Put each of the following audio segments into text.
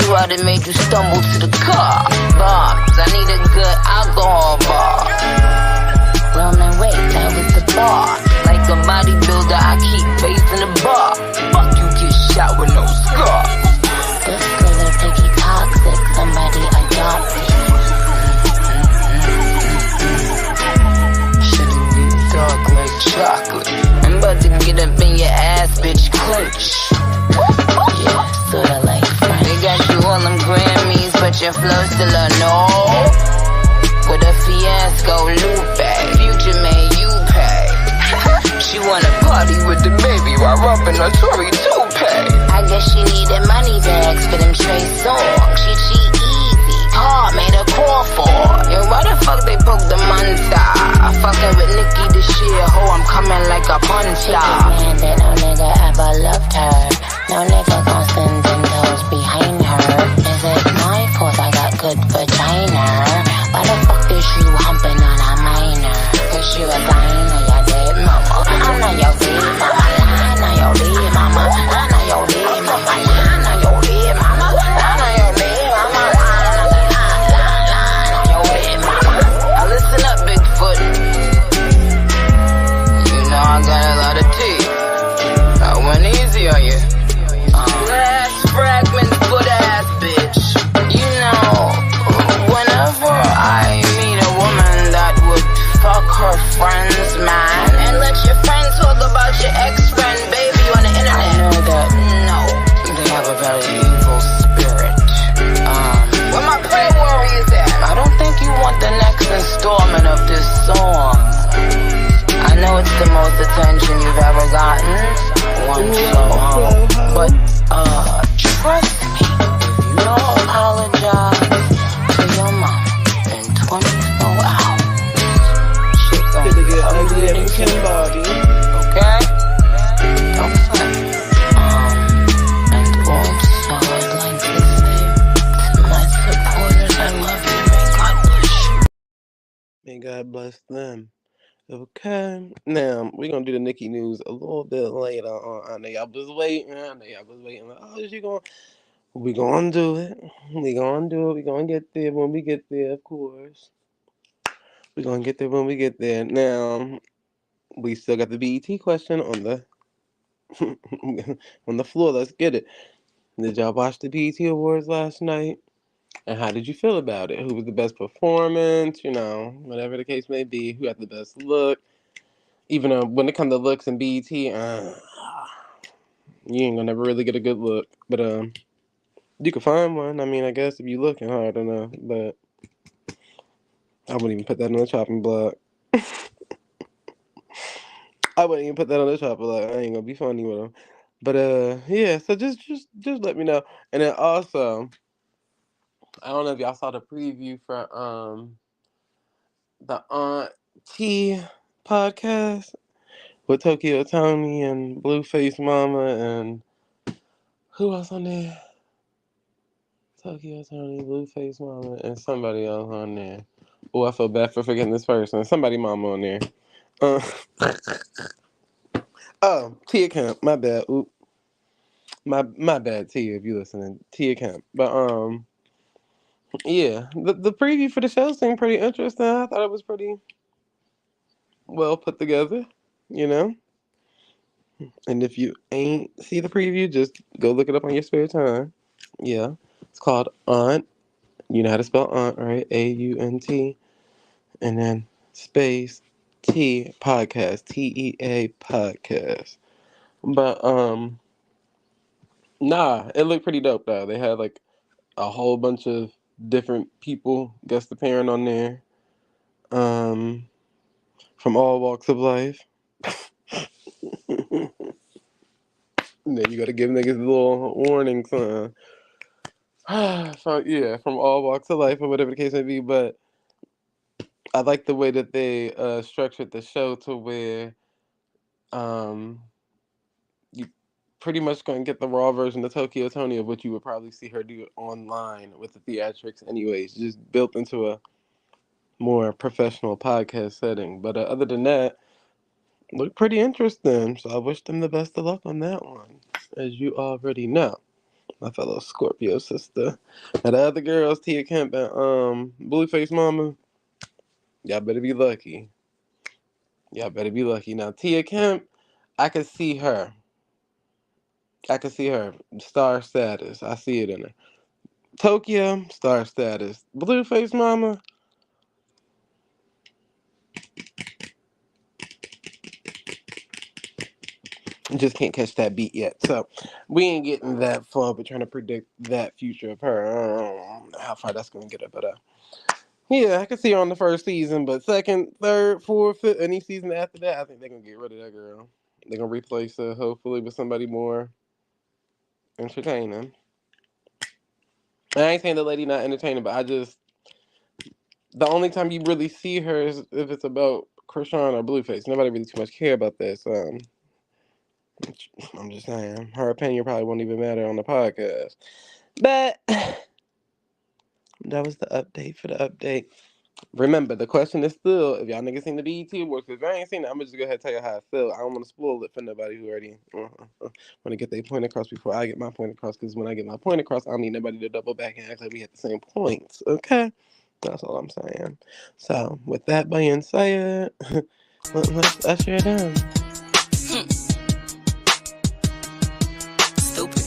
you out and made you stumble to the car. Bombs, I need a good alcohol bar. Roman, wait, that was the bar. Like a bodybuilder, I keep facing the bar. Fuck you, get shot with no scar. This girl is picky toxic, somebody adopt me. Shouldn't be dark like chocolate. I'm about to get up in your ass, bitch, clench. Yeah, sorta like French. They got you all them Grammys, but your flow still a no. With a fiasco, Lupe, Future made you pay. She wanna party with the baby while rubbing her Tory toupee. I guess she needed money bags for them Trey songs. She easy, hard, made a call for. Yo, why the fuck they poke the monster? I fucking with Nicki this year, ho, I'm coming like a puncher. Man, that no nigga ever loved her. No nigga gon' send them toes behind her. Is it my fault I got good vagina? Why the fuck is you humping on a minor? Cause you a minor, ya dead mama. I know your dead mama. I know your dead mama. I know your dead mama. I know your dead mama. I know your dead mama. I know your dead mama. Now listen up, Bigfoot. You know I got a lot of teeth. I went easy on you. Glass fragments, good ass bitch. You know, whenever I meet a woman that would fuck her friends, man, and let your friends talk about your ex-friend, baby, on the internet. I know that, no, they have a very evil spirit. Where my prayer warriors at? I don't think you want the next installment of this song. I know it's the most attention you've ever gotten. One flow, but trust me, if you don't apologize to your mom in 24 hours, shit gonna get ugly in Kimberly. Okay? Don't play. And also I'd like to say to my supporters, I love you. May God bless you. May God bless them. Okay, now we're gonna do the Nicki news a little bit later on. I know y'all was waiting. Like, oh, is you going? We gonna do it. We gonna do it. We gonna get there when we get there. Of course, we gonna get there when we get there. Now we still got the BET question on the on the floor. Let's get it. Did y'all watch the BET Awards last night? And how did you feel about it? Who was the best performance? You know, whatever the case may be. Who had the best look? Even when it comes to looks and BET, you ain't gonna never really get a good look. But you can find one. I mean, I guess if you looking hard enough. But I wouldn't even put that on the chopping block. I wouldn't even put that on the chopping block. I ain't gonna be funny with them. But yeah. So just let me know. And then also, I don't know if y'all saw the preview for the Aunt T podcast with Tokyo Tony and Blueface Mama and who else on there? Tokyo Tony, Blueface Mama, and somebody else on there. Oh, I feel bad for forgetting this person. Somebody mama on there. Oh, Tia Camp. My bad. Oop. My bad, Tia, if you listening. Tia Camp. But yeah. The preview for the show seemed pretty interesting. I thought it was pretty well put together, you know? And if you ain't see the preview, just go look it up on your spare time. Yeah. It's called Aunt. You know how to spell Aunt, right? AUNT. And then space T podcast. TEA podcast. But nah, it looked pretty dope though. They had like a whole bunch of different people guest appearing on there. From all walks of life. And then you gotta give niggas a little warning sign. So yeah, from all walks of life or whatever the case may be, but I like the way that they structured the show to where you pretty much gonna get the raw version of Tokyo Tony of what you would probably see her do online with the theatrics anyways, just built into a more professional podcast setting. But other than that, looked pretty interesting. So I wish them the best of luck on that one, as you already know. My fellow Scorpio sister. Now the other girls, Tia Kemp and Blueface Mama, y'all better be lucky. Y'all better be lucky. Now Tia Kemp, I could see her. I could see her. Star status. I see it in her. Tokyo, star status. Blueface Mama, just can't catch that beat yet. So we ain't getting that far, but trying to predict that future of her. I don't know how far that's gonna get her, but yeah, I can see her on the first season, but second, third, fourth, fifth, any season after that, I think they're gonna get rid of that girl. They're gonna replace her, hopefully, with somebody more entertaining. I ain't saying the lady not entertaining, but I just the only time you really see her is if it's about Krishan or Blueface. Nobody really too much care about that, so I'm just saying her opinion probably won't even matter on the podcast. But that was the update for the update. Remember, the question is still, if y'all niggas seen the BET Awards, because if I ain't seen it, I'm gonna just go ahead and tell you how I feel. I don't want to spoil it for nobody who already want to get their point across before I get my point across, because when I get my point across, I don't need nobody to double back and act like we had the same points, okay? That's all I'm saying. So, with that being said, let's usher it in. Stupid.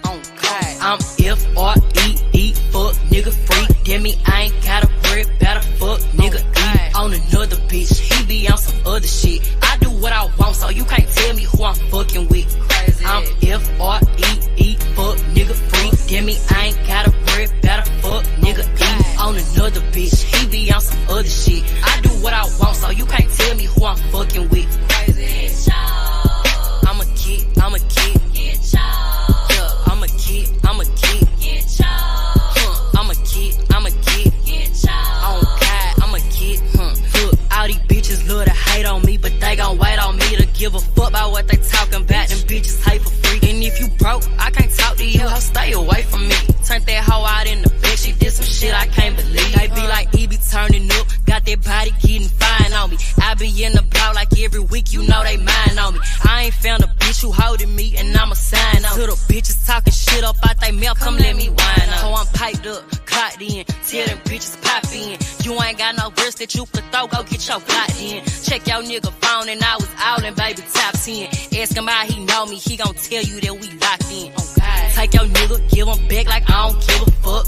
Okay. I'm F-R-E-E, fuck nigga free. That mean I ain't gotta worry about a fuck nigga eat on another bitch. He be on some other shit. I do what I want, so you can't tell me who I'm fucking with. Crazy. I'm F-R-E-E, fuck nigga free. That mean I ain't gotta worry about a fuck nigga eat on another bitch. He be on some other shit. I do what I want, so you can't tell me who I'm fucking with. Crazy. I'm a kid. I'm a kid. I'm a kid. I'm a kid. I'm a kid. I'm a kid. On God, I'm a kid. Look, all these bitches love to hate on me, but they gon' wait on me to give a fuck about what they talking about. Them bitches hate for free. And if you broke, I can't talk to you. I'll stay away from me. Turned that hoe out in the bed. She did some shit I can't believe. They be like, he be turning up. Got that body getting fine on me. I be in the block like every week, you know they mind on me. I ain't found a bitch who holding me, and I'ma sign on. To the bitches talking shit up out they mouth, come let me whine on. So I'm piped up, clocked in. Tell them bitches pop in. You ain't got no verse that you could throw, go get your clock in. Check your nigga phone, and I was all in baby top 10. Ask him how he know me, he gon' tell you that we locked in. Take your nigga, give him back like I don't give a fuck.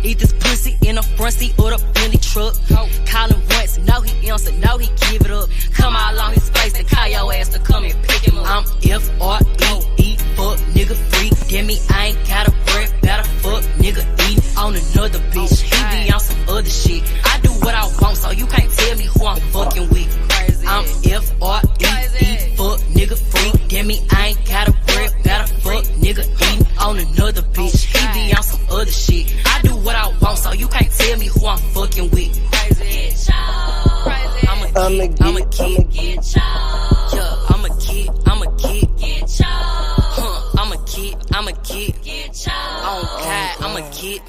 Eat this pussy in the front seat or the Bentley truck. Call him once, no he answer, no he give it up. Come all on his face and call your ass to come and pick him up. I'm F-R-E-E, fuck nigga free. That mean I ain't gotta worry about a fuck nigga eat on another bitch. He be on some other shit. I do what I want, so you can't tell me who I'm fucking with. I'm F-R-E-E, fuck nigga free. That mean I ain't gotta worry about a fuck nigga eat on another bitch. He be on some other shit. I do what I want, so you can't tell me who I'm fucking with. I'm a kid, I'm a kid. Yeah, I'm a kid, I'm a kid. I'm a kid, I'm a kid. On God, I'm a kid.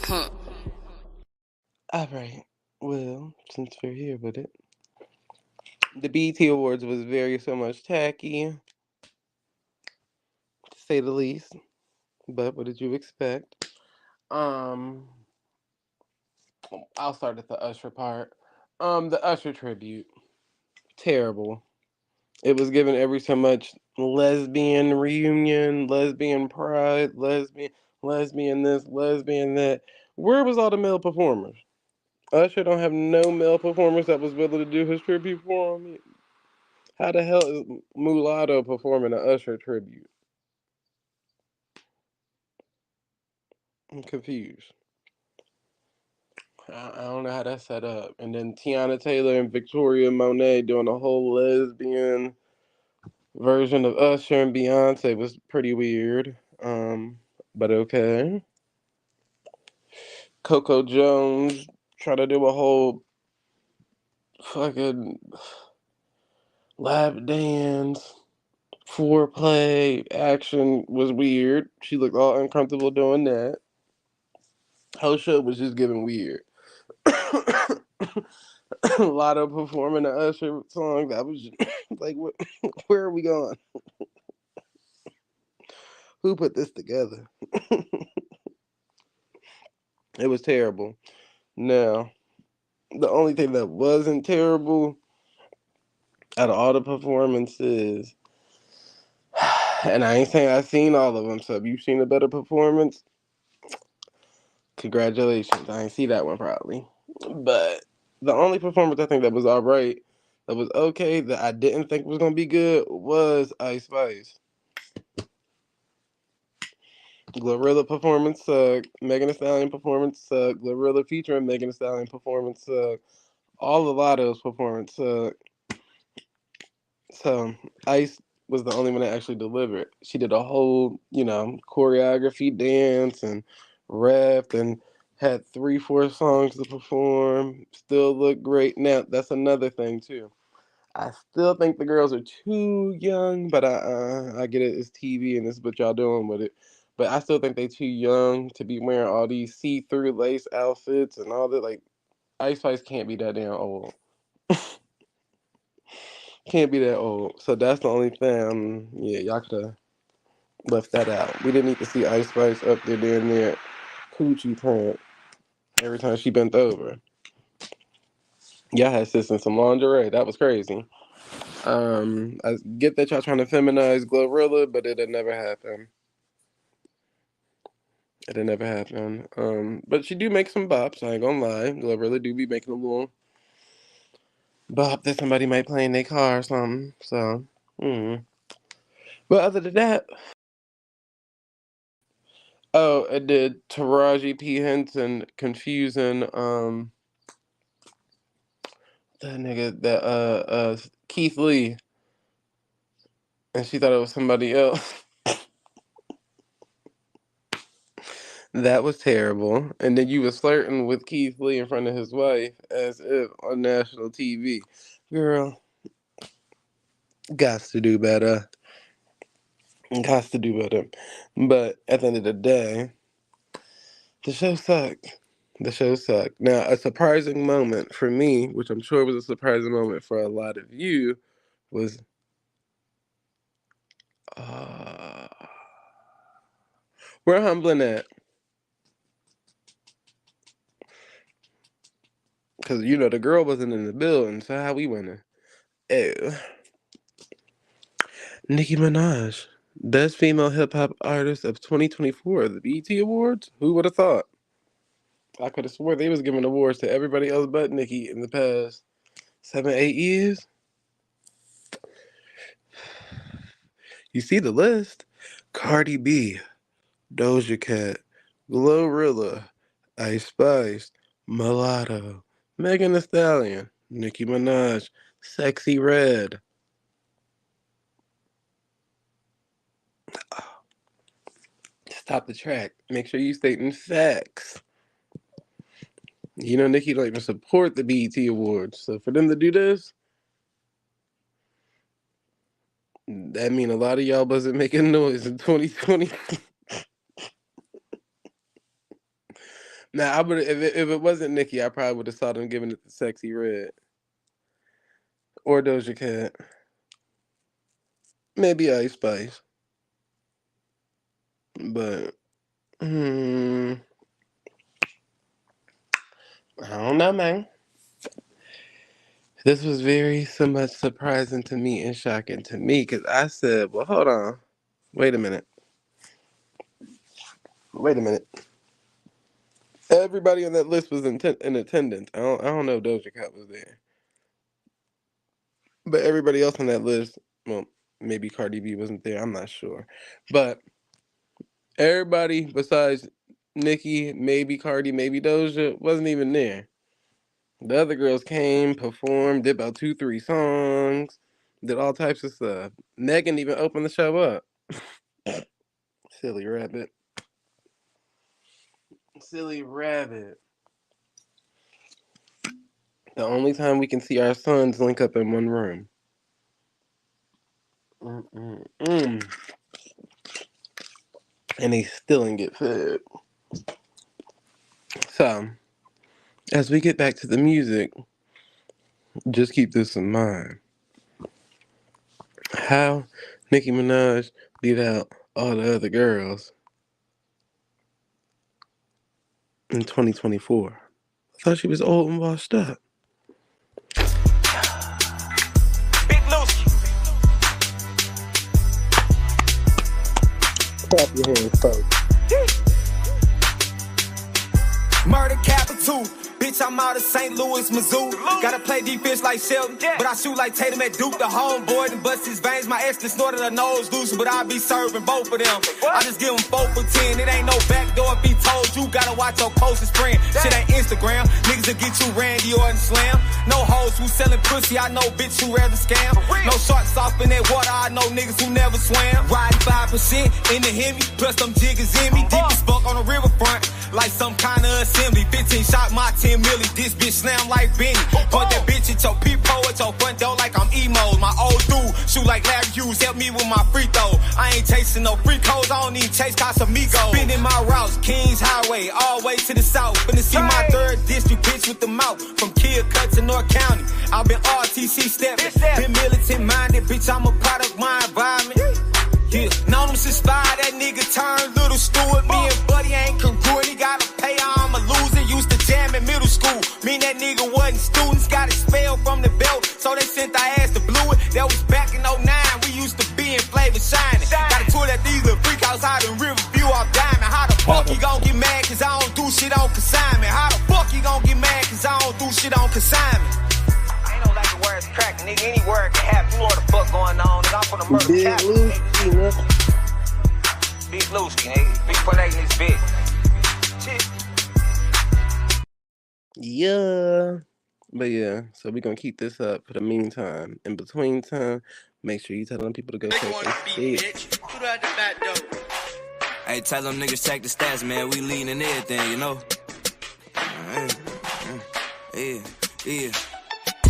Alright, well, since we're here with it, the BET Awards was very so much tacky, to say the least. But what did you expect? Um, I'll start at the Usher part. The Usher tribute, terrible. It was given every so much lesbian reunion, lesbian pride, lesbian this, lesbian that. Where was all the male performers? Usher don't have no male performers that was willing to do his tribute for him. How the hell is Mulatto performing an Usher tribute? I'm confused. I don't know how that's set up. And then Tiana Taylor and Victoria Monet doing a whole lesbian version of Usher and Beyonce was pretty weird. But okay. Coco Jones try to do a whole fucking lap dance, foreplay action was weird. She looked all uncomfortable doing that. Whole show was just giving weird. Lotto performing the Usher song. That was just, like, what, where are we going? Who put this together? It was terrible. Now, the only thing that wasn't terrible out of all the performances, and I ain't saying I've seen all of them, so if you've seen a better performance, congratulations. I ain't see that one probably. But the only performance I think that was alright, that was okay, that I didn't think was gonna be good was Ice Spice. Glorilla performance sucked. Megan Thee Stallion performance sucked. Glorilla featuring Megan Thee Stallion performance sucked. All of Lotto's performance sucked. So Ice was the only one that actually delivered. She did a whole, choreography, dance, and rap, and had 3, 4 songs to perform. Still looked great. Now that's another thing too. I still think the girls are too young, but I get it. It's TV and this is what y'all doing with it. But I still think they too young to be wearing all these see-through lace outfits and all that. Like Ice Spice can't be that damn old. Can't be that old. So that's the only thing. Yeah, y'all could have left that out. We didn't need to see Ice Spice up there doing their coochie print every time she bent over. Y'all had sis in some lingerie. That was crazy. I get that y'all trying to feminize Glorilla, but it'll never happen. It'll never happen. But she do make some bops. I ain't gonna lie. Glorilla do be making a little bop that somebody might play in their car or something. So, but other than that, oh, it did Taraji P Henson confusing that nigga that Keith Lee, and she thought it was somebody else. That was terrible. And then you was flirting with Keith Lee in front of his wife as if on national TV. Girl, got to do better. Got to do better. But at the end of the day, the show sucked. The show sucked. Now, a surprising moment for me, which I'm sure was a surprising moment for a lot of you, was uh, we're humbling that. Because, the girl wasn't in the building, so how we winning? Oh, Nicki Minaj, Best Female Hip Hop Artist of 2024, the BET Awards? Who would have thought? I could have swore they was giving awards to everybody else but Nicki in the past 7, 8 years. You see the list? Cardi B, Doja Cat, Glorilla, Ice Spice, Mulatto, Megan Thee Stallion, Nicki Minaj, Sexy Red. Stop the track. Make sure you stating facts. Nicki don't even support the BET Awards. So for them to do this, that mean a lot of y'all wasn't making noise in 2020. Now, I would if it wasn't Nicki, I probably would have saw them giving it to Sexy Red or Doja Cat, maybe Ice Spice, but I don't know, man. This was very so much surprising to me and shocking to me because I said, "Well, hold on, wait a minute, wait a minute." Everybody on that list was in attendance. I don't know if Doja Cat was there, but everybody else on that list, well, maybe Cardi B wasn't there. I'm not sure, but everybody besides Nicki, maybe Cardi, maybe Doja wasn't even there. The other girls came, performed, did about 2, 3 songs, did all types of stuff. Megan even opened the show up. Silly rabbit. Silly rabbit. The only time we can see our sons link up in one room. Mm-mm-mm. And they still didn't get fed. So, as we get back to the music, Just keep this in mind. How Nicki Minaj beat out all the other girls in 2024. I thought she was old and washed up. Clap your hands, folks. Murder capital. Bitch, I'm out of St. Louis, Missouri. Gotta play defense like Shelton, but I shoot like Tatum at Duke. The homeboy and bust his veins. My ex snorted a nose loose, but I be serving both of them. I just give them 4 for 10. It ain't no back door if he told you. Gotta watch your closest friend. Shit ain't Instagram. Niggas will get you Randy Orton slam. No hoes who selling pussy. I know bitch who rather scam. No sharks off in that water. I know niggas who never swam. Riding 5% in the Hemi. Plus them jiggers in me. Deep as fuck on the riverfront. Like some kind of assembly. 15 shot my 10 milli. This bitch slam like Benny. Put that bitch at your peephole at your front door like I'm emo. My old dude shoot like Larry Hughes. Help me with my free throw. I ain't chasing no free codes. I don't even chase Casamigos. Spinning my routes. Kings Highway. All the way to the south. Finna see my 3rd district bitch with the mouth. From Keokuk to North County. I've been RTC stepping. Been militant minded. Bitch, I'm a product of my environment. Yeah, known him since 5, that nigga turned little steward. Me and Buddy ain't congruent, he gotta pay, I'm a loser. Used to jam in middle school, me and that nigga wasn't students. Got expelled from the belt, so they sent our ass to Blue It. That was back in 09, we used to be in Flavor Shining. Got a tour that these little freak house out in Riverview off Diamond. How the fuck he gon' get mad cause I don't do shit on consignment? How the fuck he gon' get mad cause I don't do shit on consignment? Don't like the words crack, nigga. Any word can happen. You know what the fuck going on, nigga. I'm for the murder cap. Big Lewski, nigga. Big Put in this bitch. Shit. Yeah. But yeah, so we're gonna keep this up for the meantime. In between time, make sure you tell them people to go check this shit. Hey, tell them niggas check the stats, man. We leading in everything, you know? Yeah.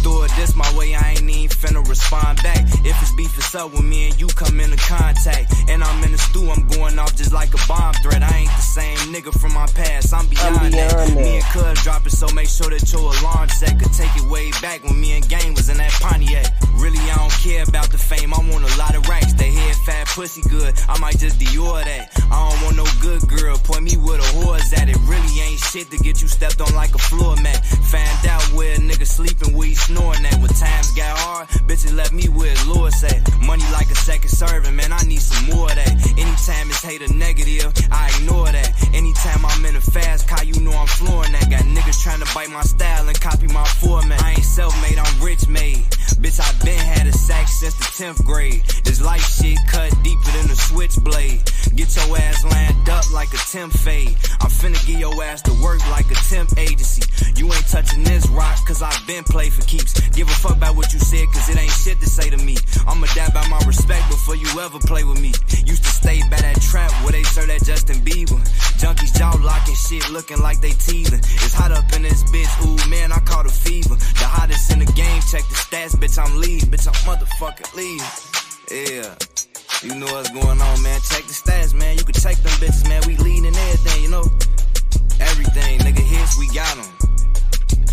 Do it this my way, I ain't even finna respond back. If it's beef, it's up with me and you come into contact. And I'm in the stew, I'm going off just like a bomb threat. I ain't the same nigga from my past, I'm beyond that. Me and Cuz drop it, so make sure that your alarm set could take it way back when me and Gang was in that Pontiac. Really, I don't care about the fame, I want a lot of racks. They head fat pussy good, I might just Dior that. I don't want no good girl, point me where the whore's at. It really ain't shit to get you stepped on like a floor mat. Found out where a nigga sleeping, where he snoring at. When times got hard, bitches left me where his Lord say. Money like a second serving, man, I need some more of that. Anytime it's hate or negative, I ignore that. Anytime I'm in a fast car, you know I'm flooring that. Got niggas trying to bite my style and copy my format. I ain't self-made, I'm rich-made. Bitch, I been had a sack since the 10th grade. This life shit cut deeper than a switchblade. Get your ass lined up like a temp fade. I'm finna get your ass to work like a temp agency. You ain't touching this rock, cause I been play for keeps. Give a fuck about what you said, cause it ain't shit to say to me. I'ma die by my respect before you ever play with me. Used to stay by that trap where they serve that Justin Bieber. Junkies jaw locking shit, looking like they teething. It's hot up in this bitch, ooh man, I caught a fever. The hottest in the game, check the stats, bitch, I'm lead. Bitch, I'm motherfucking lead. Yeah. You know what's going on, man. Check the stats, man. You can check them bitches, man. We leading in everything, you know. Everything, nigga. Hits, we got them.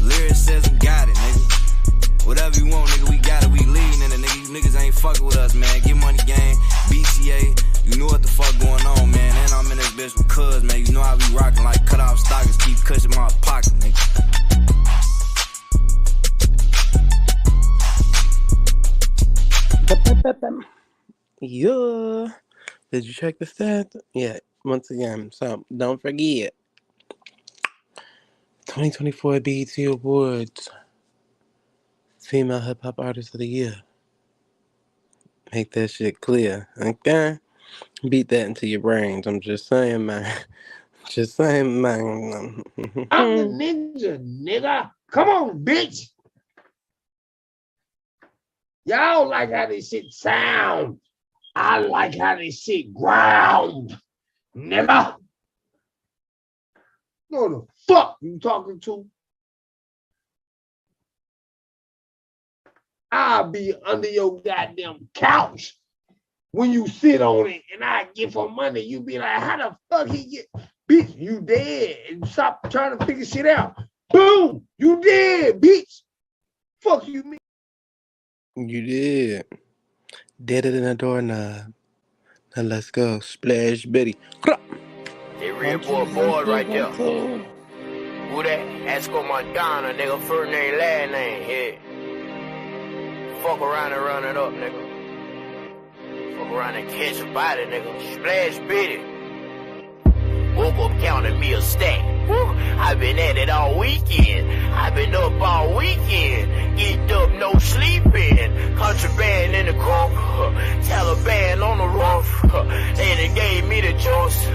Lyrics says we got it, nigga. Whatever you want, nigga, we got it. We leading in it, nigga. You niggas ain't fucking with us, man. Get money gang, BCA. You know what the fuck going on, man. And I'm in this bitch with Cuz, man. You know how we rockin' like cut off stockings. Keep cushion my pocket, nigga. Yeah. Did you check the stats? Yeah. Once again, so don't forget. 2024 BET Awards. Female Hip Hop Artist of the Year. Make that shit clear, okay? Beat that into your brains. I'm just saying, man. Just saying, man. I'm the ninja, nigga. Come on, bitch. Y'all like how this shit sound. I like how this shit ground, nigga. Know the fuck you talking to? I'll be under your goddamn couch when you sit on it and I get for money. You be like, how the fuck he get? Bitch, you dead. And stop trying to figure shit out. Boom, you dead, bitch. Fuck you mean? You did. Did it in a doorknob. Now let's go. Splash Betty. They real boy right there. Who that? Esco Montana, nigga. First name, last name. Yeah. Fuck around and run it up, nigga. Fuck around and catch a body, nigga. Splash Betty. Woke up counting me a stack. I've been at it all weekend. I've been up all weekend. Get up, no sleeping. Contraband in the coop. Taliban on the roof. They done gave me the juice.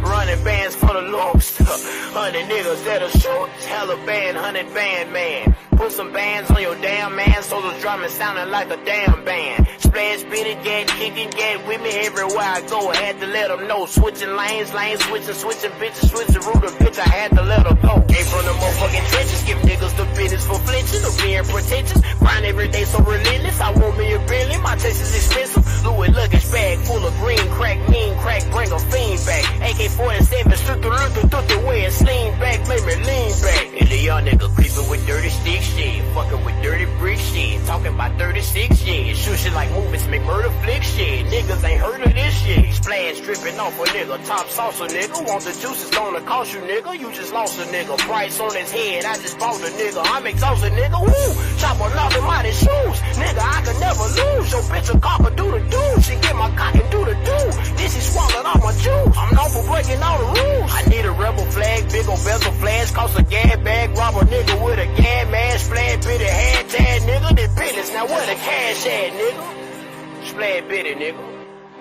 Running bands for the lumps. 100 niggas that'll shoot. Taliban, 100 band man. Put some bands on your damn man, so the drumming sounding like a damn band. Splash, spinning, get, kicking, get with me everywhere I go. I had to let them know. Switching lanes, switching bitches, switching route of bitch. I had to let them go. Came from the motherfucking trenches, give niggas the business for flinching or being pretentious. Grind every day so relentless. I want me a billion, my taste is expensive. Louis luggage bag full of green crack, mean crack, bring a fiend back. AK-47, shoot the way and lean back, make me lean back. And the young nigga creeping with dirty stick shit, fucking with dirty brick shit, talking about 36 shit, shoot shit like movies, make murder flick shit. Niggas ain't heard of this shit. Splash dripping off a nigga, top saucer nigga. Want the juice, it's gonna cost you nigga. You just lost a nigga. Price on his head, I just bought a nigga. I'm exhausted nigga. Woo! Chopper knock him out his shoes. Nigga, I could never lose. Your bitch a copper do the do. She get my cock and do the do. This is swallowed all my juice. I'm known for breaking all the rules. I need a rebel flag, big ol' bezel flash, cost a gas bag, rob a nigga with a gas mask, splash bitty hashtag nigga, the business. Now where the cash at nigga? Splash bitty nigga.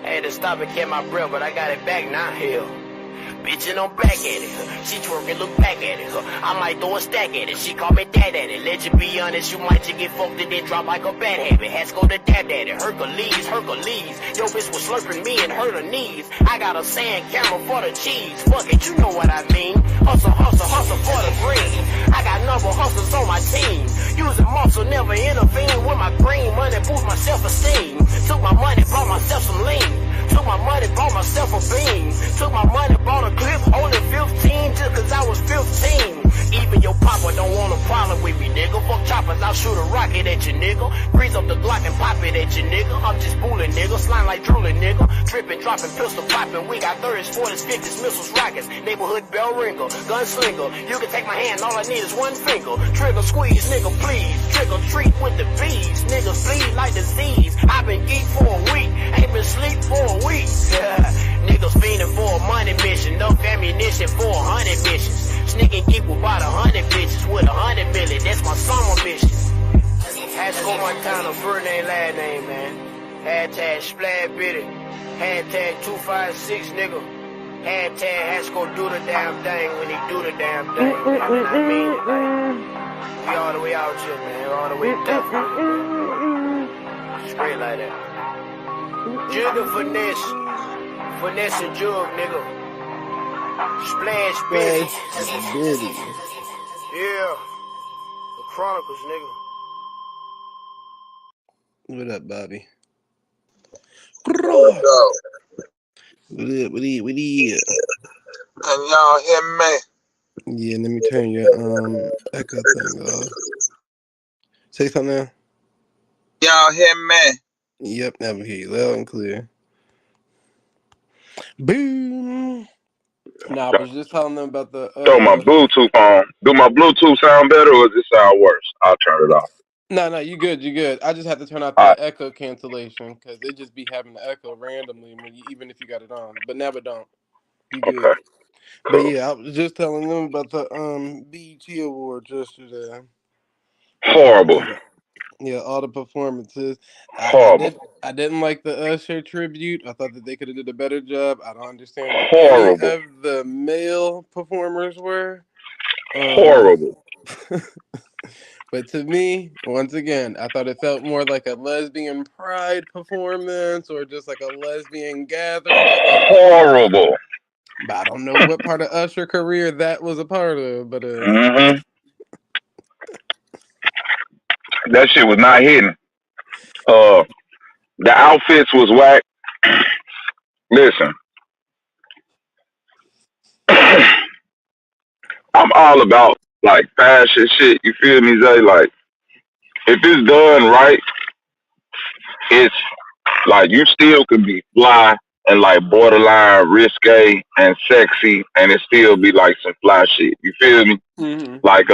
Had to stop and catch my breath, but I got it back now, hell. Bitchin' I'm back at it. She twerking, look back at it. I might throw a stack at it. She call me dad at it. Let you be honest, you might just get fucked and then drop like a bad habit. Has to go to dab at it. Hercules. Yo bitch was slurping me and hurt her knees. I got a sand camera for the cheese. Fuck it, you know what I mean. Hustle for the green. I got number hustlers on my team. Using muscle, never intervene with my green money. Boost my self-esteem. Took my money, bought myself some lean. Took my money, bought myself a bean. Took my money, bought a clip, only 15 just cause I was 15. Even your papa don't want a problem with me, nigga. Fuck choppers, I'll shoot a rocket at you, nigga. Grease up the Glock and pop it at you, nigga. I'm just fooling, nigga. Slime like drooling, nigga. Tripping, dropping, pistol popping. We got 30s, 40s, 50s, missiles, rockets. Neighborhood bell ringer, gunslinger. You can take my hand, all I need is one finger. Trigger squeeze, nigga, please. Trigger treat with the bees. Niggas bleed like disease. I've been geek for a week, ain't been sleep for a week. Niggas fiending for a money mission. Enough ammunition for 100 missions. Sneaking geek with about 100 bitches with 100 million. That's my summer mission. Hasco Montana, first name, last name, man. Hashtag Splash Bitty. Hashtag 256, nigga. Hashtag Hasco do the damn thing when he do the damn thing. You know what I mean? Like, we all the way out here, man. All the way tough. Straight like that. Jugger finesse. Finesse and jug, nigga. Splash Bitty. Yeah. The Chronicles, nigga. What up, Bobby? What up? What up? Can y'all hear me? Yeah, let me turn your echo thing off. Say something now. Y'all hear me? Yep, now we hear you loud and clear. Boom. Nah, I was just telling them about the Throw my Bluetooth on. Do my Bluetooth sound better or does it sound worse? I'll turn it off. No, you good. I just have to turn out that echo cancellation because it just be having the echo randomly when even if you got it on. But now it don't. You good. Okay. But yeah, I was just telling them about the BET Awards yesterday. Horrible. Yeah, all the performances. Horrible. I didn't like the Usher tribute. I thought that they could have did a better job. I don't understand what Horrible. any of the male performers were. Horrible. But to me, once again, I thought it felt more like a lesbian pride performance or just like a lesbian gathering. Horrible. But I don't know what part of Usher career that was a part of. But that shit was not hitting. The outfits was whack. Listen. I'm all about like fashion shit, you feel me, Zay? Like if it's done right, it's like you still can be fly and like borderline risque and sexy, and it still be like some fly shit. You feel me? Mm-hmm. Like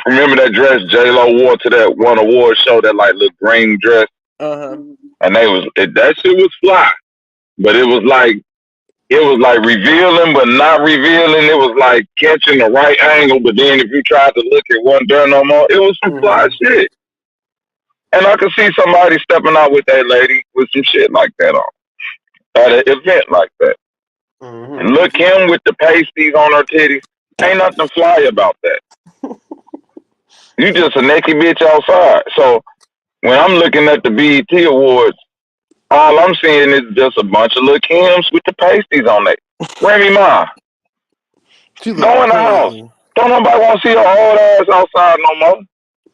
remember that dress J Lo wore to that one award show, that like little green dress, Uh-huh. and that shit was fly, but it was like revealing but not revealing. It was like catching the right angle, but then if you tried to look, it wasn't there no more. It was some fly Mm-hmm. shit. And I could see somebody stepping out with that lady with some shit like that on at an event like that. And Mm-hmm. look, him with the pasties on her titties. Ain't nothing fly about that. You just a naked bitch outside. So when I'm looking at the BET Awards, all I'm seeing is just a bunch of little Kims with the pasties on it. Remy Ma, She go look in the house. crazy. Don't nobody want to see her old ass outside no more.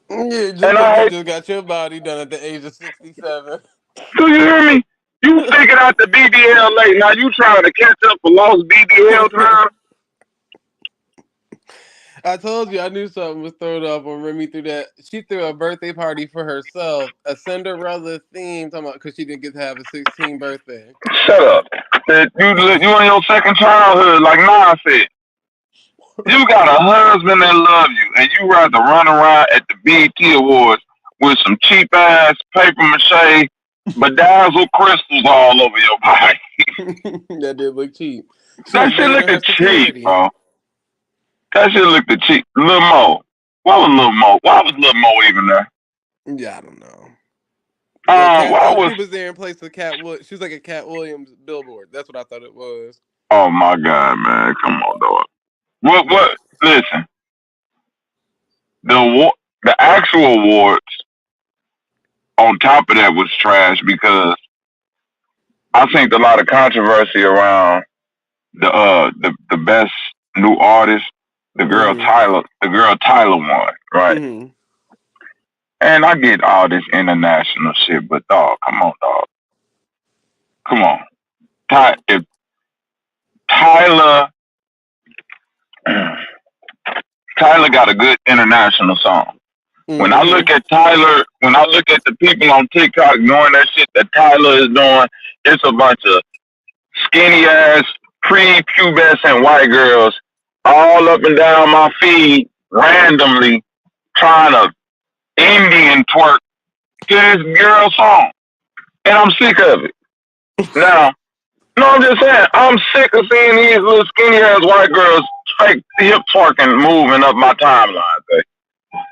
Yeah, just And because I you hate, just got your body done at the age of 67. do you hear me? You figured out the BBL late. Now you trying to catch up for lost BBL time? I told you I knew something was thrown off when Remy threw that. She threw a birthday party for herself, a Cinderella theme, talking about because she didn't get to have a 16th birthday. Shut up. You in your second childhood, like Nas said. You got a husband that love you, and you rather run around at the BET Awards with some cheap ass paper mache bedazzled crystals all over your body. That did look cheap. She That was shit bigger look than her cheap, security. bro. That shit look cheap. Lil Mo. Why was Lil Mo? Why was Lil Mo even there? Yeah, I don't know. But Why was? she was there in place of Cat Wood. She was like a Cat Williams billboard. That's what I thought it was. Oh my god, man! Come on, dog. What? Yeah. What? Listen, the actual awards on top of that was trash because I think a lot of controversy around the best new artist. Mm-hmm. The girl Tyler won, right? Mm-hmm. And I get all this international shit, but dog, come on, dog, come on. If Tyler Tyler got a good international song. Mm-hmm. When I look at the people on TikTok doing that shit that Tyler is doing, it's a bunch of skinny ass pre-pubescent white girls all up and down my feed randomly trying to Indian twerk to this girl song. And I'm sick of it. Now, no, I'm just saying, I'm sick of seeing these little skinny ass white girls fake hip twerking moving up my timeline. Babe.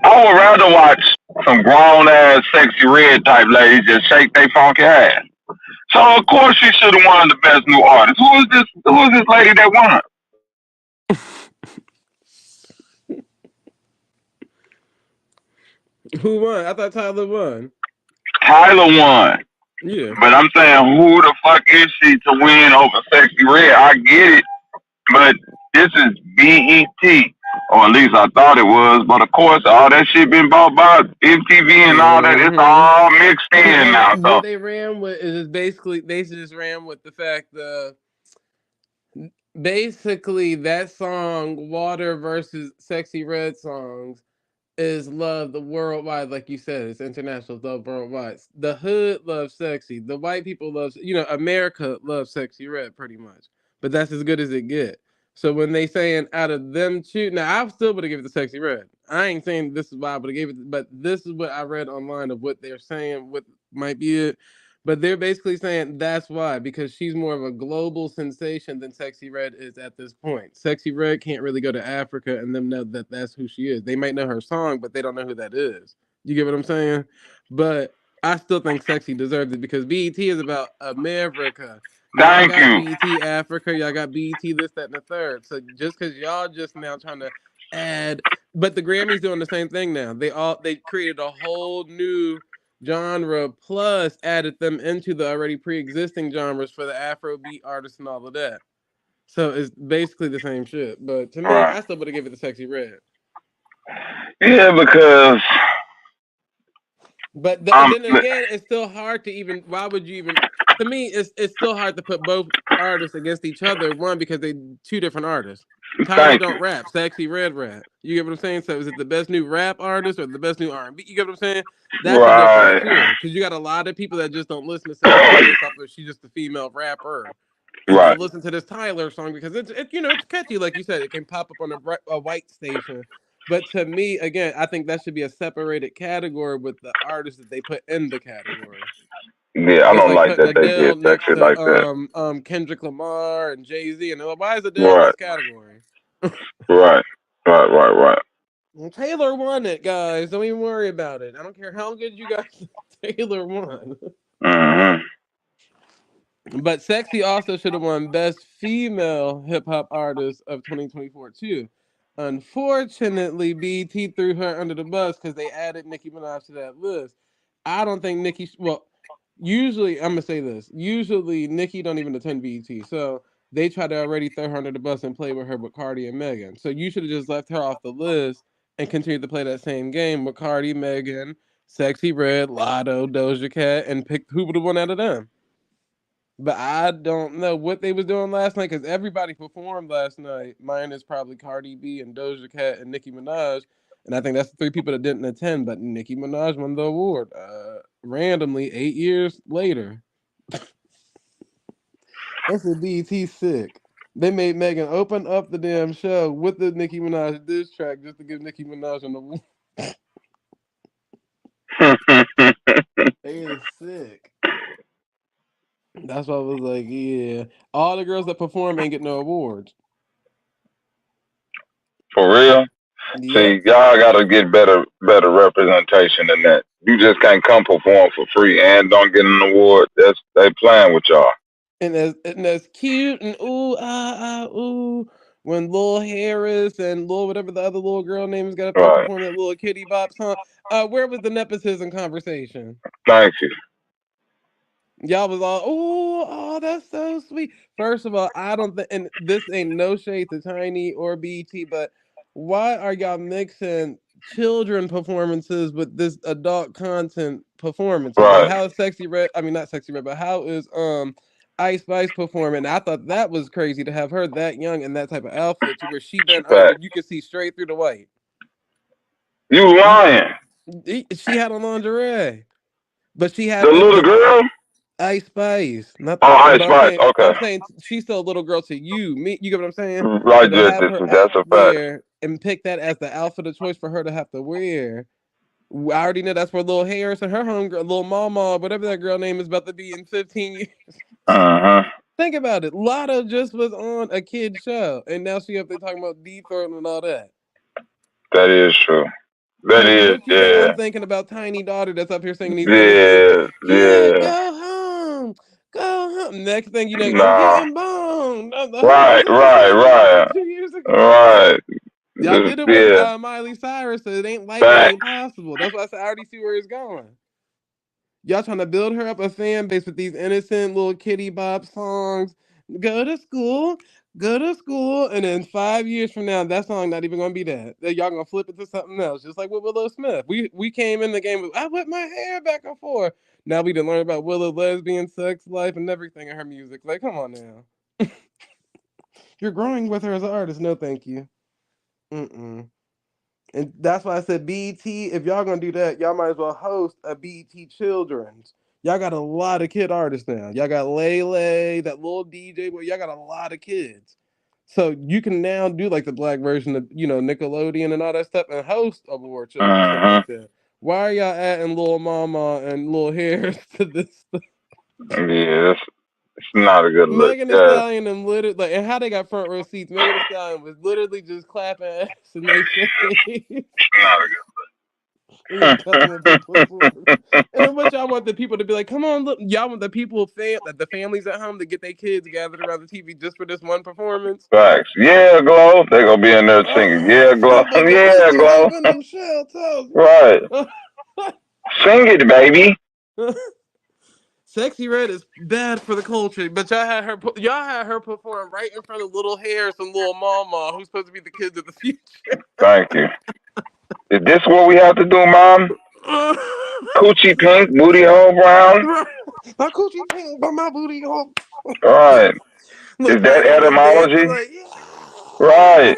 I would rather watch some grown ass sexy red type ladies just shake their funky ass. So of course she should have won the best new artist. Who is this lady that won? Who won? I thought Tyler won. Tyler won. Yeah. But I'm saying, who the fuck is she to win over Sexy Red? I get it, but this is BET, or at least I thought it was. But of course, all that shit been bought by MTV and all that. It's Mm-hmm. all mixed in Well, now. what So they ran with is basically they just ran with the fact that basically that song "Water" versus "Sexy Red" songs is loved worldwide, like you said, it's international love worldwide. The hood loves sexy. The white people love, America loves Sexy Red pretty much. But that's as good as it get. So when they saying out of them two, now I still would have given it to Sexy Red. I ain't saying this is why I would have gave it, but this is what I read online of what they're saying, what might be it. But they're basically saying that's why, because she's more of a global sensation than Sexy Red is at this point. Sexy Red can't really go to Africa and them know that that's who she is. They might know her song, but they don't know who that is. You get what I'm saying? But I still think Sexy deserves it because BET is about America. Y'all thank got you. BET Africa, y'all got BET this, that, and the third. So just because y'all just now trying to add, but the Grammys doing the same thing now. They created a whole new genre plus added them into the already pre-existing genres for the Afrobeat artists and all of that. So it's basically the same shit. But to me, Right. I still would have given it the Sexy Red. Yeah, because But and I'm then again, it's still hard to even. Why would you even? To me, it's still hard to put both artists against each other. One because they two different artists. Tyler Thank don't you. rap. Sexy Red rap. You get what I'm saying? So is it the best new rap artist or the best new R&B? You get what I'm saying? That's a difference Right. too, because you got a lot of people that just don't listen to Sexy Red based off of she's just a female rapper, and they'll Right. listen to this Tyler song because it's catchy, like you said. It can pop up on a white station. But to me, again, I think that should be a separated category with the artists that they put in the category. Yeah, I It's don't like like putting that they did Adele that next shit to like that. Kendrick Lamar and Jay-Z, and why is Adele in Right. this category? Right. Right. Well, Taylor won it, guys. Don't even worry about it. I don't care how good you guys Taylor won. Mm-hmm. But Sexy also should have won Best Female Hip Hop Artist of 2024 too. Unfortunately, BT threw her under the bus because they added Nicki Minaj to that list. I don't think Nicki. Well, usually I'm gonna say this. Usually Nicki don't even attend BT, so they try to already throw her under the bus and play with her with Cardi and Megan. So you should have just left her off the list and continued to play that same game with Cardi, Megan, Sexy Red, Lotto, Doja Cat, and pick who would have won out of them. But I don't know what they was doing last night because everybody performed last night. Mine is probably Cardi B and Doja Cat and Nicki Minaj, and I think that's the three people that didn't attend. But Nicki Minaj won the award randomly 8 years later. That's a BT sick. They made Megan open up the damn show with the Nicki Minaj diss track just to give Nicki Minaj an award. They is sick. That's why I was like, yeah. All the girls that perform ain't get no awards. For real. Yep. See, y'all gotta get better representation than that. You just can't come perform for free and don't get an award. They playing with y'all. And that's cute and ooh when Lil Harris and Lil whatever the other little girl name is got up there Right. performing that little kitty bop song. Where was the nepotism conversation? Thank you. Y'all was all, oh, that's so sweet. First of all, I don't think, and this ain't no shade to Tiny or BT, but why are y'all mixing children performances with this adult content performances? Like, Right. how is Sexy Red? I mean, not Sexy Red, but how is Ice Spice performing? I thought that was crazy to have her that young in that type of outfit, to where she bent over, Fact. you could see straight through the white. You You, lying. she had on lingerie, but she The had little the girl? Ice Spice, not Oh, Ice but Spice. Okay. I'm saying she's still a little girl to you. Me, you get what I'm saying? So Right to there. have her That's out a fact. there and pick that as the outfit of choice for her to have to wear. I already know that's where Lil Harris and her homegirl, Lil Mama, whatever that girl name is, about to be in 15 years. Uh-huh. Think about it. Lotto just was on a kid show, and now she up there talking about deep throat and all that. That is true. That So is, what you think yeah. I'm thinking about Tiny Daughter that's up here singing these innocent, Yeah. yeah, Yeah. go home, go home. Next thing you know, I'm Nah. getting boned. Right, Who was right, that song right. like 2 years ago? Right. Y'all did it with Yeah. Miley Cyrus, so it ain't like it Fact. ain't possible. That's why I said I already see where it's going. Y'all trying to build her up a fan base with these innocent little kitty bop songs. Go to school, go to school, and then 5 years from now, that song not even gonna be that. Y'all gonna flip it to something else, just like with Willow Smith. We came in the game with I whip my hair back and forth. Now we done learn about Willow lesbian sex life and everything in her music. Like, come on now. You're growing with her as an artist. No, thank you. Mm-mm. And that's why I said BET. If y'all gonna do that, y'all might as well host a BET Children's. Y'all got a lot of kid artists now. Y'all got Lele, that little DJ boy. Y'all got a lot of kids. So you can now do like the black version of Nickelodeon and all that stuff and host award shows and stuff Uh-huh. like that. Why are y'all adding Lil Mama and Lil Harris to this stuff? Yeah, it's not a good look. Megan Thee Yeah. Stallion and literally like, and how they got front row seats. Megan Thee Stallion was literally just clapping ass in their face. Not a And then good cussing at people for it. And then what y'all want the people to be like, come on, look, y'all want the people the families at home to get their kids gathered around the TV just for this one performance? Facts. Yeah, Glow. They gonna be in there singing. Yeah, Glow. But the Yeah, pussy Glow. open them shell toes. Right. Sing it, baby. Sexy Red is bad for the culture, but y'all had her perform right in front of Little Harris and Little Mama, who's supposed to be the kids of the future. Thank you. Is this what we have to do, Mom? Coochie pink, booty hole brown. My coochie pink, but my booty hole. All right. Look, Is that Tiny just dancing etymology? like, yeah. Right.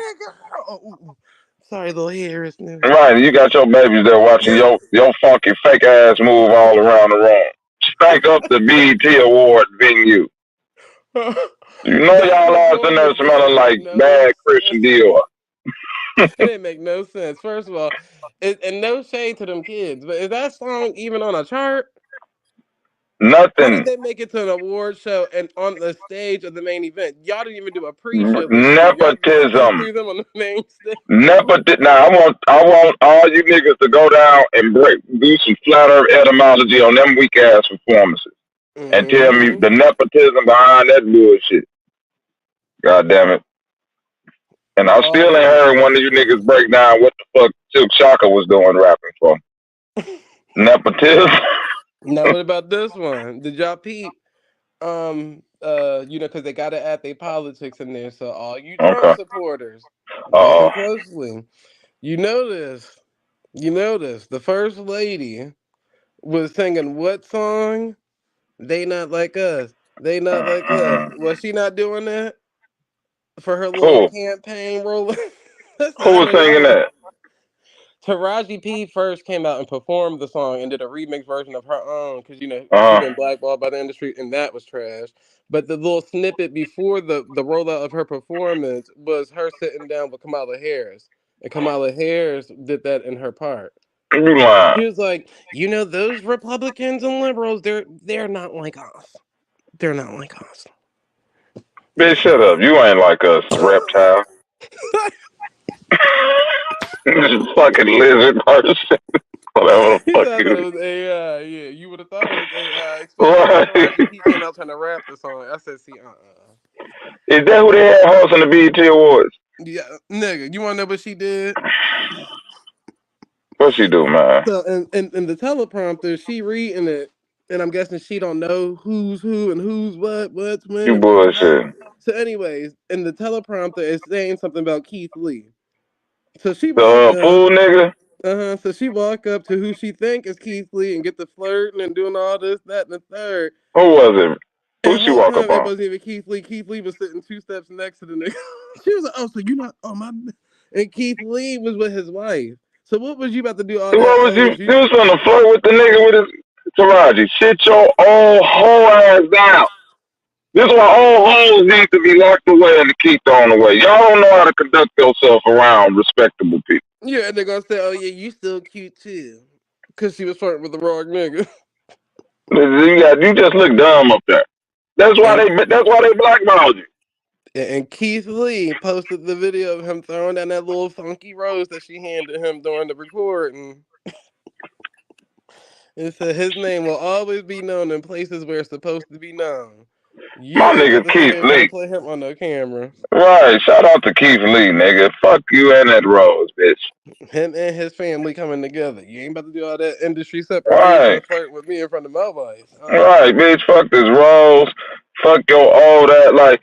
Sorry, little Harris. No. Right. You got your babies there watching your funky fake ass move all around the room. Stank up the BET Award venue. You know That y'all ass in there performance didn't smelling make like no bad Christian sense. Dior. It didn't make no sense. First of all, and no shade to them kids, but is that song even on a chart? How did Nothing. they make it to an award show and on the stage of the main event? Y'all didn't even do a pre-show this year. Y'all just Nepotism. threw them on the main stage. Now I want all you niggas to go down and do some flat earth etymology on them weak ass performances and tell me Mm-hmm. the nepotism behind that bullshit. God damn it. And I All still ain't them heard one of you nepotism. niggas break down what the fuck Silk Shaka was doing rapping for. Nepotism? Now, what about this one? Did y'all peep? Because they gotta add their politics in there. So all you Trump Okay. supporters, Uh-oh. listen closely. You notice, the first lady was singing what song? They not like us. They not like us. Was she not doing that for her little Who? campaign role? Listen, Who I was know singing y'all. that? Taraji P first came out and performed the song and did a remix version of her own because she Uh-huh. been blackballed by the industry and that was trash. But the little snippet before the rollout of her performance was her sitting down with Kamala Harris, and Kamala Harris did that in her part. You lying. She was like, those Republicans and liberals, they're not like us. They're not like us. Bitch, shut up. You ain't like us, reptile. Fucking lizard person. Whatever the He fuck said I thought you. it was AI. Yeah, you would have thought it was AI, especially when Right. Taraji P came out trying to rap the song. I said, see, Is that who they had hosting the BET Awards? Yeah, nigga, you want to know what she did? What she do, man? So, in the teleprompter, she reading it, and I'm guessing she don't know who's who and who's what's when, You and who's how. bullshit. So, anyways, in the teleprompter, it's saying something about Keith Lee. So she walk The up, fool nigga? So she walk up to who she think is Keith Lee and get the flirting and doing all this, that, and the third. Who was it? And Who the she whole walk up time it on? wasn't even Keith Lee. Keith Lee was sitting two steps next to the nigga. She was like, "Oh, so you not? Oh my." And Keith Lee was with his wife. So what was you about to do all that? What was Oh, you? was you? You was gonna flirt with the nigga with his Taraji. Sit your old whole ass down. This is why old hoes need to be locked away and to keep thrown away. Y'all don't know how to conduct yourself around respectable people. Yeah, and they're gonna say, "Oh yeah, you still cute too," because she was flirting with the wrong nigga. You just look dumb up there. That's why And they blackballed you. and Keith Lee posted the video of him throwing down that little funky rose that she handed him during the recording. It said his name will always be known in places where it's supposed to be known. My You ain't about nigga to sit Keith there and try to Lee. play him on no camera. Right. Shout out to Keith Lee, nigga. Fuck you and that Rose, bitch. Him and his family coming together. You ain't about to do all that industry separation Right. and flirt with me in front of my wife. Right, bitch. Fuck this Rose. Fuck your old that. Like,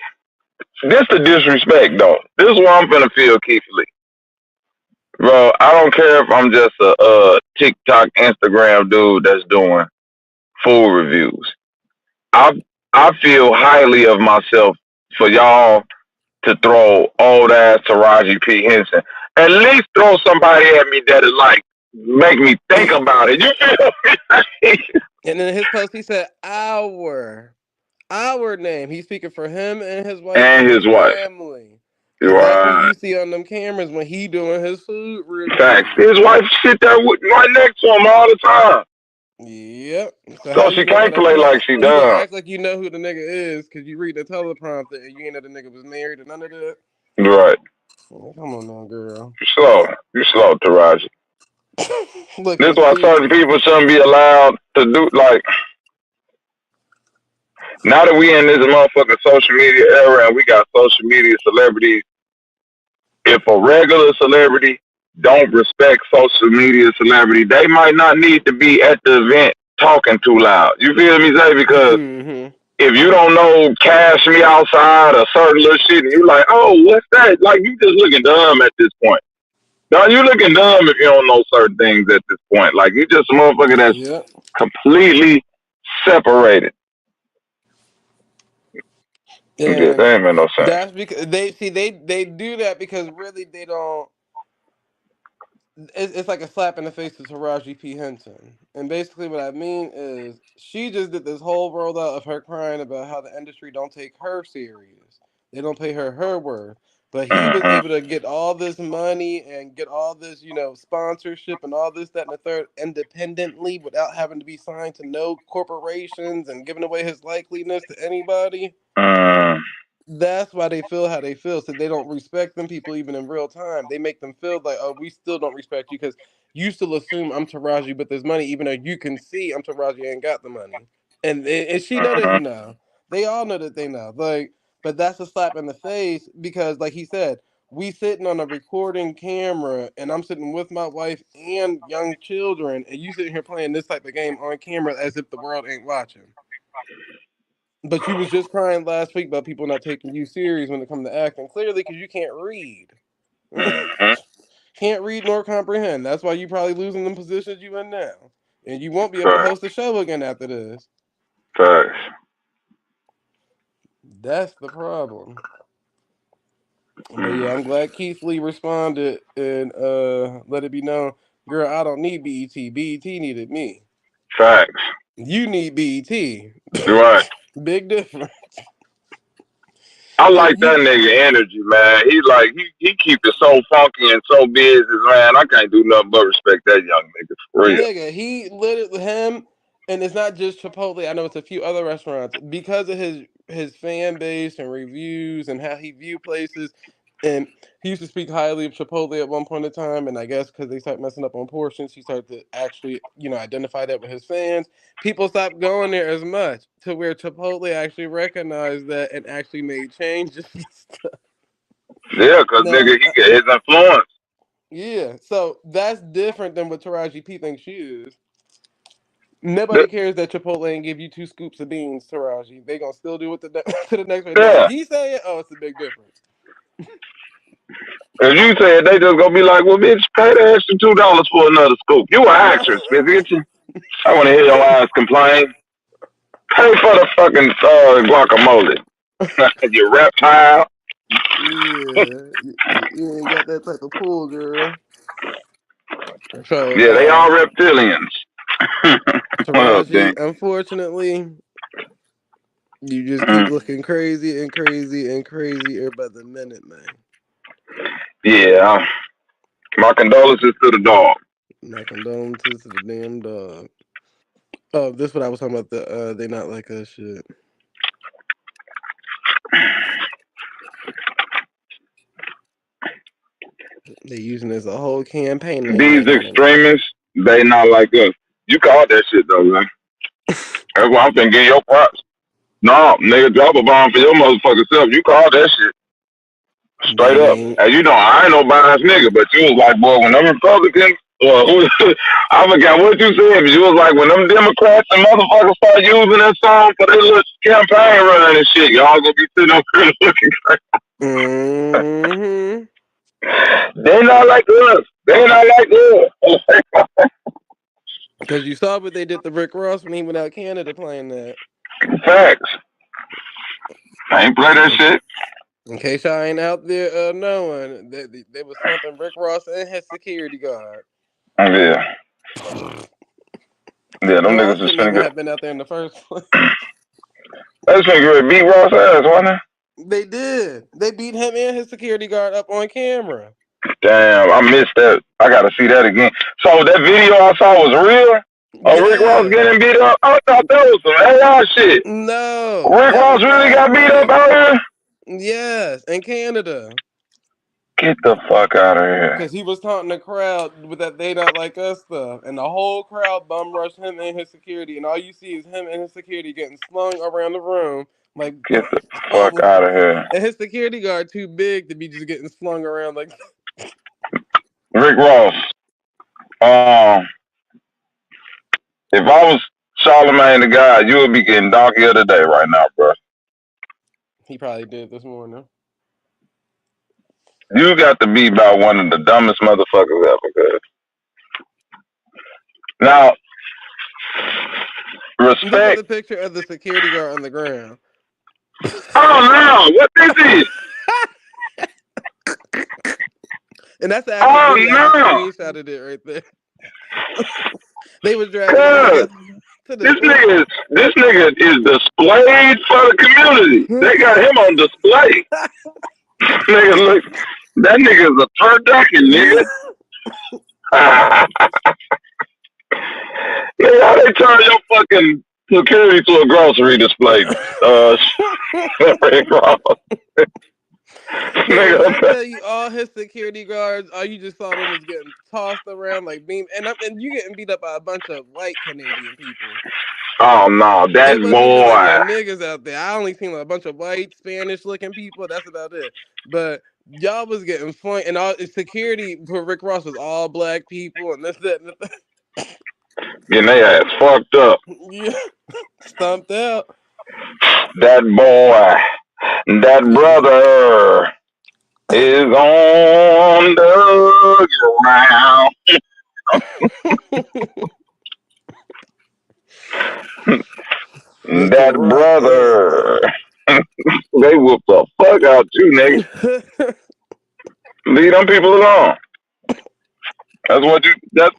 this the disrespect, though. This is why I'm finna feel Keith Lee. Bro, I don't care if I'm just a TikTok, Instagram dude that's doing food reviews. I I feel highly of myself for y'all to throw old ass Taraji P. Henson. At least throw somebody at me that is like make me think about it. You feel me? And in his post, he said, our name. He's speaking for him and his wife and And his his wife. family. Because that's who Right. you see on them cameras when he doing his food Facts. review. His wife sit there right next to him all the time. Yep. So how So you she gonna can't play like she you gonna done. act like you know who the nigga is because you read the teleprompter and you ain't know the nigga was married and none of that? Right. Oh, come on now, girl. You slow. You slow, Taraji. Look This is here, why see. certain people shouldn't be allowed to do like now that we in this motherfucking social media era and we got social media celebrities, if a regular celebrity don't respect social media celebrity, they might not need to be at the event talking too loud. You feel me, Zay? Because Mm-hmm. if you don't know Cash Me Outside or certain little shit and you like, oh, what's that? Like you just looking dumb at this point. No, you looking dumb if you don't know certain things at this point. Like you just a motherfucker that's Yep. completely separated. Yeah, And that ain't make no sense. that's because they do that because really they don't. It's like a slap in the face to Taraji P. Henson. And basically, what I mean is, she just did this whole rollout of her crying about how the industry don't take her serious. They don't pay her worth. But he was Mm-hmm. able to get all this money and get all this, sponsorship and all this, that, and the third independently without having to be signed to no corporations and giving away his likeliness to anybody. Mm, That's why they feel how they feel. So they don't respect them people even in real time. They make them feel like, oh, we still don't respect you because you still assume I'm Taraji with this money, even though you can see I'm Taraji ain't got the money. And she know that mm-hmm. he know. They all know that they know. Like, but that's a slap in the face because, like he said, we sitting on a recording camera and I'm sitting with my wife and young children, and you sitting here playing this type of game on camera as if the world ain't watching. But you was just crying last week about people not taking you serious when it comes to acting. Clearly, because you can't read. Mm-hmm. Can't read nor comprehend. That's why you probably losing the positions you in now. And you won't be able to Facts. host a show again after this. Facts. That's the problem. But yeah, I'm glad Keith Lee responded and let it be known, girl, I don't need BET. BET needed me. Facts. You need BET. You're right. Big difference. I And like you that nigga energy, man. He keep it so funky and so busy, man. I can't do nothing but respect that young nigga for real. nigga, he lit him, and it's not just Chipotle. I know it's a few other restaurants because of his fan base and reviews and how he view places. And he used to speak highly of Chipotle at one point in time, and I guess because they started messing up on portions, he started to actually, identify that with his fans. People stopped going there as much to where Chipotle actually recognized that and actually made changes. Yeah, cause Now, nigga, he get his influence. yeah, so that's different than what Taraji P thinks she is. Th- Nobody cares that Chipotle ain't give you 2 scoops of beans, Taraji. They gonna still do it to the next one. Now, if Yeah. he say it, oh, it's a big difference. If you said they just gonna be like, well, bitch, pay the extra $2 for another scoop. You an actress, bitch. Get you. I want to hear your ass complain. Pay for the fucking guacamole. You reptile. Yeah, you ain't got that type of pull, girl. So, Yeah, they all reptilians. What up, Taraji, King? unfortunately, you just keep Mm. looking crazy and crazy and crazier by the minute, man. Yeah. My condolences to the dog. My condolences to the damn dog. Oh, this is what I was talking about. They not like us shit. They using this a whole campaign. They These like it. extremists, they not like us. You called that shit though, man. That's why I'm finna give your props. No, nigga, drop a bomb for your motherfucking self. You called that shit. Straight They up. ain't. And you know, I ain't no biased nigga, but you was like, boy, when them Republicans, or who, I forgot what you said, but you was like, when them Democrats and motherfuckers start using that song for their little campaign run and shit, y'all gonna be sitting up here looking crazy. Mm-hmm. They not like us. They not like us. Because you saw what they did to Rick Ross when he went out Canada playing that. Facts. I ain't play that shit. In case y'all ain't out there knowing, they was slumping Rick Ross and his security guard. Yeah. Yeah, them Ross niggas is shouldn't finna even get. have been out there in the first place. They was finna get ready to beat Ross ass, wasn't it? They did. They beat him and his security guard up on camera. Damn, I missed that. I gotta see that again. So that video I saw was real? Rick Ross Yeah. getting beat up? I thought that was some AI shit. No, Rick that Ross was really last got beat up night. out here? Yes, in Canada. Get the fuck out of here. Because he was taunting the crowd with that they not like us stuff. And the whole crowd bum rushed him and his security. And all you see is him and his security getting slung around the room like Get the fuck homeless. out of here. And his security guard too big to be just getting slung around like Rick Ross, um, if I was Charlemagne the God, you would be getting donkey of the day right now, bro. he probably did this morning. You got to be about one of the dumbest motherfuckers ever, cuz. Now, Look at respect. the picture of the security guard on the ground. Oh no, what this is? And that's the actual Oh video. I just no, screenshotted it right there. They was dragging him cuz to the door. this nigga is displayed for the community. They got him on display. Nigga, look, that nigga's a turducken, nigga. Nigga, how they turn your fucking security to a grocery display? Rick Ross. When I Nigga, tell you all his security guards, all you just saw them was getting tossed around like beam, and you getting beat up by a bunch of white Canadian people. oh no, that It wasn't even like no boy. niggas out there. I only seen like a bunch of white Spanish looking people. That's about it. But y'all was getting fun, and all security for Rick Ross was all black people, and this that. And Getting their ass fucked up. yeah, stumped out. That boy, that brother is on the ground. Mr. That Rock, brother. They whoop the fuck out you, nigga. Leave them people alone. That's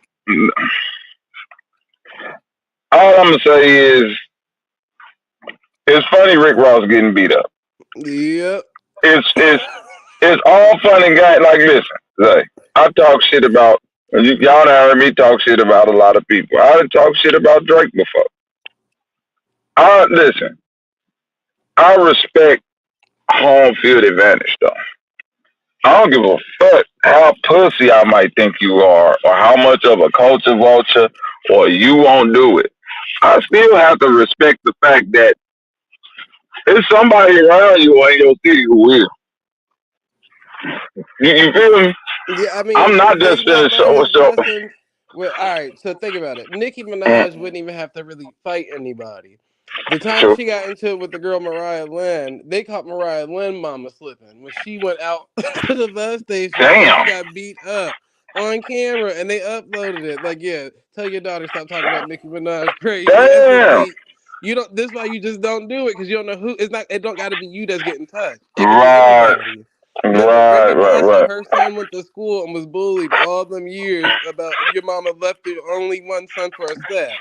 all I'm gonna say is it's funny Rick Ross getting beat up. Yep. It's all fun and guy. Like listen, like I talk shit about y'all done heard me talk shit about a lot of people. I done talk shit about Drake before. Listen, I respect home field advantage though. I don't give a fuck how pussy I might think you are or how much of a culture vulture or you won't do it. I still have to respect the fact that there's somebody around you in your city who will. You feel me? Yeah, I mean, I'm if not they just got finna one of his show. cousins, well, all right. So think about it. Nicki Minaj wouldn't even have to really fight anybody. The time True. she got into it with the girl Mariah Lynn, they caught Mariah Lynn mama slipping when she went out to the bus station and she Damn. got beat up on camera, and they uploaded it. Like, yeah, tell your daughter stop talking about Nicki Minaj crazy. That's just Damn. like you don't. This is why you just don't do it because you don't know who. It's not. It don't got to be you that's getting touched. It could be Right. anybody. Look at Right. Remy Right. Ma said Right. her son went to school and was bullied all them years about your mama left the only one son for a stat.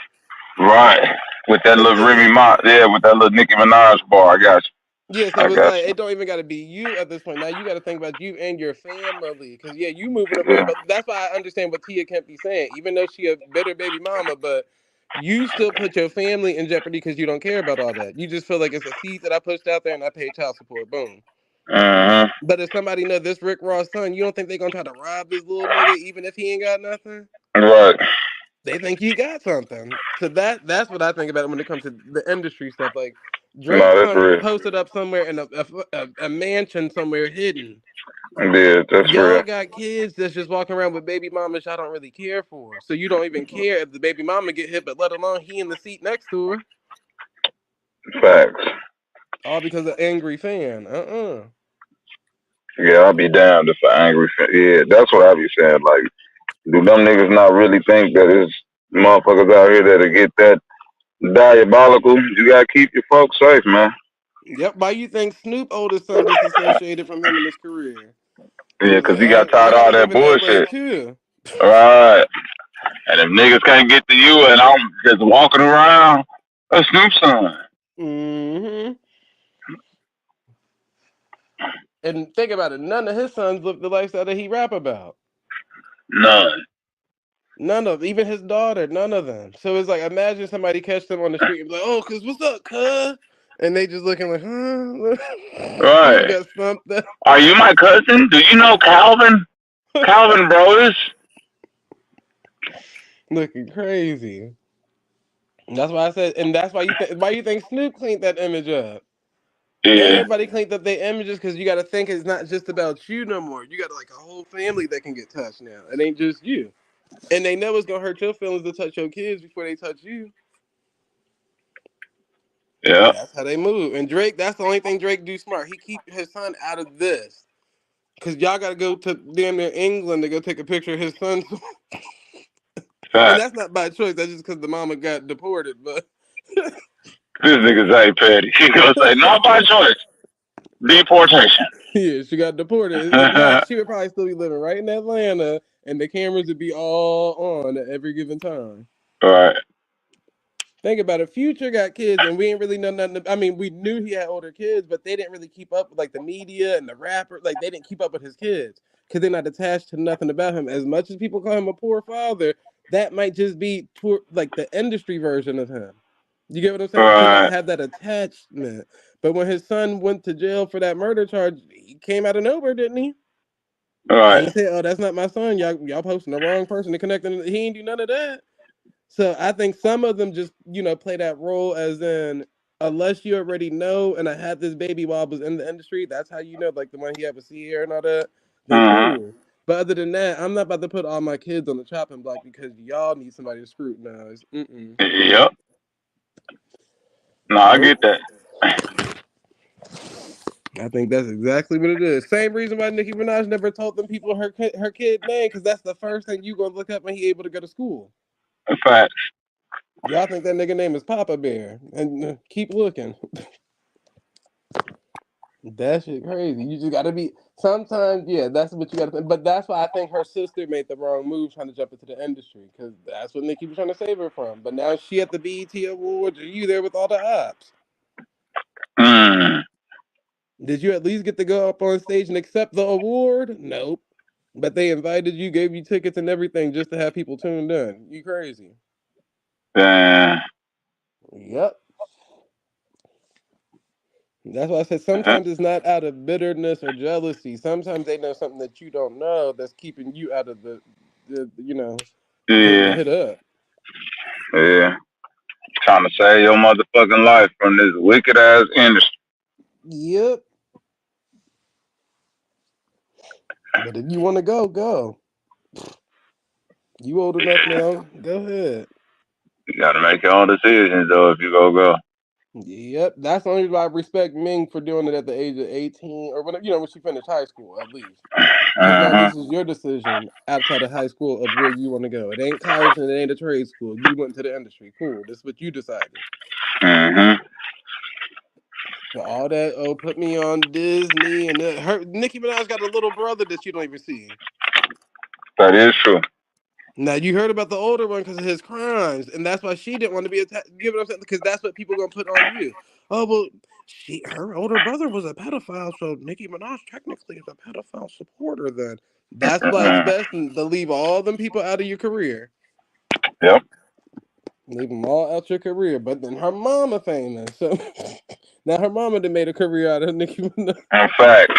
Right. With that So little this Remy is Ma, yeah, with that little Nicki Minaj bar. I got yeah. you. I So it's got like you. it don't even got to be you at this point. Now you got to think about you and your family because yeah, you moving around. Yeah. But that's why I understand what Tia Kemp be saying. Even though she a bitter baby mama, but you still put your family in jeopardy because you don't care about all that. You just feel like it's a seed that I pushed out there and I paid child support. Boom. Uh-huh. But if somebody know this Rick Ross son, you don't think they gonna try to rob this little nigga even if he ain't got nothing? Right. They think he got something. So that's what I think about when it comes to the industry stuff. Like No, Drake's that's son real. posted up somewhere in a mansion somewhere hidden. Yeah, that's Y'all real. got kids that's just walking around with baby mamas y'all don't really care for. So you don't even care if the baby mama get hit, but let alone he in the seat next to her. Facts. All because of angry fan. Yeah, I'll be damned if I angry. Yeah, that's what I be saying. Like, do them niggas not really think that it's motherfuckers out here that'll get that diabolical? You gotta keep your folks safe, man. Yep. Why you think Snoop oldest son disassociated from him in his career? He Yeah, was 'cause like, he got I tired of all gotta that live in LA bullshit. too. Right. And if niggas can't get to you and I'm just walking around, that's Snoop's son. Mm-hmm. And think about it, none of his sons live the lifestyle that he rap about. None. None of even his daughter, none of them. So it's like imagine somebody catch them on the street and be like, "Oh, cuz what's up, cuz?" And they just looking like, "Huh?" Snoop Right. got stumped up. Are you my cousin? Do you know Calvin? Calvin Brothers? Looking crazy. That's why I said, and that's why you think Snoop cleaned that image up. Yeah. Everybody cleaned up their images because you got to think it's not just about you no more. You got like a whole family that can get touched now. It ain't just you. And they know it's gonna hurt your feelings to touch your kids before they touch you. Yeah. That's how they move. And Drake, that's the only thing Drake do smart. He keep his son out of this. Cause y'all gotta go to damn near England to go take a picture of his son. And Fact. that's not by choice. That's just because the mama got deported. But This nigga Zay Petty. He gonna say, not by choice. Deportation. Yeah, she got deported. If not, she would probably still be living right in Atlanta, and the cameras would be all on at every given time. Right. Think about it. Future got kids, and we ain't really know nothing. I mean, we knew he had older kids, but they didn't really keep up with like the media and the rapper. Like they didn't keep up with his kids because they're not attached to nothing about him. As much as people call him a poor father, that might just be like the industry version of him. You get what I'm saying? To not Right. have that attachment. But when his son went to jail for that murder charge, he came out of nowhere, didn't he? Right. Ain't say, "Oh, that's not my son. Y'all posting the wrong person to connect them." He ain't do none of that. So I think some of them just, play that role as in, unless you already know, and I had this baby while I was in the industry, that's how you know, like the one he had with Sierra and all that, then Mm-hmm. cool. But other than that, I'm not about to put all my kids on the chopping block because y'all need somebody to scrutinize. Mm-mm. Yep. No, I Nope. get that. I think that's exactly what it is. Same reason why Nicki Minaj never told them people her kid name, because that's the first thing you gonna look up when he able to go to school. Facts. Y'all think that nigga name is Papa Bear, and keep looking. That shit crazy. You just gotta be. Sometimes, yeah, that's what you gotta think. But that's why I think her sister made the wrong move trying to jump into the industry, because that's what Nicki was trying to save her from. But now she at the BET Awards, are you there with all the ops? Mm. Did you at least get to go up on stage and accept the award? Nope. But they invited you, gave you tickets and everything just to have people tuned in. You crazy? Damn. Yep. That's why I said sometimes it's not out of bitterness or jealousy. Sometimes they know something that you don't know that's keeping you out of the getting the Yeah. hit up. Yeah. Trying to save your motherfucking life from this wicked ass industry. Yep. But if you want to go, go. You old enough now. Go ahead. You gotta make your own decisions though if you go. Yep. That's the only reason why I respect Ming for doing it at the age of 18 or when she finished high school, at least. Because now Uh-huh. this is your decision outside of high school of where you want to go. It ain't college and it ain't a trade school. You went to the industry. Cool. This is what you decided. Uh-huh. So all that, put me on Disney and her Nicki Minaj got a little brother that you don't even see. That is true. Now you heard about the older one because of his crimes, and that's why she didn't want to be attacked. Give it up, because that's what people gonna put on you. Oh well, her older brother was a pedophile, so Nicki Minaj technically is a pedophile supporter. Then that's why it's Uh-uh. best to leave all them people out of your career. Yep. Leave them all out your career. But then her mama famous, so now her mama done made a career out of Nicki Minaj. In fact.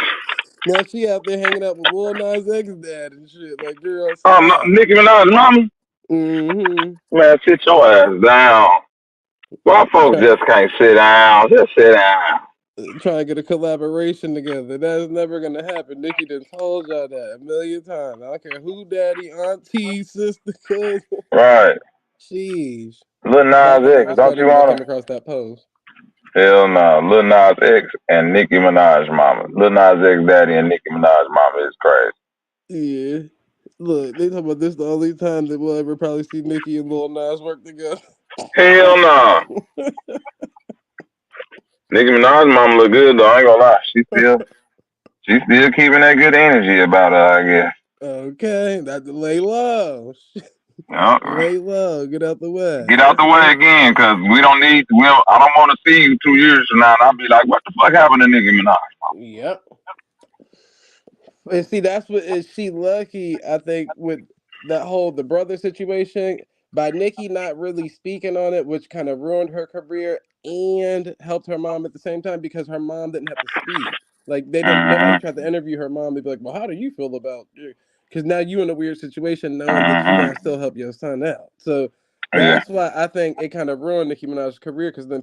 Now she out there hanging out with Lil Nas X dad and shit. Like, girl, Oh, stop. Nicki Minaj mama? Mm-hmm. Man, sit your ass down. Why folks just can't sit down? Just sit down. Trying to get a collaboration together. That's never gonna happen. Nikki done told y'all that a million times. I don't care who daddy, auntie, sister, cousin. Right. Sheesh. Lil That's Nas the X, last don't party you when I want came him? across that post. Hell no. Lil Nas X and Nicki Minaj mama. Lil Nas X daddy and Nicki Minaj mama is crazy. Yeah. Look, they talk about this the only time that we'll ever probably see Nikki and Lil Nas work together. Hell no. Nicki Minaj mama look good though, I ain't gonna lie. She's still keeping that good energy about her, I guess. Okay, that's lay low. Yep. Lay low. Get out the way. Get out the way again, cause I don't wanna see you 2 years from now and I'll be like, what the fuck happened to Nicki Minaj? Yep. And see, that's what is she lucky, I think, with that whole the brother situation by Nikki not really speaking on it, which kind of ruined her career and helped her mom at the same time because her mom didn't have to speak. Like they didn't nobody Mm-hmm. tried to interview her mom. They'd be like, well, how do you feel about you? Because now you in a weird situation knowing that you're Mm-hmm. gonna still help your son out. So Yeah. that's why I think it kind of ruined Nicki Minaj's career because then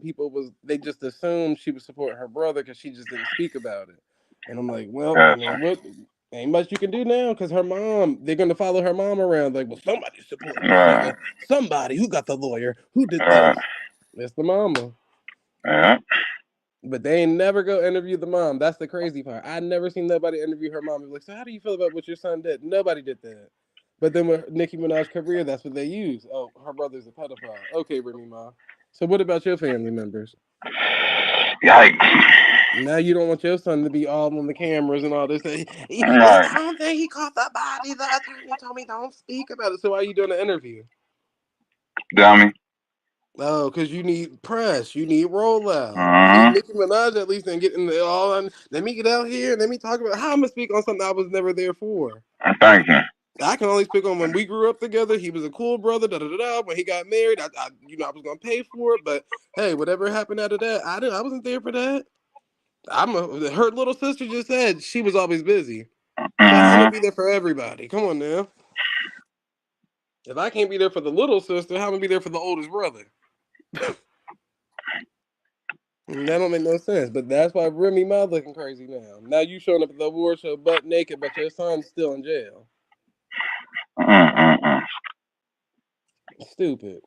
they just assumed she was supporting her brother because she just didn't speak about it. And I'm like, well, I Gotcha. mean, what ain't much you can do now because her mom, they're gonna follow her mom around. Like, well, somebody's supporting this Right. nigga. Somebody who got the lawyer, who did Right. this. It's the mama. Yeah. But they ain't never go interview the mom. That's the crazy part. I never seen nobody interview her mom. Be like, so how do you feel about what your son did? Nobody did that. But then with Nicki Minaj's career, that's what they use. Oh, her brother's a pedophile. Okay, Remy Ma. So what about your family members? Yikes. Now you don't want your son to be all on the cameras and all this. Right. I don't think he caught the body. The attorney told me don't speak about it. So why are you doing the interview? Dummy. Oh, because you need press. You need rollout. See, Uh-huh. Nicki Minaj at least ain't getting it all on. Let me get out here and let me talk about how I'm going to speak on something I was never there for. Thank you. I can only speak on when we grew up together. He was a cool brother. Da da da da. When he got married, I was gonna pay for it. But hey, whatever happened after that, I wasn't there for that. Her little sister just said she was always busy. So how am I Uh-huh. be there for everybody? Come on now. If I can't be there for the little sister, how am I be there for the oldest brother? That don't make no sense. But that's why Remy Ma looking crazy now. Now you showing up at the award show butt naked, but your son's still in jail. Uh-uh. Stupid.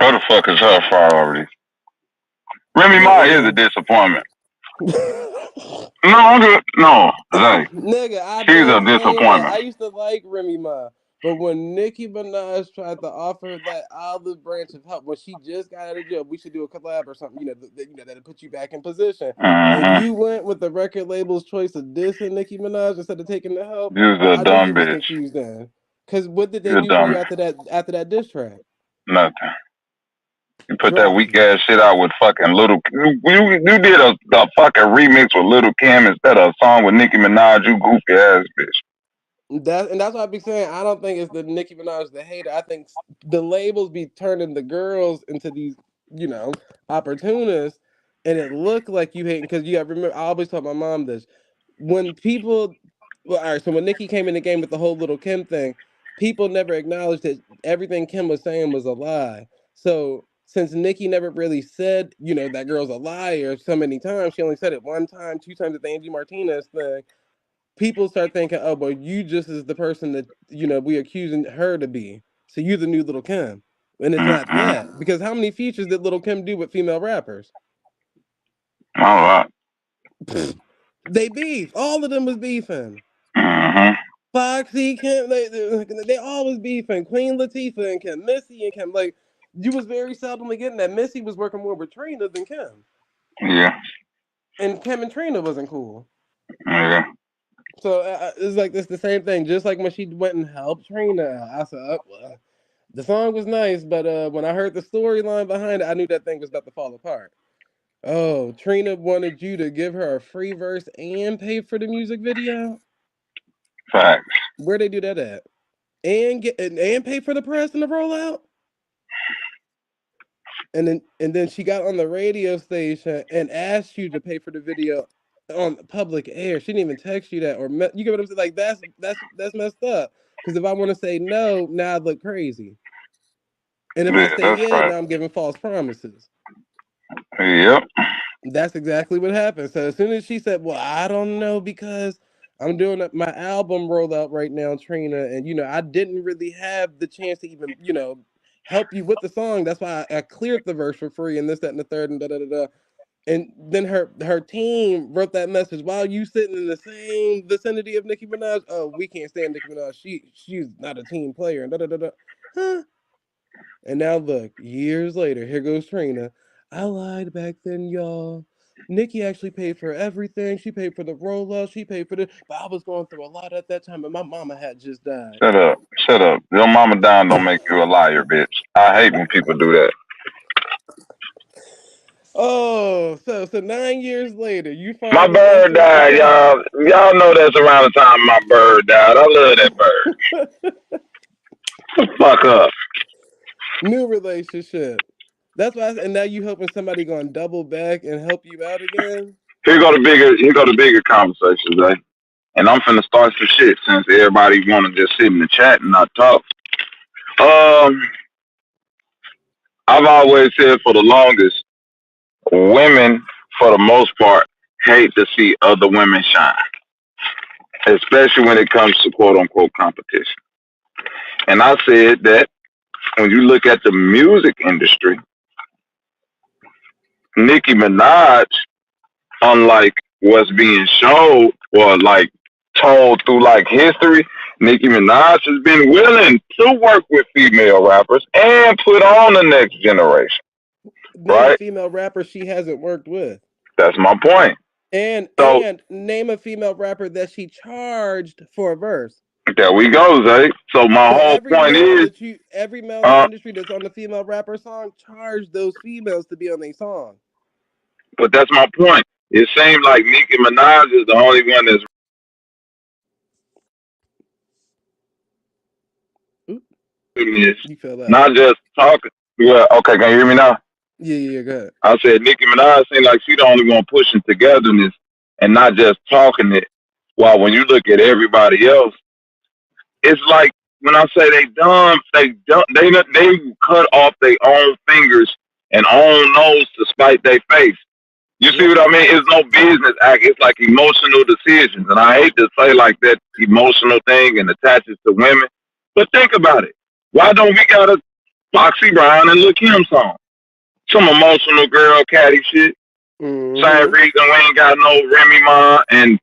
Who the fuck is her priority? Remy Ma is a Man. disappointment. No, I'm good. No, Zay. Nigga, I've She's a been saying that. disappointment. I used to like Remy Ma. But when Nicki Minaj tried to offer that olive branch of help, when she just got out of jail, we should do a collab or something, that'll put you back in position. And Uh-huh. you went with the record label's choice of dissing Nicki Minaj instead of taking the help. You's a I knew you dumb was bitch. confused then. Because what did they You're a do for you dummy. after that diss track? Nothing. You put that Dropped weak you. ass shit out with fucking Little. You did a fucking remix with Little Kim instead of a song with Nicki Minaj. You goofy ass bitch. That's why I be saying I don't think it's the Nicki Minaj the hater. I think the labels be turning the girls into these, opportunists, and it look like you hating because you got to remember. I always tell my mom this when people. Well, all right. So when Nicki came in the game with the whole Little Kim thing, people never acknowledged that everything Kim was saying was a lie. So since Nicki never really said, that girl's a liar so many times, she only said it one time, two times at the Angie Martinez thing. People start thinking, oh, but you just is the person that we accusing her to be. So you're the new Little Kim, and it's not Mm-hmm. that because how many features did Little Kim do with female rappers? All right. They beef. All of them was beefing. Mm-hmm. Foxy Kim, they always beefing. Queen Latifah and Kim, Missy and Kim. Like you was very seldomly getting that. Missy was working more with Trina than Kim, Yeah. and Kim and Trina wasn't cool. Yeah. So it's like this the same thing. Just like when she went and helped Trina, I said, oh, well, the song was nice, but when I heard the storyline behind it, I knew that thing was about to fall apart. Oh, Trina wanted you to give her a free verse and pay for the music video. Facts. Where they do that at? And pay for the press and the rollout. And then she got on the radio station and asked you to pay for the video on public air. She didn't even text you that you get what I'm saying? Like that's messed up. Because if I want to say no, now I look crazy. And if I Yeah, say that's yeah, right. now I'm giving false promises. Yep. That's exactly what happened. So as soon as she said, "Well, I don't know because I'm doing my album rollout right now, Trina, and I didn't really have the chance to even help you with the song. That's why I cleared the verse for free and this, that, and the third, and da da da da." And then her team wrote that message while you sitting in the same vicinity of Nicki Minaj. Oh, we can't stand Nicki Minaj. She's not a team player and da da da da. Huh? And now look, years later, here goes Trina. I lied back then, y'all. Nikki actually paid for everything. She paid for the rollout. She paid for the. But I was going through a lot at that time, and my mama had just died. Shut up. Shut up. Your mama down don't make you a liar, bitch. I hate when people do that. Oh, so 9 years later, you My finally bird answered the died, test. y'all. Y'all know that's around the time my bird died. I love that bird. Fuck up. New relationship. That's why, and now you hoping somebody gonna double back and help you out again. Here go the bigger conversations, eh? And I'm finna start some shit since everybody wanna just sit in the chat and not talk. Um, I've always said for the longest, women, for the most part, hate to see other women shine, especially when it comes to quote unquote competition. And I said that when you look at the music industry, Nicki Minaj, unlike what's being showed or like told through like history, Nicki Minaj has been willing to work with female rappers and put on the next generation, Name a right? female rapper she hasn't worked with. That's my point. So And name a female rapper that she charged for a verse. there we go, Zay. So my So whole point is, every male in the uh, industry that's on the female rapper song, charge those females to be on a song. but that's my point. It seems like Nicki Minaj is the only one that's Oop, doing this, you fell out. not just talking. Well, okay, can you hear me now? Yeah, go ahead. I said Nicki Minaj seems like she the only one pushing togetherness and not just talking it. While when you look at everybody else, it's like when I say they cut off their own fingers and own nose to spite their face. You see Yep. what I mean? It's no business act. It's like emotional decisions. And I hate to say like that emotional thing and attach it to women. But think about it. Why don't we got a Foxy Brown and Lil Kim song? Some emotional girl catty shit. Same Mm-hmm. reason we ain't got no Remy Ma and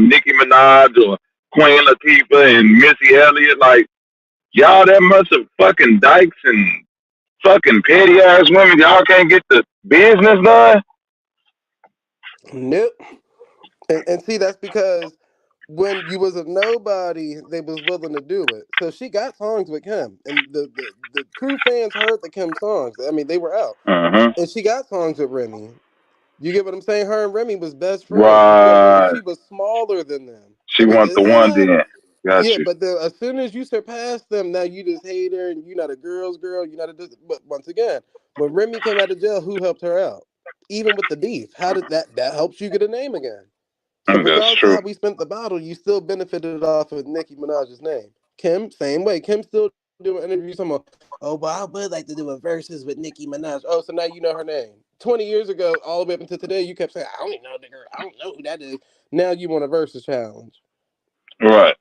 Nicki Minaj or Queen Latifah and Missy Elliott. Like y'all that much of fucking dykes and fucking petty ass women. Y'all can't get the business done. Nope. And see, that's because when you was a nobody, they was willing to do it. So she got songs with Kim, and the true fans heard the Kim songs. I mean, they were out, Uh-huh. and she got songs with Remy. You get what I'm saying? Her and Remy was best friends, but you got to remember Right. she was smaller than them. She So they want did, the one then. Got yeah, you. but then as soon as you surpass them, now you just hate her, and you're not a girl's girl. You're not a. But once again, when Remy came out of jail, who helped her out? Even with the beef, how did that helps you get a name again? So That's regardless of true. how we spent the bottle, you still benefited off of Nicki Minaj's name. Kim, same way. Kim still doing interviews talking about, oh, well, I would like to do a verses with Nicki Minaj. Oh, so now you know her name. 20 years ago, all the way up until today, you kept saying, I don't know, nigga. I don't know who that is. Now you want a versus challenge. Right.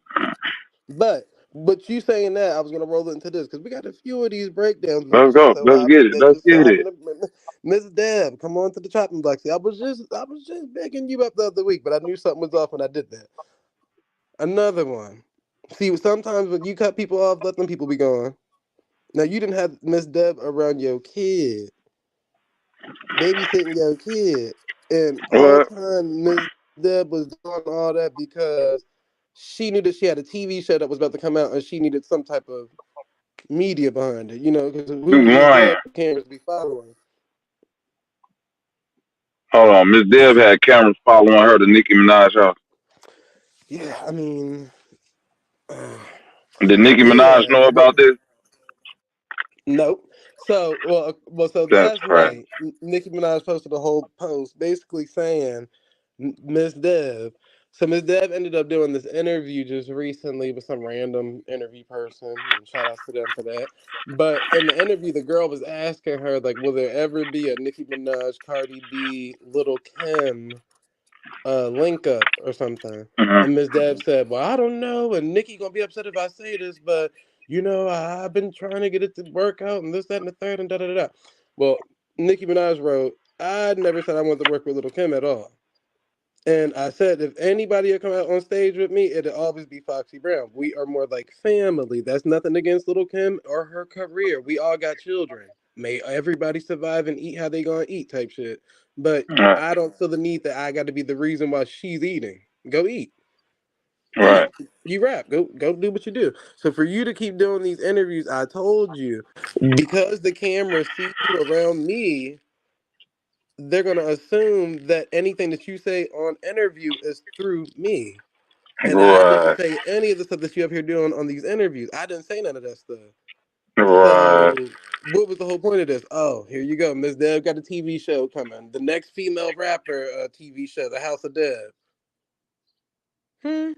But you saying that, I was gonna roll into this because we got a few of these breakdowns that Let's just go. so Let's get happen it. that Let's just so get happen it. to Miss Deb, come on to the chopping block. See, I was just begging you up the other week, but I knew something was off when I did that. Another one. See, sometimes when you cut people off, let them people be gone. Now you didn't have Miss Deb around your kid, babysitting your kid, and all What? time Miss Deb was doing all that because she knew that she had a TV show that was about to come out, and she needed some type of media behind it. You know, because You who's Miss lying. Deb? Cameras be following. Hold on. Miss Deb had cameras following her to Nicki Minaj house. Yeah, I mean, uh, Did Nicki Minaj yeah, know but about this? nope. So, so That's last crazy. night, Nicki Minaj posted a whole post basically saying, Miss Dev. So Miss Dev ended up doing this interview just recently with some random interview person, and shout outs to them for that. But in the interview, the girl was asking her like, "Will there ever be a Nicki Minaj, Cardi B, Little Kim link up or something?" Uh-huh. And Miss Deb said, "Well, I don't know, and Nikki gonna be upset if I say this, but you know, I've been trying to get it to work out and this, that, and the third, and da da da da." Well, Nicki Minaj wrote, "I never said I wanted to work with Little Kim at all. And I said, if anybody will come out on stage with me, it'll always be Foxy Brown. We are more like family. That's nothing against Little Kim or her career. We all got children. May everybody survive and eat how they gonna eat type shit. But Right. I don't feel the need that I got to be the reason why she's eating. Go eat. Right. You rap. Go do what you do. So for you to keep doing these interviews, I told you, because the cameras see you around me, they're gonna assume that anything that you say on interview is through me. And I didn't Right. say any of the stuff that you up here doing on these interviews. I didn't say none of that stuff. Right. So what was the whole point of this? Oh, here you go. Miss Deb got a TV show coming. The next female rapper TV show, The House of Deb. Hmm.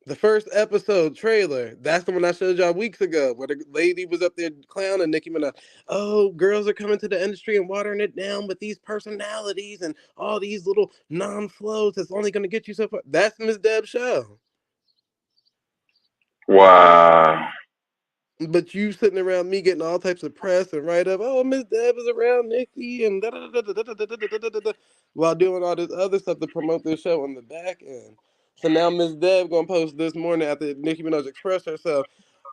The first episode trailer, that's the one I showed y'all weeks ago, where the lady was up there clowning Nicki Minaj. Oh, girls are coming to the industry and watering it down with these personalities and all these little non-flows that's only going to get you so far. That's Miss Deb's show. Wow. But you sitting around me getting all types of press and write up, oh, Miss Deb is around Nikki and da da da da da da da da da da while doing all this other stuff to promote this show on the back end. So now Miss Deb gonna post this morning after Nicki Minaj expressed herself.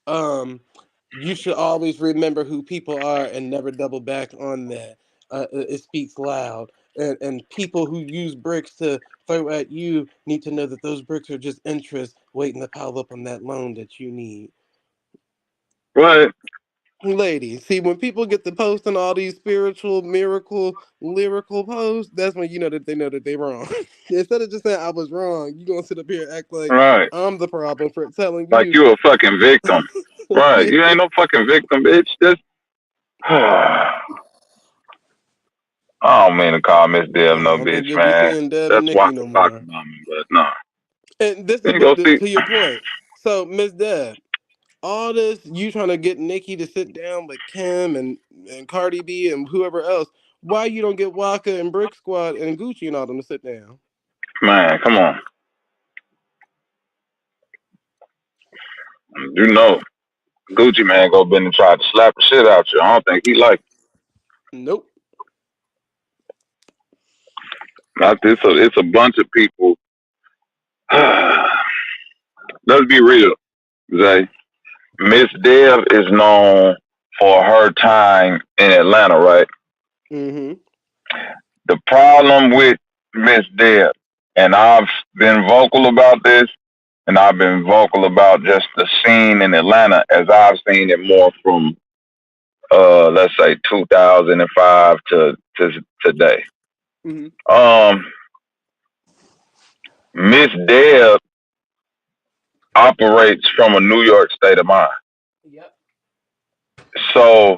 You should always remember who people are and never double back on that. It speaks loud. And people who use bricks to throw at you need to know that those bricks are just interest waiting to pile up on that loan that you need. What? Lady, see, when people get to posting all these spiritual, miracle, lyrical posts, that's when you know that they're wrong. Instead of just saying I was wrong, you gonna sit up here and act like Right. I'm the problem for telling Like you. you a fucking victim. Right. You ain't no fucking victim, bitch. Just I don't mean to call Miss Deb I no don't think bitch, you'll be man. seeing Deb and That's why Nikki no I'm talking more. about me, but no. And this is You go see. to your point. So, Miss Deb, all this you trying to get Nikki to sit down with Kim and Cardi B and whoever else. Why you don't get Waka and Brick Squad and Gucci and all them to sit down? Man, come on. You know, Gucci man go been and try to slap the shit out you. I don't think he like Nope. not this. It's a bunch of people. Let's be real, Zay. Miss Dev is known for her time in Atlanta, right? Mm-hmm. The problem with Miss Dev, and I've been vocal about this, and I've been vocal about just the scene in Atlanta as I've seen it more from let's say 2005 to today. Mm-hmm. Miss Deb operates from a New York state of mind. Yep. So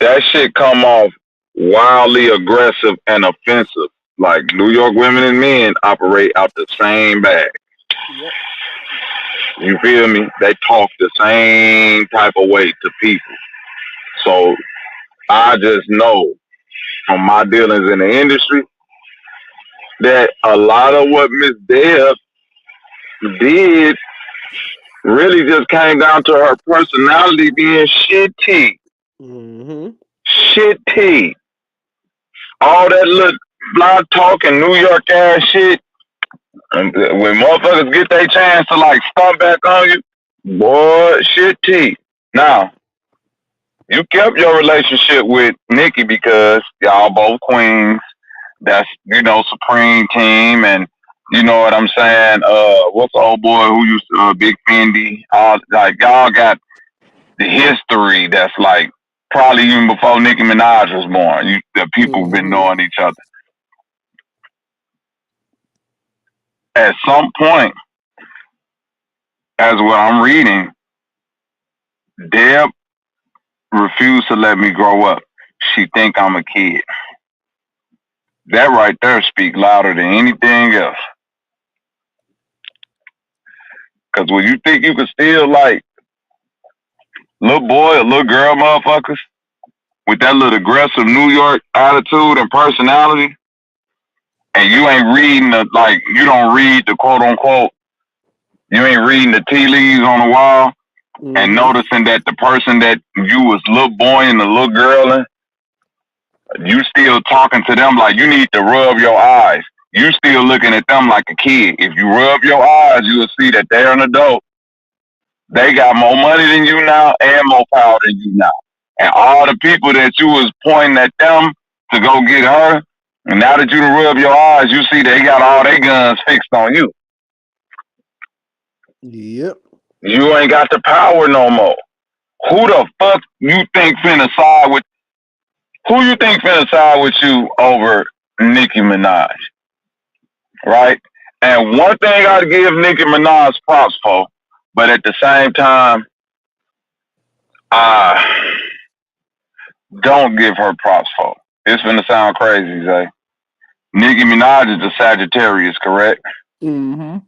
that shit come off wildly aggressive and offensive. Like New York women and men operate out the same bag. Yep. You feel me? They talk the same type of way to people. So I just know from my dealings in the industry that a lot of what Miss Deb did really just came down to her personality being shitty. Mm-hmm. Shitty. All that little fly talking New York ass shit. And when motherfuckers get their chance to like stomp back on you, boy, shitty. Now, you kept your relationship with Nikki because y'all both queens. That's, Supreme Team, and you know what I'm saying? What's the old boy who used to Big Fendi? Like y'all got the history that's like probably even before Nicki Minaj was born. The people have been Mm-hmm. knowing each other. At some point, as what I'm reading, Deb refused to let me grow up. She think I'm a kid. That right there speak louder than anything else. Cause when you think you can still like little boy or little girl motherfuckers with that little aggressive New York attitude and personality, and you ain't reading you don't read the quote unquote, you ain't reading the tea leaves on the wall and Mm-hmm. noticing that the person that you was little boy and the little girl in, you still talking to them like you need to rub your eyes. You still looking at them like a kid. If you rub your eyes, you will see that they're an adult. They got more money than you now and more power than you now. And all the people that you was pointing at them to go get her, and now that you rub your eyes, you see they got all their guns fixed on you. Yep. You ain't got the power no more. Who the fuck you think finna side with? Who you think finna side with you over Nicki Minaj? Right? And one thing I'd give Nicki Minaj props for, but at the same time, I don't give her props for. It's gonna sound crazy, Zay. Nicki Minaj is a Sagittarius, correct? Mm-hmm.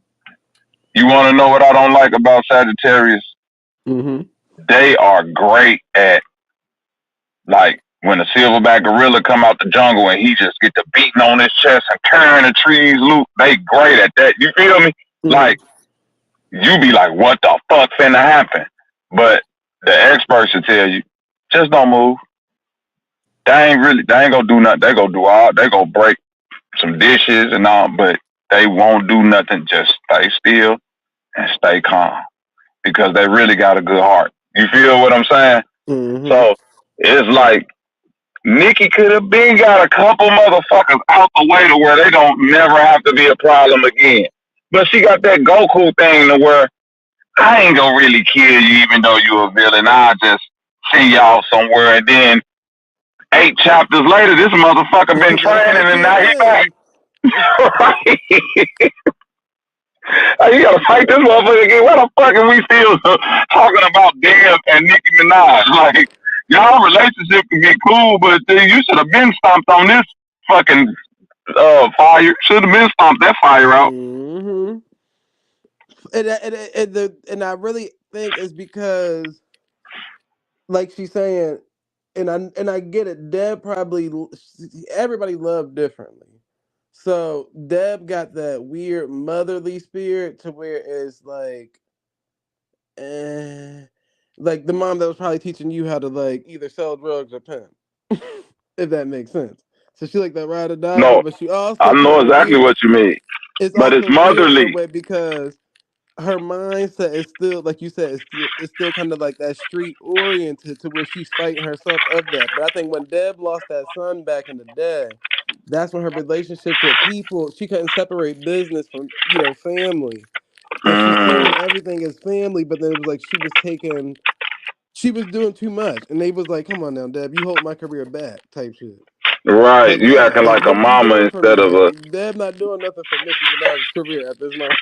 You want to know what I don't like about Sagittarius? Mm-hmm. They are great at, like, when a silverback gorilla come out the jungle and he just get the beating on his chest and tearing the trees loose. They great at that. You feel me? Mm-hmm. Like, you be like, what the fuck finna happen? But the experts should tell you, just don't move. They ain't gonna do nothing. They gonna break some dishes and all, but they won't do nothing. Just stay still and stay calm because they really got a good heart. You feel what I'm saying? Mm-hmm. So it's like Nikki could have been got a couple motherfuckers out the way to where they don't never have to be a problem again. But she got that Goku thing to where I ain't gonna really kill you even though you a villain. I'll just send y'all somewhere and then 8 chapters later this motherfucker been That's training how and she now he back. is. You gotta fight this motherfucker again. Why the fuck are we still talking about Deb and Nicki Minaj? Like, y'all relationship can be cool, but you should have been stomped on this fucking fire. Should have been stomped that fire out. Mm-hmm. And I really think it's because, like she's saying, and I get it. Deb probably everybody loved differently. So Deb got that weird motherly spirit to where it's eh, like the mom that was probably teaching you how to like either sell drugs or pimp, if that makes sense. So she like that ride or die one, No, but she I also know kind of exactly weird. what you mean, It's but it's also weird in a motherly. way because her mindset is still, like you said, it's still kind of like that street oriented to where she's fighting herself of that. But I think when Deb lost that son back in the day, that's when her relationships with people, she couldn't separate business from family, and she's Mm, seeing everything as family. But then it was like she was doing too much, and they was like, "Come on now, Deb, you hold my career back," type shit. right, Like, you nah, acting like, like a what are you mama doing for instead me? of a Deb not doing nothing for Nicki Minaj's career at this moment.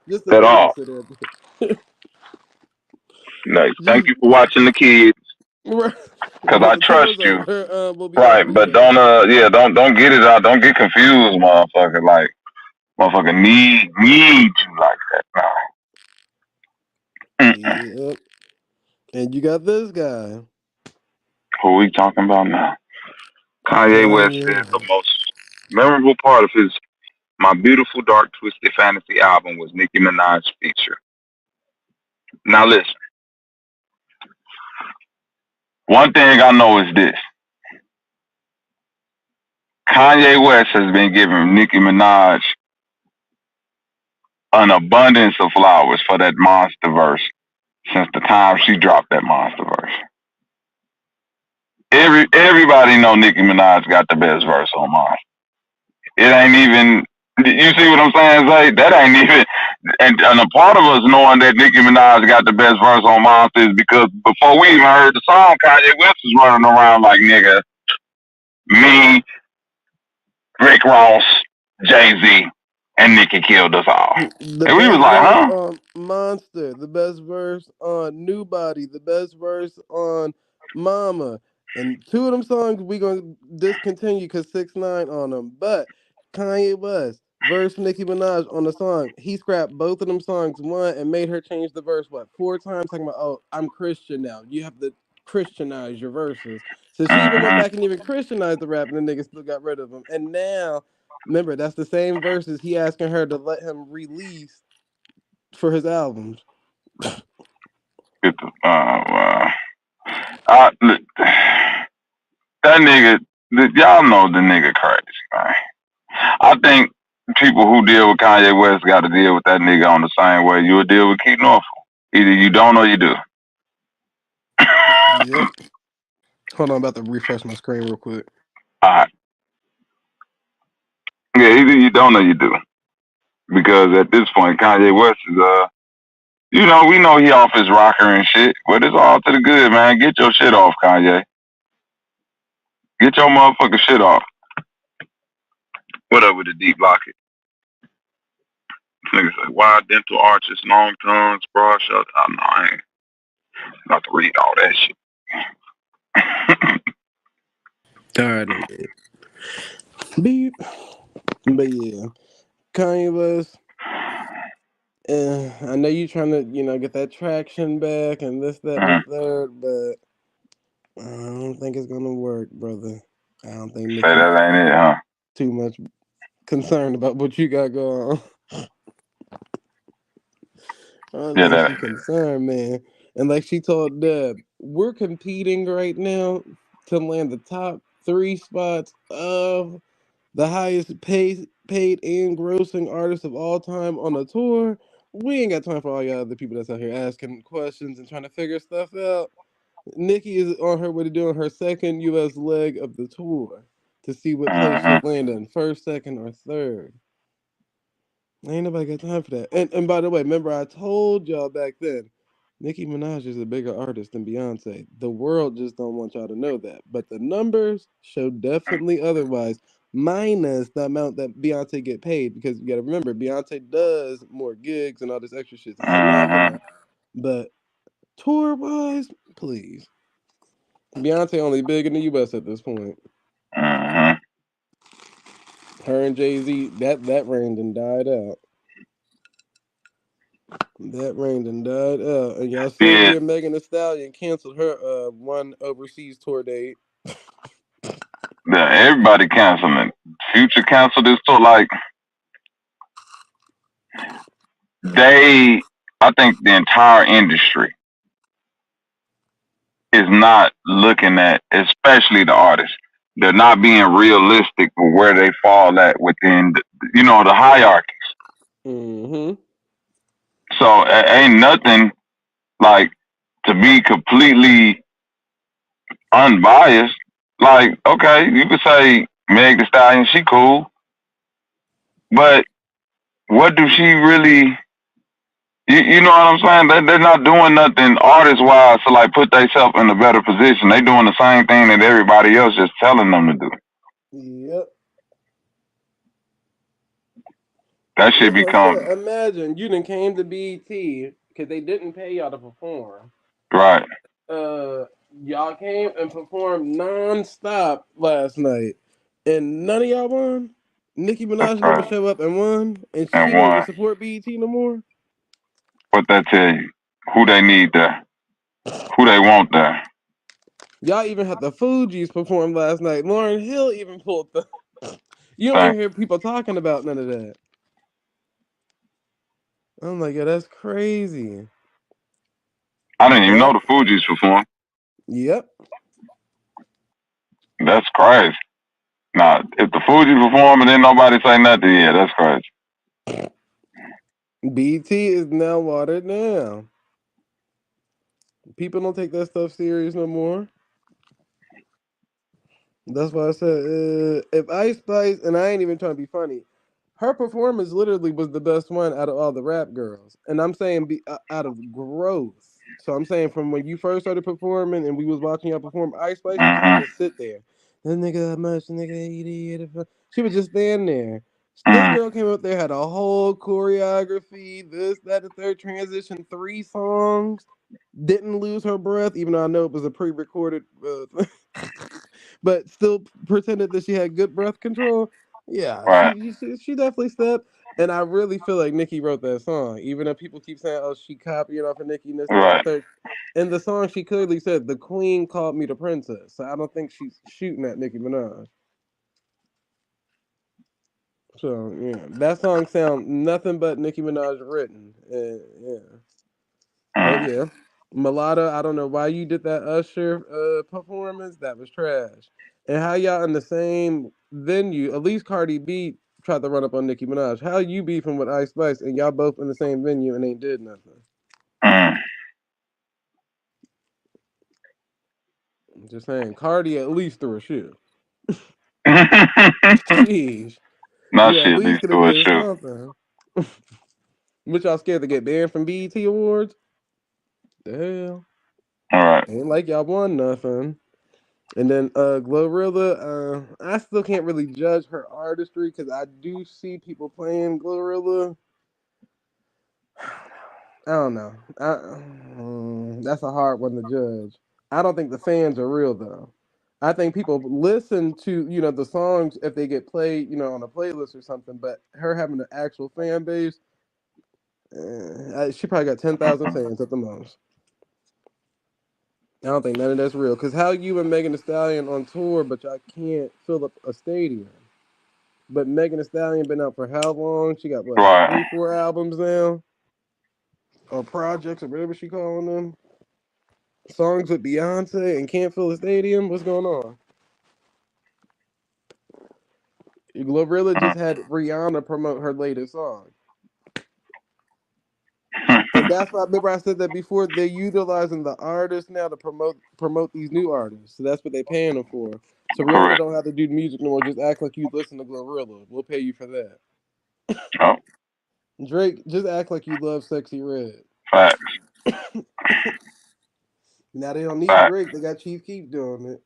Just a at all. babysitter. Like, thank She's you for watching the kids, right. cause I But trust towards her, you. her will be Right, having a but show. yeah, don't get it out. Don't get confused, motherfucker. Like, motherfucker need you like that. Nah. Mm-mm. Yep. And you got this guy, Who we talking about now? Kanye West Kanye said the West. most memorable part of his My Beautiful Dark Twisted Fantasy album was Nicki Minaj's feature. Now listen, one thing I know is this. Kanye West has been giving Nicki Minaj an abundance of flowers for that monster verse since the time she dropped that monster verse. Everybody know Nicki Minaj got the best verse on Monster. It ain't even. You see what I'm saying, Zay? That ain't even. And a part of us knowing that Nicki Minaj got the best verse on Monster is because before we even heard the song, Kanye West was running around like, nigga, me, Rick Ross, Jay-Z, and Nicki killed us all. The And we was best like, verse huh? on Monster, the best verse on New Body, the best verse on Mama, and two of them songs we gonna discontinue because 6ix9ine on them. But Kanye West verse Nicki Minaj on the song, he scrapped both of them songs one and made her change the verse 4 times, talking about, oh, I'm Christian now. You have to Christianize your verses. So she even went Mm-hmm. back and even Christianized the rap, and the nigga still got rid of them. And now, remember, that's the same verses he asking her to let him release for his albums. Get the, look, that nigga, y'all know the nigga crazy, man. I think people who deal with Kanye West got to deal with that nigga on the same way you would deal with Keith Norfolk. Either you don't or you do. Yep. Hold on, I'm about to refresh my screen real quick. All right. Yeah, either you don't or you do. Because at this point, Kanye West is we know he off his rocker and shit, but it's all to the good, man. Get your shit off, Kanye. Get your motherfucking shit off. What up with the deep locket? Niggas say wide dental arches, long tongues, broad shoulders. I know I ain't about to read all that shit. All right, beep. But yeah, Kanye West. I know you trying to, get that traction back and this, that, and the Mm. third, but I don't think it's gonna work, brother. I don't think Say Nicki's that ain't it, huh? too much concerned about what you got going on. I don't Yeah, think that she ain't it. concerned, man. And like she told Deb, we're competing right now to land the top 3 spots of the highest paid and grossing artist of all time on a tour. We ain't got time for all y'all other people that's out here asking questions and trying to figure stuff out. Nikki is on her way to doing her second U.S. leg of the tour to see what place Mm-hmm. she'll land in, first, second, or third. Ain't nobody got time for that. And by the way, remember I told y'all back then, Nicki Minaj is a bigger artist than Beyonce. The world just don't want y'all to know that. But the numbers show definitely otherwise, minus the amount that Beyonce get paid. Because you gotta remember, Beyonce does more gigs and all this extra shit. It's Mm-hmm. phenomenal. But tour wise, please. Beyonce only big in the US at this point. Mm-hmm. Her and Jay-Z, that reign done died out. That rain done died out. And y'all see Yeah, where Megan Thee Stallion canceled her one overseas tour date. everybody canceling. Future canceled this tour. Like they, I think the entire industry is not looking at, especially the artists. They're not being realistic with where they fall at within, the hierarchies. Mm-hmm. So ain't nothing like to be completely unbiased. Like, okay, you could say Meg Thee Stallion, she cool, but what do she really? You know what I'm saying? They're not doing nothing artist wise to like put themselves in a better position. They doing the same thing that everybody else just telling them to do. Yep. That should That's what I become said. Imagine you done came to BT because they didn't pay y'all to perform. right. Uh, y'all came and performed non-stop last night, and none of y'all won. Nicki That's Minaj never right. show up and won, and she And don't even one, support BET no more. what that tell you? Who they need there? Who they want there? Y'all even had the Fugees perform last night. Lauren Hill even pulled the. You don't even Thank. hear people talking about none of that. Oh my god, that's crazy. I didn't even know But the Fugees performed. yep, That's crazy. Nah, if the Fugees perform and then nobody say nothing, yeah, that's crazy. BT is now watered down. People don't take that stuff serious no more. That's why I said if Ice Spice, and I ain't even trying to be funny, her performance literally was the best one out of all the rap girls, and I'm saying out of growth. So I'm saying from when you first started performing and we was watching y'all perform, Ice Spice used to Mm-hmm. just sit there. That nigga how much, nigga she would just stand there. This Mm, girl came up there, had a whole choreography, this, that, the third transition, 3 songs. Didn't lose her breath, even though I know it was a pre-recorded, but still pretended that she had good breath control. Yeah, right, she definitely stepped. And I really feel like Nicki wrote that song, even though people keep saying, "Oh, she copied off of Nicki and this, that, and the right. third." In the song, she clearly said, "The Queen called me the princess." So I don't think she's shooting at Nicki Minaj. So yeah, that song sound nothing but Nicki Minaj written. Yeah, but Mm, yeah, Mulatto. I don't know why you did that Usher performance. That was trash. And how y'all in the same venue? At least Cardi B tried to run up on Nicki Minaj. How you beefing with Ice Spice and y'all both in the same venue and ain't did nothing? mm. I'm just saying, Cardi at least threw a shoe. Now Jeez, you she at at least least could have do a did shoe. something. Which y'all scared to get banned from BET Awards? The hell, All right. ain't like y'all won nothing. And then Glorilla, I still can't really judge her artistry because I do see people playing Glorilla. I don't know. That's a hard one to judge. I don't think the fans are real though. I think people listen to the songs if they get played on a playlist or something. But her having an actual fan base, she probably got 10,000 fans at the most. I don't think none of that's real. Cause how you and Megan Thee Stallion on tour, but y'all can't fill up a stadium. But Megan Thee Stallion been out for how long? She got what, like Right. 3, 4 albums now, or projects or whatever she calling them. Songs with Beyonce and can't fill a stadium. What's going on? Glorilla just had Rihanna promote her latest song. And that's why, remember I said that before, they're utilizing the artists now to promote these new artists. So that's what they're paying them for. So Rihanna Correct. don't have to do music no more. Just act like you listen to Glorilla. We'll pay you for that. Oh, Drake, just act like you love Sexy Red. facts. Now they don't need Facts. Drake. They got Chief Keef doing it.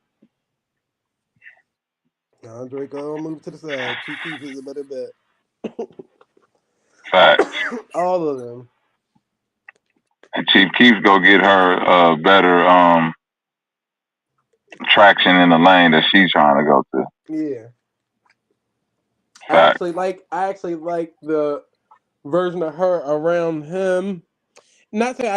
Now Drake will move to the side. Chief Keef is a better bet. Facts. All of them. And Chief Keef go get her better traction in the lane that she's trying to go to. Yeah. Facts. I actually like the version of her around him. Not saying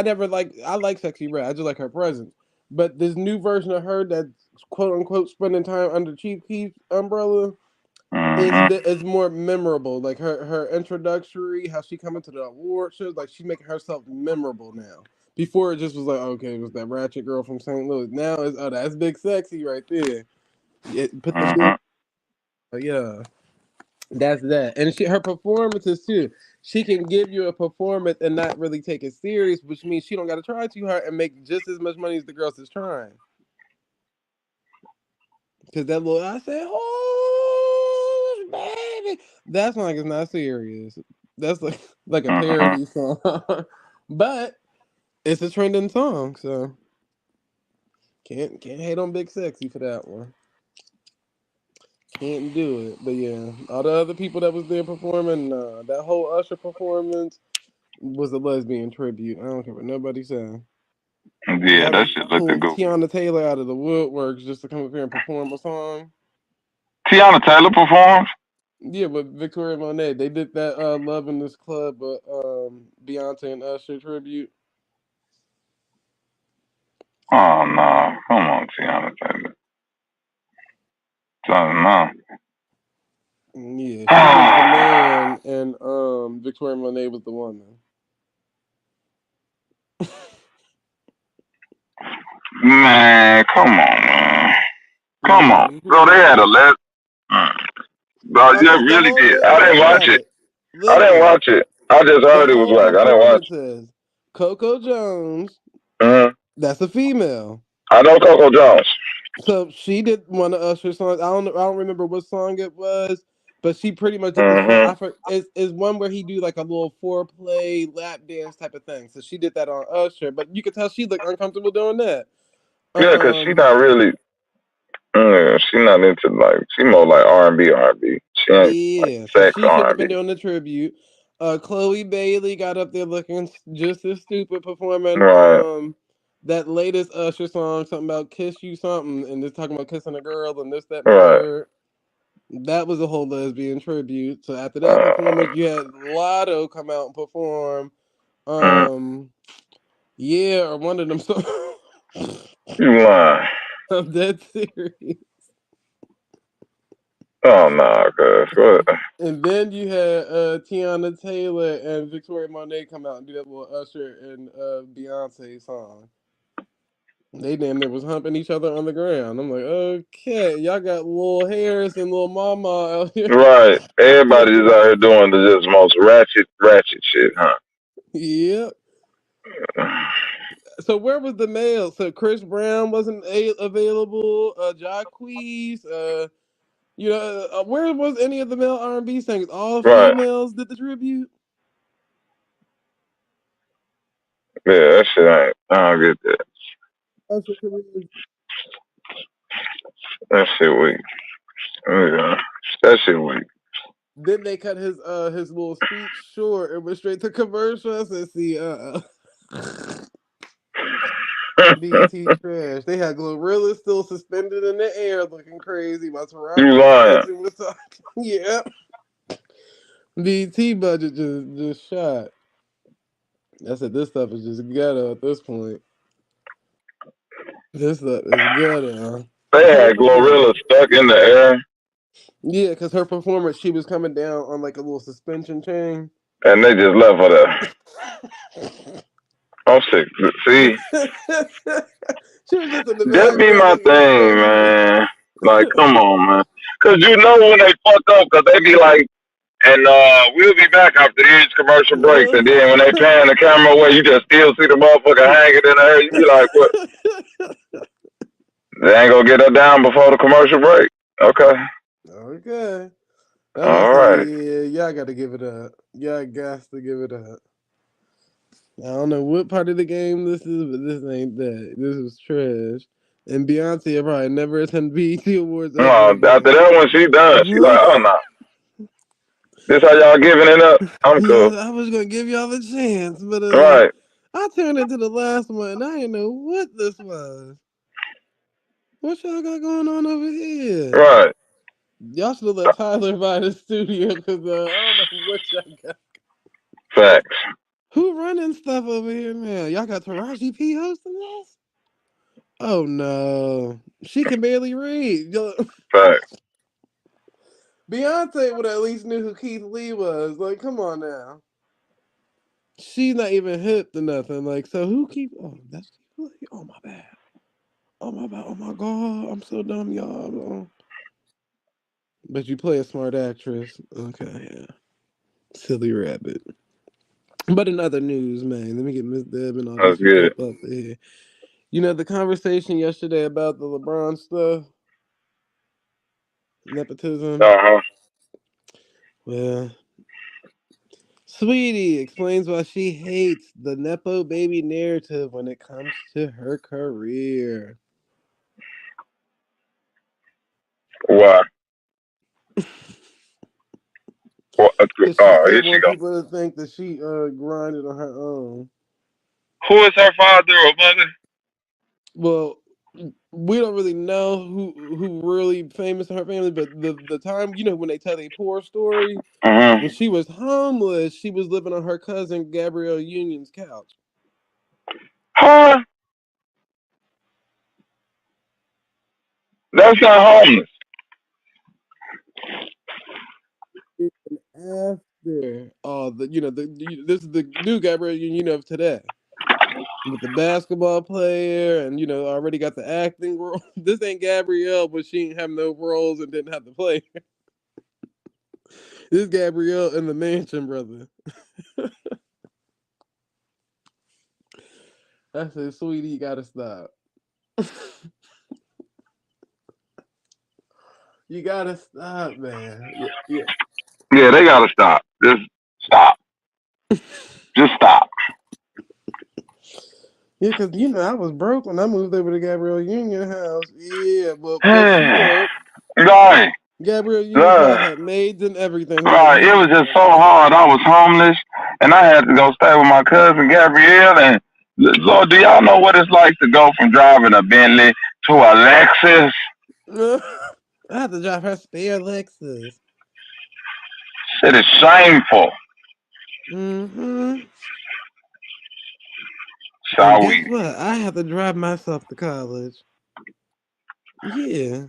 I like Sexy Red. I just like her presence. But this new version of her that's quote unquote spending time under Chief Keef's umbrella Mm-hmm. is more memorable. Like her introductory, how she come into the award shows, like she's making herself memorable now. Before it just was like, okay, it was that ratchet girl from St. Louis. Now it's that's Big Sexy right there. Put the Mm-hmm. big, yeah. That's that. And her performances too. She can give you a performance and not really take it serious, which means she don't got to try too hard and make just as much money as the girls is trying. Because that little, I said, oh, baby. That's like it's not serious. That's like a Mm-hmm. parody song. But it's a trending song, so can't hate on Big Sexy for that one. Can't do it. But yeah, all the other people that was there performing, that whole Usher performance was a lesbian tribute. I don't care what nobody said. Yeah, that Having shit looked pulled good. Tiana Taylor out of the woodworks just to come up here and perform a song. Tiana Taylor performs? Yeah, with Victoria Monet. They did that Love in This Club, but Beyonce and Usher tribute. Oh no. Come on, Tiana Taylor. No. Yeah, she was the man and Victoria Monet was the woman. Man, come on, man. Come on. Yeah, Bro, they had a left. Bro, I you think the really whole did. I didn't lesbian watch had it. it. I didn't Listen, watch it. I just the heard it was whole black. I didn't watch performances. Coco Jones, it. Mm-hmm. that's a female. I know Coco Jones. So she did one of Usher's songs. I don't remember what song it was, but she pretty much did the song. Mm-hmm. Is one where he do like a little foreplay lap dance type of thing. So she did that on Usher, but you could tell she looked uncomfortable doing that. Yeah, cause she not really. She not into she more like R&B. She ain't like Yeah, so sex she shouldn't have R&B. been doing the tribute. Chloe Bailey got up there looking just as stupid performing Right, that latest Usher song, something about kiss you something, and just talking about kissing a girl and this, that, and the right. third. That was a whole lesbian tribute. So after that Uh, performance, you had Lotto come out and perform. mm, Yeah, or one of them songs. you lying? I'm dead serious. Oh no, cause what? And then you had Tiana Taylor and Victoria Monet come out and do that little Usher and Beyonce song. They damn near was humping each other on the ground. I'm like, okay, y'all got Lil Harris and Lil Mama out here. Right. Everybody's out here doing the just most ratchet shit, huh? Yep. So where was the male? So Chris Brown wasn't available. Jacquees. Where was any of the male R&B singers? All Right. females did the tribute. Yeah, that shit ain't. I don't get that. Usher career. That shit weak. Yeah. That shit weak. Then they cut his little speech short and went straight to commercials and see BT trash. They had Glorilla still suspended in the air looking crazy while You Taraji P. lying? Henson was talking. Yeah. BT budget just shot. I said this stuff is just ghetto at this point. This stuff is ghetto. They Her had performance. Glorilla stuck in the air, Yeah, because her performance, she was coming down on like a little suspension chain. and they just left her there. I'm sick. See, She was just in the that be background my looking thing, crazy. man. Like, come on, man. Cause you know when they fuck up, cause they be like, and we'll be back after these commercial breaks, and then when they pan the camera away, you just still see the motherfucker hanging in the air. You be like, what? They ain't gonna get her down before the commercial break. Okay. Okay. I'm gonna All say, right. yeah, y'all got to give it up. Y'all got to give it up. I don't know what part of the game this is, but this ain't that. This is trash. And Beyonce probably never attend BET Awards ever No, after again. that one, she done. She like, oh no, this how y'all giving it up? I'm cool. I was gonna give y'all the chance, but Right, I turned into the last one and I didn't know what this was. What y'all got going on over here? right. Y'all should have let Tyler by the studio because I don't know what y'all got. Facts, Who running stuff over here now? Y'all got Taraji P hosting this? Oh no, she can barely read. facts. Beyonce would at least knew who Keith Lee was. Like, come on now. She's not even hip to nothing. Like, so who keep? Oh, that's Keith Lee. Oh my bad. Oh my bad. Oh my god. I'm so dumb, y'all. But you play a smart actress. Okay, yeah. Silly rabbit. But in other news, man, let me get Miss Deb and all these Let's people get it. up here. You know the conversation yesterday about the LeBron stuff, nepotism. Uh-huh. Well, Sweetie explains why she hates the nepo baby narrative when it comes to her career. Why? What? Because she Oh, still here she want go. people to think that she grinded on her own. Who is her father or mother? Well, we don't really know who really famous in her family, but the time, when they tell a poor story, when Mm-hmm. she was homeless, she was living on her cousin Gabrielle Union's couch. Huh? That's not homeless. And after this is the new Gabrielle Union of today. With the basketball player and already got the acting role. This ain't Gabrielle, but she ain't have no roles and didn't have to play. This Gabrielle in the mansion, brother. I said, sweetie, you gotta stop. You gotta stop, man. Yeah. Yeah, they gotta stop. Just stop. Just stop. Yeah, because I was broke when I moved over to Gabrielle Union house. Yeah, but she worked. Right. Gabrielle Union's house Right. had maids and everything. Her Right. It name was was just on so hard. I was homeless, and I had to go stay with my cousin Gabrielle. And Lord, do y'all know what it's like to go from driving a Bentley to a Lexus? there. I had to drive her spare Lexus. Shit is shameful. Mm-hmm. And Shall we? guess what? I had to drive myself to college. Yeah.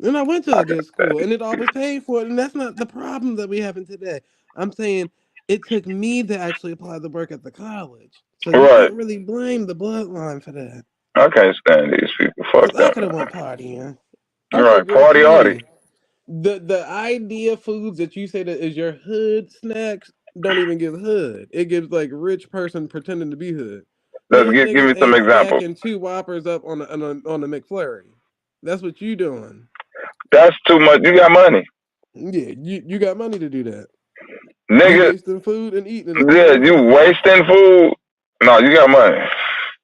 And I went to I a can good stand school and it all was paid for. And that's not the problem that we having today. I'm saying it took me to actually apply the work at the college. So it. you Right. can't really blame the bloodline for that. I can't stand these people. Fuck Because I them. could have went partying. Okay, Right. girl, Party hardy. sweetie. The idea foods that you say that is your hood snacks don't even give hood. It gives like rich person pretending to be hood. Let's Hood give niggas me some ain't examples. stacking 2 Whoppers up on a McFlurry. That's what you doing. That's too much. You got money, Yeah, you got money to do that. You nigga. wasting food and eating it at the Yeah, same you time. wasting food. No, you got money.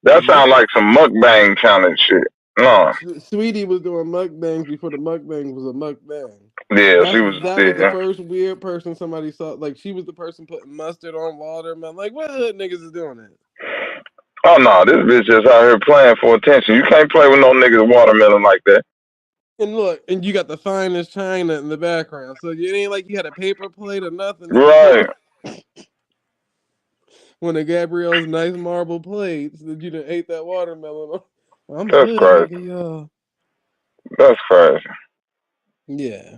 That Yep. sounds like some mukbang challenge shit. No. Sweetie was doing mukbangs before the mukbang was a mukbang. Yeah, she That's was. that was the Yeah. first weird person somebody saw. Like she was the person putting mustard on watermelon. Like what hood niggas is doing that? Oh no, this bitch just out here playing for attention. You can't play with no niggas watermelon like that. And look, and you got the finest china in the background, so it ain't like you had a paper plate or nothing that you put Right. one of Gabrielle's nice marble plates that you done ate that watermelon on. I'm a That's hood crazy. nigga, y'all. That's crazy. Yeah.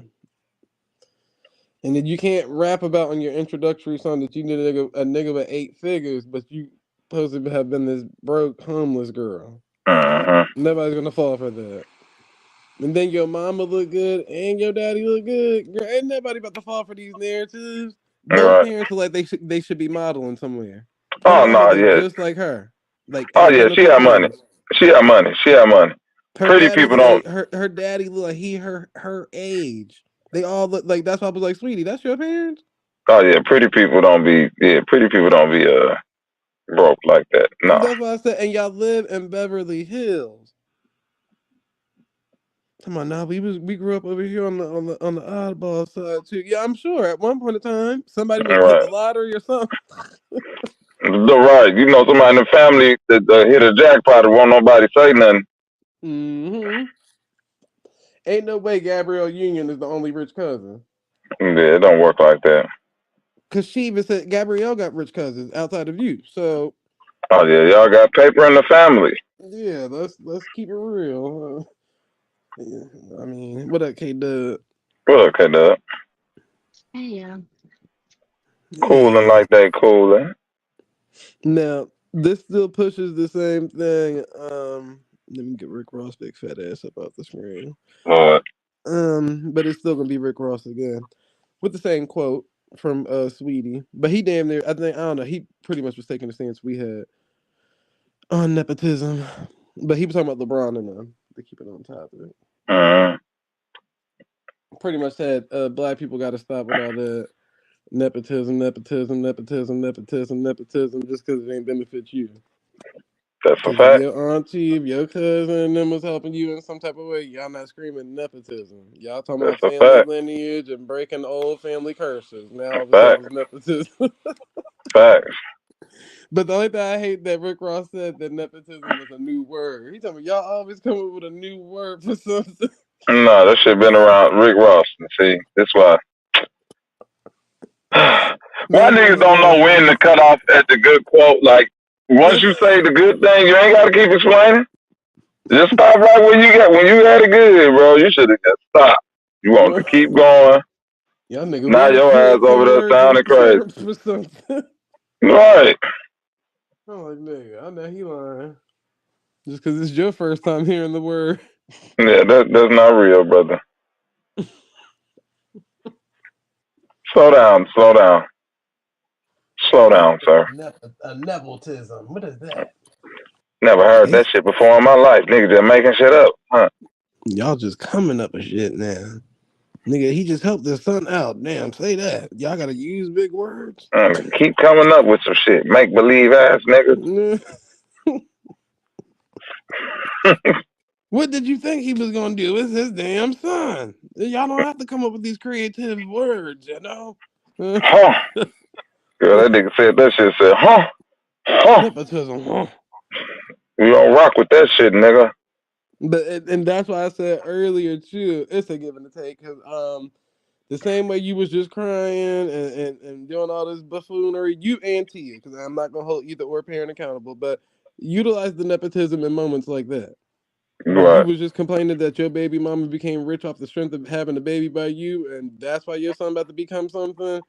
And then you can't rap about on your introductory song that you need a nigga with 8 figures, but you supposed to have been this broke homeless girl. Uh-huh. Nobody's gonna fall for that. And then your mama look good and your daddy look good. Girl, ain't nobody about to fall for these narratives. Both Right. parents look like they should be modeling somewhere. Her Oh mama no, look yeah. just like her, like Oh yeah, she identical had money. twins. She had money. She had money. Her Pretty daddy people look don't. like her daddy look like her age. They all look like that's why I was like, sweetie, that's your parents. Oh yeah, pretty people don't be. Yeah, pretty people don't be broke like that. No. That's why I said, and y'all live in Beverly Hills. Come on now, we grew up over here on the oddball side too. Yeah, I'm sure at one point in time somebody must hit Right. the lottery or something. Right. You know somebody in the family that hit a jackpot and won't nobody say nothing. Mm-hmm. Ain't no way Gabrielle Union is the only rich cousin. Yeah, it don't work like that. Cause she even said Gabrielle got rich cousins outside of you. So Oh yeah, y'all got paper in the family. yeah, let's keep it real. Yeah, I mean, what up, K Dub? Well, okay, dog. Yeah. Cooling Yeah. like they cooling. Now this still pushes the same thing. Let me get Rick Ross big fat ass up off the screen. Lord. But it's still gonna be Rick Ross again with the same quote from Sweetie. But he damn near, I don't know. He pretty much was taking the stance we had on nepotism. But he was talking about LeBron and them to keep it on topic. Mm. Pretty much said black people got to stop with all the nepotism just because it ain't benefit you. That's a Because if fact. your auntie, if your cousin, and them was helping you in some type of way, y'all not screaming nepotism. Y'all talking That's about a family fact. lineage and breaking old family curses. Now A all of a sudden fact. it's nepotism. Facts. But the only thing I hate that Rick Ross said that nepotism was a new word. He told me y'all always come up with a new word for something. No, that shit been around Rick Ross. See, that's why. Man, Why he want niggas his don't know last when to name. cut off at the good quote? Like, once you say the good thing, you ain't gotta keep explaining. Just stop right where you got when you had it good, bro. You should have just stopped. You want to keep going. Y'all nigga Now weird your ass fancy over there words and sounding crazy. terms for something. Right. I'm like, nigga, I know he lying. Just because it's your first time hearing the word. Yeah, that's not real, brother. Slow down, slow down. Slow down, sir. A nepotism. What is that? Never heard They that shit before in my life. Nigga just making shit up. Huh. y'all just coming up with shit now. Nigga, he just helped his son out. Damn, say that. Y'all gotta use big words. Keep coming up with some shit. Make believe ass niggas. What did you think he was gonna do? It's his damn son. Y'all don't have to come up with these creative words, you know? Huh. Girl, that nigga said that shit said, huh? Huh. Nepotism, huh? We don't rock with that shit, nigga. But and that's why I said earlier too. It's a give and a take because the same way you was just crying and doing all this buffoonery, you and Tia, because I'm not gonna hold either or parent accountable, but utilize the nepotism in moments like that. When you Right. was just complaining that your baby mama became rich off the strength of having a baby by you, and that's why your son about to become something.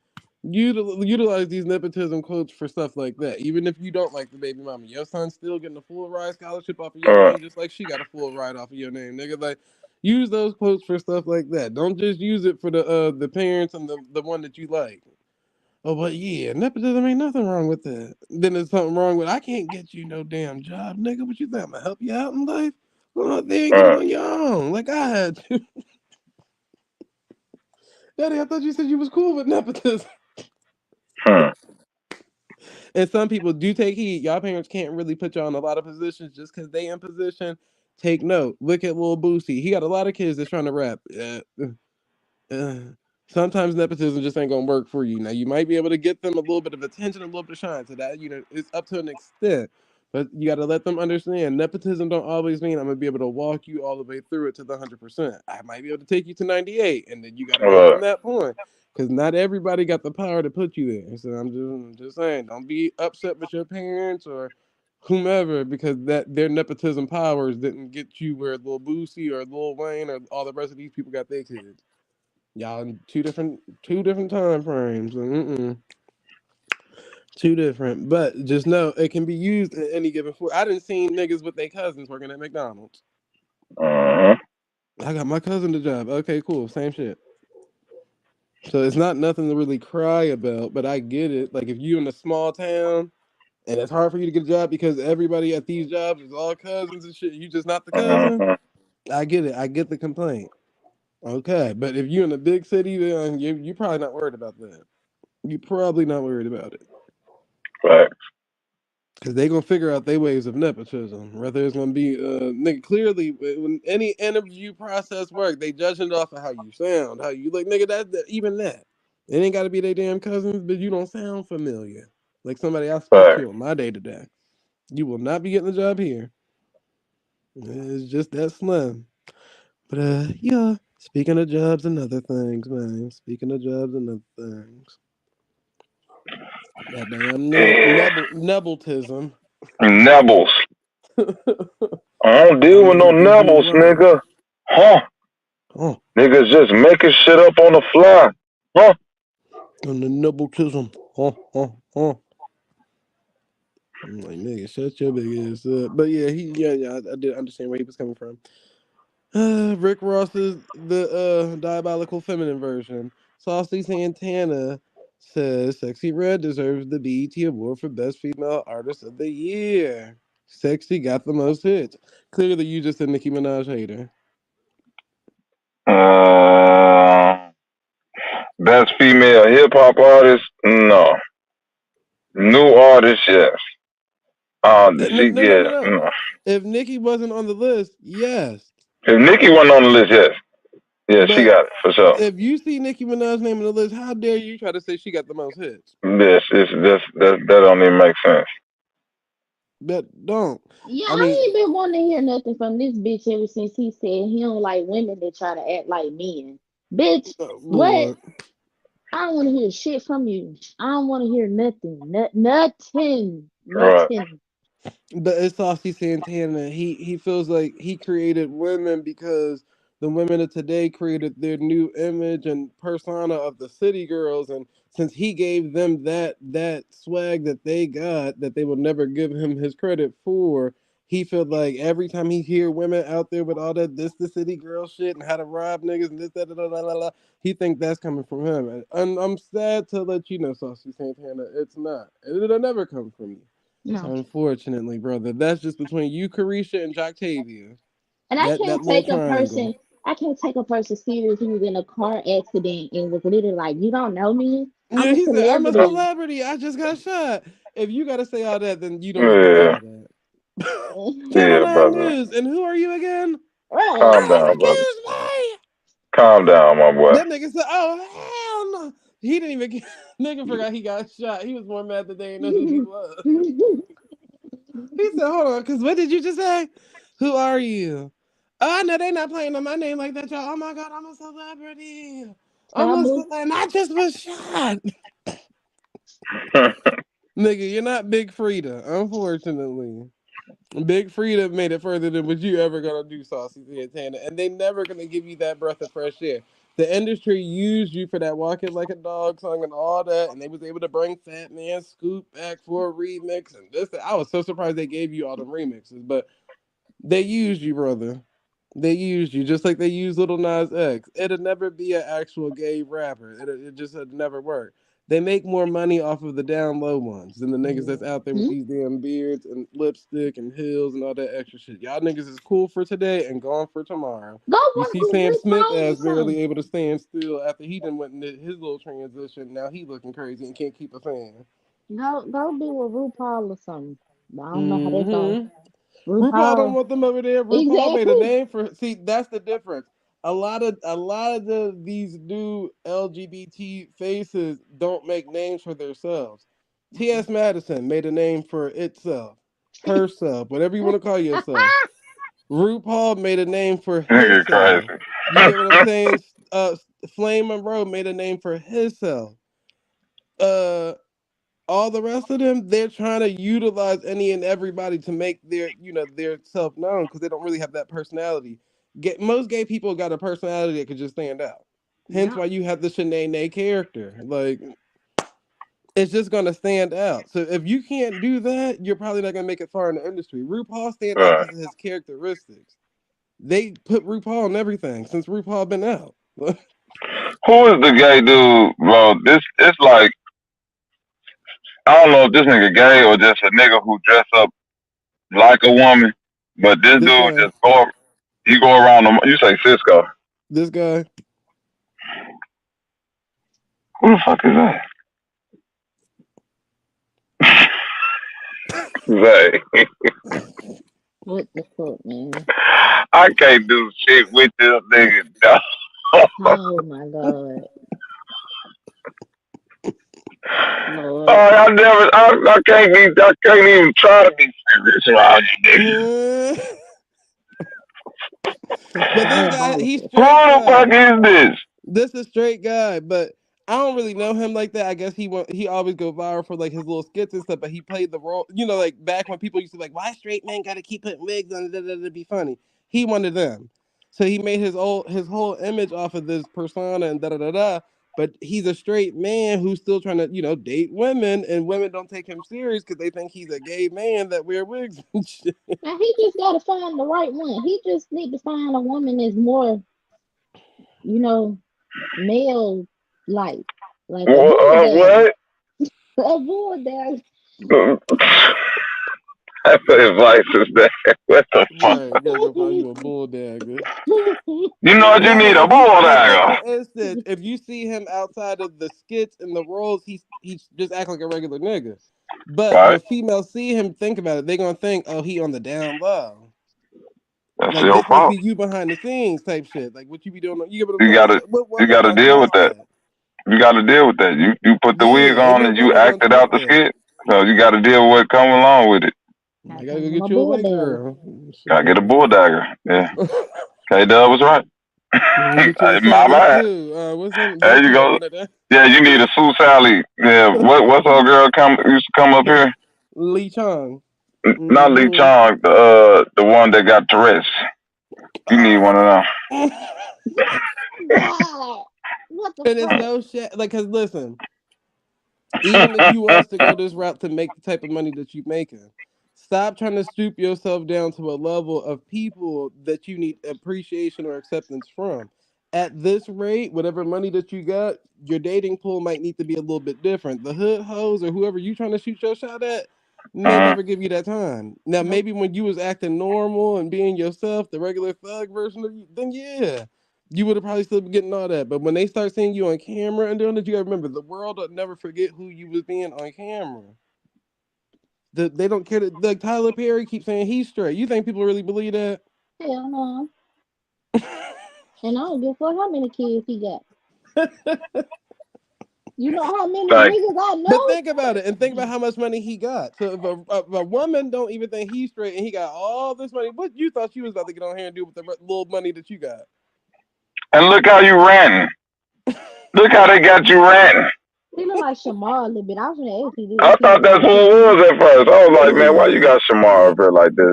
Utilize these nepotism quotes for stuff like that. Even if you don't like the baby mama, your son's still getting a full ride scholarship off of your Right. name, just like she got a full ride off of your name, nigga. Like, use those quotes for stuff like that. Don't just use it for the parents and the one that you like. Oh, but yeah, nepotism ain't nothing wrong with that. Then there's something wrong with I can't get you no damn job, nigga. What you think? I'm gonna help you out in life? Well, they ain't get it Right. on your own, like I had to. Daddy, I thought you said you was cool with nepotism. Hmm. And some people do take heed. Y'all parents can't really put y'all in a lot of positions just because they in position. Take note. Look at Lil Boosie. He got a lot of kids that's trying to rap. Uh, sometimes nepotism just ain't gonna work for you. Now you might be able to get them a little bit of attention, a little bit of shine. So that it's up to an extent. But you got to let them understand nepotism don't always mean I'm gonna be able to walk you all the way through it to the 100%. I might be able to take you to 98, and then you got to go from Right. that point. Because not everybody got the power to put you there. So I'm just saying, don't be upset with your parents or whomever because that their nepotism powers didn't get you where Lil Boosie or Lil Wayne or all the rest of these people got their kids. Y'all in two different time frames. Two different. But just know it can be used in any given form. I didn't see niggas with their cousins working at McDonald's. Uh-huh. I got my cousin the job. Okay, cool. Same shit. So it's not nothing to really cry about, but I get it. Like if you in a small town and it's hard for you to get a job because everybody at these jobs is all cousins and shit, you just not the cousin. Mm-hmm. I get it. I get the complaint. Okay, but if you in a big city, then you probably not worried about that. You probably not worried about it. Right. Because they gonna figure out their ways of nepotism. Whether it's gonna be nigga, clearly when any interview process work, they judging it off of how you sound, how you look, nigga. Even that. It ain't gotta be their damn cousins, but you don't sound familiar. Like somebody I speak Right. to on my day to day. You will not be getting the job here. It's just that slim. But yeah. Speaking of jobs and other things, man. Speaking of jobs and other things. That damn Yeah. nepotism. Nebbles. I don't deal I'm with in no here eating my nebbles, lunch. nigga. Huh? Oh, Niggas just making shit up on the fly. Huh? on the nepotism. Oh. I'm like, nigga, shut your big ass up. But yeah, I did understand where he was coming from. Rick Ross is the diabolical feminine version. Saucy Santana says Sexy Red deserves the BET Award for Best Female Artist of the Year. Sexy got the most hits. Clearly, you just a Nicki Minaj hater. Uh, best female hip hop artist? No. New artist? Yes. No, She no, no, get no, no. no. If Nicki wasn't on the list, yes. If Nicki wasn't on the list, yes. Yeah, she But got it for sure. if you see Nicki Minaj's name on the list, how dare you try to say she got the most hits? This is that don't even make sense. That don't. Yeah, I I mean, ain't been wanting to hear nothing from this bitch ever since he said he don't like women that try to act like men. Bitch, oh, what? Lord. I don't want to hear shit from you. I don't want to hear nothing. Nothing. Right. Nothing. But it's Saucy Santana. He feels like he created women because the women of today created their new image and persona of the city girls, and since he gave them that swag that they got, that they will never give him his credit for. He felt like every time he hear women out there with all that this the city girl shit and how to rob niggas and this that da, da, da, da, da, he think that's coming from him. And I'm sad to let you know, Saucy Santana, it's not. It'll never come from you. No. Unfortunately, brother, that's just between you, Carisha, and Joctavia. And That little triangle. I can't take a person serious who was in a car accident and was literally like, you don't know me? I'm Yeah, a he said, "I'm a celebrity. celebrity. I just got shot." If you got to say all that, then you don't need to say Yeah. all that. Channel Yeah, Nine brother. News, and who are you again? Right. Calm down, brother. Excuse me. Calm down, my boy. That nigga said, "Oh hell no." He didn't even. Nigga forgot he got shot. He was more mad that they didn't know who he was. He said, "Hold on, because what did you just say? Who are you?" Oh, no, they not playing on my name like that, y'all. Oh my god, I'm a celebrity. I'm a Trouble. celebrity, and I just was shot. Nigga, you're not Big Frida, unfortunately. Big Frida made it further than what you ever gonna do, Saucy Santana, and they never gonna give you that breath of fresh air. The industry used you for that "Walking Like a Dog" song and all that, and they was able to bring Fat Man Scoop back for a remix and this. I was so surprised they gave you all them remixes, but they used you, brother. They used you just like they used Little Nas X. It'd never be an actual gay rapper. It just had never work. They make more money off of the down low ones than the niggas that's out there with Hmm? these damn beards and lipstick and heels and all that extra shit. Y'all niggas is cool for today and gone for tomorrow. Go You work see with Sam Smith RuPaul or as barely something. able to stand still after he done went into his little transition. Now he looking crazy and can't keep a fan. Go be with RuPaul or something. I don't know how that go. Mm-hmm. RuPaul don't RuPaul. want them over there. RuPaul made a Exactly. name for. See, that's the difference. A lot of these new LGBT faces don't make names for themselves. T.S. Madison made a name for itself, herself, whatever you want to call yourself. RuPaul made a name for Nigga himself. You crazy. get what I'm saying? Uh, Flame Monroe made a name for himself. Uh, all the rest of them, they're trying to utilize any and everybody to make their self known because they don't really have that personality. Most gay people got a personality that could just stand out. Hence Yeah. why you have the Shanae character. Like it's just gonna stand out. So if you can't do that, you're probably not gonna make it far in the industry. RuPaul stand out Right. because of his characteristics. They put RuPaul and everything since RuPaul been out. Who is the gay dude, bro? This it's like I don't know if this nigga gay or just a nigga who dress up like a woman, but this This dude guy, just he go around the. You say Cisco? this guy. Who the fuck is that? Zay. What the fuck, man? I can't do shit with this nigga, dog. Oh my god. Oh, Lord. I can't even try to be serious around you niggas. But this guy, he's Diabolical. Who straight the fuck though. is this? This is straight guy, but I don't really know him like that. I guess he always go viral for like his little skits and stuff. But he played the role, like back when people used to like, why straight men got to keep putting wigs on to be funny. He one of them, so he made his whole image off of this persona and da da da da. But he's a straight man who's still trying to date women, and women don't take him serious because they think he's a gay man that wear wigs and shit. Now he just gotta find the right one. He just need to find a woman that's more, you know, male like a bull dagger. What? A bull dagger. That's the advice is that. What the fuck? Right, you gotta go find you a bull dagger. You know what? You No, need but a if you bull like, say for dagger. instance, if you see him outside of the skits and the roles, he's just act like a regular nigga. But when Right? females see him, think about it, they gonna think, oh, he on the down low. That's Like your this must fault. be you behind the scenes type shit. Like what you be doing? You get what I'm You saying? gotta, Like what you woman gotta gonna deal with twist that. that? You gotta deal with that. You put the wig Yeah, ain't on no and you woman gonna acted twist out the that. skit. So you gotta deal with what come along with it. I I gotta go find him get a you a bull white dagger. girl. Gotta get a Shit. bull dagger. Yeah. K-Dub was right. Get you a My Sally bad. too. What's him? There you JT got go. one of that. Yeah, you need a Sue Sally. Yeah, what's our girl used to come up here? Lee Chung. Not Lee Mm-hmm. Chong, the one that got Tourette's. You need one of them. God, what the And it's fuck? no shit. Like, cause listen, even if you was to go this route to make the type of money that you making, stop trying to stoop yourself down to a level of people that you need appreciation or acceptance from. At this rate, whatever money that you got, your dating pool might need to be a little bit different. The hood hoes or whoever you trying to shoot your shot at may Uh, never give you that time. Now, Nope. maybe when you was acting normal and being yourself, the regular thug version of you, then yeah, you would have probably still been getting all that. But when they start seeing you on camera and doing it, you gotta remember the world will never forget who you was being on camera. They don't care that like Tyler Perry keeps saying he's straight. You think people really believe that? Hell no. And I don't give a fuck how many kids he got. You know how many thank niggas I But know? think about it and think about how much money he got. So if a woman don't even think he's straight and he got all this money, what you thought you was about to get on here and do with the little money that you got? And look how you ran. Look how they got you ran. He look like Shamar a little bit. I was gonna ask you, I is he thought that's who it was at first. I was like, man, why you got Shamar up here like this?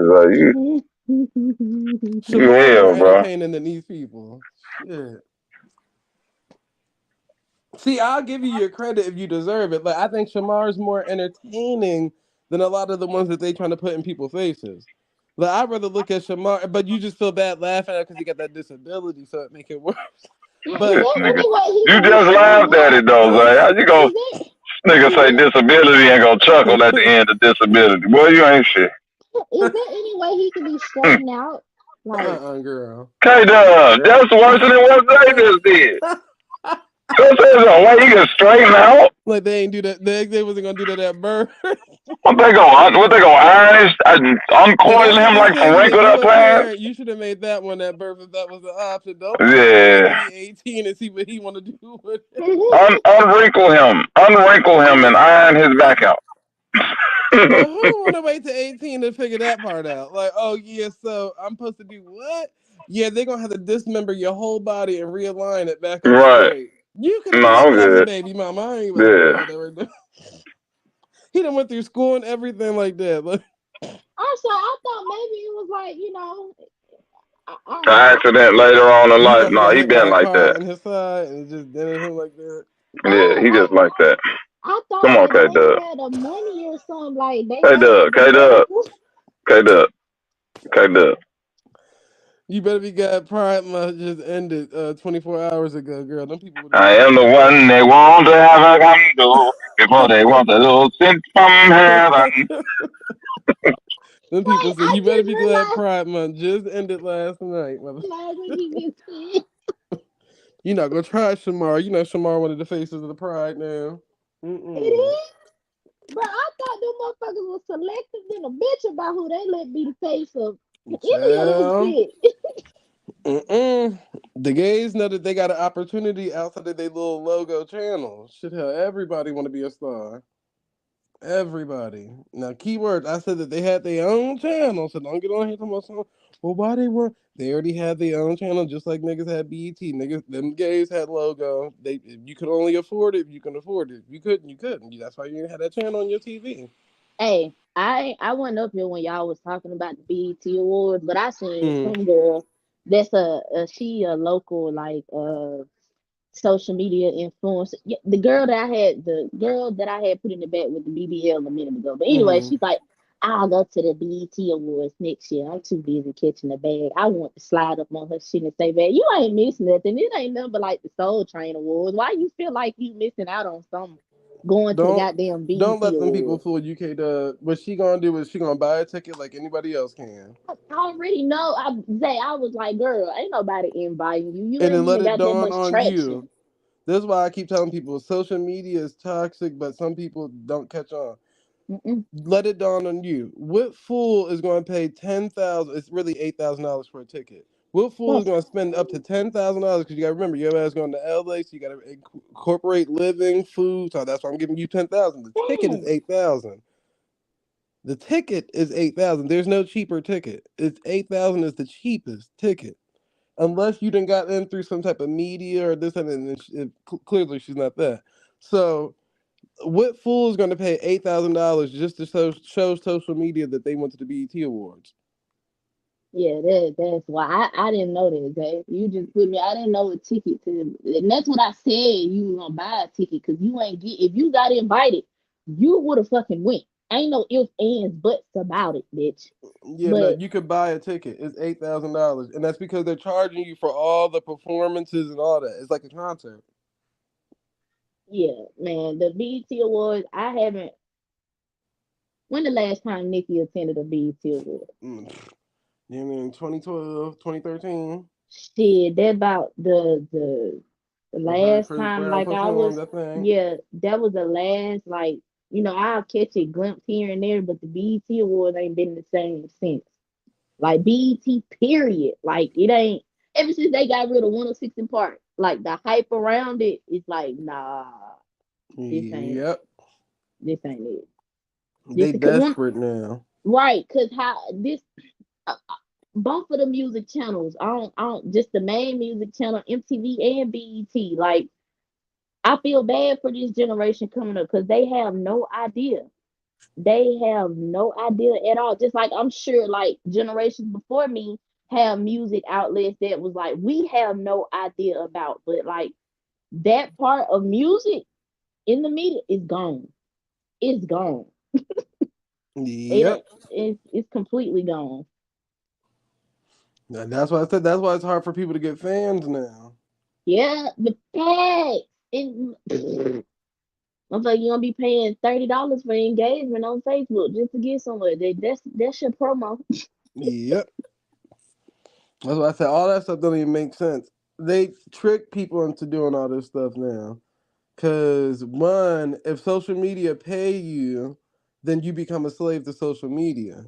You Shamar more hell, bro. entertaining than these people. Shit. See, I'll give you your credit if you deserve it. Like I think Shamar's more entertaining than a lot of the ones that they trying to put in people's faces. Like I'd rather look at Shamar, but you just feel bad laughing at it because he got that disability, so it make it worse. Is But This there nigga. any way he You can be just straightened laughed at out? it though, Zay. How you go? Is there Nigga is say there disability and go chuckle at the end of disability. Boy, you ain't shit. is there any way he can be straightened out? Like girl. K-Dub, that's worse than what Zay just did. That's a way you can straighten out. Like they ain't do that. They wasn't gonna do that at birth. What they go iron See, uncoil that's a him like some decision if wrinkled you up a pants? parent. You should have made that one at birth if that was the option. Don't wait till the nigga Yeah. he 18 and see what he want to do with it. Unwrinkle him and iron his back out. But who want to wait to 18 to figure that part out? Like, oh yeah, so I'm supposed to do what? Yeah, they're gonna have to dismember your whole body and realign it back up Right. straight. You can No, do that I'm when you the good. baby mama. I ain't about to do Yeah. all that right now. He done went through school and everything like that. Like, also I thought maybe it was like, I don't know. Accident later on in you life. thought he No, got he hit by been a like car that. in his side and just did him like that. Yeah, he I just like that. I thought Come on, that K maybe Dub. had a money or something, like they K made Dub. the K Dub. medical. K Dub. K Dub. You better be glad Pride Month just ended 24 hours ago, girl. Them people would have I been am the one they want to have a candle before they want a little scent from heaven. them people Wait, said I you better just be glad realized Pride Month just ended last night, mother. when you said You're not gonna try Shamar. You know Shamar one of the faces of the Pride now. it Mm-mm. is. Bro, I thought them motherfuckers was selective than a bitch about who they let be the face of any of that Child. shit. Mm-mm. The gays know that they got an opportunity outside of their little logo channel. Shit, hell, everybody want to be a star. Everybody. Now, keyword, I said that they had their own channel, so don't get on here talking about something. Well, why they were? They already had their own channel, just like niggas had BET. Niggas, them gays had logo. They, if you could only afford it, you can afford it. If you couldn't, you couldn't. That's why you didn't have that channel on your TV. Hey, I wasn't up here when y'all was talking about the BET Awards, but I seen Mm. some girl that's she a local like social media influencer. Yeah, the girl that I had put in the back with the BBL a minute ago. But anyway, Mm-hmm. she's like, I'll go to the BET Awards next year. I'm too busy catching the bag. I want to slide up on her shit and say, man, you ain't missing nothing. It ain't nothing but like the Soul Train Awards. Why you feel like you missing out on something going to the Don't goddamn don't BET let them people Awards? fool you, K Dub. What she gonna do is she gonna buy a ticket like anybody else can. I already know. I was like, girl, ain't nobody inviting you. You And ain't then let even it got that dawn much on you. traction. This is why I keep telling people social media is toxic, but some people don't catch on. Mm-mm. Let it dawn on you. What fool is going to pay 10,000? It's really $8,000 for a ticket. What fool is That's going to spend up to $10,000? Because you got to remember, your ass going to LA, so you got to incorporate living, food. So that's why I'm giving you 10,000. The ticket is sad. 8,000. The ticket is 8,000. There's no cheaper ticket. It's 8,000 is the cheapest ticket. Unless you done got in through some type of media or this and clearly she's not that. So what fool is going to pay $8,000 just to show social media that they went to the BET Awards? Yeah, that's why I didn't know that, Jay. You just put me. I didn't know a ticket to, and that's what I said. You were gonna buy a ticket because you ain't get. If you got invited, you would have fucking went. Ain't no ifs, ands, buts about it, bitch. Yeah, no, But you could buy a ticket. It's $8,000, and that's because they're charging you for all the performances and all that. It's like a concert. yeah, man, the BET Awards. I haven't. When the last time Nikki attended a BET Award? Mm. You mean 2012, 2013, Shit, that about the when last Chris time Brown like I performed, was, I think. yeah, that was the last like I'll catch a glimpse here and there, but the BET Awards ain't been the same since. Like BET period. Like it ain't ever since they got rid of 106 in Park, like the hype around it, it's like, nah, this ain't Yep. this ain't it. This They because one desperate now. right, cause how this both of the music channels, I don't just the main music channel, MTV and BET, like I feel bad for this generation coming up because they have no idea. They have no idea at all. Just like I'm sure like generations before me have music outlets that was like we have no idea about. But like that part of music in the media is gone. It's gone. They Yep. don't it's completely gone. And that's why I said that's why it's hard for people to get fans now. Yeah, the facts. It, I'm like, you gonna be paying $30 for engagement on Facebook just to get somewhere. That's your promo. Yep. That's why I said all that stuff don't even make sense. They trick people into doing all this stuff now. Cause one, if social media pay you, then you become a slave to social media.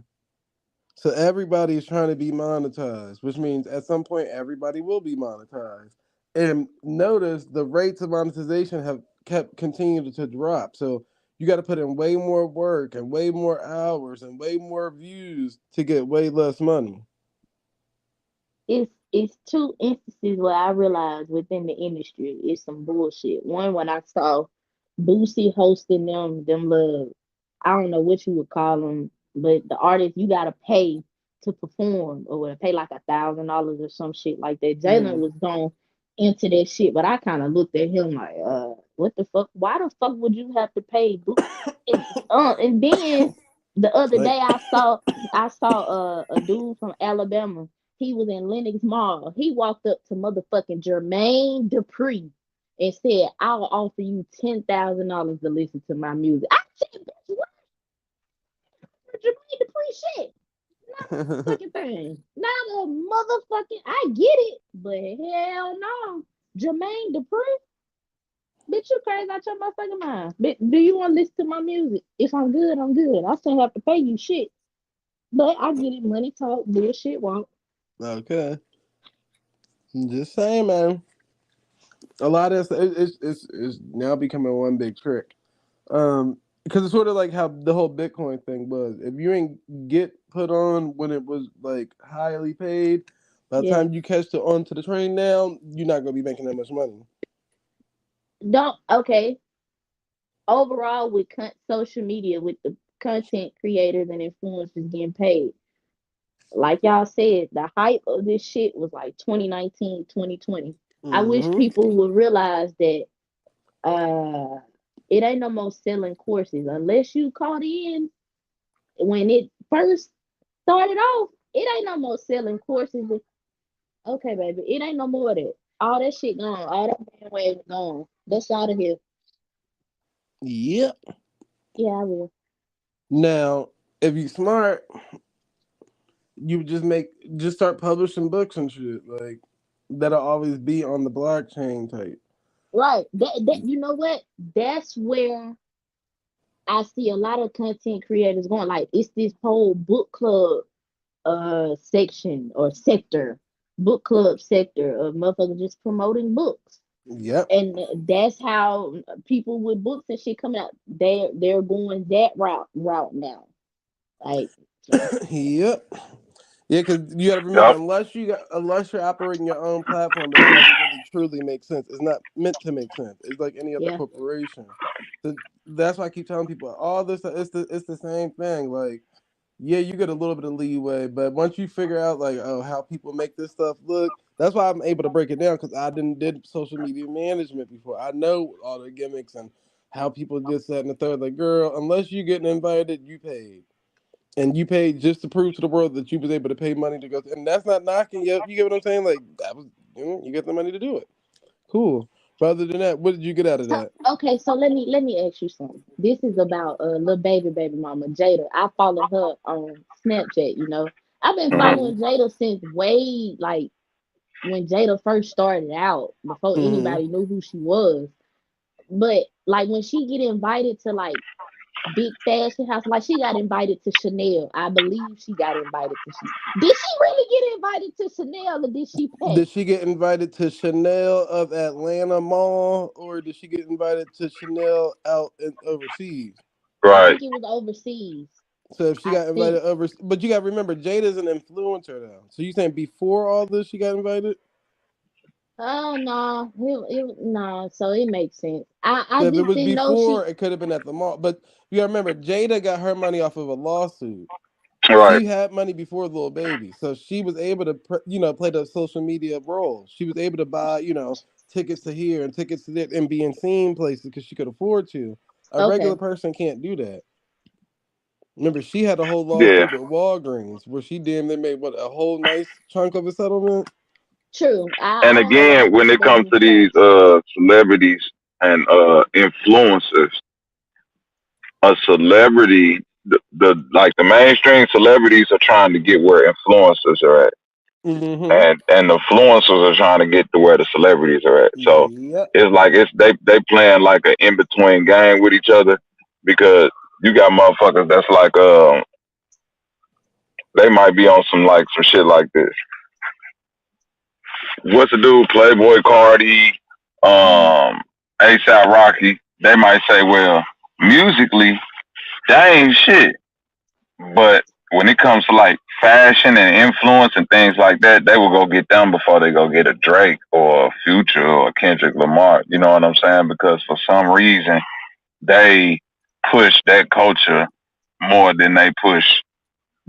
So everybody's trying to be monetized, which means at some point everybody will be monetized. And notice the rates of monetization have kept continuing to drop. So you got to put in way more work and way more hours and way more views to get way less money. It's two instances where I realized within the industry it's some bullshit. One when I saw Boosie hosting them little, I don't know what you would call them, but the artists you gotta pay to perform or would pay like $1,000 or some shit like that. Jalen Mm-hmm. was going into that shit, but I kind of looked at him like, what the fuck? Why the fuck would you have to pay? And then the other Like, day I saw a dude from Alabama. He was in Lenox Mall. He walked up to motherfucking Jermaine Dupri and said, "I'll offer you $10,000 to listen to my music." I said, "Bitch, what for Jermaine Dupri shit? Not a fucking thing. Not a motherfucking. I get it, but hell no, Jermaine Dupri." Bitch, you crazy out your motherfucking mind. Bitch, do you want to listen to my music? If I'm good, I'm good. I still have to pay you shit. But I get it. Money talk, bullshit walk. Okay. I'm just saying, man. A lot of it's now becoming one big trick. Because it's sort of like how the whole Bitcoin thing was. If you ain't get put on when it was like highly paid, by the Yeah. time you catch the onto the train now, you're not gonna be making that much money. Don't, okay. Overall, with social media, with the content creators and influencers getting paid, like y'all said, the hype of this shit was like 2019, 2020. I wish Mm-hmm. people would realize that uh it ain't no more selling courses unless you caught in when it first started off. It ain't no more selling courses. Okay, baby, it ain't no more of that. All that shit gone. All that bandwagon gone. That's out of here. Yep. Yeah, I will. Now, if you smart, you just start publishing books and shit like that'll always be on the blockchain type. Right. That you know what? That's where I see a lot of content creators going. Like it's this whole book club section or sector, book club sector of motherfuckers just promoting books. Yep. And that's how people with books and shit coming out. They're going that route now. Like Yep. Yeah, because you got to remember, Yup. unless you're operating your own platform, it never really truly makes sense. It's not meant to make sense. It's like any other yeah, corporation. So that's why I keep telling people all this. It's the same thing. Like, yeah, you get a little bit of leeway, but once you figure out like, oh, how people make this stuff look, that's why I'm able to break it down because I didn't did social media management before. I know all the gimmicks and how people just that and the third. Like, girl, unless you getting invited, you paid. And you paid just to prove to the world that you was able to pay money to go. And that's not knocking you. You get what I'm saying? Like that was, you get the money to do it. Cool. But other than that, what did you get out of so that? okay, so let me ask you something. This is about little baby mama Jada. I follow her on Snapchat. I've been Mhm. following Jada since way like when Jada first started out, before Mm-hmm. anybody knew who she was. But like when she get invited to like big fashion house, like she got invited to Chanel. I believe she got invited to Chanel. Did she really get invited to Chanel or did she pay? Did she get invited to Chanel of Atlanta Mall, or did she get invited to Chanel out overseas? I Right. think it was overseas. So if she I got invited think. over, but you got to remember, Jada's an influencer now. So you saying before all this, she got invited? Oh no, no. So it makes sense. I So if it just was didn't know before, she. it could have been at the mall. But you got to remember, Jada got her money off of a lawsuit. Right. She had money before Lil Baby, so she was able to, play the social media role. She was able to buy, tickets to here and tickets to there and being seen places because she could afford to. A regular Okay, person can't do that. Remember, she had a whole Yeah. lawsuit with Walgreens where she damn near made what a whole nice chunk of a settlement. true. And I don't know why again, when people it don't comes do to these tax. celebrities and influencers, a celebrity, the like the mainstream celebrities are trying to get where influencers are at, Mm-hmm. and the influencers are trying to get to where the celebrities are at. So Yep. it's like they playing like an in between game with each other because you got motherfuckers that's like they might be on some shit like this. What's the dude? Playboy Cardi, Mm, ASAP Rocky. They might say, well, musically, they ain't shit. But when it comes to like fashion and influence and things like that, they will go get them before they go get a Drake or a Future or a Kendrick Lamar. You know what I'm saying? Because for some reason they push that culture more than they push.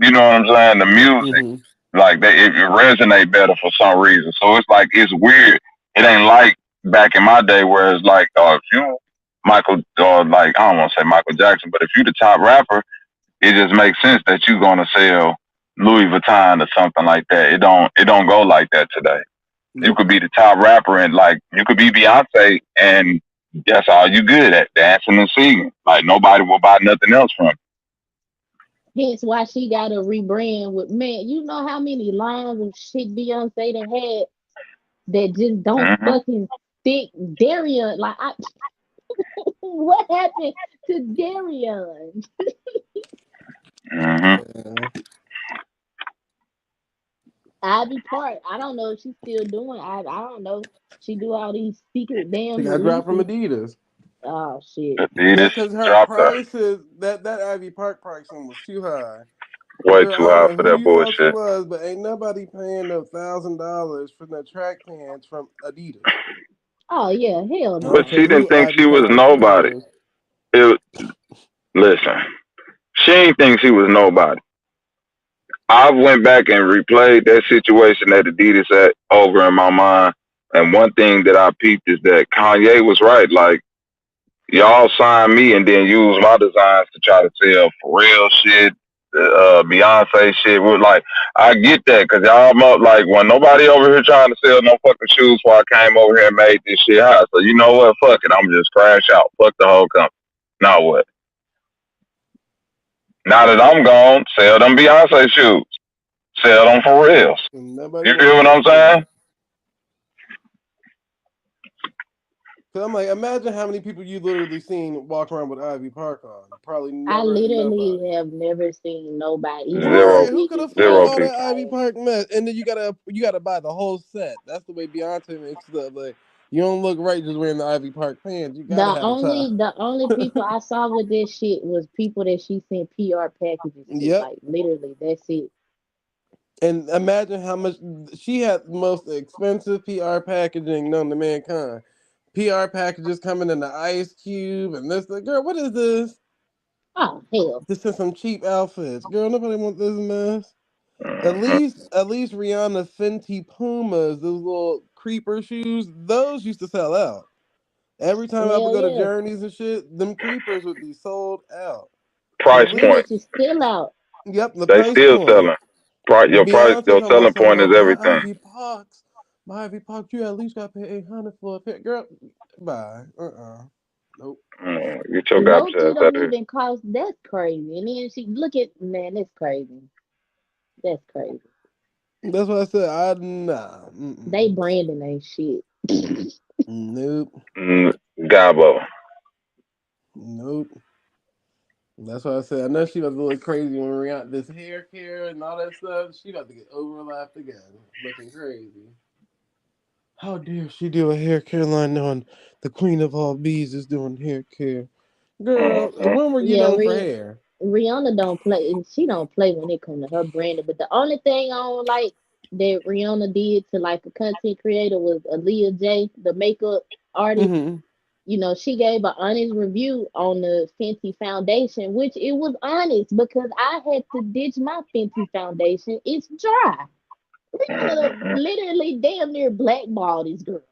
You know what I'm saying? The music, Mm-hmm. like it resonate better for some reason. So it's like it's weird. It ain't like back in my day where it's like, if you Michael or like I don't want to say Michael Jackson, but if you the top rapper, it just makes sense that you're gonna sell Louis Vuitton or something like that. It don't go like that today. You Nope. could be the top rapper and like you could be Beyonce and that's all you good at, dancing and singing. Like nobody will buy nothing else from Hence why she got to rebrand with man. You know how many lines of shit Beyonce done had that just you. don't fucking fit Darian. Like, what happened to Darian? Hmm. Yeah. Ivy Park. I don't know if she's still doing. I don't know. She do all these secret She damn got dropped from releases. Adidas. Oh shit. Yeah, Adidas because her dropped her prices, that Ivy Park pricing was too high. way Girl, I too don't high know for who that you thought you bullshit. was, but ain't nobody paying no $1,000 for the track pants from Adidas. Oh yeah. Hell I don't But no. care she didn't who think Ivy she was Park nobody. is. It, listen, she ain't think she was nobody. I went back and replayed that situation that Adidas had over in my mind. And one thing that I peeped is that Kanye was right. Like, y'all sign me and then use my designs to try to sell for real shit, Beyonce shit. We're like, I get that because y'all like when nobody over here trying to sell no fucking shoes before I came over here and made this shit hot. So you know what? Fuck it. I'm just crash out. Fuck the whole company. Now what? Now that I'm gone, sell them Beyonce shoes. Sell them for reals. And nobody You want feel what that I'm shit. saying? So I'm like, imagine how many people you literally seen walk around with Ivy Park on. Probably I never nobody. literally have never seen nobody, even my Zero, Right? Who could biggest afford zero fans all and that people. Ivy shit. Park mess? And then you gotta buy the whole set. That's the way Beyonce makes it up. Like you don't look right just wearing the Ivy Park pants. You gotta have a tie. The only people I saw with this shit was people that she sent PR packages to. Yep. Like literally, that's it. And imagine how much she had the most expensive PR packaging known to mankind. PR packages coming in the ice cube and this. Like, girl, what is this? Oh hell, This is some cheap outfits. Girl, nobody want this mess. Hmm. At least Rihanna Fenty Pumas, those little creeper shoes, those used to sell out. Every time I would hell go to yeah. Journeys and shit, them creepers would be sold out. At Price Them point. least, bitches still out. yep, the They price still point. selling. Price, Beyonce your talking about selling some, point is well, everything. My Ivy Parks, you at least got to pay 800 for a pair. Girl, bye. Nope. Get your garbage Loki ass out don't of here. even cost. That's crazy. And then she look at man. That's crazy. That's crazy. That's what I said. Nah. They Mm-mm. branding ain't shit. Nope. Mm, Gabo. Nope. That's why I said I know she was a little crazy when we got this hair care and all that stuff. She about to get overlapped again, looking crazy. How dare she do a hair care line on the queen of all bees is doing hair care? Girl, Mm-hmm. when were you Yeah, known for hair? Rihanna don't play. She don't play when it comes to her branding. But the only thing I don't like that Rihanna did to like a content creator was Aaliyah J, the makeup artist. Mm-hmm. You know, she gave an honest review on the Fenty foundation, which it was honest because I had to ditch my Fenty foundation. It's dry. Rihanna Mm-hmm. literally damn near blackballed this girl.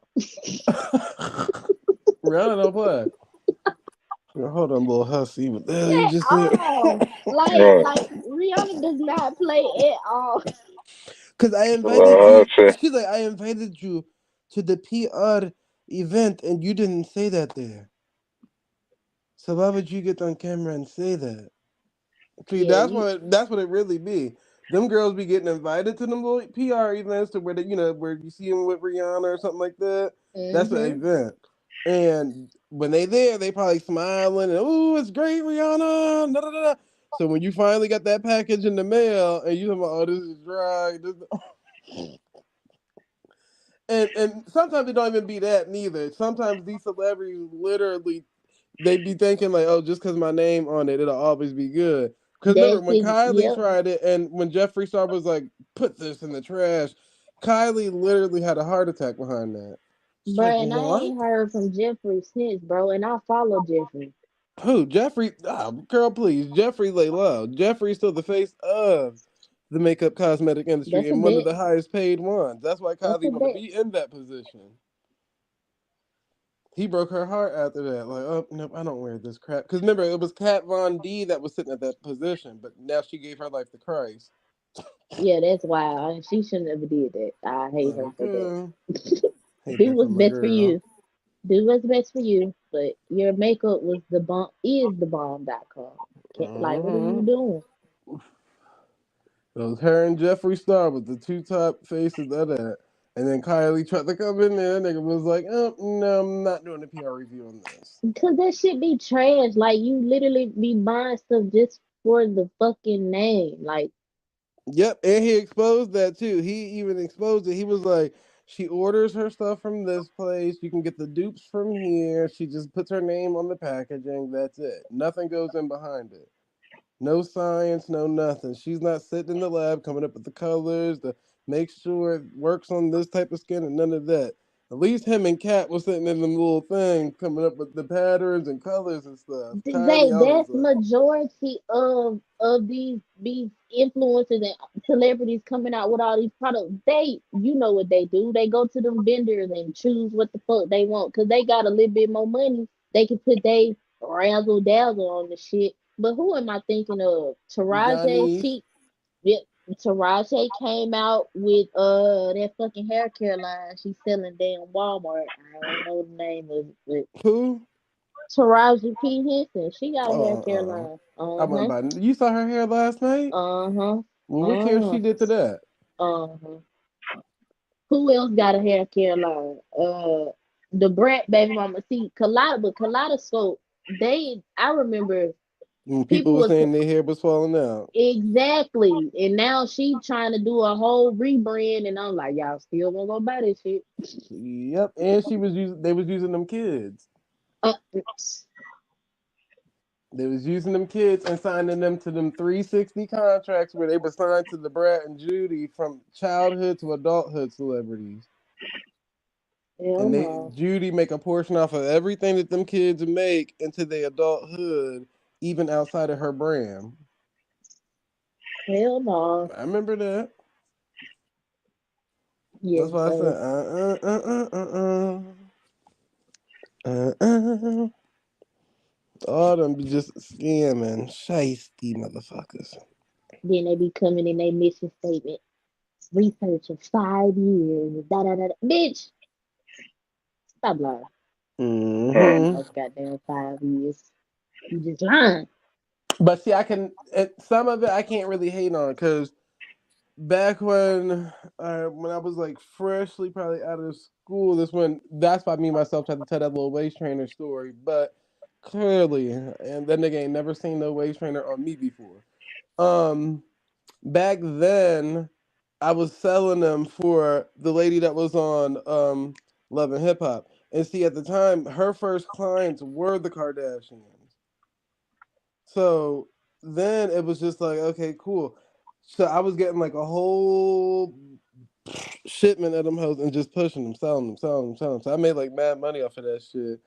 Rihanna don't play. Girl, hold on, little hussy. What the hell you At just said? all. Right. Like Rihanna does not play at all. Because I invited Well, you. that's it. She's like, I invited you to the PR event, and you didn't say that there. So why would you get on camera and say that? See, Yeah, you. that's what it really be. Them girls be getting invited to them little PR events to where they, where you see them with Rihanna or something like that. That's an Mhm. event. And when they there, they probably smiling and oh, it's great, Rihanna. Da, da, da, da. So when you finally got that package in the mail and you talking about, oh, this is dry, and sometimes it don't even be that neither. Sometimes these celebrities literally they be thinking like, oh, just because my name on it, it'll always be good. Because remember That's when it. Kylie Yep. tried it, and when Jeffree Star was like, put this in the trash, Kylie literally had a heart attack behind that. She's like, Bro, and I what? ain't heard from Jeffrey since, bro. And I follow Jeffrey. Who? Jeffree? Girl, please. Jeffree lay low. Jeffree's still the face of the makeup cosmetic industry That's a and one of bet. the highest paid ones. That's why That's a Kylie want to bet. be in that position. He broke her heart after that. Like, oh nope, I don't wear this crap. Because remember, it was Kat Von D that was sitting at that position, but now she gave her life to Christ. Yeah, that's wild. And she shouldn't have did that. I hate her for that. Okay. Hate Do that for what's my best for girl. you. Do what's best for you. But your makeup was the bomb is the bomb.com. Like, what are you Mm-hmm. doing? It was her and Jeffree Star with the two top faces of that. And then Kylie tried to come in there. Nigga was like, oh, no, I'm not doing a PR review on this. Because that shit be trash. Like, you literally be buying stuff just for the fucking name. Like, Yep, and he exposed that too. He even exposed it. He was like, she orders her stuff from this place. You can get the dupes from here. She just puts her name on the packaging. That's it. Nothing goes in behind it. No science, no nothing. She's not sitting in the lab coming up with the colors to make sure it works on this type of skin and none of that. At least him and Kat was sitting in the little thing coming up with the patterns and colors and stuff. they Kylie, I was that's like, majority of these influencers and celebrities coming out with all these products. They, you know what they do? They go to them vendors and choose what the fuck they want because they got a little bit more money. They can put they razzle dazzle on the shit. But who am I thinking of? Taraji, Johnny, yep, Taraji came out with that fucking hair care line she's selling damn Walmart. I don't know the name of it. who? Taraji P. Henson. She got a hair Oh, care line. I went by. You saw her hair last night? Uh-huh. Well, what care Uh-huh. she did to that? Uh-huh. Who else got a hair care line? The Brat baby mama. See, Kaleidoscope, I remember When people people were was saying their hair was falling out. exactly. And now she trying to do a whole rebrand and I'm like, y'all still gonna go buy this shit. Yep, and she was using. They was using them kids. Uh, They was using them kids and signing them to them 360 contracts where they were signed to the Brad and Judy from childhood to adulthood celebrities. hell And they no. Judy make a portion off of everything that them kids make into their adulthood, even outside of her brand. Hell no. I remember that. Yeah, That's why I said, so all them be just scamming, shiesty motherfuckers. then they be coming in their mission statement. Research of 5 years. Da da da. Da. Bitch, stop lying. Hmm. No goddamn 5 years. You just lying. But see, some of it I can't really hate on because back when I was like freshly probably out of school, that's why me and myself tried to tell that little waist trainer story. But clearly, and that nigga ain't never seen no waist trainer on me before. Um, Back then, I was selling them for the lady that was on Love and Hip Hop, and see at the time her first clients were the Kardashians. So then it was just like, okay, cool. So I was getting like a whole shipment of them hoes and just pushing them, selling them, selling them, selling them. So I made like mad money off of that shit.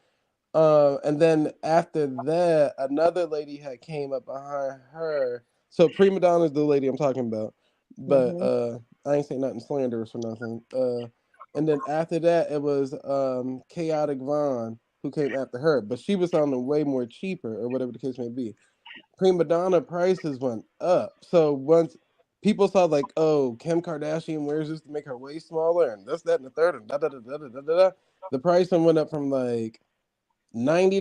And then after that, another lady had came up behind her. So Prima Donna is the lady I'm talking about, but Mm-hmm. I ain't saying nothing slanderous or nothing. And then after that, it was Chaotic Vaughn who came after her, but she was selling them way more cheaper or whatever the case may be. Prima Donna prices went up. So once people saw like, oh, Kim Kardashian wears this to make her waist smaller, and this, that, and the third, and da da da da da da da, the pricing went up from like $90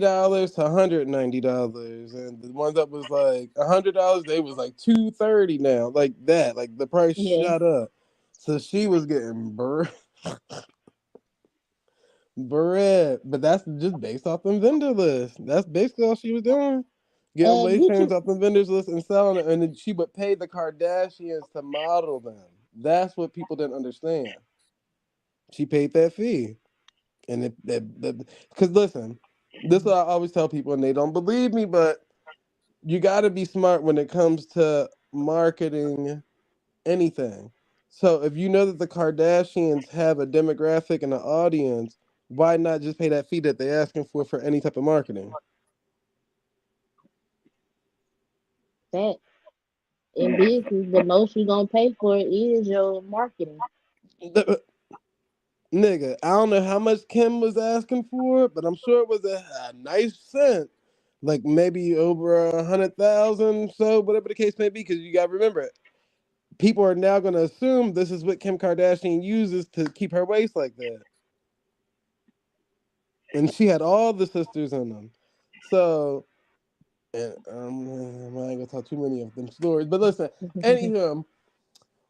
to $190, and the ones that was like $100, they was like $230 now, like that. Like the price Yeah. shot up. So she was getting bread, but that's just based off them vendor list. That's basically all she was doing. Getting waist Did trains you off the vendors list and selling it, and then she would pay the Kardashians to model them. That's what people didn't understand. She paid that fee, and because listen, this is what I always tell people, and they don't believe me, but you got to be smart when it comes to marketing anything. So if you know that the Kardashians have a demographic and an audience, why not just pay that fee that they're asking for any type of marketing? that in business, the most you gonna pay for it is your marketing. Nigga, I don't know how much Kim was asking for, but I'm sure it was a nice cent. Like maybe over 100,000, so whatever the case may be, because you gotta remember, people are now going to assume this is what Kim Kardashian uses to keep her waist like that. And she had all the sisters in them. So, and, I ain't gonna tell too many of them stories. But listen, anywho,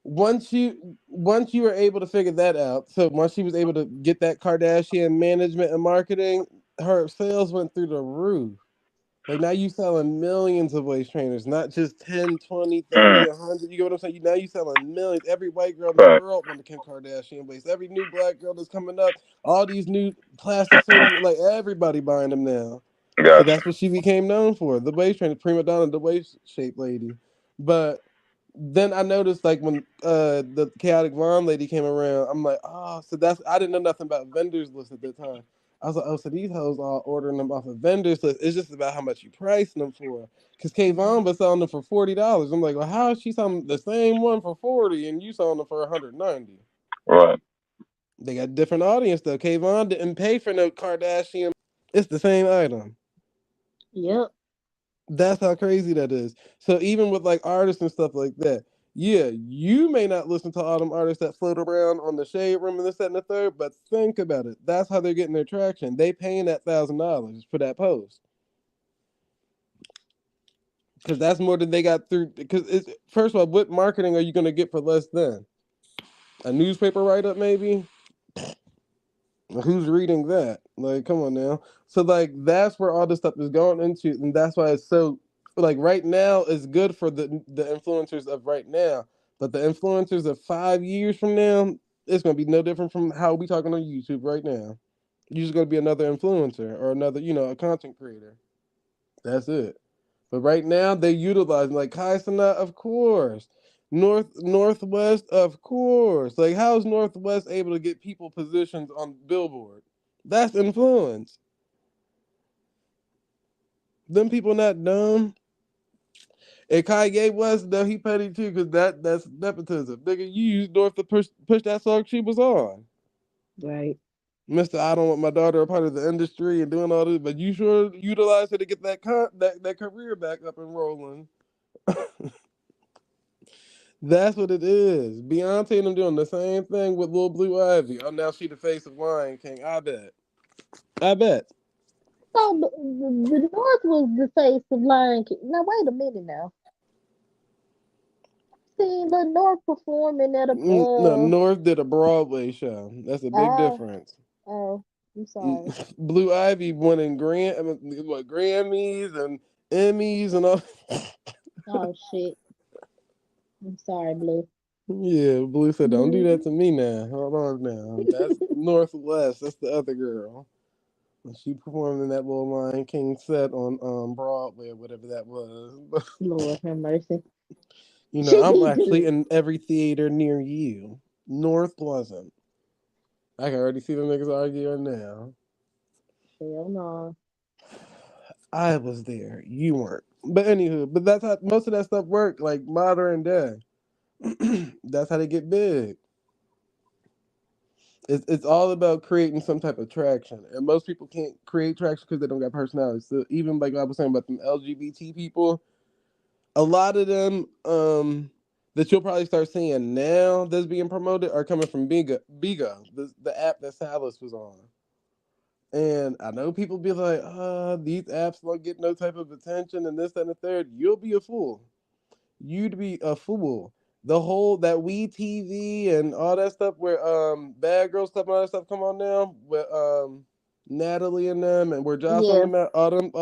once you were able to figure that out, so once she was able to get that Kardashian management and marketing, her sales went through the roof. Like now you selling millions of waist trainers, not just 10, 20, 30, 100. You get what I'm saying? Now you selling millions. Every white girl in the Right. world want the Kim Kardashian waist. Every new black girl that's coming up, all these new plastic surgery, like everybody buying them now. So Gotcha. that's what she became known for. The waist trainer, prima donna, the waist shape lady. But then I noticed like when the chaotic blonde lady came around, I'm like, oh, so that's I didn't know nothing about vendors list at that time. I was like, oh, so these hoes all ordering them off of vendors list. It's just about how much you price them for. Because Kayvon was selling them for $40. I'm like, well, how is she selling the same one for 40 and you selling them for 190? Right. They got different audience though. Kayvon didn't pay for no Kardashian. It's the same item. Yep. That's how crazy that is. So even with like artists and stuff like that, yeah, you may not listen to all them artists that float around on the shade room and this, that, and the third, but think about it. That's how they're getting their traction. They paying that $1,000 for that post. Because that's more than they got through. Because it's first of all, what marketing are you going to get for less than a newspaper write up? Maybe who's reading that? Like, come on now. So like that's where all this stuff is going into, and that's why it's so like right now is good for the influencers of right now, but the influencers of 5 years from now, it's going to be no different from how we talking on YouTube right now. You're just going to be another influencer or another, a content creator. That's it. But right now they utilizing like Kai Cenat, of course. Northwest, of course. Like how's Northwest able to get people positions on Billboard? That's influence. Them people not dumb. And Kanye West, though he petty too, because that's nepotism. Nigga, you used North to push that song she was on. Right. Mr. I don't want my daughter a part of the industry and doing all this, but you sure utilize her to get that career back up and rolling. That's what it is. Beyonce and them doing the same thing with Lil Blue Ivy. Oh, now she the face of Lion King. I bet. I bet. So the North was the face of Lion King. Now wait a minute now. Seen the North performing at a No, North did a Broadway show. That's a big oh difference. oh I'm sorry. Blue Ivy winning Grammys and Emmys and all. Oh shit. I'm sorry, Blue. Yeah, Blue said, "Don't do that to me now. Hold on now. That's Northwest. That's the other girl. And she performed in that little Lion King set on Broadway or whatever that was. Lord have mercy. I'm Jesus. actually in every theater near you. North Pleasant. I can already see the niggas arguing now. Hell no. I was there. You weren't. But anywho, but that's how most of that stuff worked, like modern day. That's how they get big. It's all about creating some type of traction, and most people can't create traction because they don't got personality. So even like I was saying about them LGBT people, a lot of them that you'll probably start seeing now that's being promoted are coming from Bigo, the app that Salas was on. And I know people be like, these apps don't get no type of attention and this, that, and the third. You'll be a fool. You'd be a fool. The whole that We TV and all that stuff where Bad Girls Club and all that stuff come on now with Natalie and them and where Jocelyn Yeah. and them all them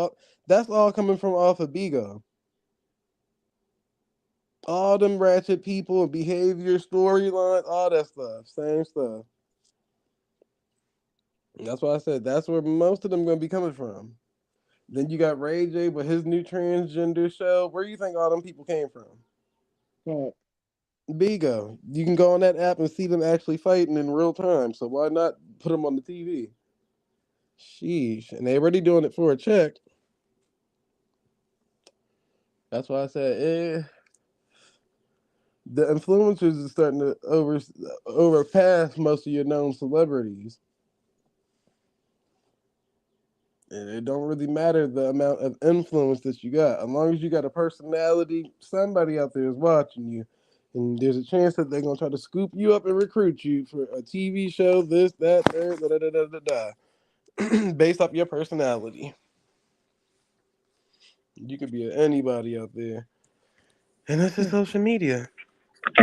that's all coming from off of Bigo. All them ratchet people and behavior storylines, all that stuff, same stuff. And that's why I said that's where most of them gonna be coming from. Then you got Ray J with his new transgender show. Where do you think all them people came from? That. Bigo. You can go on that app and see them actually fighting in real time. So why not put them on the TV? Sheesh. And they already doing it for a check. That's why I said, the influencers is starting to overpass most of your known celebrities. And it don't really matter the amount of influence that you got. As long as you got a personality, somebody out there is watching you. And there's a chance that they're gonna try to scoop you up and recruit you for a TV show, this, that, third, da da da da da, based off your personality. You could be anybody out there, and this is social media.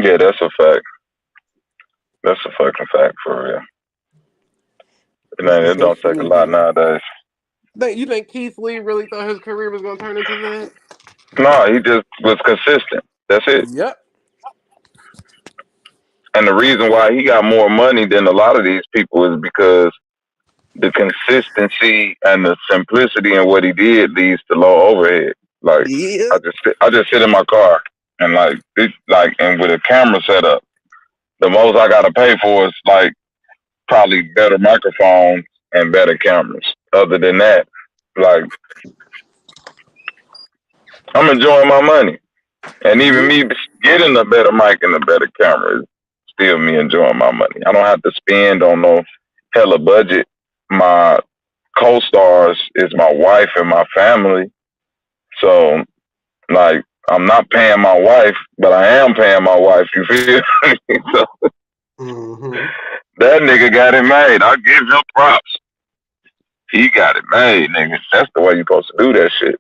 Yeah, that's a fact. That's a fucking fact for real. This is It don't social take a lot media. nowadays. You think Keith Lee really thought his career was gonna turn into that? No, he just was consistent. That's it. Yep. And the reason why he got more money than a lot of these people is because the consistency and the simplicity in what he did leads to low overhead. Like Yep. I just sit in my car and and with a camera set up, the most I gotta pay for is like probably better microphones and better cameras. Other than that, like I'm enjoying my money. And even Yep. me getting a better mic and a better camera is still me enjoying my money. I don't have to spend on no hella budget. My co-stars is my wife and my family. So, like, I'm not paying my wife, but I am paying my wife. You feel me? So Mm-hmm. that nigga got it made. I give him props. He got it made, nigga. That's the way you supposed to do that shit.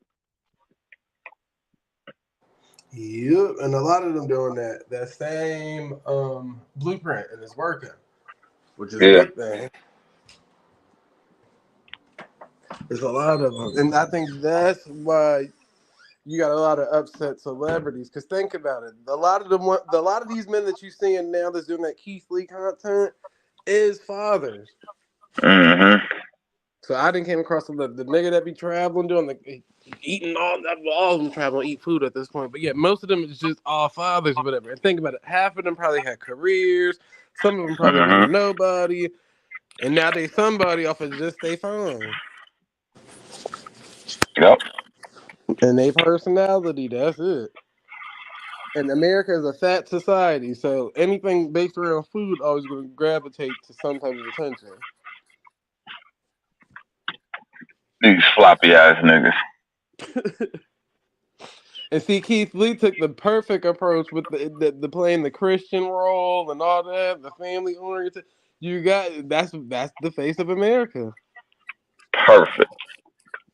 Yep. And a lot of them doing that same blueprint, and it's working, which is a Yeah. good thing. There's a lot of them, and I think that's why you got a lot of upset celebrities. Because think about it, a lot of these men that you seeing now that's doing that Keith Lee content is fathers. Mm-hmm. So I didn't came across the nigga that be traveling doing the eating all of them travel and eat food at this point. But yeah, most of them is just all fathers or whatever. And think about it, half of them probably had careers. Some of them probably wasn't Mm-hmm. nobody, and now they somebody off of just their phone Yep. and their personality. That's it. And America is a fat society, so anything based around food always going to gravitate to some type of attention. These floppy ass niggas. And see, Keith Lee took the perfect approach with the playing the Christian role and all that, the family oriented. You got that's the face of America. Perfect.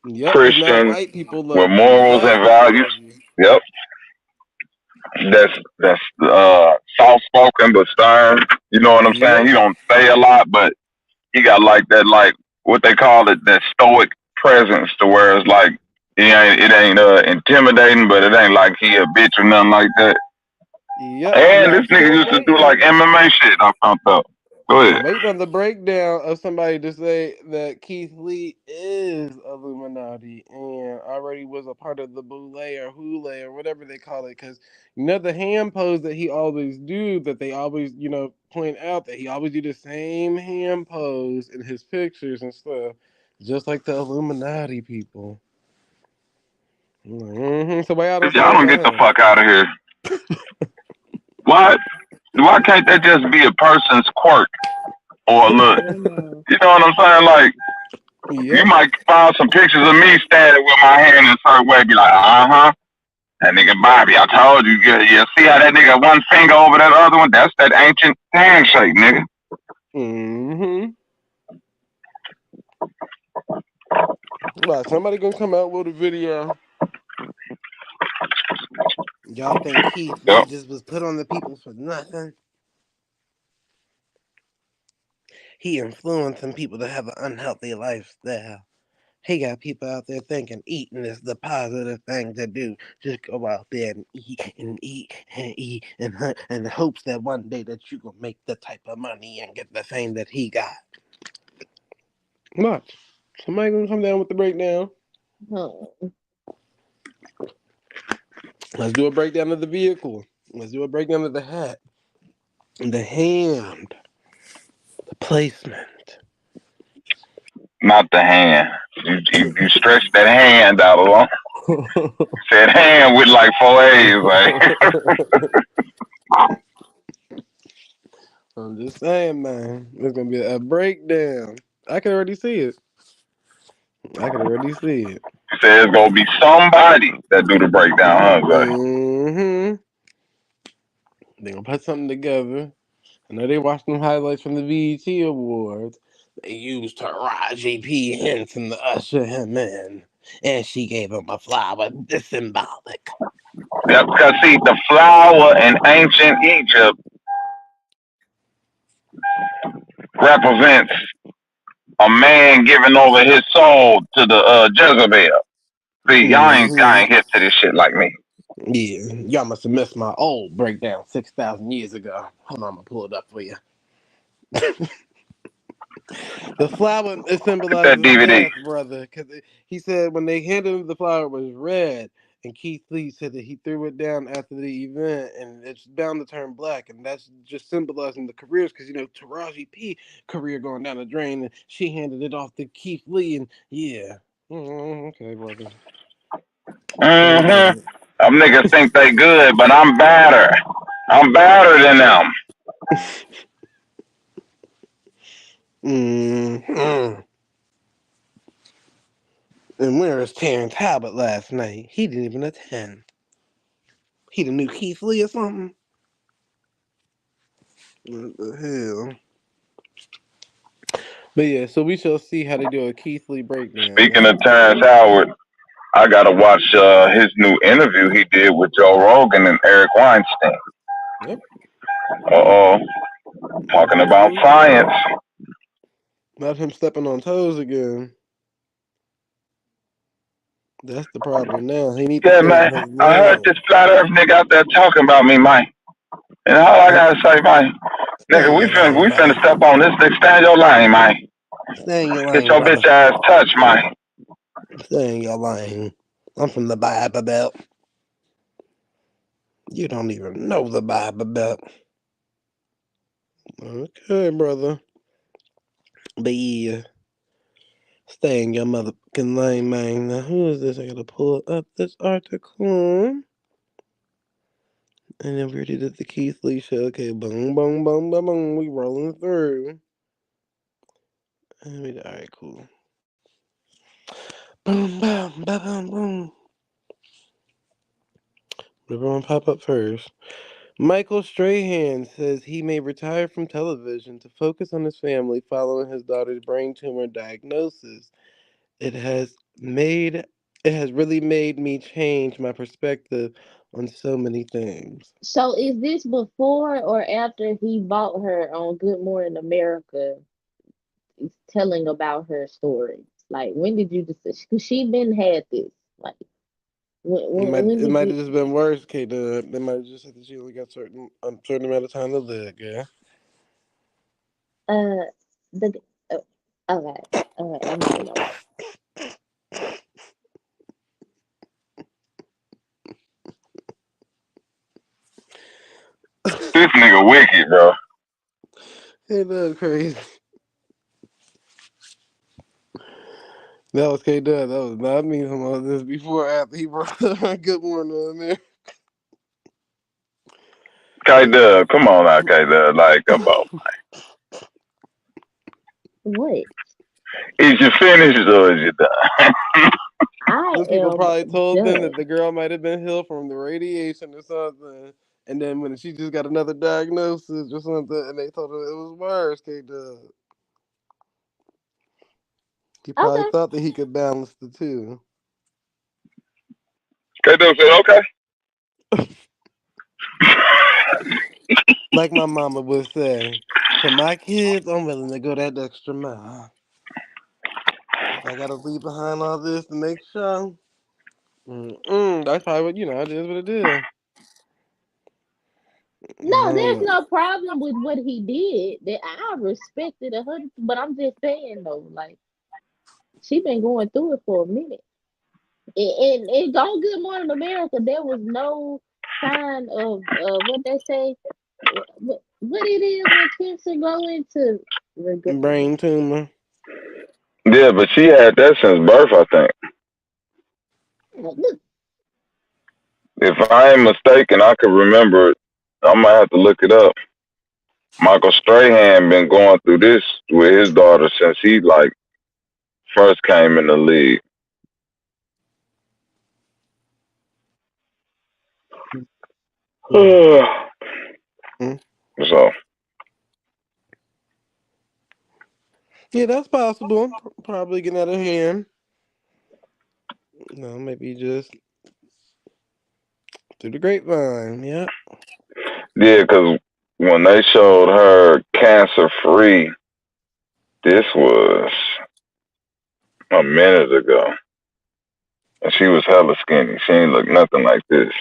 Yep, because now Christian white people with love you, morals and black people values. love you. Yep. That's soft spoken but stern. You know what I'm saying? Yep, He don't say a lot, but he got like that, like what they call it, that stoic presence to where it's like it ain't intimidating, but it ain't like he a bitch or nothing like that. yep. And Now this I'm nigga still used to do like waiting. MMA shit. I found out. Go I'm ahead. waiting on the breakdown of somebody to say that Keith Lee is Illuminati and already was a part of the Boule or Hule or whatever they call it. Because the hand pose that he always do, that they always point out that he always do the same hand pose in his pictures and stuff, just like the Illuminati people. So why y'all don't Y'all stand don't get the behind? fuck out of here. Why? Why can't that just be a person's quirk or a look? You know what I'm saying? Like, you Yep. might find some pictures of me standing with my hand in a certain way, be like, that nigga Bobby, I told you, you see how that nigga one finger over that other one? That's that ancient handshake, nigga. Mm-hmm. Well, somebody gonna come out with a video. Y'all think Keith Lee Yep. just was put on the people for nothing? He influenced some people to have an unhealthy lifestyle. He got people out there thinking eating is the positive thing to do. Just go out there and eat and eat and eat and hunt in hopes that one day that you gonna make the type of money and get the fame that he got. Watch. Somebody gonna come down with the breakdown. Let's do a breakdown of the vehicle. Let's do a breakdown of the hat. The hand. The placement. Not the hand. You stretch that hand out along. Said hand with like 4 A's, like. I'm just saying, man. There's gonna be a breakdown. I can already see it. I can already see it. Said it's gonna be somebody that do the breakdown, huh, Zay? Mm-hmm. They gonna put something together. I know they watched them highlights from the BET Awards. They used Taraji P. Henson to usher him in. And she gave him a flower. It's symbolic. Yep, because see, the flower in ancient Egypt represents a man giving over his soul to the Jezebel. See, y'all ain't hip to this shit like me. Yeah, y'all must have missed my old breakdown 6,000 years ago. Hold on, I'm gonna pull it up for you. The flower it That symbolizes DVD. death, brother. Because he said when they handed him the flower, it was red. And Keith Lee said that he threw it down after the event, and it's bound to turn black, and that's just symbolizing the careers. Because Taraji P. career going down the drain, and she handed it off to Keith Lee, and yeah, okay, brother. Mm-hmm. Them niggas think they good, but I'm badder. I'm badder than them. Mm-hmm. And where was Terrence Talbot last night? He didn't even attend. He the new Keith Lee or something? What the hell? But yeah, so we shall see how they do a Keith Lee breakdown. Speaking That's of gonna be Terrence interesting. Howard, I gotta watch his new interview he did with Joe Rogan and Eric Weinstein. Yep. Uh-oh. Talking about Mm-hmm. science. Not him stepping on toes again. That's the problem now. He need to Yeah, stay in man. his I heard lane. this flat earth nigga out there talking about me, man. And all I Yep. gotta say, man, Stay nigga, in we your lane, finna brother. step on this nigga. Stay in your lane, man. Stay in your Get lane, your bitch brother. ass touched, man. Stay in your lane. I'm from the Bible Belt. You don't even know the Bible Belt. Okay, brother. But yeah. Stay in your motherfucking lane, man. Now, who is this? I gotta pull up this article. And then we already did the Keith Lee show. Okay, boom, boom, boom, boom, boom. We rolling through. Alright, cool. Boom, boom, boom, boom, boom. Everyone pop up first. Michael Strahan says he may retire from television to focus on his family following his daughter's brain tumor diagnosis. It has made it has really made me change my perspective on so many things. So is this before or after he bought her on Good Morning America, telling about her story? Like, when did you just? Cause she been had this. Like, when It did might you? have just been worse, K Dub. They might have just said that she only got certain amount of time to live, yeah. Uh, the okay, okay. I'm not gonna lie. This nigga wicked, bro. K Dub crazy. That was K Dub. That was not me talking about this before or after he brought up Good Morning on there. K-Dub, come on now, K-Dub. Like, come on. What? Is you finished or is you done? I Some people am probably told them done. that the girl might have been healed from the radiation or something. And then when she just got another diagnosis or something, and they told her it was worse, K Dub. He probably Okay. thought that he could balance the two. K-Dub said, okay. Like my mama would say, for my kids, I'm willing to go that extra mile. If I gotta leave behind all this to make sure, that's probably what it is what it is. No, there's Man, no problem with what he did. That I respect it 100. But I'm just saying though, like she been going through it for a minute. And on Good Morning America, there was no sign of what they say. What it is when cancer go into regression. brain tumor. Yeah, but she had that since birth, I think. Look, If I ain't mistaken, I could remember it. I might have to look it up. Michael Strahan been going through this with his daughter since he like first came in the league. Mm. So Yeah, that's possible. Probably getting out of hand. No, maybe just through the grapevine. Yep. yeah, because when they showed her cancer free, this was a minute ago, and she was hella skinny. She ain't look nothing like this.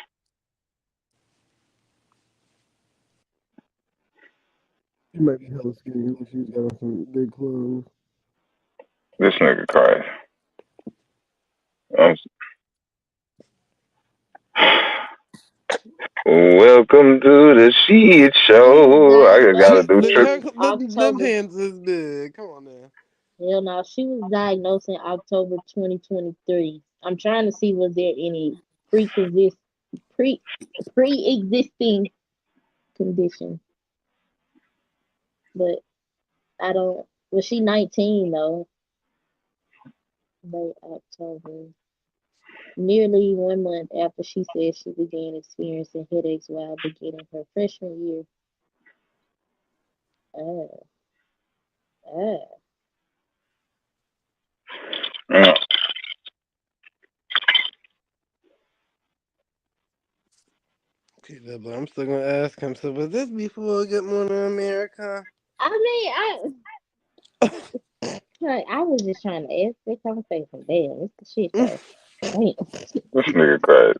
She might be hella skinny. She's got on some big clothes. This nigga crazy. I'm Welcome to the shit She was show. I just gotta diagnosed do in Them October. hands is big. Come on now. Hell no, she was diagnosed in October 2023. I'm trying to see was there any pre pre pre-existing condition, but I don't. Was she 19 though? Late October. Nearly 1 month after she said she began experiencing headaches while beginning her freshman year. Oh, oh. Mm, Okay, but I'm still gonna ask him. So was this before Good Morning America? I mean, I was just trying to ask that conversation. Damn, it's the shit show. Damn. this nigga crazy.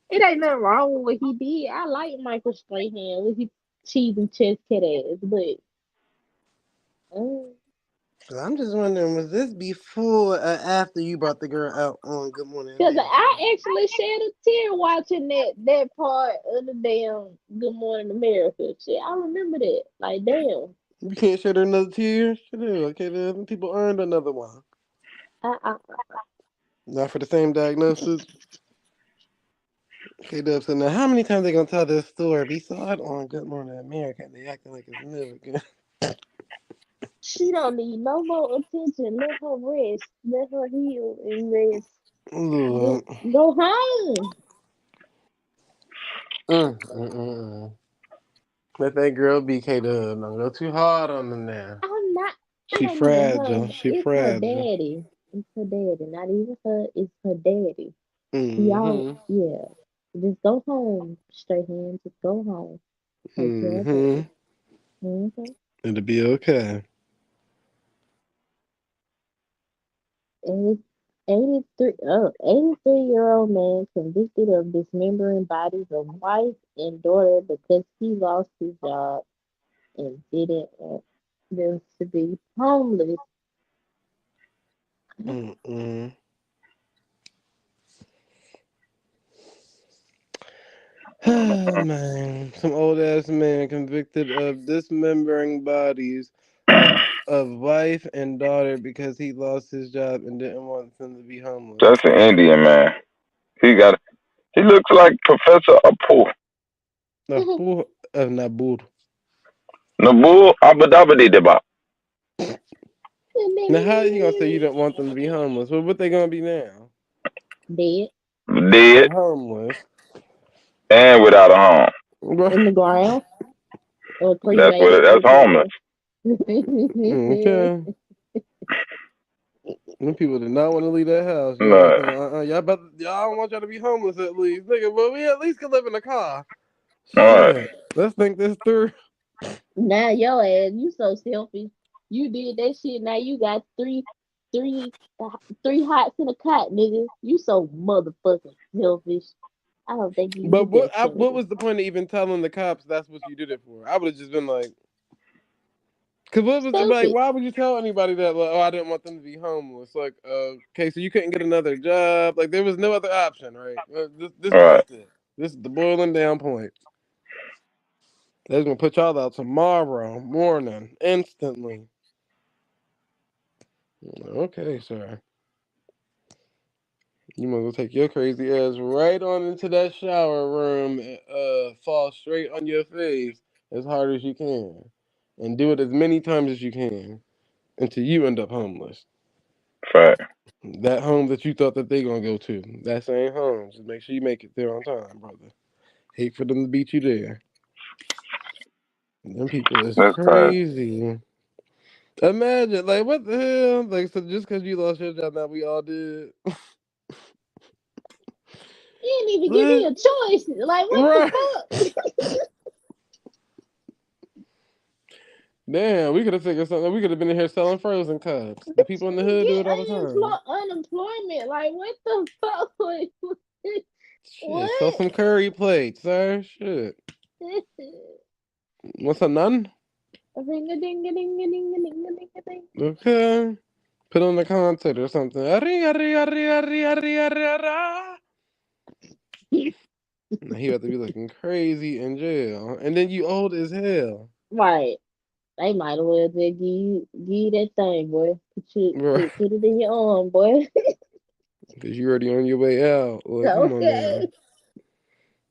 It ain't nothing wrong with what he did. I like Michael Strahan with his cheese and chest cat ass, but uh, So I'm just wondering, was this before or after you brought the girl out on Good Morning because America? I actually shed a tear watching that part of the damn Good Morning America shit. I remember that. Like damn. You can't shed her another tear? Shed her. Okay, then people earned another one. I Not for the same diagnosis. Okay, Dub. So now, how many times they gonna tell this story? We saw it on Good Morning America, and they acting like it's new again. she don't need no more attention. Let her rest. Let her heal and rest. Lord. Go home. Mm. Let that girl be K Dub. Don't go too hard on her now. I'm not. It She ain't even her. fragile. She It's her fragile. daddy. It's her daddy. Not even her. It's her daddy. Y'all, Mm-hmm. yeah. Just go home, straight hand. Just go home. Take care of Mm-hmm. baby. Mm-hmm. It'll be okay. And it's 83-year-old man convicted of dismembering bodies of wife and daughter because he lost his job and didn't want them to be homeless. Mm-mm. Oh, man. Some old ass man convicted of dismembering bodies of wife and daughter because he lost his job and didn't want them to be homeless. That's an Indian man. He got. He looks like Professor Apu. Nabur of Nabur. Nabu Abadabadi Deba. Now, how are you gonna say you didn't want them to be homeless? Well, what they gonna be now? Dead Dead Homeless. and without a home. Right. in the ground or That's what. cremated That's or homeless. something. Okay. Them people did not want to leave that house. No. Y'all don't want y'all to be homeless at least, nigga. But we at least can live in a car. All right. Shit. Let's think this through. Now your ass, you so selfish. You did that shit. Now you got three, three hots in a cot, nigga. You so motherfucking selfish. I don't think you But knew that, what Kennedy. was the point of even telling the cops that's what you did it for? I would have just been like, cause what was like? Stupid. Why would you tell anybody that? Like, oh, I didn't want them to be homeless. Like, okay, so you couldn't get another job. Like, there was no other option, right? This All is right. just it. This is the boiling down point. They're gonna put y'all out tomorrow morning, instantly. Okay, sir. You might as well take your crazy ass right on into that shower room and fall straight on your face as hard as you can. And do it as many times as you can until you end up homeless. Fact. That home that you thought that they gonna go to. That same home. Just make sure you make it there on time, brother. Hate for them to beat you there. Them people is That's tight. crazy. Imagine, like, what the hell? Like, so just because you lost your job, now we all did. You didn't even give me What? a choice. Like, what Right. the fuck? Damn, we could have figured something. We could have been in here selling frozen cups. The people in the hood do Get it all the time. unemployment. Like, what the fuck? Shit, sell What? some curry plates, sir. Shit. What's a none? Ring a ding a ding a ding a ding a ding a ding. Okay. Put on the concert or something. Arri, arri, arri, arri, arri, arri, arra. Now he about to be looking crazy in jail. And then you old as hell. Right. They might as well just give that thing, boy. Right. Put it in your arm, boy. Because you already on your way out. Well, come on now.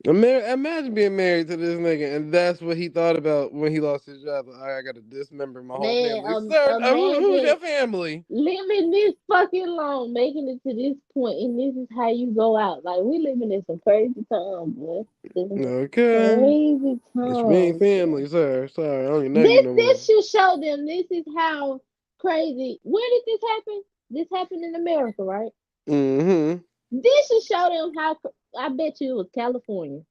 Okay. Imagine being married to this nigga, and that's what he thought about when he lost his job. Like, I gotta dismember my whole Man, family. Sir, who's imagine your family? living this fucking long, making it to this point, and this is how you go out. Like, we living in some crazy times, boy. Living in Okay. crazy Bitch, we ain't times, boy. family, sir. Sorry, I don't even know you no more. This should show them this is how crazy. Where did this happen? This happened in America, right? Mm-hmm. This should show them how. I bet you it was California.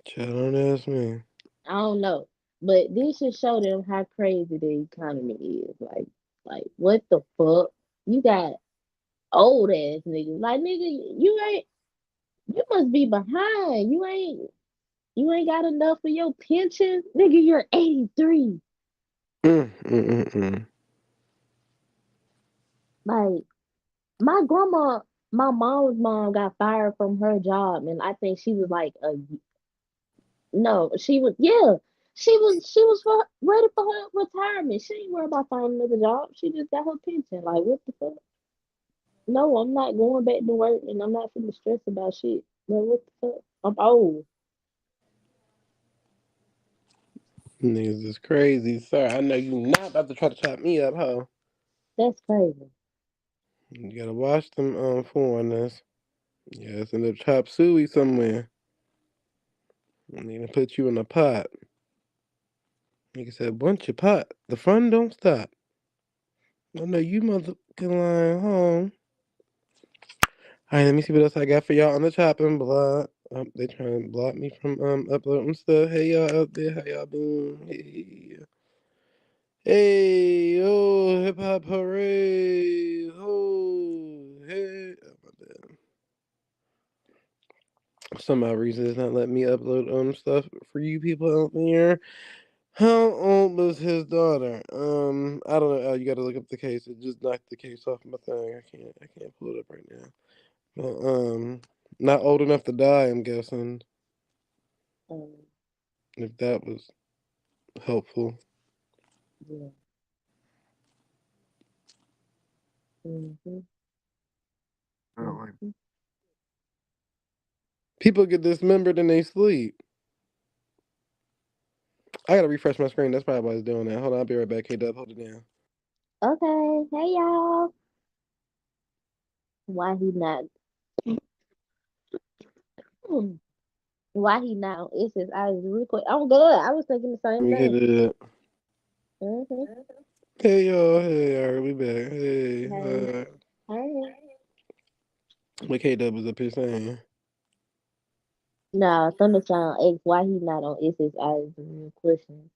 Child, don't ask me. I don't know, but this should show them how crazy the economy is. Like what the fuck? You got old ass niggas. Like nigga, you ain't. You must be behind. You ain't got enough for your pension, nigga. You're 83. Mm-mm-mm-mm. Like my grandma, my mom's mom got fired from her job, and I think she was like a no, she was yeah, she was ready for her retirement. She ain't worried about finding another job. She just got her pension. Like what the fuck? No, I'm not going back to work, and I'm not feeling stressed about shit. But what the fuck? I'm old. Niggas is crazy, sir. I know you not about to try to chop me up, huh? That's crazy. You gotta watch them foreigners. Yeah, it's in the chop suey somewhere. I need to put you in a pot. Nigga said, bunch your pot. The fun don't stop. I know you motherfucking lying home. Alright, let me see what else I got for y'all on the chopping block. They trying to block me from uploading stuff. Hey y'all out there, how y'all doing? Hey, hey, oh, hip hop hooray! Oh, hey. Oh, my bad. Some odd reason it's not letting me upload stuff for you people out there. How old was his daughter? I don't know. You got to look up the case. It just knocked the case off my thing. I can't pull it up right now. But not old enough to die. I'm guessing. Um, If that was helpful. yeah. Mm-hmm. Mm-hmm. People get dismembered in they sleep. I gotta refresh my screen. That's probably why it's doing that. Hold on, I'll be right back. K-Dub, hold it down. Okay. Hey y'all. Why he not? Why he not on It's his eyes real quick. I'm good. I was thinking the Let same me hit thing. it. Mm-hmm. Hey y'all. Hey, alright, we back. Hey, Hey. Hey. what K-Dub was up here saying. Nah, Thunder Sound X. Why he not on It's his eyes real question.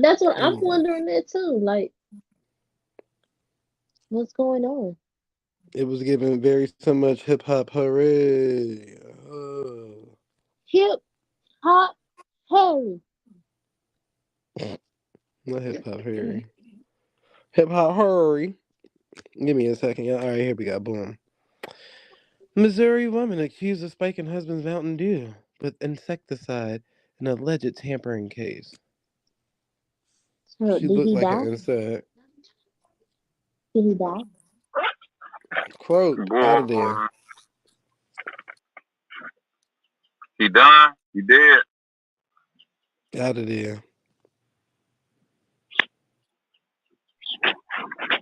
That's what I'm Oh, wondering that too. Like, what's going on? it was given very so much hip hop hooray. Oh. Hip hop Harry. Not hip hop hurry. Hip hop hurry. Give me a second, y'all. All right, here we go. Boom. Missouri woman accused of spiking husband's Mountain Dew with insecticide in alleged tampering case. So, She did looked he like an die? insect. Did he die? Quote out of there. Boy, he done. He dead. Out of there.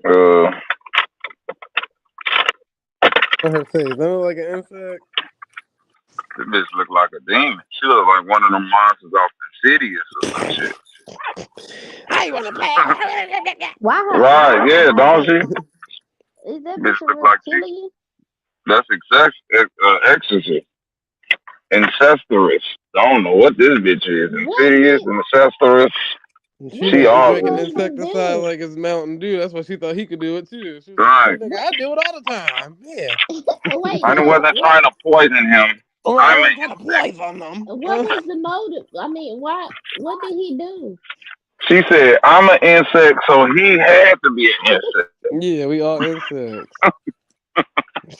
Uh, On her face. Don't look like an insect. This bitch look like a demon. She look like one of them monsters off Insidious or some shit. I want to play. Why her Right, eyes yeah, look like don't that? she? Is that Bitch bitch a look like she. reptilian? That's exorcist. Incestuous. I don't know what this bitch is. What Insidious, did incestuous. She what She did must be all her of drinking it. husband insecticide do? like it's Mountain Dew. That's why she thought he could do it too. She was like, Right. "Shit, nigga, I do it all the time." Yeah. Wait, I what? wasn't trying to poison him. Right, I I'm an wasn't trying to poison them. What was the motive? I mean, why? What did he do? She said, I'm an insect, so he had to be an insect. Yeah, we all insects.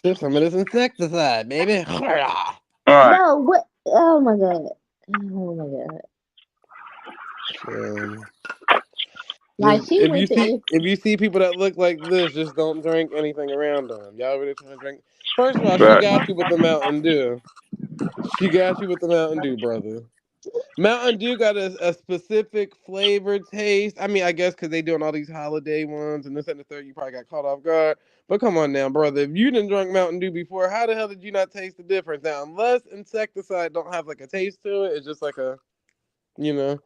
Sip some of this insecticide, baby. All right. No, what? Oh my god! Oh my god! So, Like just she went to in- if you see people that look like this, just don't drink anything around them. Y'all really trying to drink? First of all, she Right. got you with the Mountain Dew. She got you with the Mountain Dew, brother. Mountain Dew got a specific flavor taste. I mean, I guess because they doing all these holiday ones and this and the third, you probably got caught off guard. But come on now, brother. If you didn't drink Mountain Dew before, how the hell did you not taste the difference? Now, unless insecticide don't have like a taste to it, it's just like a, you know.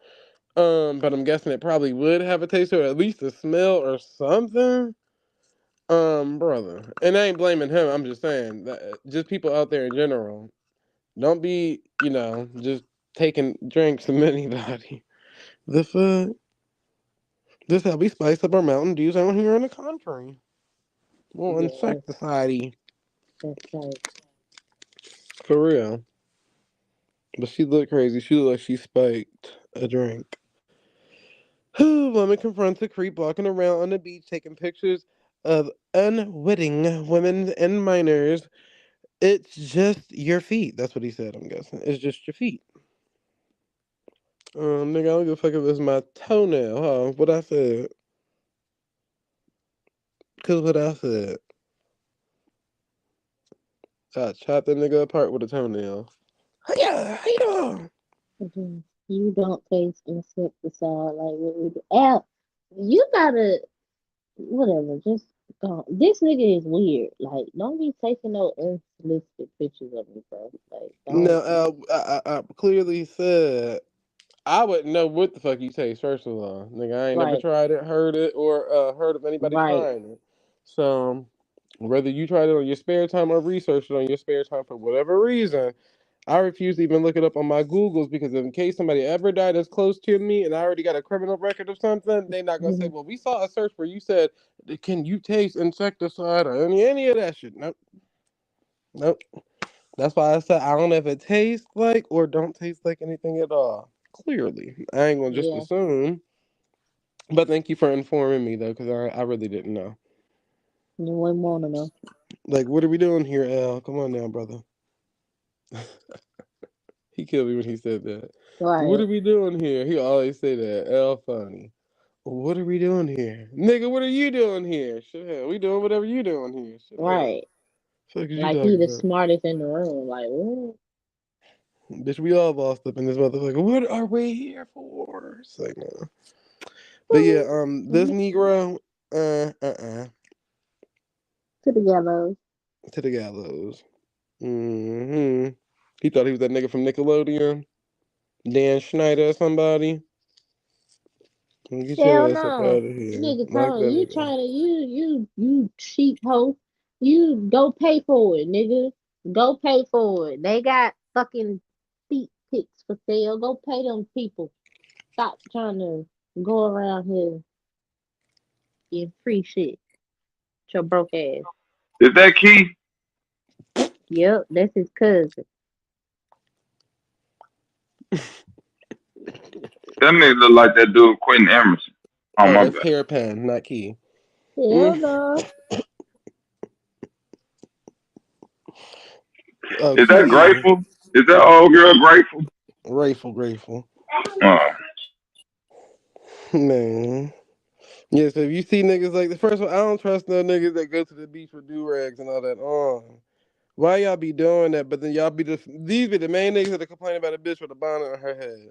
But I'm guessing it probably would have a taste to it, at least a smell or something. Brother. And I ain't blaming him. I'm just saying that just people out there in general. Don't be, just taking drinks from anybody. The fuck? This how we spice up our Mountain Dews out here in the country. Well, yeah, insecticide that's crazy. for real. But she looked crazy. She looked like she spiked a drink. Woman confronts a creep walking around on the beach taking pictures of unwitting women and minors. It's just your feet. That's what he said, I'm guessing. It's just your feet. Nigga, I don't give a fuck if it's my toenail, huh? What I said. Cause what I said. I chopped that nigga apart with a toenail. Yeah, yeah. Mhm. You don't taste insecticide like what we do. Al, you gotta whatever. Just go. This nigga is weird. Like, don't be taking no unsolicited pictures of me, bro. Like, Now, don't. I clearly said I wouldn't know what the fuck you taste. First of all, nigga, I ain't never Right, tried it, heard it, or heard of anybody right. trying it. So, whether you tried it on your spare time or researched it on your spare time for whatever reason, I refuse to even look it up on my Googles because in case somebody ever died that's close to me and I already got a criminal record of something, they're not gonna say, Mhm. "Well, we saw a search where you said, can you taste insecticide or any of that shit?" Nope, nope. That's why I said I don't know if it tastes like or don't taste like anything at all. Clearly, I ain't gonna just Yeah, assume. But thank you for informing me though, because I really didn't know. you wouldn't want to know. Like, what are we doing here, Al? Come on now, brother. He killed me when he said that. What Right. are we doing here? He always say that. Al funny. What are we doing here? Nigga, what are you doing here? Shit, hell, we doing whatever you doing here. Shit, hell. Right. Fuck is you Like he talking the about? smartest in the room. Like, what? Bitch, we all lost up in this motherfucker. What are we here for? It's like, no. But yeah, this Mhm. Negro, To the gallows. to the gallows. He thought he was that nigga from Nickelodeon, Dan Schneider or somebody. Get Hell your ass up no. out of here. Nigga Like telling that you nigga. trying to you cheap hoe. You go pay for it, nigga. Go pay for it. They got fucking feet pics for sale. Go pay them people. Stop trying to go around here getting free shit. Your broke ass. Is that Key? Yep, that's his cousin. That nigga look like that dude Quentin Emerson. Oh, Oh, my that's bad. hairpin, not key. Hell Mm. no. Oh, Is that Key. Grateful? Is that old girl Grateful? Grateful, grateful. Oh. Man. Yeah, so if you see niggas like the first one, I don't trust no niggas that go to the beach with do rags and all that on. Why y'all be doing that? But then y'all be these be the main niggas that complain about a bitch with a bonnet on her head.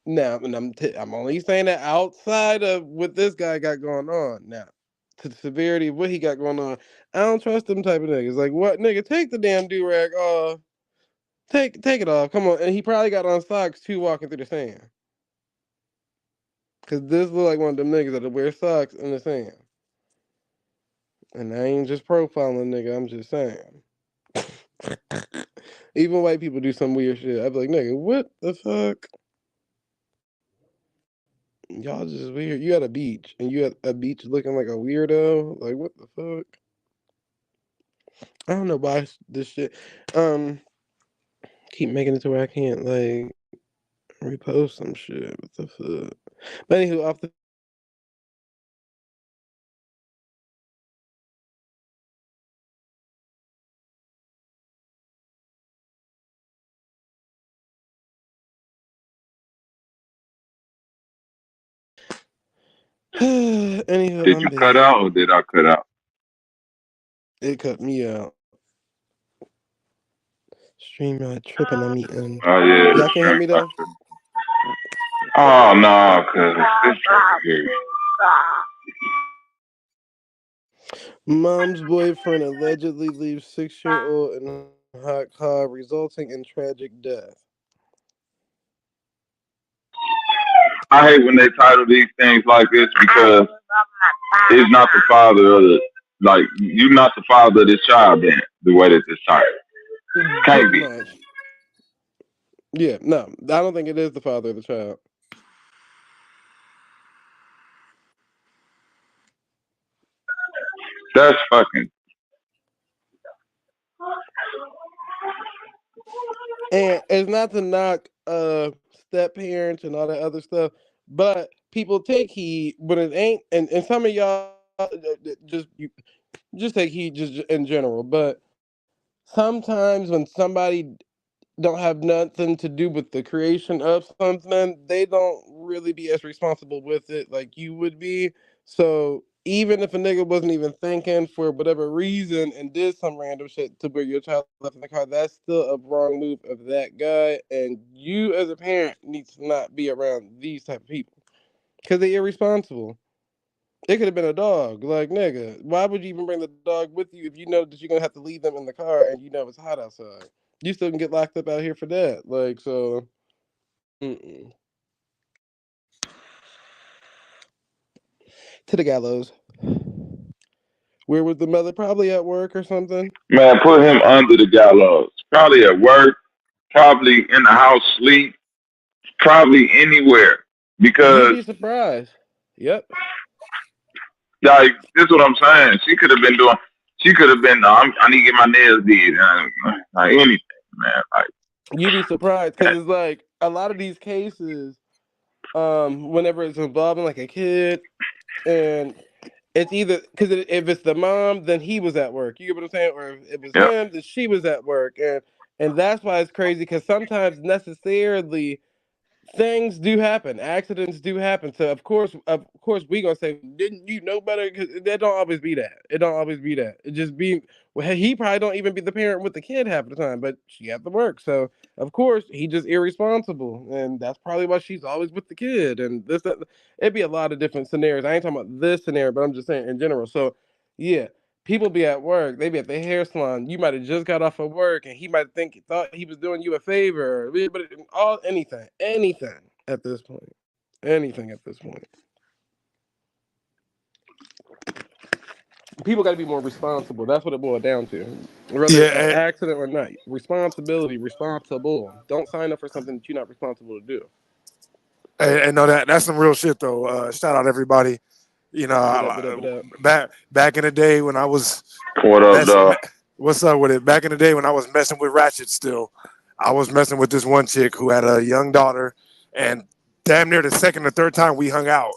Now, and I'm only saying that outside of what this guy got going on. Now, to the severity of what he got going on, I don't trust them type of niggas. Like, what nigga? Take the damn do rag off. Take it off. Come on. And he probably got on socks too walking through the sand. Cause this look like one of them niggas that wear socks in the sand. And I ain't just profiling nigga, I'm just saying. Even white people do some weird shit. I'd be like, nigga, what the fuck? Y'all just weird. You at a beach and you at a beach looking like a weirdo. Like what the fuck? I don't know why this shit keep making it to where I can't like repost some shit. What the fuck? But anywho, off the anywho, Did I'm you cut back. out or did I cut out? It cut me out. Stream not tripping on me and Oh yeah, the y'all can hear shrimp. me though? Oh no, cause this right here. Mom's boyfriend allegedly leaves 6-year-old in a hot car, resulting in tragic death. I hate when they title these things like this because it's not the father of the like you're not the father of this child then the way that this title. Can't Pretty be. much. Yeah, no, I don't think it is the father of the child. That's fucking And it's not to knock step parents and all that other stuff, but people take heed when it ain't. And some of y'all just take heed just in general. But sometimes when somebody don't have nothing to do with the creation of something, they don't really be as responsible with it like you would be. So even if a nigga wasn't even thinking for whatever reason and did some random shit to where your child left in the car, that's still a wrong move of that guy. And you as a parent needs to not be around these type of people because they're irresponsible. It could have been a dog. Like, nigga, why would you even bring the dog with you if you know that you're gonna have to leave them in the car and you know it's hot outside? You still can get locked up out here for that. Like, so, mm-mm. To the gallows. Where was the mother? Probably at work or something. man, put him under the gallows. Probably at work, probably in the house sleep, probably anywhere. You'd Because be surprised. Yep. like this is what I'm saying. She could have been doing she could have been I need to get my nails did like anything, man. Like You'd be surprised because it's like a lot of these cases, whenever it's involving like a kid and it's either because if it's the mom, then he was at work. You get what I'm saying? Or if it was yeah. him, then she was at work, and that's why it's crazy because sometimes necessarily things do happen, accidents do happen. So of course, we gonna say, didn't you know better? Because that don't always be that. It don't always be that. It just be well, he probably don't even be the parent with the kid half the time, but she had to work. So of course he just irresponsible, and that's probably why she's always with the kid. And this that, it'd be a lot of different scenarios. I ain't talking about this scenario, but I'm just saying in general. So yeah. People be at work, they be at the hair salon. You might have just got off of work, and he might thought he was doing you a favor, but all anything at this point, anything at this point. People got to be more responsible. That's what it boiled down to. Whether it's an Yeah, accident or not, responsibility, responsible. Don't sign up for something that you're not responsible to do. and no, that's some real shit though. Shout out everybody. You know, What up? What up? What up? back in the day when I was What up, mess, dog? what's up with it? Back in the day when I was messing with Ratchet still, I was messing with this one chick who had a young daughter, and damn near the second or third time we hung out,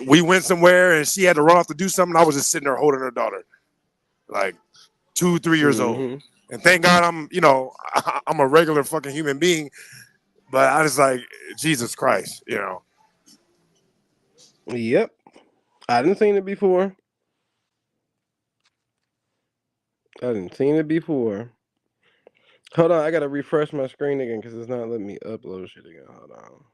we went somewhere and she had to run off to do something. I was just sitting there holding her daughter, like 2, 3 years old. Mm-hmm. And thank God I'm a regular fucking human being, but I was like, Jesus Christ. Yep. I didn't seen it before. I didn't seen it before. Hold on, I gotta refresh my screen again because it's not letting me upload shit again. Hold on.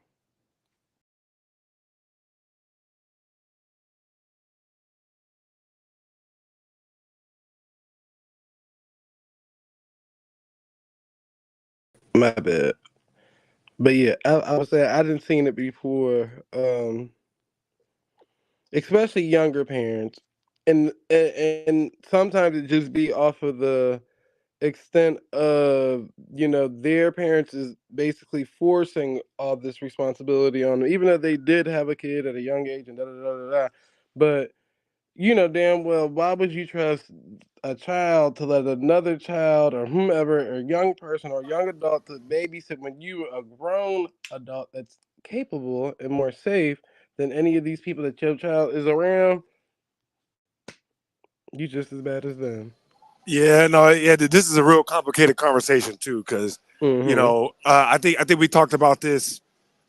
My bad. But yeah, I would say I didn't seen it before. Especially younger parents, and sometimes it just be off of the extent of their parents is basically forcing all this responsibility on them, even though they did have a kid at a young age and da da da da da. But you know damn well why would you trust a child to let another child or whomever or young person or young adult to babysit when you a grown adult that's capable and more safe than any of these people that your child is around? You just as bad as them. Yeah, no, yeah. This is a real complicated conversation too, because Mm-hmm. I think we talked about this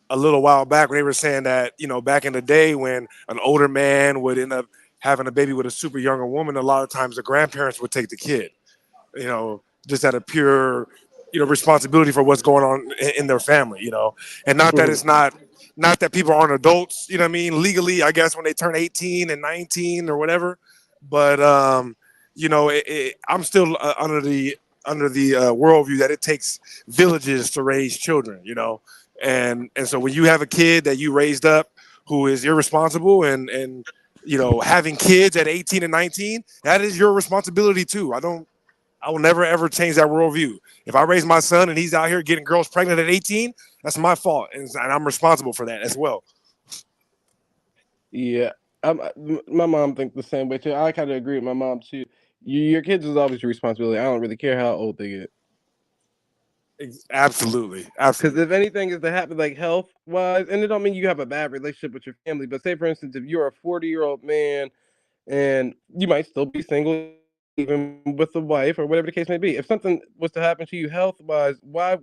a little while back when they were saying that back in the day when an older man would end up having a baby with a super younger woman, a lot of times the grandparents would take the kid, just out of pure, responsibility for what's going on in their family, and not that it's not that people aren't adults, you know what I mean, legally, I guess when they turn 18 and 19 or whatever, but I'm still under the worldview that it takes villages to raise children, and so when you have a kid that you raised up who is irresponsible and having kids at 18 and 19, that is your responsibility too. I will never ever change that worldview. If I raise my son and he's out here getting girls pregnant at 18, that's my fault, and I'm responsible for that as well. Yeah, my mom thinks the same way too. I kind of agree with my mom too. Your kids is always your responsibility. I don't really care how old they get. Absolutely, Because absolutely. if anything is to happen, like health wise, and it don't mean you have a bad relationship with your family, but say for instance, if you're a 40-year-old man and you might still be single even with a wife or whatever the case may be. If something was to happen to you health wise, why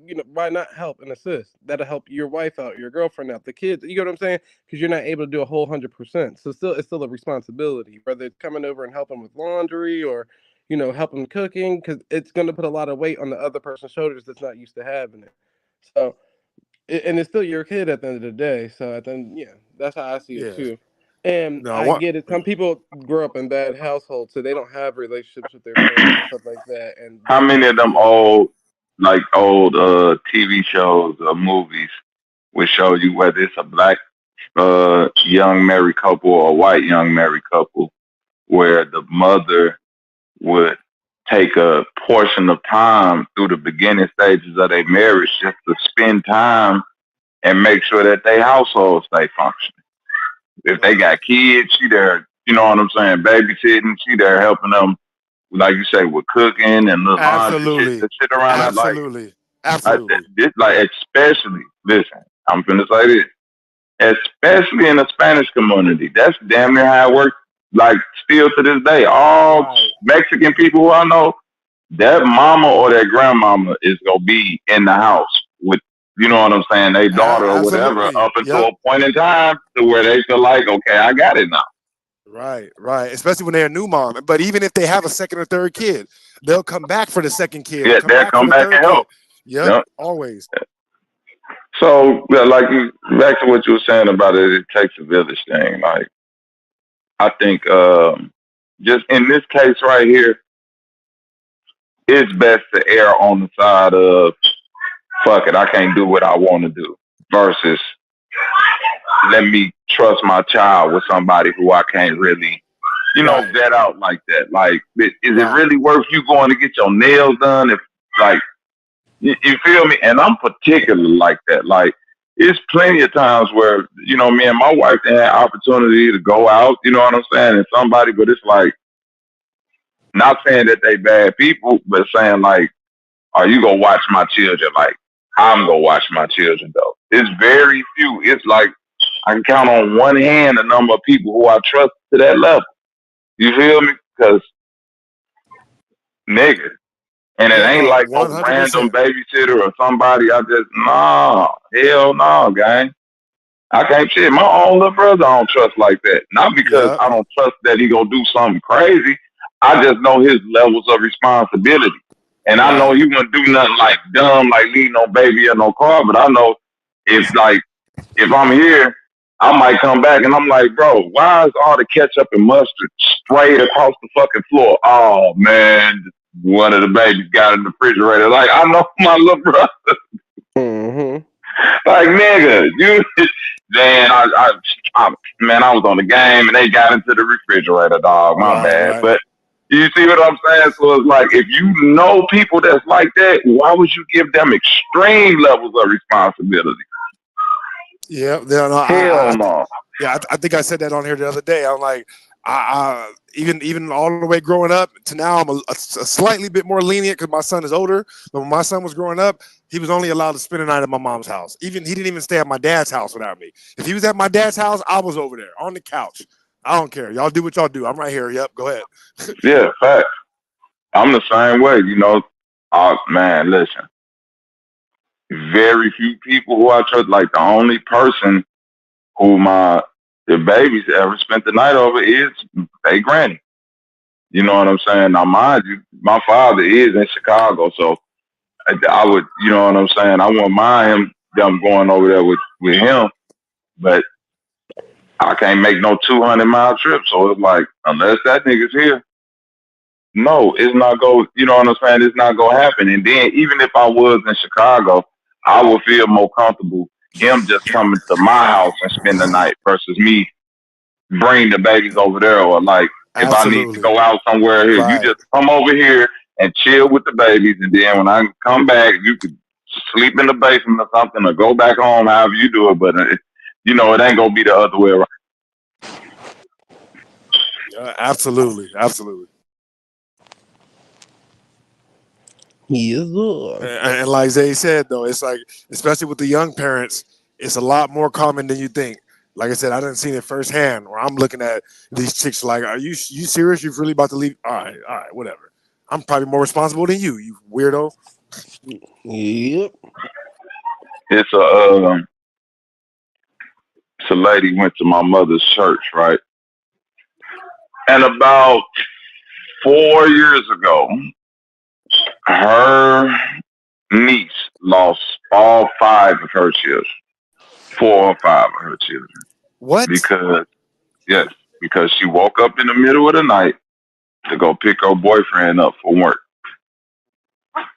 not help and assist? That'll help your wife out, your girlfriend out, the kids. You know what I'm saying? Because you're not able to do a whole 100%. So still, it's still a responsibility, whether it's coming over and helping with laundry or helping cooking, because it's going to put a lot of weight on the other person's shoulders that's not used to having it. So and it's still your kid at the end of the day. So at the end, yeah, that's how I see it Yeah. too. And No, I what? get it. Some people grow up in bad households, so they don't have relationships with their parents and stuff like that, and How they many might of them feel. old TV shows or movies would show you whether it's a black young married couple or a white young married couple where the mother would take a portion of time through the beginning stages of their marriage just to spend time and make sure that their household stay functioning. If they Right. got kids, she there, you know what I'm saying, babysitting, she there helping them, like you say, with cooking and the laundry shit, Absolutely. the shit around that. Absolutely. Like Absolutely. this, like especially, listen, I'm finna say this, especially in the Spanish community, that's damn near how it works. Like still to this day, all Right. Mexican people who I know, that mama or that grandmama is gonna be in the house with, you know what I'm saying, their daughter or whatever, Absolutely. up until Yep. a point in time to where they feel like, okay, I got it now. Right. Right. Especially when they're a new mom. But even if they have a second or third kid, they'll come back for the second kid or Yeah, come they'll back for come the back third and kid. help. Yep. Yeah. Always. So, yeah, like back to what you were saying about it takes a village thing. Like, I think just in this case right here, it's best to err on the side of fuck it, I can't do what I want to do versus let me trust my child with somebody who I can't really, Right. vet out like that. Like, is it Right. really worth you going to get your nails done? If like, you feel me? And I'm particular like that. Like, it's plenty of times where me and my wife had opportunity to go out. You know what I'm saying? And somebody, but it's like not saying that they bad people, but saying like, are you gonna watch my children? Like, I'm gonna watch my children though. It's very few. It's like I can count on one hand the number of people who I trust to that level. You feel me? Because nigga, and it Yeah. ain't No. like no One hundred random percent. babysitter or somebody. I just hell no, gang. I can't shit. My own little brother I don't trust like that. Not because Yep. I don't trust that he gonna do something crazy. I just know his levels of responsibility. And I know Right. he wouldn't do nothing like dumb, like leave no baby in no car, but I know if like if I'm here, I might come back and I'm like, bro, why is all the ketchup and mustard sprayed across the fucking floor? Oh man, one of the babies got in the refrigerator. Like I know my little brother. Like nigga, you man, man, I was on the game and they got into the refrigerator, dog. My Right, bad, right. but you see what I'm saying? So it's like if you know people that's like that, why would you give them extreme levels of responsibility? Yeah, yeah, no, Hell no. yeah, I think I said that on here the other day. I'm like, even all the way growing up to now, I'm a slightly bit more lenient because my son is older. But when my son was growing up, he was only allowed to spend a night at my mom's house. Even he didn't even stay at my dad's house without me. If he was at my dad's house, I was over there on the couch. I don't care. Y'all do what y'all do. I'm right here. Yep, go ahead. Yeah, fact. I'm the same way. Man, listen. Very few people who I trust. Like the only person who the babies ever spent the night over is they granny. You know what I'm saying? Now, mind you, my father is in Chicago, so I would, you know what I'm saying? I wouldn't mind them going over there with him, but I can't make no 200-mile trip. So it's like, unless that nigga's here, no, it's not go. You know what I'm saying? It's not gonna happen. And then even if I was in Chicago, I would feel more comfortable him just coming to my house and spend the night versus me bring the babies over there, or like if I need to Absolutely. go out somewhere here, you Right. just come over here and chill with the babies, and then when I come back, you could sleep in the basement or something, or go back home, however you do it. But it ain't gonna be the other way around. Absolutely. Absolutely. Yes, sir. And like Zay said, though, it's like, especially with the young parents, it's a lot more common than you think. Like I said, I didn't see it firsthand. Where I'm looking at these chicks, like, are you serious? You're really about to leave? All right, whatever. I'm probably more responsible than you weirdo. Yep. It's a lady went to my mother's church, right? And about 4 years ago, her niece lost all five of her children, four or five of her children, What? because yes, because she woke up in the middle of the night to go pick her boyfriend up for work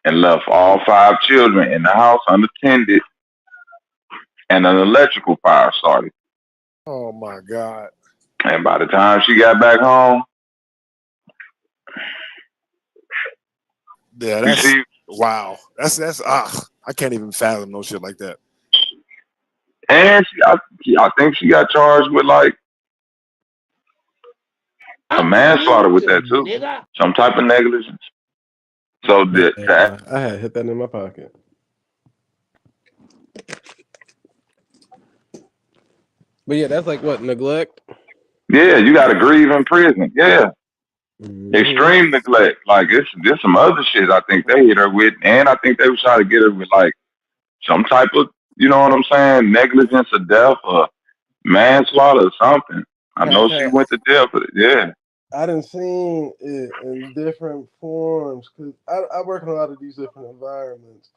and left all five children in the house unattended, and an electrical fire started. Oh my God. And by the time she got back home, Yeah, you that's see, wow. That's I can't even fathom no shit like that. and I think she got charged with like a I'm manslaughter with that screaming, too, nigga. some type of negligence. So Man, that I had hit that in my pocket. But yeah, that's like what, neglect? yeah, you got to grieve in prison. Yeah, Hmm. extreme neglect. Like it's some other shit. I think they hit her with, and I think they was trying to get her with like some type of, you know what I'm saying, negligence or death or manslaughter or something. I know she went to jail for it. Yeah. I done seen it in different forms because I work in a lot of these different environments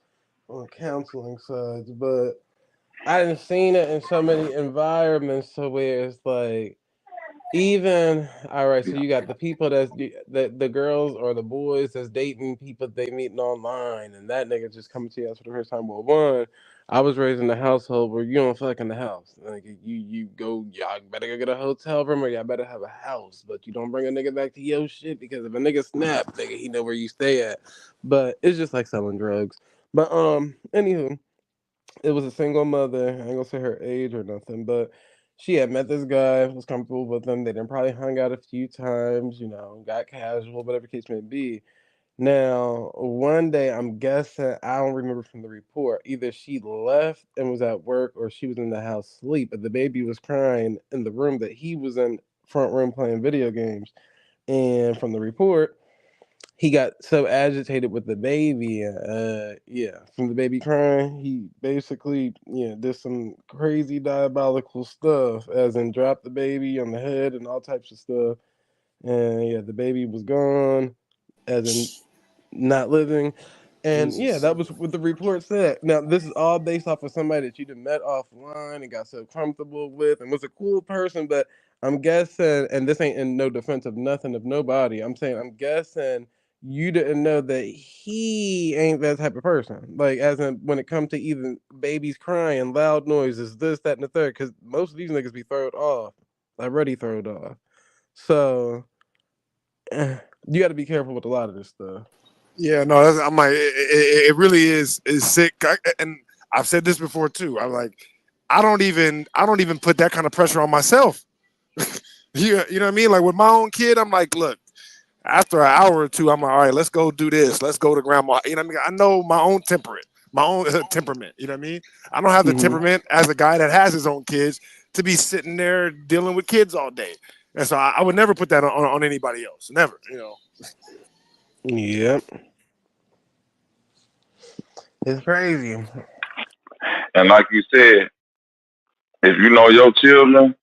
on counseling sides, but I done seen it in so many environments to where it's like, even all right, so you got the people the girls or the boys that's dating people they meeting online, and that nigga just coming to you for the first time. Well, one, I was raised in a household where you don't fuck in the house. Like you go, y'all better go get a hotel room or y'all better have a house, but you don't bring a nigga back to your shit because if a nigga snap, nigga, he know where you stay at. But it's just like selling drugs. But anywho, it was a single mother. I ain't gonna say her age or nothing, but she had met this guy, was comfortable with him. They then probably hung out a few times, got casual, whatever case may be. Now, one day, I'm guessing, I don't remember from the report, either she left and was at work or she was in the house asleep, but the baby was crying in the room that he was in, front room playing video games. And from the report, he got so agitated with the baby, yeah, from the baby crying, he basically, did some crazy diabolical stuff, as in dropped the baby on the head and all types of stuff. And yeah, the baby was gone, as in not living. And yeah, Jesus. that was what the report said. Now, this is all based off of somebody that you'd met offline and got so comfortable with and was a cool person. But I'm guessing, and this ain't in no defense of nothing of nobody, I'm saying, I'm guessing you didn't know that he ain't that type of person. Like, as in when it comes to even babies crying, loud noises, this, that, and the third, because most of these niggas be thrown off, already thrown off. So you got to be careful with a lot of this stuff. Yeah, no, I'm like, it really is sick. And I've said this before too. I'm like, I don't even put that kind of pressure on myself. You know what I mean? Like with my own kid, I'm like, look, after an hour or two, I'm like, all right, let's go do this. Let's go to grandma. You know what I mean? I know my own temperament. You know what I mean? I don't have the temperament as a guy that has his own kids to be sitting there dealing with kids all day. And so I would never put that on anybody else. Never, you know. Yep. It's crazy. And like you said, if you know your children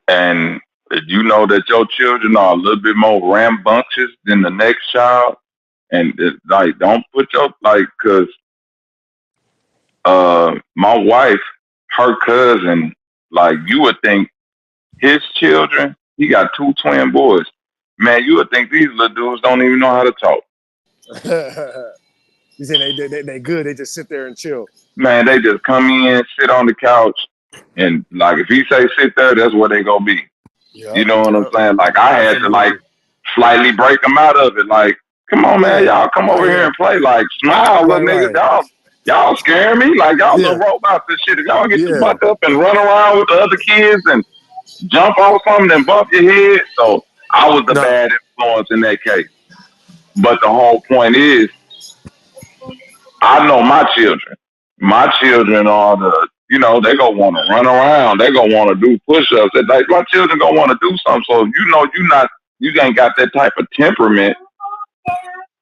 and if you know that your children are a little bit more rambunctious than the next child, and like don't put your cause my wife, her cousin, like you would think his children, he got 2 twin boys. Man, you would think these little dudes don't even know how to talk. You say they good, they just sit there and chill. Man, they just come in, sit on the couch, and like if he say sit there, that's where they gonna be. Yep, you know what I'm saying? Like I had to like slightly break them out of it. Like, come on, man, y'all come over here and play. Like, smile, little niggas. Y'all scaring me. Like y'all little robots and shit. If y'all get your butt up and run around with the other kids and jump off something and bump your head. So I was the bad influence in that case. But the whole point is, I know my children. My children are they gonna want to run around. They gonna want to do push-ups. Like my children gonna want to do something. So you ain't got that type of temperament,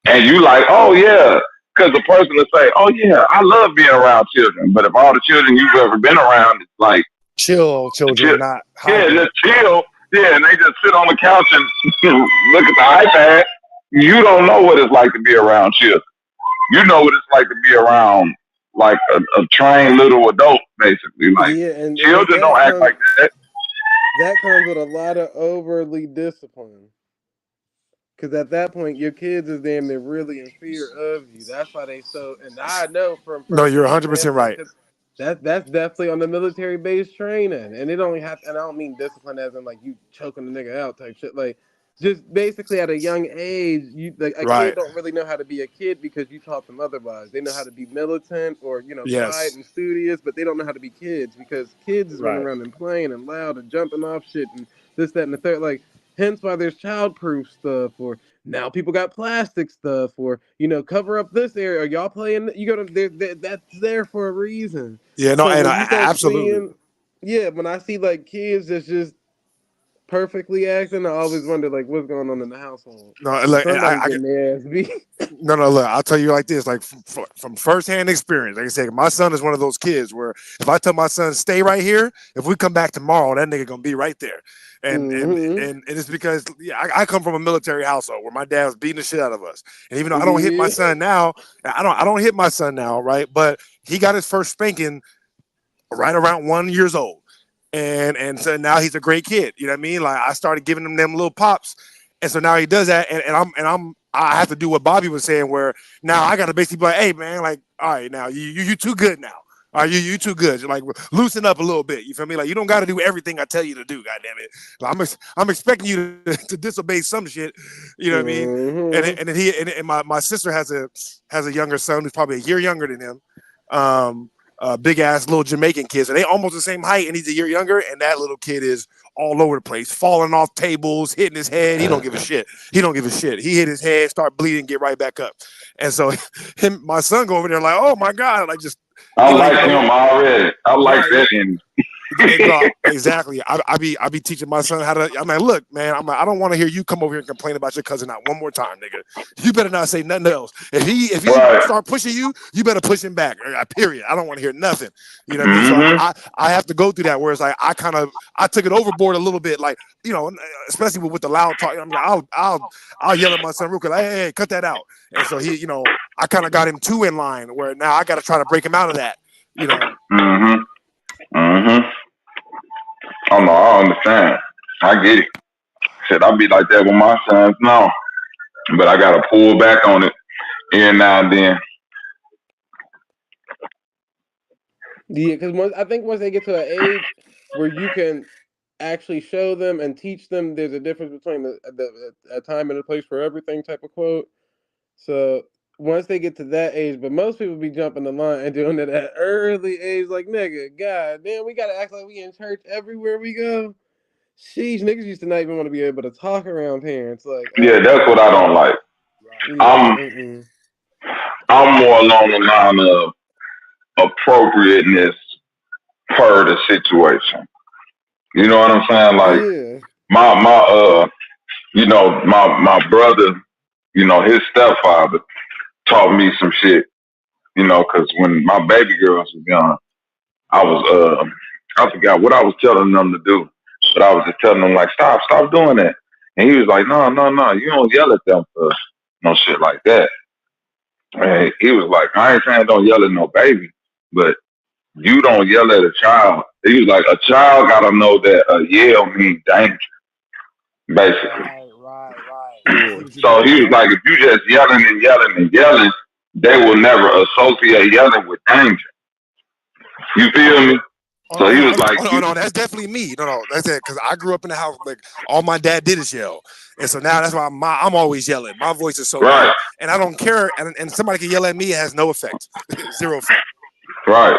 and you like, oh yeah, because the person will say, oh yeah, I love being around children. But if all the children you've ever been around is like chill children, not just chill, and they just sit on the couch and look at the iPad, you don't know what it's like to be around children. You know what it's like to be around like a trained little adult, basically. Like children don't act like that. That comes with a lot of overly discipline. Because at that point, your kids is damn near really in fear of you. That's why they so. And I know from no, you're 100% right. That's definitely on the military base training, and it only have. And I don't mean discipline as in like you choking the nigga out type shit. Like just basically at a young age, you like a kid don't really know how to be a kid because you taught them otherwise. They know how to be militant or quiet and studious, but they don't know how to be kids because kids is running around and playing and loud and jumping off shit and this, that, and the third. Like hence why there's childproof stuff, or now people got plastic stuff, or cover up this area. Are y'all playing? You go to that's there for a reason. Yeah, no, so and absolutely. When I see like kids that's just perfectly acting, I always wonder like what's going on in the household. No, look, I get their ass beat. No, look, I'll tell you like this, like from firsthand experience. Like I said, my son is one of those kids where if I tell my son stay right here, if we come back tomorrow, that nigga gonna be right there. And it's because I come from a military household where my dad was beating the shit out of us. And even though I don't hit my son now, I don't hit my son now, right? But he got his first spanking right around 1 year old. And so now he's a great kid. You know what I mean? Like I started giving him them little pops. And so now he does that. And I have to do what Bobby was saying, where now I gotta basically be like, hey man, like, all right, now you too good now. All right, you too good. Like loosen up a little bit. You feel me? Like you don't gotta do everything I tell you to do, goddamn it. Like, I'm expecting you to disobey some shit. You know what I mean? And then my sister has a younger son who's probably a year younger than him. Big ass little Jamaican kids, and they almost the same height, and he's a year younger, and that little kid is all over the place, falling off tables, hitting his head. He don't give a shit. He hit his head, start bleeding, get right back up. And so my son go over there like, oh my God, like just I like him already. I like that in exactly. I be teaching my son how to. I'm like, look, man. I don't want to hear you come over here and complain about your cousin not one more time, nigga. You better not say nothing else. If he start pushing you, you better push him back. Period. I don't want to hear nothing. You know what I mean? So I have to go through that. Whereas like I took it overboard a little bit. Like especially with the loud talk. I mean, I'll yell at my son real quick. Like, hey, cut that out. And so he, I kind of got him too in line. Where now I got to try to break him out of that. Oh no, I understand. I get it. Said I'll be like that with my sons now. but I gotta pull back on it every now and then. Yeah, because I think once they get to an age where you can actually show them and teach them, there's a difference between a time and a place for everything type of quote. So once they get to that age, but most people be jumping the line and doing it at early age, like nigga, god damn, we gotta act like we in church everywhere we go. Sheesh, niggas used to not even want to be able to talk around parents. Like, Yeah, that's what I don't like. yeah, I'm more along the line of appropriateness per the situation. You know what I'm saying? Like yeah, my you know, my brother, you know, his stepfather taught me some shit. You know, because when my baby girls was young, I was I forgot what I was telling them to do, but I was just telling them like, stop doing that. And he was like, no, you don't yell at them for no shit like that. And he was like, I ain't saying don't yell at no baby, but you don't yell at a child. He was like, a child gotta know that a yell means danger, basically. Right. I yeah. see what you So mean. he was like, if you just yelling, they will never associate yelling with danger. You feel me? So he was like, no, that's definitely me. No, that's it. Because I grew up in the house, like, all my dad did is yell. And so now that's why I'm always yelling. My voice is so right, loud. And I don't care. And somebody can yell at me, it has no effect. Zero effect. right.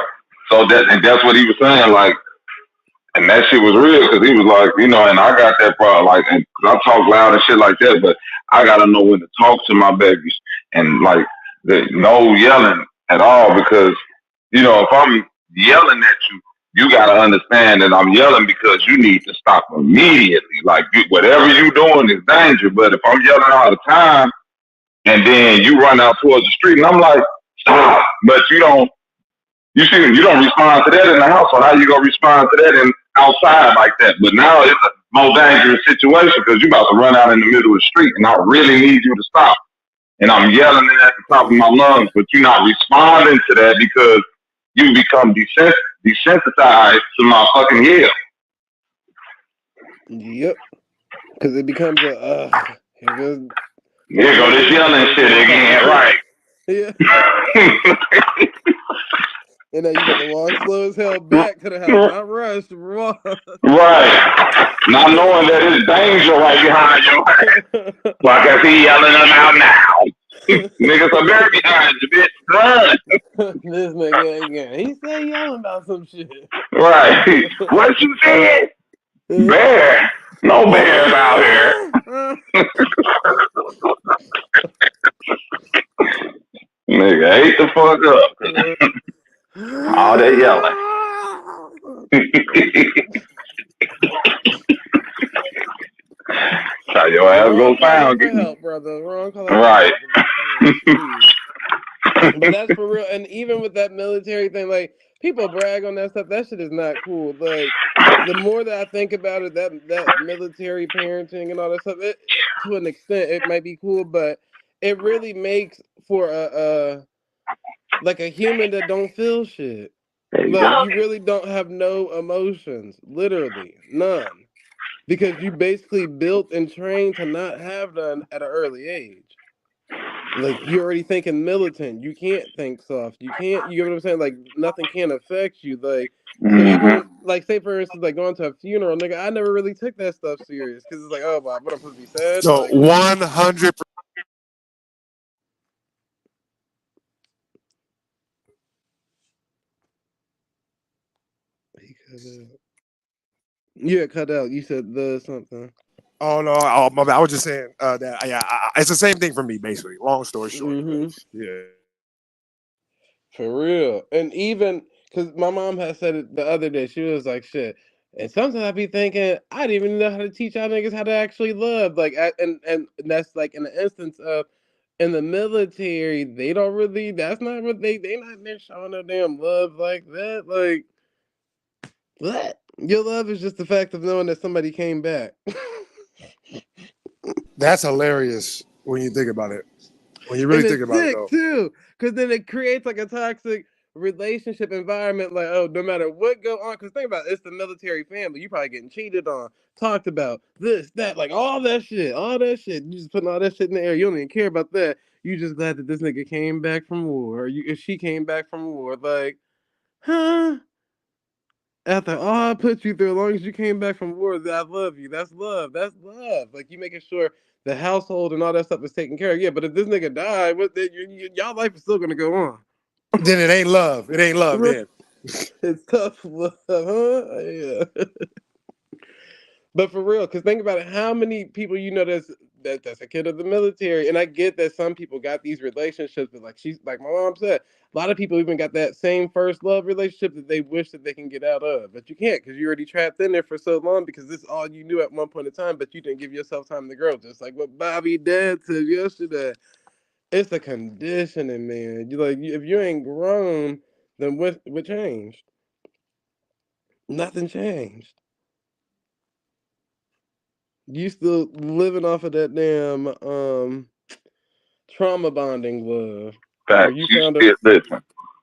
So that's what he was saying, like, and that shit was real because he was like, you know, and I got that problem, like, and 'cause I talk loud and shit like that, but I gotta know when to talk to my babies and like no yelling at all because, you know, if I'm yelling at you, you gotta understand that I'm yelling because you need to stop immediately. Like whatever you doing is danger. But if I'm yelling all the time and then you run out towards the street and I'm like, stop, but you don't respond to that in the house, so how you gonna respond to that in outside like that? But now it's a more dangerous situation because you about to run out in the middle of the street, and I really need you to stop. And I'm yelling it at the top of my lungs, but you're not responding to that because you become desensitized to my fucking yell. Yep. Because it becomes here goes Here go this yelling shit again, right? Yeah. And now you got to walk slow as hell back to the house, not rush. Right. Not knowing that it's danger right behind your head. Like I see yelling them out now. Niggas are very behind you, bitch. Run. This nigga again. He said yelling about some shit. Right. What you said? Bear. No bears out here. Nigga, ate the fuck up. All that yelling. How your ass Wrong gonna call out sound for getting help, brother. Wrong call out right. for help. But that's for real. And even with that military thing, like people brag on that stuff. That shit is not cool. Like the more that I think about it, that military parenting and all that stuff, to an extent, it might be cool, but it really makes for a like a human that don't feel shit. Like you really don't have no emotions, literally none, because you basically built and trained to not have none at an early age. Like you're already thinking militant. You can't think soft. You can't. You get what I'm saying? Like nothing can affect you. Like so even when, like say for instance, like going to a funeral, nigga, I never really took that stuff serious because it's like, oh, Bob, what I'm supposed to be sad? So Like 100%. yeah, cut out. You said the something. Oh no! Oh, my bad. I was just saying that. Yeah, it's the same thing for me, basically. Long story short. Mm-hmm. Yeah. For real. And even because my mom had said it the other day, she was like, shit. And sometimes I be thinking, I didn't even know how to teach y'all niggas how to actually love. Like, and that's like in the instance of in the military, they don't really, that's not what they not there showing no damn love like that. Like, what? Your love is just the fact of knowing that somebody came back. That's hilarious when you think about it. When you really And think it's about it, sick though. too, because then it creates like a toxic relationship environment, like, oh, no matter what go on, because think about it, it's the military family. You probably getting cheated on, talked about, this, that, like all that shit, all that shit. You just putting all that shit in the air. You don't even care about that. You just glad that this nigga came back from war, or if she came back from war, like, huh? After all I put you through, as long as you came back from war, I love you. That's love. That's love. Like you making sure the household and all that stuff is taken care of. Yeah, but if this nigga died, y'all life is still gonna go on. Then it ain't love. It ain't love. Then It's tough love, huh? Yeah. But for real, because think about it, how many people you know that's a kid of the military, and I get that some people got these relationships, but like she's like my mom said, a lot of people even got that same first love relationship that they wish that they can get out of, but you can't because you're already trapped in there for so long because this is all you knew at one point in time, but you didn't give yourself time to grow, just like what Bobby Dad said yesterday. It's a conditioning, man. You like if you ain't grown, then what changed? Nothing changed. You still living off of that damn trauma bonding love, where Facts. you You found a still listen.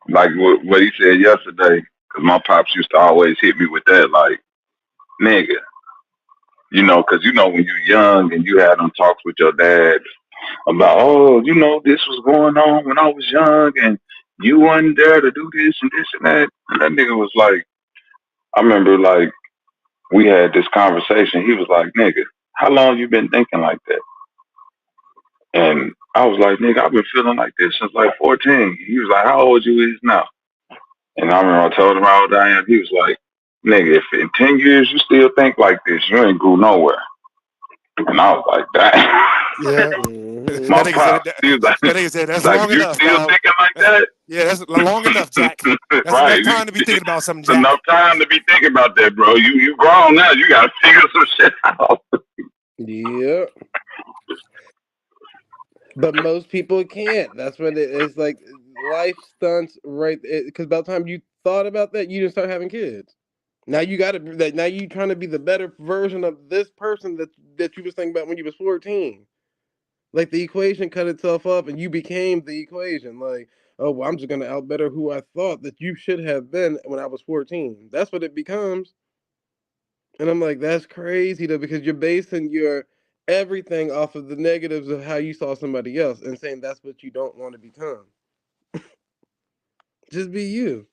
Like what he said yesterday, because my pops used to always hit me with that, like, nigga, because when you're young and you had them talks with your dad about, oh, this was going on when I was young and you wasn't there to do this and this and that. And that nigga was like, I remember, like, we had this conversation. He was like, nigga, how long you been thinking like that? And I was like, nigga, I've been feeling like this since like 14. He was like, how old you is now? And I remember I told him how old I am. He was like, nigga, if in 10 years you still think like this, you ain't go nowhere. And I was like, damn. yeah. mm-hmm. My That nigga said pops, that. he was like, That nigga said that's like long you enough, still dog. thinking like that? Yeah, that's long enough, Jack. That's Right. enough time to be thinking about something, It's Jack. enough time to be thinking about that, bro. You grown now. You gotta figure some shit out. Yeah. But most people can't. That's what it is. Like life stunts right because by the time you thought about that, you didn't start having kids. Now you got to that. Now you trying to be the better version of this person that you was thinking about when you was 14. Like the equation cut itself up, and you became the equation. Like, oh, well, I'm just gonna outbetter who I thought that you should have been when I was 14. That's what it becomes. And I'm like, that's crazy though, because you're basing your everything off of the negatives of how you saw somebody else and saying that's what you don't want to become. Just be you.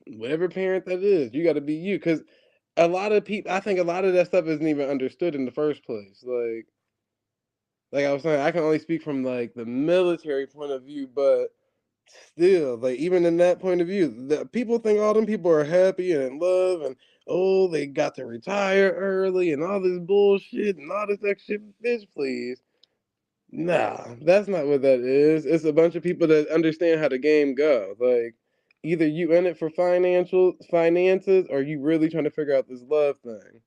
Whatever parent that is, you got to be you. Because a lot of people, I think a lot of that stuff isn't even understood in the first place. Like I was saying, I can only speak from like the military point of view, but still, like even in that point of view, the people think all them people are happy and in love and oh they got to retire early and all this bullshit and all this extra bitch please. Nah, that's not what that is. It's a bunch of people that understand how the game goes. Like either you in it for finances or you really trying to figure out this love thing.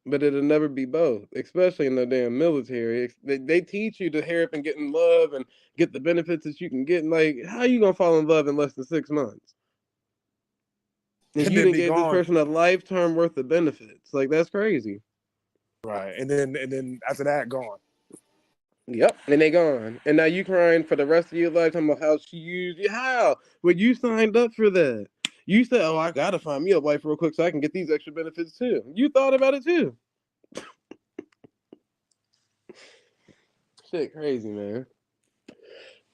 But it'll never be both, especially in the damn military. They teach you to hurry up and get in love and get the benefits that you can get. And like, how you gonna fall in love in less than 6 months? And And you then didn't be give this gone. person a lifetime worth of benefits. Like that's crazy. Right. And then after that, gone. Yep, and they gone. And now you crying for the rest of your life talking about how she used you. How? When you signed up for that. You said, oh, I gotta find me a wife real quick so I can get these extra benefits too. You thought about it too. Shit crazy, man.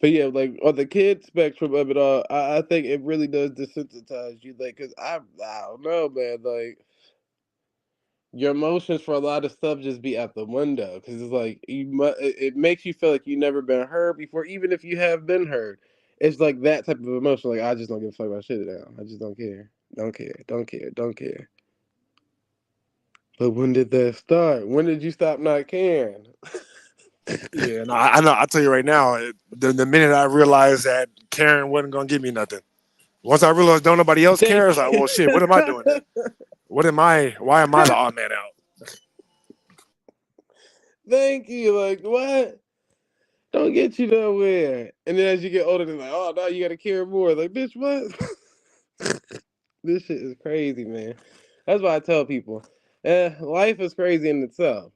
But yeah, like on the kid spectrum of it all, I think it really does desensitize you. Like, cause I don't know, man. Like your emotions for a lot of stuff just be out the window. Cause it's like it makes you feel like you never been heard before, even if you have been heard. It's like that type of emotion. Like I just don't give a fuck about shit now. I just don't care. Don't care. Don't care. Don't care. But when did that start? When did you stop not caring? Yeah, no, I know. I tell you right now, the minute I realized that Karen wasn't gonna give me nothing, once I realized don't nobody else cares, Thank like, you. well, shit, what am I doing then? What am I? Why am I the odd man out? Thank you. Like what? Don't get you nowhere. And then as you get older, they're like, oh, now you got to care more. Like, bitch, what? This shit is crazy, man. That's why I tell people, life is crazy in itself.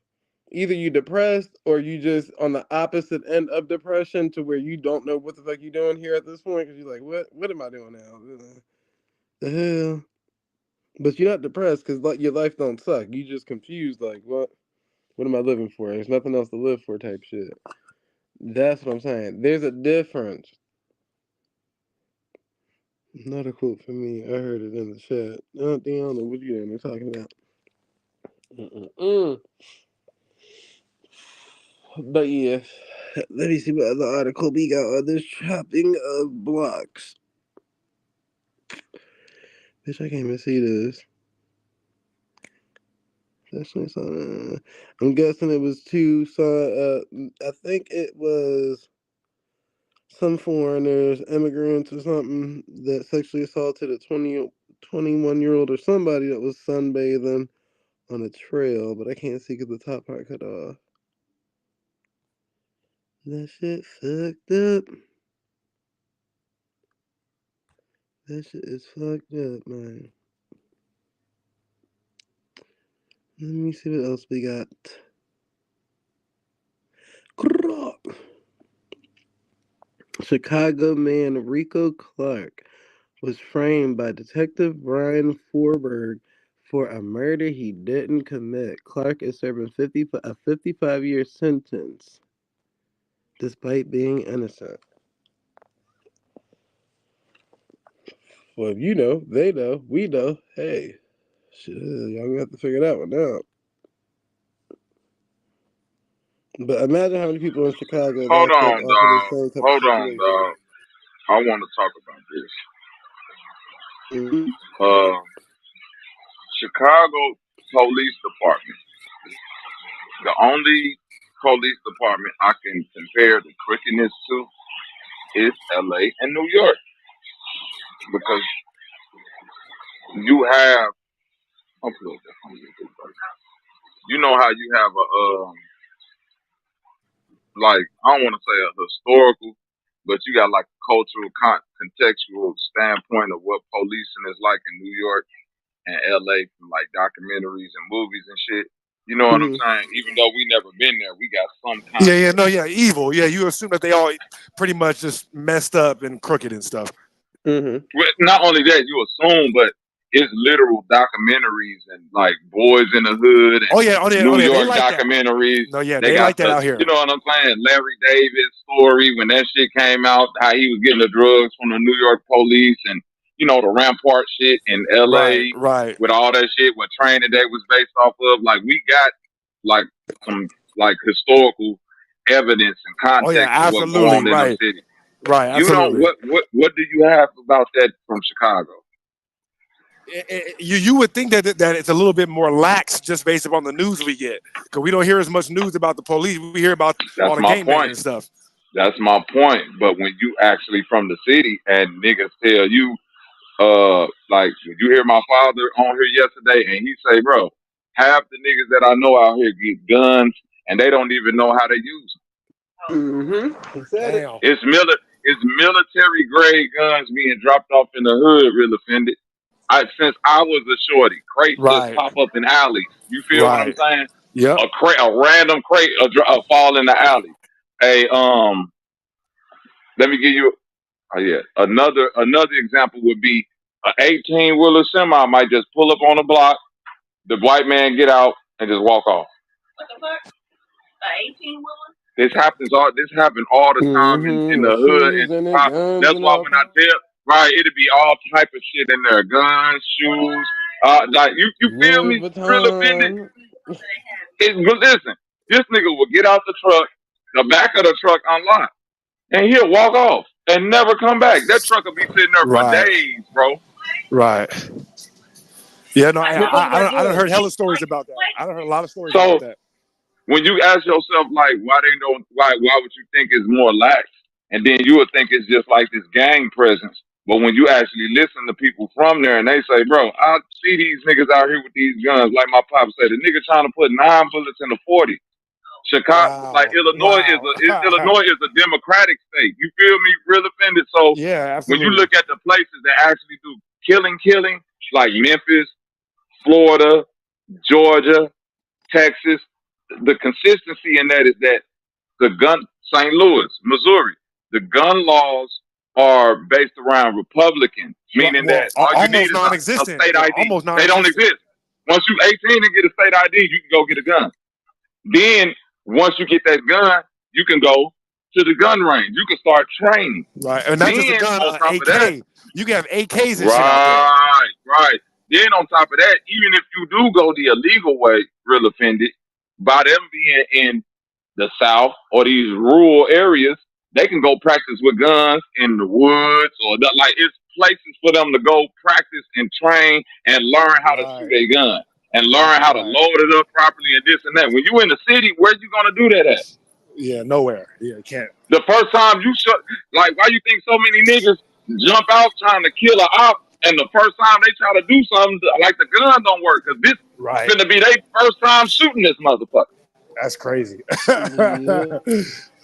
either you depressed or you just on the opposite end of depression to where you don't know what the fuck you doing here at this point because you're like, what am I doing now? The hell? But you're not depressed because like your life don't suck. You just confused like what am I living for? There's nothing else to live for type shit. That's what I'm saying. There's a difference. Not a quote for me. I heard it in the chat. Oh, Deanna, what you doing? They're talking about. But yeah, let me see what other article we got on this chopping of blocks. Bitch, I can't even see this. I'm guessing it was two. I think it was some foreigners, immigrants or something, that sexually assaulted a 21-year-old or somebody that was sunbathing on a trail, but I can't see because the top part cut off. That shit fucked up. That shit is fucked up, man. Let me see what else we got. Chicago man Rico Clark was framed by Detective Brian Forberg for a murder he didn't commit. Clark is serving a 55-year sentence despite being innocent. Well, if you know, they know, we know. Hey, shit, y'all gonna have to figure that one out. But imagine how many people in Chicago Hold locked up on, off of this dog. same type of Hold on, situation. dog. I want to talk about this. Mm-hmm. Chicago Police Department. The only police department I can compare the crookedness to is LA and New York. Because you have, you know how you have like, I don't want to say a historical, but you got like a cultural, contextual standpoint of what policing is like in New York and LA from like documentaries and movies and shit. You know what I'm saying? Even though we never been there, we got some concept. Evil. Yeah, you assume that they all pretty much just messed up and crooked and stuff. Mm-hmm. Well, not only that, you assume, but it's literal documentaries and like Boys in the Hood and New they York like that. documentaries. No, yeah, They they got like that out here. you know what I'm saying? Larry Davis story when that shit came out, how he was getting the drugs from the New York police, and you know the Rampart shit in L.A. Right. with all that shit, what Training Day was based off of. Like we got like some like historical evidence and context of what go on in them cities. Right, You know absolutely. what do you have about that from Chicago? You would think that it's a little bit more lax just based upon the news we get, because we don't hear as much news about the police. We hear about all the gangbanging and stuff. That's my point. But when you actually from the city and niggas tell you, like when you hear my father on here yesterday and he say, bro, half the niggas that I know out here get guns and they don't even know how to use them. Mm-hmm. Damn. It's military grade guns being dropped off in the hood, real offended. Since I was a shorty, crates just pop up in alleys. You feel what I'm saying? Yep. A random crate fall in the alley. Hey, let me give you another example would be an 18-wheeler semi might just pull up on the block. The white man get out and just walk off. What the fuck? An 18-wheeler? This happened all the time in the hood in Chicago. That's why when I tell it'll be all type of shit in there. Guns, shoes, like you feel me? Real offended. But listen, this nigga will get out the truck, the back of the truck unlocked, and he'll walk off and never come back. That truck will be sitting there for days, bro. Right. Yeah, no, I done heard hella stories about that. I done heard a lot of stories about that. When you ask yourself, like, why would you think it's more lax? And then you would think it's just like this gang presence. But when you actually listen to people from there and they say, bro, I see these niggas out here with these guns, like my pop said, the nigga trying to put 9 bullets in a 40. Chicago, like Illinois is a democratic state. You feel me? Real offended. So when you look at the places that actually do killing, like Memphis, Florida, Georgia, Texas, the consistency in that is that the gun, St. Louis, Missouri, the gun laws are based around Republican, meaning that all you need almost is a non-existent. state ID. Almost They don't non-existent. exist. Once you 18 and get a state ID, you can go get a gun. Then once you get that gun, you can go to the gun range. You can start training. Right, and not just a gun, on top AK. of that, you can have AKs and shit out there. Right. Then on top of that, even if you do go the illegal way, real offended, by them being in the South or these rural areas, they can go practice with guns in the woods or like it's places for them to go practice and train and learn how to shoot a gun and learn how to load it up properly and this and that. When you in the city, where you gonna do that at? Yeah, nowhere. Yeah, you can't. The first time you like, why you think so many niggas jump out trying to kill a op, and the first time they try to do something, like the gun don't work, because this is gonna be their first time shooting this motherfucker. That's crazy.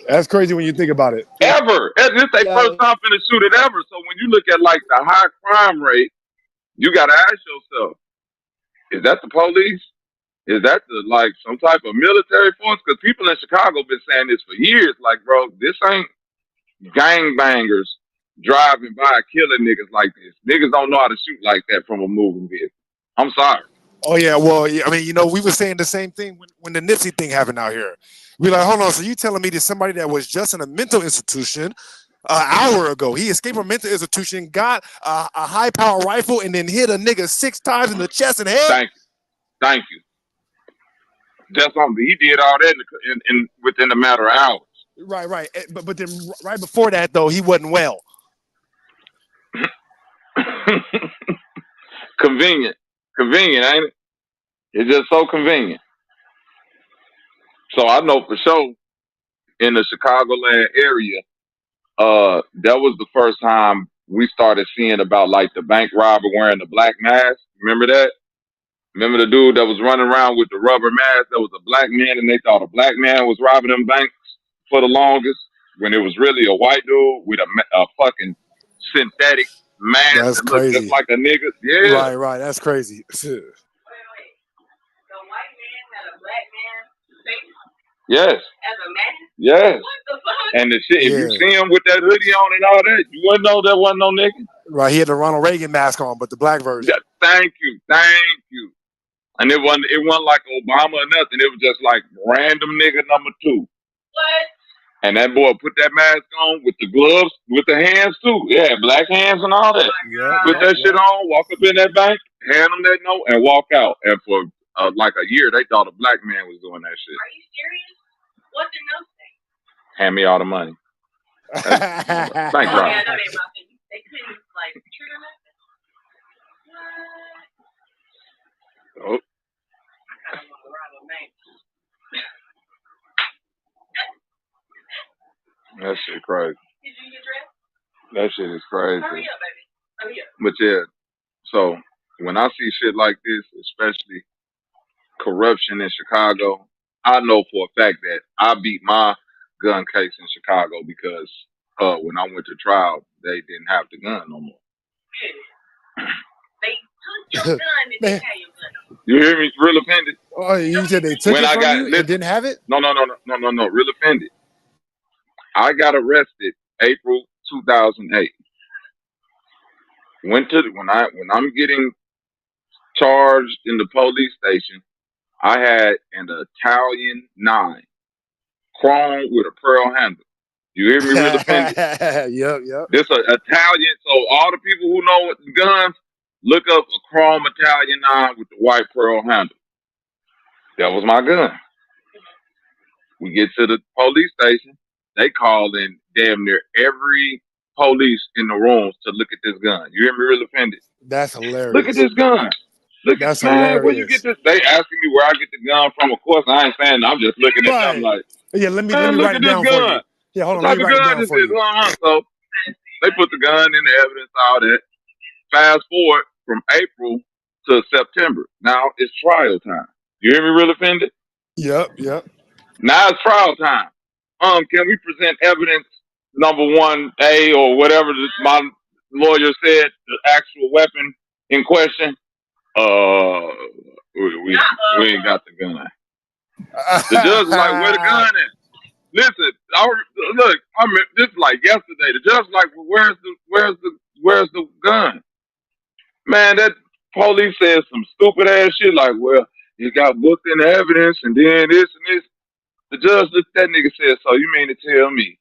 That's crazy when you think about it. Ever. This their first time finna shoot it ever. So when you look at like the high crime rate, you gotta ask yourself, is that the police? Is that the like some type of military force? Because people in Chicago been saying this for years. Like, bro, this ain't gangbangers driving by killing niggas like this. Niggas don't know how to shoot like that from a moving vehicle. I'm sorry. Oh yeah, well, I mean, you know, we were saying the same thing when the Nipsey thing happened out here. We like, hold on, so you telling me that somebody that was just in a mental institution an hour ago, he escaped from a mental institution, got a high-power rifle, and then hit a nigga 6 times in the chest and head? Thank you. That's something. He did all that in within a matter of hours. Right. But then right before that, though, he wasn't well. Convenient, ain't it? It's just so convenient. So I know for sure in the Chicagoland area, that was the first time we started seeing about like the bank robber wearing the black mask. Remember that? Remember the dude that was running around with the rubber mask that was a black man, and they thought a black man was robbing them banks for the longest, when it was really a white dude with a fucking synthetic mask That's that looked crazy. just like a nigga. Yeah. Right. That's crazy. Wait. The white man had a black man's face Yes. as a man? Yes. What the fuck? And the shit, if Yeah. you see him with that hoodie on and all that, you wouldn't know that wasn't no nigga. Right, he had the Ronald Reagan mask on, but the black version. Thank you. And it wasn't like Obama or nothing. It was just like random nigga number 2. What? And that boy put that mask on with the gloves, with the hands too. Yeah, black hands and all that. Put that shit on, walk up in that bank, hand them that note, and walk out. And for like a year, they thought a black man was doing that shit. Are you serious? What the note say? Hand me all the money. Bank Yeah, I robbery. know they about to. They couldn't like trigger nothing. What? Oh, I kind of want to rob a bank. that shit crazy. Did you get dressed? That shit is crazy. Hurry up, baby. Hurry up. But yeah, so when I see shit like this, especially corruption in Chicago, I know for a fact that I beat my gun case in Chicago because when I went to trial, they didn't have the gun no more. They took your gun and they had your gun. You hear me? Real offended. Oh, you said they took When it I from got you listen, and didn't have it? No. Real offended. I got arrested April 2008. When I'm getting charged in the police station, I had an Italian 9, chrome with a pearl handle. You hear me? Real offended. Yep. This a Italian. So all the people who know guns, look up a chrome Italian 9 with the white pearl handle. That was my gun. We get to the police station. They call in damn near every police in the rooms to look at this gun. You hear me? Real offended. That's hilarious. Look at this gun. That's man, where you hilarious. get this? They asking me where I get the gun from. Of course, I ain't saying. I'm just looking at them like, Yeah, let me man, write look it at this down for you. gun. Yeah, hold on, What let me type of write it gun down this for is? you. So they put the gun in the evidence, all that. Fast forward from April to September. Now it's trial time. You hear me? Real offended? Yep. Now it's trial time. Can we present evidence number 1A or whatever my lawyer said, the actual weapon in question? We ain't got the gun. The judge was like, "Where the gun at?" Listen, look, this is like yesterday. The judge was like, well, where's the gun? Man, that police said some stupid ass shit like, well, it got booked in the evidence and then this and this. The judge looked at that nigga and said, so you mean to tell me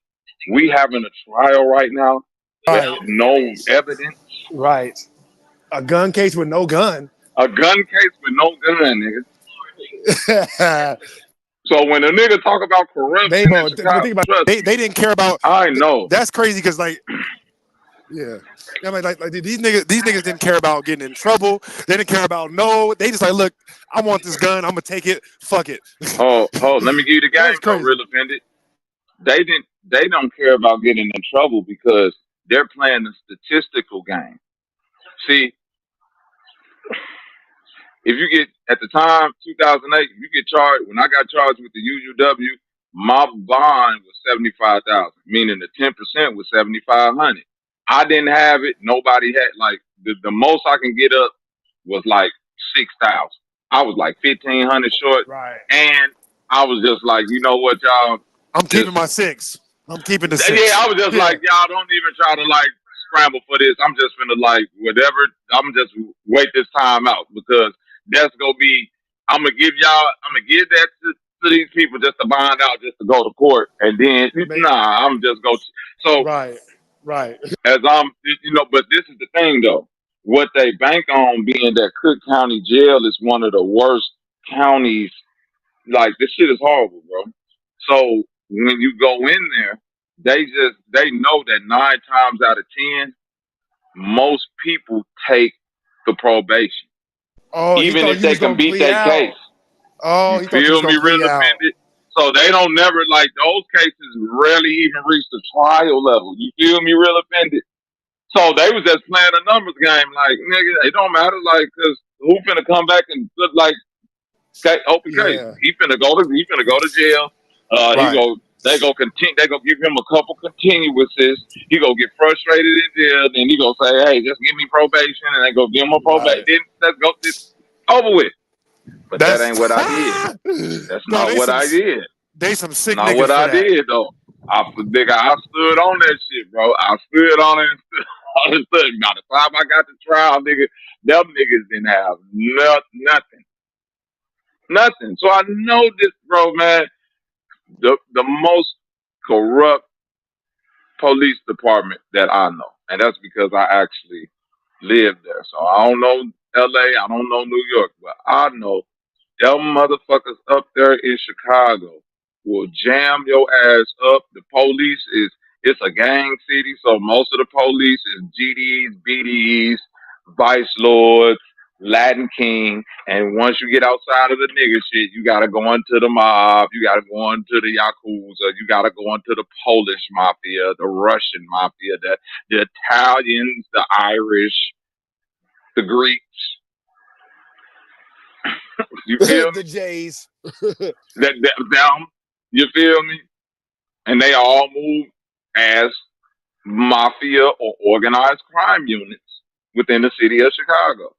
we having a trial right now with Right. no evidence? Right. A gun case with no gun. A gun case with no gun, nigga. So when a nigga talk about corruption in Chicago, think about they didn't care about. I know that's crazy because like, yeah, like these niggas didn't care about getting in trouble. They didn't care about They just like, look, I want this gun. I'm gonna take it. Fuck it. Oh, let me give you the game. I'm real offended. They don't care about getting in trouble because they're playing a statistical game. See, if you get at the time 2008, you get charged. When I got charged with the UUW, my bond was 75,000, meaning the 10% was 7,500. I didn't have it. Nobody had like the most I can get up was like 6,000. I was like 1,500 short, right? And I was just like, you know what, y'all? I'm keeping my 6. I'm keeping the 6. Yeah, I was just like, y'all don't even try to like scramble for this. I'm just gonna like whatever. I'm just wait this time out because that's gonna be. I'm gonna give that to these people just to bond out, just to go to court, and then I'm just go. So right. As but this is the thing though. What they bank on being that Cook County Jail is one of the worst counties. Like this shit is horrible, bro. So when you go in there, they know that 9 times out of 10, most people take the probation. Oh, even if they can beat that case. Oh, you feel me? Real offended. So they don't never like those cases rarely even reach the trial level. You feel me? Real offended. So they was just playing a numbers game, like nigga. It don't matter, like, cause who finna come back and look like open case? He finna go to jail. They go continue. They go give him a couple continuances. He go get frustrated in jail. Then he go say, "Hey, just give me probation," and they go give him a probation. Then let's go. It's over with. But that ain't what I did. That's not what I did. They some sick not niggas what for I that. did though. I stood on that shit, bro. I stood on it. By the time I got to trial, nigga, them niggas didn't have nothing. So I know this, bro, man. The most corrupt police department that I know, and that's because I actually lived there. So I don't know L.A., I don't know New York, but I know them motherfuckers up there in Chicago will jam your ass up. The police it's a gang city, so most of the police is GDs, BDs, Vice Lords, Latin King, and once you get outside of the nigga shit, you gotta go into the mob, you gotta go into the Yakuza, you gotta go into the Polish mafia, the Russian mafia, the Italians, the Irish, the Greeks. You feel the Jays. them, you feel me? And they all move as mafia or organized crime units within the city of Chicago.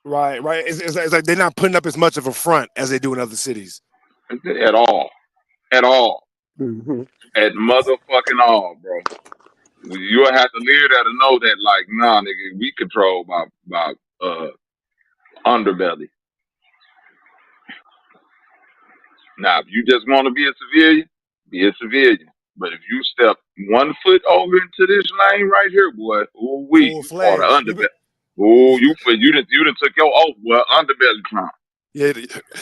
Right. It's like they're not putting up as much of a front as they do in other cities. At all. Mm-hmm. At motherfucking all, bro. You'll have to live there to know that, like, nah, nigga, we control by underbelly. Now, if you just want to be a civilian, be a civilian. But if you step 1 foot over into this lane right here, boy, you part of underbelly. You done took your oath, boy, underbelly crime. Yeah,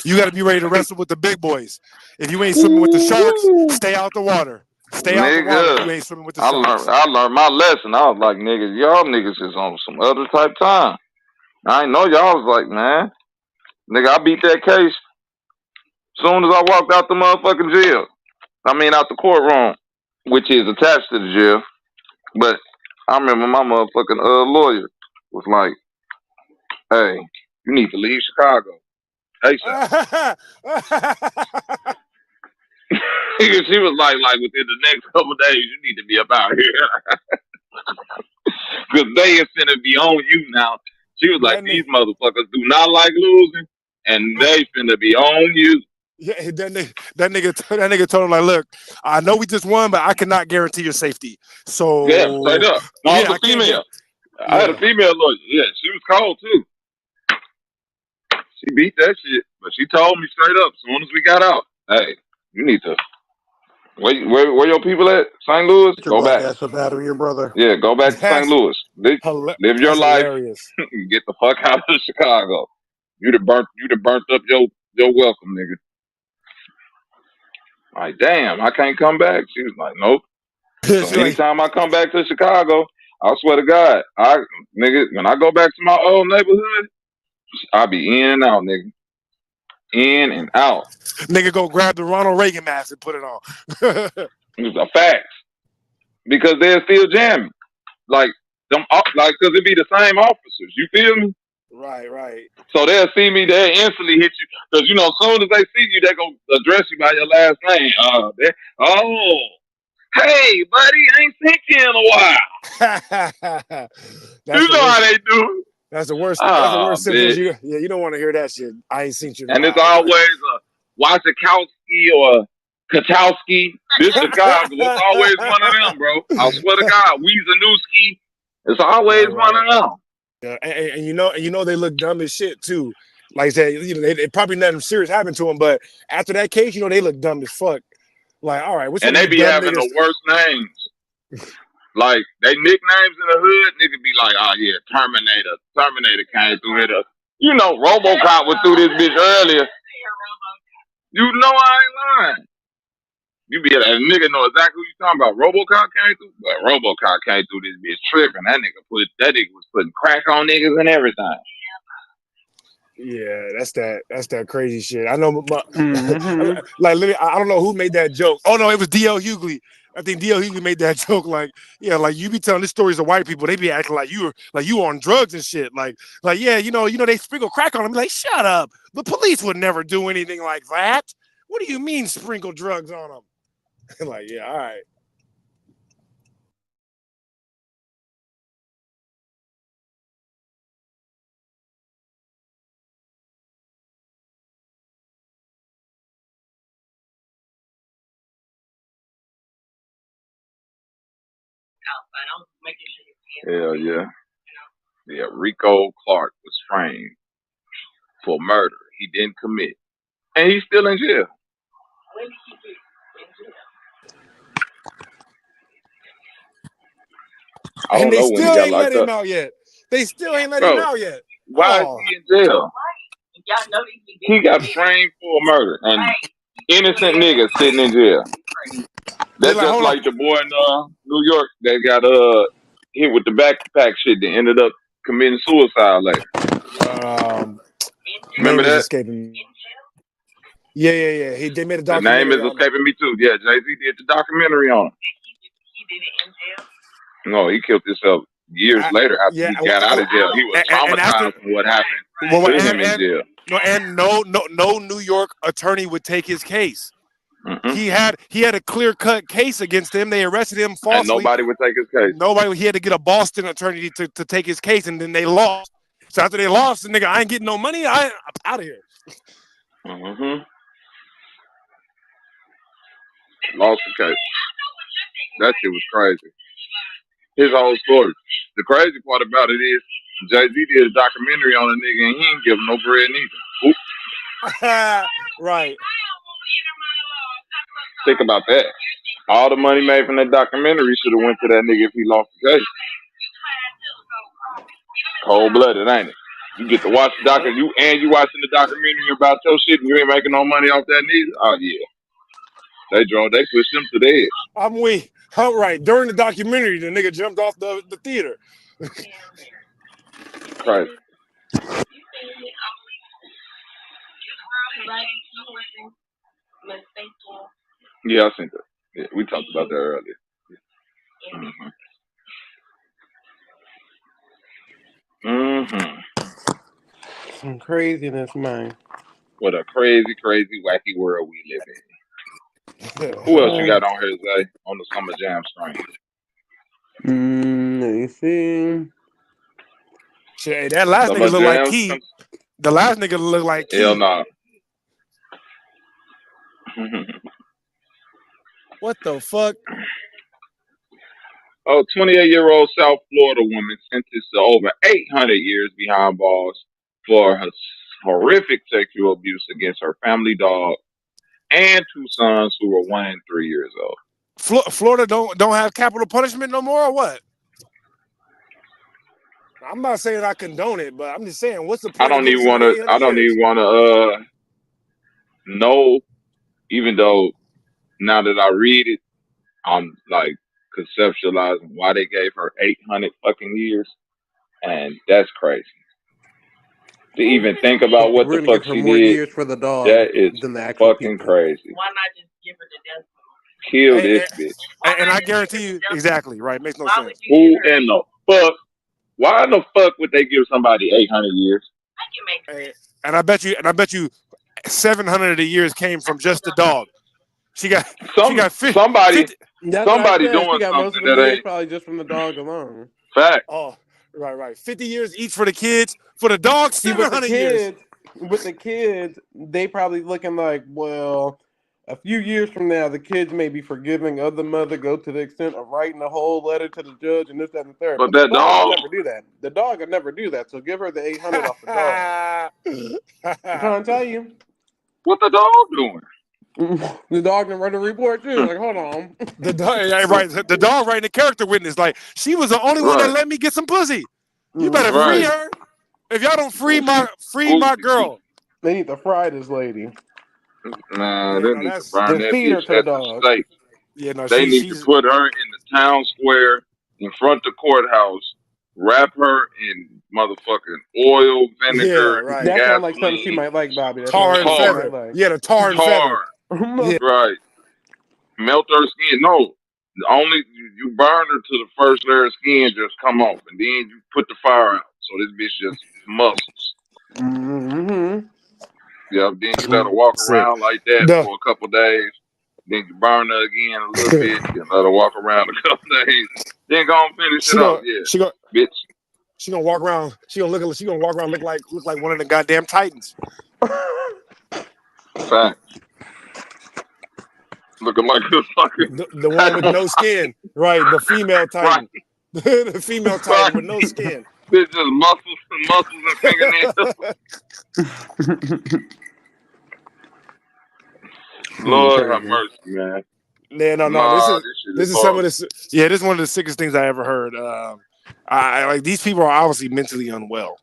you got to be ready to wrestle with the big boys. If you ain't swimming with the sharks, stay out the water. Stay out the water if you ain't swimming with the sharks. I learned my lesson. I was like, niggas, y'all niggas is on some other type time. I ain't know y'all was like, man, nigga, I beat that case soon as I walked out the motherfucking jail. Out the courtroom, which is attached to the jail. But I remember my motherfucking lawyer was like, hey, you need to leave Chicago. Hey, she was like within the next couple of days, you need to be up out here. Because they is finna be on you now. She was like, these motherfuckers do not like losing, and they finna be on you. Yeah, that nigga told him like, look, I know we just won, but I cannot guarantee your safety. So Yeah, straight up. No, it yeah, was I a can't get. female. I had a Yeah, female lawyer. Yeah, she was cold too. She beat that shit, but she told me straight up as soon as we got out, hey, you need to where your people at? St. Louis? get your Go black back. ass up out of here, brother. Yeah, go back to St. That's Louis. Live your that's life. hilarious. Get the fuck out of Chicago. You'd have burnt up your welcome, nigga. Like, damn, I can't come back. She was like, nope. So She like, anytime I come back to Chicago, I swear to God, nigga, when I go back to my old neighborhood, I'll be in and out, nigga. In and out. nigga, go grab the Ronald Reagan mask and put it on. It's a fact. Because they're still jamming. Like cause it be the same officers. You feel me? Right. So they'll see me, they'll instantly hit you. Cause as soon as they see you, they gonna address you by your last name. Hey, buddy, I ain't seen you in a while. You know how they do. That's the worst. That's the Ah, worst sentence. bitch. You don't want to hear that shit. I ain't seen you in a And while. it's always a Wachakowski or Kachowski. This Chicago. It's always one of them, bro. I swear to God, Weezanewski. It's always one of them. Yeah, and you know they look dumb as shit too. Like I said, they probably nothing serious happened to them, but after that case, they look dumb as fuck. Like, all right, what's And they be having the worst names. Like, they nicknames in the hood, nigga be like, oh yeah, Terminator. Terminator came through here. RoboCop was through this bitch earlier. You know I ain't lying. You be a nigga know exactly who you talking about. RoboCop came through, but RoboCop came through this bitch tripping. That nigga was putting crack on niggas and everything. Yeah, that's that crazy shit. I know, but like literally, I don't know who made that joke. Oh no, it was D.L. Hughley. I think D.L. Hughley made that joke. Like, yeah, like you be telling these stories to white people, they be acting like you on drugs and shit. Like yeah, they sprinkle crack on them. Like, shut up. The police would never do anything like that. What do you mean sprinkle drugs on them? Like, yeah, all right. Hell yeah. Yeah, Rico Clark was framed for murder he didn't commit. And he's still in jail. When did he get in jail? I don't And they know when he still got ain't let locked him up. out yet. They still ain't let him Bro, out yet. why is he in jail? Y'all know He got framed for murder and innocent niggas sitting in jail. That's like, just hold on. like the boy in New York that got hit with the backpack shit that ended up committing suicide later. Remember Name is that? escaping me. Yeah. They made a The documentary. name is escaping me too. Yeah, Jay-Z did the documentary on him. He did it in jail? No, he killed himself years later after he got out of jail. He was traumatized from what happened to him in jail. And no New York attorney would take his case. Mm-hmm. He had a clear-cut case against him. They arrested him falsely. And nobody would take his case. He had to get a Boston attorney to take his case, and then they lost. So after they lost, the nigga, I ain't getting no money. I'm out of here. Mm-hmm. Lost the case. That shit was crazy. His whole story. The crazy part about it is Jay-Z did a documentary on a nigga and he didn't give him no bread neither. Right. Think about that. All the money made from that documentary should have went to that nigga if he lost the case. Cold-blooded, ain't it? You get to watch the you watching the documentary about your shit and you ain't making no money off that neither? Oh yeah. They pushed him to the edge. I'm weak. All right. During the documentary, the nigga jumped off the theater. Right. Yeah, I seen that. Yeah, we talked about that earlier. Some craziness, man. What a crazy, crazy, wacky world we live in. Who else you got on here, Zay, on the Summer Jam stream? Let me see. Shit, that last nigga look like Key. The last nigga look like Key. Hell nah. What the fuck? 28-year-old South Florida woman sentenced to over 800 years behind bars for her horrific sexual abuse against her family dog and 2 sons who were 1 and 3 years old. Florida don't have capital punishment no more, or what? I'm not saying I condone it, but I'm just saying, what's the point of getting somebody 800 I don't even want to know, even though now that I read it, I'm like conceptualizing why they gave her 800 fucking years, and that's crazy. To even think about what We're the gonna fuck give her she more did, years for the dog that is than the actual fucking people. crazy. Why not just give her the death penalty? Kill this bitch. And I guarantee you, exactly right. Makes no sense. Who in the fuck? Why in the fuck would they give somebody 800 years? And I bet you 700 of the years came from just the dog. She got 50. That's what I said. She got most of the years probably just from the dog alone. Fact. Oh, right. 50 years each for the kids. For the dog, 700 years. With the kids, they probably looking like, well, a few years from now, the kids may be forgiving of the mother, go to the extent of writing a whole letter to the judge and this, that, and the third. But the that dog would never do that. The dog would never do that. So give her the 800 off the dog. I'm trying to tell you. What the dog doing? The dog can write a report too. Like, hold on. The dog, right? The dog writing a character witness. Like, she was the only one that let me get some pussy. You better free her. If y'all don't free my girl, they need to fry this lady. Nah, they need to burn that feed her bitch to the at the dog. stake. Yeah, no, they need to put her in the town square in front of the courthouse, wrap her in motherfucking oil, vinegar, yeah, right. That sounds like something she might like, Bobby. Tar and feather. Like. Yeah, the tar and feather. Yeah. Right. Melt her skin. No. Only you burn her to the first layer of skin just come off, and then you put the fire out. So this bitch just muscles. Mm-hmm. Yeah, then you let her walk around like that for a couple days. Then you burn her again a little bit. Then let her walk around a couple days. Then go and finish it up. Yeah, bitch. She gonna walk around. She gonna walk around look like one of the goddamn Titans. Fact. Looking like a fucking the one with no skin, right? The female Titan, the female Titan with no skin. It's just muscles and fingernails. Lord have mercy, man. Yeah, no. This is some of this. Yeah, this is one of the sickest things I ever heard. I like these people are obviously mentally unwell.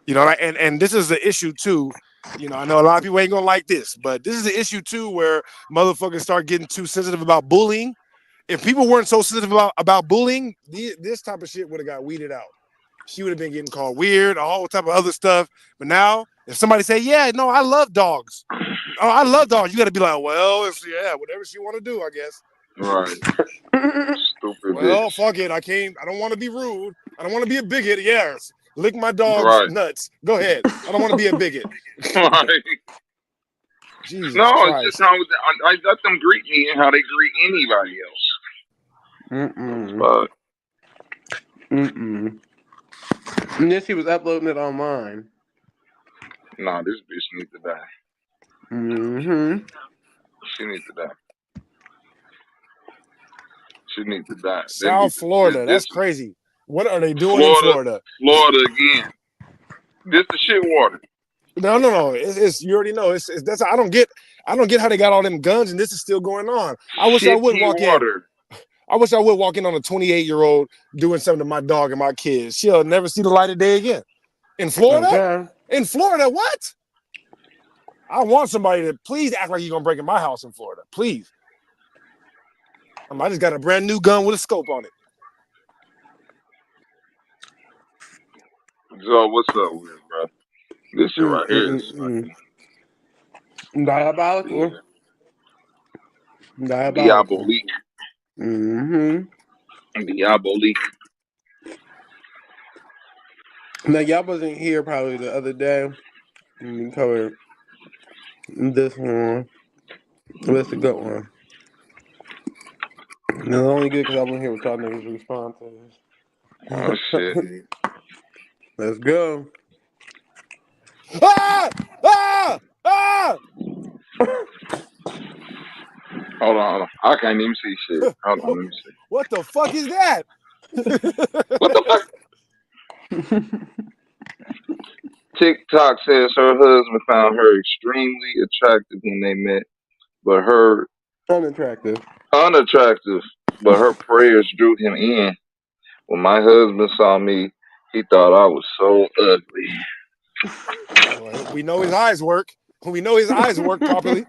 You know, and this is the issue too. You know, I know a lot of people ain't gonna like this, but this is the issue too, where motherfuckers start getting too sensitive about bullying. If people weren't so sensitive about bullying, this type of shit would have got weeded out. She would have been getting called weird, a whole type of other stuff. But now, if somebody say, "Yeah, no, I love dogs," I love dogs, you got to be like, "Well, whatever she want to do, I guess." Right. Stupid. Well, fuck it. I don't want to be rude. I don't want to be a bigot. Yes. Lick my dog's nuts. Go ahead. I don't want to be a bigot. Right. Jesus Christ. It's just how I let them greet me and how they greet anybody else. And then she was uploading it online. Nah, this bitch needs to die. Mm-hmm. She needs to die. She needs to die. South Florida. That's crazy. What are they doing in Florida? Florida again. This the shit water. No. It's you already know. That's I don't get how they got all them guns and this is still going on. I wish I would walk in. I wish I would walk in on a 28-year-old doing something to my dog and my kids. She'll never see the light of day again. In Florida? Okay. In Florida, what? I want somebody to please act like you're gonna break in my house in Florida. Please. I just got a brand new gun with a scope on it. So what's up with it, bro? This shit right here is diabolical. Diabolique. Mm-hmm. Diabolique. Now y'all wasn't here probably the other day. We covered this one. That's a good one. And it's only good because I wasn't here with y'all niggas respond to this. Oh shit. Let's go. Ah! Ah! Ah! Hold on. I can't even see shit. Hold on, let me see. What the fuck is that? What the fuck? TikTok says her husband found her extremely attractive when they met, but her Unattractive. unattractive, but her prayers drew him in. When my husband saw me, he thought I was so ugly. Well, we know his eyes work. We know his eyes work properly.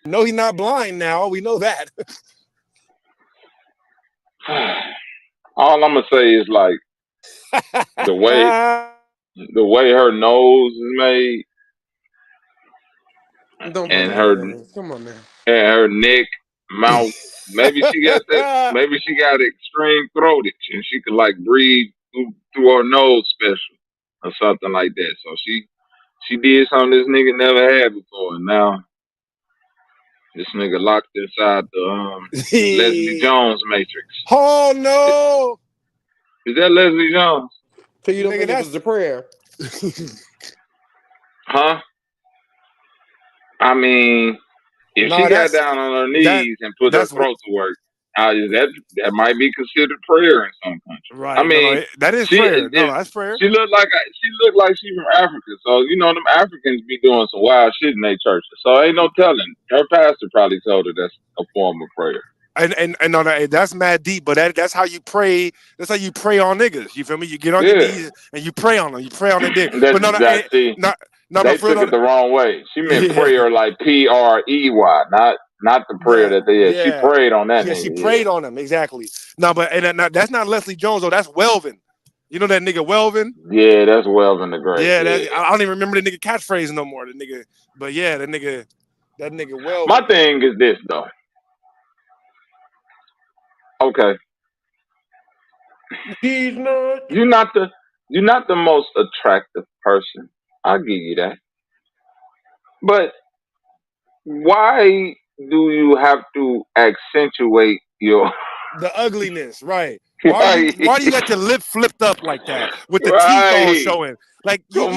No, he's not blind now. We know that. All I'm gonna say is like the way her nose is made, Don't put and no her nose. Come on now. and her neck, mouth. Maybe she got that. Maybe she got extreme throatage, and she could like breathe through her nose special or something like that. So she did something this nigga never had before, and now this nigga locked inside the Leslie Jones matrix. Oh no! Is that Leslie Jones? So you don't think it was the prayer? Huh? I mean, if she got down on her knees and put her throat to work, that might be considered prayer in some countries. Right. I mean, that is prayer. No, that's prayer. She looked like she's from Africa, so you know them Africans be doing some wild shit in their churches. So ain't no telling. Her pastor probably told her that's a form of prayer. And no, that's mad deep, but that's how you pray. That's how you pray on niggas. You feel me? You get on your knees and you pray on them. You pray on their dick. But no, they took it the wrong way. She meant prayer like PREY, not the prayer that they had. She prayed on that. Yeah, she prayed on them exactly. No, but that's not Leslie Jones though. That's Welvin. You know that nigga Welvin? Yeah, that's Welvin the Great. Yeah, I don't even remember the nigga catchphrase no more. The nigga, but yeah, that nigga Welvin. My thing is this though. Okay. You're not the most attractive person. I'll give you that. But why do you have to accentuate the ugliness, right? Why do you got your lip flipped up like that with the teeth all showing? Like you're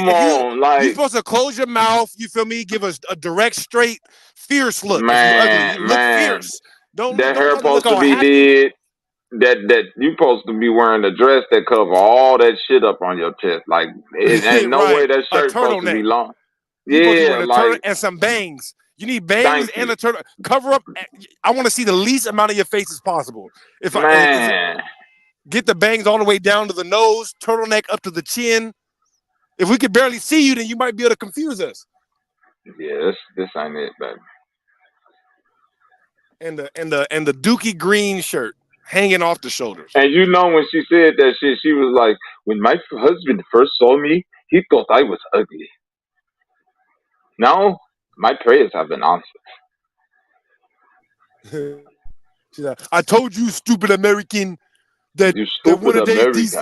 supposed to close your mouth. You feel me? Give us a direct, straight, fierce look. If you ugly, you look fierce. Don't hair supposed to be did. That you supposed to be wearing a dress that cover all that shit up on your chest. Like it ain't no way that shirt supposed to be long. Yeah, like and some bangs. You need bangs and a turtle. Cover up. I want to see the least amount of your face as possible. If get the bangs all the way down to the nose, turtleneck up to the chin. If we could barely see you, then you might be able to confuse us. Yeah, this ain't it, baby. And the dookie green shirt hanging off the shoulders. And you know when she said that shit, she was like, "When my husband first saw me, he thought I was ugly. Now my prayers have been answered." She's like, I told you, stupid American, that one of these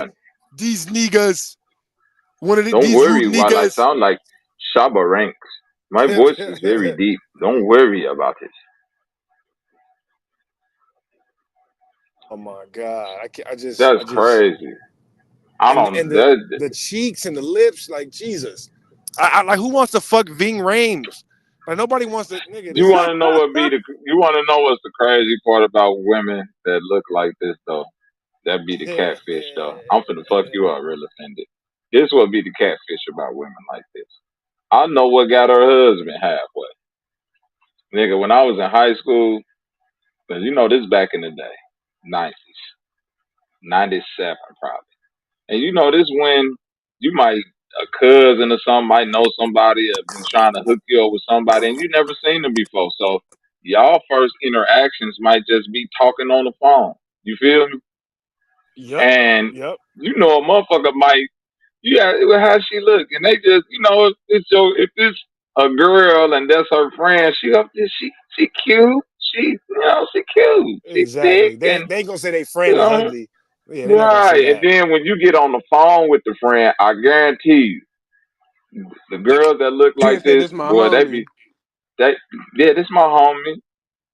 niggas, one of Don't these worry rude while niggas. I sound like Shabba Ranks. My voice is very deep. Don't worry about it. Oh my God! That's crazy. The cheeks and the lips, like Jesus. I like who wants to fuck Ving Rhames? Like nobody wants to. Nigga, you want to know You want to know what's the crazy part about women that look like this though? That be the catfish though. I'm finna fuck you up, real offended. This would be the catfish about women like this. I know what got her husband halfway. Nigga, when I was in high school, cause you know this back in the day, 90s, 97 probably. And you know this when you might a cousin or something might know somebody or been trying to hook you up with somebody and you never seen them before. So y'all first interactions might just be talking on the phone. You feel me? Yep. And you know a motherfucker might how she look and they just if it's a girl and that's her friend, she cute. She cute. Exactly. They ain't gonna say they friend is ugly. Yeah, right. And then when you get on the phone with the friend, I guarantee you, the girls that look like this, boy, this my homie.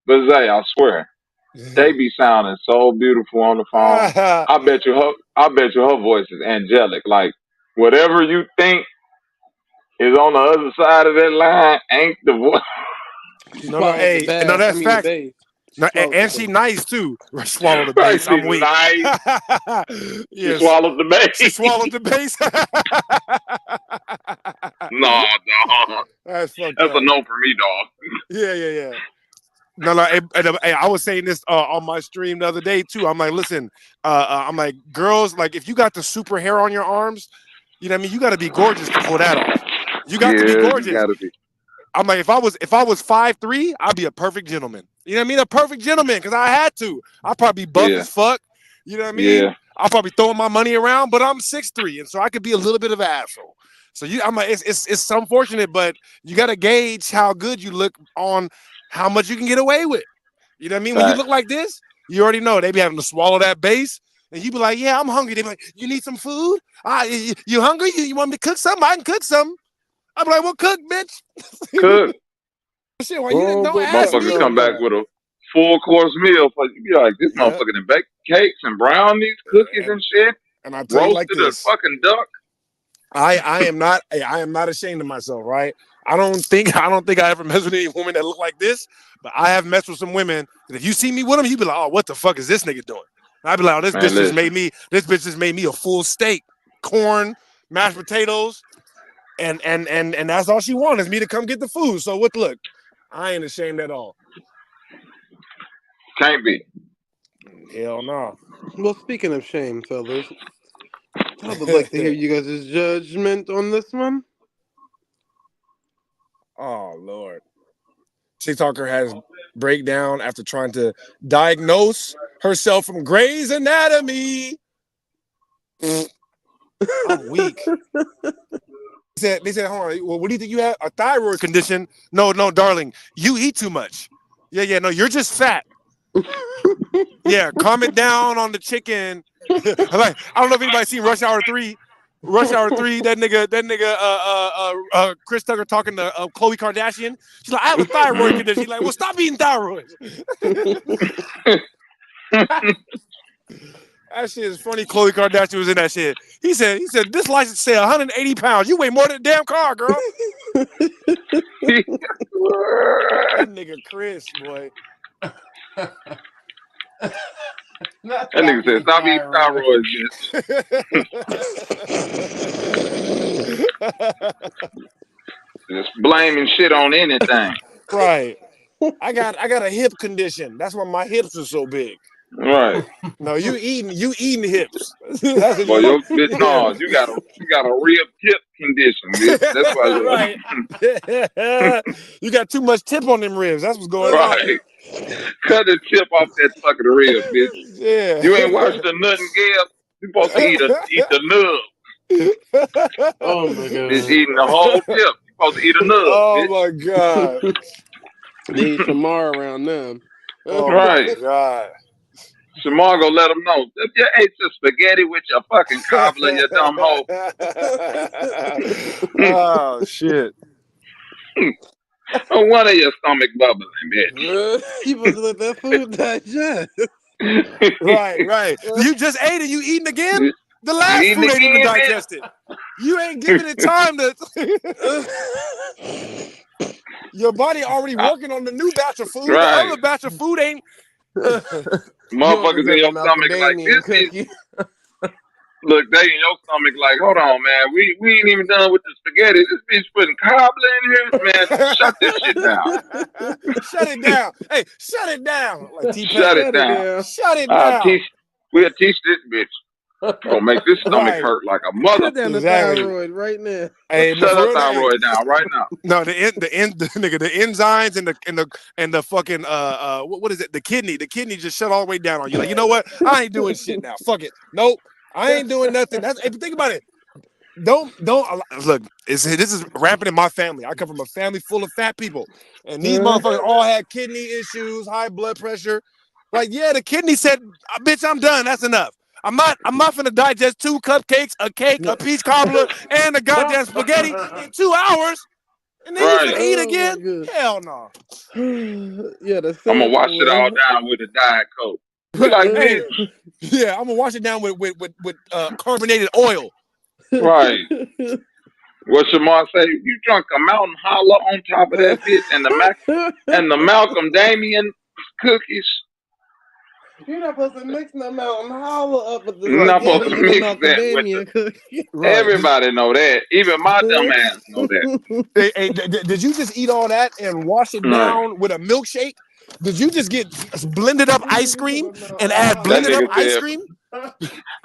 But Zay, I swear, they be sounding so beautiful on the phone. I bet you her voice is angelic. Like whatever you think is on the other side of that line ain't the voice. She No, swallowed hey, the bass. no, that's the facts. base. No, Swallowed and the she base. nice too. Swallow the Right, base. I'm she's weak. nice. She Yes, swallowed the she base. swallowed the base. No, dog. That's fucked That's a up. no for me, dog. Yeah. No, hey, I was saying this on my stream the other day too. I'm like, listen, I'm like, girls, like, if you got the super hair on your arms, you know what I mean? You got to be gorgeous to pull that off. You got to be You gorgeous. gotta be. I'm like, if I was 5'3", I'd be a perfect gentleman. You know what I mean? A perfect gentleman, because I had to. I'd probably be buff Yeah. as fuck. You know what I mean? Yeah. I'll probably throwing my money around, but I'm 6'3", and so I could be a little bit of an asshole. So I'm like, it's unfortunate, but you got to gauge how good you look on how much you can get away with. You know what I mean? When you look like this, you already know they be having to swallow that base, and you be like, "Yeah, I'm hungry." They be like, "You need some food? You hungry? You want me to cook something? I can cook something." I'm like, "Well, cook, bitch." Cook. Shit, why you don't but ask Motherfuckers me? come back with a full course meal. For you be like, this motherfucker done baked cakes and brownies, cookies and shit. And I tell you like Roasted a this, fucking duck. I am not ashamed of myself, right? I don't think I ever messed with any woman that look like this, but I have messed with some women that if you see me with them, you be like, "Oh, what the fuck is this nigga doing?" And I be like, "Oh, this bitch just made me a full steak, corn, mashed potatoes, and that's all she wants is me to come get the food." So look, I ain't ashamed at all. Can't be. Hell no. Well, speaking of shame, fellas, I would like to hear you guys' judgment on this one. Oh Lord. TikToker has breakdown after trying to diagnose herself from Grey's Anatomy. I'm weak. They said, hold on. Well, what do you think you have? A thyroid condition? No, darling. You eat too much. Yeah. No, you're just fat. Yeah, calm it down on the chicken. Like, I don't know if anybody's seen Rush Hour 3. Rush Hour 3, that nigga, Chris Tucker talking to Khloe Kardashian. She's like, I have a thyroid condition. She's like, well, stop eating thyroids. That shit is funny. Khloe Kardashian was in that shit. He said, this license say 180 pounds. You weigh more than a damn car, girl. That nigga Chris, boy. That nigga said, stop eating thyroids, bitch. Just blaming shit on anything. Right. I got a hip condition. That's why my hips are so big. Right. No, you eating hips. That's what Well, you your bitch, no, you got a real tip condition, bitch. That's why. Right. You got too much tip on them ribs. That's what's going on. Right. Cut the tip off that fucking rib, bitch. Yeah. You ain't watched the nut and gab. You supposed to eat the nub. Oh my god. Bitch eating the whole tip. You supposed to eat a nub. Oh bitch. my god. Need Shamar around them. Oh Right. my god. Shamar gonna let them know. If you ate some spaghetti with your fucking cobbler, you dumb hoe. Oh shit. No wonder your stomach bubbling, bitch. You supposed to let that food digest. Right. You just ate it. You eating again? The last food ain't even digested. You ain't giving it time to. Your body already working on the new batch of food. Right. The other batch of food ain't. Motherfuckers in your stomach like this. Look, they in your stomach like, hold on, man. We ain't even done with the spaghetti. This bitch putting cobbler in here, man. Shut this shit down. Shut it down. Hey, shut it down. Like Shut it down. Shut it down. We'll teach this bitch. Gonna make this stomach hurt like a mother. Cut down the thyroid right now. Hey, shut that thyroid down right now. No, the enzymes and the fucking what is it? The kidney just shut all the way down on you. Like, you know what? I ain't doing shit now. Fuck it. Nope. I ain't doing nothing. Hey, think about it. Don't look. This is rampant in my family. I come from a family full of fat people, and these motherfuckers all had kidney issues, high blood pressure. Like, yeah, the kidney said, "Bitch, I'm done. That's enough. I'm not finna digest 2 cupcakes, a cake, a peach cobbler, and a goddamn spaghetti in 2 hours, and then you finna eat again? Hell no. Yeah, I'm gonna wash it all down with a Diet Coke. Like, hey, yeah, I'm gonna wash it down with carbonated oil. Right. What Shamar say? You drunk a Mountain Holler on top of that bitch and the Malcolm Damian cookies. You're not supposed to mix the Mountain Holler up with the You're not supposed to spaghetti and the mix that with macadamia cookie. Right. everybody know that. Even my dumb ass know that. Hey, did you just eat all that and wash it down with a milkshake? Did you just get blended up ice cream and add blended up ice cream? That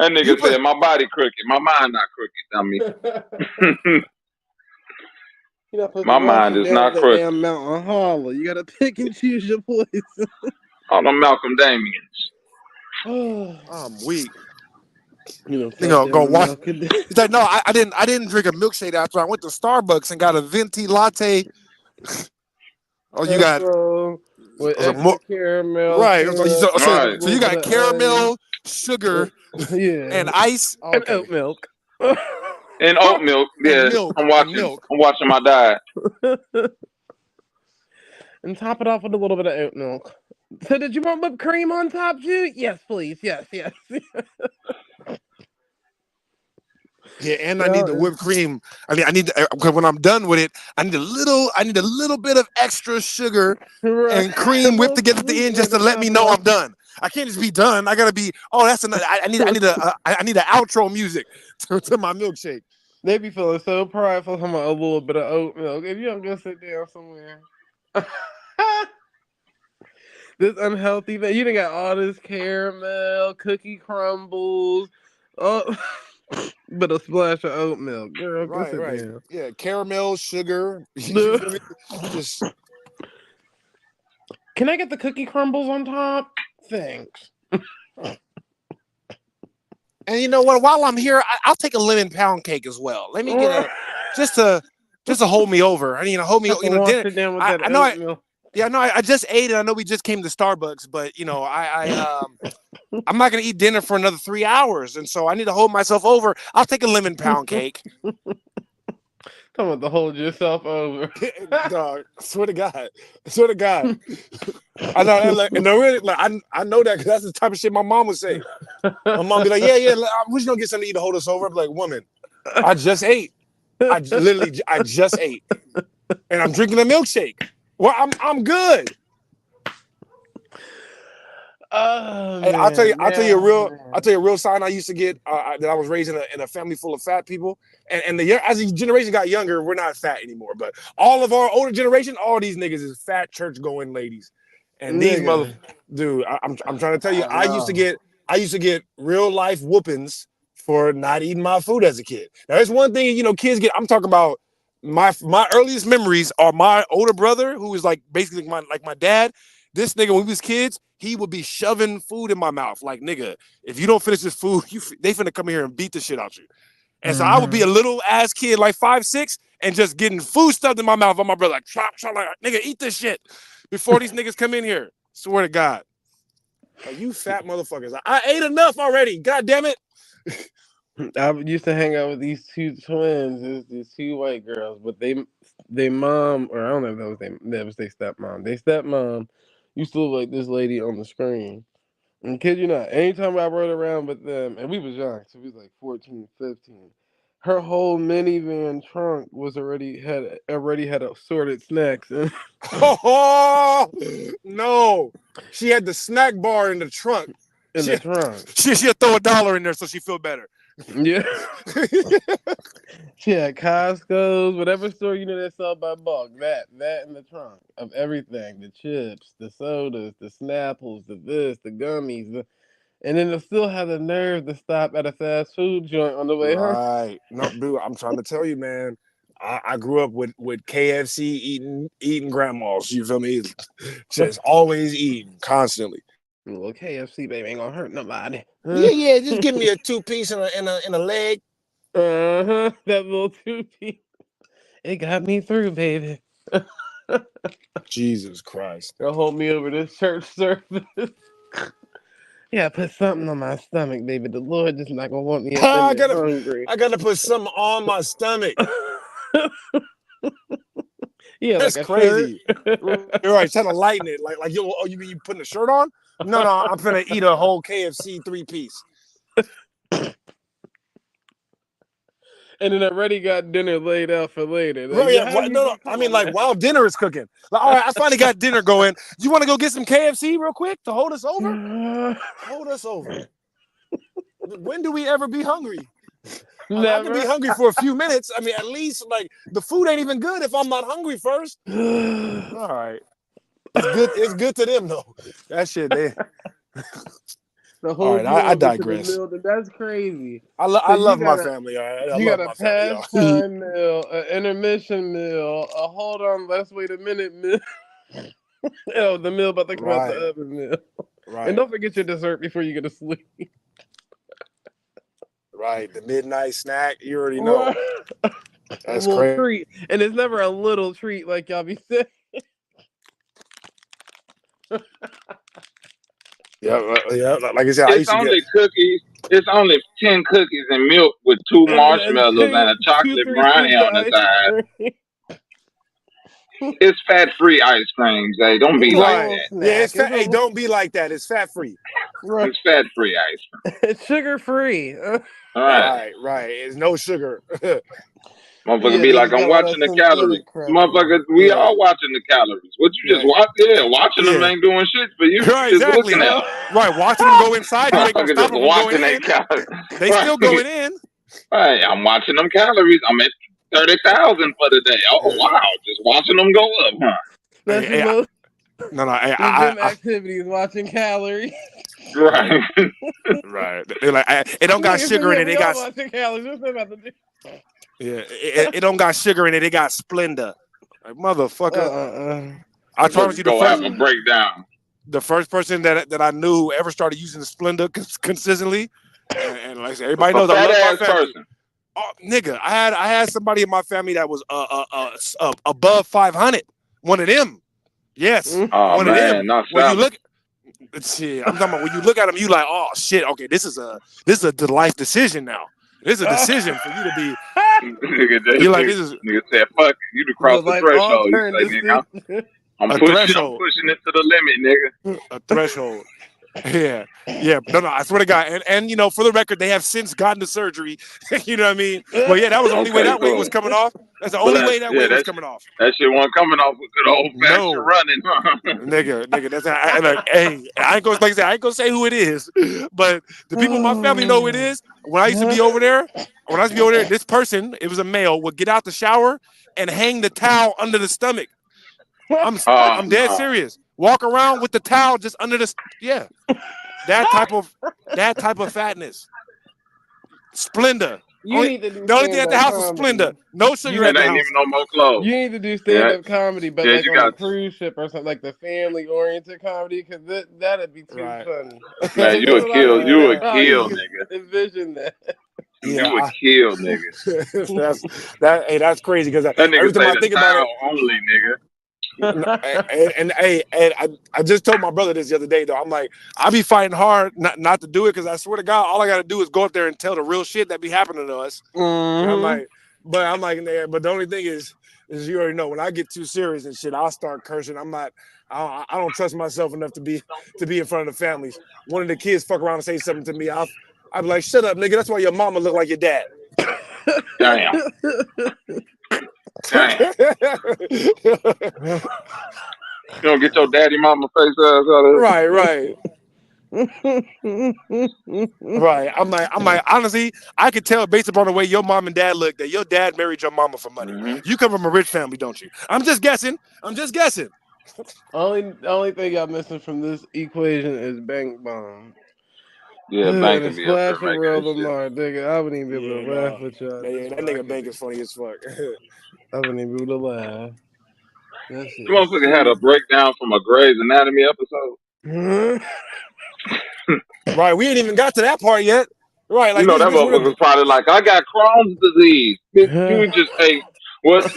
nigga said my body crooked. My mind not crooked, dummy. You're not supposed My to wash mind it is down not with that crooked. damn Mountain Holler. You gotta pick and choose your poison. All them Malcolm Damians. I'm weak. You know, go wash. He's He's like, no, I didn't drink a milkshake after I went to Starbucks and got a venti latte. Oh, you got with extra caramel. Right. Right. So you got caramel, sugar, and ice. And oat milk. And oat milk. Yeah. I'm watching my diet. And top it off with a little bit of oat milk. So did you want whipped cream on top too? Yes, please. Yes. Yeah, and I need the whipped cream. I mean, I need because when I'm done with it, I need a little bit of extra sugar and cream whipped together at the end just to let me know I'm done. I can't just be done. I gotta be. Oh, that's another. I need an outro music to my milkshake. They be feeling so prideful talking about a little bit of oat milk. If you don't go sit down somewhere. This unhealthy thing. You done got all this caramel, cookie crumbles, but a splash of oat milk. Girl, go sit down. Yeah, caramel, sugar. Just... Can I get the cookie crumbles on top? Thanks. And you know what? While I'm here, I'll take a lemon pound cake as well. Let me get a just to hold me over. I mean, hold me. You know, dinner. I just ate it. I know we just came to Starbucks, but you know, I'm not gonna eat dinner for another 3 hours, and so I need to hold myself over. I'll take a lemon pound cake. Talking about to hold yourself over. Dog, swear to God. I know, and really, I know that because that's the type of shit my mom would say. My mom be like, "Yeah, we're just gonna get something to eat to hold us over." I'm like, "Woman, I just ate. I just ate, and I'm drinking a milkshake. Well, I'm good." Hey, I'll tell you a real sign I used to get that I was raised in a family full of fat people, and as the generation got younger, we're not fat anymore. But all of our older generation, all these niggas is fat church going ladies, and these dude, I'm trying to tell you, I used to get real life whoopings for not eating my food as a kid. Now, there's one thing, you know, kids get. I'm talking about my earliest memories are my older brother, who is like basically my dad. This nigga, when we was kids, he would be shoving food in my mouth. Like, nigga, if you don't finish this food, they finna come here and beat the shit out you. And so I would be a little ass kid, like 5'6", and just getting food stuffed in my mouth. And my brother like, chop, like, nigga, eat this shit before these niggas come in here. Swear to God. Like, you fat motherfuckers. I ate enough already. God damn it. I used to hang out with these two twins, these two white girls, but they mom, or I don't know if that was their stepmom. Their stepmom used to look like this lady on the screen. And kid you not, anytime I rode around with them, and we was young, so we was like 14, 15, her whole minivan trunk was already had assorted snacks. Oh no. She had the snack bar in the trunk. The trunk. She'd throw $1 in there so she feel better. Yeah. She had Costco's, whatever store you know that sell by bulk. That in the trunk of everything. The chips, the sodas, the Snapples, the gummies. And then they still have the nerve to stop at a fast food joint on the way home. Right. No, dude, I'm trying to tell you, man. I grew up with KFC eating grandmas. You feel me? Just always eating constantly. Well, KFC, baby, ain't gonna hurt nobody. Yeah. Just give me a 2-piece and a leg. That little 2-piece. It got me through, baby. Jesus Christ. They'll hold me over this church service. Yeah, put something on my stomach, baby. The Lord just not gonna want me hungry. I gotta put something on my stomach. Yeah, that's like crazy. You're right, trying to lighten it. Like you mean you putting a shirt on? No, I'm gonna eat a whole KFC 3-piece. and then already got dinner laid out for later. Like, Right, yeah, how you no. I mean, like while dinner is cooking. Like, all right, I finally got dinner going. Do you want to go get some KFC real quick to hold us over? Hold us over. When do we ever be hungry? Never. I can be hungry for a few minutes. I mean, at least like the food ain't even good if I'm not hungry first. All right, it's good. It's good to them though. That shit, they. The whole All right, I digress. Meal, that's crazy. I love my family. All right? I you love got my a family. pastime meal, an intermission meal, a hold on, let's wait a minute meal. Oh, the meal about to come out the oven meal. Right. And don't forget your dessert before you go to sleep. Right, the midnight snack. You already know. That's a little crazy. Treat, and it's never a little treat like y'all be saying. Yeah. Like I said, it's only cookies. It's only 10 cookies and milk with 2 marshmallows and a chocolate brownie on the side. It's fat-free ice cream, Zay. Don't be like that. Yeah, it's fat. Hey, don't be like that. It's fat-free. Right. It's fat-free ice cream. It's sugar-free. All right. Right. It's no sugar. Motherfucker be like, I'm watching the calories. Motherfucker, we all watching the calories. What you just watch? Yeah, watching them ain't doing shit for you. Right, just exactly. looking at them. Right, watching them go inside. You ain't gonna stop just them from watching going in. calories. They still going in. Right, I'm watching them calories. I'm at 30,000 for the day. Oh wow, just watching them go up, huh? That's the most. Gym activities, watching calories. Right. Right. They're like, it don't got sugar in it. It got watching calories. What's about to do? Yeah, it don't got sugar in it. It got Splenda. Like, motherfucker. I promise you, the first person that I knew who ever started using the Splenda consistently, and like I said, everybody knows I love my family. Oh, nigga, I had somebody in my family that was above 500. One of them. Yes. Oh, one man, of them. When you look, shit, I'm talking about when you look at them, you like, oh shit, okay, this is a life decision now. This is a decision for you to be. You're like, this is. Nigga said, fuck it. You to cross the threshold. You say, nigga, I'm pushing it to the limit, nigga. A threshold. Yeah. No, I swear to God. And you know, for the record, they have since gotten to surgery. You know what I mean? Well, yeah, that was the only way that weight was coming off. That's the only way that weight was coming off. That shit wasn't coming off with good old fashioned running. Nigga, that's like, hey, I ain't gonna say who it is, but the people in my family know who it is. When I used to be over there, this person, it was a male, would get out the shower and hang the towel under the stomach. I'm dead serious. Walk around with the towel just under the that type of fatness. Splenda. You need to do the only thing at the house was Splenda. No sugar at the house. Ain't even no more clothes. You need to do stand-up comedy, but like on a cruise ship or something, like the family-oriented comedy, because that'd be too funny. Man, you would kill, nigga. Envision that. You would kill, nigga. That's crazy because that nigga every time I think about it, only nigga. and I just told my brother this the other day though. I'm like, I be fighting hard not to do it because I swear to God, all I gotta do is go up there and tell the real shit that be happening to us. Mm-hmm. I'm like, but the only thing is you already know when I get too serious and shit, I'll start cursing. I don't trust myself enough to be in front of the families. One of the kids fuck around and say something to me, I'll be like, shut up, nigga. That's why your mama look like your dad. Damn. You don't get your daddy mama face ass out of it. Right. Right. I'm like, honestly, I could tell based upon the way your mom and dad look that your dad married your mama for money. Mm-hmm. You come from a rich family, don't you? I'm just guessing. Only thing y'all missing from this equation is bank bomb. Yeah, bank can be splash of real Lamar, nigga. I wouldn't even be able to laugh with y'all. That nigga bank is funny as fuck. I wouldn't even be able to laugh. You motherfucker had a breakdown from a Grey's Anatomy episode. Right, we ain't even got to that part yet. Right, like you know that motherfucker was probably like, I got Crohn's disease. You just say, look,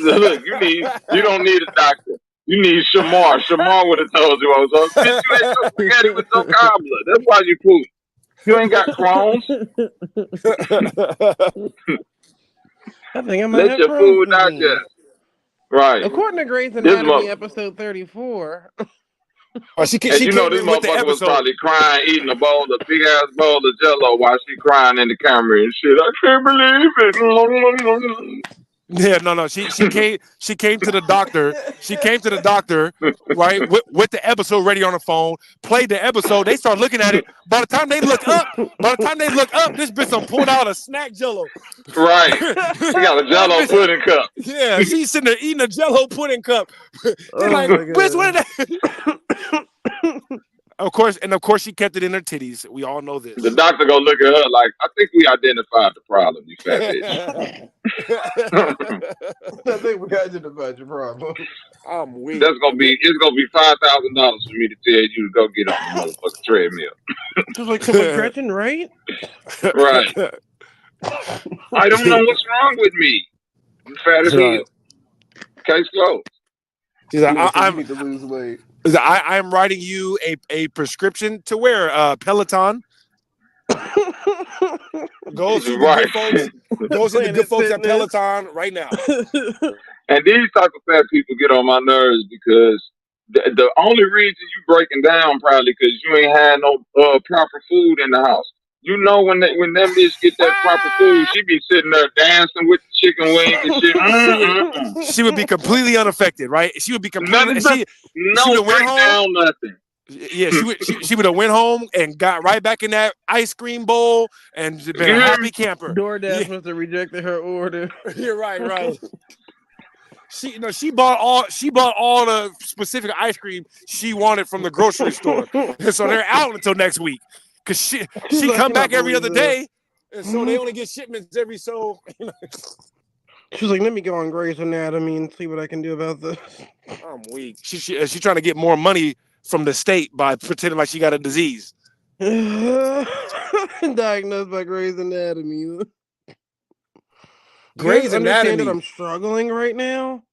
you don't need a doctor. You need Shamar. Shamar would have told you I was on. Bitch, you ate your spaghetti with no cobbler. That's why you poop. You ain't got Crohn's. I think I'm let your food digest. Right. According to Grey's Anatomy, episode 34. She And you know came this in with the motherfucker was episode. probably crying, eating a big ass bowl of Jello while she crying in the camera and shit. I can't believe it. Yeah, no. She came to the doctor. She came to the doctor, right, with the episode ready on the phone, played the episode. They start looking at it. By the time they look up, this bitch done pulled out a snack Jello. Right. She got a Jello pudding cup. Yeah, she's sitting there eating a Jello pudding cup. They're like, bitch, what is that? Of course, she kept it in her titties. We all know this. The doctor gonna look at her like, I think we identified the problem, you fat bitch. I think we identified your problem. I'm weak. It's gonna be $5,000 for me to tell you to go get on the motherfucking treadmill. I was like, Gretchen, right? Right. I don't know what's wrong with me. I'm fat as hell. Case closed. She's like, I need to lose weight. I'm writing you a prescription to wear Peloton. Go see the good folks. Go see the good folks at Peloton right now. And these type of fat people get on my nerves because the only reason you breaking down probably because you ain't had no proper food in the house. You know when them bitches get that proper food, she be sitting there dancing with the chicken wings and shit. She would be completely unaffected, right? She would be completely no breakdown, nothing. Yeah, she would have went home and got right back in that ice cream bowl and been a happy camper. DoorDash must have rejected her order. You're right. She bought all the specific ice cream she wanted from the grocery store, and so they're out until next week. Cause she come back every other day, and so they only get shipments every so. She was like, "Let me go on Grey's Anatomy and see what I can do about this." I'm weak. She's trying to get more money from the state by pretending like she got a disease. Diagnosed by Grey's Anatomy. Grey's Anatomy. That I'm struggling right now.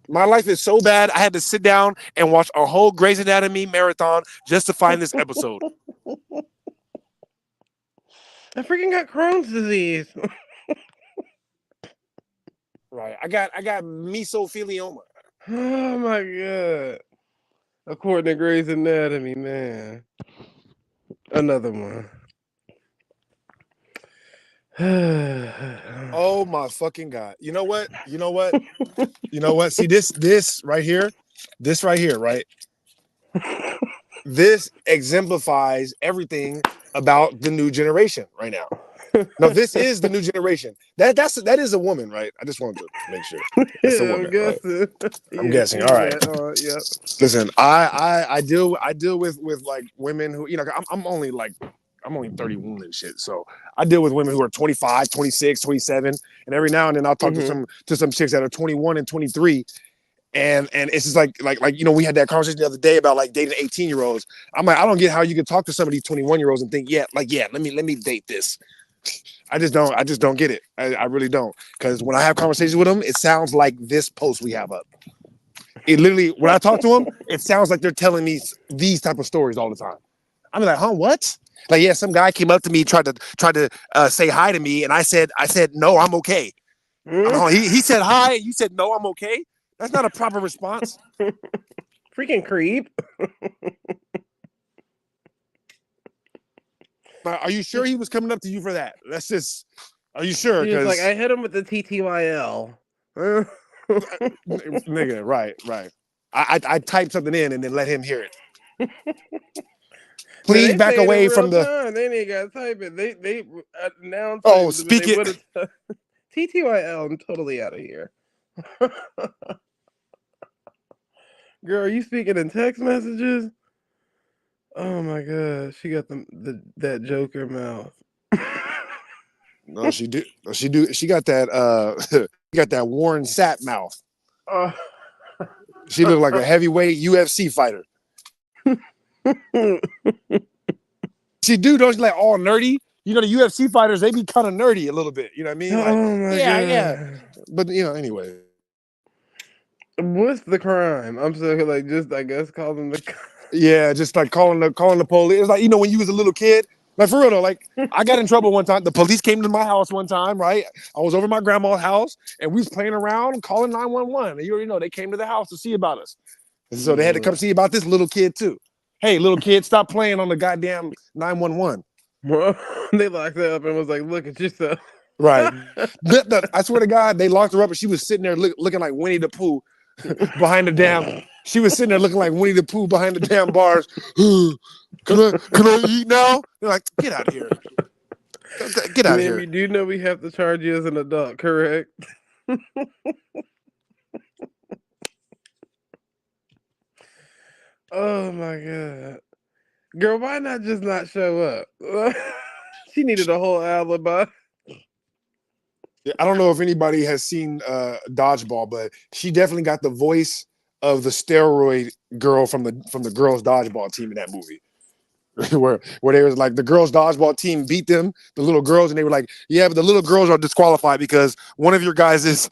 My life is so bad, I had to sit down and watch a whole Grey's Anatomy marathon just to find this episode. I freaking got Crohn's disease. Right. I got mesothelioma. Oh my god. According to Grey's Anatomy, man. Another one. Oh my fucking god. You know what? See this right here, right? This exemplifies everything about the new generation right now. No, this is the new generation. That is a woman, right? I just wanted to make sure. That's a woman, right? I'm guessing. All right. Yeah. Listen, I deal with like women who, I'm only 31 and shit. So I deal with women who are 25, 26, 27, and every now and then I'll talk to some chicks that are 21 and 23. And it's just like we had that conversation the other day about like dating 18-year-olds. I'm like, I don't get how you can talk to some of these 21-year-olds and think, let me date this. I just don't get it. I really don't. Because when I have conversations with them, it sounds like this post we have up. It literally, when I talk to them, it sounds like they're telling me these type of stories all the time. I'm like, huh, what? Like, yeah, some guy came up to me, tried to say hi to me, and I said no, I'm okay. He said hi, and you said no, I'm okay. That's not a proper response. Freaking creep. Are you sure he was coming up to you for that? That's just. Are you sure? He was like, I hit him with the TTYL. Nigga, right. I typed something in and then let him hear it. Please back away from the. Time. They ain't got to type it. They announced. Oh, speak it. TTYL. I'm totally out of here. Girl, are you speaking in text messages? Oh my god, she got that Joker mouth. No, she do. She got that. Got that Warren Sapp mouth. She looked like a heavyweight UFC fighter. She do, don't she, like all nerdy? You know, the UFC fighters, they be kind of nerdy a little bit. You know what I mean? Like, yeah. But anyway. What's the crime? I'm so like just I guess call them the. Yeah, just like calling the police. It's like when you was a little kid Like for real though, like I got in trouble one time. The police came to my house one time, right? I was over at my grandma's house and we was playing around and calling 911. And you already know they came to the house to see about us. And so they had to come see about this little kid too. Hey, little kid, stop playing on the goddamn 911. Well, they locked her up and was like, look at yourself. Right. I swear to God, they locked her up and she was sitting there looking like Winnie the Pooh behind the damn. She was sitting there looking like Winnie the Pooh behind the damn bars. Can I eat now? They're like, get out of here. Get out of here. You do know we have to charge you as an adult, correct? Oh my God. Girl, why not just not show up? She needed a whole alibi. I don't know if anybody has seen Dodgeball, but she definitely got the voice of the steroid girl from the girls' dodgeball team in that movie. where they was like the girls' dodgeball team beat them, the little girls, and they were like, yeah, but the little girls are disqualified because one of your guys'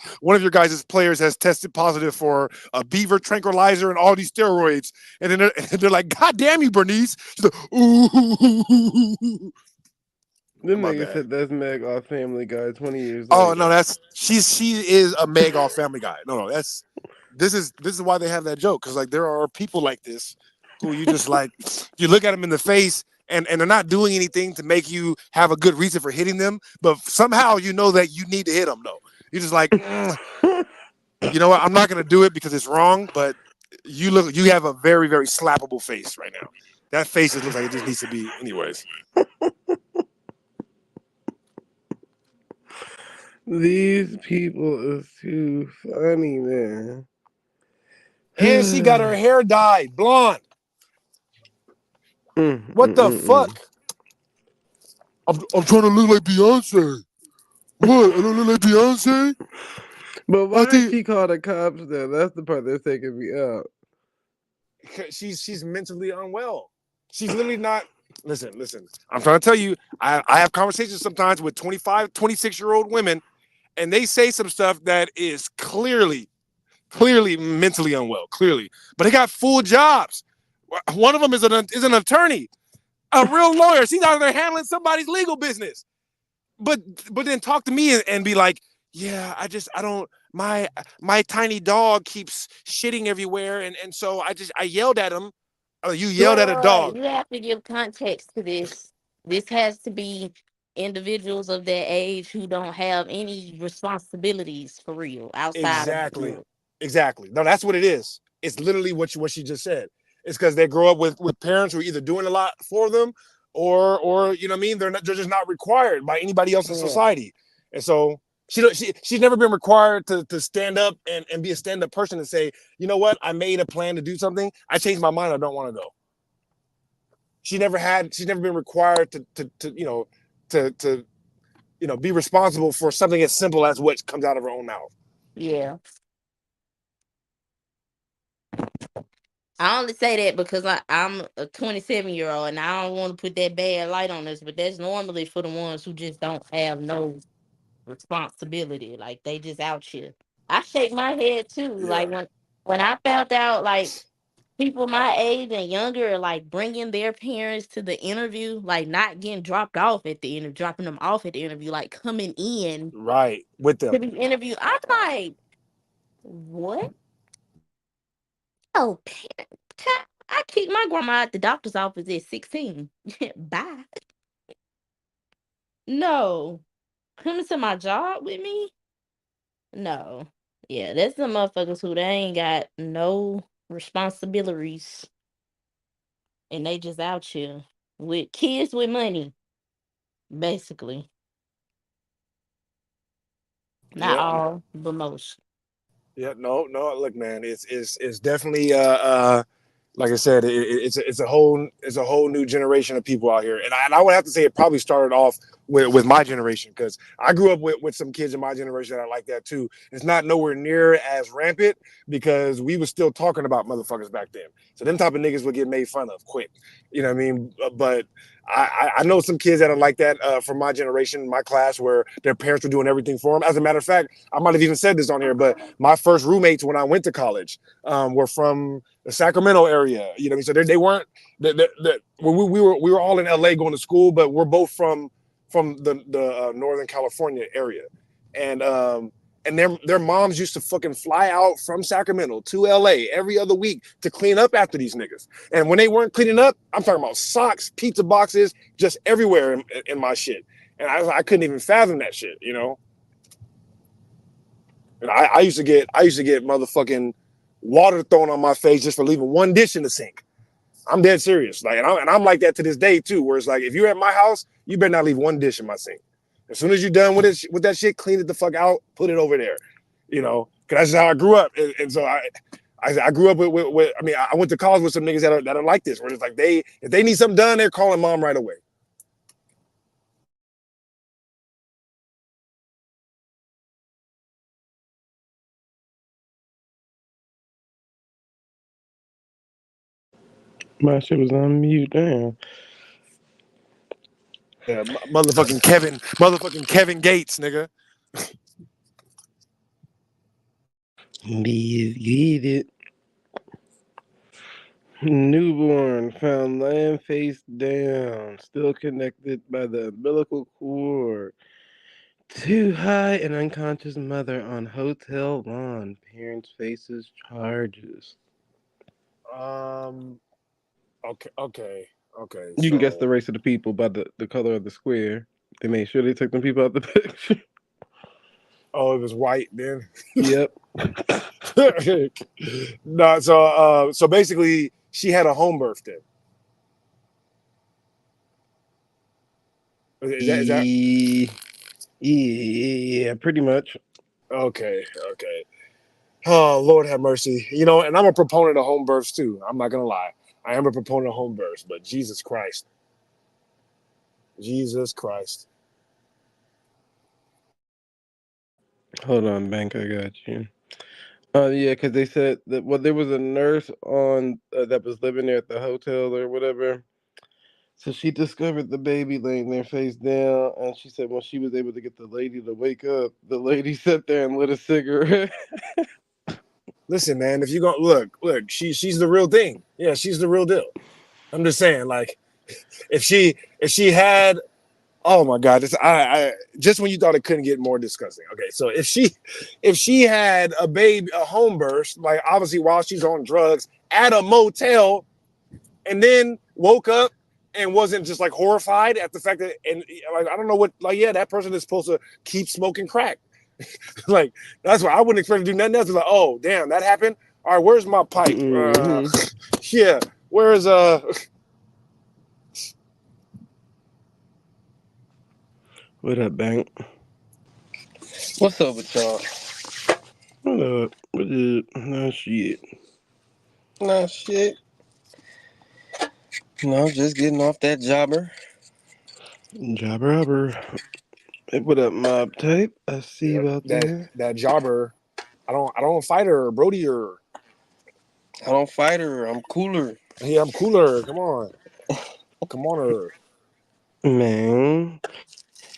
players has tested positive for a beaver tranquilizer and all these steroids. And then they're like, God damn you, Bernice. She's like, ooh. Them niggas said that's Meg off Family Guy 20 years Oh later. no, she is a Meg off Family Guy. No, this is why they have that joke, because like there are people like this who you just like you look at them in the face and they're not doing anything to make you have a good reason for hitting them, but somehow you know that you need to hit them though. You're just like, you know what? I'm not gonna do it because it's wrong, but you have a very, very slappable face right now. That face just looks like it just needs to be anyways. These people is too funny, man. And she got her hair dyed blonde. What the fuck? I'm trying to look like Beyonce. What? I don't look like Beyonce? But why did she call the cops then? That's the part that's taking me out. She's mentally unwell. She's literally not. Listen. I'm trying to tell you, I have conversations sometimes with 25, 26-year-old women, and they say some stuff that is clearly mentally unwell, clearly. But they got full jobs. One of them is an attorney, a real lawyer. She's out there handling somebody's legal business. But then talk to me and be like, yeah, I don't, my tiny dog keeps shitting everywhere, and so I yelled at him. Oh, you yelled at a dog. You have to give context to this. This has to be individuals of their age who don't have any responsibilities for real outside of Exactly. No, that's what it is. It's literally what she just said. It's because they grow up with parents who are either doing a lot for them or you know what I mean, they're just not required by anybody else in society. And so she's never been required to stand up and be a stand-up person and say, you know what, I made a plan to do something. I changed my mind. I don't want to go. She's never been required to be responsible for something as simple as what comes out of her own mouth. Yeah. I only say that because I'm a 27-year-old and I don't want to put that bad light on us, but that's normally for the ones who just don't have no responsibility. Like they just out here. I shake my head too. Yeah. Like when I found out like people my age and younger are like bringing their parents to the interview, like not getting dropped off at the interview, dropping them off at the interview, like coming in right with them to the interview. I'm like, what? Oh, I kicked my grandma at the doctor's office at 16. Bye. No. Coming to my job with me? No. Yeah, that's the motherfuckers who they ain't got no responsibilities. And they just out here with kids with money. Basically. Not all, but most. Yeah, no. Look, man, it's definitely like I said, it's a whole new generation of people out here, and I would have to say it probably started off with my generation, because I grew up with some kids in my generation that are like that too. It's not nowhere near as rampant because we was still talking about motherfuckers back then. So them type of niggas would get made fun of quick. You know what I mean? But I know some kids that are like that from my generation, my class, where their parents were doing everything for them. As a matter of fact, I might have even said this on here, but my first roommates when I went to college were from the Sacramento area. You know what I mean? So they weren't we were all in LA going to school, but we're both from the Northern California area, and their moms used to fucking fly out from Sacramento to LA every other week to clean up after these niggas. And when they weren't cleaning up, I'm talking about socks, pizza boxes, just everywhere in my shit. And I couldn't even fathom that shit, you know. And I used to get motherfucking water thrown on my face just for leaving one dish in the sink. I'm dead serious. Like, and I'm like that to this day too, where it's like, if you're at my house, you better not leave one dish in my sink. As soon as you're done with it, with that shit, clean it the fuck out, put it over there. You know, because that's just how I grew up. And so I grew up with I mean, I went to college with some niggas that are like this, where it's like if they need something done, they're calling mom right away. My shit was on mute. Damn. Yeah, motherfucking Kevin Gates, nigga. Get it. Newborn found laying face down, still connected by the umbilical cord. Too high and unconscious mother on hotel lawn. Parents faces charges. Okay. You can guess the race of the people by the color of the square. They made sure they took them people out the picture. Oh, it was white then. Yep. No, so basically she had a home birth then. Is that? Yeah, pretty much. Okay. Oh, Lord have mercy. You know, and I'm a proponent of home births too. I'm not gonna lie. I am a proponent of home births, but Jesus Christ. Hold on, Bank. I got you. Yeah, because they said that there was a nurse on that was living there at the hotel or whatever. So she discovered the baby laying there face down, and she said when she was able to get the lady to wake up, the lady sat there and lit a cigarette. Listen, man, if you go look, she's the real thing. Yeah, she's the real deal. I'm just saying, like, if she had, oh my God, I just when you thought it couldn't get more disgusting. Okay, so if she had a baby, a home birth, like obviously while she's on drugs at a motel, and then woke up and wasn't just like horrified at the fact that, and like I don't know what, like, yeah, that person is supposed to keep smoking crack. Like, that's why I wouldn't expect to do nothing else. It's like, oh damn, that happened. All right, where's my pipe? Yeah, where's What up, Bank? What's up with y'all? What up? What up? Nah, shit. No, just getting off that jobber. Jobber. Hey, what up, mob type? I see you out there. That jobber. I don't fight her, Brody, or I don't fight her. I'm cooler. Yeah, I'm cooler. Come on, her. Man,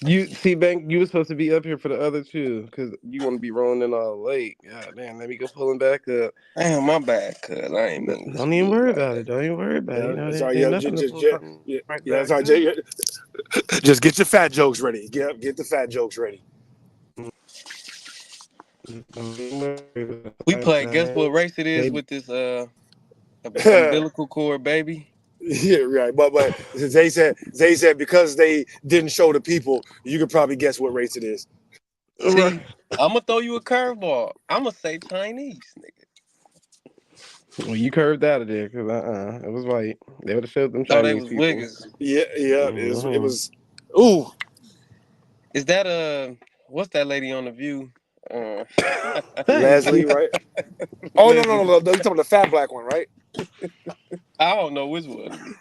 you see, Bank, you were supposed to be up here for the other two because you want to be rolling in all late. God damn, let me go pulling back up. Damn, my bad, cuz I ain't meant to. Don't even worry about it. You know, there's nothing to pull something right back. Just get your fat jokes ready. Get the fat jokes ready. We play. Guess what race it is with this umbilical cord, baby. Yeah, right. But Zay said because they didn't show the people, you could probably guess what race it is. See, I'm gonna throw you a curveball. I'm gonna say Chinese, nigga. Well, you curved out of there because it was white. They would have showed them Chinese. Oh, they was people. Wiggers. Yeah. It was. Ooh. Is that what's that lady on The View? Leslie, right? Oh no! You're talking about the fat black one, right? I don't know which one.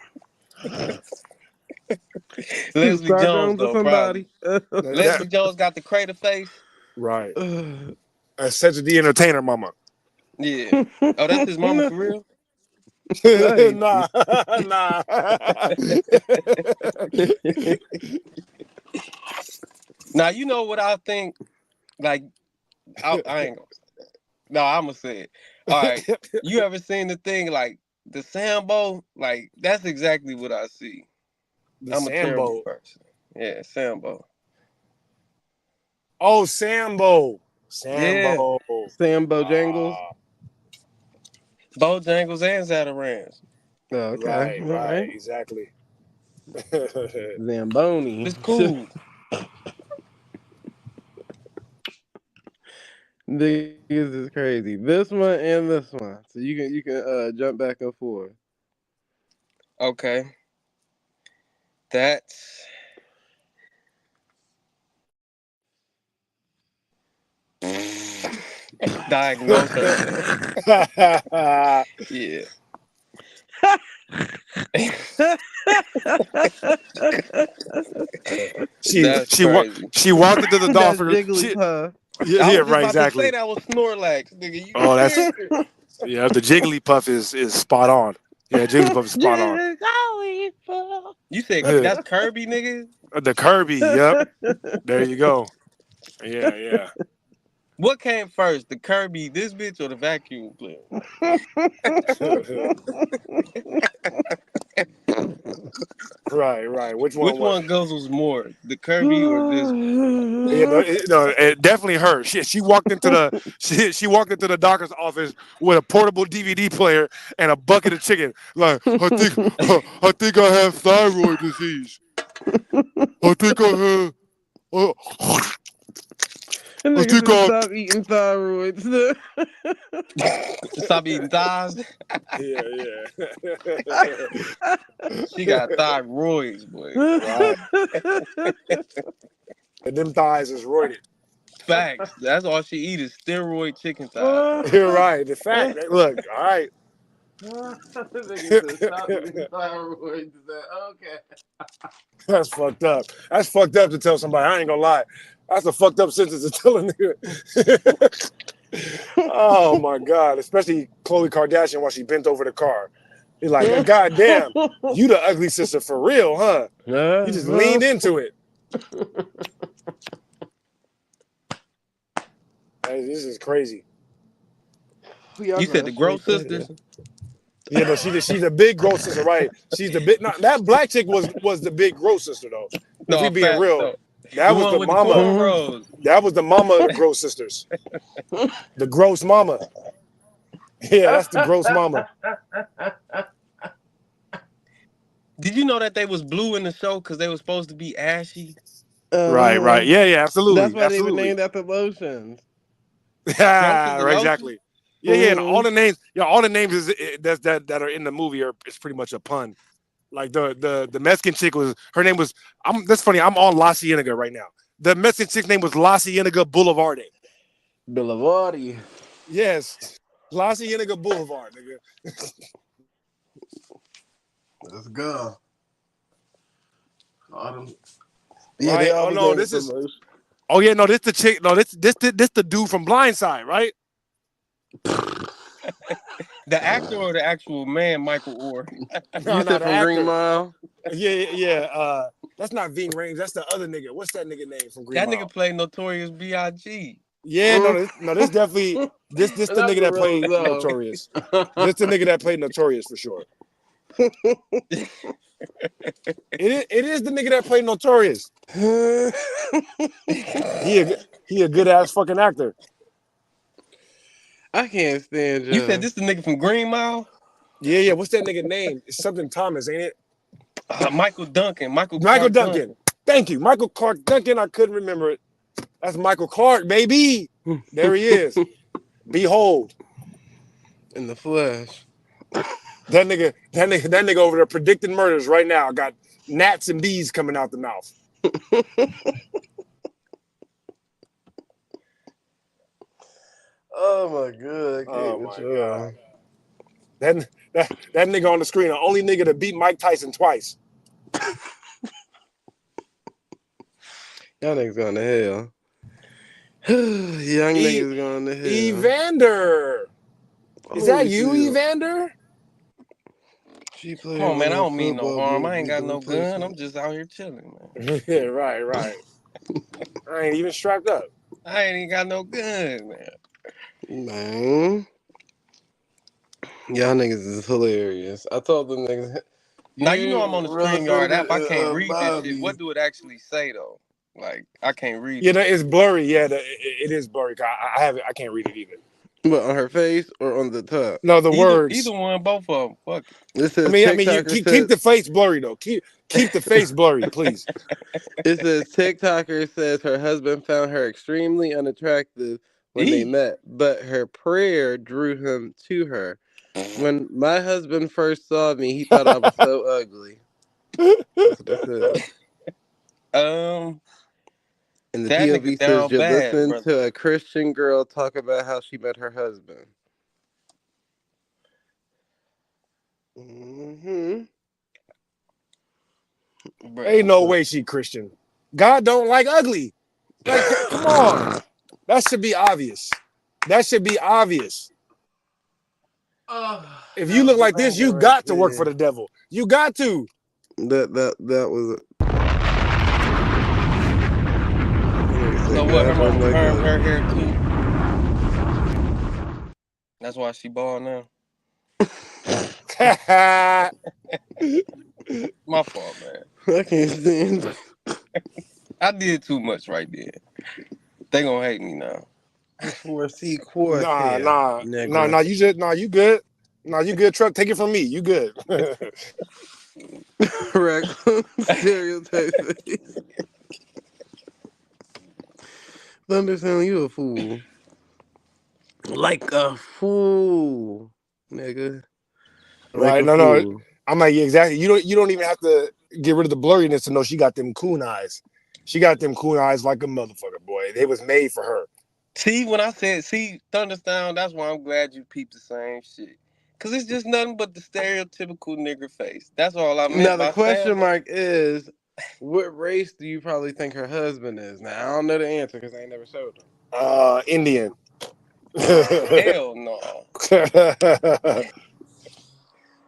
Leslie Star Jones Jones or though, probably. somebody. Leslie Jones got the crater face. Right. Such the entertainer mama. Yeah. Oh, that's his mama for real? Nice. Nah. Nah. Now you know what I think. Like, I ain't gonna. No, I'm gonna say it. All right. You ever seen the thing like the Sambo? Like that's exactly what I see. I'm a terrible Sambo. person. Yeah, Sambo. Oh, Sambo. Yeah. Sambo. Sam Bojangles. Bojangles and Zatarans. Oh, okay. Right, All right, exactly. Zamboni. It's cool. This is crazy. This one and this one. So you can jump back and forth. Okay. That's diagnose her. Yeah. she walked into the That's doctor. Jigglypuff. Yeah, I was just right, about exactly. to say that was Snorlax, nigga. Oh, that's yeah. The Jigglypuff is spot on. Yeah, Jigglypuff is spot on. You said that's Kirby, nigga? The Kirby, yep. There you go. Yeah. What came first, the Kirby, this bitch, or the vacuum cleaner? Right. Which one guzzles more, the Kirby or this bitch? Yeah, it definitely her. She walked into the she walked into the doctor's office with a portable DVD player and a bucket of chicken. Like, I think I have thyroid disease. I think I have. And nigga said stop eating thyroids. Stop eating thighs. Yeah. She got thyroids, boy. Right. And them thighs is roided. Facts. That's all she eat is steroid chicken thighs. You're right. The fact. Look, all right. Nigga said stop eating thyroids. Okay. That's fucked up. That's fucked up to tell somebody. I ain't gonna lie. That's a fucked up sentence to tell a nigga. Oh my God. Especially Khloe Kardashian while she bent over the car. He's like, God damn, you the ugly sister for real, huh? You just leaned into it. This is crazy. You said the gross sisters? Yeah, but she's a big gross sister, right? She's the big. That black chick was the big gross sister though. If we being real, no. that was the mama. That was the mama of the gross sisters. The gross mama. Yeah, that's the gross mama. Did you know that they was blue in the show because they were supposed to be ashy? Right. Yeah, absolutely. That's why they were named after lotions. Yeah, right, exactly. Yeah, and all the names, is that are in the movie is pretty much a pun. Like the Mexican chick her name was. That's funny. I'm on La Cienega right now. The Mexican chick's name was La Cienega Boulevarde. Boulevarde. Yes, La Cienega Boulevard, nigga. Let's go. Yeah, right? Oh no, this is. Oh yeah, no, this the chick. No, this the dude from Blindside, right? The actor or the actual man, Michael Orr? You said from Green Mile? Yeah. That's not Ving Rhames. That's the other nigga. What's that nigga name from Green Mile? That nigga played Notorious B.I.G. Yeah, no, this definitely this the nigga that played Notorious. This the nigga that played Notorious for sure. It is the nigga that played Notorious. He a good ass fucking actor. I can't stand you. You said this the nigga from Green Mile? Yeah. What's that nigga name? It's something Thomas, ain't it? Michael Duncan. Michael Duncan. Thank you, Michael Clark Duncan. I couldn't remember it. That's Michael Clark, baby. There he is. Behold, in the flesh. That nigga over there predicting murders right now. Got gnats and bees coming out the mouth. Oh my God! Oh my God! That nigga on the screen, the only nigga to beat Mike Tyson twice. Y'all niggas going to hell. Young niggas going to hell. Evander. Is that you, Evander? Come on, man. I don't mean no harm. I ain't got no gun. I'm just out here chilling, man. Yeah, right. I ain't even strapped up. I ain't even got no gun, man. Man. Y'all niggas is hilarious. I told them niggas. Now, you know I'm on the StreamYard app. I can't read this shit. What do it actually say, though? Like, I can't read it. Yeah, it's blurry. Yeah, it is blurry. I can't read it either. But on her face or on the top? No, the words. Either one, both of them. Fuck it. It says you keep the face blurry, though. Keep the face blurry, please. It says TikToker says her husband found her extremely unattractive when they met, but her prayer drew him to her. When my husband first saw me, he thought I was so ugly. That's what it says. And the POV says you listen to a Christian girl talk about how she met her husband. Ain't no way she Christian. God don't like ugly. Like, come on. That should be obvious. If you look like this, you got to work for the devil. You got to. That was. So what? Her mom permed her hair too. That's why she bald now. My fault, man. I can't stand. I did too much right there. They gonna hate me now. Nah. You good. No, you good, truck. Take it from me. You good. Stereotype face. Understand you a fool. Like a fool, nigga. Right? No. I'm like, yeah, exactly. You don't even have to get rid of the blurriness to know she got them coon eyes. She got them coon eyes like a motherfucker, boy. They was made for her. See, when I said, Thunderstone, that's why I'm glad you peeped the same shit. Because it's just nothing but the stereotypical nigger face. That's all I meant. Now, the question mark is, what race do you probably think her husband is? Now, I don't know the answer because I ain't never showed him. Indian. Hell no.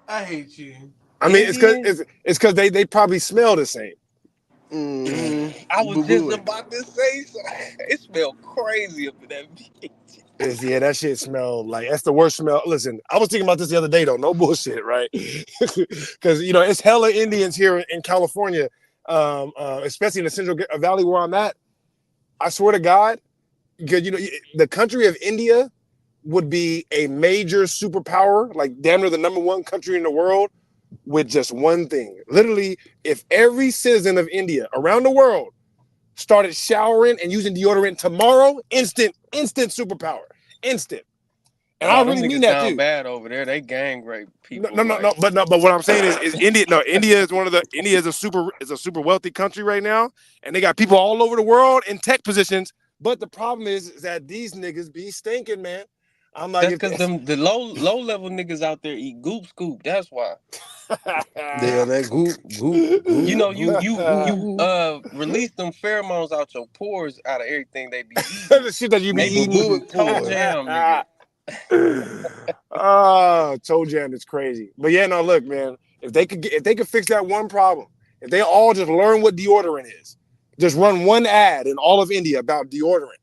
I hate you. I mean, it's because they probably smell the same. Mm-hmm. I was just about to say so. It smelled crazy up in that bitch. Yeah, that shit smelled like that's the worst smell. Listen, I was thinking about this the other day though. No bullshit, right? Because it's hella Indians here in California, especially in the Central Valley where I'm at. I swear to God, because the country of India would be a major superpower, like damn near the #1 country in the world, with just one thing. Literally, if every citizen of India around the world started showering and using deodorant tomorrow, instant superpower. Instant. And I really mean that too. Bad over there. They gang rape people. No. But what I'm saying is India. No, India is a super wealthy country right now, and they got people all over the world in tech positions. But the problem is that these niggas be stinking, man. I'm like, that's because the low level niggas out there eat goop scoop. That's why. They on that goop. You know, you release them pheromones out your pores out of everything they be eating. The shit that you be eating. Toe jam, nigga. Toe jam is crazy. But yeah, no, look, man. If they could fix that one problem, if they all just learn what deodorant is, just run one ad in all of India about deodorant.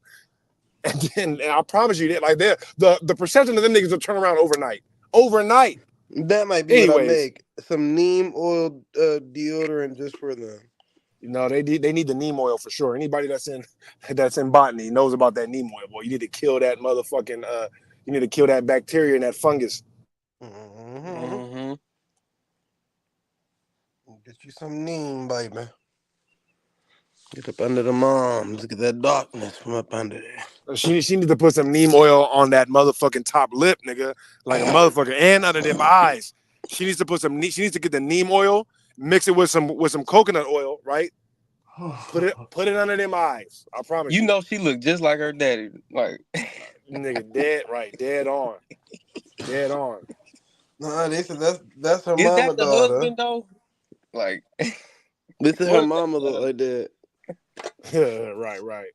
And I promise you that, like, the perception of them niggas will turn around overnight. Overnight. That might be what I make. Some neem oil deodorant just for them. No, they need the neem oil for sure. Anybody that's in botany knows about that neem oil, boy. You need to kill that motherfucking you need to kill that bacteria and that fungus. Mm-hmm. Get you some neem, baby. Get up under the moms. Get that darkness from up under there. She need to put some neem oil on that motherfucking top lip, nigga, like a motherfucker, and under them eyes. She needs to get the neem oil, mix it with some coconut oil, right? Put it under them eyes. I promise. You know she looked just like her daddy, like nigga, dead on. Nah, they said that's her Is mama that the daughter. husband though? Like this is her mama look like that. Right.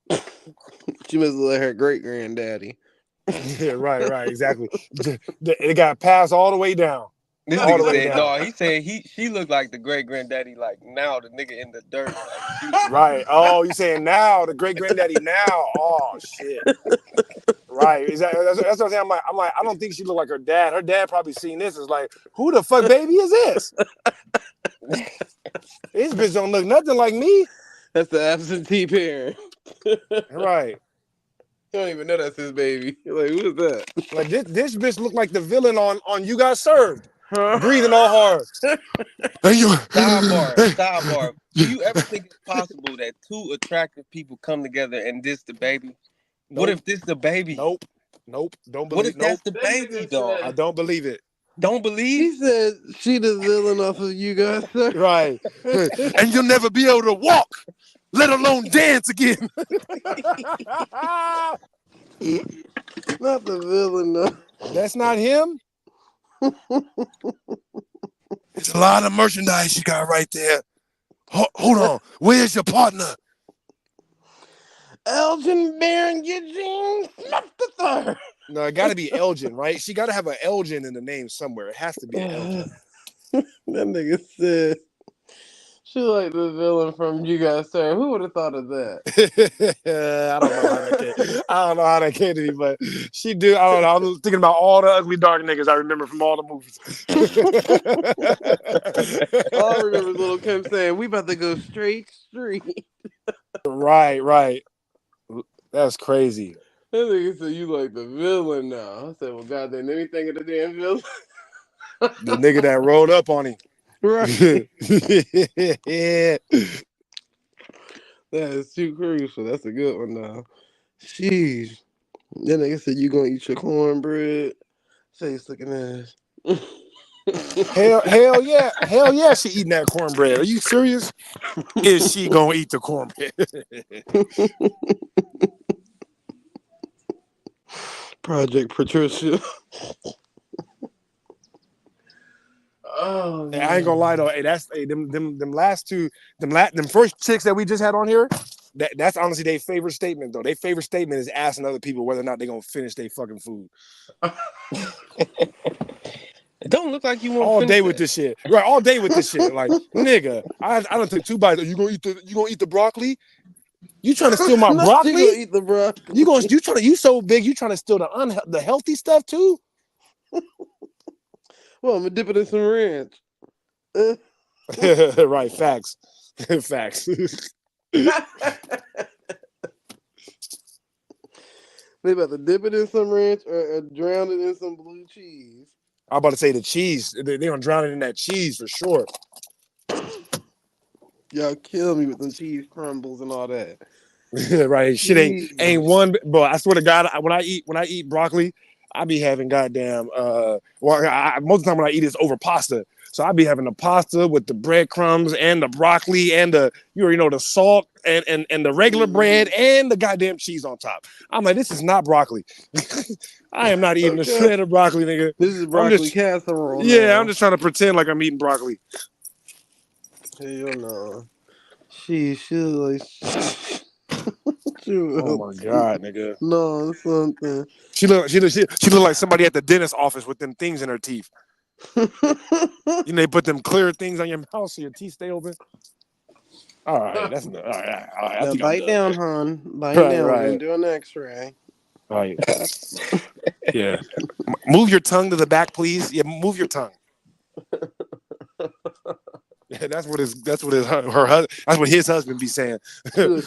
She must have let her great granddaddy. Yeah, right, exactly. It got passed all the way down. This all the nigga way said, down. no, he said she looked like the great granddaddy, like now the nigga in the dirt. Like Right. Oh, you saying now, the great granddaddy now. Oh shit. Right. That's what I'm saying. I'm like, I don't think she looked like her dad. Her dad probably seen this. Is like, who the fuck baby is this? This bitch don't look nothing like me. That's the absentee parent. Right. You don't even know that's his baby. You're like, who is that? Like this bitch looked like the villain on You Got Served. Breathing all hard. Sidebar. Do you ever think it's possible that two attractive people come together and this the baby? Nope. What if this the baby? Nope. Don't believe. What if that's the baby, dog? I don't believe it. Don't believe? He said she the villain off of You Got Served. Right. And you'll never be able to walk, let alone dance again. Not the villain, though. That's not him. It's a lot of merchandise you got right there. Hold on. Where's your partner? Elgin Baron Eugene Smith the Third. No, it got to be Elgin, right? She got to have an Elgin in the name somewhere. It has to be an Elgin. That nigga said she like the villain from You Got Served. Who would have thought of that? I don't know how that came to me, but she do. I don't know. I was thinking about all the ugly dark niggas I remember from all the movies. All I remember is Little Kim saying, "We about to go straight street." Right. That's crazy. That nigga said, "You like the villain now." I said, "Well, goddamn, let me think of the damn villain." The nigga that rolled up on him. Right. Yeah. That is too crucial. That's a good one now. Jeez. That nigga said, "You gonna eat your cornbread?" Face looking ass. Hell yeah, she eating that cornbread. Are you serious? Is she gonna eat the cornbread? Project Patricia. Oh, I ain't gonna lie though. Hey, that's them last two, them first chicks that we just had on here. That's honestly their favorite statement though. Their favorite statement is asking other people whether or not they're gonna finish their fucking food. It don't look like you want all day with this shit. Right, all day with this shit. Like, nigga, I don't take 2 bites. You gonna eat the broccoli? You trying to steal my broccoli? You gonna eat the broccoli? You so big, you trying to steal the healthy stuff too? Well, I'm gonna dip it in some ranch. Right, facts. Facts. They about to dip it in some ranch or drown it in some blue cheese. I'm about to say the cheese. They're gonna drown it in that cheese for sure. Y'all kill me with them cheese crumbles and all that. Right, shit ain't one. But I swear to God, when I eat broccoli, I be having goddamn. Most of the time when I eat it's over pasta, so I be having the pasta with the breadcrumbs and the broccoli and the the salt and the regular bread and the goddamn cheese on top. I'm like, this is not broccoli. I am not eating a shred of broccoli, nigga. This is broccoli casserole. Yeah, now. I'm just trying to pretend like I'm eating broccoli. Hell no. She like. Oh my God, nigga. No, something. She look like somebody at the dentist office with them things in her teeth. They put them clear things on your mouth so your teeth stay open. All right, that's all right. Now bite down, hon. Bite down. We're gonna do an X-ray. All right. Yeah. Move your tongue to the back, please. Yeah, move your tongue. Yeah, that's what his husband be saying. When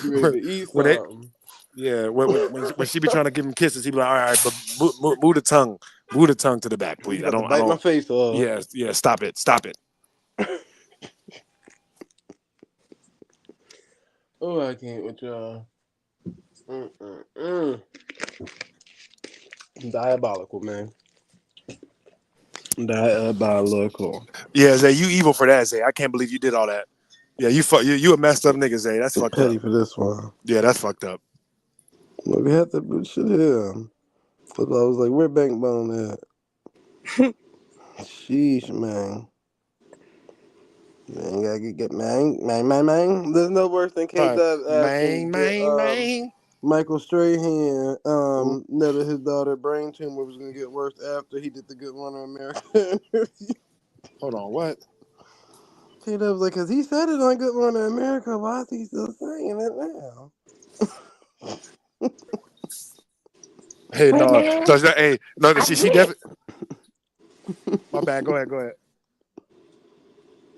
she be trying to give him kisses, he be like, all right, but move the tongue to the back, please. I don't bite my face off. Yeah, stop it. Oh, I can't with y'all. Diabolical, man. Diabolical. Yeah, Zay, you evil for that, Zay. I can't believe you did all that. Yeah, you a messed up nigga, Zay. That's fucked petty up. For this one. Yeah, that's fucked up. Well, we had to put shit here. Cause I was like, where Bankbone at? Sheesh, man. Man, gotta get man. There's no worse than K-Dub asking Michael Strahan that his daughter brain tumor was gonna get worse after he did the Good Morning America interview. Hold on, what? K-Dub was like, cause he said it on Good Morning America. Why is he still saying it now? Hey, no. So no, she definitely. My bad. Go ahead.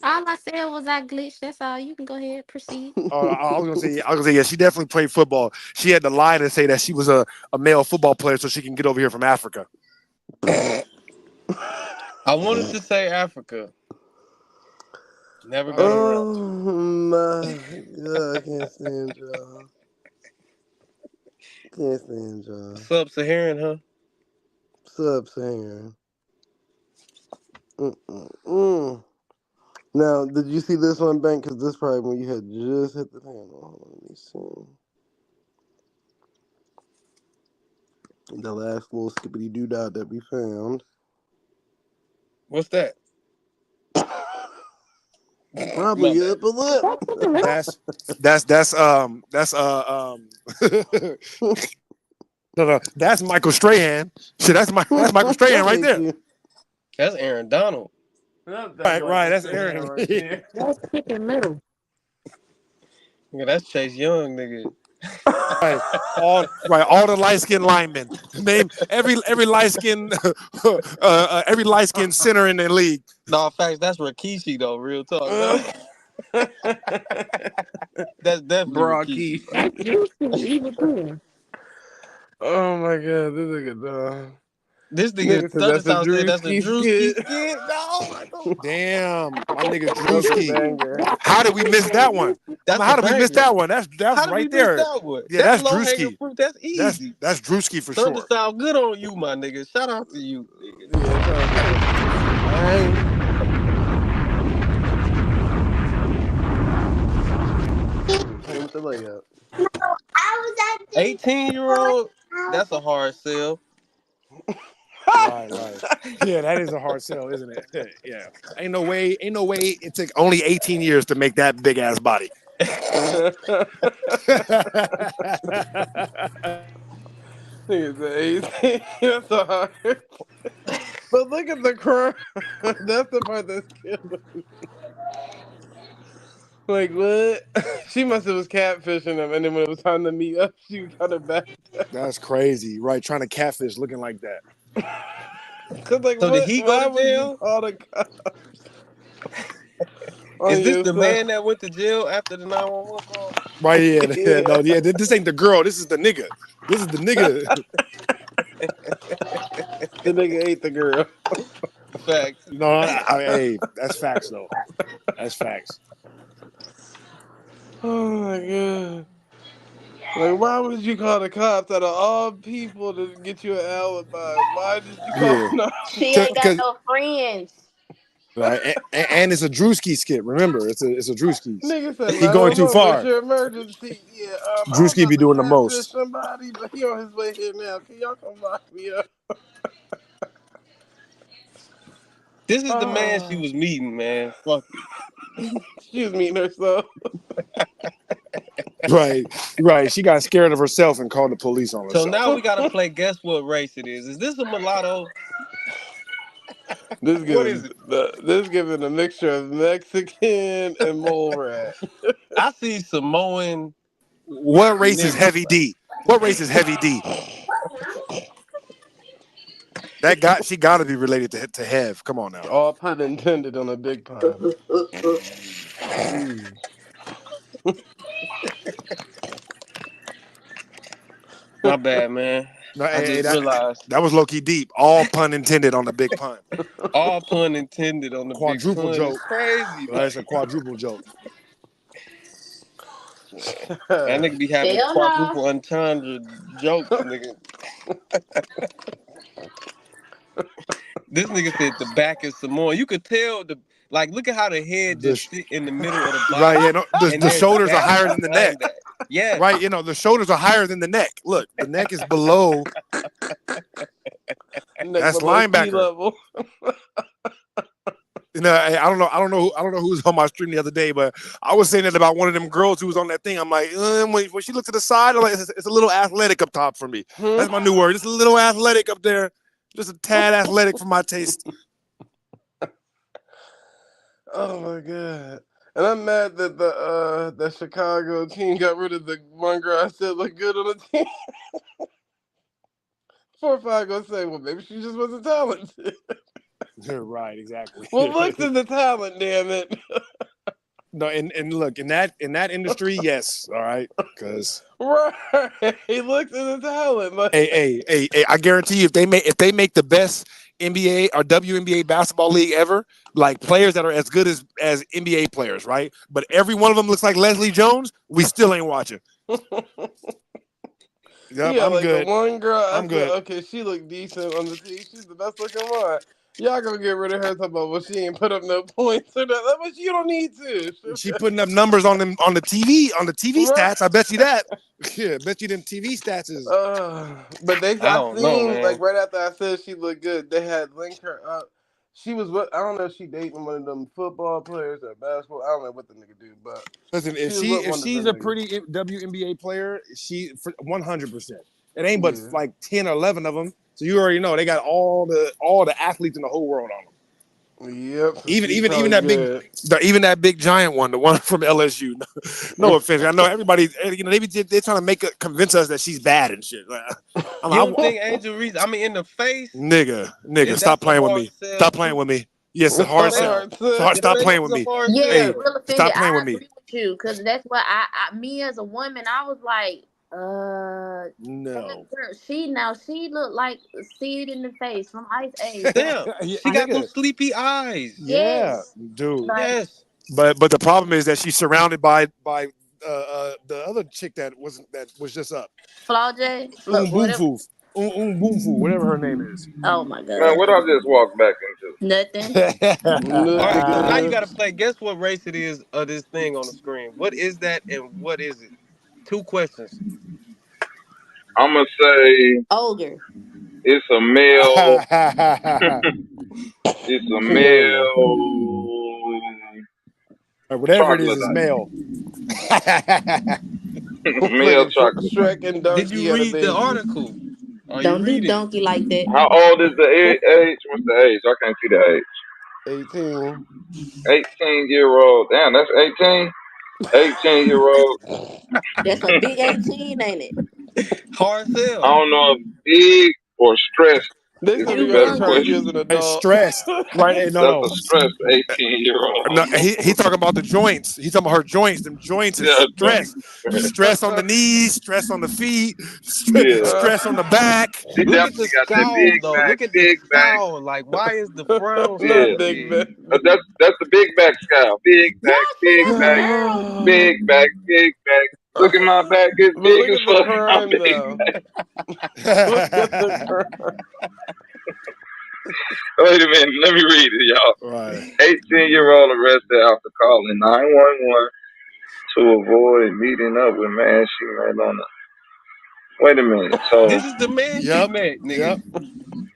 All I said was I glitched. That's all. You can go ahead, proceed. I was gonna say, yeah, she definitely played football. She had to lie to say that she was a male football player so she can get over here from Africa. I wanted to say Africa. Never got around to it. My God, I can't stand y'all. Can't stand y'all. Sub-Saharan, huh? Sub-Saharan. Now, did you see this one, Bank? Because this probably when you had just hit the panel. Let me see. The last little skippity doodah that we found. What's that? Probably your upper lip. No, that's Michael Strahan. Shit, that's Michael Strahan right there. That's Aaron Donald. Right, that's Aaron. That's chicken little. Yeah, that's Chase Young, nigga. All the light skinned linemen. Name every light skinned center in the league. No, facts, that's Rikishi though, real talk. That's definitely Rikishi. That's Houston, even cooler. Oh my God, this nigga dog. This nigga Thundersound said that's a Drewski skit. Damn, my nigga Drewski. How did we miss that one? How did we miss that one? That's right there. Yeah, that's Drewski. Fruit. That's easy. That's Drewski for sure. Thundersound good on you, my nigga. Shout out to you, nigga. With the layup. 18-year-old, that's a hard sell. Right. Yeah, that is a hard sell, isn't it? Yeah. Ain't no way it took only 18 years to make that big ass body. It's 18. That's a hard. But look at the crime. That's the part that's killing me. Like, what? She must have was catfishing him, and then when it was time to meet up, she got her back. That's crazy, right? Trying to catfish looking like that. Cause like, so did he go to jail? All the cops? Is this the man that went to jail after the 911 call? Right, yeah. This ain't the girl. This is the nigga. The nigga ate the girl. Facts. No, hey, that's facts though. That's facts. Oh my God. Like, why would you call the cops out of all people to get you an alibi? Why did you call them? She ain't got no friends. Right, and it's a Drewski skit. Remember, it's a Drewski. Nigga said, he going too far. What's your emergency? Yeah, Drewski be doing the most. Somebody, but he on his way here now. Can y'all come lock me up? This is the man she was meeting, man. Fuck it. She was meeting herself. Right. She got scared of herself and called the police on herself. So now we gotta play guess what race it is. Is this a mulatto? What is it? This giving a mixture of Mexican and mole rat. I see Samoan. What race is Heavy D? What race is Heavy D? She got to be related to Hev. Come on now. All pun intended on a big pun. My bad, man. No, I just realized that was low-key deep. All pun intended on the big pun. All pun intended on the quadruple big pun. joke. Crazy. That's a quadruple joke. That nigga be having quadruple entendre jokes, nigga. This nigga said the back is Samoan. You could tell look at how the head just sit in the middle of the body. Right, yeah, the shoulders are higher than the neck. Yeah. Right, the shoulders are higher than the neck. Look, the neck is below. That's linebacker. I don't know. I don't know who was on my stream the other day, but I was saying that about one of them girls who was on that thing. I'm like, when she looked to the side, I'm like, it's a little athletic up top for me. That's my new word. Just a little athletic up there, just a tad athletic for my taste. Oh my god! And I'm mad that the Chicago team got rid of the one girl I said looked good on the team. 4 or 5 gonna say, well, maybe she just wasn't talented. Right, exactly. Well, looks is the talent, damn it. No, and look, in that industry, yes, all right, because right, he looks is the talent. Like, hey, I guarantee you, if they make the best NBA or WNBA basketball league ever, like players that are as good as NBA players, right? But every one of them looks like Leslie Jones, we still ain't watching. Yep, yeah, I'm like good. the one girl I I'm said, good. okay, she looked decent on the team. She's the best looking one. Y'all gonna get rid of her talking about, well, she ain't put up no points or that, but you don't need to. She putting up numbers on them on the TV Right. stats. I bet you that. Yeah, bet you them TV stats is. But I I don't know, seen man. like right after I said she looked good, they had linked her up. She was what I don't know if she dating one of them football players or basketball. I don't know what the nigga do, but Listen, if she was with one of she's them a niggas. pretty WNBA player, she 100%. It ain't but Yeah. like 10 or 11 of them. So you already know they got all the athletes in the whole world on them. Yep. So Even that good. that big giant one, the one from LSU. No offense, I know everybody. You know they're trying to convince us that she's bad and shit. You don't think Angel Reese? I mean, in the face, nigga, stop that's a playing with hard me. sell Stop too. playing with me. Yes, a It's hard a sell. hard sell. The Stop face playing is with a me. hard Yeah, Hey, sell. real offended. stop playing I with me. agree with you because that's why me as a woman, I was like, that No. girl, she looked like a seed in the face from Ice Age. Damn, Yeah, she got them nigga. sleepy eyes. Yeah, Yes, dude. like Yes. But the problem is that she's surrounded by the other chick that was just up. Flaw J, Boom whatever. Foo. Boom Foo, whatever her name is. Oh my Man, god, what I just walked back into? nothing. All right, so now you Nigga. got to play. Guess what race it is of this thing on the screen? What is that and what is it? 2 questions. I'm gonna say Ogre. it's a male. It's a Fiona. male Whatever it is troglodyte. male. Male Fucking troglodyte. Shrek and Did Donkey you had a read the baby. article? Are you Don't do reading it? donkey like that. How old is the age? What's the age? I can't see the age. 18. 18-year-old. Damn, that's 18. 18-year-old. That's a big 18, ain't it? Hard I sell. don't know if big or stressed They is said the we You gotta better charge lucky. you question. as an And adult. stressed, right? Hey, That's no. a stressed 18-year-old. No, he talking about the joints. He talking about her joints. Them joints is Yeah, stress. Stress on the knees, stress on the feet, yeah. stress on the back. She Look at the definitely got that big scowl though. back, Look at the big back. scowl. Like, why is the frown so Yeah. Not big big? baby. That's the big back scowl. Big Y'all back, see big that's a back, girl? big back, big back. Look at my back, it's But big look as at the fuck. My crime big though. back. Look at the crime. Wait a minute, let me read it, y'all. Right. 18-year-old arrested after calling 911 to avoid meeting up with man she met on the. Wait a minute, so This is the man she Yep. met, nigga. Yep.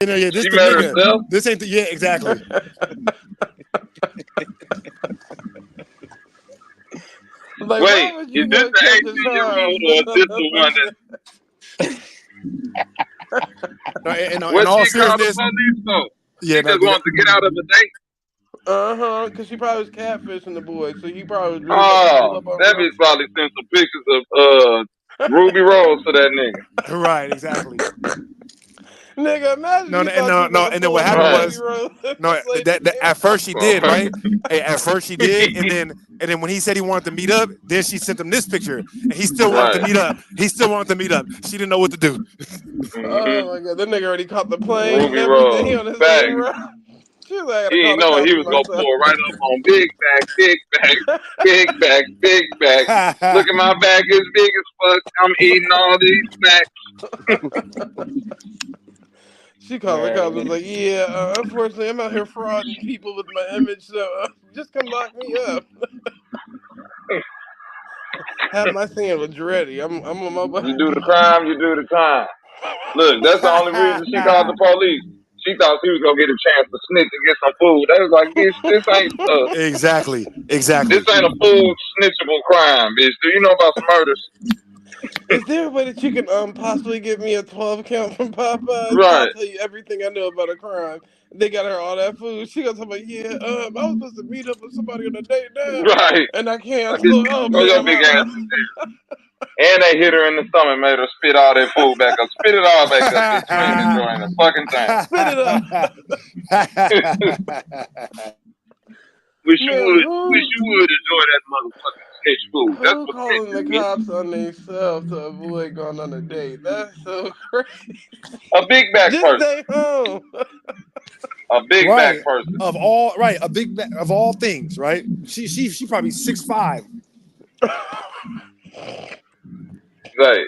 You know, yeah, this she the met nigga. herself? This ain't the exactly. Like, why Wait, would is you this go the catch a 18-year-old charge? or is this the one that. No, in What all she called the seriousness, police for? yeah, She no, just wanted to get out of a date? Because she probably was catfishing the boy, so he probably was really about to pull Oh, up on that her. bitch probably sent some pictures of Ruby Rose to that nigga. right, exactly. Nigga, imagine No, you no, and thought you no, was no, about to and then pull what up on happened Right. Ruby was Rose and no, play the that game. at first she did, Right. right? Hey, at first she did, and then when he said he wanted to meet up, then she sent him this picture, and he still wanted to Right. meet up. He still wanted to meet up. She didn't know what to do. Mm-hmm. Oh my god, that nigga already caught the plane and Ruby everything. He Rose. on his Back. own route. She was like, I He gotta call didn't the know he cops was on gonna myself. pull right up on big back, big back, big back, big back. Look at my back, it's big as fuck. I'm eating all these snacks. She called the cops and was like, yeah, unfortunately, I'm out here frauding people with my image, so just come lock me up. Have my sandwich ready. I'm on my way. You do the crime, you do the time. Look, that's the only reason she called the police. She thought she was gonna get a chance to snitch and get some food. They was like, bitch, this Exactly. ain't a food snitchable crime, bitch. Do you know about some murders? Is there a way that you can possibly give me a 12 count from Popeyes? I'll Right. tell you everything I know about a crime. They got her all that food. She goes, like, yeah, I was supposed to meet up with somebody on a date now, Right. and I Like, bitch, canceled. Oh, go your ma'am. big ass. And they hit her in the stomach, made her spit all that food back up. Spit it all back up, bitch. You ain't enjoying the fucking thing. Spit it up. Wish you would enjoy that motherfucking snitch food. That's Who what calling the snitch means. cops on themselves to avoid going on a date? That's so crazy. A big back Just person. stay home. A big back person. Of all things, right? She probably 6'5". Say,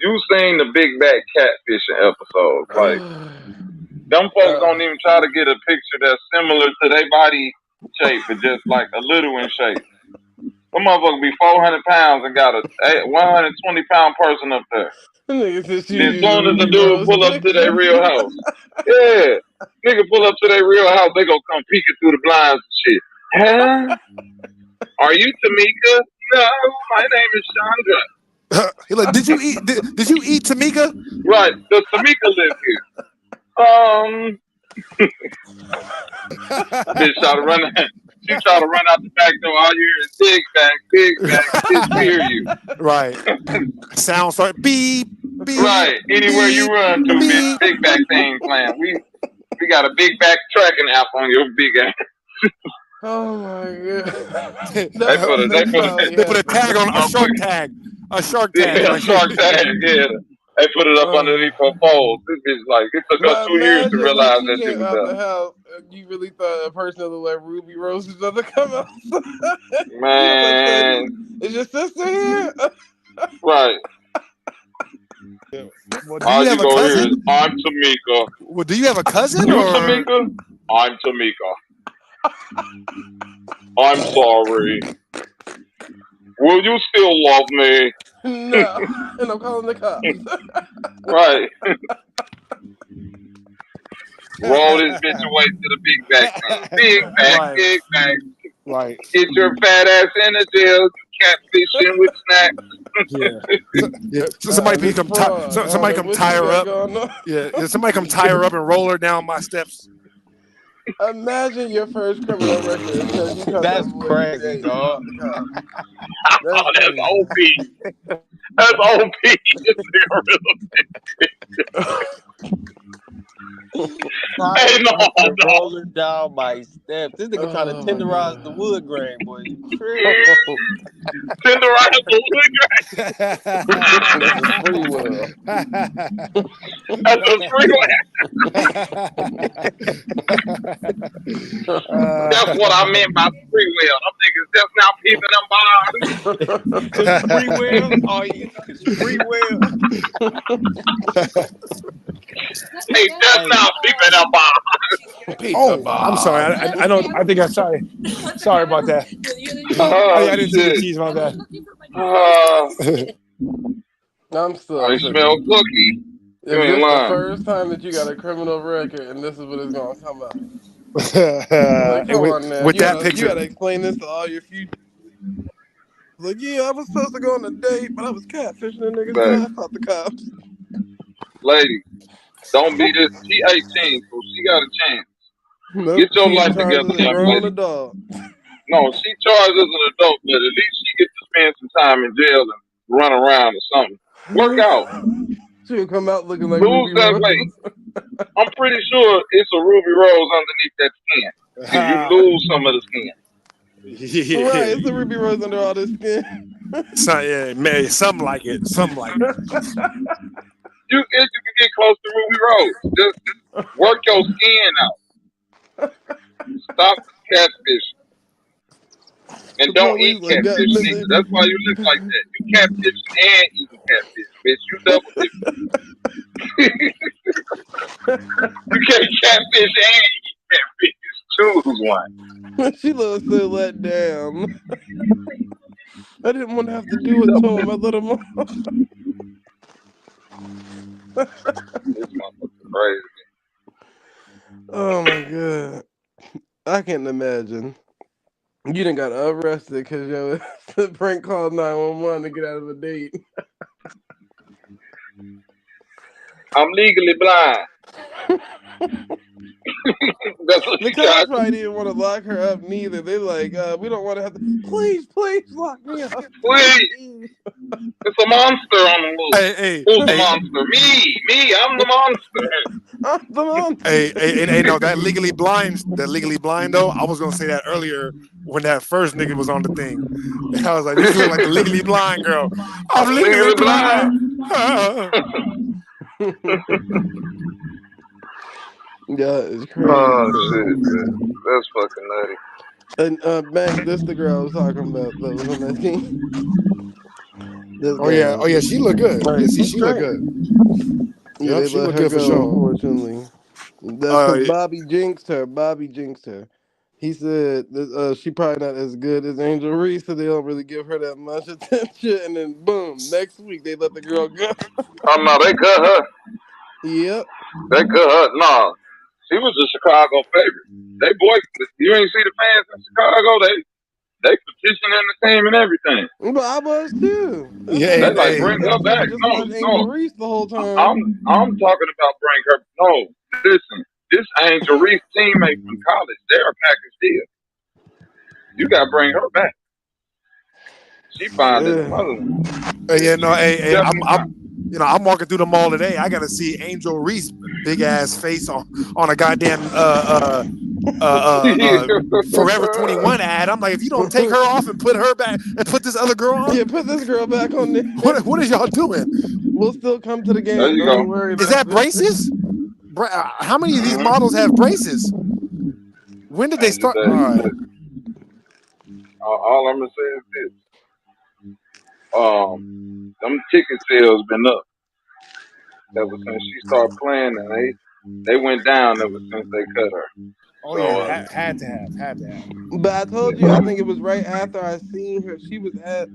you seen the big back catfishing episodes. Like, them folks don't even try to get a picture that's similar to their body shape, but just like a little in shape. Some motherfucker be 400 pounds and got a 120-pound person up there. Then soon as the dude pull up to their real house. Yeah. Nigga pull up to their real house, they gonna come peeking through the blinds and shit. Huh? Are you Tamika? No, my name is Chandra. He like, did you eat Tamika? Right. Does Tamika live here? Bitch try to run. She try to run out the back door. All you hear is big back. Bitch, we hear you. Right. Sounds like beep, beep. Right. Anywhere beep, you run to, beep. bitch, big back thing playing. We got a big back tracking app on your big ass. Oh my god. They put a tag on a shark tag. A shark tag. Yeah, a shark tag, yeah. They put it up underneath her fold. This bitch like it took her 2 years to realize that shit was out the done. house and you really thought a person that looked like Ruby Rose was about to come out. Man. Is your sister here? Right. Well, all you go hear is, I'm Tamika. Well, do you have a cousin? You Tamika? I'm Tamika. I'm sorry. Will you still love me? No. And I'm calling the cops. Right. Roll this bitch away to the big back thing. Big back, right. Big back. Right. Get your fat ass in the jail. You catfishing with snacks. Yeah. So somebody come tie her up. Yeah. Somebody come tie her up and roll her down my steps. Imagine your first criminal record because you come That's crazy, dog. That's OP. That's OP. Hey, no, rolling down my steps. This nigga trying to tenderize the wood grain, boy. You crazy? Tenderize the wood grain. That's a free will. That's a free will. That's what I meant by free will. I'm thinking just now peeping them bars. Free will? Oh, it's free will. Hey, just now peeping them bars. I'm sorry. I don't. I think I'm sorry. Sorry about that. I didn't see the cheese about that. I'm still. I smell cookie. If this is the first time that you got a criminal record and this is what it's gonna come out. Like, come on now. With that picture, you gotta explain this to all your future. Like, yeah, I was supposed to go on a date, but I was catfishing the niggas. So I fought the cops. Lady, don't be this. She 18, so she got a chance. Nope, get your life together, young lady. Adult. No, she charged as an adult, but at least she gets to spend some time in jail and run around or something. Work out. She'll come out looking like lose that weight. I'm pretty sure it's a Ruby Rose underneath that skin. You lose some of the skin. Right, it's a Ruby Rose under all this skin. Something like it. Something like it. You can get close to Ruby Rose. Just work your skin out. Stop catfish. And don't eat catfish either. That's why you look like that. You catfish and eating catfish, bitch. You double dipping. You can't catfish and eat catfish. Choose one. She looks so let down. I didn't want to have to do it to him. I let him off. This motherfucker crazy. Oh my god, I can't imagine. You done got arrested because yo the prank called 911 to get out of a date. I'm legally blind. That's what The she cops got. probably didn't want to lock her up neither. They're like, we don't want to have to. Please, please lock me up. Please. Please. It's a monster on the loose. Hey, Who's the monster? Me. I'm the monster. I'm the monster. hey, no, that legally blind though. I was gonna say that earlier when that first nigga was on the thing. I was like, this look like the legally blind girl. I'm legally Legally blind. blind. Yeah, it's Oh crazy. shit, man. That's fucking nutty. And Mac, this the girl I was talking about that was on that team. This Oh yeah, girl. she look good. Right, Yeah, see, she's she look straight. good. Yeah, Yep, they she let look her good for go, sure. unfortunately. That's because Bobby jinxed her. He said that, she probably not as good as Angel Reese, so they don't really give her that much attention. And then boom, next week they let the girl go. Oh no, they cut her. Yep. They cut her. No. She was a Chicago favorite. They boycotted. You ain't see the fans in Chicago? They petitioning the team and everything. But I was too. That's Yeah, why I They was like like, hey, bring nigga, I her can't back. just No, watch Angel Reese the whole time. I'm talking about bring her. No, listen. This Angel Reese teammate from college, they're a package deal. You gotta bring her back. She fine as a mother. yeah, no, She hey, definitely fine. I'm walking through the mall today. I got to see Angel Reese big ass face on a goddamn Forever 21 ad. I'm like, if you don't take her off and put her back and put this other girl on, Yeah, put this girl back on there. what is y'all doing? We'll still come to the There game. you Don't go. you worry Is about that it. braces? How many of these Mm-hmm. models have braces? When did they Angel start? All Davis. right. All I'm gonna say is this. Them ticket sales been up ever since she started playing, and they went down ever since they cut her. Oh So yeah, had to have. But I told you, I think it was right after I seen her. She was at.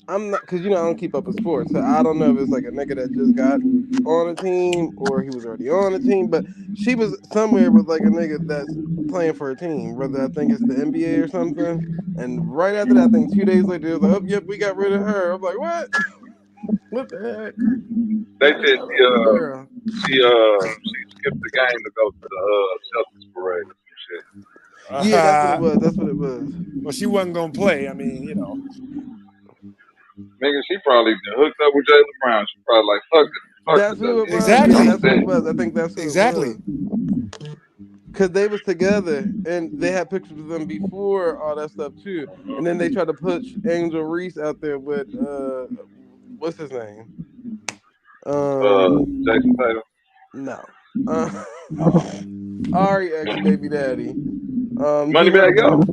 I'm not, because I don't keep up with sports, so I don't know if it's like a nigga that just got on a team or he was already on a team. But she was somewhere with like a nigga that's playing for a team, whether I think it's the NBA or something. And right after that, I think 2 days later, it was like, oh, yep, we got rid of her. I'm like, what? What the heck? they How did said y'all let the girl? she skipped the game to go to the Celtics parade or some shit. Yeah, that's what it was. That's what it was. Well, she wasn't gonna play. I mean, Nigga, she probably hooked up with Jaylen Brown. She probably like fuck the That's who it was. WNBA. Yeah, exactly, I'm that's what it dead. was. I think that's who it exactly. was. Because they was together and they had pictures of them before all that stuff too. And then they tried to push Angel Reese out there with what's his name? Jason Tatum. No. Ari ex baby daddy. G Moneybag Herbo. yo.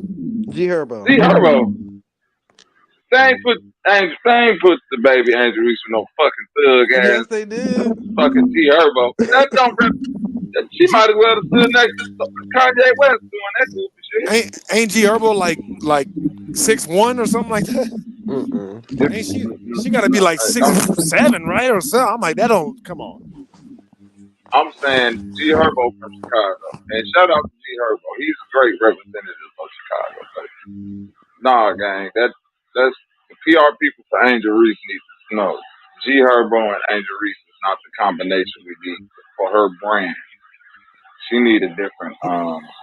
G Herbo. See Herbo. They ain't put the baby Angel Reese with no fucking thug Yes, ass they did. fucking T Herbo. That don't rep. She G, might as well have stood next to Kanye West doing that goofy shit. ain't G Herbo like 6'1" or something like that? Ain't she got to be like 6'7", right, or something? I'm like, that don't come on. I'm saying G Herbo from Chicago. And shout out to G Herbo. He's a great representative of Chicago. But nah, gang, that's the PR people for Angel Reese need to know. G Herbo and Angel Reese is not the combination we need for her brand. She need a different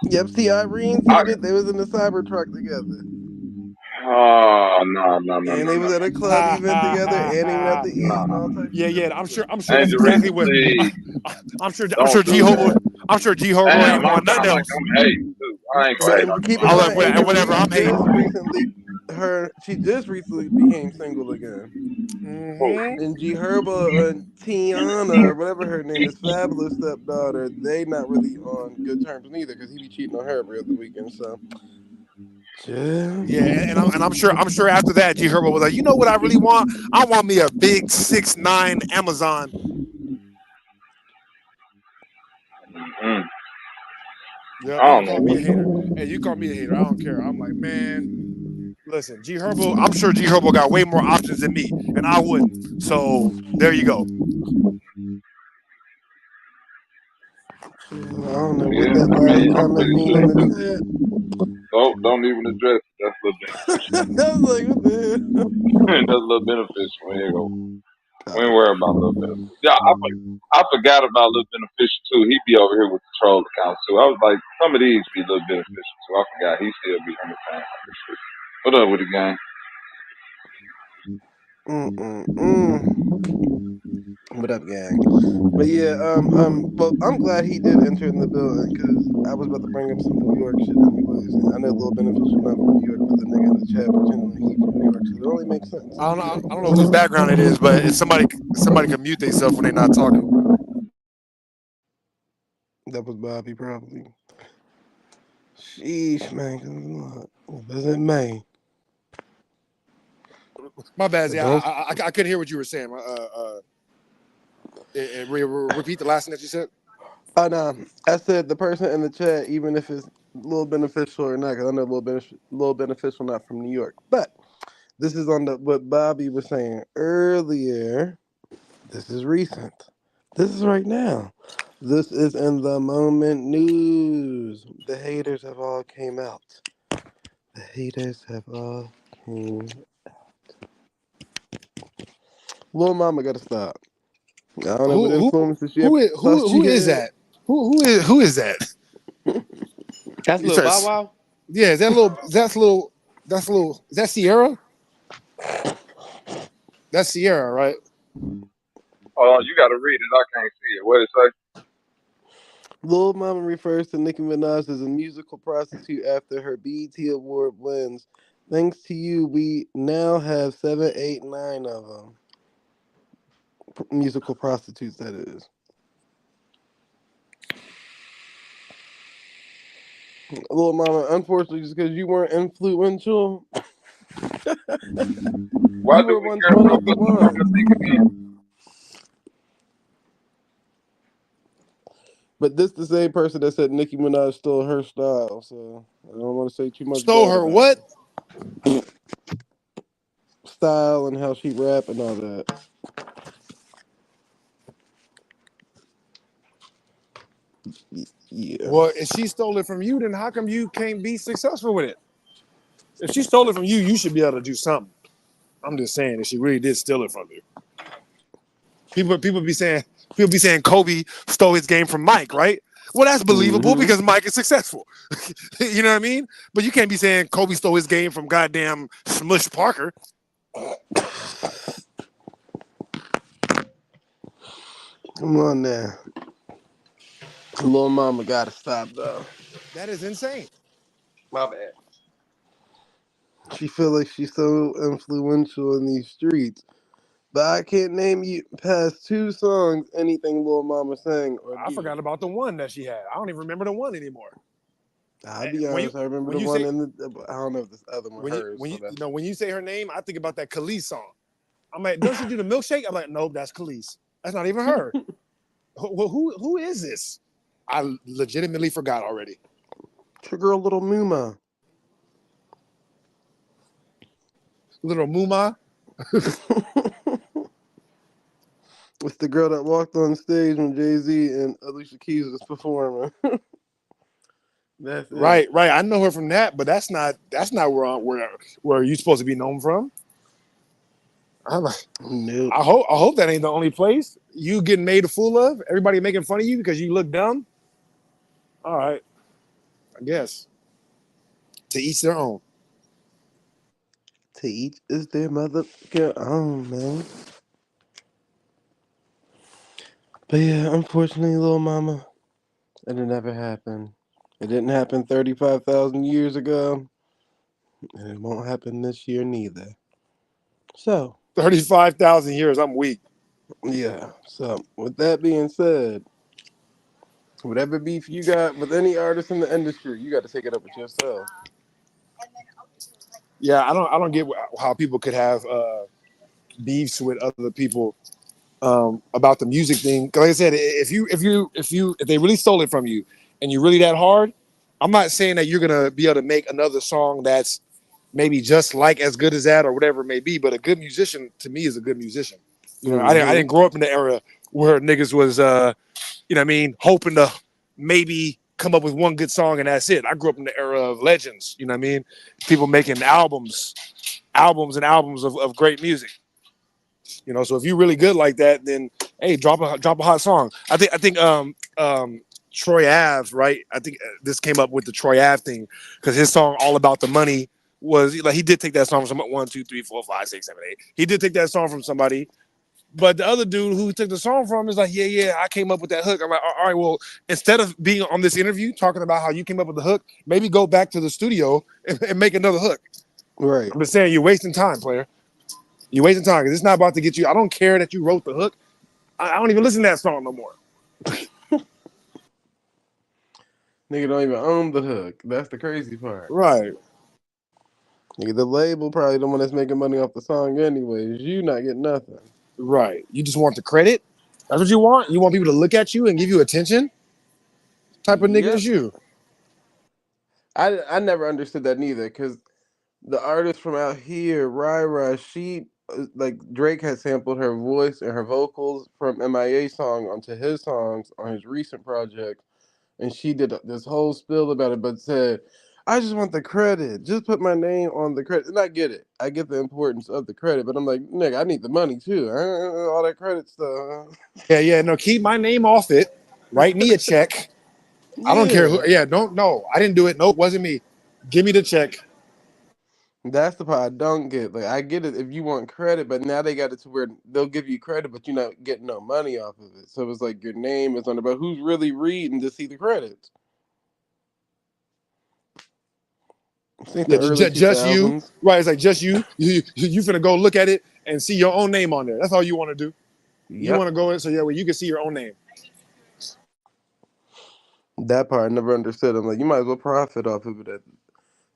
Yep, see Irene said it. They was in the Cybertruck together. oh no. And they was at a club event together and they went out to eat and all types of shit Yeah. together. I'm sure that's Angel Reese, exactly what. please I'm sure don't G do Herbo. that. I'm sure G Herbo Damn, ain't I want nothing sound like else. I'm hating too. I ain't gonna hate on But keep in you. mind, Angel Whatever. Reese I'm hating. she just recently became single again. Who? And G Herbo and Tiana, or whatever her name is, Fabulous stepdaughter, they not really on good terms neither because he be cheating on her every other weekend. So, Yeah, and I'm sure after that, G Herbo was like, you know what I really want? I want me a big 6'9" Amazon. Mm-hmm. Yeah, I you can don't know call me what. a hater. Hey, you call me a hater. I don't care. I'm like, man, listen, G Herbo. I'm sure G Herbo got way more options than me, and I wouldn't. So there you go. I don't know what Yeah, that I last mean, I'm comment pretty mean sure. in the chat. Don't even address it. That's a little beneficial. I was like, what the hell? That's a little beneficial. Here you go. We ain't Oh. worried about little beneficial. Yeah, I forgot about little beneficial too. He be over here with the troll accounts too. I was like, some of these be little beneficial too. I forgot he still be entertained. What up with the gang? What up, gang? But yeah, well, I'm glad he did enter in the building because I was about to bring up some New York shit anyways. I know a little beneficial not from New York, but the nigga in the chat pretending like he from New York, so it only makes sense. I don't know whose background it is, but it's somebody can mute themselves when they're not talking. That was Bobby probably. Sheesh, man. Was it May? My bad. So Yeah, don't. I couldn't hear what you were saying. Repeat the last thing that you said. Oh no, I said the person in the chat, even if it's a little beneficial or not, because I know little beneficial not from New York, but this is on the what Bobby was saying earlier. This is recent. This is right now. This is in the moment news. The haters have all came out. The haters have all came. Lil Mama gotta stop. I don't know what influences she ever thought she Who is had. that? Who is that? That's You Lil try, Bow Wow. yeah, is that Sierra? That's Sierra, right? Oh, you gotta read it. I can't see it. What it say? Lil Mama refers to Nicki Minaj as a musical prostitute after her BET Award wins. Thanks to you, we now have 7, 8, 9 of them. Musical prostitutes, that is. Lil Mama, unfortunately, just because you weren't influential, Why you do were we once care one about of the what the fuck I ones. think again? But this the same person that said Nicki Minaj stole her style, so I don't want to say too much Stole bad her about what? her. Style and how she rap and all that. Yeah. Well, if she stole it from you, then how come you can't be successful with it? If she stole it from you, you should be able to do something. I'm just saying, if she really did steal it from you, people be saying Kobe stole his game from Mike, right? Well, that's believable Mm-hmm. because Mike is successful. You know what I mean? But you can't be saying Kobe stole his game from goddamn Smush Parker. Come on now. Lil Mama gotta stop though. That is insane. My bad. She feel like she's so influential in these streets. But I can't name you past 2 songs anything Lil Mama sang or I did. forgot about the one that she had. I don't even remember the one anymore. I'll be honest, I remember When the you one say in the I don't know if this other one hers. when So that's when you say her name, I think about that Khalees song. I'm like, don't she do the milkshake? I'm like, nope, that's Khalees. That's not even her. Well, who is this? I legitimately forgot already. it's your girl Little Muma. Little Muma. It's the girl that walked on stage when Jay-Z and Alicia Keys was performing. That's it. Right. I know her from that, but that's not where you supposed to be known from. I'm like, Nope. I hope that ain't the only place you getting made a fool of. Everybody making fun of you because you look dumb. All right, I guess. To each their own. To each is their motherfucking own, man. But yeah, unfortunately, Little Mama, it never happened. It didn't happen 35,000 years ago, and it won't happen this year neither. So, 35,000 years. I'm weak. yeah. So, with that being said, whatever beef you got with any artist in the industry, you got to take it up with yourself. Yeah, I don't get how people could have beefs with other people about the music thing. Like I said, if they really stole it from you and you're really that hard, I'm not saying that you're gonna be able to make another song that's maybe just like as good as that or whatever it may be. But a good musician to me is a good musician. You know, I didn't grow up in the era where niggas was you know what I mean, hoping to maybe come up with one good song and that's it. I grew up in the era of legends. You know what I mean? People making albums and albums of great music. You know, so if you're really good like that, then hey, drop a hot song. I think Troy Ave, right? I think this came up with the Troy Ave thing because his song "All About the Money" was like he did take that song from someone. 1, 2, 3, 4, 5, 6, 7, 8. He did take that song from somebody, but the other dude who took the song from is like, yeah, I came up with that hook. I'm like, all right, well, instead of being on this interview talking about how you came up with the hook, maybe go back to the studio and make another hook. Right. I'm just saying, you're wasting time, player. You're wasting time because it's not about to get you. I don't care that you wrote the hook. I don't even listen to that song no more. Nigga don't even own the hook. That's the crazy part. Right. Nigga, the label probably the one that's making money off the song anyways. You not getting nothing. Right. You just want the credit? That's what you want? You want people to look at you and give you attention? Type of nigga is you. I never understood that neither because the artist from out here, Ryra, she like Drake had sampled her voice and her vocals from MIA song onto his songs on his recent project, and she did this whole spill about it, but said, "I just want the credit. Just put my name on the credit." And I get it. I get the importance of the credit, but I'm like, nigga, I need the money too. All that credit stuff. Yeah. No, keep my name off it. Write me a check. I don't care who. Yeah, no, I didn't do it. Nope, wasn't me. Give me the check. That's the part I don't get. Like, I get it if you want credit, but now they got it to where they'll give you credit, but you're not getting no money off of it. So it's like your name is on it, but who's really reading to see the credits? Yeah, just you. Right, it's like just you. You finna go look at it and see your own name on there. That's all you want to do. Yep. You want to go in so you can see your own name. That part I never understood. I'm like, you might as well profit off of it.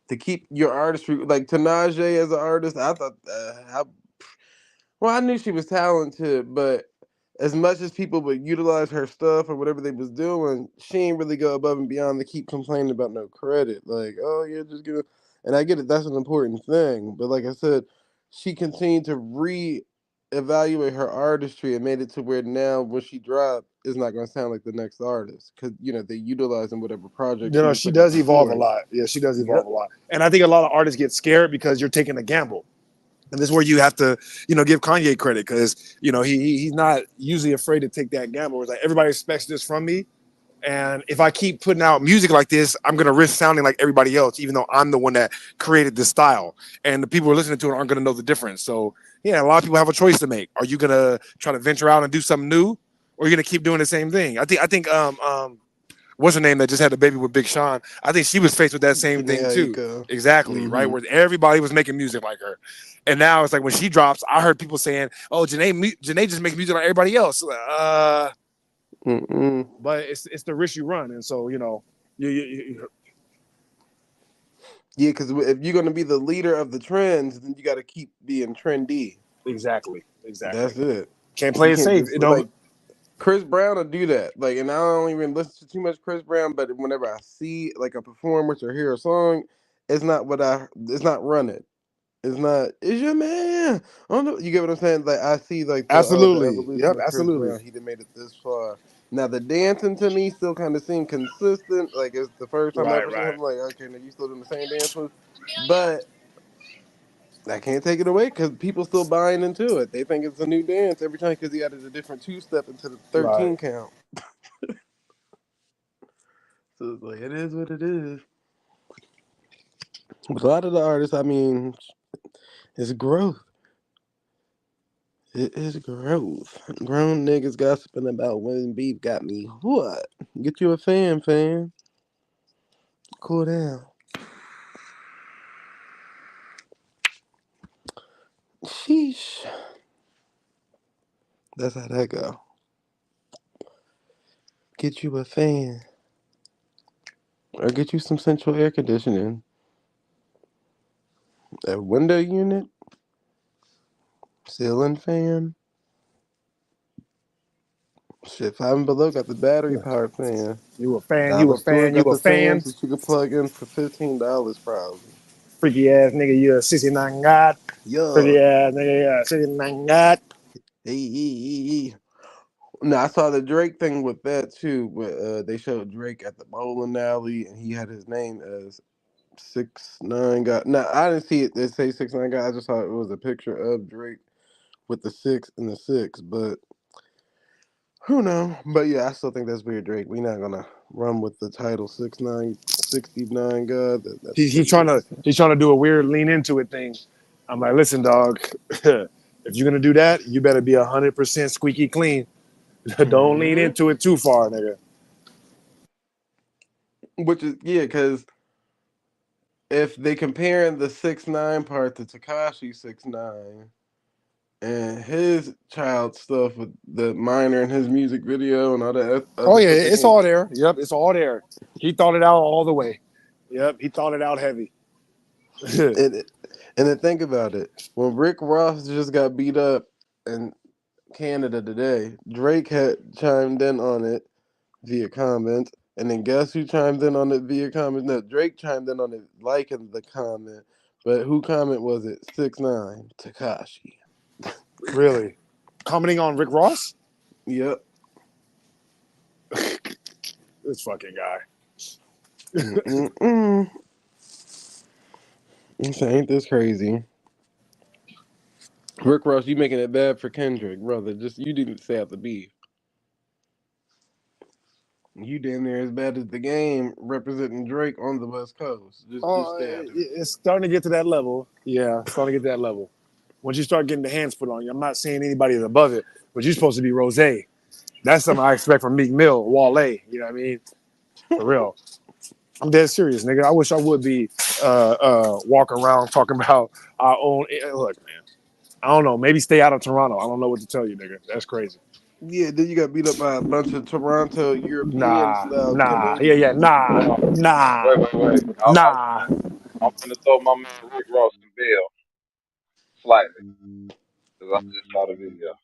To keep your artistry, like Tanaje as an artist, I thought, I knew she was talented, but as much as people would utilize her stuff or whatever they was doing, she ain't really go above and beyond to keep complaining about no credit. Like, oh yeah, just give it. And I get it, that's an important thing. But like I said, she continued to re-evaluate her artistry and made it to where now when she dropped, it's not going to sound like the next artist because they utilize in whatever project. She does evolve a lot. Yeah, she does evolve a lot. And I think a lot of artists get scared because you're taking a gamble. And this is where you have to, give Kanye credit because, he's not usually afraid to take that gamble. It's like everybody expects this from me. And if I keep putting out music like this, I'm going to risk sounding like everybody else, even though I'm the one that created this style. And the people who are listening to it aren't going to know the difference. So, yeah, a lot of people have a choice to make. Are you going to try to venture out and do something new? Or are you going to keep doing the same thing? I think what's her name that just had a baby with Big Sean? I think she was faced with that same thing too. Exactly, right? Where everybody was making music like her. And now it's like when she drops, I heard people saying, "Oh, Janae just makes music like everybody else." But it's the risk you run, and so you yeah, because if you're going to be the leader of the trends, then you got to keep being trendy. Exactly. That's it. Can't play it safe. Like Chris Brown will do that. Like, and I don't even listen to too much Chris Brown, but whenever I see like a performance or hear a song, it's not run it. It's not, it's your man. You get what I'm saying? Like, I see like the evolution of Chris Brown. He done made it this far. Now the dancing to me still kind of seemed consistent. Like it's the first time I ever seen him. Like, okay, now you still doing the same dance moves, but I can't take it away because people still buying into it. They think it's a new dance every time because he added a different 2-step into the 13 count. So it's like, it is what it is. But a lot of the artists, I mean, it's growth. It is growth. Grown niggas gossiping about women beef got me what? Get you a fan. Cool down. Sheesh. That's how that go. Get you a fan. Or get you some central air conditioning. A window unit. Ceiling fan. Shit, 5 and Below got the battery powered fan. You a fan, Dollar Store got the fans that you can plug in for $15 probably. Freaky ass nigga, you a 69 god. Yo. Freaky ass nigga, you a 69 god. Hey. No, I saw the Drake thing with that too. Where they showed Drake at the bowling alley, and he had his name as 6ix9ine guy. No, I didn't see it. They say 6ix9ine guy. I just saw it was a picture of Drake with the 6 and the 6. But who knows? But yeah, I still think that's weird, Drake. We're not gonna run with the title 6ix9ine 69 God. That's He's pretty weird. trying to do a weird lean into it thing. I'm like, listen, dog. If you're gonna do that, you better be 100% squeaky clean. Don't lean into it too far, nigga. Which is because if they comparing the 6ix9ine part to Tekashi 6ix9ine and his child stuff with the minor in his music video and all that Oh other yeah, stuff they it's can. all there. Yep, it's all there. He thought it out all the way. Yep, he thought it out heavy. And then think about it. When Rick Ross just got beat up in Canada today, Drake had chimed in on it via comments. And then guess who chimed in on it via comments? No, Drake chimed in on it liking the comment. But who comment was it? 6ix9ine, Tekashi. Really? Commenting on Rick Ross? Yep. This fucking guy. Ain't this crazy? Rick Ross, you making it bad for Kendrick, brother. Just you didn't say out the beef. You damn near as bad as the game representing Drake on the West Coast. Just stay out of it. It's starting to get to that level. Yeah, it's starting to get to that level. Once you start getting the hands put on you, I'm not saying anybody is above it, but you're supposed to be Rose. That's something I expect from Meek Mill, Wale. You know what I mean? For real. I'm dead serious, nigga. I wish I would be walking around talking about our own. Look, man. I don't know. Maybe stay out of Toronto. I don't know what to tell you, nigga. That's crazy. Yeah, then you got beat up by a bunch of Toronto European style Nah. Canadians. Nah. Wait. I'm finna throw my man Rick Ross in bail slightly because I just saw the video.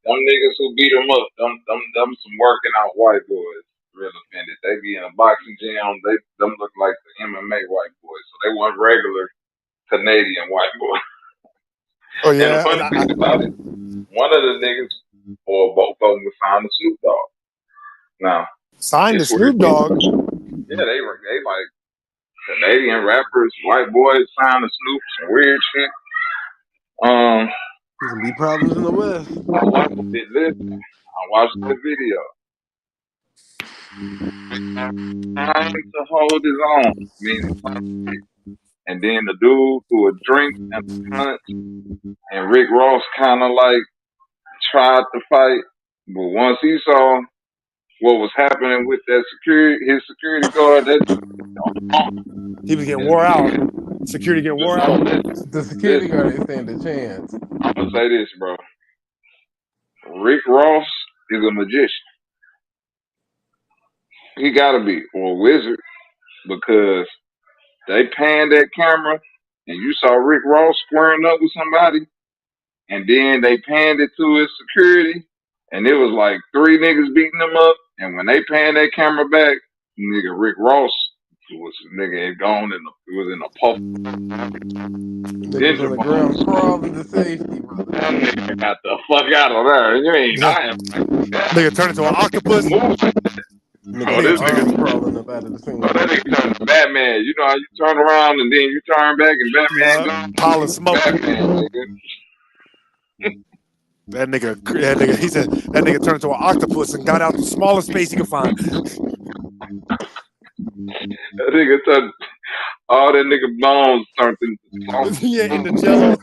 Them niggas who beat him up, them some working out white boys. Real offended. They be in a boxing gym. Them look like the MMA white boys. So they weren't regular Canadian white boys. Oh And the yeah. funny thing about it, one of the niggas or both of them was signed to Snoop Dogg. Now Signed to this where Snoop Dogg. yeah, they like Canadian rappers, white boys signed to Snoop, some weird shit. There's gonna be problems in the West. I watched it. Listen, I watched the video. Trying to hold his own, meaning and then the dude threw a drink and a punch, and Rick Ross kind of like tried to fight, but once he saw what was happening with that his security guard, he was getting wore out. Security getting wore out. The security guard didn't stand a chance. I'm gonna say this, bro. Rick Ross is a magician. He gotta be, or a wizard, because they panned that camera and you saw Rick Ross squaring up with somebody, and then they panned it to his security, and it was like 3 niggas beating him up. And when they panned that camera back, nigga Rick Ross was had gone was in a puff. Niggas on the ground crawling to safety, brother. That nigga got the fuck out of there. You ain't dying. Nigga turned into an octopus. Nigga arms crawling up out of the scene. That nigga turned to Batman. You know how you turn around and then you turn back and Batman gone? Pile of smoke. Batman, nigga. That nigga, he said that nigga turned into an octopus and got out the smallest space he could find. That nigga turned all that nigga bones turned into smoke. Yeah, in the jello.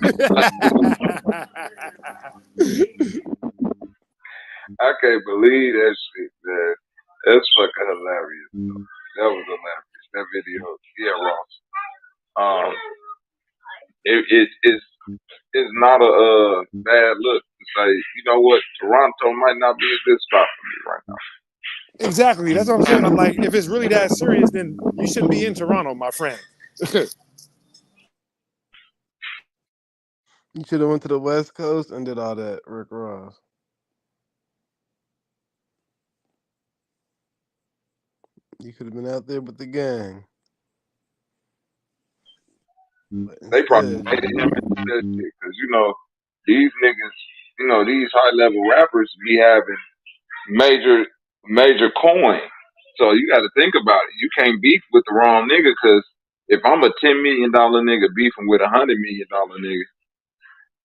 I can't believe that shit, man. That's fucking hilarious. That was hilarious. That video, yeah, Ross. It's not a bad look to say, you know what, Toronto might not be a good spot for me right now. Exactly. That's what I'm saying. I'm like, if it's really that serious, then you shouldn't be in Toronto, my friend. You should have went to the West Coast and did all that, Rick Ross. You could have been out there with the gang. They probably made him into that shit because, you know, these niggas, you know, these high level rappers be having major coin. So you got to think about it. You can't beef with the wrong nigga because if I'm a $10 million nigga beefing with $100 million nigga,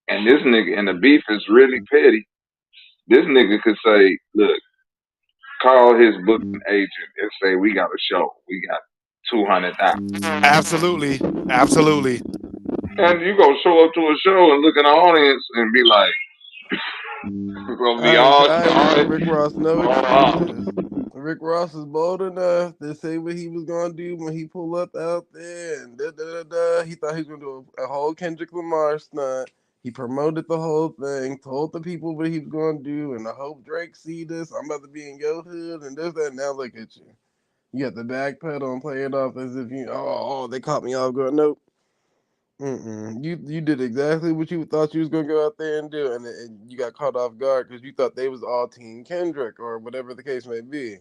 and this nigga and the beef is really petty, this nigga could say, look, call his booking agent and say we got a show, we got 200,000. Absolutely, absolutely. And you gonna show up to a show and look at the audience and be like, it's gonna be I ain't giving Rick Ross no all excuses. Rick Ross is bold enough to say what he was gonna do when he pulled up out there and da da da da. He thought he was gonna do a whole Kendrick Lamar stunt. He promoted the whole thing, told the people what he was gonna do, and I hope Drake see this. I'm about to be in your hood and this that. Now look at you. You got the backpedal and play it off as if you they caught me off guard. Nope. You did exactly what you thought you was gonna go out there and do, and you got caught off guard because you thought they was all Team Kendrick or whatever the case may be.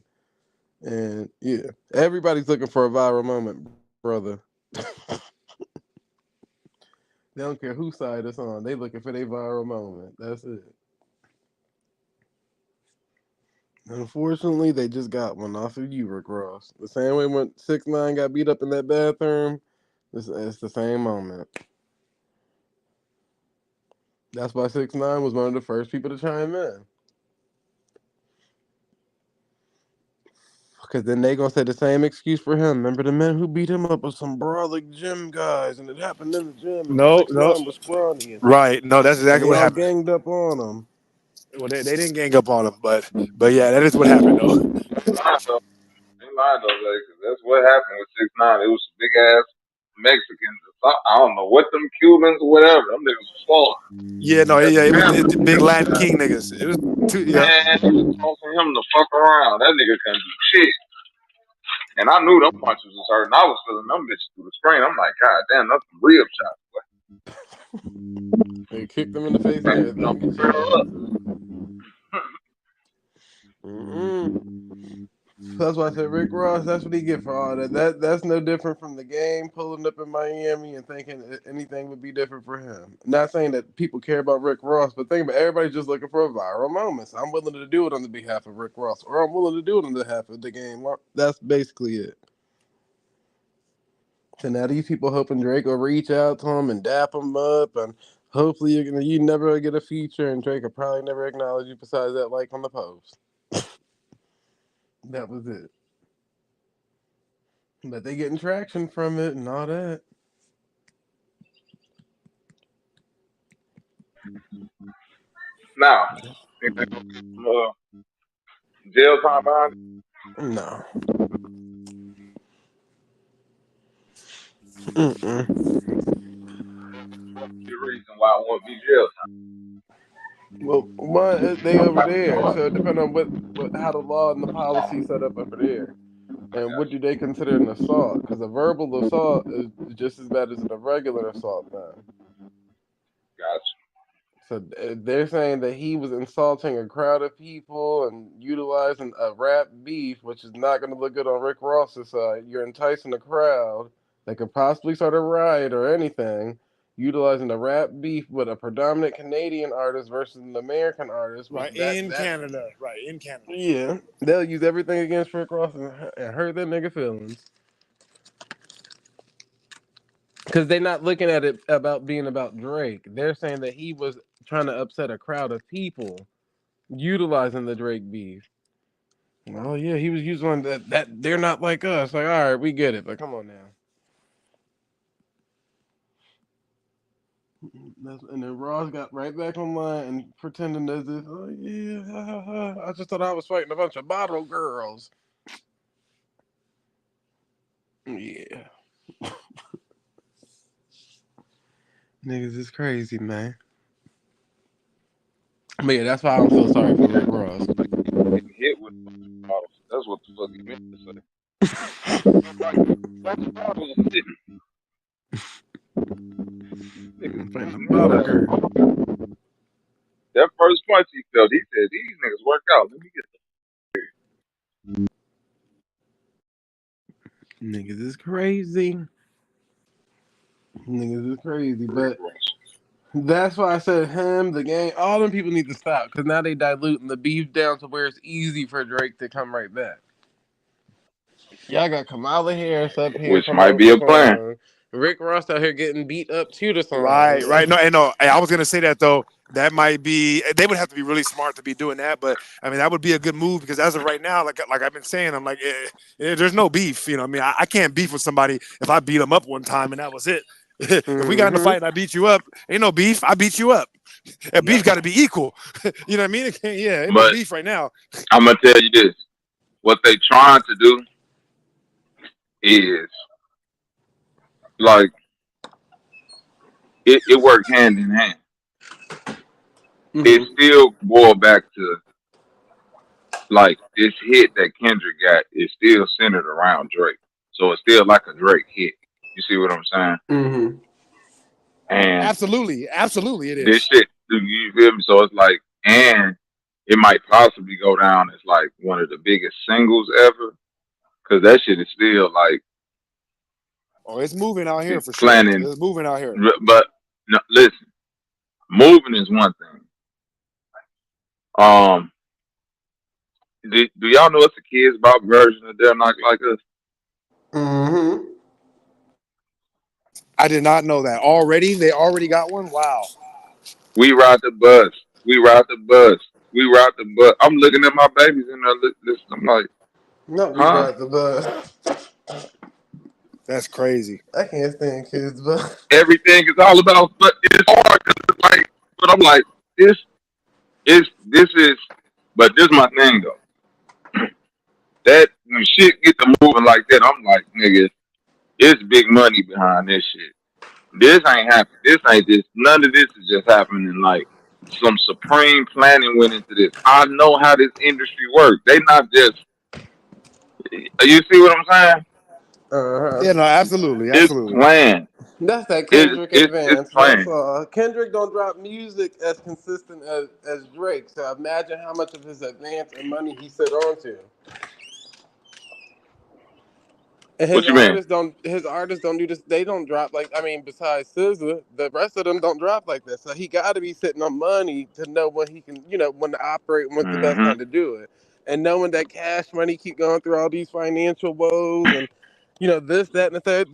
And yeah, everybody's looking for a viral moment, brother. They don't care whose side it's on. They looking for their viral moment. That's it. Unfortunately, they just got one off of you, Rick Ross. The same way when 6ix9ine got beat up in that bathroom, it's the same moment. That's why 6ix9ine was one of the first people to chime in. Because then they gonna say the same excuse for him. Remember the men who beat him up with some brolic gym guys, and it happened in the gym, and No, 6ix9ine was scrawny, right. No, that's and exactly they what all happened. ganged up on him. Well, they didn't gang up on him, but yeah, that is what happened though. Ain't lying though, like, 'cause that's what happened with 6ix9ine. It was some big ass Mexicans. I don't know what them Cubans or whatever. Them niggas was falling. Yeah, no, yeah, it was the big Latin King niggas. It was two, yeah. Man, he was tossing him the fuck around. That nigga couldn't do shit. And I knew them punches was hurting. I was feeling them bitches through the screen. I'm like, God damn, that's some rib shots. They kicked him in the face and everything. Good job. That's why I said Rick Ross. That's what he get for all that. That's no different from the game pulling up in Miami and thinking anything would be different for him. Not saying that people care about Rick Ross, but think about everybody's just looking for a viral moment. So I'm willing to do it on the behalf of Rick Ross, or I'm willing to do it on behalf of the game. That's basically it. So now these people hoping Drake will reach out to him and dap him up, and hopefully you never get a feature, and Drake will probably never acknowledge you besides that like on the post. That was it. But they getting traction from it and all that. Now, think they gonna get some jail time behind it? No. What's the reason why I want to be jail time? Well, one they over there, so depending on what how the law and the policy set up over there, and what do they consider an assault? Because a verbal assault is just as bad as a regular assault now. Gotcha. So they're saying that he was insulting a crowd of people and utilizing a rap beef, which is not going to look good on Rick Ross's side. You're enticing a crowd that could possibly start a riot or anything, utilizing a rap beef with a predominant Canadian artist versus an American artist. Which Right in Canada. Right in Canada. yeah, they'll use everything against Rick Ross and hurt that nigga feelings. Because they're not looking at it about being about Drake. They're saying that he was trying to upset a crowd of people utilizing the Drake beef. Oh yeah, he was using that they're not like us. Like, all right, we get it, but come on now. And then Ross got right back online and pretending as if, oh yeah, I just thought I was fighting a bunch of bottle girls. Yeah, niggas is crazy, man. But yeah, that's why I don't feel sorry for Rick Ross. Getting hit with bottles. That's what the fuck he meant to say. Fighting a bottle girl. That first punch he felt, he said, these niggas work out. Let me get Niggas is crazy. Niggas is crazy, the Rick but Ross. That's why I said him, the game, all them people need to stop because now they diluting the beef down to where it's easy for Drake to come right back. Y'all got Kamala Harris up here which might promoting be the a plan. song. Rick Ross out here getting beat up to the Right, song. right. No, and no, I was gonna say that though. That might be. They would have to be really smart to be doing that. But I mean, that would be a good move because as of right now, like I've been saying, I'm like, there's no beef. You know, what I mean, I can't beef with somebody if I beat them up one time and that was it. If we got in a fight and I beat you up, ain't no beef. I beat you up. And beef got to be equal. You know what I mean? Yeah, ain't no But beef right now. I'm gonna tell you this: what they trying to do is like it work hand in hand. It still boil back to like this hit that Kendrick got is still centered around Drake, so it's still like a Drake hit. You see what I'm saying? Mm-hmm. And Absolutely, absolutely, it this is. shit, you feel me? So it's like, and it might possibly go down as like one of the biggest singles ever, because that shit is still like Oh, it's moving out here it's for sure. planning. It's moving out here. But no, listen, moving is one thing. Um, do y'all know it's a Kids Bop version of They're Not Like Us? Mm-hmm. I did not know that already. They already got one. Wow. We ride the bus. We ride the bus. We ride the bus. I'm looking at my babies and listen. I'm like, Not we huh? ride the bus. That's crazy. I can't stand kids, but Everything is all about, but it's hard because it's like, but I'm like, this is, but this my thing though. That when shit get to moving like that, I'm like, nigga, it's big money behind this shit. This ain't happening. This ain't just, none of this is just happening like some supreme planning went into this. I know how this industry works. They not just, you see what I'm saying? Yeah, no, absolutely, It's absolutely. planned. that's that It's Kendrick it's it's advance. That's planned. all. Kendrick don't drop music as consistent as Drake. So imagine how much of his advance and money he sit on to. And What you mean? his artists don't do this. They don't drop like I mean, besides SZA, the rest of them don't drop like that. So he got to be sitting on money to know when he can, when to operate and when's the best Mm-hmm. time to do it. And knowing that Cash Money keep going through all these financial woes and this, that, and the third.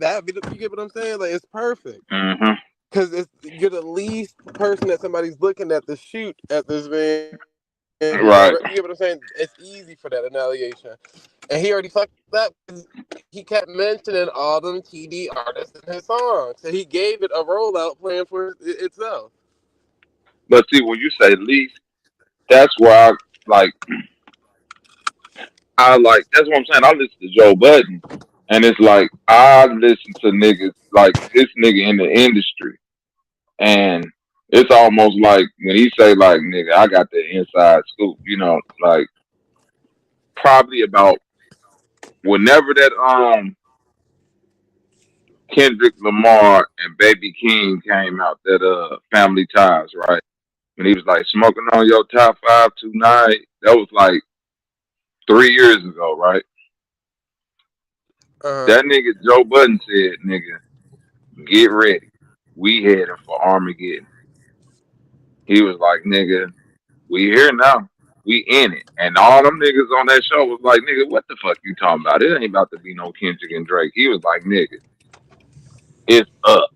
You get what I'm saying? Like it's perfect Mm-hmm. because you're the least person that somebody's looking at to shoot at this man. You get what I'm Right. saying? It's easy for that annihilation. And he already fucked up because he kept mentioning all them TD artists in his songs. So he gave it a rollout plan for itself. But see, when you say least, that's why like I like. That's what I'm saying. I listen to Joe Budden, and it's like I listen to niggas like this nigga in the industry, and it's almost like when he say like nigga, I got the inside scoop. Like probably about whenever that Kendrick Lamar and Baby King came out, that Family Ties, right? When he was like smoking on your top five tonight, that was like 3 years ago, right? Uh-huh. That nigga Joe Budden said, nigga, get ready. We heading for Armageddon. He was like, nigga, we here now. We in it. And all them niggas on that show was like, nigga, what the fuck you talking about? It ain't about to be no Kendrick and Drake. He was like, nigga, it's up.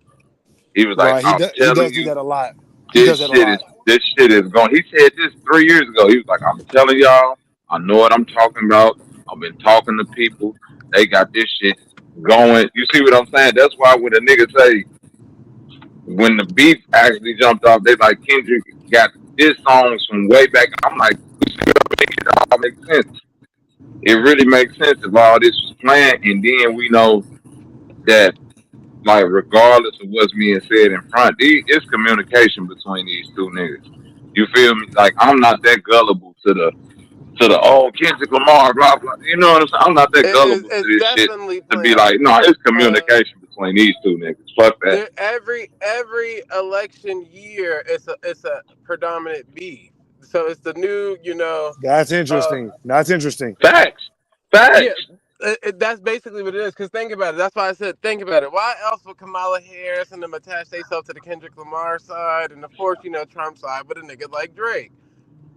He was like, Right. He I'm does. He telling does do you, that a lot. He this does that a shit is lot. this shit is going. He said this 3 years ago. He was like, I'm telling y'all, I know what I'm talking about. I've been talking to people. They got this shit going. You see what I'm saying? That's why when a nigga say when the beef actually jumped off, they like Kendrick got this songs from way back. I'm like, it all makes sense. It really makes sense if all this was planned, and then we know that like regardless of what's being said in front, it's communication between these two niggas. You feel me? Like I'm not that gullible to the Kendrick Lamar blah blah. You know what I'm saying? I'm not that gullible to It's this shit definitely to be planned. like, no, it's communication between these two niggas. Fuck that. Every election year, it's a predominant beef. So it's the new, That's uh, interesting. That's interesting. Facts. yeah, Facts. That's basically what it is. Because think about it. That's why I said think about it. Why else would Kamala Harris and them attach themselves to the Kendrick Lamar side, and of course Trump side, with a nigga like Drake?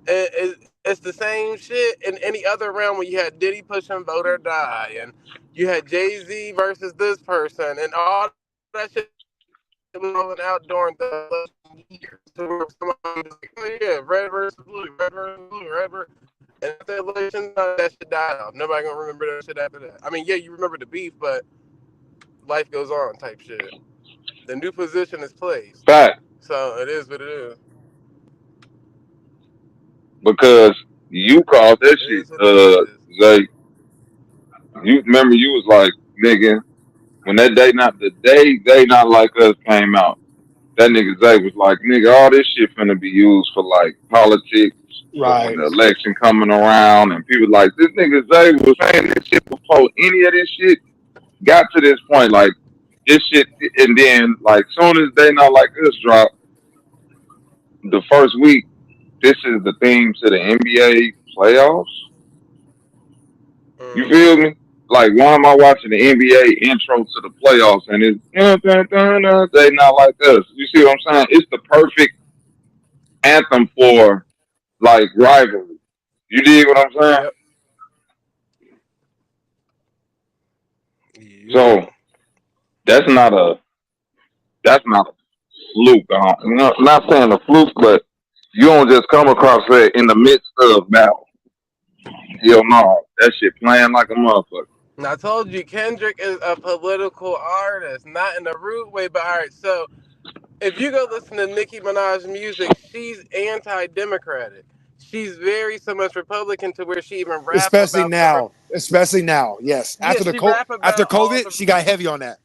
It's the same shit in any other realm when you had Diddy pushing Vote or Die, and you had Jay-Z versus this person, and all that shit was rolling out during the election years. So somebody was like, oh yeah, red versus blue, red versus blue, red versus. And after the election, that shit died off. Nobody gonna remember that shit after that. I mean, yeah, you remember the beef, but life goes on type shit. The new position is placed. Fact. So it is what it is. Because you called that It shit, is what it is. Zay. You remember you was like, nigga, when that day not like us came out, that nigga Zay was like, nigga, all this shit finna be used for like politics for when Right. the election coming around, and people like this nigga Zay was saying this shit before any of this shit got to this point, like this shit, and then like soon as they not like us drop the first week, this is the theme to the NBA playoffs. You feel Mm-hmm. me? Like, why am I watching the NBA intro to the playoffs and it's they not like us? You see what I'm saying? It's the perfect anthem for like rivalry. You dig what I'm saying? Yep. Yep. So that's not a that's not a fluke. Not saying a fluke, but you don't just come across that in the midst of battle. Hell no, that shit playing like a motherfucker. And I told you, Kendrick is a political artist, not in a rude way, but all right. So if you go listen to Nicki Minaj's music, she's anti-democratic. She's very so much Republican to where she even rap Especially about the. now. Especially now. Yes. Yeah, she rap After about all COVID, the. she got heavy on that.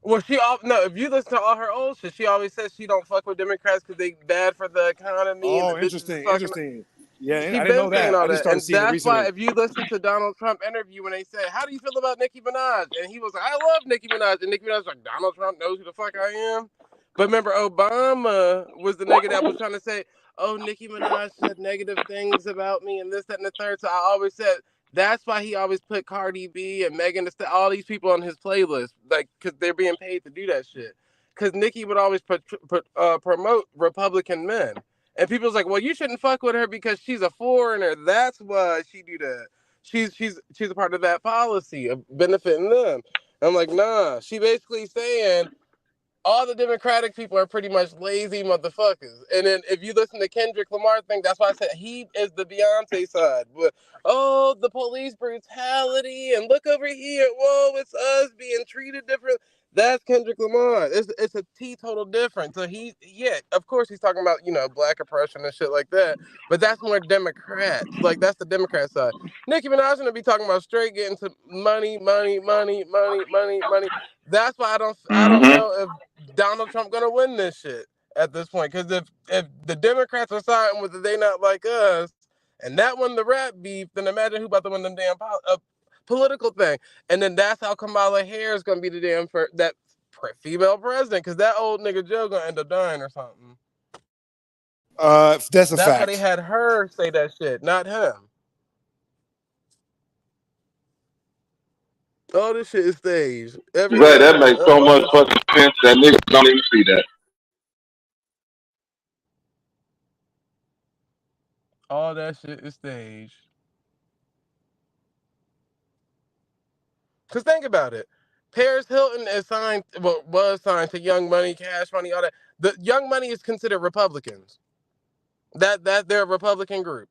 Well, she all no. If you listen to all her old shit, she always says she don't fuck with Democrats because they bad for the economy and the Oh, bitches is interesting. fucking. Interesting. Yeah, She I didn't been know saying that. all I just that, started and seeing it that's why recently. if you listen to Donald Trump interview when they say, "How do you feel about Nicki Minaj?" and he was like, "I love Nicki Minaj," and Nicki Minaj was like, "Donald Trump knows who the fuck I am." But remember, Obama was the nigga that was trying to say, "Oh, Nicki Minaj said negative things about me and this, that, and the third." So I always said that's why he always put Cardi B and Megan Thee Stallion, all these people on his playlist, like because they're being paid to do that shit. Because Nicki would always promote Republican men. And people's like, well, you shouldn't fuck with her because she's a foreigner. That's why she do that. She's a part of that policy of benefiting them. I'm like, nah. She basically saying all the Democratic people are pretty much lazy motherfuckers. And then if you listen to Kendrick Lamar thing, that's why I said he is the Beyonce side. But oh, the police brutality and look over here. Whoa, it's us being treated different. That's Kendrick Lamar. It's a teetotal difference. So yeah, of course he's talking about black oppression and shit like that. But that's more Democrats. Like that's the Democrat side. Nicki Minaj gonna be talking about straight getting to money, money, money, money, money, money. That's why I don't Mm-hmm. know if Donald Trump gonna win this shit at this point. Because if the Democrats are siding with the they not like us, and that won the rap beef, then imagine who about to win them damn political thing. And then that's how Kamala Harris gonna be the damn female president. Because that old nigga Joe gonna end up dying or something. That's a That's why they fact. had her say that shit, not him. All this shit is staged. Every Zay, that election, makes so all much this shit. fucking sense that niggas don't even see that. All that shit is staged. Because think about it. Paris Hilton is signed, well, was signed to Young Money, Cash Money, all that. The Young Money is considered Republicans. That they're a Republican group.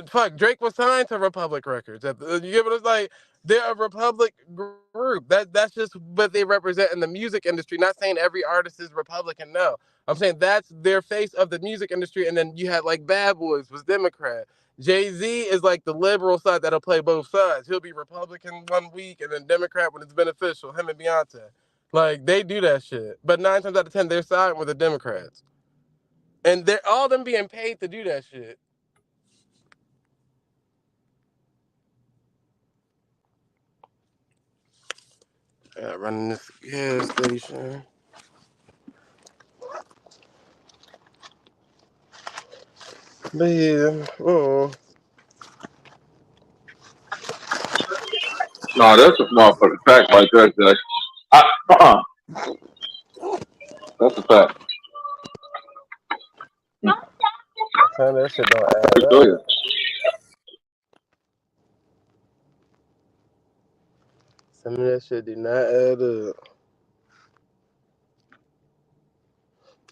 Fuck, Drake was signed to Republic Records. You get what it's like? They're a Republic group. That's just what they represent in the music industry. Not saying every artist is Republican. No, I'm saying that's their face of the music industry. And then you had like Bad Boys was Democrat. Jay-Z is like the liberal side that'll play both sides. He'll be Republican one week and then Democrat when it's beneficial. Him and Beyonce, like they do that shit. But 9 times out of 10, they're siding with the Democrats, and they're all them being paid to do that shit. Running this gas station. But yeah, No, that's a motherfucking fact right there, Jay. Uh-uh. That's a fact. Son, that shit don't add Go ahead. up. Some of that shit did not add up.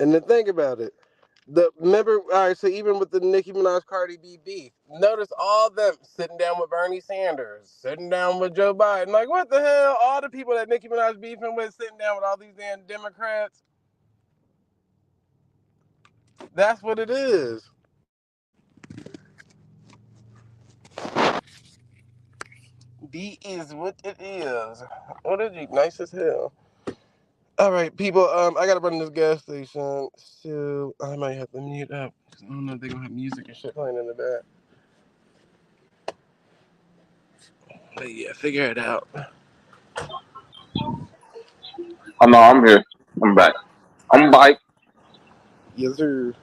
And then think about it. Remember, all right, so even with the Nicki Minaj Cardi B beef, notice all them sitting down with Bernie Sanders, sitting down with Joe Biden. Like, what the hell? All the people that Nicki Minaj beefing with sitting down with all these damn Democrats. That's what it is. B is what it is. What is he? Nice as hell. All right, people. I gotta run to this gas station, so I might have to mute up. I don't know if they're gonna have music and shit playing in the back. But yeah, figure it out. Oh no, I'm here. I'm back. I'm back. Yes, sir.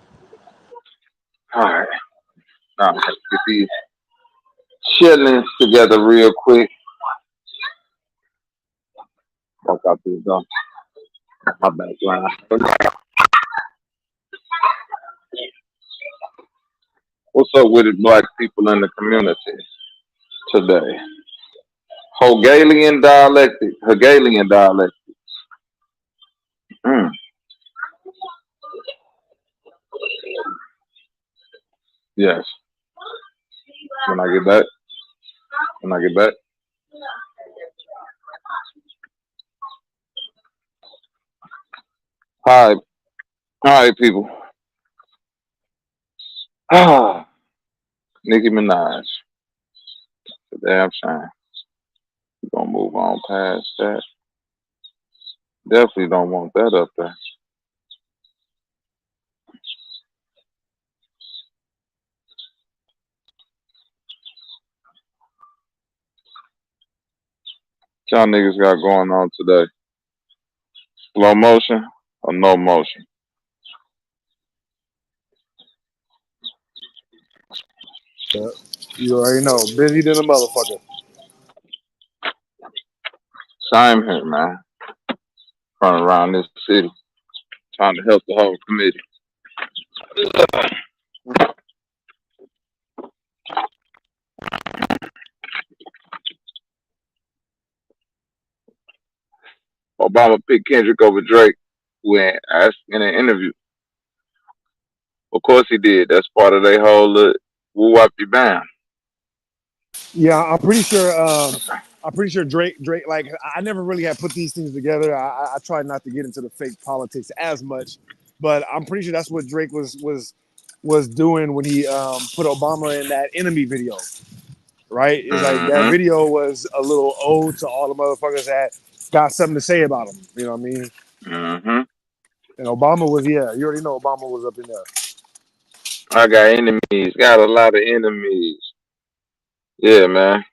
All right. Now let's get these chillings together real quick. Walk out this door. My background. What's up with it, black people in the community today? Hegelian dialectic. Hegelian dialectic. Mm. Yes. When I get back. When I get back. Hi. Alright, people. Nicki Minaj. The damn shame. We're gonna move on past that. Definitely don't want that up there. What y'all niggas got going on today? Slow motion or no motion? Yeah. You already know. Busy than a motherfucker. Same here, man. Running around this city. Trying to help the whole committee. Obama picked Kendrick over Drake when asked in an interview. Of course he did. That's part of their whole woo wop de bam. Yeah, I'm pretty sure. I'm pretty sure Drake. Like, I never really had put these things together. I tried not to get into the fake politics as much, but I'm pretty sure that's what Drake was doing when he put Obama in that Enemy video. Right? It's like that Mm-hmm. video was a little ode to all the motherfuckers that got something to say about him. You know what I mean? Mm-hmm. And Obama was, yeah, you already know Obama was up in there. I got enemies. Got a lot of enemies. Yeah, man.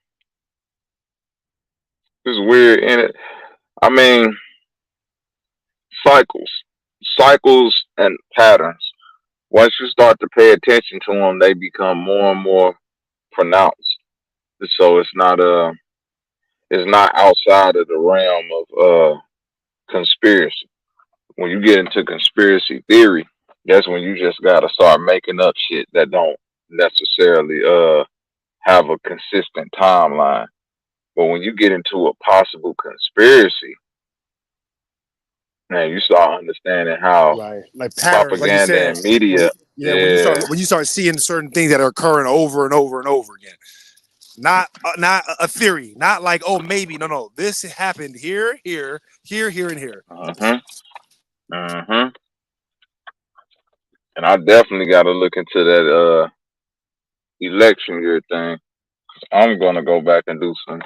It's weird. And I mean, cycles and patterns. Once you start to pay attention to them, they become more and more pronounced. So it's not outside of the realm of conspiracy. When you get into conspiracy theory, that's when you just gotta start making up shit that don't necessarily have a consistent timeline. But when you get into a possible conspiracy, man, you start understanding how Right, like patterns, like you propaganda said. and media, When you start seeing certain things that are occurring over and over and over again. Not a theory, not like, oh, maybe, no, this happened here, and here. And I definitely got to look into that election year thing. I'm gonna go back and do some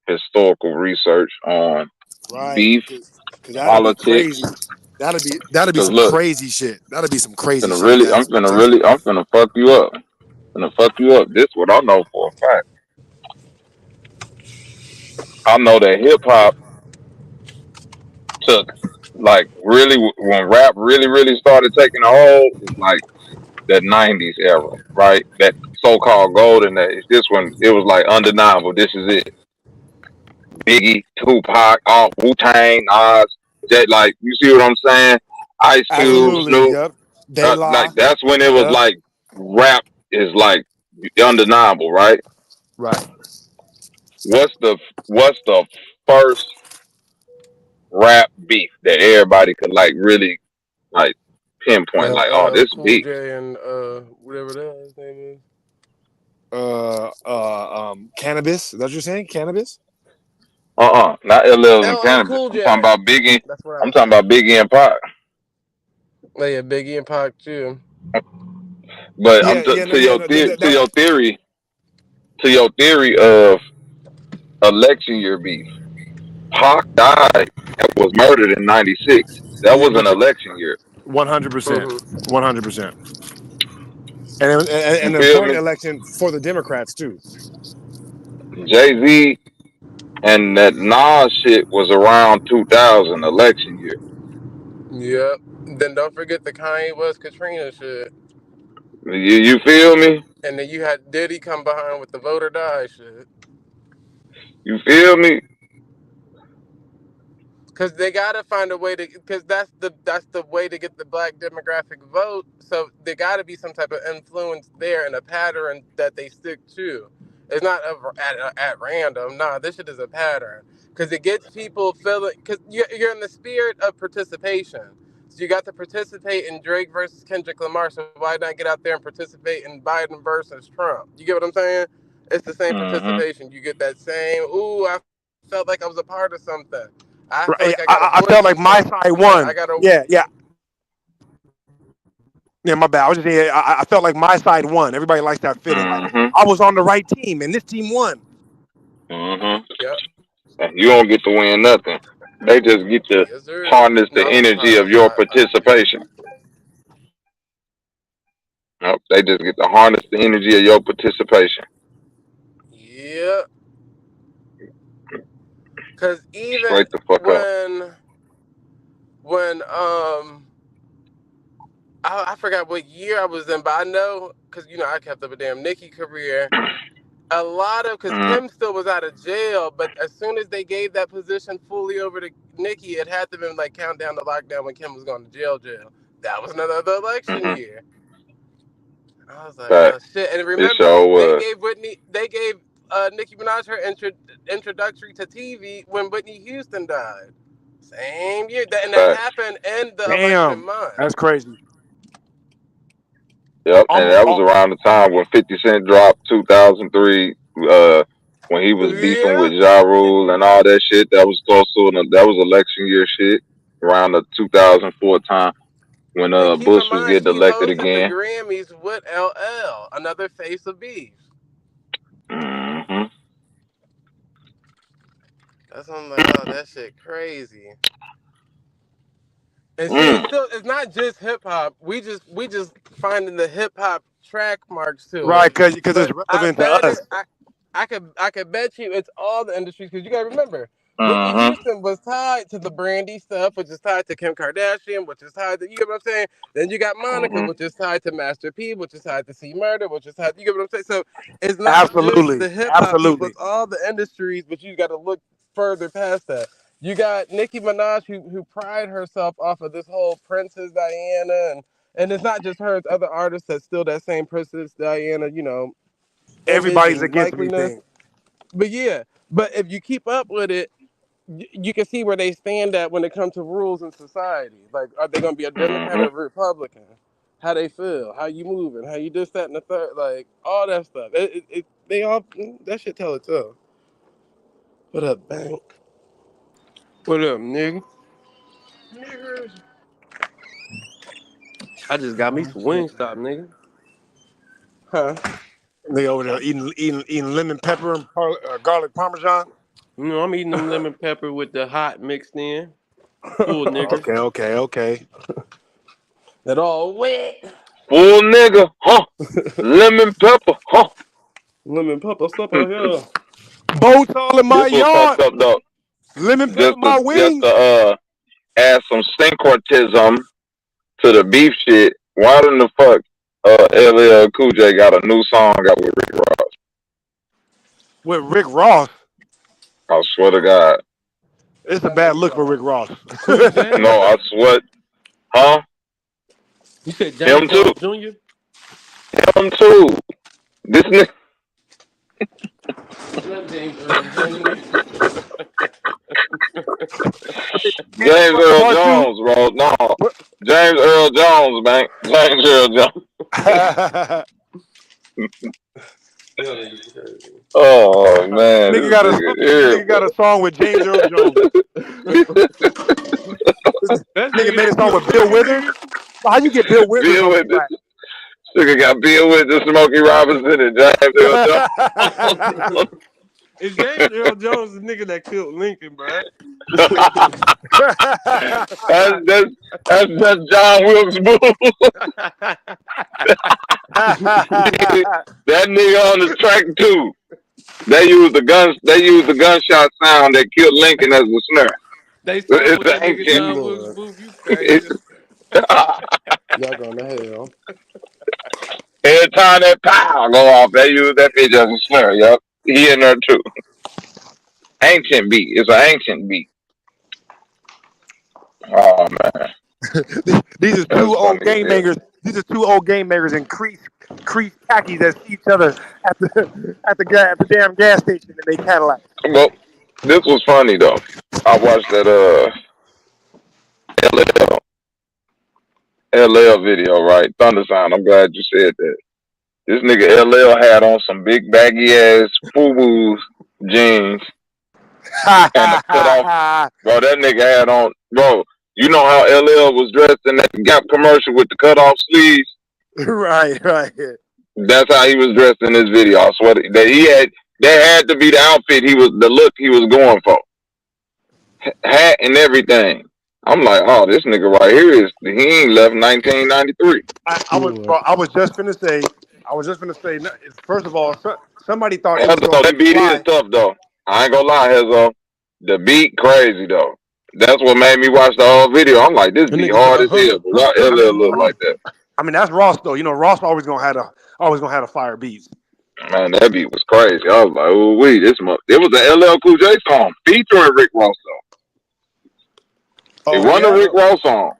historical research on beef, because that'll be politics. crazy. That'll be Cause some look, crazy shit. That'll be some crazy shit if I'm that's the case. gonna fuck you up. This what I know for a fact. I know that hip hop took like really when rap really started taking a hold. It's like that '90s era, right? That so-called golden age. This one, it was like undeniable. This is it. Biggie, Tupac, all Wu-Tang, Nas, like you see what I'm saying? Ice Cube, Absolutely. Snoop. Yep. De La. Like that's when it was Yep. like rap is like undeniable, right? Right. What's the first rap beef that everybody could like really like pinpoint? Like, oh, LL this Cool beef. J and whatever the hell his name is. Cannabis. Is that what you're saying? Cannabis? Not LL and LL Cannabis. Cool I'm talking J. about Biggie. That's what I I'm was talking saying. about Biggie and Pac. Oh yeah, Biggie and Pac too. But Yeah. Yeah. No. Yeah. No. to your theory of election year beef. Pac died and was murdered in '96. That Yeah. was an But election year. 100%. Mm-hmm. 100%. And You an feel important me? election for the Democrats too. Jay-Z and that Nas shit was around 2000 election year. Yep. Then don't forget the Kanye West Katrina shit. You feel me? And then you had Diddy come behind with the voter die shit. You feel me? Cause they gotta find a way to, cause that's the way to get the black demographic vote. So there gotta be some type of influence there and a pattern that they stick to. It's not at random. Nah, this shit is a pattern. Cause it gets people feeling. Cause you're in the spirit of participation. So you got to participate in Drake versus Kendrick Lamar. So why not get out there and participate in Biden versus Trump? You get what I'm saying? It's the same Mm-hmm. participation. You get that same. Ooh, I felt like I was a part of something. I feel Right. like I got a I voice felt in like my something. side I won. got a Yeah. Yeah. Yeah. My bad. I was just saying. I felt like my side won. Everybody likes that feeling. Like Mm-hmm. I was on the right team and this team won. Mm-hmm. yep. You don't get to win nothing. They just get to Yes, sir. harness No, the I'm energy of surprised. your I participation. Nope, they just get to harness the energy of your participation. yeah. Cause even Straight the fuck up. when I forgot what year I was in, but I know because I kept up a damn Nicki career. A lot of because Mm-hmm. Kim still was out of jail, but as soon as they gave that position fully over to Nicki, it had to been like countdown to lockdown when Kim was going to jail. That was another election Mm-hmm. year. I was like, Fact. oh shit! And It remember, sure was. They gave Nicki Minaj her introductory to TV when Whitney Houston died. Same year, and that Fact. happened in the election Damn. month. That's crazy. Yep, and Almost. that was around the time when 50 Cent dropped 2003. When he was beefing Yeah, with Ja Rule and all that shit. That was also that was election year shit around the 2004 time when and keep Bush in was mind getting he elected hosted the again. Grammys with LL, another face of beef. Mm-hmm. That's why I'm like, oh, that shit crazy. And see, Mm. it's not just hip hop. We just finding the hip hop track marks to Right. it. Because it's But I relevant to bet us. I could bet you it's all the industries because you gotta remember Whitney Mm-hmm. Houston was tied to the Brandy stuff, which is tied to Kim Kardashian, which is tied to, you get what I'm saying. Then you got Monica, Mm-hmm. which is tied to Master P, which is tied to C Murder, which is tied. You get what I'm saying. So it's not just Absolutely. the hip hop people; Absolutely. it's all the industries. But you got to look further past that. You got Nicki Minaj who pride herself off of this whole Princess Diana and it's not just her, it's other artists that still that same Princess Diana, image Everybody's and against likeliness. everything. But yeah, but if you keep up with it, you can see where they stand at when it comes to rules in society. Like, are they gonna be a Democrat Mm-hmm. or a Republican? How they feel, how you moving, how you this, that, and the third, like all that stuff. They all that shit tell itself. What up, Bank? What up, nigga? I just got me Oh, some shit. Wingstop, nigga. Huh? They over there eating lemon pepper and garlic parmesan. I'm eating them lemon pepper with the hot mixed in. Full nigga. Okay, okay, okay. That all wet. Full nigga, huh? Lemon pepper, huh? Lemon pepper, step out here. Boats all in my This was yard. fucked up though. Lemon pepper Just to my just wings. to add some syncretism to the beef shit. Why in the fuck LL Cool J got a new song out with Rick Ross? With Rick Ross. I swear to God. It's a bad look for Rick Ross. Who, James? No, I swear. Huh? You said James Him too. Jones Jr.? Him too. This nigga. Not James Earl Jones. James Earl Jones, bro. No. James Earl Jones, man. James Earl Jones. Oh man, nigga got a song with James Earl Jones. Nigga made a song with Bill Withers. How you get Bill Withers on the track? Nigga got Bill Withers, Smokey Robinson, and James Earl Jones. It's James Earl Jones, the nigga that killed Lincoln, bro. that's John Wilkes Booth. That nigga on the track too. They used the gunshot sound that killed Lincoln as the snare. They said that nigga John Wilkes Booth, you crazy. Y'all going to hell. Every time that pow go off, they use that bitch as a snare. Yup, he in there too. Ancient beat. It's an ancient beat. Oh man. These are two old game makers. These are two old game makers in crease khakis that see each other at the damn gas station in their Cadillac. Well, this was funny though. I watched that LL video, right? Thunder Sound. I'm glad you said that. This nigga LL had on some big baggy ass FUBU jeans and a cut off. Bro, that nigga had on, bro. You know how LL was dressed in that Gap commercial with the cut off sleeves? Right. That's how he was dressed in this video. I swear that had to be the outfit the look he was going for. Hat and everything. I'm like, oh, this nigga right here he ain't left 1993. I was just gonna say. First of all, somebody thought it was that beat is tough though. I ain't gonna lie, Hezo. The beat crazy though. That's what made me watch the whole video. I'm like, this beat hard as hell. But why LL look like that? I mean, that's Ross though. You know, Ross always gonna have a fire beats. Man, that beat was crazy. I was like, oh wait, it was an LL Cool J song featuring Rick Ross though. It wasn't a Rick Ross song.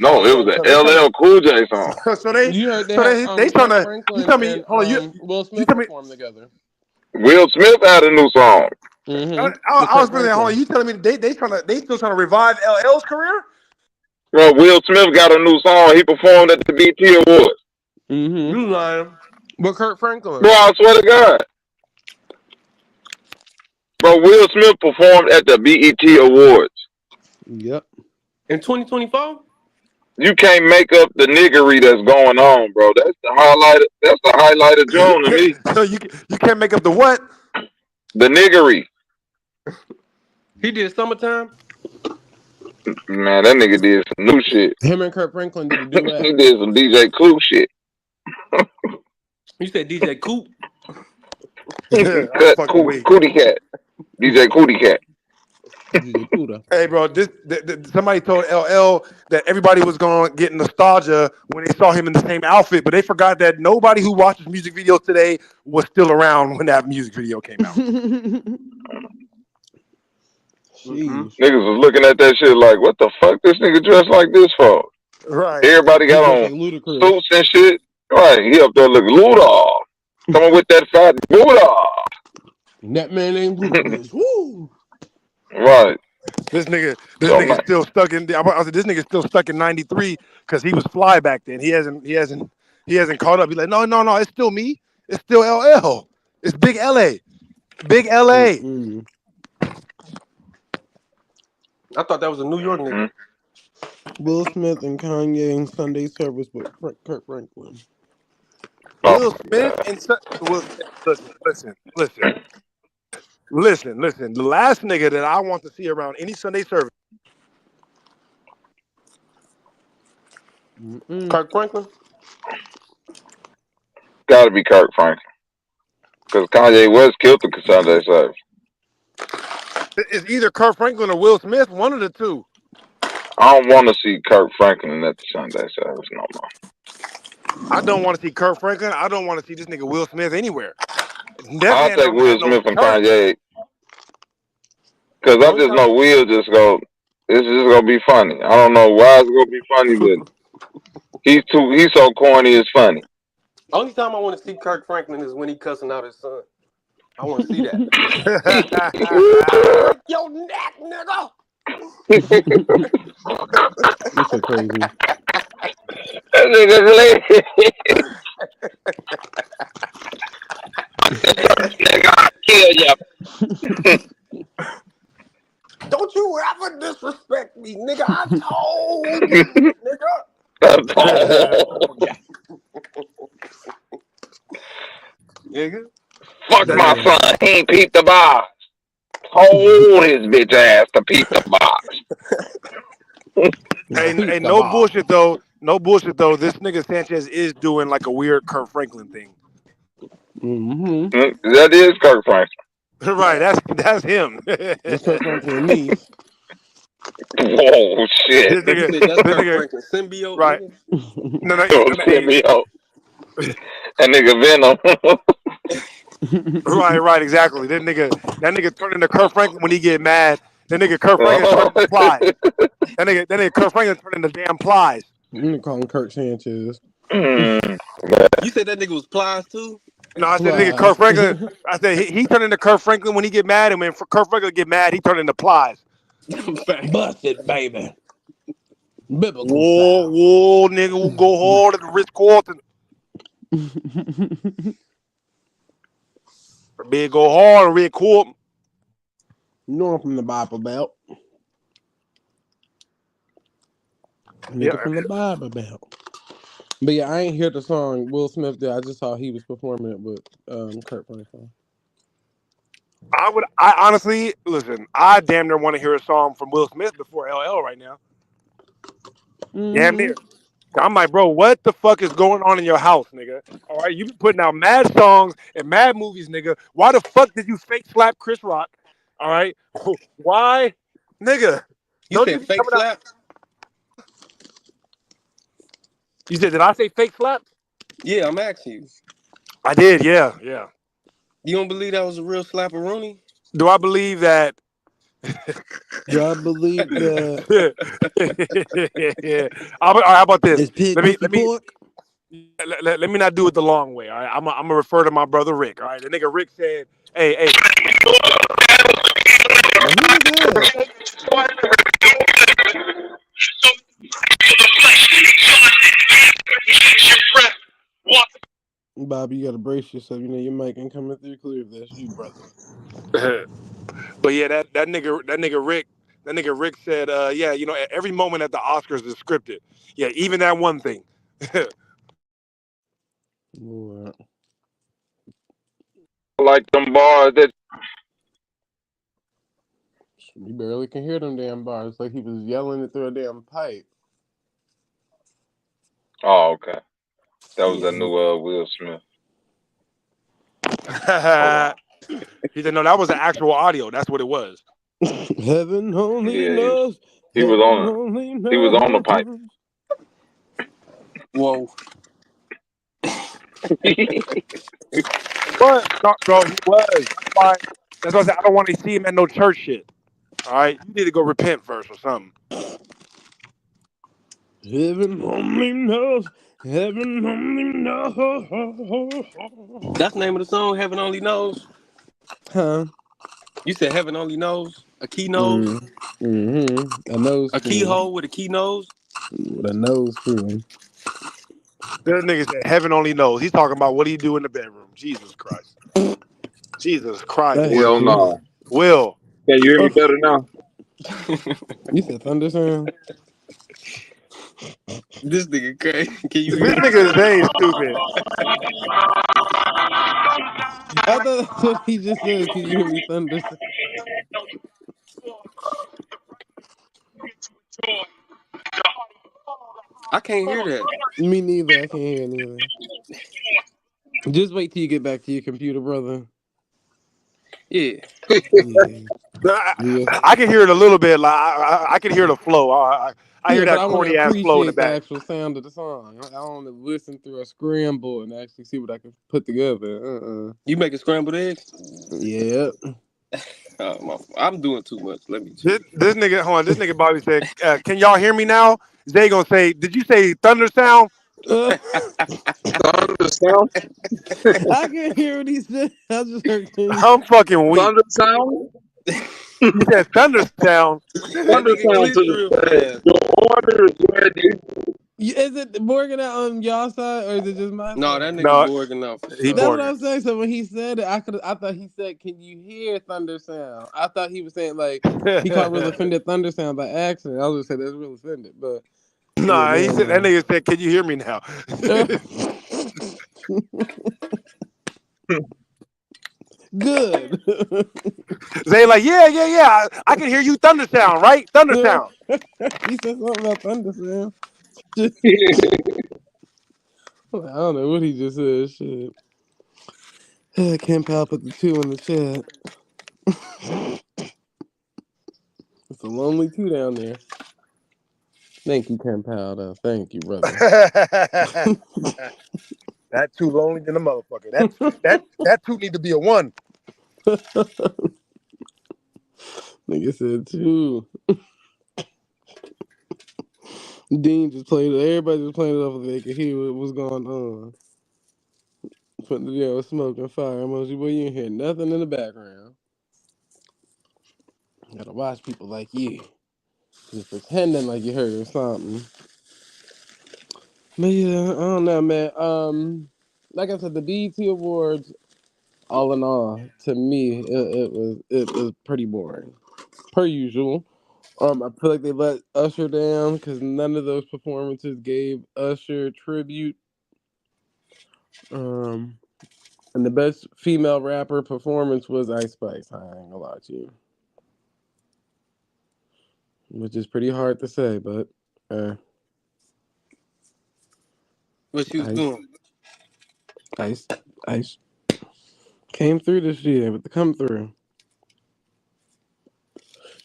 No, it was an LL Cool J song. they trying to. You tell me, Will Smith performed together. Will Smith had a new song. Mm-hmm. I was going to say, hold on. You telling me they still trying to revive LL's career? Bro, Will Smith got a new song. He performed at the BT Awards. Mm-hmm. You lying? But Kurt Franklin. Bro, I swear to God. Bro, Will Smith performed at the BET Awards. Yep. In 2024? You can't make up the niggery that's going on, bro. That's the highlight of June to me. So you can't make up the what? The niggery. He did Summertime? Man, that nigga did some new shit. Him and Kurt Franklin did a duet. He did some DJ Cool shit. You said DJ Coop? Cootie Cat. DJ Cootie Cat. Hey, bro, somebody told LL that everybody was going to get nostalgia when they saw him in the same outfit, but they forgot that nobody who watches music videos today was still around when that music video came out. Niggas was looking at that shit like, what the fuck this nigga dressed like this for? Right. Everybody got on suits and shit. Right. He up there looking Ludolph. Coming with that fat Buddha. That man ain't Ludacris. Woo! Right. This nigga still stuck in. I said this nigga still stuck in '93 because he was fly back then. He hasn't caught up. He's like, no, it's still me. It's still LL. It's Big LA. Big LA. Mm-hmm. I thought that was a New York nigga. Will Smith and Kanye in Sunday service with Kurt Franklin. Will Smith and listen. The last nigga that I want to see around any Sunday service. Kirk Franklin? Gotta be Kirk Franklin. Because Kanye West killed the Sunday service. It's either Kurt Franklin or Will Smith, one of the two. I don't want to see Kirk Franklin at the Sunday service no more. I don't want to see Kurt Franklin. I don't want to see this nigga Will Smith anywhere. I'll take Will Smith and Kanye. Cause I just know Will just go. It's just gonna be funny. I don't know why it's gonna be funny, but he's so corny. It's funny. Only time I want to see Kirk Franklin is when he cussing out his son. I want to see that. Break your neck, nigga. It's so crazy. That nigga's hilarious. Nigga, I'll kill ya. Don't you ever disrespect me, nigga. I told you, nigga. I told ya. Nigga. Fuck my son. He ain't peeped the bars. Told his bitch ass to peep the bars. Hey, no bullshit though. No bullshit though. This nigga Sanchez is doing like a weird Kurt Franklin thing. Mm-hmm. That is Kirk Franklin. Right, that's him. That's Kurt Franklin niece. Whoa, shit. You said that's Kirk Franklin symbiote, right? Nigga? No, Symbiote. That nigga Venom. right, exactly. That nigga turned into Kurt Franklin when he get mad. That nigga Kurt Franklin turned into Plies. That nigga Kurt Franklin turned into damn Plies. I'm gonna call him Kurt Sanchez. You said that nigga was Plies too? No, I said nigga Kurt Franklin. I said he turned into Kurt Franklin when he get mad, and when Kurt Franklin get mad, he turned into Plies. Bust it, baby. Biblical whoa, nigga, we'll go hard at the Ritz Carlton. Big go hard, Ritz Carlton. You know I'm from the Bible Belt. Nigga from the Bible Belt. But yeah, I ain't hear the song Will Smith did. I just saw he was performing it with Kurt Franklin. I honestly, listen, I damn near want to hear a song from Will Smith before LL right now. Mm-hmm. Damn near. I'm like, bro, what the fuck is going on in your house, nigga? All right, you been putting out mad songs and mad movies, nigga. Why the fuck did you fake slap Chris Rock? All right, why, nigga? You said fake slap? You said, did I say fake slap? Yeah, I'm asking you. I did, yeah. You don't believe that was a real slap-a-rooney? Do I believe that? Do I believe that? Yeah. All right, how about this? Let me not do it the long way. All right, I'm gonna refer to my brother Rick. All right, the nigga Rick said, "Hey." Bob, you gotta brace yourself. You know your mic ain't coming through clear if that's you, brother. But yeah, that nigga Rick said, yeah, you know, every moment at the Oscars is scripted. Yeah, even that one thing. Like them bars that you barely can hear them damn bars. Like he was yelling it through a damn pipe. Oh, okay. That was a new Will Smith. He said, no, that was the actual audio. That's what it was. Heaven only knows. He was on the pipe. Whoa. But, bro, he was. That's why I said I don't want to see him at no church shit. All right? You need to go repent first or something. Heaven only knows. Heaven only knows. That's the name of the song, Heaven Only Knows? Huh? You said Heaven Only Knows? A key nose? Mm-hmm. A nose. A keyhole with a key nose? With a nose spoon. This nigga said heaven only knows. He's talking about what do you do in the bedroom. Jesus Christ. Jesus Christ. Hell no. Will. Can you hear me better now? You said thunder sound? This nigga crazy. Can you This nigga is very stupid. I thought that's what he just said. Can you hear me thunder sound? I can't hear that. Me neither. I can't hear neither. Just wait till you get back to your computer, brother. Yeah. I can hear it a little bit. Like I can hear the flow. I hear that corny ass flow in the back. The actual sound of the song. I want to listen through a scramble and actually see what I can put together. You making scrambled eggs? Yeah. I'm doing too much. Let me chill. This nigga, hold on. This nigga Bobby said, "Can y'all hear me now?" Zay gonna say, "Did you say thunder sound?" Thunder sound. I can't hear what he said. I just heard you. I'm fucking weak. Thunder sound. He said thunder sound. That Thunder nigga sound to glitched the real stage. fast. Your order is ready. Is it Morgan out on y'all side or is it just my No, that side? nigga No, Borging out for he sure. That's what Morgan. I'm saying. So when he said it, I thought he said, "Can you hear thunder sound?" I thought he was saying like he caught real offended thunder sound by accident. I was just saying that's real offended, but yeah, Nah, he never said that mind. nigga said, "Can you hear me now?" Good. Zay like, yeah. I can hear you thunder sound, right? Thunder sound. He said something about thunder sound. I don't know what he just said. Shit. Ken Powell put the 2 in the chat. It's a lonely 2 down there. Thank you, Ken Powell. Though. Thank you, brother. That too lonely than a motherfucker. That two need to be a 1. Nigga said 2. Dean just played it. Everybody just playing it off so they could hear what was going on. Putting the video smoking fire emoji. Boy, you ain't hear nothing in the background. Gotta watch people like you. Just pretending like you heard something. But yeah, I don't know, man. Like I said, the BET Awards, all in all, to me, it was pretty boring, per usual. I feel like they let Usher down because none of those performances gave Usher tribute. And the best female rapper performance was Ice Spice. I ain't gonna lie to you, which is pretty hard to say, but What she was Ice, doing? Ice, Ice came through this year with the come through.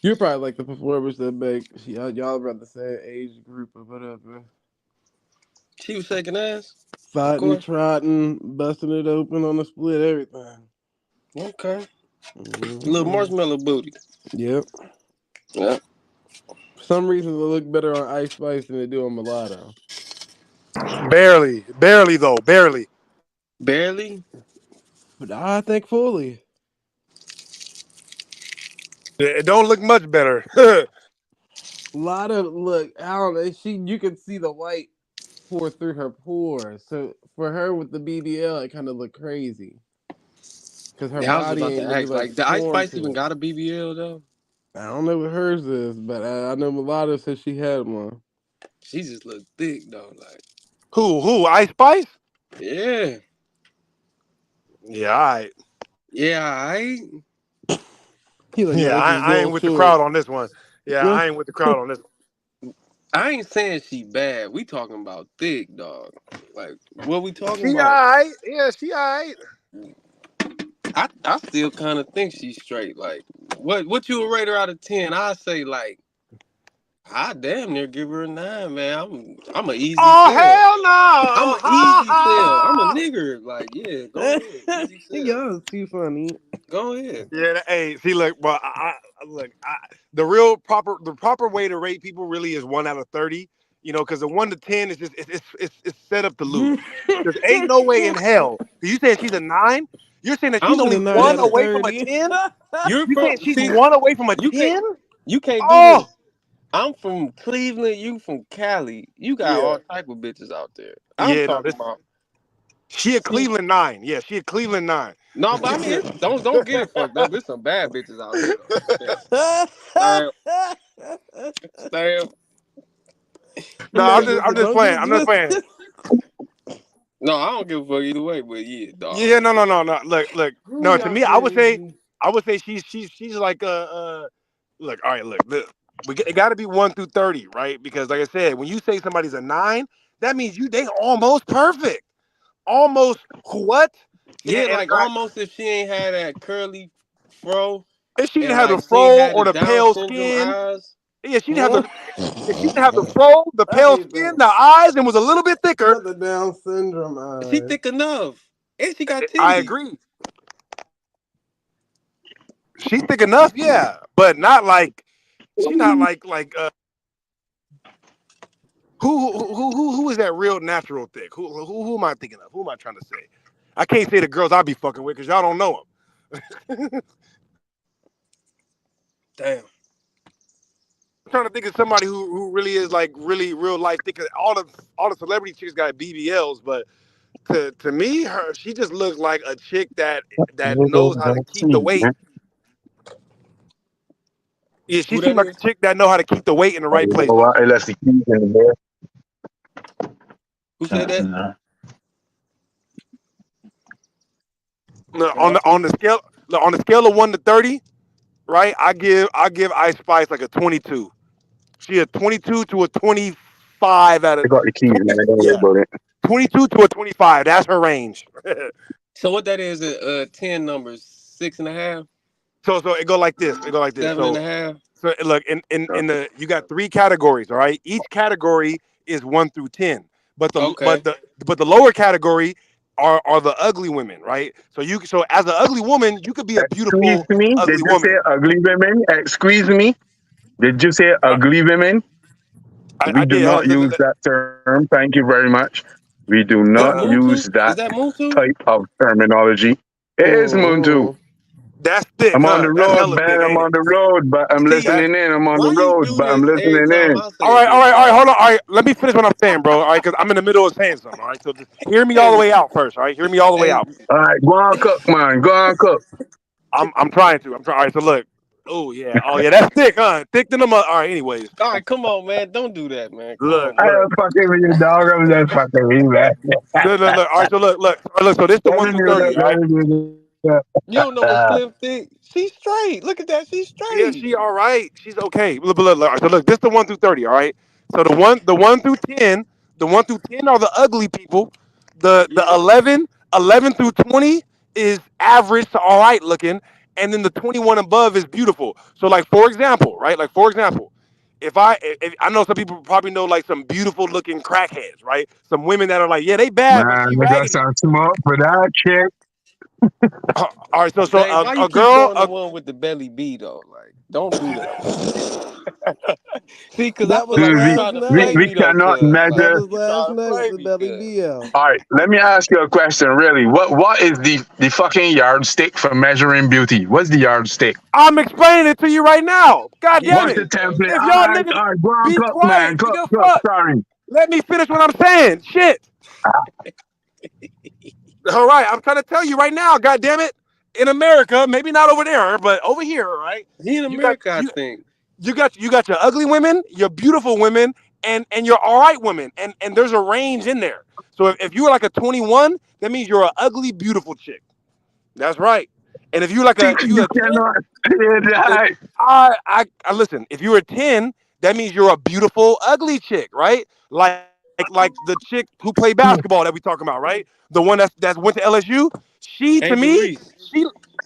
You're probably like the performers that make y'all around the same age group or whatever. She was shaking ass. Of Fighting, course. trotting, busting it open on the split, everything. Okay. Little Mm-hmm. marshmallow booty. Yep. Yeah. For some reason, they look better on Ice Spice than they do on Mulatto. Barely though, barely. Barely. But I think fully. It don't look much better. A lot of look, I don't know. You can see the white pour through her pores. So for her with the BBL, it kind of looked crazy because her Yeah, I was body about to ain't really ask. like Like, the Ice formed Spice to even it. got a BBL though? I don't know what hers is, but I know Mulatto said she had one. She just looked thick though. Like, Who? Ice Spice? yeah, Yeah, all right. yeah, I. He like, Yeah, no, it's just a I little ain't with the crowd short. on this one. Yeah, I ain't with the crowd on this one. I ain't saying she bad. We talking about thick, dog. Like, what we talking She all about? right. Yeah, she all right. I still kind of think she's straight. Like, what you would rate her out of 10? I say like, I damn near give her a 9, man. I'm a easy Oh sell. hell I'm no! a easy sell. I'm a nigger. Like, yeah, go ahead, easy sell. Y'all is too funny. Go ahead. Yeah, hey, see, look, well, look, the proper way to rate people really is 1 out of 30. You know, because the 1 to 10 is just it's set up to lose. There's ain't no way in hell. You saying she's a 9? You're saying that I'm she's only She's a from 9 one out of listen. away from a 30. 10? You're You saying from she's see. one away from a You can't 10? you can't do Oh, this. I'm from Cleveland. You from Cali. You got yeah, all type of bitches out there. I'm yeah. No, talking this about. she a See, Cleveland 9. Yeah, she a Cleveland 9. no, but I mean, don't get it fucked up. There's some bad bitches out here though. Stamp, stamp. No, Man, I'm listen, just don't playing. get I'm just playing. twisted. No, I don't give a fuck either way. But yeah, dog. Yeah, no. Look. Who No, to y'all me, crazy? I would say she's like look. All right, look. It got to be 1 through 30, right? Because like I said, when you say somebody's a 9, that means they almost perfect, almost what? Yeah, And like almost if she ain't had that curly fro if she didn't and have the like she fro had or the the Down pale syndrome skin, eyes. yeah, she didn't have I the. If she didn't have the fro, the pale hate skin, that. the eyes, and was a little bit thicker, Not the Down syndrome She eyes. thick enough, and she got I titties. agree. She's thick enough, yeah, but not like she not like who is that real natural thick? Who am I thinking of? Who am I trying to say? I can't say the girls I be fucking with because y'all don't know them. Damn. I'm trying to think of somebody who really is like really real life thick. All the celebrity chicks got BBLs, but to me, she just looks like a chick that knows how to keep the weight. Yeah, she Who seemed that like a is? chick that know how to keep the weight in the right You know places. what? Let's keep in there. Who said that? Look, Am I tweaking? on the scale of 1 to 30, right? I give Ice Spice like a 22. She a 22 to a 25 out I of got the keys, 20. man. Don't worry Yeah, about it. 22 to a 25. That's her range. So what that is? 10 numbers, 6.5, So it go like this. It go like this. 7.5. So look in the you got 3 categories. All right, each category is 1 through 10, but Okay. the lower category are the ugly women, right? So as an ugly woman, you could be a Squeeze beautiful me. Did ugly you say woman. ugly women? Squeeze me. Did you say Uh, ugly women? I We do did. not use that term. Thank you very much. We do not What, use Muntu? that Is that Muntu? type of terminology. It is Muntu. Mm-hmm. That's thick, I'm on the huh? That's road, hella man. thick, I'm ain't on it? the road, but I'm See, That's listening in. I'm on the why you road, do but I'm this every listening time in. I say this, all right. bro? Hold on. All right, let me finish what I'm saying, bro. All right, because I'm in the middle of saying something. All right, so just hear me all the Hey, way out first. All right, hear me all the way hey, out. All right, go on, cook, man. Go on, cook. I'm trying to. I'm trying. All right, so look. Oh yeah. Oh yeah. That's thick, huh? Thick than them. All right. Anyways, all right, come on, man. Don't do that, man. Come look, on, I man. look. am fucking with you, dog. I'm just fucking with you, man. Look. All right, so look. So this the Let one me through do that. 30. All Let right. me do You don't know what Slim think. She's straight. Look at that. She's Yeah, straight. she all right. She's okay. Look. All right, so look, this the 1 through 30. All right. So the 1 through 10 are the ugly people. The Yeah. 11 through 20 is average to all right looking, and then the 21 above is beautiful. So like for example, right? Like for example, if I know some people probably know like some beautiful looking crackheads, right? Some women that are like, yeah, they bad, but Man, she I got raggedy. some smoke for that chick. All right, so James, why you a keep girl, going the one with the belly B though? Like, don't do that, man. See, because I That feel was like Dude, you last trying to play we me night. though, cannot cuz. That Like, measure. was you last trying to night with play the me, belly cuz. BL. All right, let me ask you a question. Really, what is the fucking yardstick for measuring beauty? What's the yardstick? I'm explaining it to you right now. God Get damn What's to it. the it, bro. template? If y'all niggas All right, go on, be cook, quiet, man, nigga, cook. fuck. Sorry. Let me finish what I'm saying. Shit. All right, I'm trying to tell you right now. God damn it. In America, maybe not over there, but over here, all right? He in You got America, I you think. you got your ugly women, your beautiful women, and your all right women, and there's a range in there. So if you're like a 21, that means you're an ugly, beautiful chick. That's right. And if you like See, if you you a 10, cannot say if that. I listen, if you're a 10, that means you're a beautiful, ugly chick, right? Like the chick who played basketball that we talking about, right? The one that's went to LSU. She to Angel me, Reese.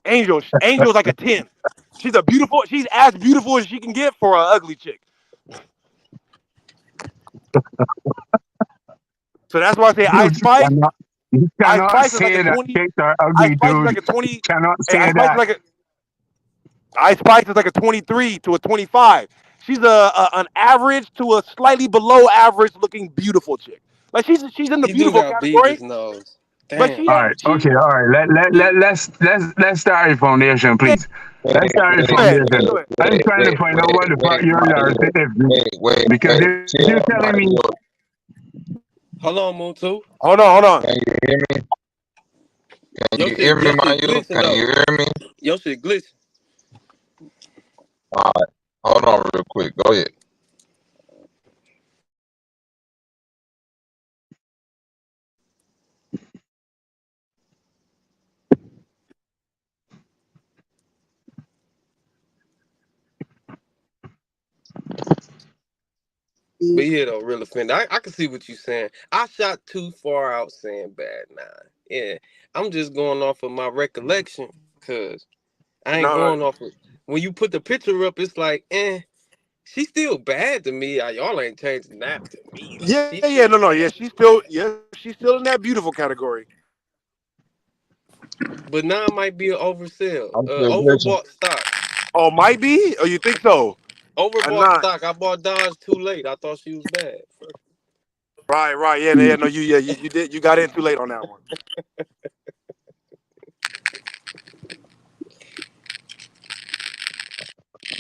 Angel's like a 10. She's as beautiful as she can get for an ugly chick. So that's why I say Dude, you Ice cannot Spice is like a say that 20. chicks are Ice ugly, Spice is dude. like a 20. Cannot Hey, say that. Ice Spice is like a 23 to a 25. She's an average to a slightly below average looking beautiful chick. Like she's in the He do beautiful got category, Beavis nose. but Damn. All right. Let's start a foundation, please. Let's start a Go ahead. foundation. Go ahead. I'm trying to find out what the fuck your yardstick is, because if you're telling me, Hold on, Muntu. Hold on. Can you hear me? Can you hear me, Your my shit you? glitching Can though. you hear me? Your shit glitching. All right. Hold on real quick. Go ahead. But yeah, though, real offended. I can see what you're saying. I shot too far out saying bad nine. Yeah. I'm just going off of my recollection because I ain't No. going off of when you put the picture up, it's like, she's still bad to me. Y'all ain't changing that to me. Like she's Yeah. still No. bad. Yeah, she's still in that beautiful category. But now it might be an oversell. I'm still glitching. Overbought stock. Oh, might be? Oh, you think so? Overbought Not. stock. I bought Dodge too late. I thought she was bad. Right. Yeah, no, you did. You got in too late on that one.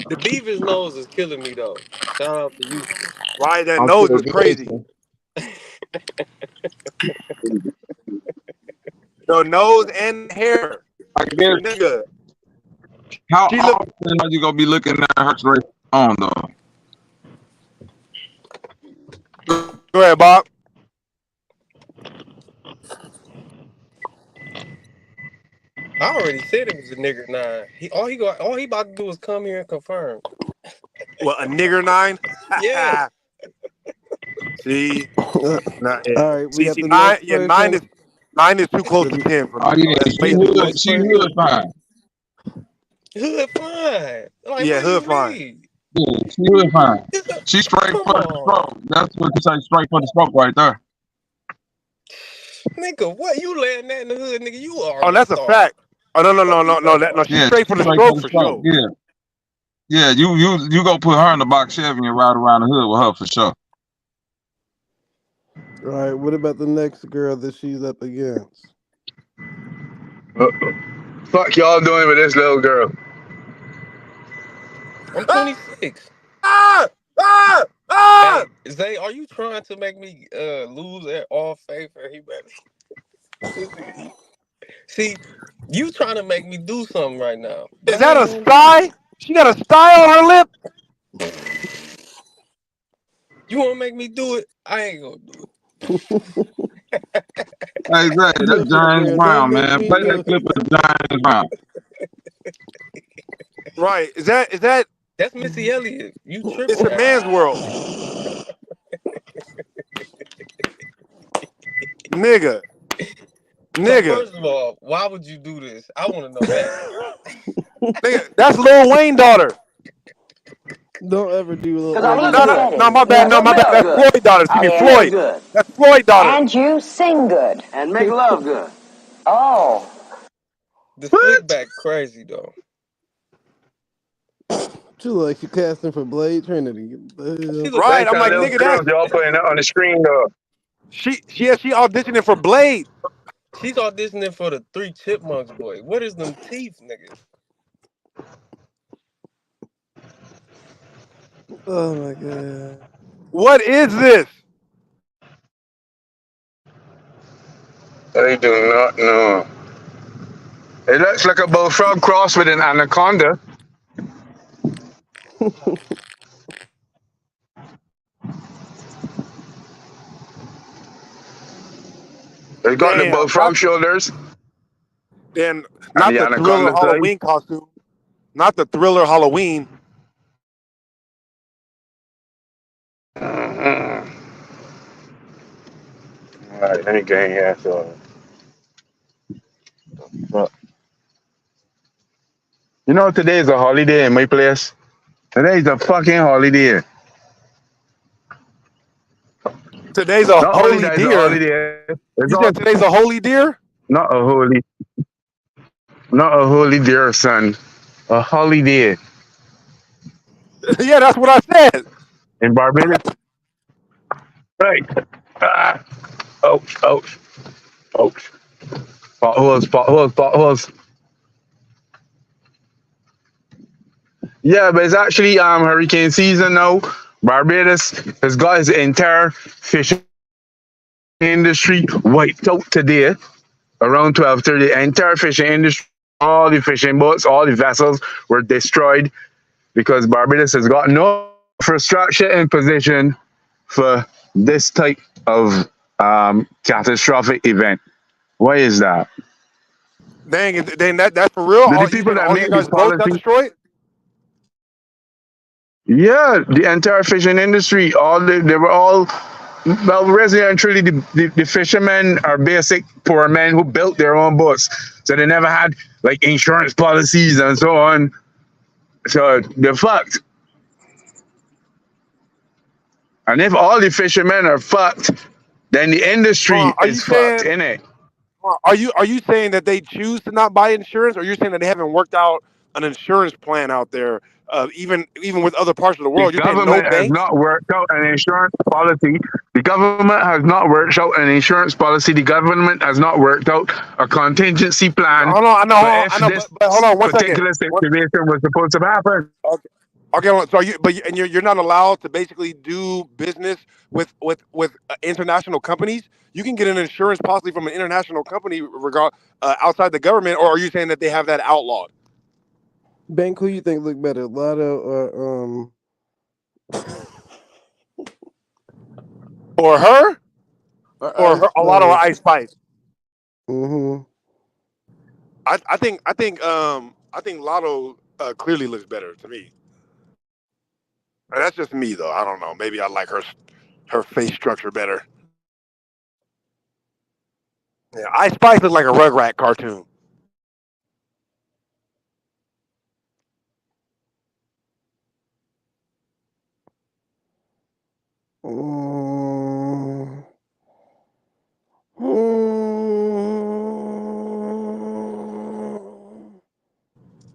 The beaver's nose is killing me though. Shout out to Houston. Right, that I'm nose still is crazy. glitching. The nose and hair, I guess. nigga. How She look. often are you gonna be looking at her straight on though? Go ahead, Bob. I already said it was a nigger 9. All he about to do is come here and confirm. What, a nigger 9? Yeah. See, nah, yeah. All right, we got See, the 9. next Yeah, person. 9 is too close to 10 for Oh me, bro. yeah, That's way she too hood, close. she hood fine. Hood fine. Like, Yeah, what do you hood fine. mean? Yeah, she hood fine. She straight Come for the on. stroke. That's what you say, straight for the stroke right there. Nigga, what you laying that in the hood, nigga? You Oh, already that's a started. fact. Oh, no. Fuck you talking No, about? she's Yeah, straight for the straight stroke for the for stroke. sure. Yeah, you go put her in the box Chevy and ride around the hood with her for sure. All right, what about the next girl that she's up against? Fuck y'all doing with this little girl? I'm 26. Hey, Zay, are you trying to make me lose all faith in humanity? See, you trying to make me do something right now. But Is that a sty? She got a sty on her lip? You want to make me do it? I ain't gonna do it. Hey, Zay, that's James Brown, man. Play that clip of James Brown. Right. Is that? That's Missy Elliott. You tripping? It's a man's world. Nigga. So first of all, why would you do this? I want to know that. Nigga, that's Lil Wayne's daughter. Don't ever do Lil No, Wayne. my bad. No, my bad. That's Floyd's daughter. Excuse me, Floyd. Good. That's Floyd's daughter. And you sing good. And make love good. Oh. The slick back crazy though. She like she casting for Blade Trinity. Right. I'm like, nigga, that's y'all putting that on the screen though. She auditioning for Blade. She's auditioning for the Three Chipmunks boy. What is them teeth, nigga? Oh my god. What is this? I do not know. It looks like a bullfrog crossed with an anaconda. It's got the bullfrog shoulders. Then not the Thriller Halloween costume. Not the Thriller Halloween. Alright, let me get in here. So, you know, today is a holiday in my place. Today is a fucking holiday. Today's a holy deer. Holiday. You said today's a holy deer? Not a holy deer, son. A holiday. Yeah, that's what I said. In Barbados. Right. Ouch. Potholes. Yeah, but it's actually hurricane season now. Barbados has got its entire fishing industry wiped out today. Around 12:30, the entire fishing industry, all the fishing boats, all the vessels were destroyed because Barbados has got no infrastructure in position for this type of catastrophic event. Why is that? Dang, that's for real? The people that make this boats got policy, destroyed? yeah, the entire fishing industry, they were all, well, really and truly, the fishermen are basic poor men who built their own boats. So they never had like insurance policies and so on. So they're fucked. And if all the fishermen are fucked, then the industry is fucked, innit? Are you saying that they choose to not buy insurance, or you're saying that they haven't worked out an insurance plan out there, even with other parts of the The world? You're saying no government has banks? not worked out an insurance policy. The government has not worked out an insurance policy. The government has not worked out a contingency plan Hold on, I know, for hold on, if I know, this but hold on one second. particular situation was supposed to happen. Okay. Okay, hold on. So you're not allowed to basically do business with international companies. You can get an insurance policy from an international company outside the government, or are you saying that they have that outlawed? Bank, who you think look better, Lotto Or her, or or Ice her, a lot of Spice? Ice Spice. Mm-hmm. I think Lotto clearly looks better to me. And that's just me though. I don't know. Maybe I like her face structure better. Yeah, Ice Spice looks like a Rugrat cartoon. Mm.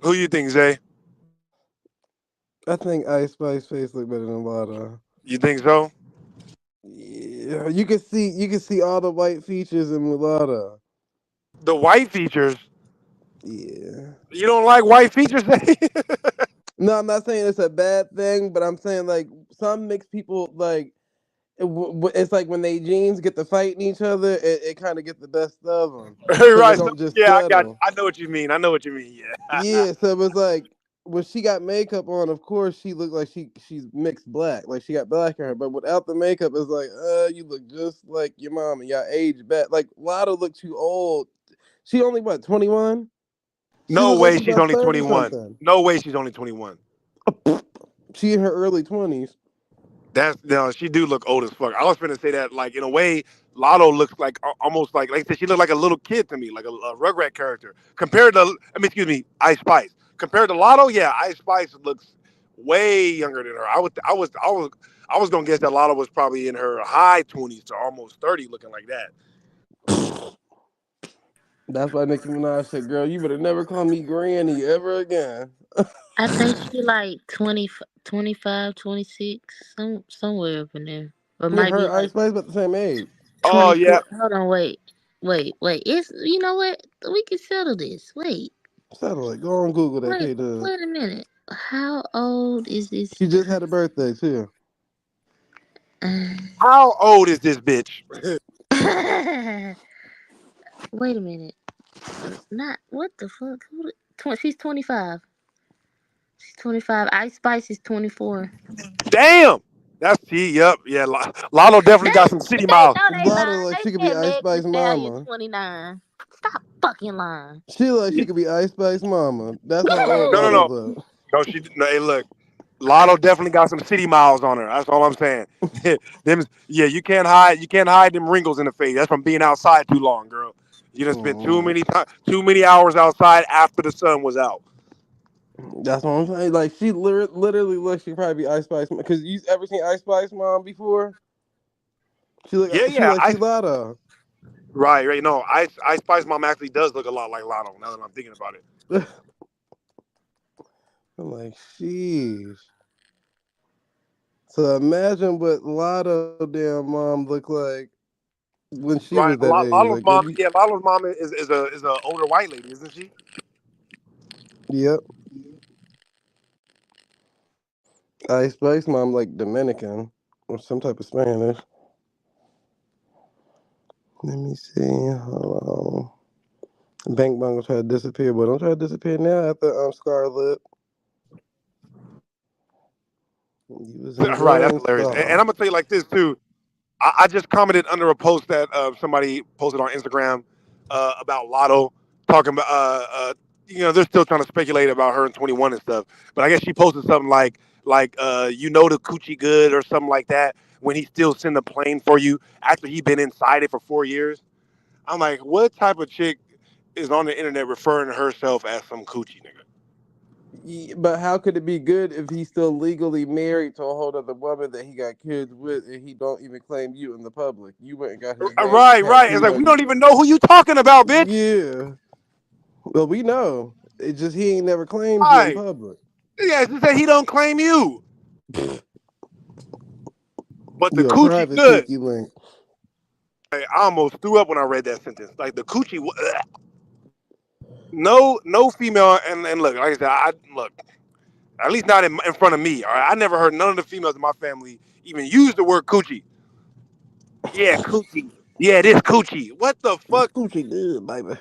Who you think, Zay? I think Ice Spice face look better than Lotto. You think so? Yeah, you can see all the white features in Mulatto. The white features. Yeah. You don't like white features, Zay? No, I'm not saying it's a bad thing, but I'm saying like some mixed people like it's like when they genes get to fighting each other, it kind of gets the best of them, so they Right. So, don't just yeah, I got. settle. I know what you mean. I know what you mean. Yeah. Yeah, so it was like when she got makeup on, of course she looked like she's mixed black, like she got black in her. But without the makeup, it's like, you look just like your mom, and y'all age back. Like Lotto looked too old. She only what 21? She No looked like way. she's She's about only 30 21. something. No way. She's only 21. She in her early 20s. That's no. She do look old as fuck. I was finna say that like in a way, Lotto looks like almost like I said, she looked like a little kid to me, like a Rugrat character. Compared to, I mean, excuse me, Ice Spice. Compared to Lotto, yeah, Ice Spice looks way younger than her. I was gonna guess that Lotto was probably in her high 20s to almost 30, looking like that. That's why Nicki Minaj said, "Girl, you better never call me granny ever again." I think she like 20, 25, 26, somewhere up in there. Or Yeah, might be her Ice like Spice about the same age. Oh yeah, 24. Hold on, wait. It's, you know what? We can settle this. Satellite. Go on Google that K Dub. Wait a minute. How old is this? She just had a birthday too. how old is this bitch? Wait a minute. Not what the fuck? She's 25. She's 25. Ice Spice is 24. Damn. That's Yup. Yeah, Lotto definitely got some city They miles. know they Lotto lying. like They she could be said Ice Meg Thee Spice Stallion mama. 29. Stop fucking lying. She like she could be Ice Spice mama. That's how old No, no, Lotto no. look. No, no, hey, look. Lotto definitely got some city miles on her. That's all I'm saying. Yeah, you can't hide them wrinkles in the face. That's from being outside too long, girl. You done spent too Mm, many hours outside after the sun was out. that's what I'm saying. Like she literally looks she could probably be Ice Spice because you ever seen Ice Spice mom before? Yeah, She yeah. like she Lotto. Right, right. No, I Spice Mom actually does look a lot like Lotto. Now that I'm thinking about it. I'm like, sheesh. So imagine what Lotto damn mom looked like when she was Right, that age. Lotto's Like, mom. Yeah, Lotto's mom is a older white lady, isn't she? yep. Ice Spice mom like Dominican or some type of Spanish. Let me see. Hold on. Bank Bang will try to disappear, but don't try to disappear now after Scarlet. You was Right, that's enjoying hilarious. And Star. I'm gonna tell you like this too. I just commented under a post that somebody posted on Instagram about Lotto talking about they're still trying to speculate about her in 21 and stuff. But I guess she posted something like the coochie good or something like that when he still send a plane for you after he been inside it for 4 years. I'm like, what type of chick is on the internet referring to herself as some coochie nigga? But how could it be good if he's still legally married to a whole other woman that he got kids with, and he don't even claim you in the public? You went and got his name Right. It's tattooed like we on don't you. even know who you talking about, bitch. Yeah. Well, we know. It's just he ain't never claimed you in Right. public. Yeah, it's just that he don't claim you. But the You're a coochie private good. sneaky link. I almost threw up when I read that sentence. Like the coochie. No female. And look, like I said, I look. At least not in front of me. All right? I never heard none of the females in my family even use the word coochie. Yeah, coochie. Yeah, this coochie. What the This fuck? coochie good, baby.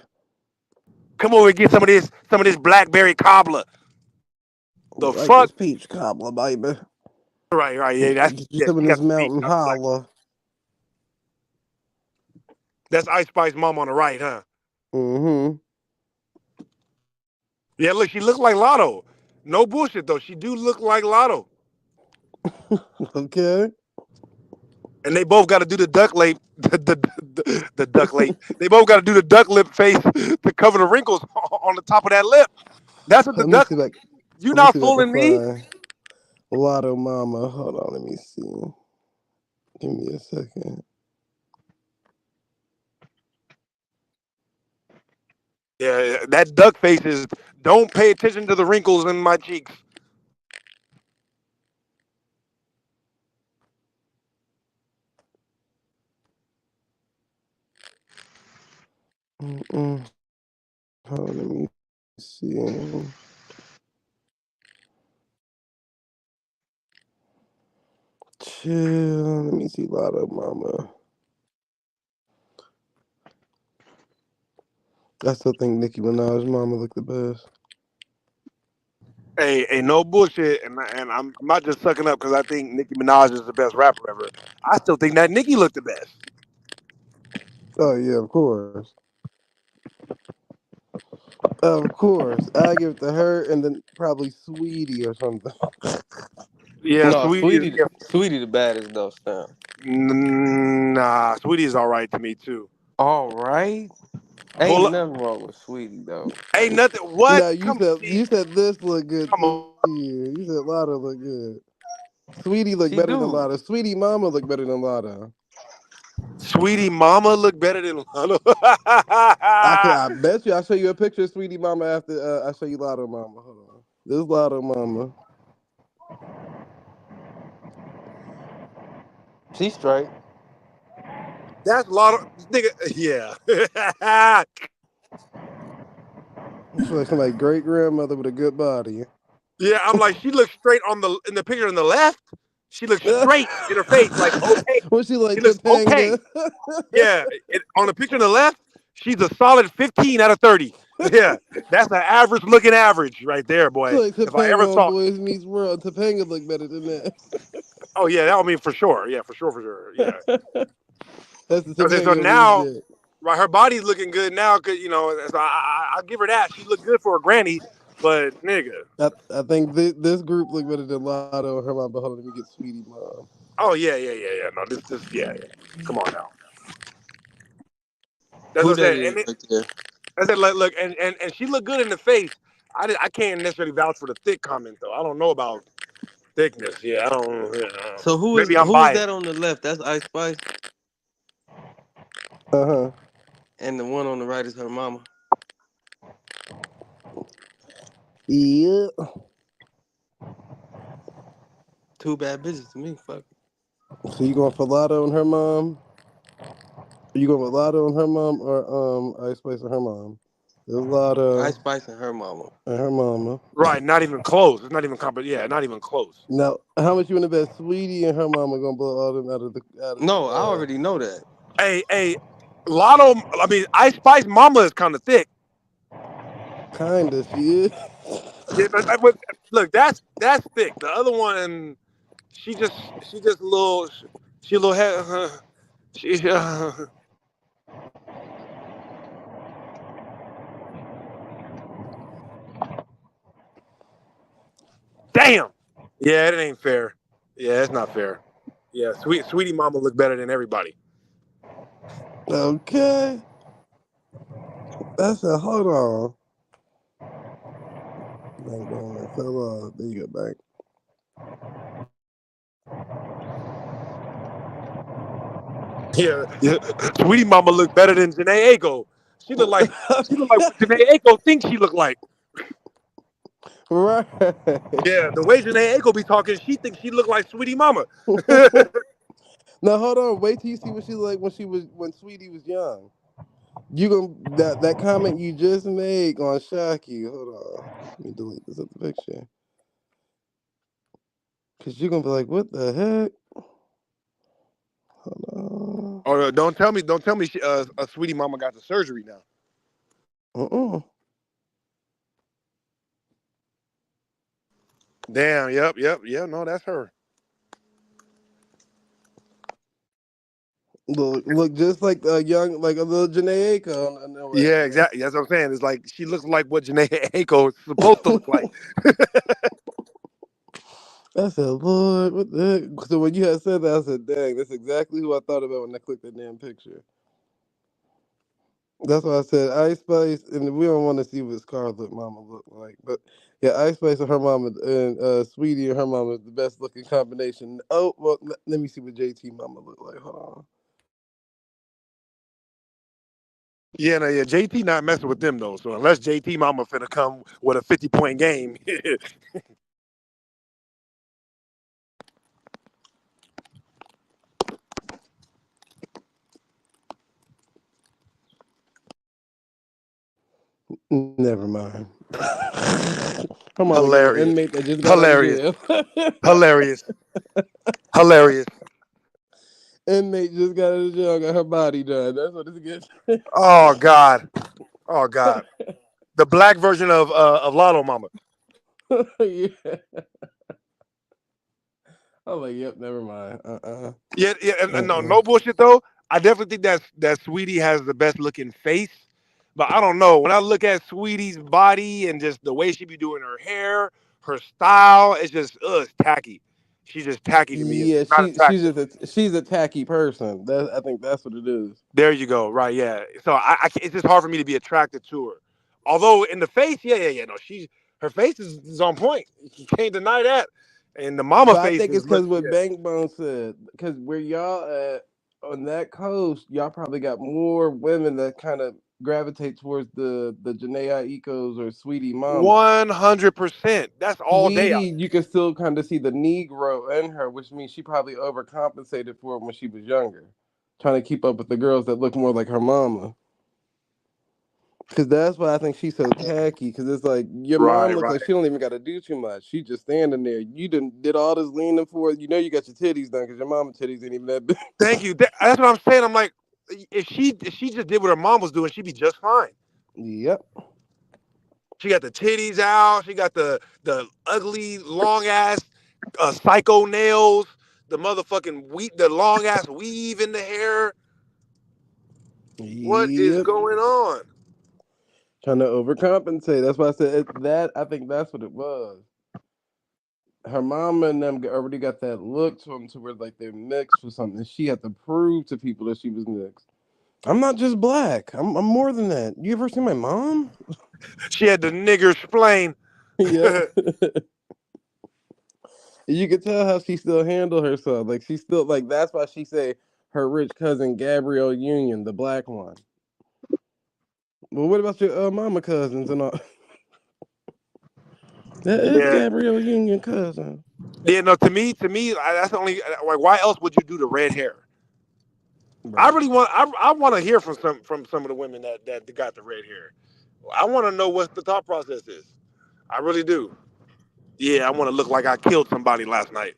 Come over and get some of this blackberry cobbler. You The like fuck? this peach cobbler, baby. Right. Yeah, Get you some of she this got the peach, mountain not the black. holla. That's Ice Spice mom on the right, huh? Mm-hmm. Yeah, look, she looks like Lotto. No bullshit though. She do look like Lotto. Okay. And they both got to do the duck lip, the duck lip. They both got to do the duck lip face to cover the wrinkles on the top of that lip. That's what the Let me duck. see if I, You let me not see if I can fooling me? find Lotto Mama. Hold on, let me see. Give me a second. Yeah, that duck face is. Don't pay attention to the wrinkles in my cheeks. Mm-mm. Hold on, let me see. Chill. Let me see Lotto Mama. I still think Nicki Minaj's mama look the best. Hey, no bullshit, and I'm not just sucking up because I think Nicki Minaj is the best rapper ever. I still think that Nicki looked the best. Oh yeah, of course. Of course. I give it to her and then probably Sweetie or something. Yeah, No, Sweetie is. Yeah, Sweetie the baddest though, Stan. nah, Sweetie is all right to me too. All right. Pull Ain't up, nothing wrong with Sweetie though. ain't nothing. What? No, you Come said see. you said this look good Come to on, you. You said Lotto look good. Sweetie look She better than do. Lotto. Sweetie Mama look better than Lotto. Sweetie Mama look better than Lotto. I bet you. I'll show you a picture of Sweetie Mama after I show you Lotto Mama. Hold on. This is Lotto Mama. She straight. That's Lotto, nigga. Yeah, She like somebody great grandmother with a good body. yeah. I'm like, she looks straight in the picture on the left. She looks straight in her face, like okay. Was she like She looks Topanga? okay. Yeah, on the picture on the left, she's a solid 15 out of 30. Yeah, that's an average looking average right there, She boy. like If I ever Topanga on saw, Boys Meets World. Topanga look better than that. oh yeah, that would mean for sure. Yeah, for sure. Yeah. That's the Okay, so Topanga we now, get. right, her body's looking good now, cause so I'll give her that. She looked good for a granny, but nigga, I think this group look better than Lotto and her mom. But hold on, let me get Sweetie Mom. oh yeah. No, this, yeah. Come on now. That's Who what I that said. is And right there? I said, like, look, and she looked good in the face. I can't necessarily vouch for the thick comment though. I don't know about thickness. Yeah, I don't. So Maybe I'm who is biased. that on the left? That's Ice Spice, Uh-huh. and the one on the right is her mama. Yeah. Two bad bitches to me. Fuck. So you going for Lotto and her mom? Are you going with Lotto and her mom or Ice Spice and her mom? There's Ice Lotto Spice and her mama. and her mama. Right, not even close. It's not even Yeah, not even close. Now, how much you want to bet Sweetie and her mama gonna blow all them No, I already know that. Hey, Lotto. I mean, Ice Spice Mama is kind of thick. kinda she is. Yeah, but look, that's thick. The other one, she just a little, she a little head. She, damn. Yeah, it ain't fair. Yeah, it's not fair. Yeah, Sweetie Mama look better than everybody. Okay. That's a hold on. Bang bang, I fell off. There you go, bang. Yeah. Sweetie Mama look better than Janae Aiko. She look like what Janae Aiko thinks she look like. Right. Yeah, the way Janae Aiko be talking, she thinks she look like Sweetie Mama. Now hold on, wait till you see what she like when Sweetie was young. You gonna that comment you just made gonna shock you. Hold on, let me delete this other picture because you're gonna be like, what the heck? Hold on. Oh, don't tell me, she, a Sweetie Mama got the surgery now. Damn. Yep. Yeah. No, that's her. Look just like a young, like a little Janae Aiko. Yeah, exactly. That's what I'm saying. It's like she looks like what Janae Aiko is supposed to look like. I said, Lord, what the heck? So when you had said that, I said, dang, that's exactly who I thought about when I clicked that damn picture. That's why I said Ice Spice, and we don't want to see what Scarlet Mama look like, but yeah, Ice Spice and her mama and Sweetie and her mama is the best looking combination. Oh well, let me see what JT Mama look like. Hold on. Yeah, no, yeah. JT not messing with them though. So unless JT Mama finna come with a 50-point game. Never mind. Her mama got an Hilarious. inmate that just got out of Hilarious. jail. Hilarious. Hilarious. Inmate just got out of jail, got her body done. That's what it's getting. Oh God. Oh God. The black version of Lotto Mama. Yeah. I'm like, yep, never mind. Yeah, and no bullshit though. I definitely think that Sweetie has the best looking face. But I don't know. When I look at Sweetie's body and just the way she be doing her hair, her style, it's tacky. She's just tacky to me. It's Yeah, not attractive. she's a tacky person. I think that's what it is. There you go. Right, yeah. So it's just hard for me to be attracted to her. Although in the face, yeah. No, her face is on point. You can't deny that. And the mama But I face think it's is because look. what Yeah. Bankbone said. Because where y'all at on that coast, y'all probably got more women that kind of gravitate towards the Janae Ecos or Sweetie Mama. 100%. That's all day out Sweetie, you can still kind of see the Negro in her, which means she probably overcompensated for it when she was younger, trying to keep up with the girls that look more like her mama. Because that's why I think she's so tacky. Because it's like your there. mom Right, looks right. like she don't even got to do too much. She just standing there. You did all this leaning for it. You know you got your titties done because your mama titties ain't even that big. Thank you. That's what I'm saying. I'm like, if she just did what her mom was doing, she'd be just fine. Yep. She got the titties out. She got the ugly long ass psycho nails. The motherfucking the long ass weave in the hair. What is Yep. going on? Trying to overcompensate. That's why I said that. I think that's what it was. Her mama and them already got that look to them to where like they're mixed or something. She had to prove to people that she was mixed. I'm not just black. I'm more than that. You ever seen my mom? She had the nigger splain. Yep. You could tell how she still handled herself. Like she still like that's why she say her rich cousin Gabrielle Union, the black one. Well, what about your mama cousins and all? That is Yeah. Gabrielle Union cousin. Yeah, no, to me, that's the only like. Why else would you do the red hair? I Right. really want. I want to hear from some of the women that got the red hair. I want to know what the thought process is. I really do. Yeah, I want to look like I killed somebody last night.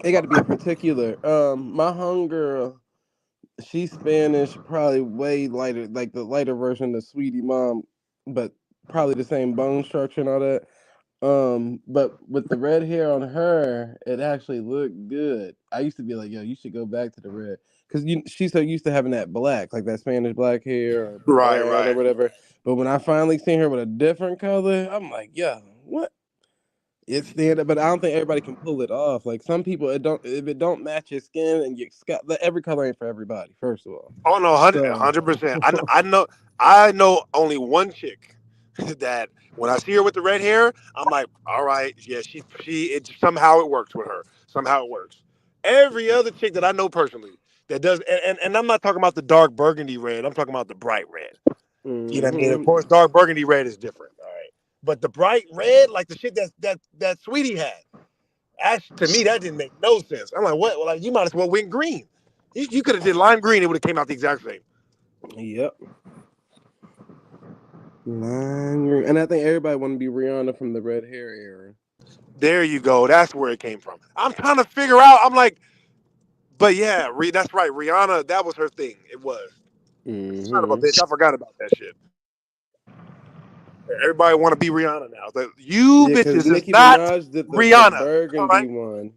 It got to be a particular. My homegirl, she's Spanish, probably way lighter, like the lighter version of Sweetie Mom, but probably the same bone structure and all that. But with the red hair on her, it actually looked good. I used to be like, yo, you should go back to the red. Because she's so used to having that black, like that Spanish black hair or Right, brown or right. whatever. But when I finally seen her with a different color, I'm like, yo, what? It's standard, but I don't think everybody can pull it off. Like some people, it don't if it don't match your skin and your scalp. Every color ain't for everybody. First of all, Oh no, so 100%. I know only one chick that when I see her with the red hair, I'm like, all right, yeah, it somehow it works with her. Somehow it works. Every other chick that I know personally that does, and I'm not talking about the dark burgundy red. I'm talking about the bright red. You know what I mean? Of course, dark burgundy red is different. All right, but the bright red, like the shit that Sweetie had, to me that didn't make no sense. I'm like, what? Well, like you might as well went green. You could have did lime green. It would have came out the exact same. Yep. Lime green. And I think everybody want to be Rihanna from the red hair era. There you go. That's where it came from. I'm trying to figure out. I'm like, but yeah, that's right. Rihanna, that was her thing. It was. Son of a bitch, I forgot about that shit. Everybody want to be Rihanna now. You bitches is Nicki not Minaj did the Rihanna. burgundy one.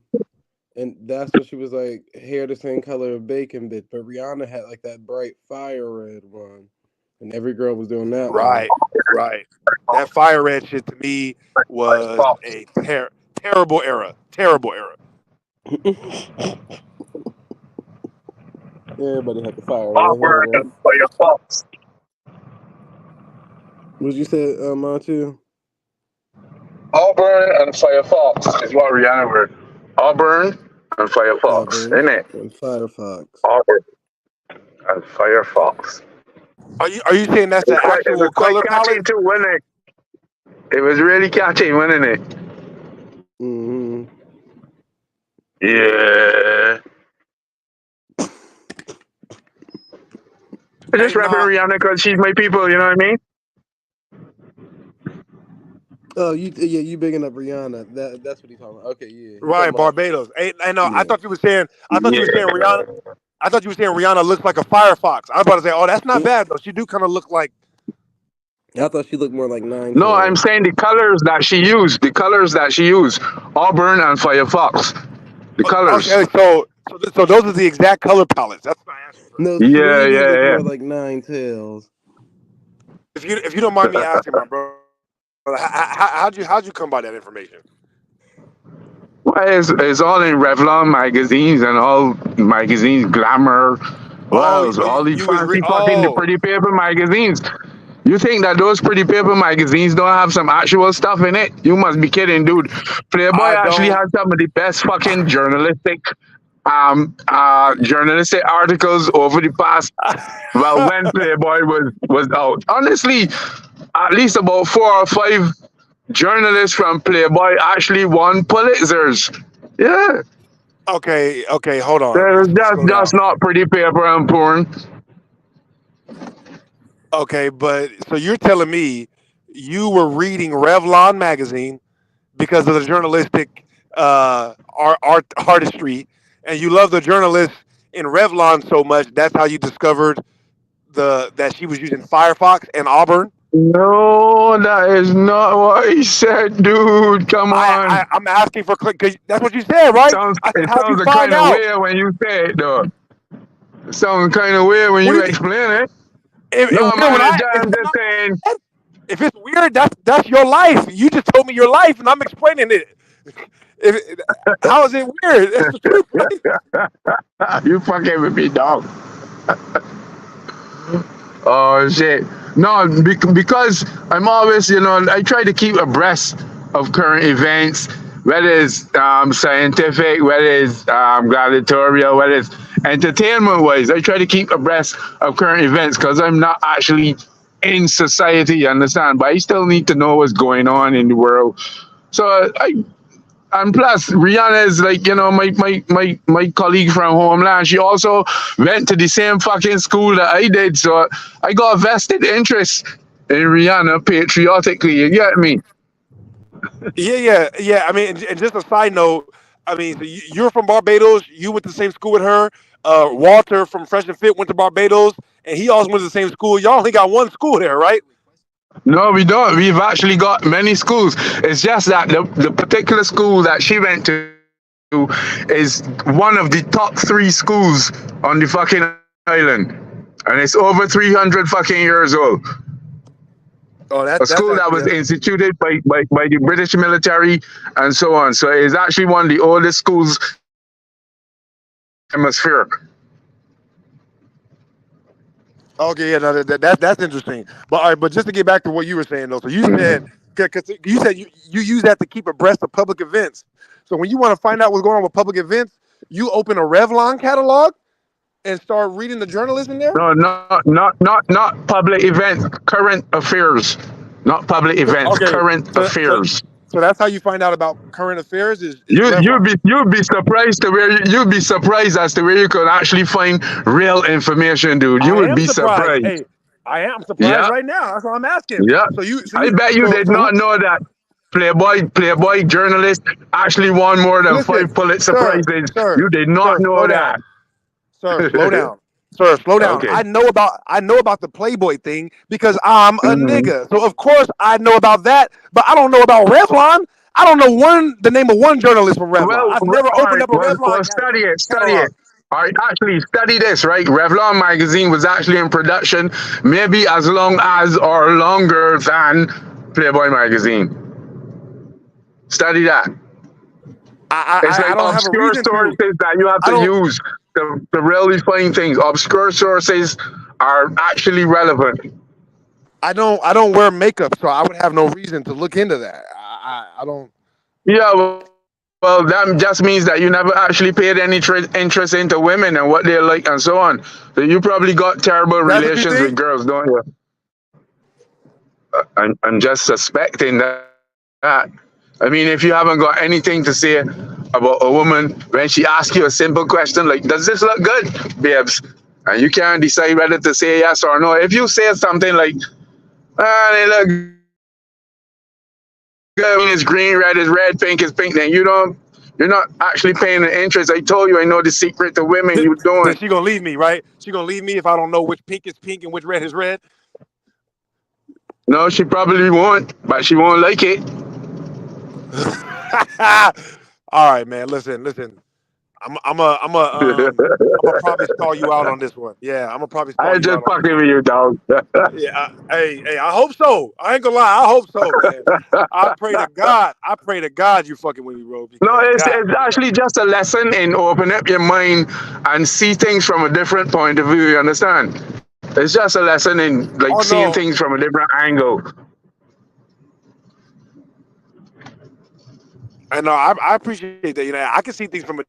And that's when she was like, hair the same color of bacon, bitch. But Rihanna had like that bright fire red one. And every girl was doing that Right, one. right. That fire red shit to me was a terrible era. Terrible era. Everybody had the fire red hair one. What you said, Montu? Auburn and Firefox is what Rihanna were. Auburn and Firefox, Auburn isn't it? and Firefox. Auburn and Firefox. Are you saying that's the It was actual quite color catchy palette? too, wasn't it? It was really catchy, wasn't it? Mm-hmm. Yeah. I just rapping Rihanna because she's my people, you know what I mean? Oh, you bigging up Rihanna. That's what he's talking about. Okay, yeah. Right, Barbados. I know. Yeah. I thought you were saying Rihanna. I thought you were saying Rihanna looks like a Firefox. I was about to say, oh, that's not bad though. She do kind of look like. I thought she looked more like Nine. No, I'm saying the colors that she used. The colors that she used. Auburn and Firefox. The colors. Okay, so those are the exact color palettes. That's what I asked you. No, Yeah, Sweetie looked yeah, more yeah. like Nine Tails. If you don't mind me asking, my brother, how'd you come by that information? Well, it's all in Revlon magazines and all magazines, Glamour. Well, all these fancy fucking pretty paper magazines. You think that those pretty paper magazines don't have some actual stuff in it? You must be kidding, dude. Playboy actually has some of the best fucking journalistic articles over the past when Playboy was out. Honestly, at least about 4 or 5 journalists from Playboy actually won Pulitzers. Yeah. Okay, hold on. There's just not pretty paper and porn. Okay, but so you're telling me you were reading Revlon magazine because of the journalistic artistry, and you love the journalists in Revlon so much. That's how you discovered that she was using Firefox and Auburn. No, that is not what he said, dude. Come on. I'm asking for because that's what you said, right? It sounds kind of weird when you say it, though. It sounds kind of weird when you explain it. I'm just saying. If it's weird, that's your life. You just told me your life, and I'm explaining it. How is it weird? It's the truth, right? You fucking with me, dog. Oh shit! No, because I'm always, I try to keep abreast of current events, whether it's scientific, whether it's gladiatorial, whether it's entertainment-wise. I try to keep abreast of current events because I'm not actually in society, you understand? But I still need to know what's going on in the world. So and plus, Rihanna is like, my colleague from Homeland. She also went to the same fucking school that I did. So I got a vested interest in Rihanna patriotically. You get me? Yeah. I mean, and just a side note. I mean, so you're from Barbados. You went to the same school with her. Walter from Fresh and Fit went to Barbados, and he also went to the same school. Y'all only got one school there, right? No, we don't. We've actually got many schools. It's just that the particular school that she went to is one of the top 3 schools on the fucking island. And it's over 300 fucking years old. Oh, a school that was instituted by the British military and so on. So it's actually one of the oldest schools in the hemisphere. Okay, yeah, no, that's interesting. But all right, but just to get back to what you were saying though, so you said because you said you use that to keep abreast of public events. So when you want to find out what's going on with public events, you open a Revlon catalog and start reading the journalists in there. No, not public events, current affairs. Not public events, Okay, current so so affairs. so that's how you find out about current affairs is You Revlon. you'd be surprised to where you'd be surprised as to where you could actually find real information, dude. You I would am be surprised. surprised. Hey, I am surprised Yeah, right now. That's what I'm asking. yeah. So I you bet you did so who? not know that Playboy journalist actually won more than Listen, 5 Pulitzer sir, prizes. sir, You did not sir, know slow that. down. Sir, slow down. Sir, slow down. Okay. I know about the Playboy thing because I'm a Mhm. nigga. So of course I know about that, but I don't know about Revlon. I don't know the name of one journalist from Revlon. Well, I've never all opened right. up a Revlon Well, study it. Study it. catalog. All right, actually, study this, right? Revlon magazine was actually in production maybe as long as or longer than Playboy magazine. Study that. It's I like don't have a obscure reason to. sources that you have I to don't use to really find things. Obscure sources are actually relevant. I don't wear makeup, so I would have no reason to look into that. I don't. Yeah, well, that just means that you never actually paid any interest into women and what they like and so on. So you probably got terrible That's what you relations with think? girls, don't you? I'm just suspecting that. I mean, if you haven't got anything to say about a woman when she asks you a simple question like, "Does this look good, babes?" and you can't decide whether to say yes or no. If you say something like, "Ah, they look good. It's green, red is red, pink is pink," then you're not actually paying the interest. I told you, I know the secret to women. You Then doing? she gonna leave me, right? She gonna leave me if I don't know which pink is pink and which red is red. No, she probably won't, but she won't like it. All right, man. Listen. I'm a probably call you out on this one. Yeah, I'm gonna probably call I you just out on this fucking one. with you, dog. Yeah, hey, I hope so. I ain't gonna lie, I hope so, man. I pray to God. I pray to God you fucking with me, bro. No, Because God, it's actually just a lesson in open up your mind and see things from a different point of view. You understand? It's just a lesson in like oh seeing no, things from a different angle. I know. I appreciate that. You know, I can see things from a.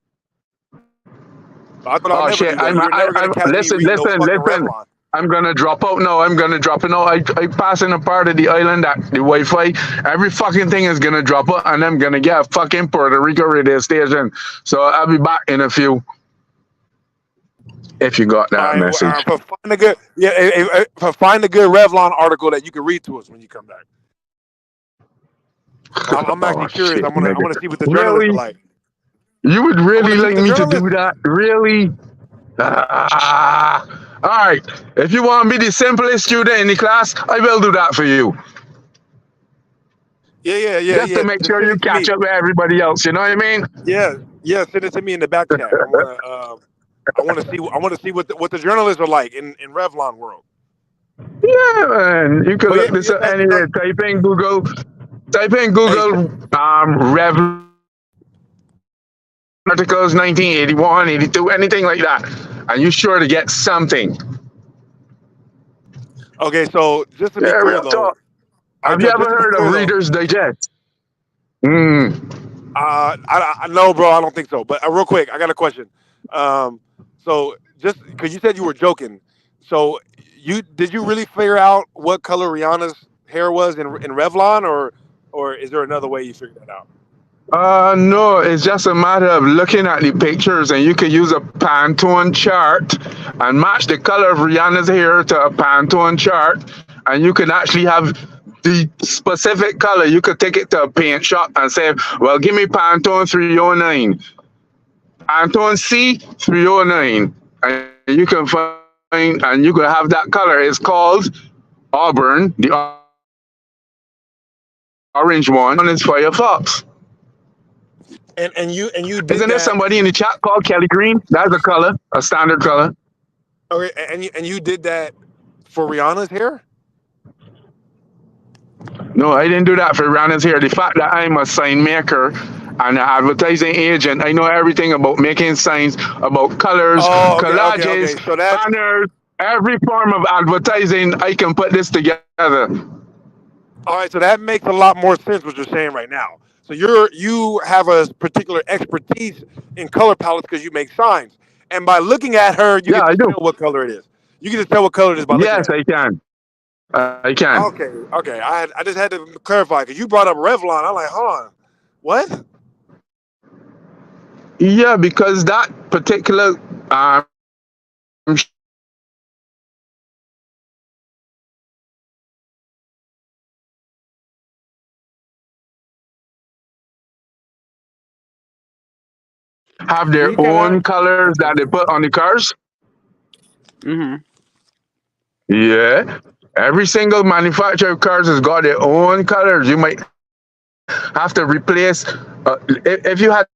I thought I'll Oh never shit! do that. You were never gonna catch me Listen, reading no fucking listen. Revlon. I'm gonna drop out now. I'm gonna drop it now. I pass in a part of the island that the Wi-Fi, every fucking thing is gonna drop out, and I'm gonna get a fucking Puerto Rico radio station. So I'll be back in a few. If you got All that right, message. but find a good find a good Revlon article that you can read to us when you come back. I'm actually Oh curious. shit, I nigga. want to see what the journalists are Really? like. You would I want really to see like what the me to journalists. do that? Really? All right. If you want to be the simplest student in the class, I will do that for you. Just to make Just sure send you it to catch me. up with everybody else. You know what I mean? Yeah. Send it to me in the back chat. I want to see. I want to see what the journalists are like in Revlon world. Yeah, man. You can But look this up no, anywhere. Type in Google. hey, Rev articles 1981, 82, anything like that, and you're sure to get something. okay. So just to be Yeah, clear real though, talk. Have you ever heard of Reader's Digest? I no, bro. I don't think so. But real quick, I got a question. So just because you said you were joking, so did you really figure out what color Rihanna's hair was in Revlon, or is there another way you figured that out? No, it's just a matter of looking at the pictures, and you can use a Pantone chart and match the color of Rihanna's hair to a Pantone chart, and you can actually have the specific color. You could take it to a paint shop and say, "Well, give me Pantone 309, Pantone C 309," and you can find, and you can have that color. It's called Auburn. The orange one is Firefox. And you did Isn't there that. somebody in the chat called Kelly Green? That's a color, a standard color. Okay, and you did that for Rihanna's hair. No, I didn't do that for Rihanna's hair. The fact that I'm a sign maker and an advertising agent, I know everything about making signs, about colors, Oh, okay. collages, So that's banners. Every form of advertising, I can put this together. All right, so that makes a lot more sense what you're saying right now. So you have a particular expertise in color palettes because you make signs, and by looking at her, you Yeah, can I just do. tell what color it is. You can just tell what color it is by looking Yes, at it. I can. I can. Okay, okay. I just had to clarify because you brought up Revlon. I'm like, hold on, what? Yeah, because that particular have Did their he cut own out? colors Okay. that they put on the cars. Mm-hmm. Yeah. Every single manufacturer of cars has got their own colors. You might have to replace, if you had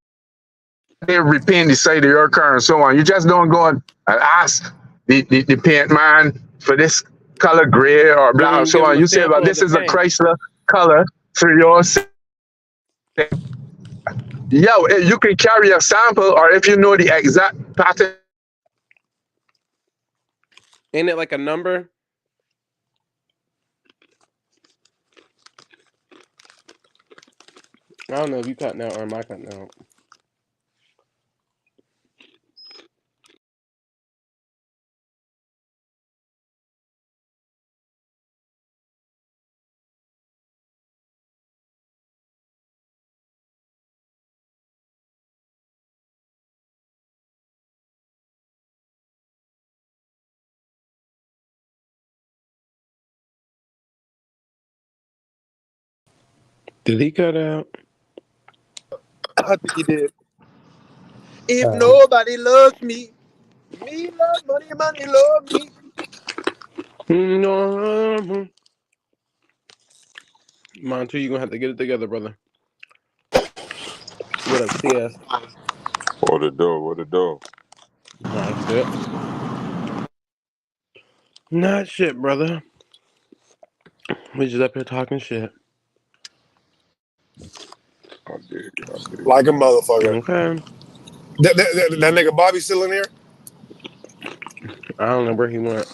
to repaint the side of your car and so on, you just don't go and ask the paint man for this color gray or black or so Give him on. a You say, well, sample of this the is a paint. Chrysler color for your. Yo, you can carry a sample, or if you know the exact pattern. Ain't it like a number? I don't know if you cutting out or am I cutting out. Did he cut out? I think he did. If nobody loves me, me love money, money love me. No. Montu, you're gonna have to get it together, brother. What up, CS? What it do? What it do? Not shit. Not shit, brother. We just up here talking shit. I dig it. I dig Like it. a motherfucker. Okay. That nigga Bobby still in here? I don't know where he went.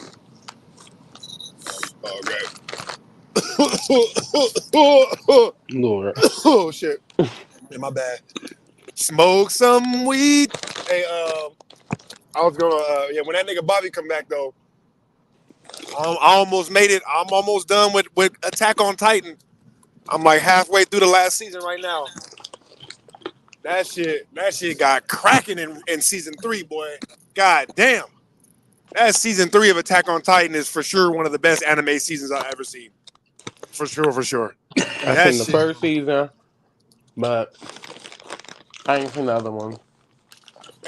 Okay. Lord. Oh shit. Yeah, my bad. Smoke some weed. Hey, I was gonna yeah, when that nigga Bobby come back though, I almost made it. I'm almost done with Attack on Titan. I'm like halfway through the last season right now. That shit got cracking in season 3, boy. God damn. That season 3 of Attack on Titan is for sure one of the best anime seasons I've ever seen. For sure, for sure. I That seen the shit. first season, but I ain't seen the other one.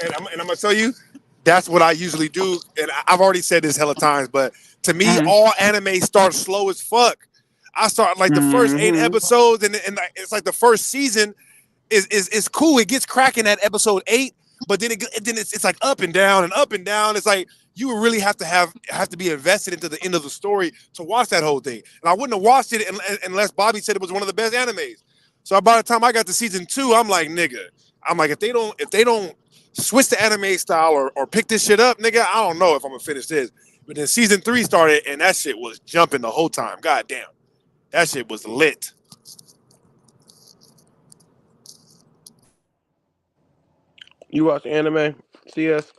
And I'm gonna tell you, that's what I usually do. And I've already said this hella times, but to me, all anime starts slow as fuck. I start like the first 8 episodes, and it's like the first season is cool. It gets cracking at episode 8, but then it's like up and down and up and down. It's like you really have to be invested into the end of the story to watch that whole thing. And I wouldn't have watched it unless Bobby said it was one of the best animes. So by the time I got to season 2, I'm like, nigga, I'm like, if they don't switch the anime style or pick this shit up, nigga, I don't know if I'm gonna finish this. But then season 3 started and that shit was jumping the whole time. God damn, that shit was lit. You watch anime, CS?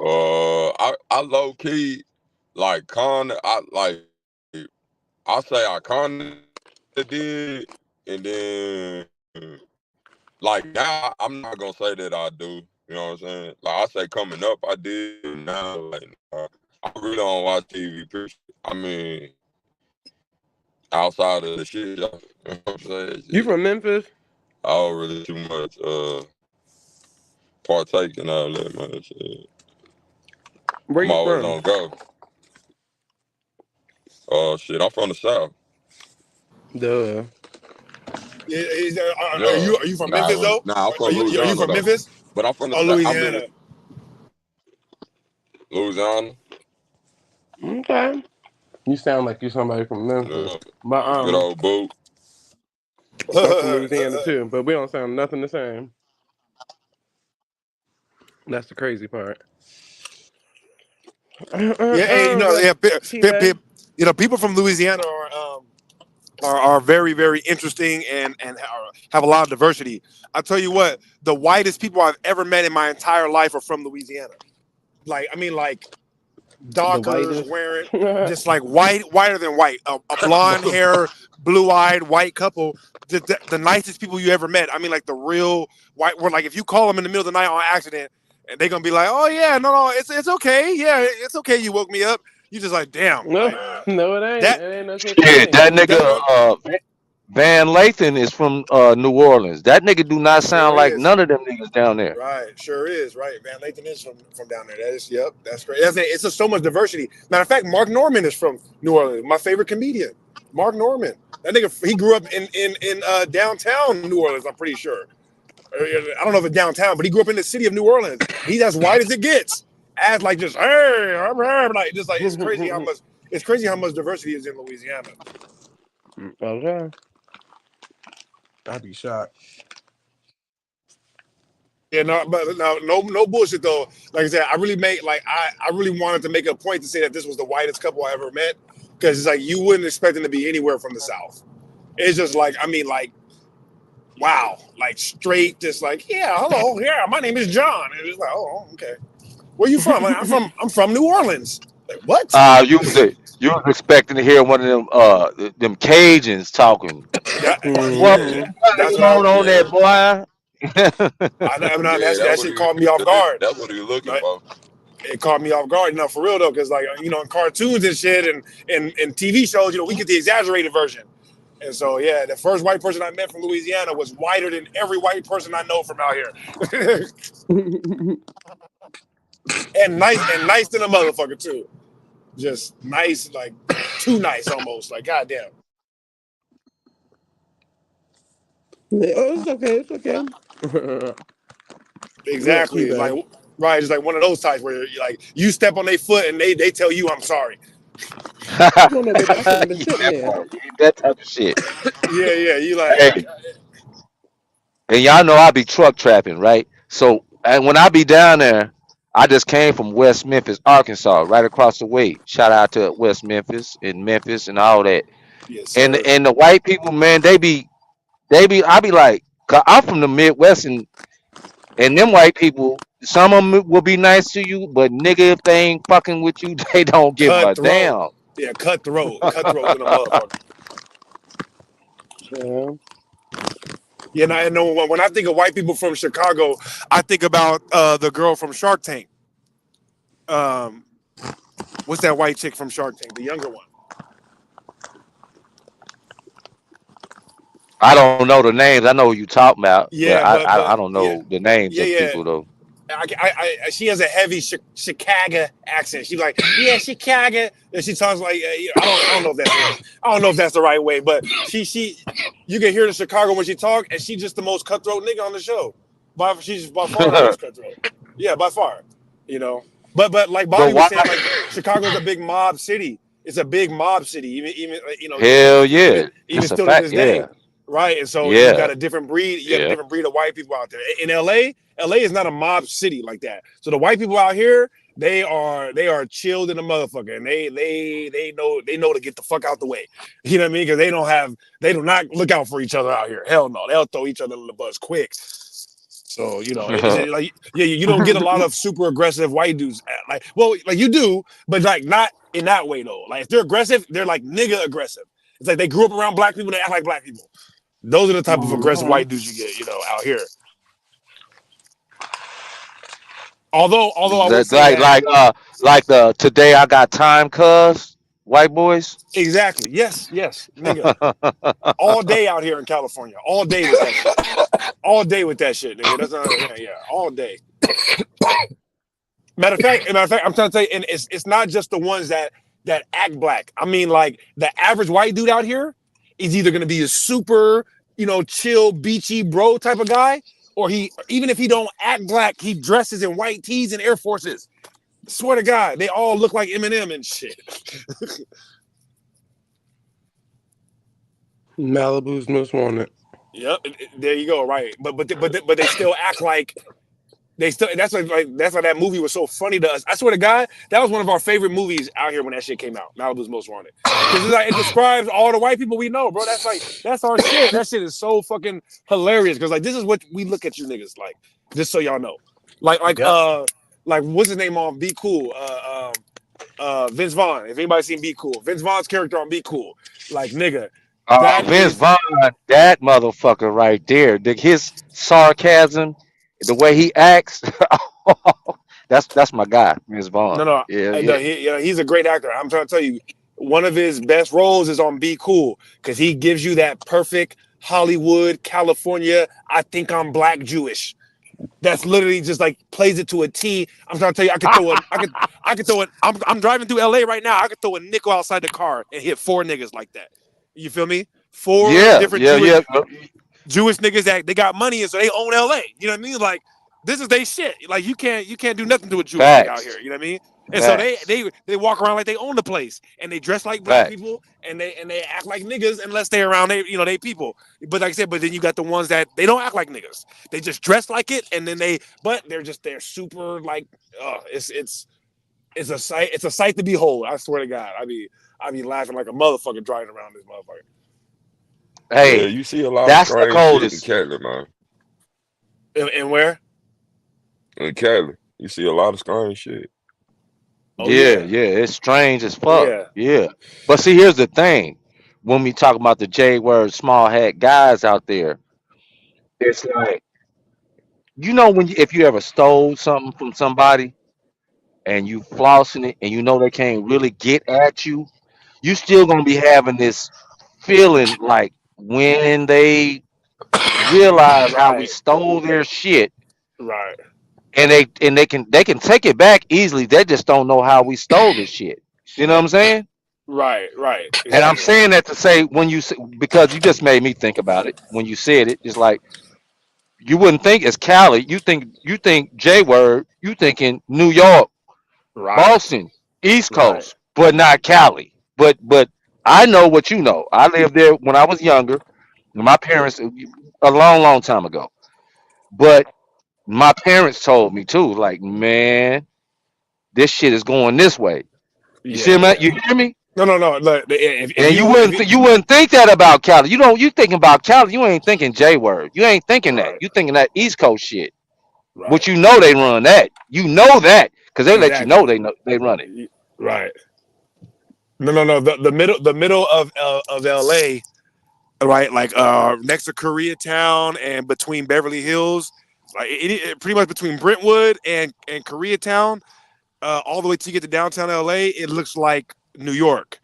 I low key like I say I kinda did, and then like now I'm not gonna say that I do. You know what I'm saying? Like I say coming up I did, and now like I really don't watch TV. I mean, outside of the shit, you know what I'm saying? You from Memphis? I don't really too much partake in all that man. Shit. Where I'm you always from? on go. Shit, I'm from the South. Duh. Are Yeah. you from Memphis though? Nah, I'm Are from you Louisiana from though. Memphis But I'm from the or South. I'm in Louisiana? Louisiana. Okay. You sound like you're somebody from Memphis. But Good old boo. I'm from Louisiana too, but we don't sound nothing the same. That's the crazy part. People from Louisiana are very, very interesting and have a lot of diversity. I'll tell you what, the whitest people I've ever met in my entire life are from Louisiana. Like Dockers wearing just like whiter than white, a blonde hair, blue-eyed white couple, the nicest people you ever met. I mean, like the real white. Where like if you call them in the middle of the night on accident, and they're gonna be like, "Oh yeah, no, it's okay, yeah, it's okay, you woke me up." You just like, damn. No, like, no, it ain't. that It ain't no such Shit, thing. that nigga Van Lathan is from New Orleans. That nigga do not sound Sure like is. none of them niggas down there. Right, sure is. Right, Van Lathan is from down there. That is, yep, that's great. It's just so much diversity. Matter of fact, Mark Norman is from New Orleans. My favorite comedian, Mark Norman. That nigga, he grew up in downtown New Orleans. I'm pretty sure. I don't know if it's downtown, but he grew up in the city of New Orleans. He's as white as it gets. As like just hey, like just like it's crazy how much diversity is in Louisiana. Okay. I'd be shocked. Yeah, no bullshit though. Like I said, I really wanted to make a point to say that this was the whitest couple I ever met, because it's like you wouldn't expect them to be anywhere from the South. It's just like, I mean, like, wow, like straight, just like, yeah, hello, yeah, my name is John, and it's like, oh, okay, where you from? Like, I'm from New Orleans. Like, what? You was expecting to hear one of them Cajuns talking. What That's what going on there, boy? that shit caught me off guard. That's what he was looking for. It caught me off guard, for real though, because like in cartoons and shit and TV shows, we get the exaggerated version. And so yeah, the first white person I met from Louisiana was whiter than every white person I know from out here. and nice than a motherfucker too. Just nice, like too nice almost. Like goddamn. It's okay. It's okay. Exactly. Like right, it's like one of those types where you step on their foot and they tell you I'm sorry. No, baby, I shouldn't have been sitting there. That type of shit. Yeah. You like. Hey. And y'all know I be truck trapping, right? So and when I be down there, I just came from West Memphis, Arkansas, right across the way. Shout out to West Memphis and all that. Yes, and the white people, man, I be like, 'cause I'm from the Midwest, and them white people, some of them will be nice to you, but nigga, if they ain't fucking with you, they don't give a damn. Yeah, cutthroat than a motherfucker. Yeah, and I know when I think of white people from Chicago, I think about the girl from Shark Tank. What's that white chick from Shark Tank? The younger one. I don't know the names. I know who you talking about. Yeah, but I don't know the names of people though. She has a heavy Chicago accent. She's like, yeah, Chicago. And she talks like, I don't know if that's the right way, but she you can hear the Chicago when she talk, and she's just the most cutthroat nigga on the show. She's by far the most cutthroat. Yeah, by far. But like Bobby was saying, like Chicago's a big mob city. It's a big mob city, even Hell yeah, even still to this day. Right, and so you got a different breed. You got a different breed of white people out there. In LA is not a mob city like that. So the white people out here, they are chilled in the motherfucker, and they know to get the fuck out the way. You know what I mean? Because they do not look out for each other out here. Hell no, they'll throw each other in the bus quick. So it's like you don't get a lot of super aggressive white dudes. Like you do, but like not in that way though. Like if they're aggressive, they're like nigga aggressive. It's like they grew up around black people, they act like black people. Those are the type of aggressive white dudes you get, out here. Although I would say like the Today I Got Time cuz white boys. Exactly. Yes, nigga. All day out here in California. All day with that shit. All day with that shit, nigga. That's not all day. Matter of fact, I'm trying to tell you, and it's not just the ones that act black. I mean, like the average white dude out here is either gonna be a super, chill, beachy bro type of guy, or even if he don't act black, he dresses in white tees and Air Forces. Swear to God, they all look like Eminem and shit. Malibu's most wanted. Yep, there you go. Right, but they still act like They still that's why that movie was so funny to us. I swear to God, that was one of our favorite movies out here when that shit came out. Malibu's Most Wanted, because it's like it describes all the white people we know, bro. That's our shit. That shit is so fucking hilarious because like this is what we look at you niggas like. Just so y'all know, like like Yep. uh like what's his name on Be Cool? Vince Vaughn. If anybody seen Be Cool, Vince Vaughn's character on Be Cool, like nigga, that Vince is Vaughn, that motherfucker right there. His sarcasm, the way he acts, that's my guy, Vince Vaughn. no, no, Yeah, no. yeah. He's a great actor. I'm trying to tell you, one of his best roles is on Be Cool because he gives you that perfect Hollywood, California. I think I'm black Jewish. That's literally just like plays it to a T. I'm trying to tell you, I could throw it. I'm driving through LA right now. I could throw a nickel outside the car and hit four niggas like that. You feel me? Four Yeah, different yeah, yeah. Jewish niggas that they got money and so they own LA. You know what I mean? Like this is they shit. Like you can't do nothing to a Jewish nigga out Facts. here. You know what I mean? And so they Facts. they they walk around like they own the place and they dress like black Facts. people and they act like niggas unless they're around they people. But like I said, but then you got the ones that they don't act like niggas. They just dress like it and then but they're super like it's a sight to behold. I swear to God. I be laughing like a motherfucker driving around this motherfucker. Yeah, Hey, you see a lot of that's the strange shit in coldest. Cali, man. And where? In Cali, you see a lot of strange shit. Oh Yeah, yeah. yeah. It's strange as Oh fuck. yeah. Yeah. But see, here's the thing. When we talk about the J word small hat guys out there, it's like when if you ever stole something from somebody and you flossing it and you know they can't really get at you, you still gonna be having this feeling like when they realize how we Right. stole their shit Right. and they can take it back easily. They just don't know how we stole this shit. You know what I'm saying? Right. Right. And I'm Exactly. saying that to say because you just made me think about it when you said it. It's like you wouldn't think it's Cali. You think J word. You thinking New York, Right. Boston, East Right. Coast, but not Cali. But I know what you know. I lived there when I was younger. My parents a long time ago. But my parents told me too. Like man, this shit is going this way. You see Yeah. me? Yeah. You hear me? No. No. No. Look, if And you you if wouldn't you you wouldn't think that about Cali. You thinking about Cali. You ain't thinking J word. You ain't thinking that. right. You thinking that East Coast shit. Which Right. you know they run that. You know that because they let you know Exactly. they run it. Right. No. No. No. The middle of LA. Right. Like next to Koreatown and between Beverly Hills. Like pretty much between Brentwood and Koreatown, all the way till you get to downtown LA, it looks like New York.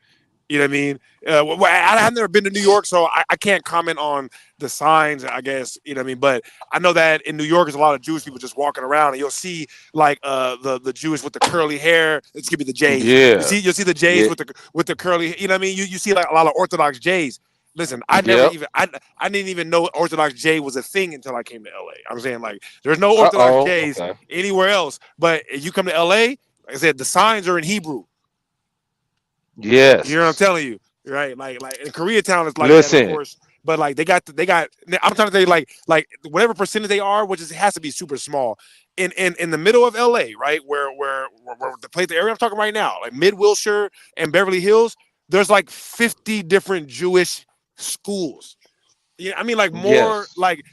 You know what I mean? I've never been to New York, so I can't comment on the signs, I guess. You know what I mean? But I know that in New York, there's a lot of Jewish people just walking around, and you'll see like the Jewish with the curly hair. It's gonna be the Jays. Yeah. You'll see the Jays Yeah. with the curly. You know what I mean? You see like a lot of Orthodox Jays. Listen, Yep. I didn't even know Orthodox J was a thing until I came to LA. I'm saying like there's no Orthodox Uh-oh. Jays Okay. anywhere else, but if you come to LA, like I said, the signs are in Hebrew. You know what I'm Yes. telling you, right? Like in Koreatown, it's like that, of Listen. course. But like they got. I'm trying to tell you, like whatever percentage they are, which is, has to be super small. In the middle of LA, right, where the area I'm talking right now, like Mid Wilshire and Beverly Hills, there's like 50 different Jewish schools. Yeah, I mean, like more Yes. like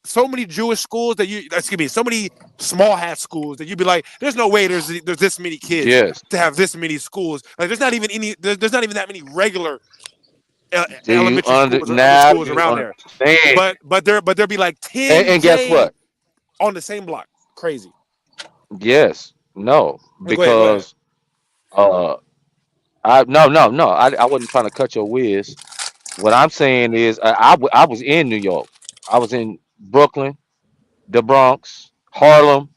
so many Jewish schools that excuse me, so many small hat schools that you'd be like, there's no way there's this many kids Yes. to have this many schools. Like there's not even that many regular Do you elementary under schools or other now schools you around there. understand? But there'd be like And guess 10J what? on the same block. Crazy. Yes. No. Go ahead, go ahead. Because uh no. I wasn't trying to cut your whiz. What I'm saying is I was in New York. I was in Brooklyn, the Bronx, Harlem,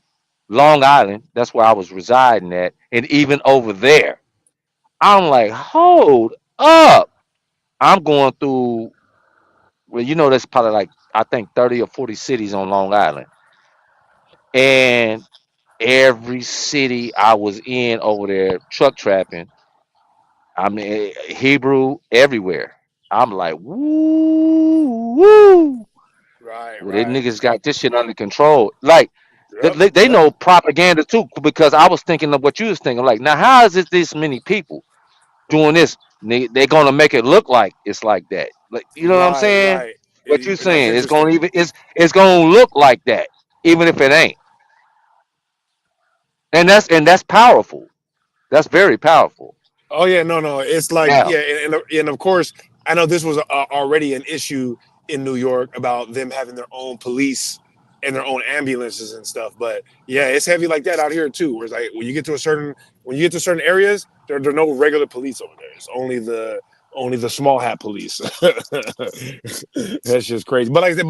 Long Island. That's where I was residing at. And even over there, I'm like, hold up. I'm going through, well, that's probably like, I think 30 or 40 cities on Long Island. And every city I was in over there, truck trapping, I mean, Hebrew everywhere. I'm like, woo, woo. Right, Well, they right, niggas got this shit under control. Like, Yep. They Yep. know propaganda too, because I was thinking of what you was thinking. Like, now how is it this many people doing this? They're gonna make it look like it's like that. Like, you know what I'm Right. saying? Right. What you And that's saying? interesting. It's gonna look like that, even if it ain't. And that's powerful. That's very powerful. Oh yeah, no, no. It's like Now, yeah, and of course, I know this was already an issue in New York about them having their own police and their own ambulances and stuff. But yeah, it's heavy like that out here too. Where it's like when you get to certain areas, there are no regular police over there. It's only the small hat police. That's just crazy. But like I said,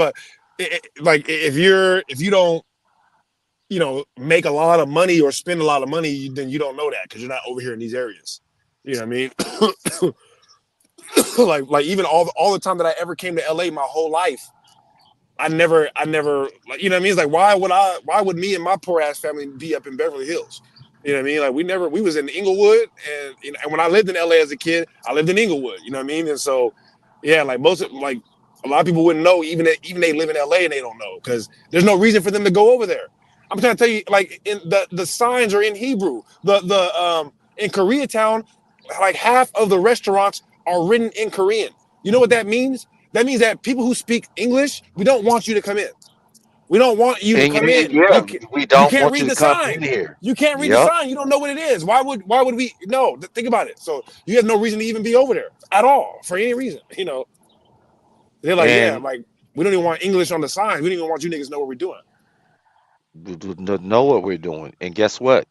like if you don't make a lot of money or spend a lot of money, then you don't know that because you're not over here in these areas. You know what I mean? Like even all the time that I ever came to LA my whole life, I never like what I mean. It's like why would me and my poor ass family be up in Beverly Hills? You know what I mean? Like we was in Inglewood, and when I lived in LA as a kid, I lived in Inglewood. You know what I mean? And so yeah, like a lot of people wouldn't know, even they live in LA and they don't know because there's no reason for them to go over there. I'm trying to tell you, like in the signs are in Hebrew. The in Koreatown, like half of the restaurants are written in Korean. You know what that means? That means that people who speak English, we don't want you to come in. We don't want you to and come in. yeah, we You don't can't want you read to the come in sign. here. You can't read the Yep. sign. You don't know what it is. Why would we no, think about it. So you have no reason to even be over there at all for any reason. They're like, yeah, And like we don't even want English on the sign. We don't even want you niggas to know what we're doing. know what we're doing. And guess what?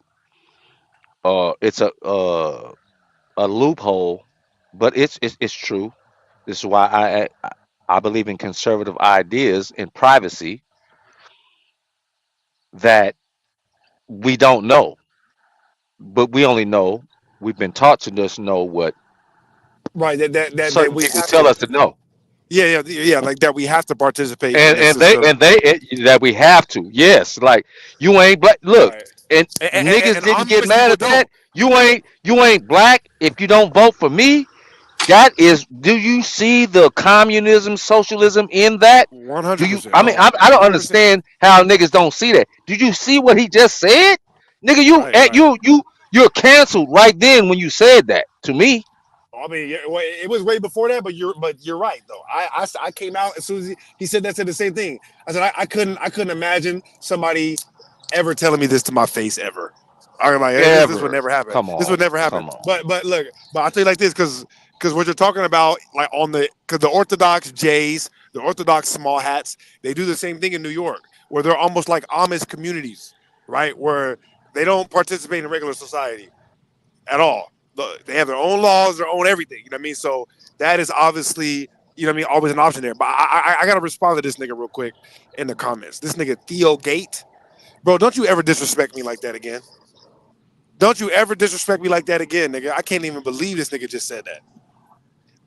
It's a loophole, but it's true. This is why I believe in conservative ideas and privacy, that we don't know, but we only know, we've been taught to just know what Right. That certain we people have tell to. us to know. Yeah. Like that we have to participate in and this and they system. and they that we have to. Yes, like, you ain't black. Look, Right. and niggas And didn't get honest mad people at that. don't. You ain't black if you don't vote for me. That is, do you see the communism, socialism in that? Do you? 100%. I mean, No. I don't 100%. understand how niggas don't see that. Did you see what he just said, nigga? Right. Right. You're canceled right then when you said that to me. I mean, yeah, well, it was way before that, but you're right though. I came out as soon as he said that, said the same thing. I said I couldn't imagine somebody ever telling me this to my face ever. I'm like, hey, this would Ever. never happen. Come This would on, never happen. come on. But look, but I'll tell you like this, because what you're talking about, like because the Orthodox Jays, the Orthodox small hats, they do the same thing in New York, where they're almost like Amish communities, right? Where they don't participate in regular society at all. They have their own laws, their own everything. You know what I mean? So that is obviously, you know what I mean, always an option there. But I gotta respond to this nigga real quick in the comments. This nigga Theo Gate, bro, don't you ever disrespect me like that again? Don't you ever disrespect me like that again, nigga? I can't even believe this nigga just said that.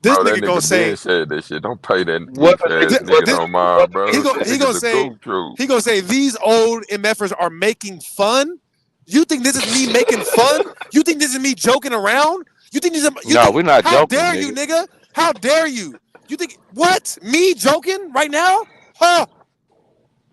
This Bro, that nigga gonna nigga been say said that shit. Don't pay that What goof the ass nigga? What nigga the this no nigga? What mind, the he bro. nigga go That say? he nigga gonna the say goof troop. he gonna say these old MFers are making fun. You think this is me making fun? You think this is me joking around? You No, think we're not how joking, dare you, nigga. nigga? How dare you? You think what? Me joking right now? Huh?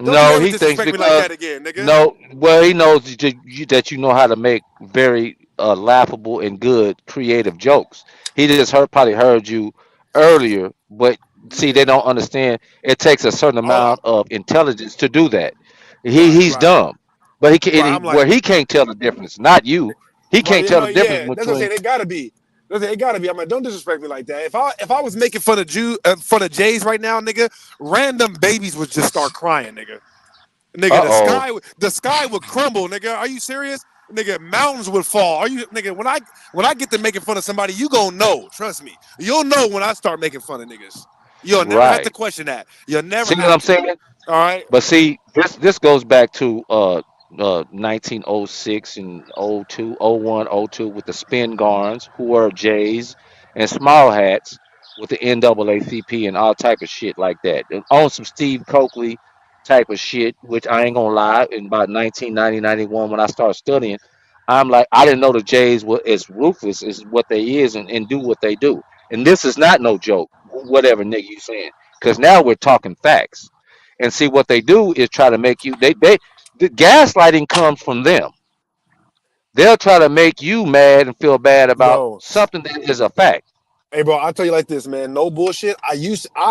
Don't you No, ever he thinks disrespect me like because that again, nigga. no, well, he knows that you know how to make very laughable and good creative jokes. He just probably heard you earlier, but see, they Yeah. don't understand. It takes a certain Oh, amount of intelligence to do that. right, He's right, dumb, but he can. right. I'm Where like, he can't tell the difference, not you. He right, can't you tell know, the difference yeah. That's what I'm between. saying. It gotta be. It gotta be. I'm like, don't disrespect me like that. If I was making fun of Jays right now, nigga, random babies would just start crying, nigga. Nigga, Uh oh. the sky would crumble, nigga. Are you serious? Nigga, mountains would fall. Are you nigga, when I get to making fun of somebody, you gonna know. Trust me. You'll know when I start making fun of niggas. You'll never have to Right. question that. You'll never See what have I'm to. saying? All right? But see, this goes back to 1906 and '02, '01, '02 with the spin guards who were Jays and small hats with the NAACP and all type of shit like that. And on some Steve Coakley type of shit, which I ain't gonna lie, in about 1990, 91 when I started studying, I'm like, I didn't know the Jays were as ruthless as what they is, and do what they do. And this is not no joke, whatever nigga you saying. Cause now we're talking facts. And see what they do is try to make you The gaslighting comes from them. They'll try to make you mad and feel bad about Yo, something that is a fact. hey, bro, I'll tell you like this, man. No bullshit. I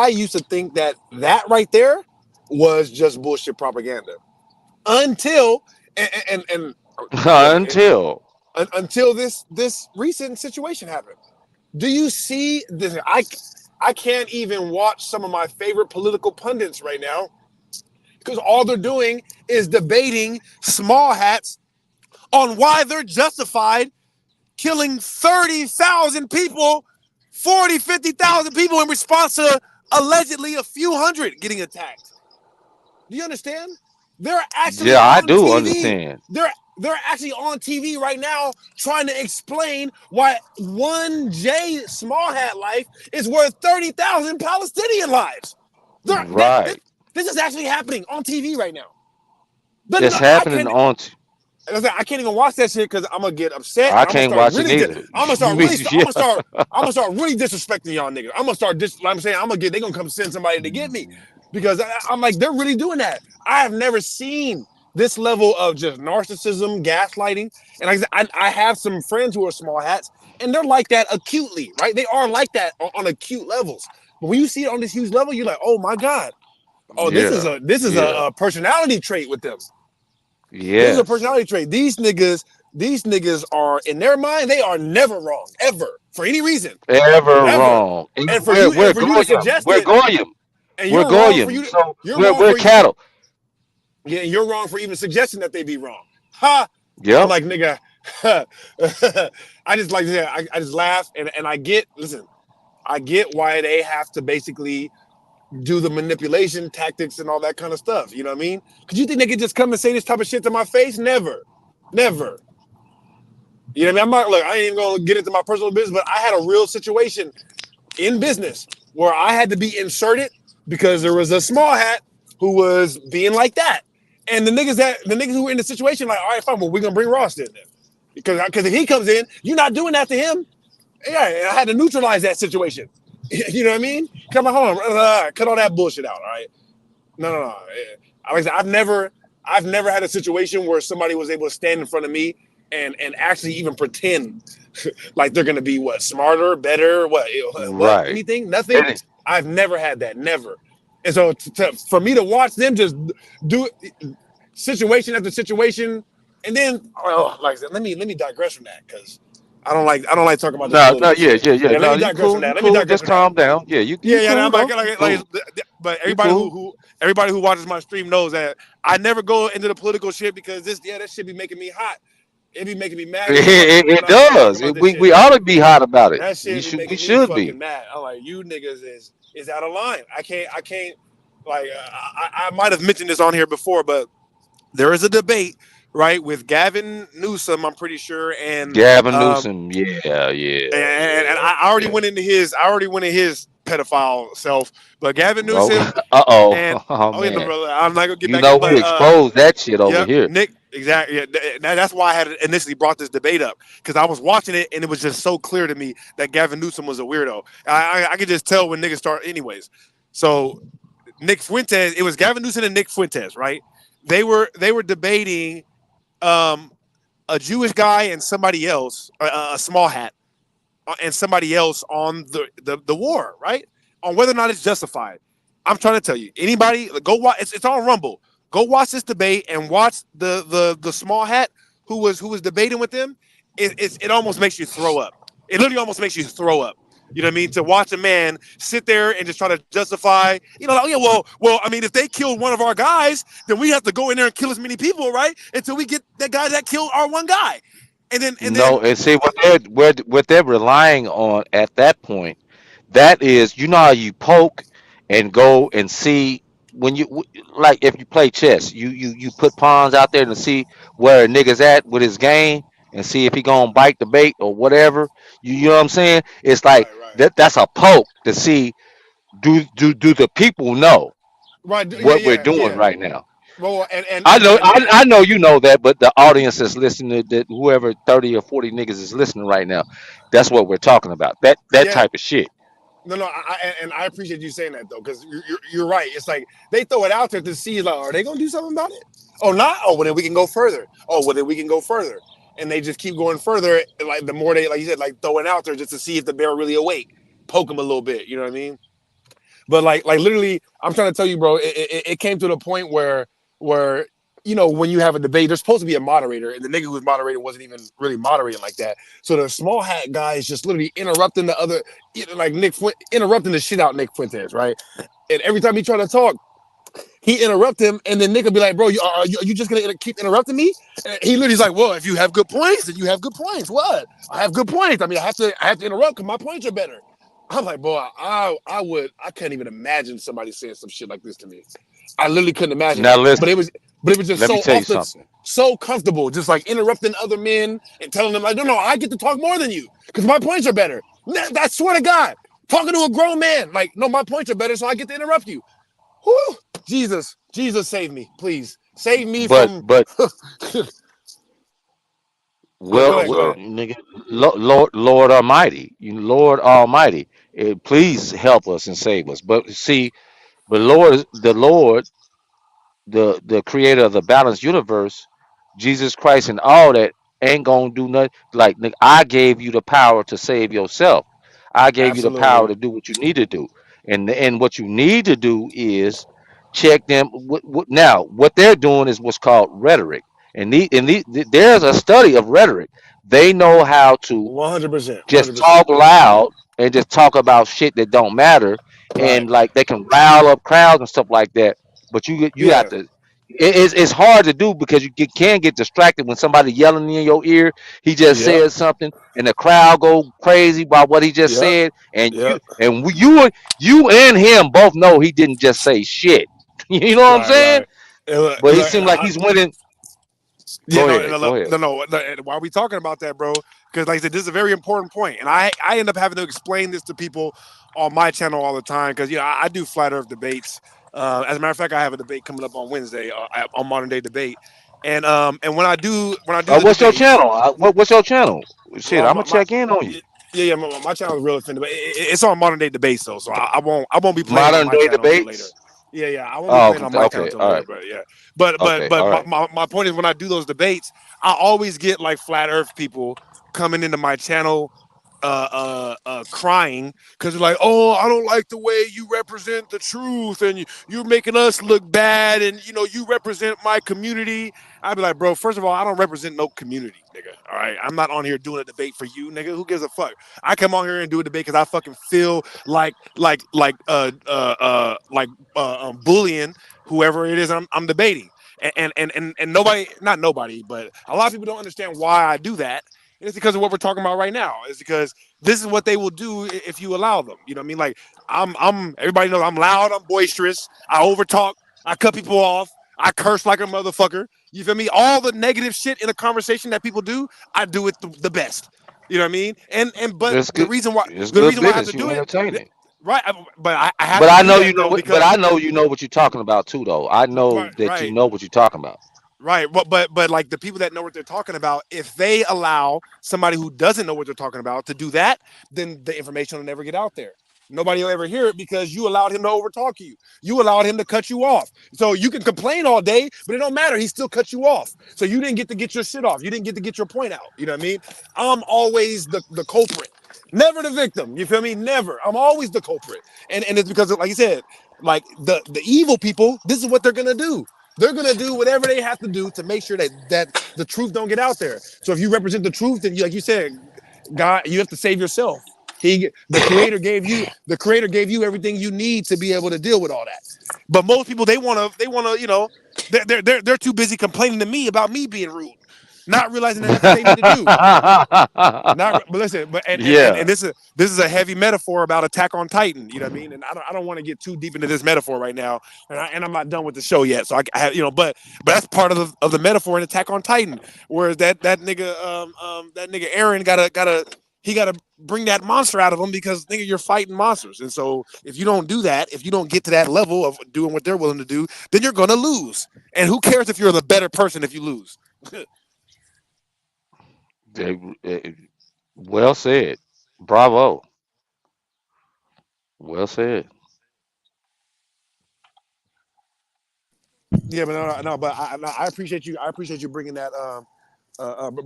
used to think that right there was just bullshit propaganda until and look Until until this recent situation happened. Do you see this? I can't even watch some of my favorite political pundits right now because all they're doing is debating small hats on why they're justified killing 30,000 people, 40, 50,000 people in response to allegedly a few hundred getting attacked. Do you understand? They're actually yeah, I on do TV. understand. They're actually on TV right now trying to explain why one J small hat life is worth 30,000 Palestinian lives. Right. This is actually happening on TV right now. But It's no, I happening can't. on. I can't even watch that shit because I'm gonna get upset and I can't watch it neither. I'm Yeah. gonna start really disrespecting y'all niggas. I'm gonna start like I'm saying I'm gonna get they gonna come send somebody to get me because I'm like they're really doing that. I have never seen this level of just narcissism, gaslighting, and I have some friends who are small hats and they're like that acutely, right? They are like that on acute levels. But when you see it on this huge level, you're like, oh my god, oh Yeah. this is Yeah. a personality trait with them. This is a Yes. personality trait. These niggas are in their mind, they are never wrong, ever, for any reason. Ever Ever. wrong. And And we're for you to Goyim. suggest We're it, Goyim. and We're Goyim. So you're we're wrong we're for cattle. yeah, you're wrong for even suggesting that they be wrong. Ha! I'm Yep. like, nigga, I just like yeah, I just laugh and I get listen, I get why they have to basically do the manipulation tactics and all that kind of stuff. You know what I mean? Because you think they could just come and say this type of shit to my face? Never. Never. You know what I mean? I'm not look, I ain't even gonna get into my personal business, but I had a real situation in business where I had to be inserted because there was a small hat who was being like that. And the niggas who were in the situation, like, all right, fine, well, we're gonna bring Ross in then. Because if he comes in, you're not doing that to him. Yeah, I had to neutralize that situation. You know what I mean? Come on, hold on, cut all that bullshit out. All right. No. Like I said, I've never had a situation where somebody was able to stand in front of me and actually even pretend like they're gonna be what smarter, better, what Right. anything, nothing. And I've never had that, never. And so for me to watch them just do situation after situation, and then like I said, let me digress from that because I don't like talking about this no, no, political yeah, shit. yeah, yeah. Yeah, let No, me you digress from cool, you that. Let me cool. digress Just from that. calm down. Yeah, you Yeah, cool I'm though. You like, cool. but You cool. everybody who watches my stream knows that I never go into the political shit because that shit be making me hot. It be making me mad as fuck It when I start talking does. about this We shit. ought to be hot about it. That We shit be should we making me should fucking be. mad. I'm like, you niggas is out of line. I can't like I might have mentioned this on here before, but there is a debate, right, with Gavin Newsom, I'm pretty sure, Gavin Newsom. Yeah, yeah, and yeah, I already yeah. went into his pedophile self, but Gavin Oh, Newsom uh-oh. and Oh oh yeah, no, man. brother, I'm not gonna get You back in, know we but exposed that shit over yep, here. Nick, exactly. Yeah, that's why I had initially brought this debate up because I was watching it and it was just so clear to me that Gavin Newsom was a weirdo. I could just tell when niggas start, anyways. So Nick Fuentes, it was Gavin Newsom and Nick Fuentes, right? They were debating um, a Jewish guy and somebody else, a small hat, and somebody else on the war, right? On whether or not it's justified. I'm trying to tell you, anybody go watch. It's on Rumble. Go watch this debate and watch the small hat who was debating with them. It almost makes you throw up. It literally almost makes you throw up. You know what I mean? To watch a man sit there and just try to justify, like, oh yeah, well, I mean, if they killed one of our guys, then we have to go in there and kill as many people, right? Until we get that guy that killed our one guy, and No, then and see what they're relying on at that point. That is, you know how you poke and go and see when like if you play chess, you put pawns out there to see where a nigga's at with his game and see if he gonna bite the bait or whatever. You know what I'm saying? It's like right. that's a poke to see do the people know Right. what we're doing Yeah. right now. Well, I know you know that, but the audience that's listening, that whoever 30 or 40 niggas is listening right now, that's what we're talking about. That yeah, type of shit. No, no, and I appreciate you saying that though, because you're right. It's like they throw it out there to see, like, are they gonna do something about it? Oh, not. Oh, well then we can go further. Oh, well then we can go further, and they just keep going further. And like the more they, like you said, like throwing out there just to see if the bear really awake, poke him a little bit. You know what I mean? But like literally, I'm trying to tell you, bro. It came to the point where when you have a debate, there's supposed to be a moderator, and the nigga who was moderating wasn't even really moderating like that. So the small hat guy is just literally interrupting the other, like interrupting the shit out Nick Fuentes, right? And every time he try to talk, he interrupt him, and then Nick will be like, "Bro, are you just gonna keep interrupting me?" And he literally's like, "Well, if you have good points, then you have good points. What? I have good points. I mean, I have to interrupt because my points are better." I'm like, boy, I can't even imagine somebody saying some shit like this to me. I literally couldn't imagine Now it. But listen, it was just let me so tell you off the, something. so comfortable, just like interrupting other men and telling them like, no, I get to talk more than you because my points are better. I swear to God, talking to a grown man, like, no, my points are better, so I get to interrupt you. Whew, Jesus, save me, please, save me But from. but Go well, ahead, go ahead. nigga, Lord Almighty, Lord Almighty, please help us and save us. But see, the Lord, the creator of the balanced universe, Jesus Christ and all that ain't gonna do nothing. Like, nigga, I gave you the power to save yourself. I gave you the power Absolutely, to do what you need to do. And what you need to do is check them. Now, what they're doing is what's called rhetoric. There's a study of rhetoric. They know how to 100%, just 100%. talk loud and just talk about shit that don't matter, Right? and like they can rile up crowds and stuff like that. But you have Yeah, to. It's hard to do because can get distracted when somebody yelling in your ear. He just yep, said something, and the crowd go crazy by what he just yep, said, and yep. you and him both know he didn't just say shit. You know what I'm Right, saying? right. And look, But and he look, and seemed like he's winning. yeah, Go no, ahead, no, go ahead. no, no. Why are we talking about that, bro? Because, like I said, this is a very important point, and I end up having to explain this to people on my channel all the time because I do flat Earth debates. As a matter of fact, I have a debate coming up on Wednesday on Modern Day Debate, and when I do the What's your debates, channel? What's your channel? Shit, well, I'm gonna check in on you. my channel is real offended, but it's on Modern Day Debates though, so I won't be playing it on Modern my day channel until later. debates. Yeah, I won't be Oh, playing on my channel okay, until all later, right, but yeah, but all right. my point is when I do those debates, I always get like flat Earth people coming into my channel crying because they're like, oh, I don't like the way you represent the truth and you're making us look bad and you represent my community. I'd be like, bro, first of all, I don't represent no community, nigga. All right. I'm not on here doing a debate for you, nigga. Who gives a fuck? I come on here and do a debate because I fucking feel bullying whoever it is I'm debating. And nobody, not nobody, but a lot of people don't understand why I do that. And it's because of what we're talking about right now. It's because this is what they will do if you allow them. You know what I mean? Like I'm everybody knows I'm loud, I'm boisterous, I overtalk, I cut people off, I curse like a motherfucker. You feel me? All the negative shit in a conversation that people do, I do it the best. You know what I mean? But It's good. It's the good reason why I have to business. You do it, entertaining. right? But I have But to I do know you that know. though But because I know you know what you're talking about too, though. I know right, that you right. know what you're talking about. Right. But like the people that know what they're talking about, if they allow somebody who doesn't know what they're talking about to do that, then the information will never get out there. Nobody will ever hear it because you allowed him to overtalk you. You allowed him to cut you off. So you can complain all day, but it don't matter. He still cut you off. So you didn't get to get your shit off. You didn't get to get your point out. You know what I mean? I'm always the culprit. Never the victim. You feel me? Never. I'm always the culprit. And it's because, like you said, like the evil people, this is what they're gonna do. They're gonna do whatever they have to do to make sure that the truth don't get out there. So if you represent the truth, then like you said, God, you have to save yourself. The creator gave you everything you need to be able to deal with all that. But most people they wanna they're too busy complaining to me about me being rude, not realizing that that's what they need to do. Not, but listen, but Yeah. and this is a heavy metaphor about Attack on Titan. You know what I mean? And I don't want to get too deep into this metaphor right now, and I'm not done with the show yet. So I but that's part of the metaphor in Attack on Titan, where that nigga Aaron gotta bring that monster out of him because nigga you're fighting monsters, and so if you don't do that, if you don't get to that level of doing what they're willing to do, then you're gonna lose. And who cares if you're the better person if you lose? They- eh, well said. Bravo. Well said. Yeah, but no, but I appreciate you. I appreciate you bringing that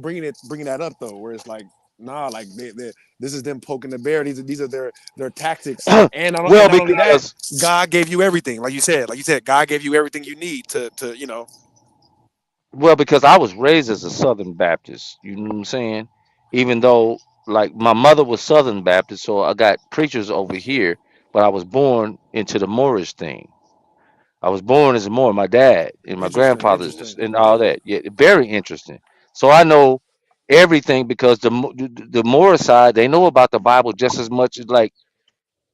bringing that up though, where it's like, nah, like this is them poking the bear. These are their tactics, and Well, not only that, because God gave you everything, like you said, God gave you everything you need to you know. because I was raised as a Southern Baptist. You know what I'm saying? Even though like my mother was Southern Baptist, so I got preachers over here, but I was born into the Moorish thing. I was born as a Moor. My dad and my grandfathers Interesting. and all that. Yeah, very interesting. So I know everything because the Moorish side they know about the Bible just as much as like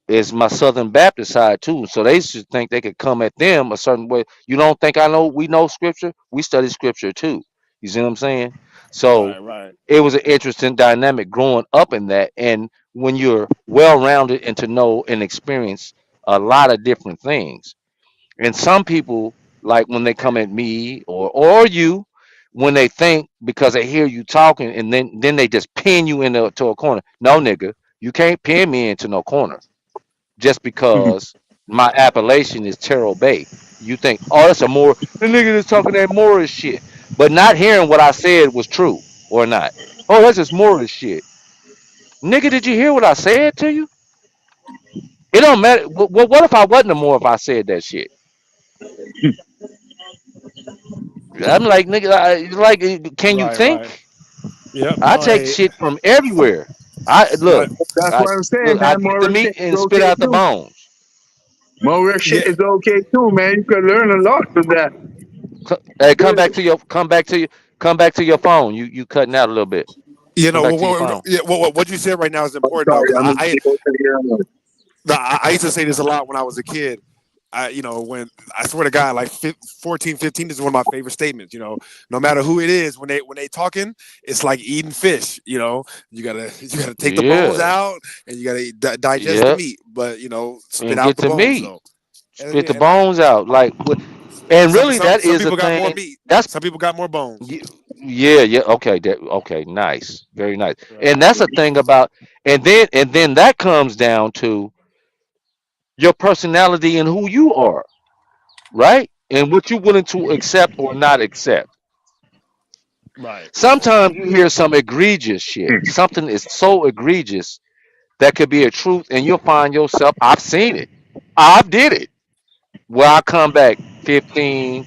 is my Southern Baptist side too. So they should think they could come at them a certain way. You don't think I know we know scripture? We study scripture too. You see what I'm saying? So Right. it was an interesting dynamic growing up in that. And when you're well rounded and to know and experience a lot of different things. And some people, like when they come at me or you, when they think because they hear you talking and then they just pin you into to a corner. No, nigga, you can't pin me into no corner just because my appellation is Terrell Bay. You think, oh, that's a more the nigga that's talking that Morris shit, but not hearing what I said was true or not. Oh, that's just Morris shit, nigga. Did you hear what I said to you? It don't matter. What if I wasn't a Moor if I said that shit? I'm like, nigga, can you Right. think? Yep. I No. take Hey. shit from everywhere. I No. look, That's what I'm saying, I man. get the More meat shit is and spit okay out the too. bones. More Yeah. shit is okay too, man. You could learn a lot from that. Hey, come back to your phone. You cutting out a little bit. You Come know back to your phone. what you said right now is important though, Sorry, because I'm in I used to say this a lot when I was a kid. When I swear to God, like 14, 15 is one of my favorite statements. No matter who it is, when they talking, it's like eating fish. You gotta take the bones Yeah, out and you gotta digest the yeah, meat, but spit and out get the to bones meat. though. And Spit the bones out. And really, that some is a people got more thing. meat. That's Some people got more bones. yeah, yeah. Okay, okay, nice, very nice. And Right. that's a thing about. And then that comes down to your personality and who you are, right? And what you're willing to accept or not accept. Right. Sometimes you hear some egregious shit. Something is so egregious that could be a truth, and you'll find yourself. I've seen it. I've did it. Where I come back 15,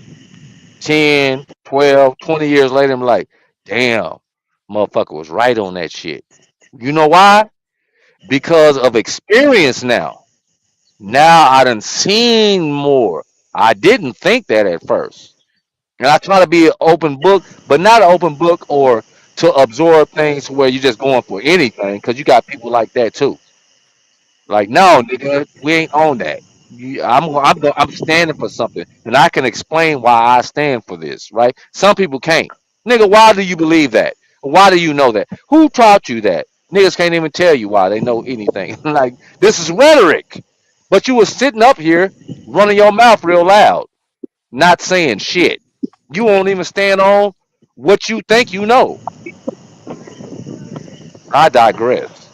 10, 12, 20 years later, I'm like, damn, motherfucker was right on that shit. You know why? Because of experience now. Now I done seen more. I didn't think that at first. And I try to be an open book, but not an open book or to absorb things where you're just going for anything, because you got people like that too. Like, no, nigga, we ain't on that. I'm standing for something, and I can explain why I stand for this. Right? Some people can't. Nigga, why do you believe that? Why do you know that? Who taught you that? Niggas can't even tell you why they know anything. Like, this is rhetoric, but you was sitting up here running your mouth real loud, not saying shit. You won't even stand on what you think you know. I digress.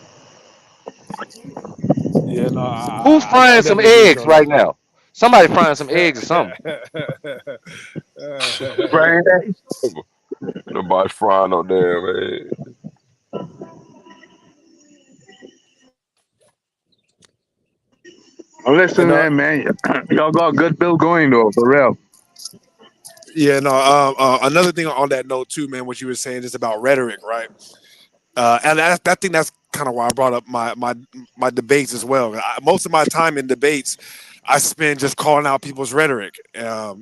Yeah. No. Who's I frying some definitely agree with you eggs on right now? Somebody frying some eggs or something. that. Brian. Nobody frying no damn egg. And Listen, man, y'all got a good bill going though, for real. yeah, no. Another thing on that note too, man. What you were saying just about rhetoric, right? And I think that's kind of why I brought up my debates as well. Most of my time in debates, I spend just calling out people's rhetoric. Uh,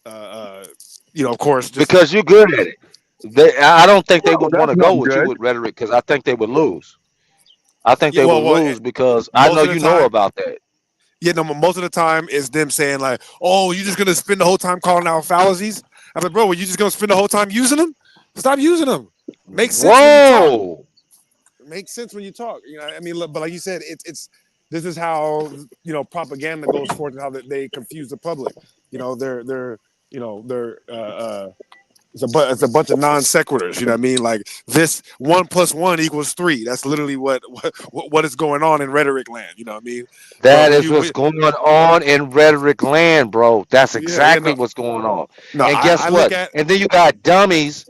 uh, of course, just Because you're good at it. I don't think they Oh, would want that's to not go with you good. with rhetoric because I think they would lose. I think yeah. they would Well, lose because I know most of the you know time, about that. yeah. No, most of the time is them saying like, "Oh, you're just gonna spend the whole time calling out fallacies." I'm like, "Bro, were you just gonna spend the whole time using them? Stop using them. Makes sense when you talk. Whoa. It makes sense when you talk. I mean, but like you said, it's this is how propaganda goes forth and how they confuse the public. They're It's a bunch of non sequiturs. You know what I mean? Like this 1+1 = 3. That's literally what is going on in rhetoric land. You know what I mean? But That when is you what's going on in rhetoric land, bro. That's yeah exactly no what's going on. no And guess I look what? at And then you got dummies.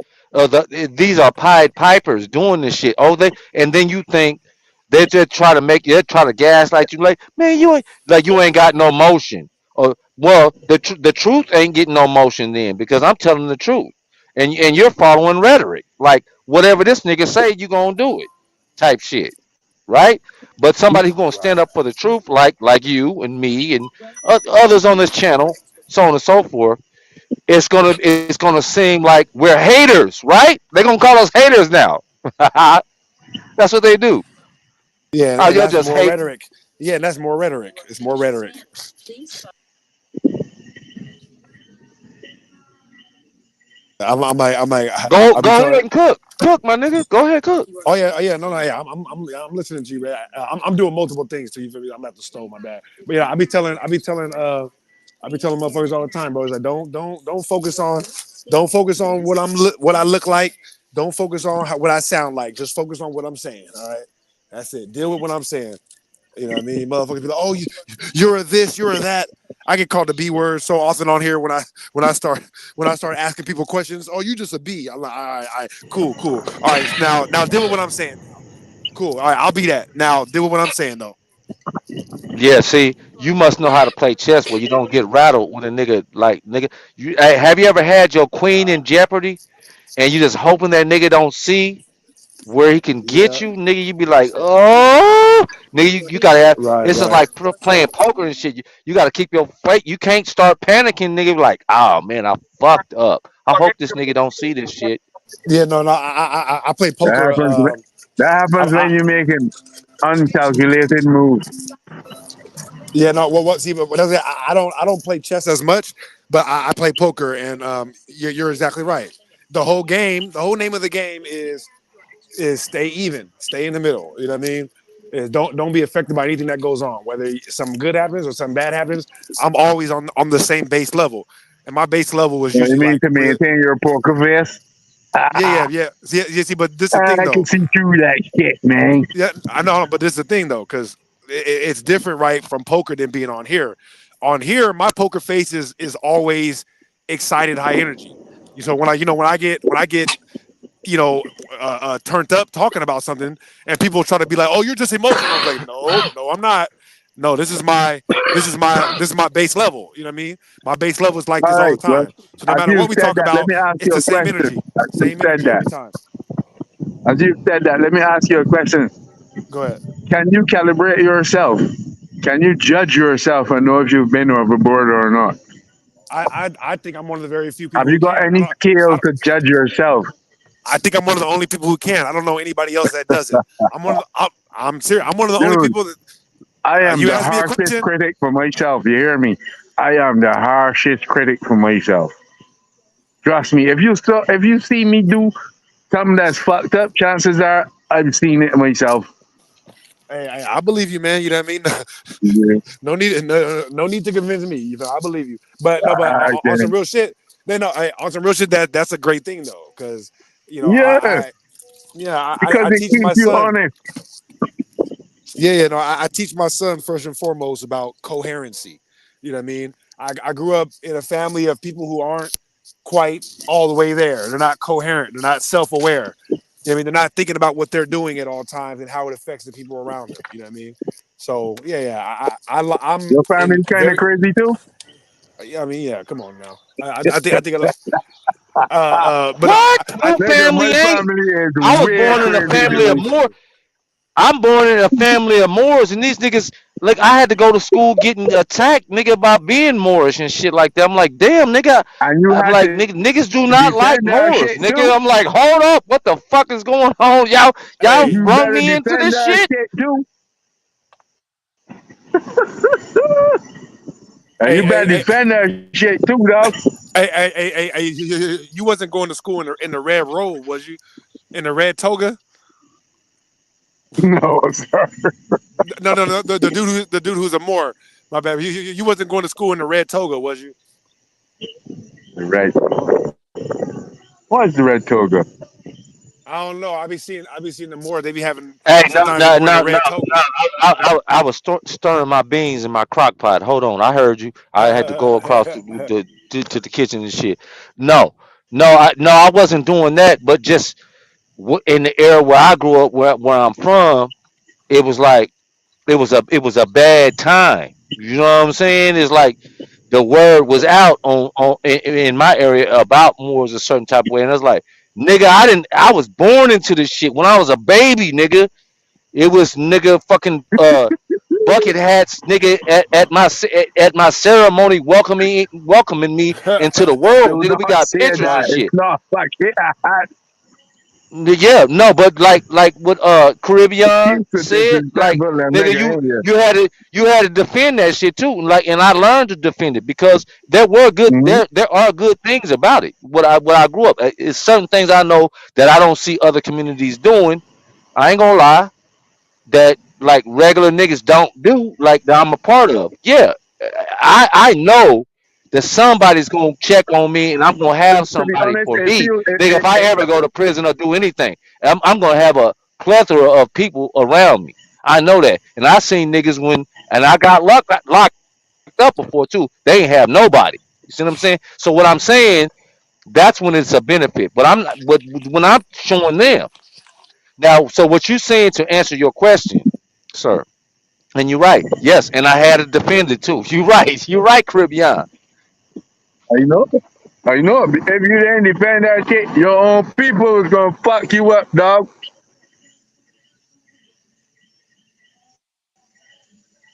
These are Pied Pipers doing this shit. Oh, and then you think they just they try to gaslight you like, man, you ain't got no motion. Or well, the truth ain't getting no motion then because I'm telling the truth, and you're following rhetoric like whatever this nigga say, you gonna do it, type shit, right? But somebody who's gonna stand up for the truth, like you and me and others on this channel, so on and so forth, it's gonna seem like we're haters, right? They're gonna call us haters now. That's what they do. yeah, Oh, and you're that's just more hate. rhetoric. Yeah, and that's more rhetoric. It's more rhetoric. I'm like Go I'll be go ahead telling. and cook, my nigga. Go ahead, cook. Oh yeah, no, yeah. I'm listening to you, man. I'm doing multiple things to you. Feel me? I'm at the stove, my bad. But yeah, I be telling motherfuckers all the time, bro. Is like don't focus on what I look like. Don't focus on what I sound like. Just focus on what I'm saying. All right, that's it. Deal with what I'm saying. You know what I mean? Motherfuckers be like, oh, you're a this, you're a that. I get called the B word so often on here when I start asking people questions. Oh, you just a B. I'm like, all right, cool. All right, now deal with what I'm saying. Now, cool. All right, I'll be that. Now deal with what I'm saying though. Yeah, see, you must know how to play chess where you don't get rattled when a nigga like nigga. Have you ever had your queen in jeopardy and you just hoping that nigga don't see where he can Yeah. get you, nigga? You be like, oh, nigga, you gotta have. It's just Right. like playing poker and shit. You gotta keep your fight. You can't start panicking, nigga. Like, oh man, I fucked up. I hope this nigga don't see this shit. Yeah, no. I play That poker. happens. That happens when I you're making uncalculated moves. Yeah, no. What? See, but I don't play chess as much, but I play poker, and you're exactly right. The whole name of the game is stay even, stay in the middle. You know what I mean? Don't be affected by anything that goes on, whether some good happens or something bad happens. I'm always on the same base level, and my base level was You usually need like to real. maintain your poker face. Yeah. See, but this is the thing I can though. see through that shit, man. Yeah, I know, but this is the thing though, because it's different, right, from poker than being on here. On here, my poker face is always excited, high energy. So when I get turned up talking about something, and people try to be like, "Oh, you're just emotional." I was like, "No, I'm not. No, this is my base level. You know what I mean? My base level is like All this all right, the well, time. So no as matter you what we said talk that, let about, me ask it's you the a same question. energy, As you same said energy that, every time. as you said that, let me ask you a question. Go ahead. Can you calibrate yourself? Can you judge yourself and know if you've been overboard or not? I think I'm one of the very few Have people you who got can. any scale to judge yourself? I think I'm one of the only people who can. I don't know anybody else that does it. I'm serious. I'm one of the only Dude, people that I am you the ask me a harshest question. critic for myself. You hear me? I am the harshest critic for myself. Trust me. If you see me do something that's fucked up, chances are I've seen it myself. Hey, I believe you, man. You know what I mean? Yeah. No need to convince me. I believe you. But no, but on some Okay. real shit. On some real shit. That's a great thing though, because Yeah, because I it teach keeps my you son. honest. No, I teach my son first and foremost about coherency. You know what I mean? I grew up in a family of people who aren't quite all the way there. They're not coherent. They're not self-aware. You know what I mean? They're not thinking about what they're doing at all times and how it affects the people around them. You know what I mean? So I'm Your in family's kind of very. crazy too. Yeah, I mean, yeah. Come on now. I think. But What? My Nigga, my family ain't. family is I was way born in a crazier family than of me. more. I'm born in a family of Moors, and these niggas, like, I had to go to school getting attacked, nigga, about being Moorish and shit like that. I'm like, damn, nigga. And you I'm had like, to niggas do not like defend that Moors, shit too. nigga. I'm like, hold up, what the fuck is going on, y'all hey, You brung better me into defend this that shit. shit too. And hey, you better hey, hey, defend that shit too, dog. you wasn't going to school in the red robe, was you? In the red toga? No, sir. No. The dude who's a Moor. My bad. You wasn't going to school in the red toga, was you? Right. What's the red toga? I don't know. I be seeing them more. They be having Hey, no, sometimes they be no, wearing no, the no, red no. togas. I was stirring my beans in my crock pot. Hold on, I heard you. I had to go across to the kitchen and shit. No, no, I wasn't doing that. But just in the area where I grew up, where I'm from, it was like it was a bad time. You know what I'm saying? It's like the word was out in my area about Moors a certain type of way, and I was like, nigga, I was born into this shit when I was a baby, nigga. It was nigga fucking bucket hats, nigga, at my ceremony welcoming me into the world, Do nigga. We not got say pictures and that. It's shit. not like it. Yeah, no, but like what Caribbean Houston is said, the like devil and nigga, nigga you area. you had to you had to defend that shit too, like, and I learned to defend it because Mm-hmm. there are good things about it. What I grew up, it's certain things I know that I don't see other communities doing. I ain't gonna lie, that like regular niggas don't do, like that I'm a part of. Yeah, I know that somebody's gonna check on me and I'm gonna have To be somebody honest, for it me. feels Nigga, if I ever go to prison or do anything, I'm gonna have a plethora of people around me. I know that. And I seen niggas and I got locked up before too. They ain't have nobody. You see what I'm saying? So what I'm saying, that's when it's a benefit. But I'm not, but when I'm showing them. Now, so what you saying to answer your question, sir, and you're right. Yes, and I had to defend it too. You're right. You're right, Caribbean. I know. I know. If you didn't defend that shit, your own people is gonna fuck you up, dog.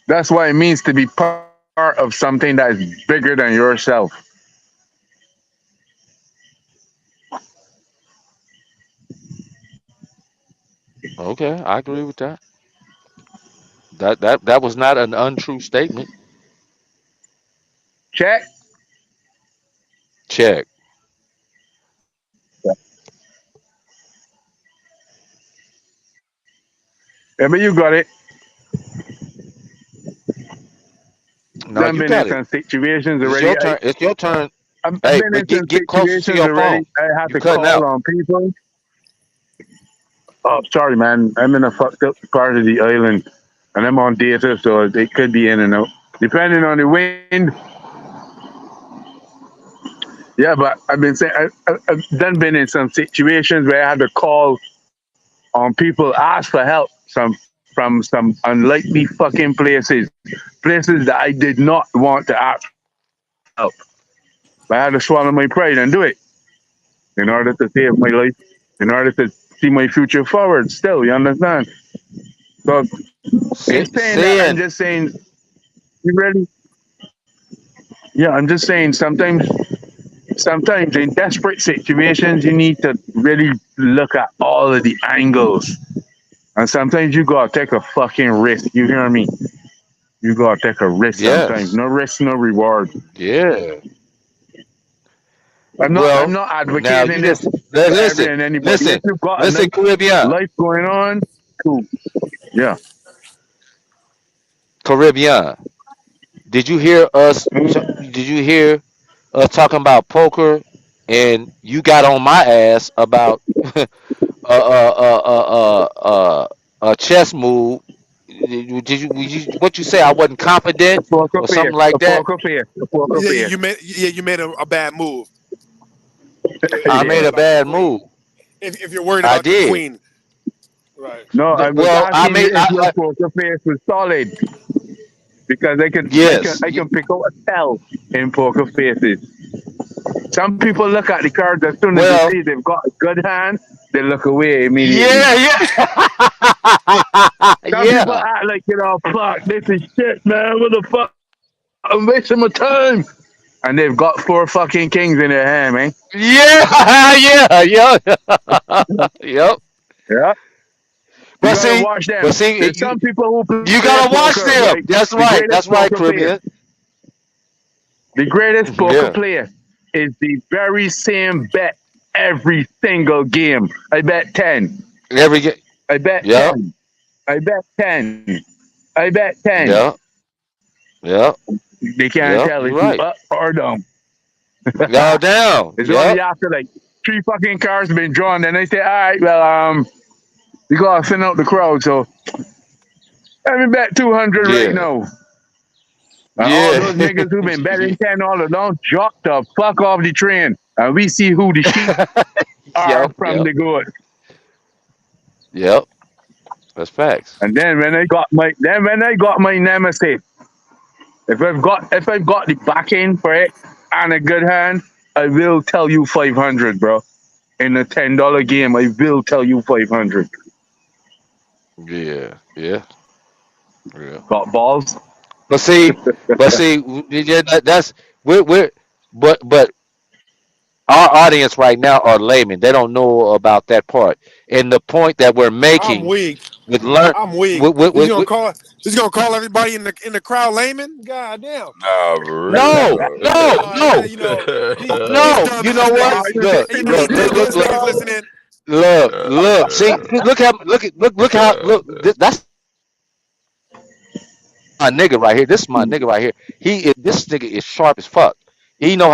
That's what it means to be part of something that's bigger than yourself. Okay, I agree with that. That was not an untrue statement. Check. Check. Yeah, but you got it. No, Done you been in got it. some situations It's already. your turn. It's your turn. I've Hey, been but in some get closer to situations your already. phone. I had You to cutting call out. on people. Oh, sorry, man. I'm in a fucked up part of the island, and I'm on data, so it could be in and out. Depending on the wind. Yeah, but I've been saying I've done been in some situations where I had to call on people, ask for help from some unlikely fucking places that I did not want to ask for help. But I had to swallow my pride and do it in order to save my life, in order to see my future forward. Still, you understand? So, in saying that, I'm Saying just saying, you ready? Yeah, I'm just saying. Sometimes in desperate situations, you need to really look at all of the angles. And sometimes you gotta take a fucking risk. You hear me? You gotta take a risk sometimes. yes. No risk, no reward. Yeah. I'm Well, not now advocating you this just for every listen, and anybody. If listen, you've got a listen, nice Caribbean, life going on, cool. Yeah. Caribbean. Did you hear us? Did you hear us talking about poker? And you got on my ass about a chess move. What you say? I wasn't confident A poker or face. something like A that. poker face. A poker Yeah, face. you made a bad move. If I you're made worried Yeah. a about the bad queen, move. if you're worried I about the did. queen, right? No, I was Well, I asking you made. if your poker face was solid because Yes. I can pick out a tell in poker faces. Some people look at the cards as soon as they Well, see they've got a good hand, they look away immediately. yeah, yeah, Some people yeah, act like, fuck, this is shit, man. What the fuck? I'm wasting my time. And they've got four fucking kings in their hand, man. yeah, yeah, yeah. Yep. Yeah. You But gotta see, watch but them. see, There's some people who play you gotta poker, watch like them. the That's greatest right. That's poker right, player. Caribbean. The greatest poker Yeah. player is the very same bet every single game. I bet 10. Every game. I bet Yep. 10. I bet 10. I bet 10. Yep. Yep. They can't Yep. tell You're if you right. up or down. Y'all down. It's only Yep. after like 3 fucking cars been drawn. Then they say, all right, well, you gotta send out the crowd. So let me bet 200 right Yeah. now. And all Yeah. those niggas who been betting $10 don't drop the fuck off the train. And we see who the sheep are Yep. from Yep. the goat. Yep. That's facts. And then when I got my nemesis, if I've got the backing for it and a good hand, I will tell you 500, bro. In a $10 game, I will tell you 500. Yeah. Yeah. Yeah. Got balls? But see, yeah, that's we're but our audience right now are laymen. They don't know about that part. And the point that we're I'm making weak. with learn I'm weak. He's gonna call everybody in the crowd layman? God damn. Nah, for Let, real let, no, though. no, no, you know, these no. You know dumbass what? niggas. You Look, think You know this look, these look, nigga, look, dumbass look, niggas dog? listening. look. See, look how that's my nigga right here. This is my nigga right here. This nigga is sharp as fuck. He know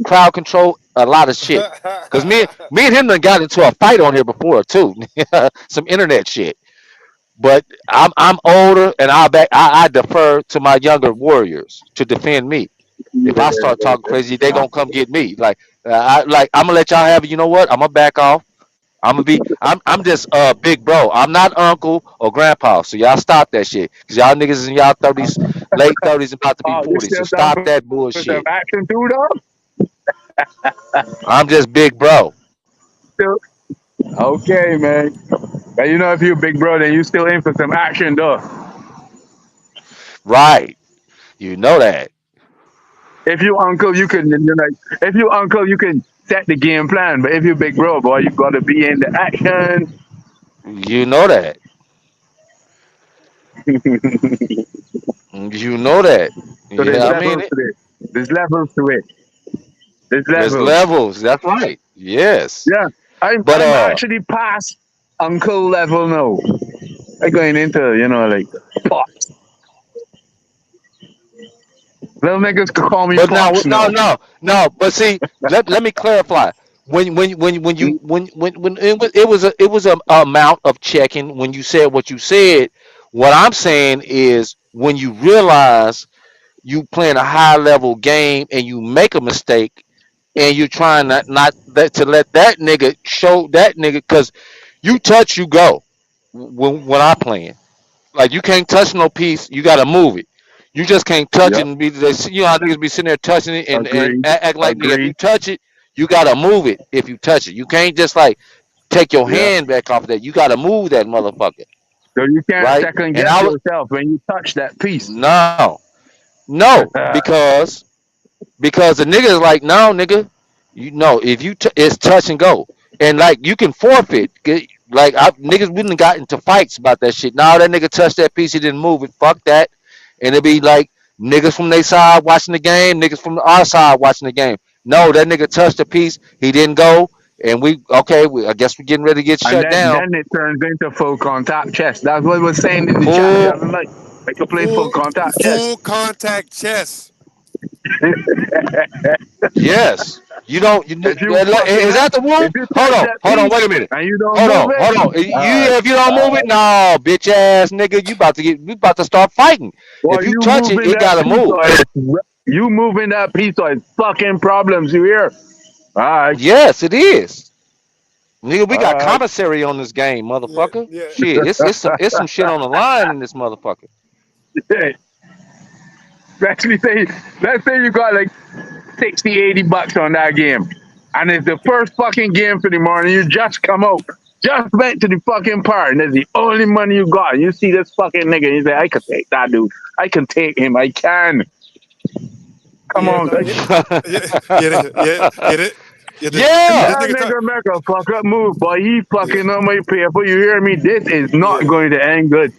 crowd control a lot of shit. Cause me and him done got into a fight on here before too. Some internet shit. But I'm older and I defer to my younger warriors to defend me. If I start talking crazy, they gonna come get me. I'm gonna let y'all have it. You know what? I'm gonna back off. I'm just big bro. I'm not uncle or grandpa. So y'all stop that shit. Cause y'all niggas is in y'all 30s, late 30s, about to be You 40. So still down stop that for some bullshit. action too, dog? I'm just big bro. Still, okay, man. But you know, if you big bro, then you still in for some action, though. Right. You know that. If you uncle, you can, if you uncle, you can set the game plan. But if you big bro, boy, you gotta be in the action. You know that. You know that. So there's Yeah, I mean levels it. to it. There's levels to it. There's There's levels. levels. That's right. Yes. Yeah, But I'm actually past uncle level now. I'm going into like pops. Little niggas could call me but now pops no now. no no. But see, let me clarify. When you when it was a amount of checking when you said what you said. What I'm saying is when you realize you playing a high level game and you make a mistake and you're trying not that to let that nigga show that nigga because you touch you go when I playing. Like you can't touch no piece, you gotta move it. You just can't touch it Yep. and be how niggas be sitting there touching it and Agreed. act like nigga. If you Agreed. touch it, you gotta move it. If you touch it, you can't just like take your Yeah. hand back off of that. You gotta move that motherfucker, So you can't right? second And guess I was yourself when you touch that piece. no, because the nigga is like, no, nigga, you know, if it's touch and go, and like you can forfeit. Like niggas wouldn't got into fights about that shit. Now that nigga touched that piece, he didn't move it. Fuck that, and it'd be like niggas from their side watching the game, niggas from our side watching the game. No, that nigga touched the piece, he didn't go, and I guess we're getting ready to get And shut then down. it turns into full contact chess. That's what we're saying in the chat the Full other night. Like to play full Full contact chess. full contact chess. Yes. You don't. If you fucking Is up, that the rule? if you touch that Hold on. piece Wait a minute. and you don't move it, Hold on. alright, If you don't move it, no, bitch ass nigga, you about to start fighting. boy, If you touch it, it gotta move. you moving that piece or it's fucking problems. You hear? Alright, Yes, it is. Nigga, we got alright. commissary on this game, Yeah, motherfucker. yeah. Shit, it's some shit on the line in this motherfucker. Actually, let's say you got like 60, $80 on that game. And it's the first fucking game for the morning. You just come out. Just went to the fucking park. And it's the only money you got. And you see this fucking nigga. And you say, I can take that dude. I can take him. I can. Come Yeah, on. no, yeah, yeah. Yeah. This That nigga talk. nigga make a fuck up move, but he Yeah, fucking on my paper. You hear me? This is not yeah. going to end good.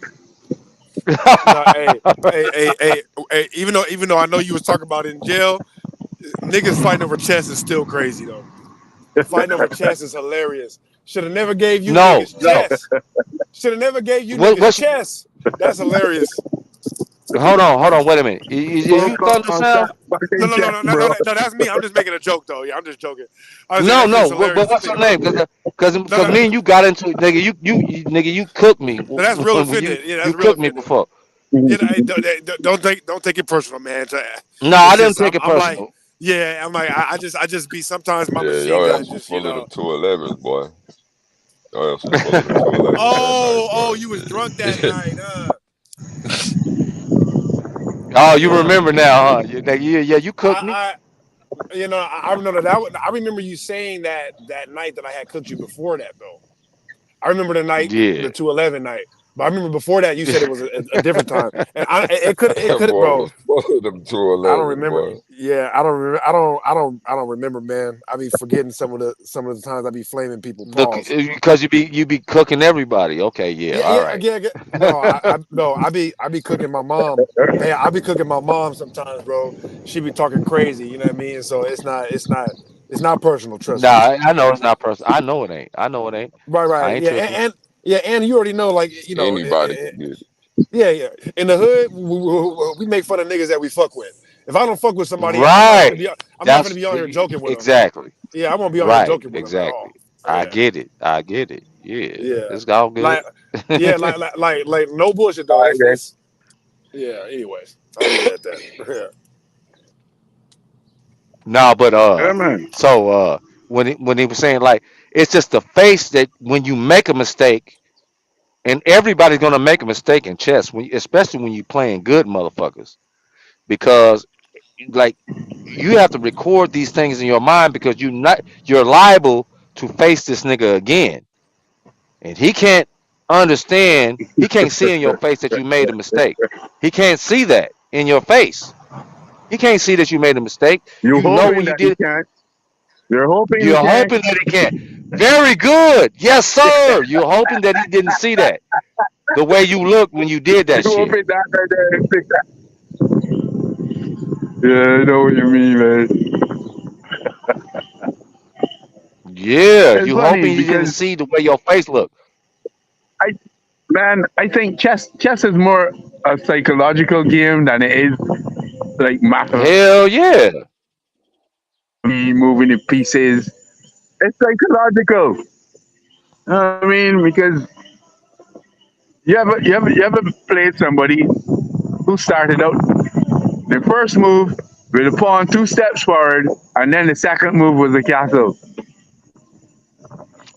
No, hey. Even though I know you was talking about it in jail, niggas fighting over chess is still crazy though. Fighting over chess is hilarious. Should have never gave you No, niggas no. chess. Should have never gave you What niggas what's chess. That's hilarious. Hold on, wait a minute. Is you Thunder Sound? Stop fucking No, chat, bro. no. That's me. I'm just making a joke though. Yeah, I'm just joking. I was saying No, that's just no. But hilarious to what's think your name? about. No, Cause no, me and you got into it, nigga. Nigga, you cooked me no, that's real when offended. Yeah, you that's real cooked me offended. before. You know, hey, don't take it personal, man. No, I It's didn't just take it I'm like, personal. yeah, I'm like I just be sometimes my Yeah, machine your ass gun was just full of them 211s, boy. Your ass was full of them 211s that night, Oh, boy. you was drunk that night, Oh, you yeah. remember now, huh? Yeah, you cooked me. I I remember that. I remember you saying that night that I had cooked you before that though. I remember the night, Yeah. the 211 night. But I remember before that you said it was a different time, and it That could, boy bro. was full of them I don't 211s, remember. boy. Yeah, I don't remember, man. I be forgetting some of the times I be flaming people. Pause. Because you be cooking everybody. Okay, yeah, Yeah, all right. No, no, I be cooking my mom. Hey, I be cooking my mom sometimes, bro. She be talking crazy. You know what I mean? So it's not personal. Trust Nah, me. I know it's not personal. I know it ain't. I know it ain't. I Right. ain't Yeah, tripping. yeah, and you already know, like you know, Anybody can get it. yeah. In the hood, we make fun of niggas that we fuck with. If I don't fuck with somebody, Right. I'm not gonna That's be on here joking with them. exactly. Yeah, I won't be on here Right. joking with them at Exactly. all. I Yeah, get it. I get it. Yeah. yeah. It's all good. Like, yeah, like no bullshit though. It's yeah. Anyways, I'll leave it at that. Yeah. No, but Yeah, man. so when he was saying like it's just the face that when you make a mistake, and everybody's gonna make a mistake in chess, especially when you playing good motherfuckers, because like you have to record these things in your mind because you're liable to face this nigga again, and he can't understand. He can't see in your face that you made a mistake. He can't see that in your face. He can't see that you made a mistake. You're You know hoping when you that he did. can't. You're hoping he You're can't. hoping that he can. Very good. Yes, sir. You're hoping that he didn't see that. The way you looked when you did that You're shit. hoping that right there. Yeah, I know what you mean, man. Yeah, It's you funny hoping you didn't because see the way your face looked. I, man, I think chess is more a psychological game than it is like math. Hell yeah. Me moving the pieces. It's psychological. You know what I mean? Because you ever played somebody who started out the first move with a pawn 2 steps forward, and then the second move was a castle.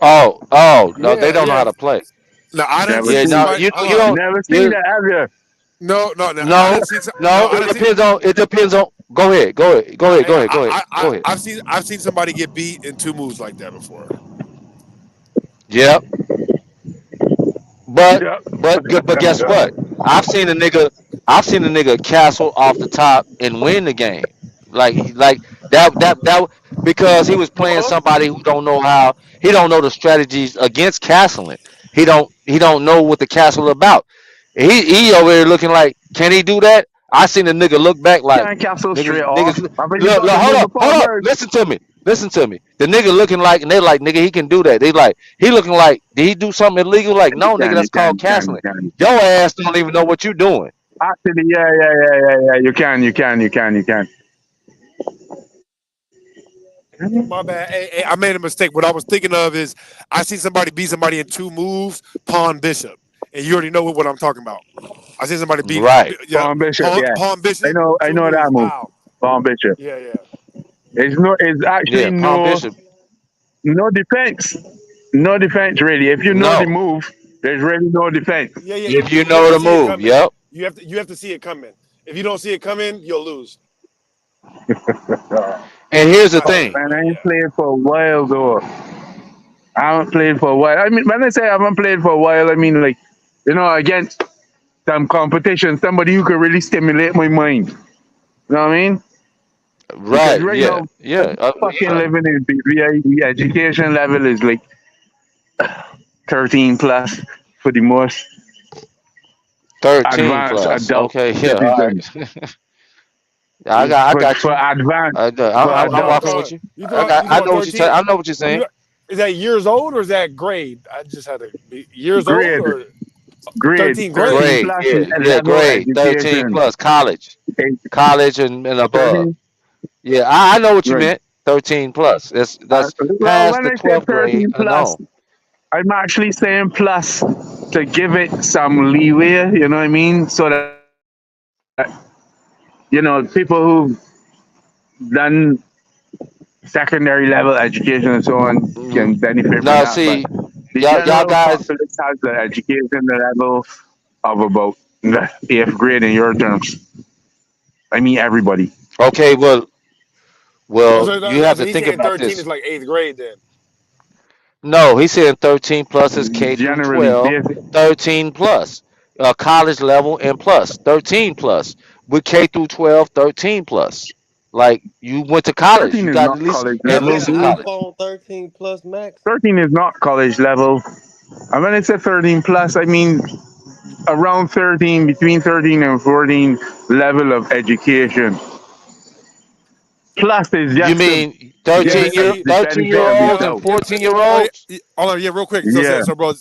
Oh, no, they Yeah, don't know yeah. how to play. Now I done Never Yeah, seen no, seen, somebody. Hold you on. don't. never seen You it, have you? No. I no, done seen. No, no. I It done seen. depends on. It depends on. Go ahead. Go ahead. Go ahead. Go ahead. Go ahead. Go ahead. I've seen somebody get beat in two moves like that before. Yep. But Yeah. but guess what? I've seen a nigga I've seen a nigga castle off the top and win the game. Like that because he was playing somebody who don't know how he don't know the strategies against castling. He don't know what the castle about. He over there looking like, can he do that? I seen a nigga look back like Can't castle straight niggas off. look, I think you got to hold move the up, hold pawn up. first. Listen to me. Listen to me. The nigga looking like, and they like, nigga, he can do that. They like, he looking like, did he do something illegal? Like, You no, nigga, can, you that's can, called you can, you castling. can. Your ass don't even know what you doing. Actually, yeah. You can, you can. My bad. Hey, I made a mistake. What I was thinking of is I see somebody beat somebody in two moves, pawn bishop, and you already know what I'm talking about. I see somebody beat Right. yeah, Pawn bishop, yeah. pawn bishop, I two know that moves, move. pow. Pawn bishop. Yeah. It's Yeah, actually Palm Bishop. no defense. No defense really. If you know the No. move, there's really no defense. Yeah. If you You have know to the see it move, coming. yep. You have to see it coming. If you don't see it coming, you'll lose. And here's the Oh thing. man, I ain't played for a while though. I haven't played for a while. I mean, when I say I haven't played for a while, I mean like, against some competition, somebody who could really stimulate my mind. You know what I mean? Because Right, right yeah. now, Yeah. fucking Yeah. living in the education level is like 13 plus for the most 13 advanced plus. adult Okay, yeah, all citizens. right. I For got for you. advanced for I'm adults. walking with you. I know what you say. I know what you're You saying. is that years old or is that grade? I just had to be years old Grade, or Grade 13 13 grade. Grade, plus yeah, yeah, level grade. 13 education. plus college, Okay, college and above. 13. Yeah, I know what you Right. meant. 13 plus. That's Well, past when the I say 12th grade 13 and plus, on. I'm actually saying plus to give it some leeway. You know what I mean? So that people who've done secondary level education and so on Mm, can benefit from No, that. But see, the y'all general guys. populace has the education level of about the eighth grade in your terms. I mean everybody. Okay, well, you have So to he's think saying about 13 this. is like eighth grade then. No, he's saying 13 plus is K through Generally 12, basic. 13 plus, college level and plus, 13 plus. With K through 12, 13 plus. Like you went to college, 13 you is got not college at Ain't level, that least an a dude. college. iPhone 13 Plus Max? 13 is not college level. And when I say 13 plus, I mean around 13, between 13 and 14 level of education. Plus is You just to mean give Yeah, it see, the 13 benefit year of the olds yeah, and doubt. yeah, 14 year oh, olds? hold on, yeah, real quick. Yeah. Bro,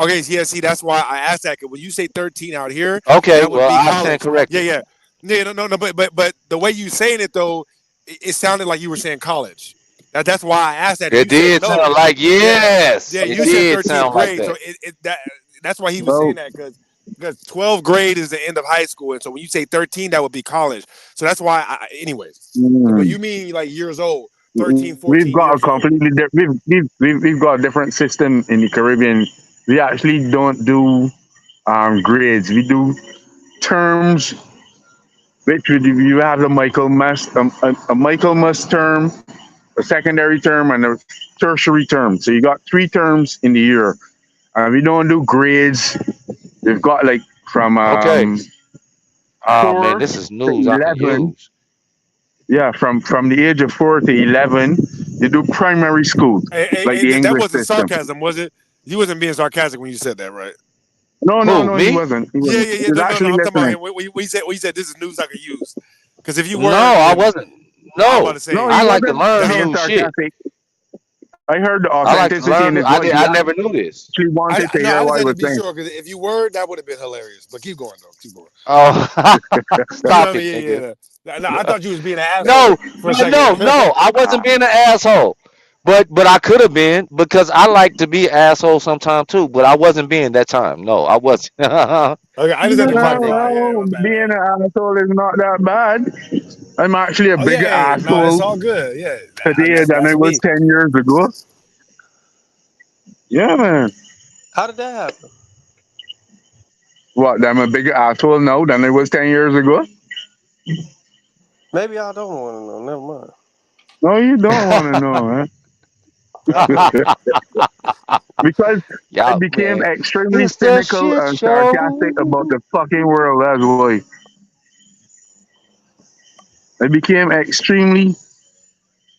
okay, yeah, see, that's why I asked that. 'Cause when you say 13 out here, Okay, that would well be I stand college. Yeah, corrected. yeah, yeah, no, but the way you saying it though, it sounded like you were saying college. That's why I asked that, and It you said did no. sound like Yeah, yes, yeah, it you said did 13th sound like grade, so that. that's why he was Well, saying that because 12th grade is the end of high school, and so when you say 13, that would be college. So that's why, anyways. But mm, you mean like years old, 13, we've 14 got a years old. completely we've got a different system in the Caribbean. We actually don't do grades. We do terms, which you have the a Michaelmas term, a secondary term, and a tertiary term. So you got three terms in the year. We don't do grades. We've got like from Okay. Oh man, 4 this is to news I can 11. use. Yeah, from the age of 4 to 11, you do primary school, like the That English wasn't system. sarcasm, was it? You wasn't being sarcastic when you said that, right? No, no, Who, no, he me? wasn't. He Yeah, wasn't. yeah, He yeah. was No, actually I'm talking about listening. him. We said this is news I could use. Because if you No, were I being, wasn't. I'm about to No, No, say he I like to wasn't learn that. being new shit. sarcastic. I heard the I like to authenticity in learn his voice. He I never knew this. actually wanted to No, hear I just what I had to was be saying. sure because if you were, that would have been hilarious. But keep going though, keep going. Oh, You know stop what I it, mean? Yeah, nigga. yeah. No, I thought you was being an asshole No, for a no, second. no. I wasn't being an asshole. But I could have been because I like to be an asshole sometime too. But I wasn't being that time. No, I wasn't. Okay, I just had to My nigga. clarify. Yeah, Well, my bad. being an asshole is not that bad. I'm actually a Oh yeah, bigger hey, no, it's asshole all good. Yeah, today than I that's was me. 10 years ago. Yeah, man. How did that happen? What, I'm a bigger asshole now than I was 10 years ago? Maybe I don't want to know. Never mind. No, you don't want to know, I huh? don't. Because I Y'all, became man, extremely it's the cynical shit and sarcastic about show. the fucking world. That's why I became extremely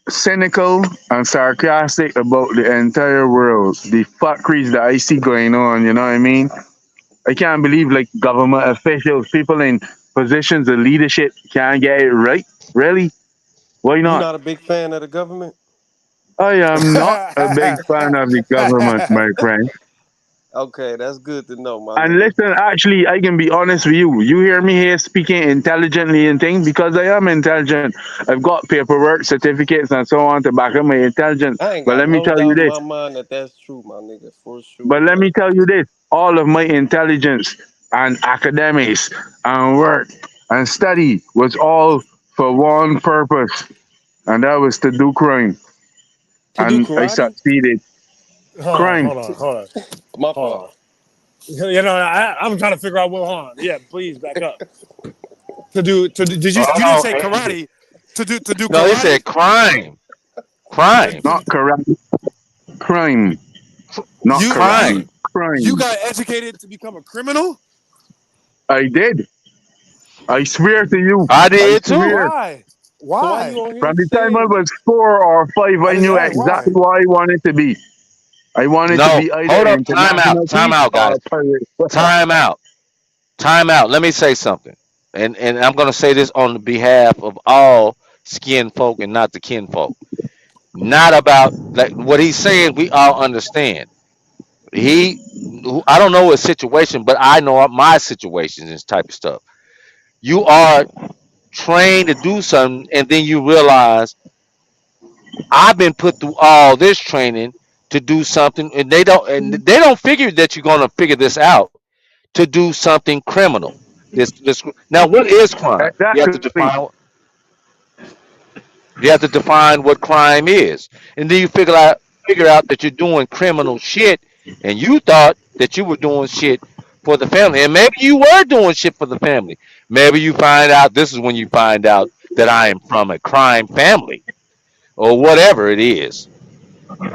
cynical and sarcastic about the entire world. The fuckeries that I see going on, you know what I mean? I can't believe like government officials, people in positions of leadership can't get it right. Really? Why You not? not a big fan of the government? I am not a big fan of the government, my friend. Okay, that's good to know, my And nigga. listen, actually, I can be honest with you. You hear me here speaking intelligently and things because I am intelligent. I've got paperwork, certificates, and so on to back up my intelligence. I ain't But got let me no tell you doubt in this. my mind that that's true, my nigga, for But sure. let But me tell you this. All of my intelligence and academics and work and study was all for one purpose, and that was to do crime. to do And I karate? succeeded. Crime. My Hold fault. on. You know, I'm trying to figure out what. Hold on. Yeah, please back up. Did you didn't Oh, say man. karate? To do No, he karate? said crime. To, Crime. to, Not karate. Crime. Not you Crime. karate. you Crime. got educated to become a criminal? I did. I swear to you. I I did too. swear. Why? So why you Why? on From here the time I saying was 4 or 5, I I just knew asked why. exactly what I wanted to be. I wanted to No, be either hold up. Time out. international Time thief out, or guys. a pirate. Time out. Time out. Let me say something. And I'm gonna say this on behalf of all skin folk and not the kin folk. Not about like what he's saying, we all understand. He, I don't know his situation, but I know my situation and this type of stuff. You are trained to do something, and then you realize I've been put through all this training to do something, and they don't figure that you're gonna figure this out to do something criminal. This now, what is crime? Exactly. You have to define what crime is, and then you figure out that you're doing criminal shit, and you thought that you were doing shit for the family, and maybe you were doing shit for the family. Maybe you find out this is when you find out that I am from a crime family or whatever it is.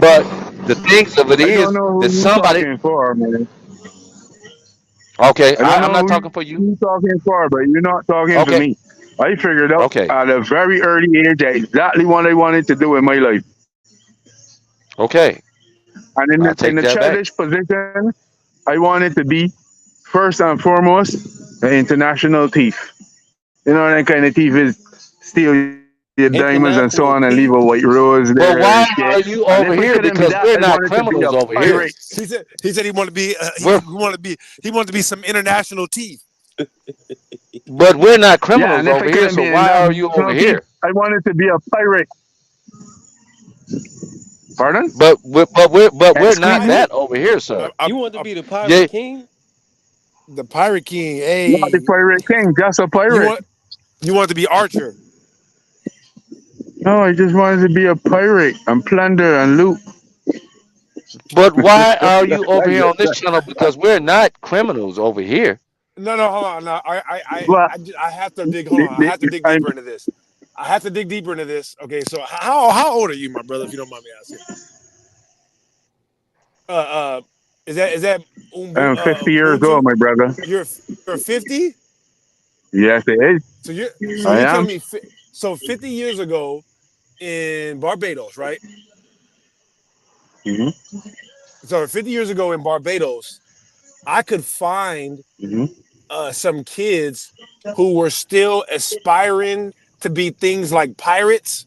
But the things of it I don't is know who that you somebody. talking for, man. Okay, I don't I'm know not who talking for you. you talking for, but you're not talking for Okay, me. I figured out okay, at a very early age exactly what I wanted to do in my life. okay. And I in take the that back. childish position, I wanted to be first and foremost an international thief. You know that kind of thief is steal your diamonds and so on and leave a International white thief. rose there and But shit. why are And you if I over couldn't here? be that, Because I we're wanted not to be a criminals over pirate. here. He said he wanted to be We're he wanted to be some international thief. but we're not Yeah, criminals and if over I here. couldn't So be an why are you over international thief, here? I wanted to be a pirate. Pardon? But we're Excuse not me? that over here, sir. You want to be the Yeah, pirate king? The Pirate King. Not the Hey, pirate king, just a you pirate. want you want to be Archer. No, I just wanted to be a pirate and plunder and loot. but why are you over here on this channel? That- Because we're not criminals over here. No, hold on. No, well, I have to dig. Hold on, I have to dig I'm deeper into this. I have to dig deeper into this. Okay, so how old are you, my brother? If you don't mind me asking. Uh, uh, is that I'm 50 years old, Ubuntu? my brother. You're 50. Yes, it is. I You're telling am. me so 50 years ago in Barbados, right? Hmm. So 50 years ago in Barbados, I could find Hmm. some kids who were still aspiring to be things like pirates.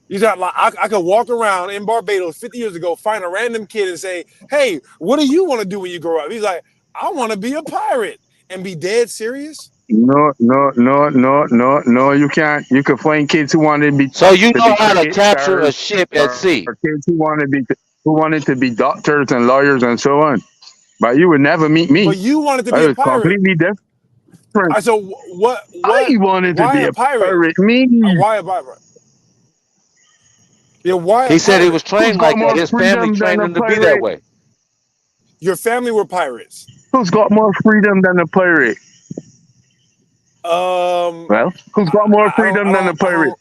You got like I could walk around in Barbados 50 years ago, find a random kid and say, "Hey, what do you want to do when you grow up?" He's like, "I want to be a pirate," and be dead serious. No, no, no, no, no, no. You can't. You can find kids who want So you to know be how to cricket capture a stars, ship at or sea. kids who wanted to be doctors and lawyers and so on. But you would never meet But me. you wanted to I be a was pirate. completely different. I so I what? wanted to Why be a a pirate? pirate. Me. Why a pirate? Yeah, why a He said he was pirate? Who's trained got like that. more His family freedom than trained a him to be that pirate? way. Your family were pirates. Who's got more freedom than a pirate? Well, who's got more I don't, I freedom than a don't, I pirate?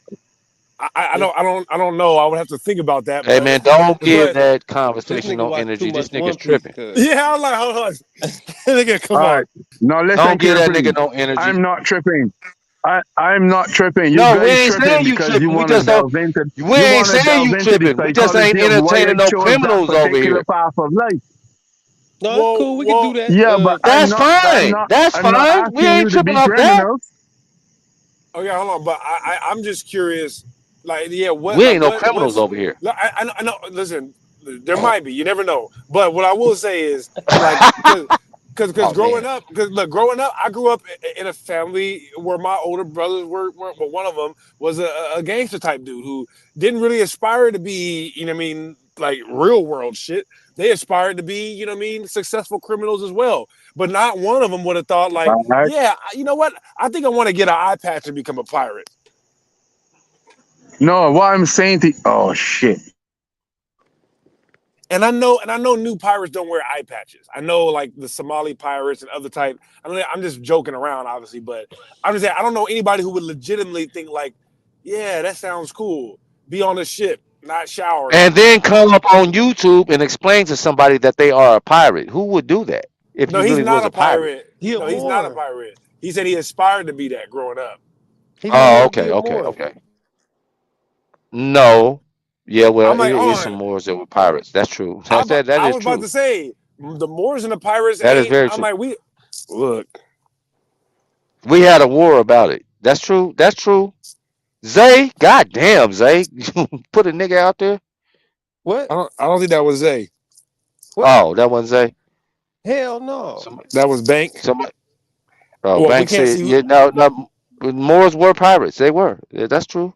don't, I don't know. I would have to think about that, Hey man, don't give but that This conversation nigga no watch too energy. This much nigga's One Piece, tripping. cuz. yeah, I'm like, hold on, nigga, come All right. on. Now listen Don't give that nigga carefully. no energy. I'm not tripping. I'm not tripping. You No, we guys ain't tripping saying you because you tripping. We want to just don't. delve into We ain't saying you the tripping. We just ain't psychology of why I entertaining no chose that criminals over particular here. path of life. No, it's cool. We can do that. Yeah, but That's fine. That's I'm not fine. We asking ain't you to tripping be off that. criminals. Oh yeah, hold on. But I'm just curious. Like, yeah, We ain't no criminals over here. like, I know. Listen, there might be. You never know. But what I will say is, like, because Oh growing man. up, growing up, I grew up in a family where my older brothers were but one of them was a gangster type dude who didn't really aspire to be, you know what I mean, like real world shit. They aspired to be, you know what I mean, successful criminals as well. But not one of them would have thought like, All right. yeah, you know what? I think I want to get an eye patch and become a pirate. No, what I'm saying to oh shit. And I know new pirates don't wear eye patches. I know like the Somali pirates and other type. I mean, I'm just joking around, obviously, but I'm just saying I don't know anybody who would legitimately think like, yeah, that sounds cool. Be on a ship, not showering. And then come up on YouTube and explain to somebody that they are a pirate. Who would do that if No, you he's really not was a a pirate? pirate. He a No, he's not a Moor. pirate. He said he aspired to be that growing up. He just Oh, wanted to be okay, a okay, Moor. okay. No. Yeah, well, I'm it like, is oh, some Moors that were pirates. That's true. That I is was about true. to say the Moors and the pirates That is ain't. very I'm true. like, we look. We had a war about it. That's true. That's true. Zay, goddamn, Zay, put a nigga out there. What? I don't think that was Zay. What? Oh, that wasn't Zay. Hell no. Somebody, That was Bank. somebody. Oh, Well, we Banks can't said, see. yeah, no, no. Moors were pirates. They were. Yeah, that's true.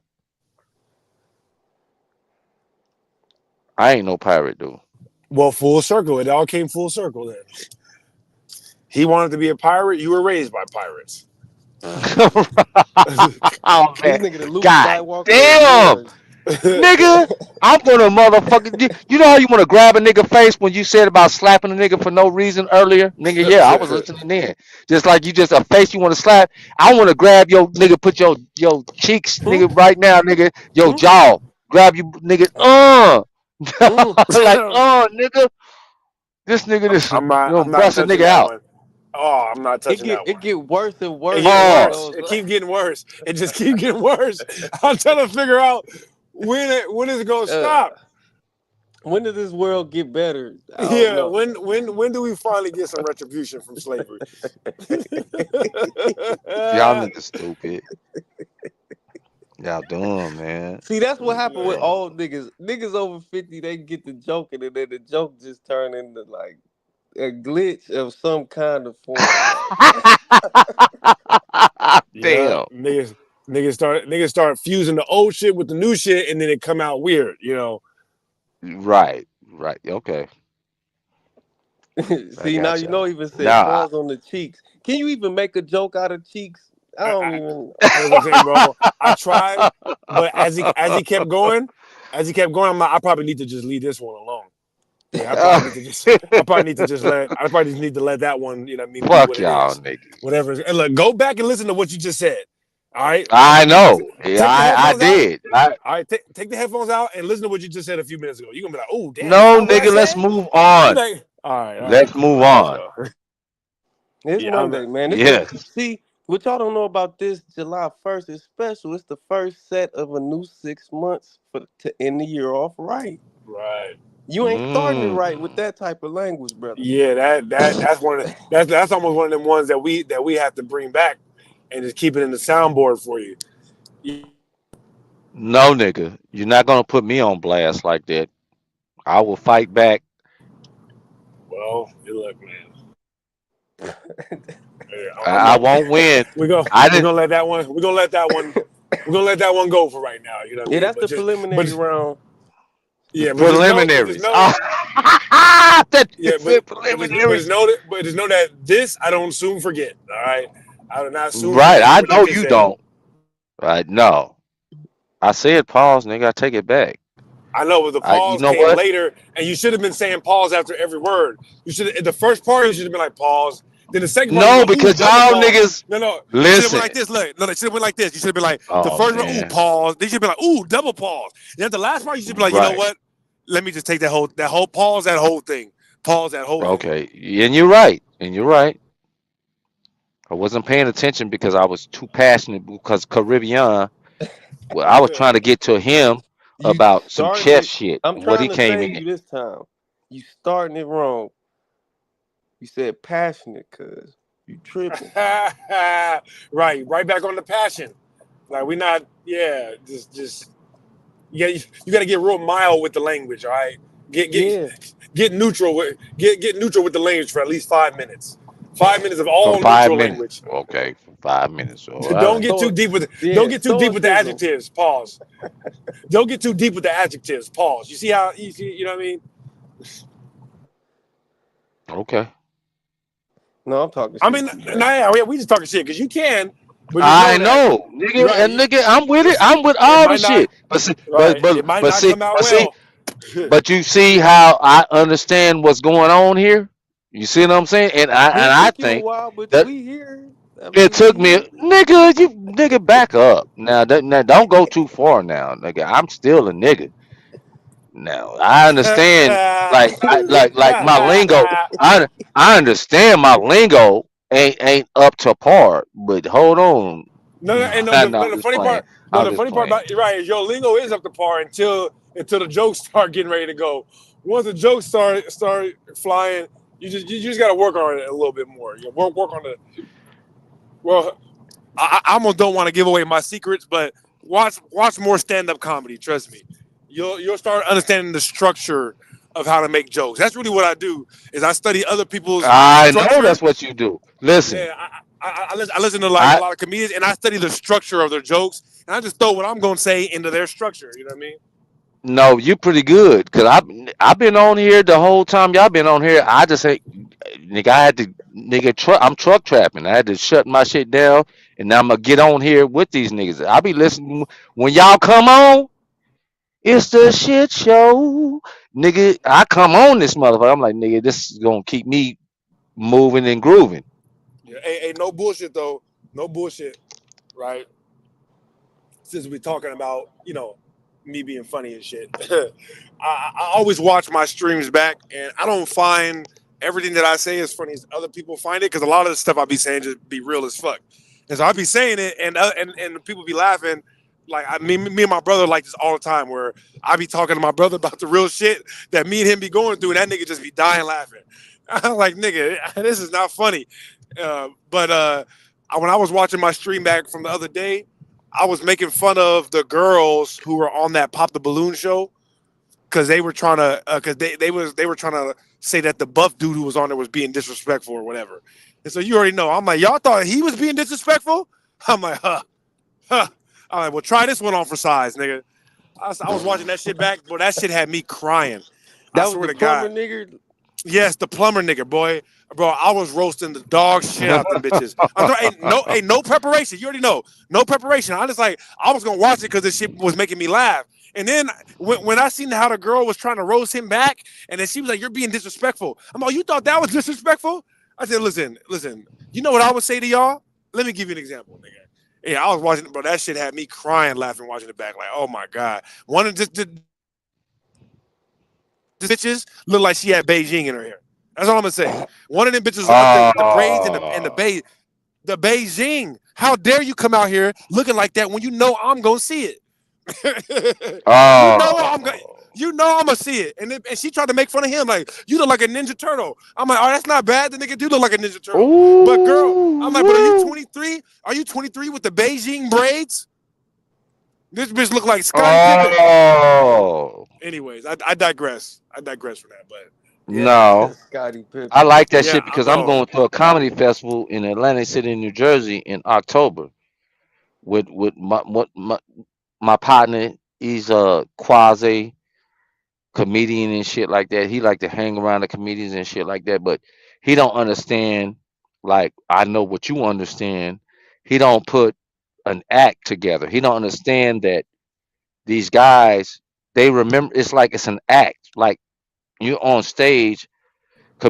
I ain't no pirate, dude. Well, full circle. It all came full circle then. He wanted to be a pirate. You were raised by pirates. Oh This man, nigga the Luke God Skywalker of damn, Moors. nigga, I'm gonna motherfucking. You know how you want to grab a nigga face when you said about slapping a nigga for no reason earlier, nigga? Yeah, I was listening in. Just like you, just a face you want to slap. I want to grab your nigga, put your cheeks, Hmm? nigga, right now, nigga, your Hmm? jaw, grab you, nigga, Mm. like, nigga, this nigga, this, I'm not. I'm not bust a touching nigga that out. one. Oh, I'm not touching that It one. get worse and It worse getting as it worse. Pause. goes. It keep getting worse. It just keep getting worse. I'm trying to figure out when is it gonna Uh, stop. Mm. when does this world get better? I don't Yeah, know. when do we finally get some retribution from slavery? Y'all niggas stupid. Y'all dumb, man. See, that's what happened with old niggas. Niggas over 50, they get the joke, and then the joke just turn into like a glitch of some kind of form. Like, Yeah, Damn. niggas start fusing the old shit with the new shit, and then it come out weird. You know. Right. Right. Okay. I see, now got you know, y'all. even said Nah. pause on the cheeks. Can you even make a joke out of cheeks? I I, don't I, even. that's what I'm saying, bro. I tried, but as he kept going, I'm like, I probably need to just leave this one alone. Yeah, I probably need to just let I probably just need to let that one, you know what I mean, be what Fuck it y'all is. niggas. Whatever. And look, go back and listen to what you just said. All right. I know. Yeah, Take the I headphones out. did. All right, take the headphones out and listen to what you just said a few minutes ago. You're gonna be like, oh damn, is No, that what I nigga, let's said? move You on. like, all right, Let's move all right, let's on. go. It's Yeah, I'm Monday, not. man. Yes. See what y'all don't know about this July 1st is special. It's the first set of a new 6 months to end the year off right. Right. You ain't starting it Mm. right with that type of language, brother. Yeah, that's one of that's almost one of them ones that we have to bring back and just keep it in the soundboard for you. No, nigga. You're not gonna put me on blast like that. I will fight back. Well, good luck, man. Yeah, I won't win. we go I we're didn't. gonna let that one go for right now. You know what I Yeah, mean? that's the preliminary But round. yeah, but just Preliminaries. know Oh, that yeah, nigga said preliminaries. but just know that this I don't soon forget. All right, I do not soon Right. forget I what you know just you said. don't. Right. No. I said pause, nigga. I take it back. I know, but the You pause know came what? later, and you should have been saying pause after every word. You should the first part you should have been like pause. Then the second part you No, go ooh because double y'all pause. niggas No, you should have went listen. like this. Look, no, it should have went like this. You should have been like the Oh first one ooh man. pause. Then you should be like ooh double pause. Then the last part you should be like you know Right. what? Let me just take that whole pause that whole thing. Okay. And you're right. And you're right. I wasn't paying attention because I was too passionate because Caribbean. Well, I was trying to get to him You about some starting chess it. shit. I'm What he trying to came save in. you this time. You starting it wrong. You said passionate, cuz you tripping. right back on the passion. Like we not just you got to get real mild with the language. All right, get get Yeah. get neutral with get neutral with the language for at least 5 minutes. 5 minutes of For all five neutral minutes. language. Okay, for 5 minutes. Oh, all Don't right. get too So deep with don't yeah, get too deep with the stoicism. adjectives. Pause. Don't get too deep with the adjectives. Pause. You see how you know what I mean? Okay. No, I'm talking I shit mean, too, man. nah, yeah, we just talking shit because you can, but just I know that know, nigga, right. and nigga, I'm with it. It's I'm with it all the might not shit. But see, right. It might not come out but see, well. but you see how I understand what's going on here. You see what I'm saying? And It I took you a think while, but that we here. I it mean, took we me, here. nigga. You nigga, back up now. Now don't go too far now, nigga. I'm still a nigga. Now I understand, like my lingo. I understand my lingo ain't up to par. But hold on, No, no, and no, I'm the just funny playing. part, no, I'm the just funny part playing. about you're right is your lingo is up to par until the jokes start getting ready to go. Once the jokes start flying, you just got to work on it a little bit more. You work on the well. I almost don't want to give away my secrets, but watch more stand up comedy. Trust me, you'll start understanding the structure of how to make jokes. That's really what I do. Is I study other people's I know structure. that's what you do. Listen, Yeah, I listen to like a I lot of comedians, and I study the structure of their jokes, and I just throw what I'm gonna say into their structure. You know what I mean? no, you pretty good because I've been on here the whole time y'all been on here. I just say, nigga, I had to nigga truck. I'm truck trapping. I had to shut my shit down, and now I'm gonna get on here with these niggas. I be listening when y'all come on. It's the shit show, nigga. I come on this motherfucker. I'm like, nigga, this is gonna keep me moving and grooving. Yeah. Hey, no bullshit though. No bullshit. Right. Since we're talking about me being funny and shit, I always watch my streams back, and I don't find everything that I say as funny as other people find it, because a lot of the stuff I be saying just be real as fuck, and so I be saying it, and people be laughing. Like me and my brother like this all the time, where I be talking to my brother about the real shit that me and him be going through, and that nigga just be dying laughing. I'm like, nigga, this is not funny. But when I was watching my stream back from the other day, I was making fun of the girls who were on that Pop the Balloon show, because they were trying to they were trying to say that the buff dude who was on there was being disrespectful or whatever. And so you already know. I'm like, y'all thought he was being disrespectful? I'm like, huh. I'm like, well, try this one on for size, nigga. I was watching that shit back, but that shit had me crying. That I was swear the to plumber God. nigga. Yes, the plumber nigga, boy. Bro, I was roasting the dog shit out them bitches. No preparation. You already know. No preparation. I was gonna watch it because this shit was making me laugh. And then when I seen how the girl was trying to roast him back, and then she was like, "You're being disrespectful." I'm like, "You thought that was disrespectful?" I said, "Listen. You know what I would say to y'all? Let me give you an example, nigga." Yeah, I was watching, bro. That shit had me crying, laughing, watching it back. Like, oh my God. One of the bitches looked like she had Beijing in her hair. That's all I'm gonna say. One of them bitches was out there with the braids and Oh, the Beijing. How dare you come out here looking like that when you know I'm gonna see it? you know I'm gonna. oh, You know I'm gonna see it, and she tried to make fun of him like you look like a Ninja Turtle. I'm like, oh, that's not bad. The nigga do look like a Ninja Turtle, but girl, I'm like, but are you ooh, 23? Are you 23 with the Beijing braids? This bitch look like Scottie Pippen. oh. Anyways, I digress. I digress from that, but yeah, No, Scottie I Pippen. like that yeah, shit because I'm bro. going to a comedy festival in Atlantic City, New Jersey, in October with my partner. He's a quasi comedian and shit like that. He like to hang around the comedians and shit like that, but he don't understand. Like I know what you understand. He don't put an act together. He don't understand that these guys they remember. It's like it's an act. Like you're on stage.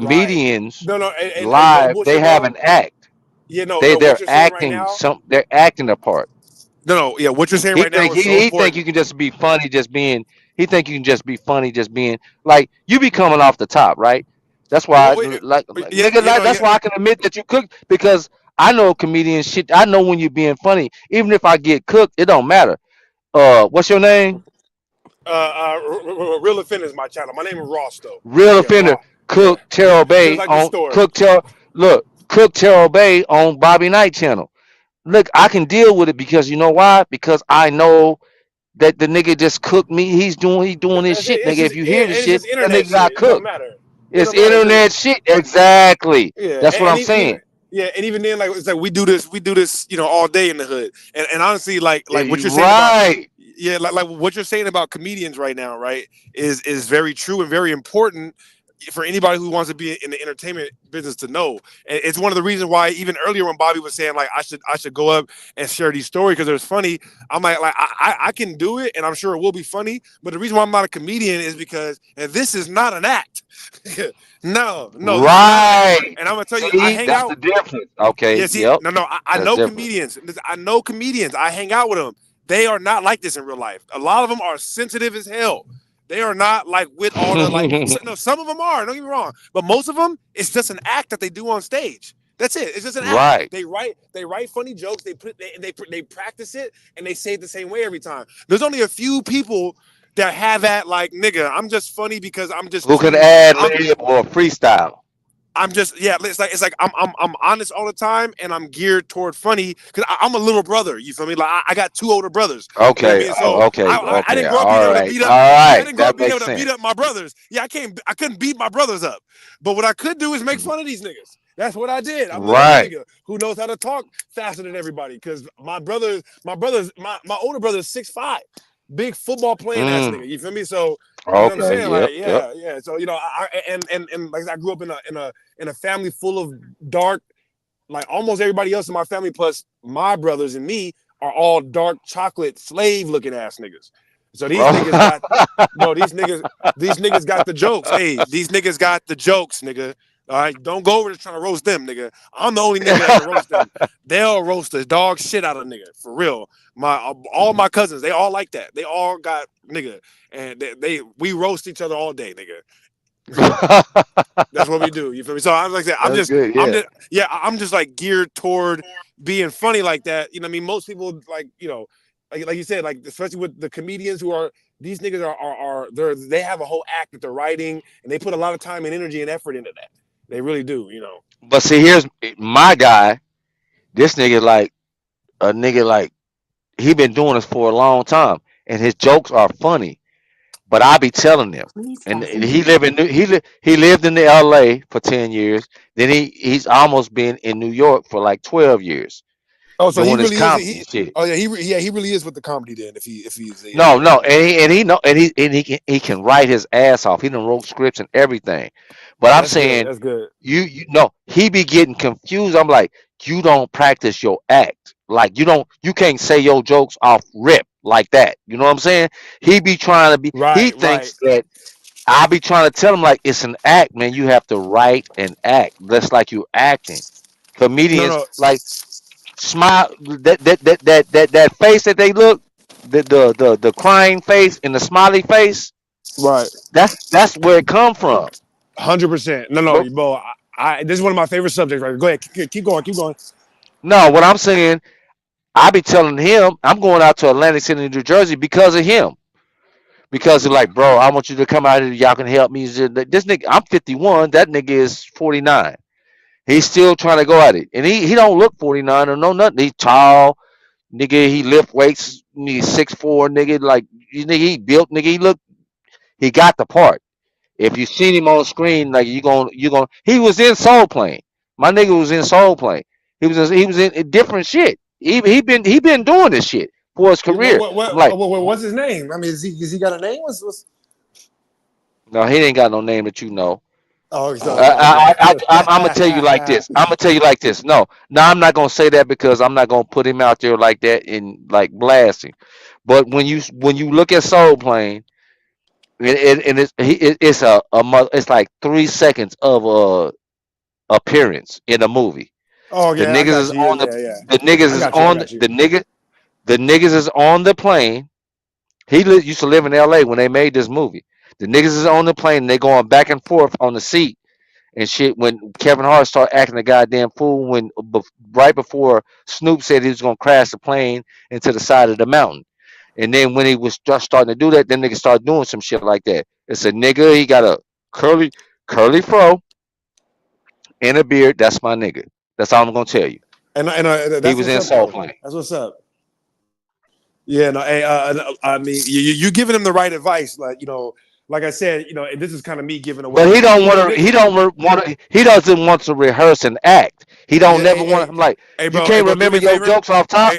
Right. Comedians No, no live. They bullshit, have bro. an act. Yeah, no, They no. What they're you're saying right acting now? some. They're acting a part. No, yeah. What you're saying He right now think is he so he think important. you can just be funny just being. He think you can just be funny just being like you be coming off the top, right? That's why, Well, like yeah, nigga, you like know, that's yeah. why I can admit that you cook because I know comedian shit. I know when you're being funny. Even if I get cooked, it don't matter. What's your name? Real Offender is my channel. My name is Ross, though. Real Yeah, offender. Ross. Yeah, Cook Terrell just Bay like the on store. Cook Terrell. Look, Cook Terrell Bay on Bobby Knight channel. Look, I can deal with it because you know why? Because I know that the nigga just cooked me. He doing his shit, It's nigga. just If you hear the it's shit, just that internet nigga shit. got It don't cooked. matter. It It's don't matter. It's just internet shit. Exactly. yeah, That's what I'm and even saying. yeah, and even then, like it's like we do this, all day in the hood. And honestly, like what you're saying about Right. yeah, like what you're saying about comedians right now, right, is very true and very important for anybody who wants to be in the entertainment business to know. And it's one of the reasons why even earlier when Bobby was saying like I should go up and share these stories because it was funny. I'm like I can do it and I'm sure it will be funny. But the reason why I'm not a comedian is because this is not an act. No, this is not an act. Right. And I'm gonna tell you, I See, hang that's out. the difference. Yeah, Okay. see, Yep. no, I That's know different. comedians. I know comedians. I hang out with them. They are not like this in real life. A lot of them are sensitive as hell. They are not like with all the like. No, some of them are. Don't get me wrong, but most of them, it's just an act that they do on stage. That's it. It's just an act. Right. They write funny jokes. They practice it and they say it the same way every time. There's only a few people that have that like nigga. I'm just funny because I'm just Who can too. add I'm lib or freestyle? I'm just it's like I'm honest all the time, and I'm geared toward funny because I'm a little brother. You feel me? Like I got two older brothers. You know what I Okay, mean? So I okay. didn't grow up being All able to right, beat all up. I right. didn't grow up That being makes able to beat up sense. my brothers. Yeah, I couldn't beat my brothers up. But what I could do is make fun of these niggas. That's what I did. I'm the other Right. nigga who knows how to talk faster than everybody. Because my older brother is 6'5", big football playing ass Mm. nigga. You feel me? So you know what I'm Okay. saying? Like, Yep. yeah. So and like I grew up in a family full of dark, like almost everybody else in my family, plus my brothers and me, are all dark chocolate slave looking ass niggas. So these niggas got these niggas got the jokes. Hey, these niggas got the jokes, nigga. All right, don't go over there trying to roast them, nigga. I'm the only nigga that can roast them. They'll roast the dog shit out of nigga for real. All my cousins, they all like that. They all got nigga, and we roast each other all day, nigga. That's what we do. You feel me? So I was like that. That's good. Yeah. I'm just like geared toward being funny like that. You know what I mean? Most people like, like you said, like especially with the comedians who are these niggas they have a whole act that they're writing and they put a lot of time and energy and effort into that. They really do, But see, here's my guy. This nigga like a nigga like he been doing this for a long time, and his jokes are funny. But I be telling them, and he live in he lived in the L.A. for 10 years. Then he's almost been in New York for like 12 years Oh, so he doing his really is. comedy shit. Oh yeah, he really is with the comedy then. If he's No, no, and he know and he can write his ass off. He done wrote scripts and everything. But I'm that's good. saying That's good. you know he be getting confused. I'm like, you don't practice your act. Like you can't say your jokes off rip like that. You know what I'm saying? He be trying to be he Right. thinks that I be trying to tell him like it's an act, man. You have to write and act. That's like you acting. No, Comedians no. like smile that face that they look the crying face and the smiley face. Right. That's where it come from. 100%. No, But bro. This is one of my favorite subjects. Right. Go ahead. Keep going. Keep going. no, what I'm saying, I be telling him I'm going out to Atlantic City, New Jersey because of him. Because they're like, bro, I want you to come out here. Y'all can help me. This nigga, I'm 51. That nigga is 49. He's still trying to go at it, and he don't look 49 or no nothing. He's tall, nigga. He lift weights. He's 6'4", nigga. Like nigga, he built, nigga. He got the part. If you seen him on screen, like you going he was in Soul Plane. My nigga was in Soul Plane. He was in different shit. He been doing this shit for his career. I'm like, What's his name? I mean, is he got a name? no, he ain't got no name that you know. Oh, okay. I'm gonna tell you like this. I'm gonna tell you like this. No, I'm not gonna say that because I'm not gonna put him out there like that and like blasting. But when you look at Soul Plane, and it's like 3 seconds of appearance in a movie. Oh The yeah, I niggas got is you. on Yeah. the niggas I is got you. I on got you. the niggas is on the plane. Used to live in L.A. when they made this movie. The niggas is on the plane. And they going back and forth on the seat and shit. When Kevin Hart started acting a goddamn fool, right before Snoop said he was gonna crash the plane into the side of the mountain, and then when he was just starting to do that, then niggas started doing some shit like that. It's a nigga. He got a curly fro and a beard. That's my nigga. That's all I'm gonna tell you. And He that's was what's in up Soul though. Plane. That's what's up. Yeah, no, hey, I mean, you giving him the right advice, like like I said, and this is kind of me giving But away, he don't want to. He don't want to. He doesn't want to rehearse and act. He don't yeah, never want. I'm like, you can't bro, do me remember a your favor, jokes off top.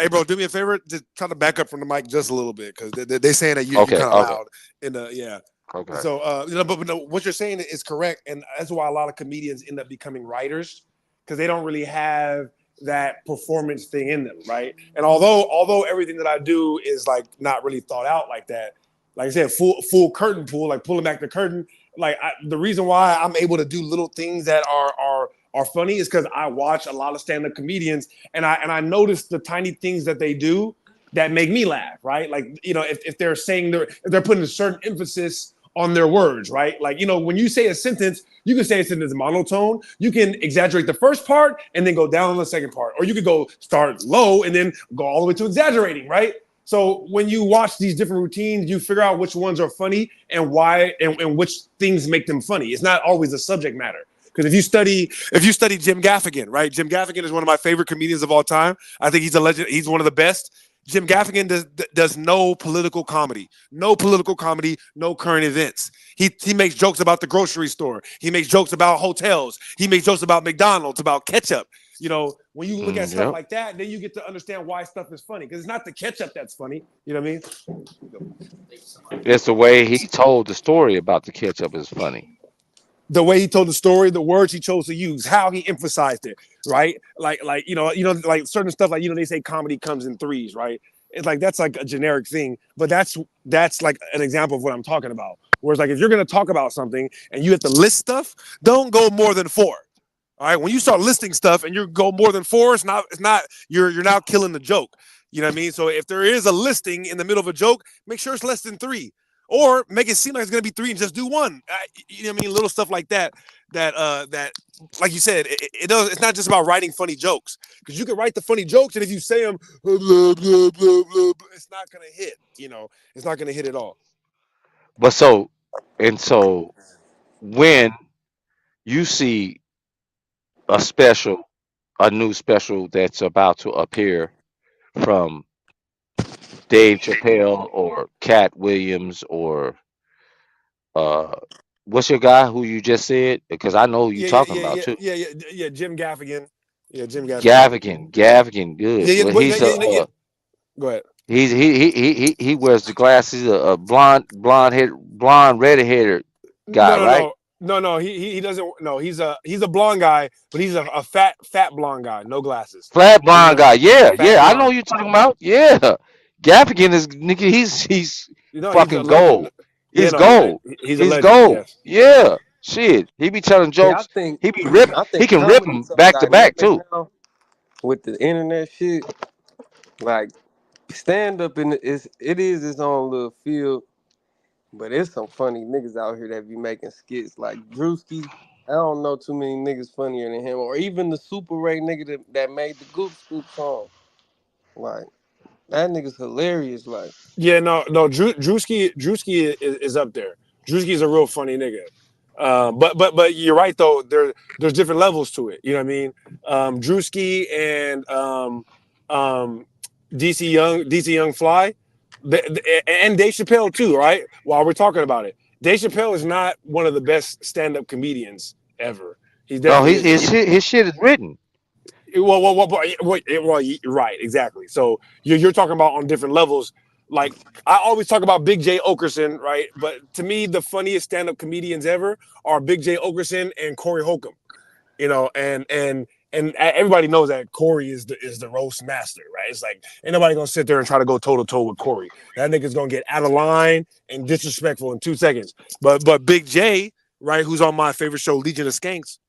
bro, do me a favor, just try to back up from the mic just a little bit because they saying that you Okay, kind of okay, loud in the yeah. okay. So but no, what you're saying is correct, and that's why a lot of comedians end up becoming writers because they don't really have that performance thing in them, right? And although everything that I do is like not really thought out like that, like I said, full curtain pull, like pulling back the curtain. Like the reason why I'm able to do little things that are funny is because I watch a lot of stand-up comedians and I notice the tiny things that they do that make me laugh, right? Like if they're saying if they're putting a certain emphasis on their words, right? Like when you say a sentence, you can say a sentence monotone. You can exaggerate the first part and then go down on the second part, or you could go start low and then go all the way to exaggerating, right? So when you watch these different routines, you figure out which ones are funny and why and which things make them funny. It's not always the subject matter. Because if you study Jim Gaffigan, right? Jim Gaffigan is one of my favorite comedians of all time. I think he's a legend. He's one of the best. Jim Gaffigan does no political comedy, no current events. He makes jokes about the grocery store. He makes jokes about hotels. He makes jokes about McDonald's, about ketchup. When you look at stuff Yep. like that, then you get to understand why stuff is funny. Because it's not the ketchup that's funny. You know what I mean? It's the way he told the story about the ketchup is funny. The way he told the story, the words he chose to use, how he emphasized it, right? Like certain stuff, like they say comedy comes in threes, right? It's like that's like a generic thing, but that's like an example of what I'm talking about. Whereas like if you're gonna talk about something and you have to list stuff, don't go more than four. All right, when you start listing stuff and you go more than four, it's not you're now killing the joke. You know what I mean? So if there is a listing in the middle of a joke, make sure it's less than three, or make it seem like it's gonna be three and just do one. You know what I mean? Little stuff like that. That like you said, it does. It's not just about writing funny jokes, because you can write the funny jokes, and if you say them, blah, blah, blah, blah, blah, it's not gonna hit. It's not gonna hit at all. But so when you see a special, a new special that's about to appear from Dave Chappelle or Cat Williams or uh, what's your guy who you just said? Because I know who you Yeah, yeah, talking yeah, about yeah, too. yeah, yeah, yeah. Jim Gaffigan. Yeah, Jim Gaffigan. Gaffigan, good. Yeah, yeah, Well, but, he's yeah, yeah, yeah. a Go ahead. he wears the glasses, a blonde redheaded haired guy, No, no, right? no, no, no. He doesn't. No, he's a blonde guy, but he's a fat blonde guy, no glasses. Flat He's blonde a guy. Yeah, fat yeah, I know blonde. who you're talking about. Yeah, Gaffigan is nigga. He's He's a fucking legend. gold. Yeah, He's no, gold. he's a He's legend. gold. Yes. Yeah, shit. He be telling Yeah, I jokes. think He be rip. I He think can rip comedy's them so back to back dynamic too. now with the internet shit. Like stand up it is its own little field, but it's some funny niggas out here that be making skits like Drewski. I don't know too many niggas funnier than him, or even the Super Ray nigga that made the Goop Scoop song. Like that nigga's hilarious. Like Yeah, no, no. Drewski is up there. Drewski is a real funny nigga. But you're right though. There's different levels to it. You know what I mean? Drewski and um, DC Young Fly, and Dave Chappelle too. Right? While we're talking about it, Dave Chappelle is not one of the best stand-up comedians ever. He No, definitely isn't. his shit is written. Right, exactly. So you're talking about on different levels. Like I always talk about Big J Okerson, right? But to me, the funniest stand-up comedians ever are Big J Okerson and Corey Holcomb. And everybody knows that Corey is the roast master, right? It's like ain't nobody gonna sit there and try to go toe to toe with Corey. That nigga's gonna get out of line and disrespectful in 2 seconds. But Big J, right, who's on my favorite show, Legion of Skanks,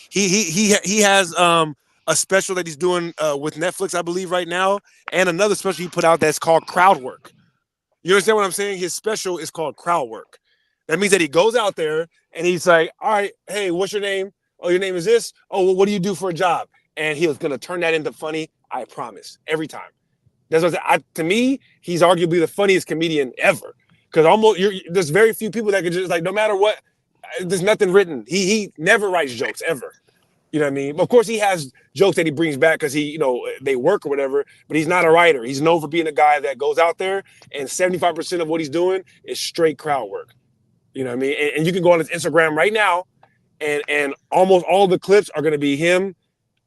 he has a special that he's doing with Netflix, I believe, right now, and another special he put out that's called Crowd Work. You understand what I'm saying? His special is called Crowd Work. That means that he goes out there and he's like, "All right, hey, what's your name? Oh, your name is this. Oh, well, what do you do for a job?" And he's gonna turn that into funny. I promise, every time. That's what to me. He's arguably the funniest comedian ever. Because there's very few people that could just like no matter what. There's nothing written. He never writes jokes ever. You know what I mean? Of course, he has jokes that he brings back because they work or whatever. But he's not a writer. He's known for being a guy that goes out there and 75% of what he's doing is straight crowd work. You know what I mean? And you can go on his Instagram right now, and almost all the clips are going to be him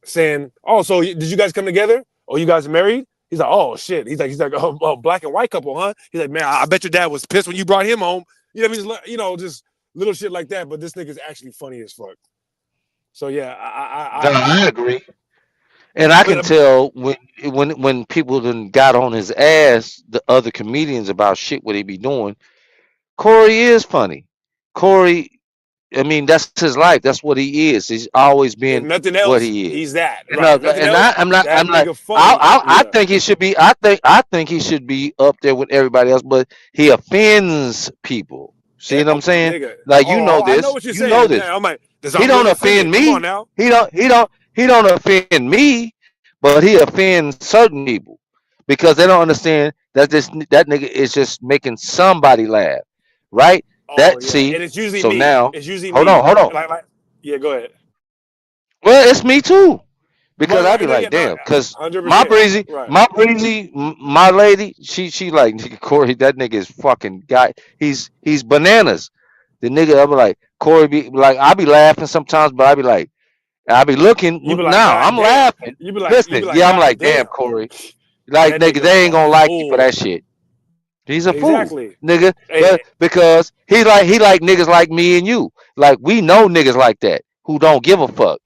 saying, "Oh, so did you guys come together? Oh, you guys married?" He's like, "Oh shit." He's like, "Oh, black and white couple, huh?" He's like, "Man, I bet your dad was pissed when you brought him home." You know what I mean? Just little shit like that. But this nigga's actually funny as fuck. So yeah, No, I agree. And I can but tell when people then got on his ass, the other comedians about shit what he be doing. Corey is funny. Corey, I mean, that's his life. That's what he is. He's always been if nothing what else, he is. he's that. And Right. If nothing else, I'm not. that nigga funny. I Yeah. think he should be. I think he should be up there with everybody else. But he offends people. See what I'm Oh, saying? nigga. Like Oh, I know this. what you're You know saying. this. Yeah, I'm like, does He I'm don't really offend offended? Come on me. now. He don't offend me, but he offends certain people because they don't understand that nigga is just making somebody laugh, right? Oh That yeah, see. and it's usually So me. now, It's usually hold me. on, hold on. Like Yeah, go ahead. Well, it's me too. Because I Right, be no, yeah, like, no, damn, cause 100%. Right. my lady, she like nigga Corey, that nigga is fucking guy. He's bananas. The nigga, I be like, Corey be like, I be laughing sometimes, but I be looking You be like, now. God I'm damn. laughing. You be Listen, like, yeah, I'm God like, damn, damn. Corey. Like, That nigga, nigga's they ain't a gonna like you for that fool. shit. He's a fool, Exactly. nigga. Hey, But because he like niggas like me and you. Like we know niggas like that who don't give a fuck.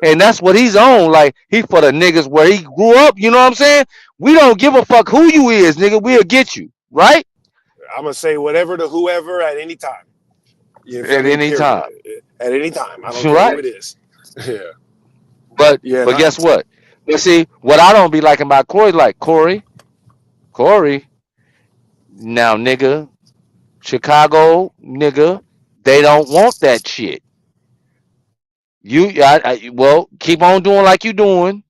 And that's what he's on. Like he for the niggas where he grew up. You know what I'm saying? We don't give a fuck who you is, nigga. We'll get you right I'm gonna say whatever to whoever at any time. You feel at me? any Period. time, At any time. I don't care who right? it is. Yeah. Yeah. But Not. guess what? But see, what I don't be liking about Corey, like Corey. Now, nigga, Chicago, nigga, they don't want that shit. Well, keep on doing like you doing,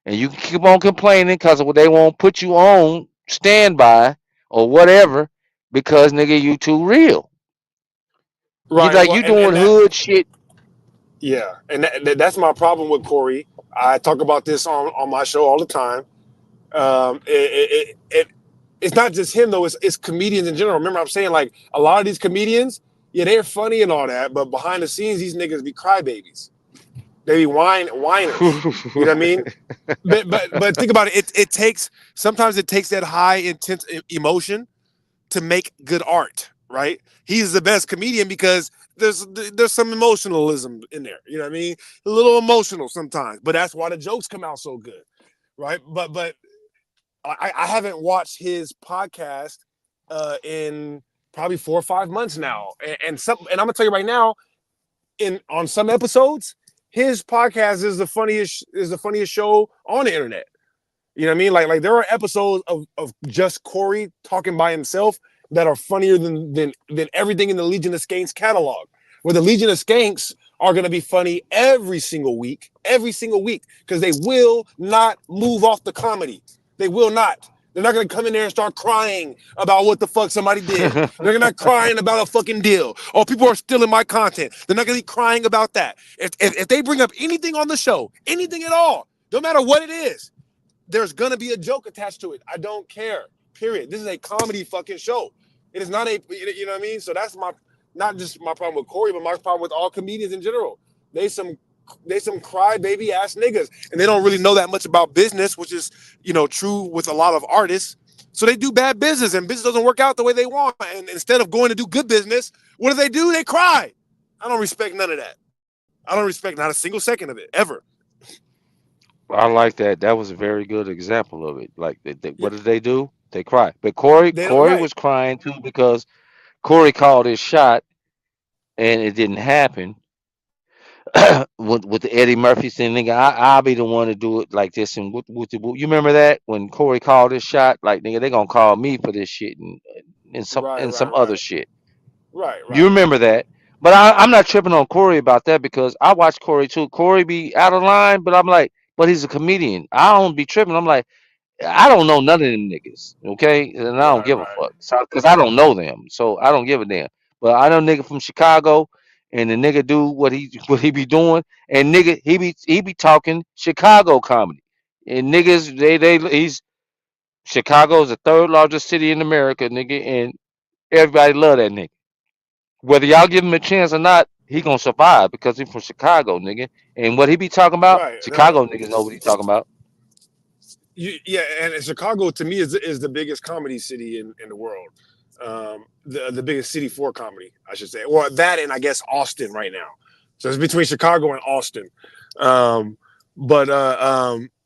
and you can keep on complaining because they won't put you on standby or whatever because nigga, you too real. You Right. like Well, you and doing that. hood shit. Yeah. And that's my problem with Corey. I talk about this on my show all the time. It's not just him though. It's comedians in general. Remember, I'm saying like a lot of these comedians, yeah, they're funny and all that, but behind the scenes, these niggas be crybabies. They be whiners. You know what I mean? But think about it. It takes sometimes it takes that high intense emotion to make good art. Right? He's the best comedian because there's some emotionalism in there. You know what I mean? A little emotional sometimes, but that's why the jokes come out so good. Right? But I haven't watched his podcast in probably 4 or 5 months now, and I'm gonna tell you right now, in on some episodes, his podcast is the funniest show on the internet. You know what I mean? Like there are episodes of just Corey talking by himself that are funnier than everything in the Legion of Skanks catalog. Where the Legion of Skanks are gonna be funny every single week, because they will not move off the comedy. They will not. They're not gonna come in there and start crying about what the fuck somebody did. They're not crying about a fucking deal. Oh, people are stealing my content. They're not gonna be crying about that. If they bring up anything on the show, anything at all, no matter what it is, there's gonna be a joke attached to it. I don't care. Period. This is a comedy fucking show. It is not a, you know what I mean? So that's my, not just my problem with Corey, but my problem with all comedians in general. They some they some crybaby ass niggas, and they don't really know that much about business, which is, true with a lot of artists. So they do bad business, and business doesn't work out the way they want. And instead of going to do good business, what do? They cry. I don't respect none of that. I don't respect not a single second of it ever. I like that. That was a very good example of it. Like, Yeah, what did they do? They cry. But Corey, they don't. Corey Right, was crying too because Corey called his shot and it didn't happen. With the Eddie Murphy thing, nigga, I'll be the one to do it like this. And you remember that when Corey called his shot? Like, nigga, they gonna call me for this shit right, and some right, other right, shit. right, You right. remember that? But I'm not tripping on Corey about that because I watch Corey too. Corey be out of line, but I'm like, but he's a comedian. I don't be tripping. I'm like, I don't know none of them niggas, okay? And I don't Right, give a right. fuck. So, cause I don't know them, so I don't give a damn. But I know nigga from Chicago, and the nigga do what he what he be doing, and nigga he be talking Chicago comedy, and niggas he's Chicago's the third largest city in America, nigga, and everybody love that nigga. Whether y'all give him a chance or not, he gonna survive because he from Chicago, nigga. And what he be talking about, Right. No, Chicago niggas know what he talking about. yeah, and Chicago to me is the biggest comedy city in the world. The biggest city for comedy, I should say. Or that, and I guess Austin right now. So it's between Chicago and Austin. Um, but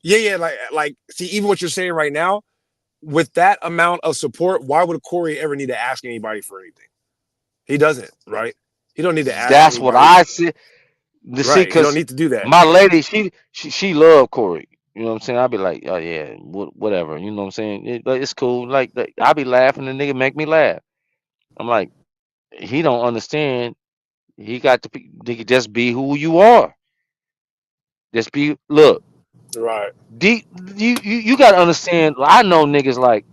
yeah, like see, even what you're saying right now, with that amount of support, why would Corey ever need to ask anybody for anything? He doesn't, right? He don't need to ask That's what anybody. I see. To see, Right. He don't cause need to do that. my lady, she love Corey. You know what I'm saying? I'll be like, oh yeah, whatever. You know what I'm saying? It's cool. Like I be laughing, the nigga make me laugh. I'm like, he don't understand. He got to be, nigga, just be who you are. Just be. Look, Right. deep. You gotta understand. I know niggas like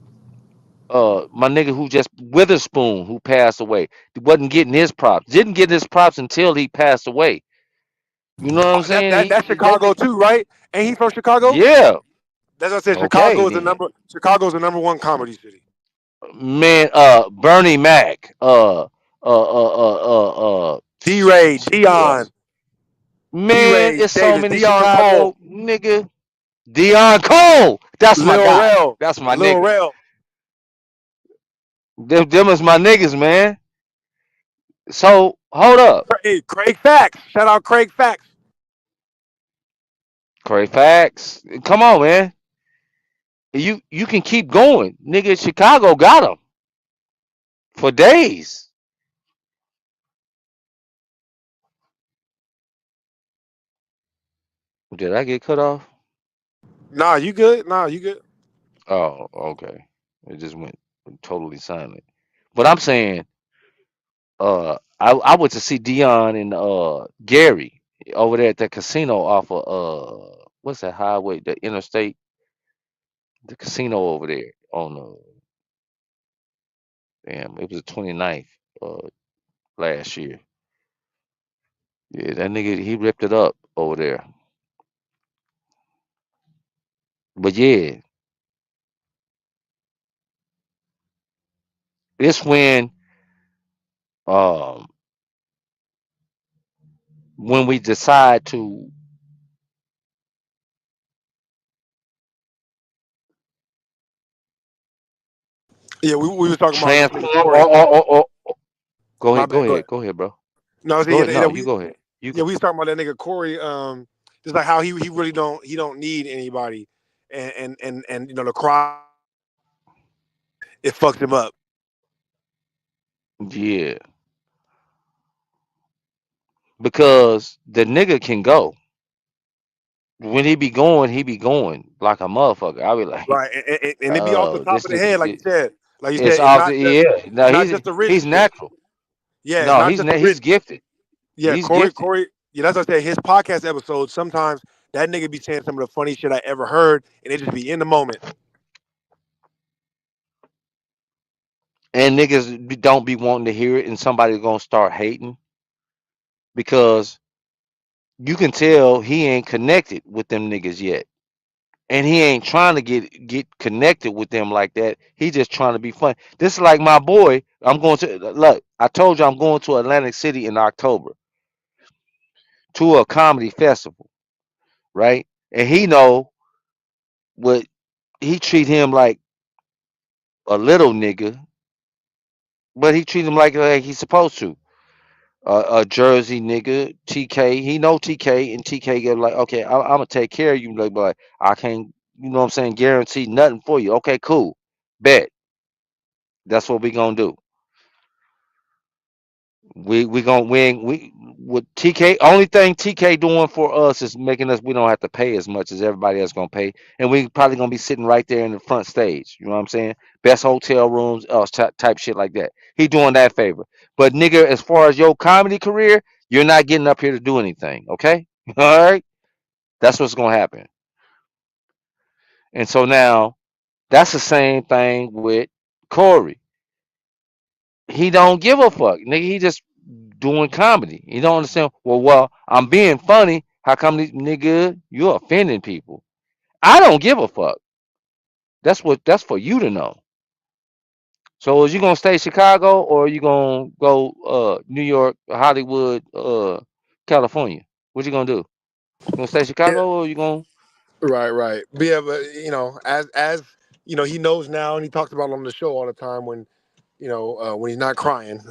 my nigga who just Witherspoon who passed away wasn't getting his props. Didn't get his props until he passed away. You know what I'm That saying? that that's That Chicago too, right? Ain't he from Chicago? yeah. That's what I said. Okay then. Chicago's the number one comedy city. Man, Bernie Mac, D Ray, uh, Dion, T man, Ray, it's so Davis, many Dion Cole, Chicago nigga. Dion Cole, that's my Lil guy. Rel, That's my Lil nigga. Rel, Them is my niggas, man. So hold up, Craig Facts. Shout out Craig Facts. Craig Facts. Come on, man. You can keep going, nigga. Chicago got them for days. Did I get cut off? Nah, you good? Nah, you good? Oh, okay. It just went totally silent. But I'm saying, I went to see Dion and Gary over there at that casino off of what's that highway, the interstate, the casino over there on damn, it was the 29th last year. Yeah, that nigga he ripped it up over there. But yeah, it's um when we decide to Yeah, we was talking about this nigga transform Corey. go My ahead, bad. Go ahead. go ahead, bro. No, I was Go saying, ahead. No, you go ahead. You yeah, go. we was talking about that nigga Corey. Just like how he really don't need anybody, and the crowd it fucked him up. Yeah, because the nigga can go. When he be going like a motherfucker. I be like, Right, and it be off the top this of the nigga, head, like you said. Like you it's said, it's off the not just yeah. No, it's not just the rich he's shit. natural. Yeah, it's No, not just the he's rich. gifted. Yeah, He's gifted. Corey. Yeah, that's what I said. His podcast episodes sometimes that nigga be saying some of the funny shit I ever heard, and it just be in the moment. And don't be wanting to hear it, and somebody gonna start hating because you can tell he ain't connected with them niggas yet. And he ain't trying to get connected with them like that. He just trying to be fun. This is like my boy. I'm going to look. I told you I'm going to Atlantic City in October to a comedy festival, right? And he know what he treat him like a little nigga, but he treat him like he's supposed to. A Jersey nigga, TK. He know TK, and TK get like, okay, I'm gonna take care of you, like, but I can't, you know what I'm saying, guarantee nothing for you. Okay, cool, bet. That's what we gonna do. We gonna win. We with TK. Only thing TK doing for us is making us we don't have to pay as much as everybody else gonna pay, and we probably gonna be sitting right there in the front stage. You know what I'm saying? Best hotel rooms, type shit like that. He doing that favor. But nigga, as far as your comedy career, you're not getting up here to do anything. Okay? All right. That's what's gonna happen. And so now that's the same thing with Corey. He don't give a fuck, nigga. He just doing comedy. You don't understand. Well, I'm being funny. How come these nigga you're offending people? I don't give a fuck. That's for you to know. So is you gonna stay Chicago or are you gonna go New York, Hollywood, California? What you gonna do? You gonna stay Yeah, Chicago or you gonna right. But yeah, but as he knows now, and he talks about it on the show all the time when he's not crying.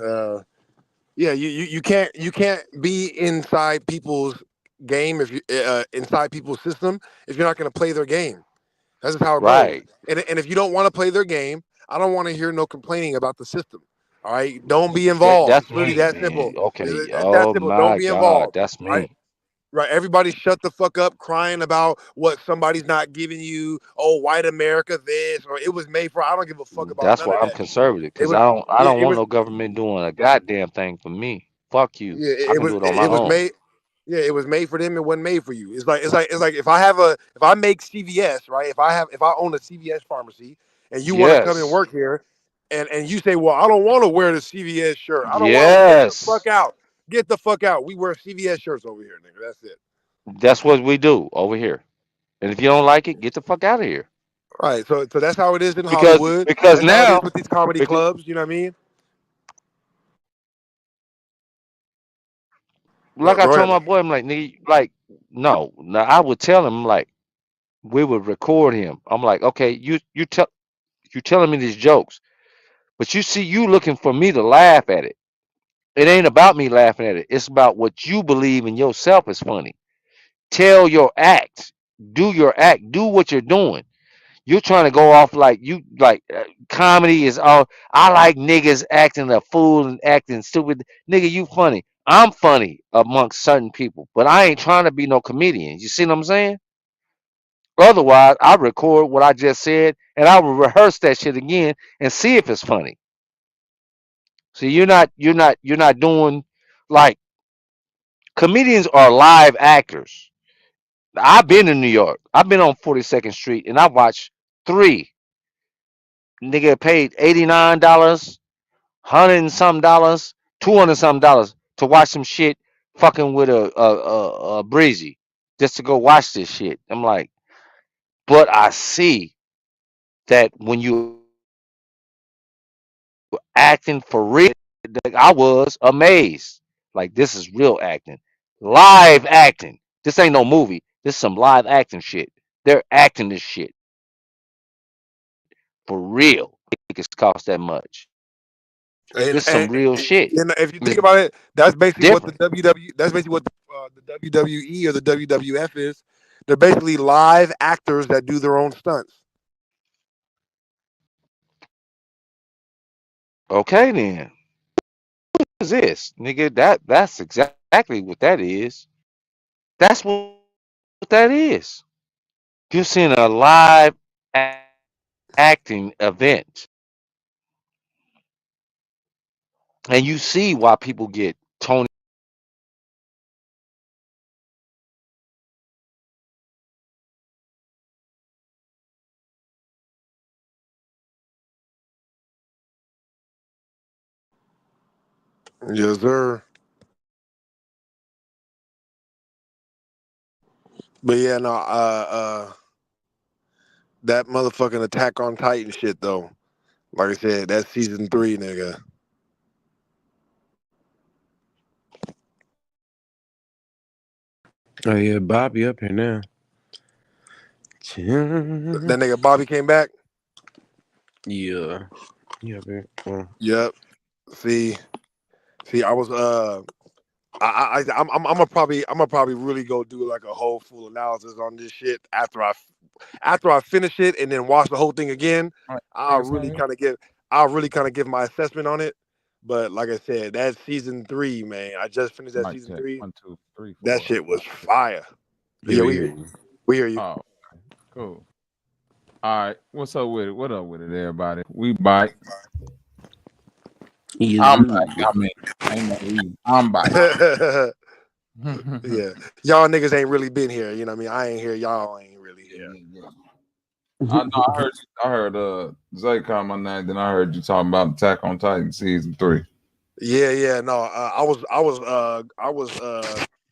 Yeah, you can't be inside people's game if you inside people's system if you're not going to play their game. That's just how it goes. right? And if you don't want to play their game, I don't want to hear no complaining about the system. All right, don't be That involved. that's It's literally me, that simple. man. Okay. It's that Oh simple. Don't my be God, involved. that's Right. me. Right. Everybody shut the fuck up crying about what somebody's not giving you. Oh, white America this or it was made for. I don't give a fuck about That's none why of I'm that shit. conservative It because was I yeah, don't want no government doing a goddamn thing for me. Fuck you. yeah, I can do it on my it was own. made. Yeah, it was made for them. It wasn't made for you. It's like if I make CVS, right? If I own a CVS pharmacy and you want to come and Yes. work here, and you say, well, I don't want to wear the CVS shirt. I don't want to get the fuck Yes. out. Get the fuck out. We wear CVS shirts over here, nigga. That's it. That's what we do over here. And if you don't like it, get the fuck out of here. Right. So that's how it is in Because Hollywood. because That's how it is now with these comedy because, clubs. You know what I mean? like I Go told ahead. my boy, I'm like, nigga, like, no. Now I would tell him like we would record him. I'm like, okay, you telling me these jokes, but you see you looking for me to laugh at it. It ain't about me laughing at it. It's about what you believe in yourself is funny. Tell your act. Do your act. Do what you're doing. You're trying to go off like you like comedy is all. I like niggas acting a fool and acting stupid. Nigga, you funny. I'm funny amongst certain people, but I ain't trying to be no comedian. You see what I'm saying? Otherwise, I record what I just said and I will rehearse that shit again and see if it's funny. So you're not doing like comedians are live actors. I've been in New York. I've been on 42nd Street and I watched three nigga paid $89, hundred and some dollars, $200 to watch some shit fucking with a breezy just to go watch this shit. I'm like, but I see that when you acting for real, like, I was amazed. Like this is real acting, live acting. This ain't no movie. This is some live acting shit. They're acting this shit for real. It cost that much. And, This some and, real shit. and if you think It's about it, that's basically what the different. WW. That's basically what the WWE or the WWF is. They're basically live actors that do their own stunts. Okay then. What is this? Nigga, that's exactly what that is. That's what that is. You're seeing a live acting event. And you see why people get Tony. Yes, sir. But yeah, no. That motherfucking Attack on Titan shit though. Like I said, that's season 3, nigga. Oh yeah, Bobby up here now. That nigga Bobby came back. Yeah. Yeah, man. Yep. See, I was I'm gonna probably really go do like a whole full analysis on this shit after I finish it and then watch the whole thing again. All right, I'll nigga, really same here. kind of give my assessment on it. But like I said, that's season 3, man. I just finished that Mic season check. 3. 1, 2, 3, That 4. shit was fire. Yeah, Yeah, we hear you. we hear you. Oh, okay. Cool. All right. What's up with it? What up with it, everybody? We bite. I'm back. I mean, ain't no we. I'm back. Yeah, y'all niggas ain't really been here. You know what I mean? I ain't here. Y'all ain't really here. Yeah. I know. I heard. Zay call my name. Then I heard you talking about Attack on Titan season 3. Yeah. No, I was gonna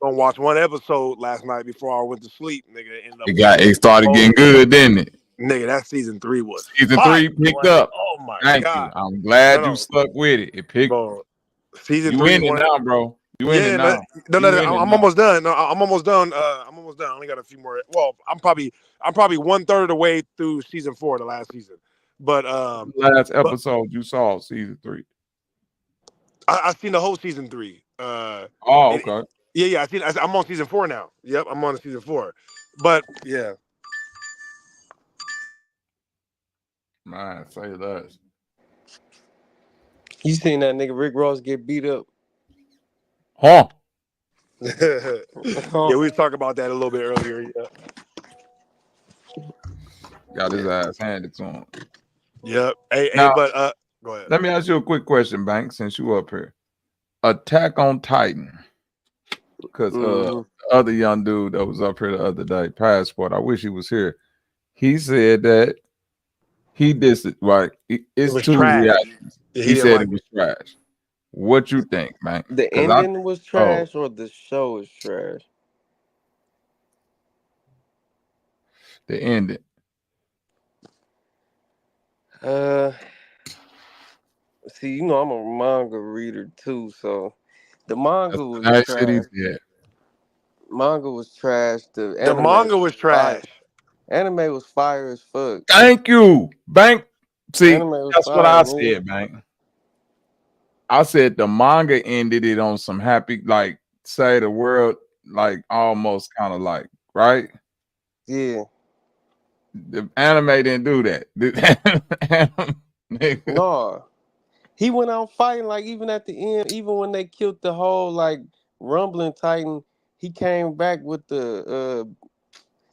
watch one episode last night before I went to sleep. Nigga, ended up It started getting good, didn't it? Nigga, that season 3 was Season fire, 3 picked boy. up. Oh my Thank god. you. I'm glad you No, stuck with it. It picked. bro. Season You 3 is in it one. now, bro. You in it Yeah, now. no. You in it I'm now. almost done. No, I'm almost done. I'm almost done. I only got a few more. Well, I'm probably 1/3 of the way through season 4, the last season. But Last episode you saw season 3. I seen the whole season 3. Oh, okay. Yeah. I'm on season 4 now. Yep, I'm on season 4. But yeah, Man, say less. You seen that nigga Rick Ross get beat up? Huh? yeah, we was talking about that a little bit earlier. Yeah. Got his ass handed to him. Yep. Hey, Now, but go ahead. let me ask you a quick question, Bank, since you up here. Attack on Titan. Because the other young dude that was up here the other day, Passport, I wish he was here. He said that he dissed it, right? It's was 2 trash. reactions. Yeah, he didn't said like it was trash. What you think, man? The Because ending was trash or the show is trash? the ending. See, you know I'm a manga reader too, so the manga That's was the nice shit he trash. said. Manga was trash. The The anime manga was was fire. trash. Anime was fire as fuck. Thank you, Bank. See, Anime was that's what fire, I man. said, Bank. I said the manga ended it on some happy, like say the world, like almost kind of like right. Yeah. The anime didn't do that. Nigga. No. He went out fighting, like even at the end, even when they killed the whole like rumbling titan, he came back with the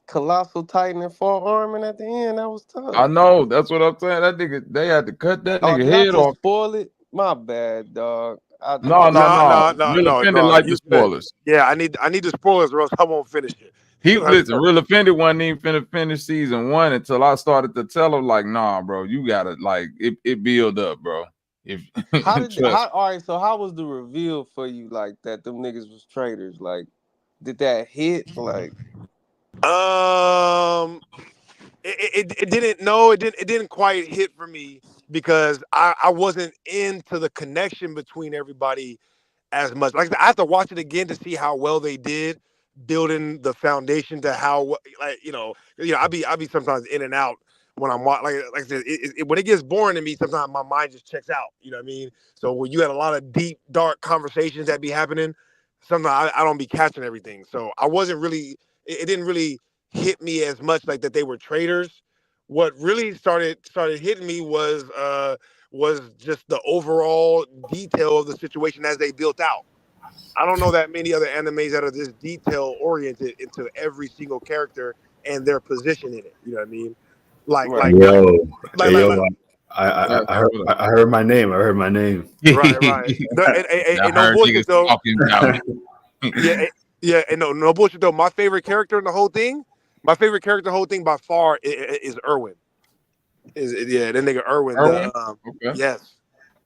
colossal titan and four arming at the end. That was I tough. know. That's what I'm saying. That nigga, they had to cut that Oh, nigga did I head just off. spoil it? My bad, dog. I No, just no, No, spoiled no, no. it. no, Real no, offended no. like the You good? spoilers. Yeah, I need the spoilers, or else I won't finish it. He You know what I'm listen, saying? real offended wasn't even finna finish season 1 until I started to tell him, like, nah, bro, you gotta like it build up, bro. If trust. All right, so how was the reveal for you like that them niggas was traitors? Like, did that hit? Like, Um, it didn't. No, it didn't quite hit for me because I wasn't into the connection between everybody as much. Like I said, I have to watch it again to see how well they did building the foundation to how, like, I be sometimes in and out when I'm like I said, when it gets boring to me, sometimes my mind just checks out. You know what I mean? So when you had a lot of deep, dark conversations that be happening, sometimes I don't be catching everything. So I wasn't really. It didn't really hit me as much like that they were traitors. What really started hitting me was just the overall detail of the situation as they built out. I don't know that many other animes that are this detail oriented into every single character and their position in it. You know what I mean? Like right. like like Yo, like hey, like, yo, like I heard, I heard my name. I heard my name. right. No, I and no heard bullshit niggas though. talking about me. Yeah, yeah, and no bullshit though. My favorite character in the whole thing, my favorite character in the whole thing by far is Irwin. That nigga Irwin. Erwin? Okay. Yes,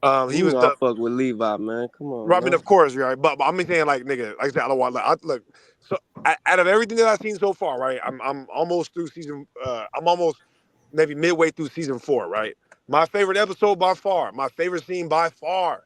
he You was know I the. fuck with Levi, man. Come on, Right, I mean, man. of course, right. But I'm saying, like, nigga, like I said, I don't want. Like, look, so out of everything that I've seen so far, right, I'm almost through season. I'm almost maybe midway through season 4, right. My favorite episode by far, my favorite scene by far,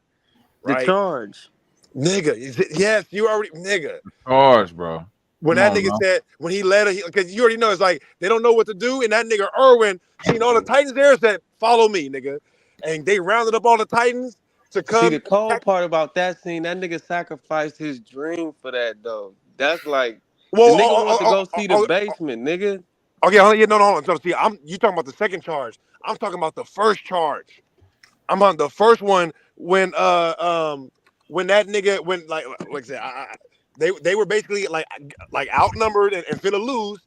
The right, charge. nigga. Yes, you already, nigga. Charge, bro. When Come that on nigga now. said, when he led her, because you already know, it's like they don't know what to do, and that nigga Irwin seen all the Titans there, said, "Follow me, nigga," and they rounded up all the Titans to See, come the cold attack. part about that scene, that nigga sacrificed his dream for that, though. That's like, the Whoa, nigga wanted to go see the oh, basement, nigga. okay, hold on, yeah, no, hold on. So see, you talking about the second charge. I'm talking about the first charge. I'm on the first one when that nigga like I said, they were basically like outnumbered and finna lose,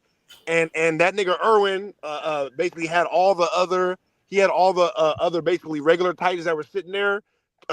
and that nigga Irwin basically had all the other other basically regular Titans that were sitting there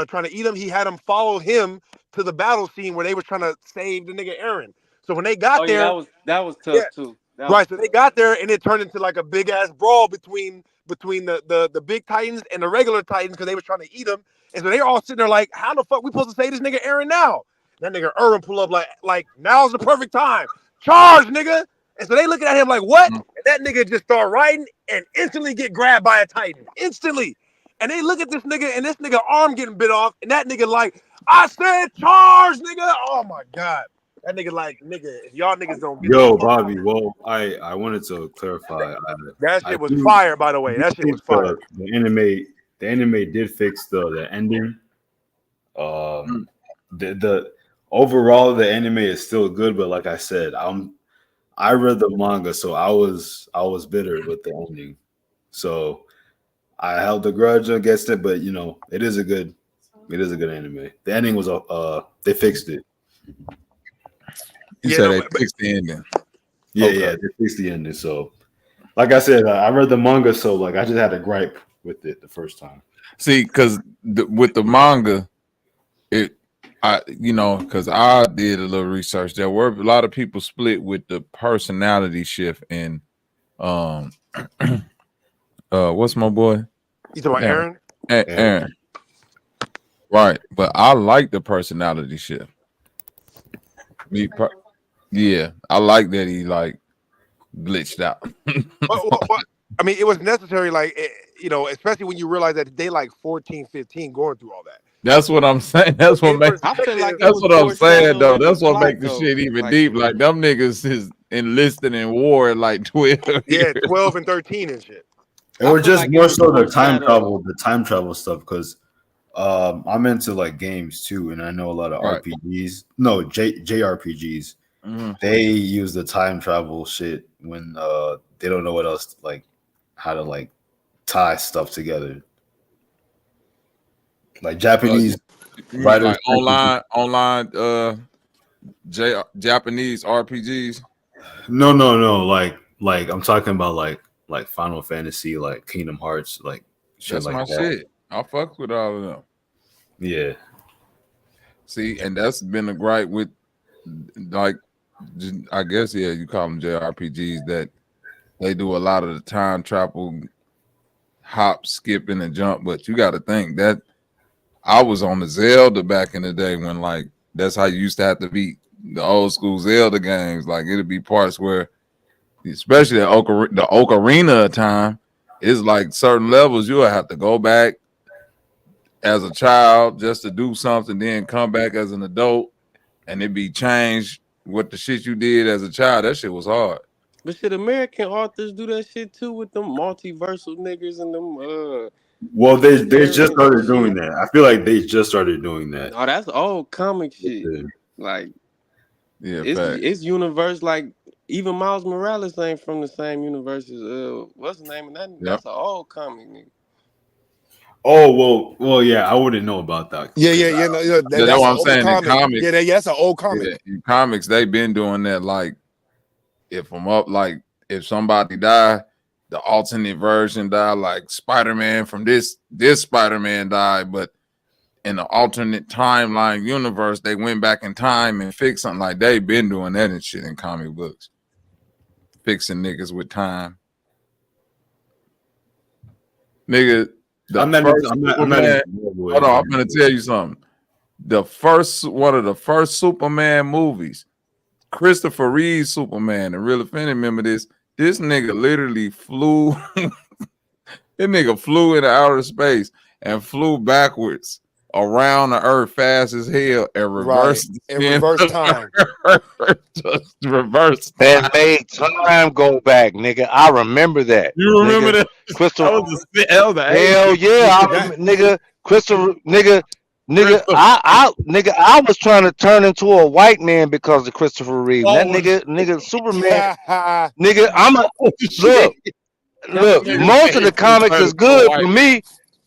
trying to eat him. He had them follow him to the battle scene where they were trying to save the nigga Aaron. So when they Oh got yeah, there, that was yeah, tough too. That was right. So they tough. got there and it turned into like a big ass brawl between the big Titans and the regular Titans because they were trying to eat them. And so they all sitting there like, how the fuck we supposed to say this nigga Aaron now? That nigga Aaron pull up like now's the perfect time. Charge, nigga. And so they looking at him like, what? And that nigga just start riding and instantly get grabbed by a Titan. Instantly. And they look at this nigga and this nigga arm getting bit off. And that nigga like, I said charge, nigga. Oh my God. That nigga like, nigga, if y'all niggas don't get the Yo, fuck Bobby. out. Well, I wanted to clarify. That I shit was do, fire, by the way. do That shit think was fire. the anime did fix the ending. Mm. The overall the anime is still good, but like I said, I read the manga, so I was bitter with the ending. So I held a grudge against it, but it is a good anime. The ending was they fixed it. You Yeah, said no, they fixed the ending. Yeah, Okay. they fixed the ending. So like I said, I read the manga, so like I just had a gripe with it the first time. See, because with the manga, because I did a little research. There were a lot of people split with the personality shift and what's my boy? you talking about Aaron. Aaron? And Aaron. Right, but I like the personality shift. Yeah, I like that he like glitched out. Well, I mean, it was necessary, like, especially when you realize that they like 14, 15 going through all that. That's what I'm saying. That's what makes. I feel like it That's was what I'm saying, though. foreshadowing the That's what plot, makes the though. shit even Like, deep. Like them niggas is enlisted in war at like 12 Yeah, years. 12 and 13 and shit. It I was feel just like it more was so foreshadowing. the time travel stuff, because I'm into like games too, and I know a lot of Right. RPGs. No, JRPGs. Mm-hmm. They use the time travel shit when they don't know what else, like how to like tie stuff together. Like Japanese You mean writers. like online Japanese RPGs? No. Like I'm talking about like Final Fantasy, like Kingdom Hearts, like shit That's like my that. shit. I fuck with all of them. Yeah. See, and that's been a gripe with, like, I guess, yeah, you call them JRPGs, that they do a lot of the time travel, hop, skipping, and jump. But you got to think that I was on the Zelda back in the day when, like, that's how you used to have to beat the old school Zelda games. Like, it'd be parts where, especially the Ocarina of Time, it's like certain levels you'll have to go back as a child just to do something, then come back as an adult, and it be changed what the shit you did as a child. That shit was hard. But shit, American authors do that shit too with them multiversal niggas and them Well, they just variants and started doing shit. that. I feel like they just started doing that. No, that's old comic shit. Like, Yeah, fact. it's universe. Like, even Miles Morales ain't from the same universe as what's the name of that? Yep. That's an old comic nigga. Oh well, yeah. I wouldn't know about that. Yeah. That's That's what an I'm old saying. In comic. comics, Yeah, that's an old comic. yeah, in comics, they've been doing that. Like, if I'm up, like, if somebody die, the alternate version die. Like Spider-Man from this Spider-Man died, but in the alternate timeline universe, they went back in time and fixed something. Like, they've been doing that and shit in comic books, fixing niggas with time. Nigga, I'm not into hold on, I'm gonna tell you something. One of the first Superman movies, Christopher Reeve's Superman, and Real Offended, remember this? This nigga literally flew. This nigga flew into outer space and flew backwards around the earth fast as hell and reversed reverse time. Just reverse And made time go back, nigga. I remember that. You remember nigga. that? Christopher. That was the Hell yeah, nigga. Christopher, nigga. I was trying to turn into a white man because of Christopher Reeve. That nigga, Superman, nigga. I'm a look. Most of the comics is good for me,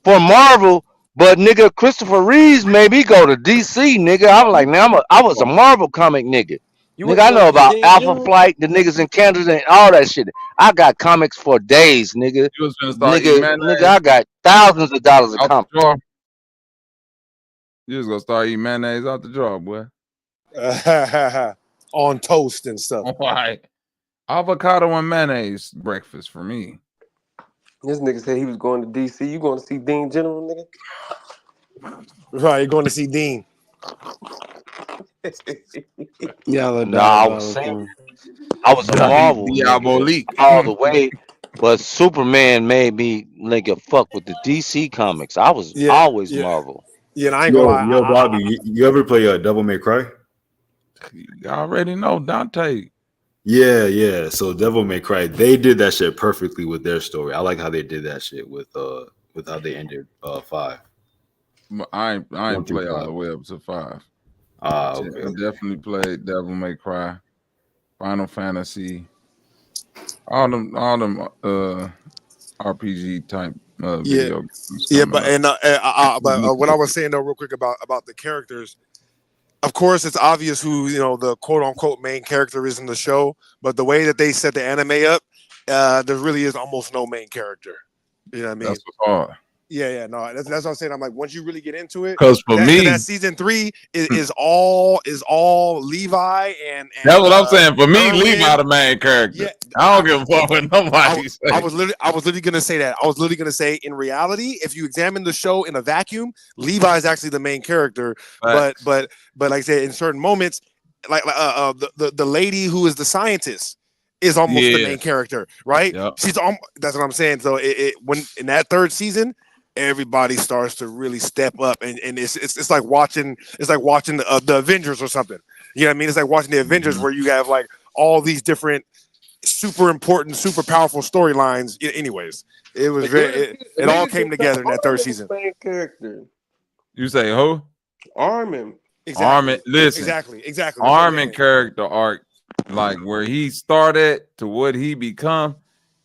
for Marvel, but nigga, Christopher Reeves made me go to DC, nigga. I was like, now I was a Marvel comic nigga. Nigga, I know about Alpha Flight, the niggas in Canada, and all that shit. I got comics for days, nigga. You was gonna start eating mayonnaise Nigga, I got thousands of dollars of out comics. the jar. You was gonna start eating mayonnaise out the jar, boy. On toast and stuff. Why? Avocado and mayonnaise breakfast for me. This nigga said he was going to DC. You going to see Dean General, nigga? Right, you're going to see Dean. I was saying, I was a Marvel nigga all the way, but Superman made me nigga fuck with the DC comics. I was always Marvel. Yeah, and I ain't gonna lie. Yo, Bobby, you ever play Devil May Cry? You already know Dante. Yeah. So Devil May Cry, they did that shit perfectly with their story. I like how they did that shit with how they ended 5. I ain't play all the way up to 5. Okay. I definitely played Devil May Cry, Final Fantasy, all them RPG type video games. Yeah, but what I was saying though, real quick about the characters. Of course, it's obvious who the quote unquote main character is in the show, but the way that they set the anime up, there really is almost no main character. You know what I mean? That's what's hard. Yeah, no, that's what I'm saying. I'm like, once you really get into it, Because for me, that season 3 is all Levi and that's what I'm saying. For me, Erwin. Levi the main character. Yeah, I don't give a fuck what nobody say. I was literally gonna say that. I was literally gonna say, in reality, if you examine the show in a vacuum, Levi is actually the main character. But like I said, in certain moments, like the lady who is the scientist is almost the main character, right? Yep. That's what I'm saying. So when in that 3rd season, everybody starts to really step up, and it's like watching the Avengers or something. You know what I mean? It's like watching the Avengers where you have like all these different super important, super powerful storylines. Anyways, it was it all came together in that 3rd season. Main character. You say who? Armin. Exactly. Armin. Listen. Exactly. Armin character arc, like where he started to what he become.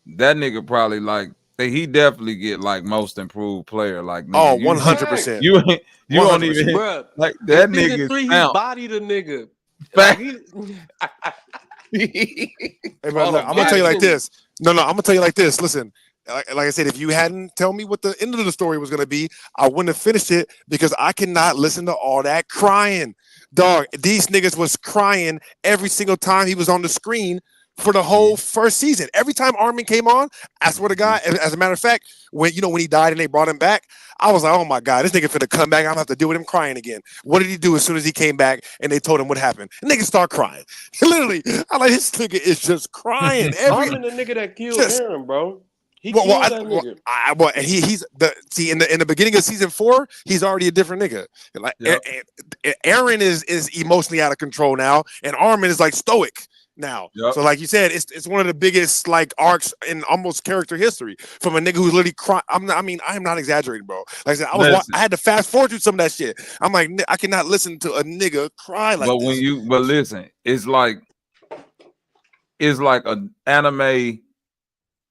That nigga probably like he definitely get like most improved player. Like nigga, 100%. You don't even Bruh, like that nigga. Season 3, he bodied a nigga. Fact. Hey, but look, I'm gonna tell you like this. No, I'm gonna tell you like this. Listen, like I said, if you hadn't tell me what the end of the story was gonna be, I wouldn't have finished it because I cannot listen to all that crying. Dog, these niggas was crying every single time he was on the screen for the whole 1st season. Every time Armin came on, I swear to God, as a matter of fact, when he died and they brought him back, I was like, oh my God, this nigga finna come back. I'm gonna have to deal with him crying again. What did he do as soon as he came back and they told him what happened? The nigga start crying. Literally, I'm like, this nigga is just crying. Armin the nigga that killed Aaron, bro. He killed that nigga. He's in the beginning of season 4, he's already a different nigga. Like Aaron is emotionally out of control now, and Armin is like stoic now. So like you said, it's one of the biggest like arcs in almost character history from a nigga who's literally crying. I am not exaggerating, bro. Like I said, I had to fast forward through some of that shit. I'm like, I cannot listen to a nigga cry like this. But listen, it's like an anime,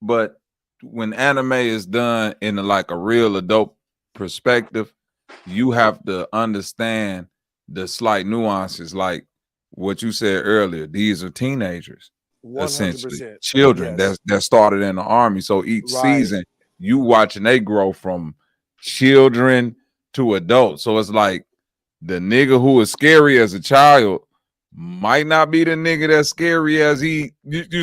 but when anime is done in like a real adult perspective, you have to understand the slight nuances, like what you said earlier. These are teenagers, 100%. essentially children that started in the army. So each season you watching they grow from children to adults. So it's like the nigga who was scary as a child might not be the nigga that's scary as you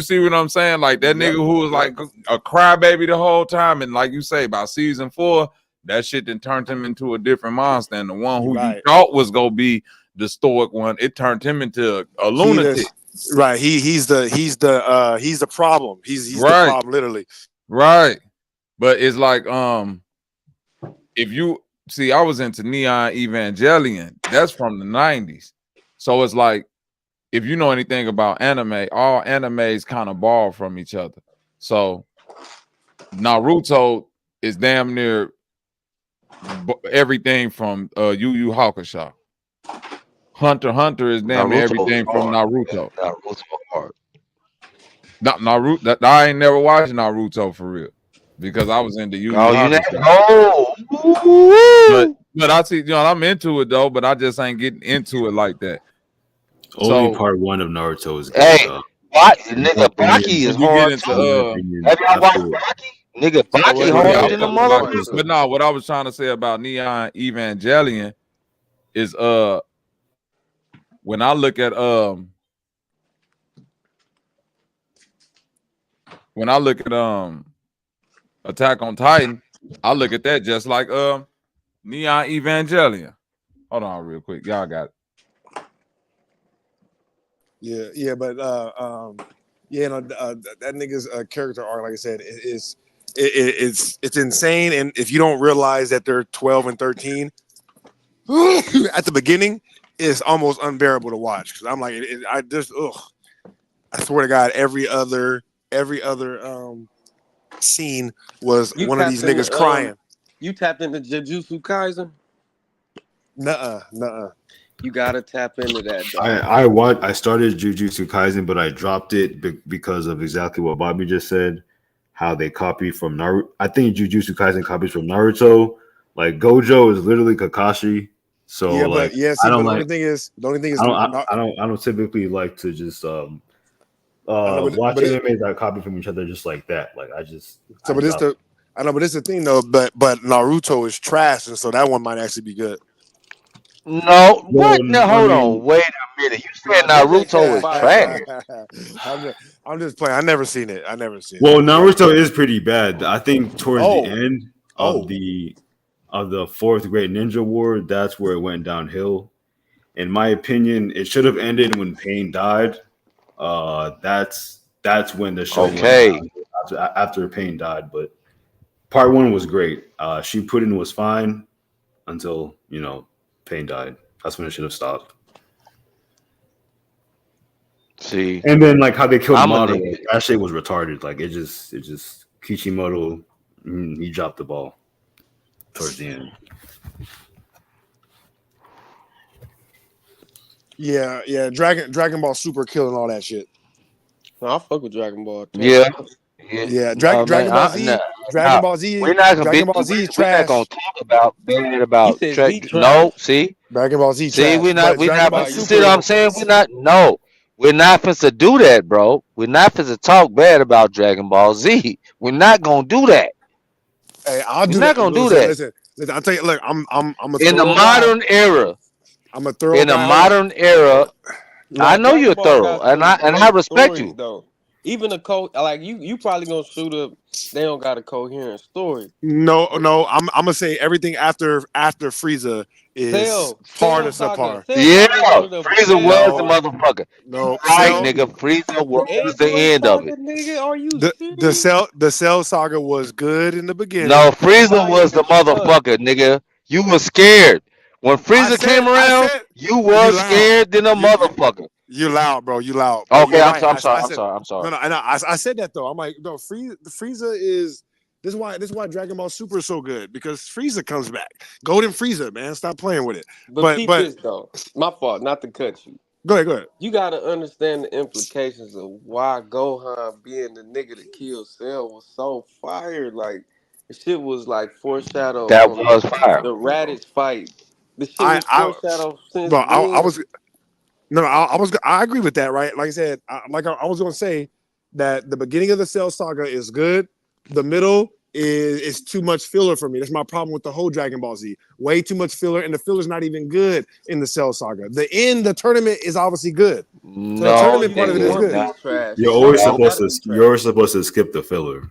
see what I'm saying? Like that nigga who was like a crybaby the whole time, and like you say, by season 4, that shit then turned him into a different monster. And the one who you thought was gonna be the stoic one, it turned him into a lunatic. He's the problem. He's the problem, literally. Right. But it's like if you see, I was into Neon Evangelion. That's from the 90s. So it's like, if you know anything about anime, all animes kind of borrow from each other. So Naruto is damn near everything from Yu Yu Hakusho. Hunter x Hunter is damn near everything from Naruto. Naruto hard. Naruto. I ain't never watched Naruto for real because I was into Yu Yu Hakusho. But I see, I'm into it though, but I just ain't getting into it like that. Only part 1 of Naruto is good. Nigga, Baki is hard too. Have y'all watched Baki? Nigga, Baki harder than the motherfucker. But no, what I was trying to say about Neon Evangelion is when I look at Attack on Titan, I look at that just like Neon Evangelion. Hold on real quick. Y'all got it. But that nigga's character arc, like I said, it's insane. And if you don't realize that they're 12 and 13 at the beginning, it's almost unbearable to watch. Because I'm like, I swear to God, every other scene was one of these niggas crying. You tapped into Jujutsu Kaisen? Nuh-uh. You gotta tap into that. I started Jujutsu Kaisen, but I dropped it because of exactly what Bobby just said. How they copy from Naruto. I think Jujutsu Kaisen copies from Naruto. Like Gojo is literally Kakashi. So the only thing is, I don't typically like to just watch animes that copy from each other just like that. Like I know, but it's the thing though. But Naruto is trash, and so that one might actually be good. No, Well, what? No, I hold on. mean, Wait a minute. You said Nah, that just Naruto ain't is fire trash. though. I'm just playing. I never seen it. well, Naruto is pretty bad. I think towards the Oh, end oh, of the fourth Great Ninja War, that's where it went downhill. In my opinion, it should have ended when Pain died. That's when the show went Okay. down after Pain died. But part one was great. Shippuden was fine until Pain died. That's when it should have stopped. See, And then like how they killed I'm a Madara, nigga. that shit was retarded. Like it just Kishimoto, he dropped the ball towards the end. yeah. Dragon Ball Super killing all that shit. I fuck with Dragon Ball too. Yeah. Yeah. Yeah, No, man. Dragon Ball Z, Nah, we're not Dragon Ball Z is not gonna trash. talk about bad He about said track. Z No, trash. see, Dragon Ball Z see, trash, we're not, but we're Dragon not. Ball Why You you see what Super, I'm don't? saying? We're not. No, we're not finna do that, bro. We're not finna talk bad about Dragon Ball Z. We're not gonna do that. hey, I'll We're do not that. gonna do Listen, that. listen, listen. I'll tell you. Look, I'm a In the thorough guy. modern era, I'm a thorough in the guy. Hold on. modern era, I Nah, know Dragon you're Ball thorough, got and some I great respect stories you. though. Even the like you probably gonna shoot up. They don't got a coherent story. No, no. I'm gonna say everything after Frieza is par to subpar. Cell Yeah, Saga, one of the Freezer was best the No, arcs. motherfucker. You no. right, Cell nigga. Freezer was the Android end of Saga, it. nigga, are you the serious? Cell saga was good in the No, beginning. Freezer Fire was the as fuck. motherfucker, nigga. You was scared. When Freezer came I around, said, you you was loud. scared than a motherfucker. You loud, bro. You loud, but Okay, you're I'm right. sorry, I'm sorry, I I'm said sorry, I'm no, sorry. no. I said that though. I'm like, no. Frieza is this is why Dragon Ball Super is so good because Frieza comes back. Golden Frieza, man. Stop playing with it. But But peep this though. My fault, not to cut you. go ahead. You gotta understand the implications of why Gohan being the nigga that killed Cell was so fired. Like the shit was like foreshadowed That from was fire. the Raditz fight. The shit I was I foreshadowed since bro. I then. was no, no. I agree with that. Right. Like I said, I was gonna say that the beginning of the Cell saga is good. The middle is too much filler for me. That's my problem with the whole Dragon Ball Z. Way too much filler, and the filler's not even good in the Cell saga. The tournament is obviously good. So the No, Oh tournament yeah, part of it is nigga, One good. no, Piece trash. You're One always Piece no. supposed gotta to be you're trash. always supposed to skip the filler.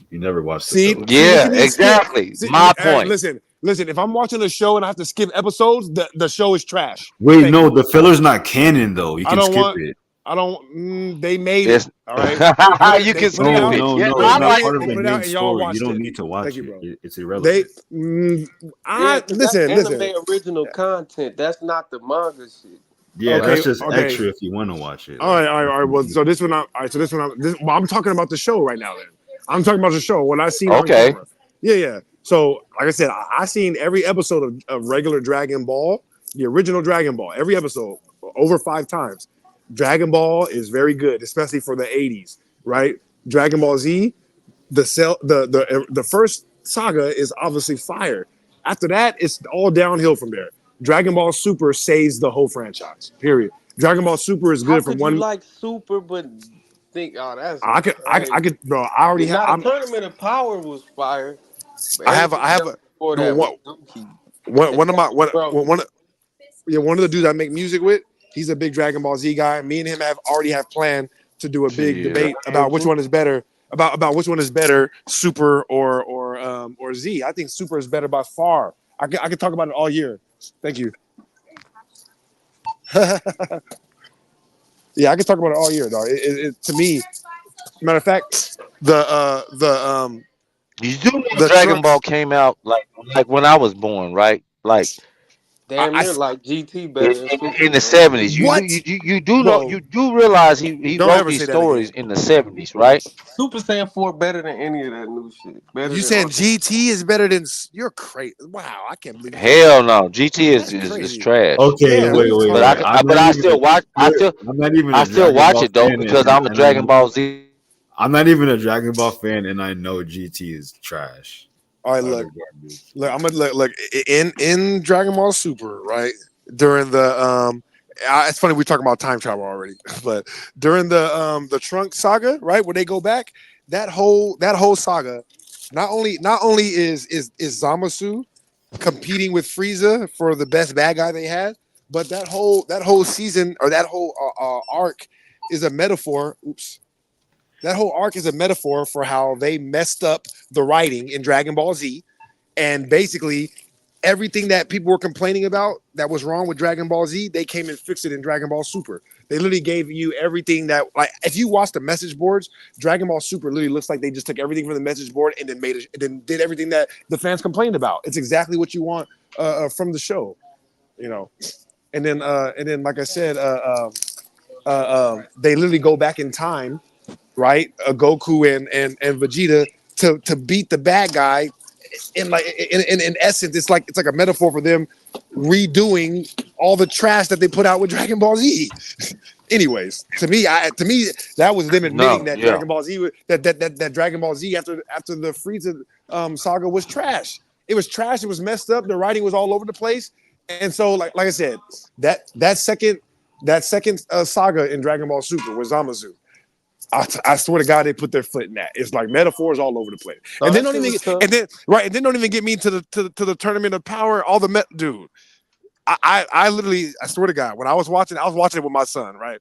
You never watch the See, filler. see what you Yeah, mean? Skip. exactly. See, My hey, point. listen. If I'm watching a show and I have to skip episodes, the show is trash. Wait, Thank no, you. the filler's not canon though. You I can don't skip want. it. I don't. They made it. It's All right. They put it. you They can put it skip No, out. it. no, Yeah, no. They It's I not made like it. part They of the put it main out, and y'all story. You watched don't it. need to Thank watch you, it. bro. It's They. irrelevant. Yeah, cause that's Listen. anime original content. That's not the manga shit. Yeah, Okay. that's just Okay. extra if you want to watch it. All Like, right. All right. All right. Well, so this one. All right. So this one. Well, I'm talking about the show right now. Then I'm talking about the show. What I seen on okay. camera. Yeah. Yeah. So like I said, I seen every episode of regular Dragon Ball, the original Dragon Ball, every episode over 5 times. Dragon Ball is very good, especially for the 80s, right? Dragon Ball Z, the first saga is obviously fire. After that, it's all downhill from there. Dragon Ball Super saves the whole franchise. Period. Dragon Ball Super is How good from could you one. like Super but think, oh, that's crazy. I could, bro. I already have. Now the Tournament of Power was fire, but I everything have else a before no, that was dookie. And one of that my was bro. one of the dudes I make music with. He's a big Dragon Ball Z guy. Me and him already have planned to do a big Shit. debate about which one is better. About which one is better, Super or Z. I think Super is better by far. I can talk about it all year. Thank you. Yeah, I can talk about it all year, dog. To me, matter of fact, You do know the Dragon Ball trunks. came out like when I was born, right? Like Damn I near like GT in, better than Super, in the bro. '70s. what, You do know bro? you do realize he Don't wrote ever these say that stories again. in the '70s, right? Super Saiyan 4 better than any of that new shit. Better You than saying all that. GT is better than? You're crazy. Wow, I can't believe you said that. Hell no, GT That's is crazy. trash. okay, Damn, wait, you wait, But wait. retarded. but I still watch. I'm not even I a still Dragon watch Ball it though fan, because I'm a Dragon Ball Z. I'm not even a Dragon Ball fan, and I know GT is trash. All right, Utter look. garbage. I'm gonna look in Dragon Ball Super, right? During the it's funny we're talking about time travel already, but during the Trunk saga, right, where they go back, that whole saga not only is Zamasu competing with Frieza for the best bad guy they had, but that whole season or that whole arc is a metaphor. Oops. That whole arc is a metaphor for how they messed up the writing in Dragon Ball Z, and basically everything that people were complaining about that was wrong with Dragon Ball Z, they came and fixed it in Dragon Ball Super. They literally gave you everything that, like, if you watch the message boards, Dragon Ball Super literally looks like they just took everything from the message board and then made it, and then did everything that the fans complained about. It's exactly what you want from the show, you know. And then like I said, they literally go back in time, right? Goku and Vegeta to beat the bad guy. In essence, it's like a metaphor for them redoing all the trash that they put out with Dragon Ball Z. Anyways, to me, that was them admitting that Dragon Ball Z that Dragon Ball Z after the Frieza saga was trash. It was trash. It was messed up. The writing was all over the place. And so, like I said, that second saga in Dragon Ball Super was Zamasu. I swear to God, they put their foot in that. It's like metaphors all over the place, and then don't even get me to the tournament of power. All the dude, I literally, I swear to God, when I was watching it with my son. Right,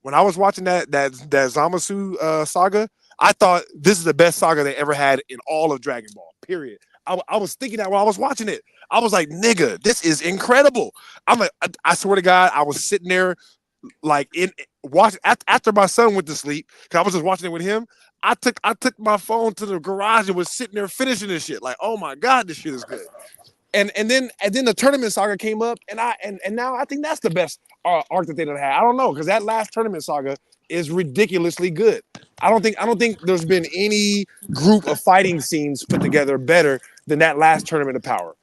when I was watching that Zamasu saga, I thought this is the best saga they ever had in all of Dragon Ball. Period. I was thinking that while I was watching it. I was like, nigga, this is incredible. I'm like, I swear to God, I was sitting there like watching after my son went to sleep, because I was just watching it with him. I took my phone to the garage and was sitting there finishing this shit. Like, oh my God, this shit is good. And then the tournament saga came up, and now I think that's the best arc that they done had. I don't know, because that last tournament saga is ridiculously good. I don't think there's been any group of fighting scenes put together better than that last tournament of power.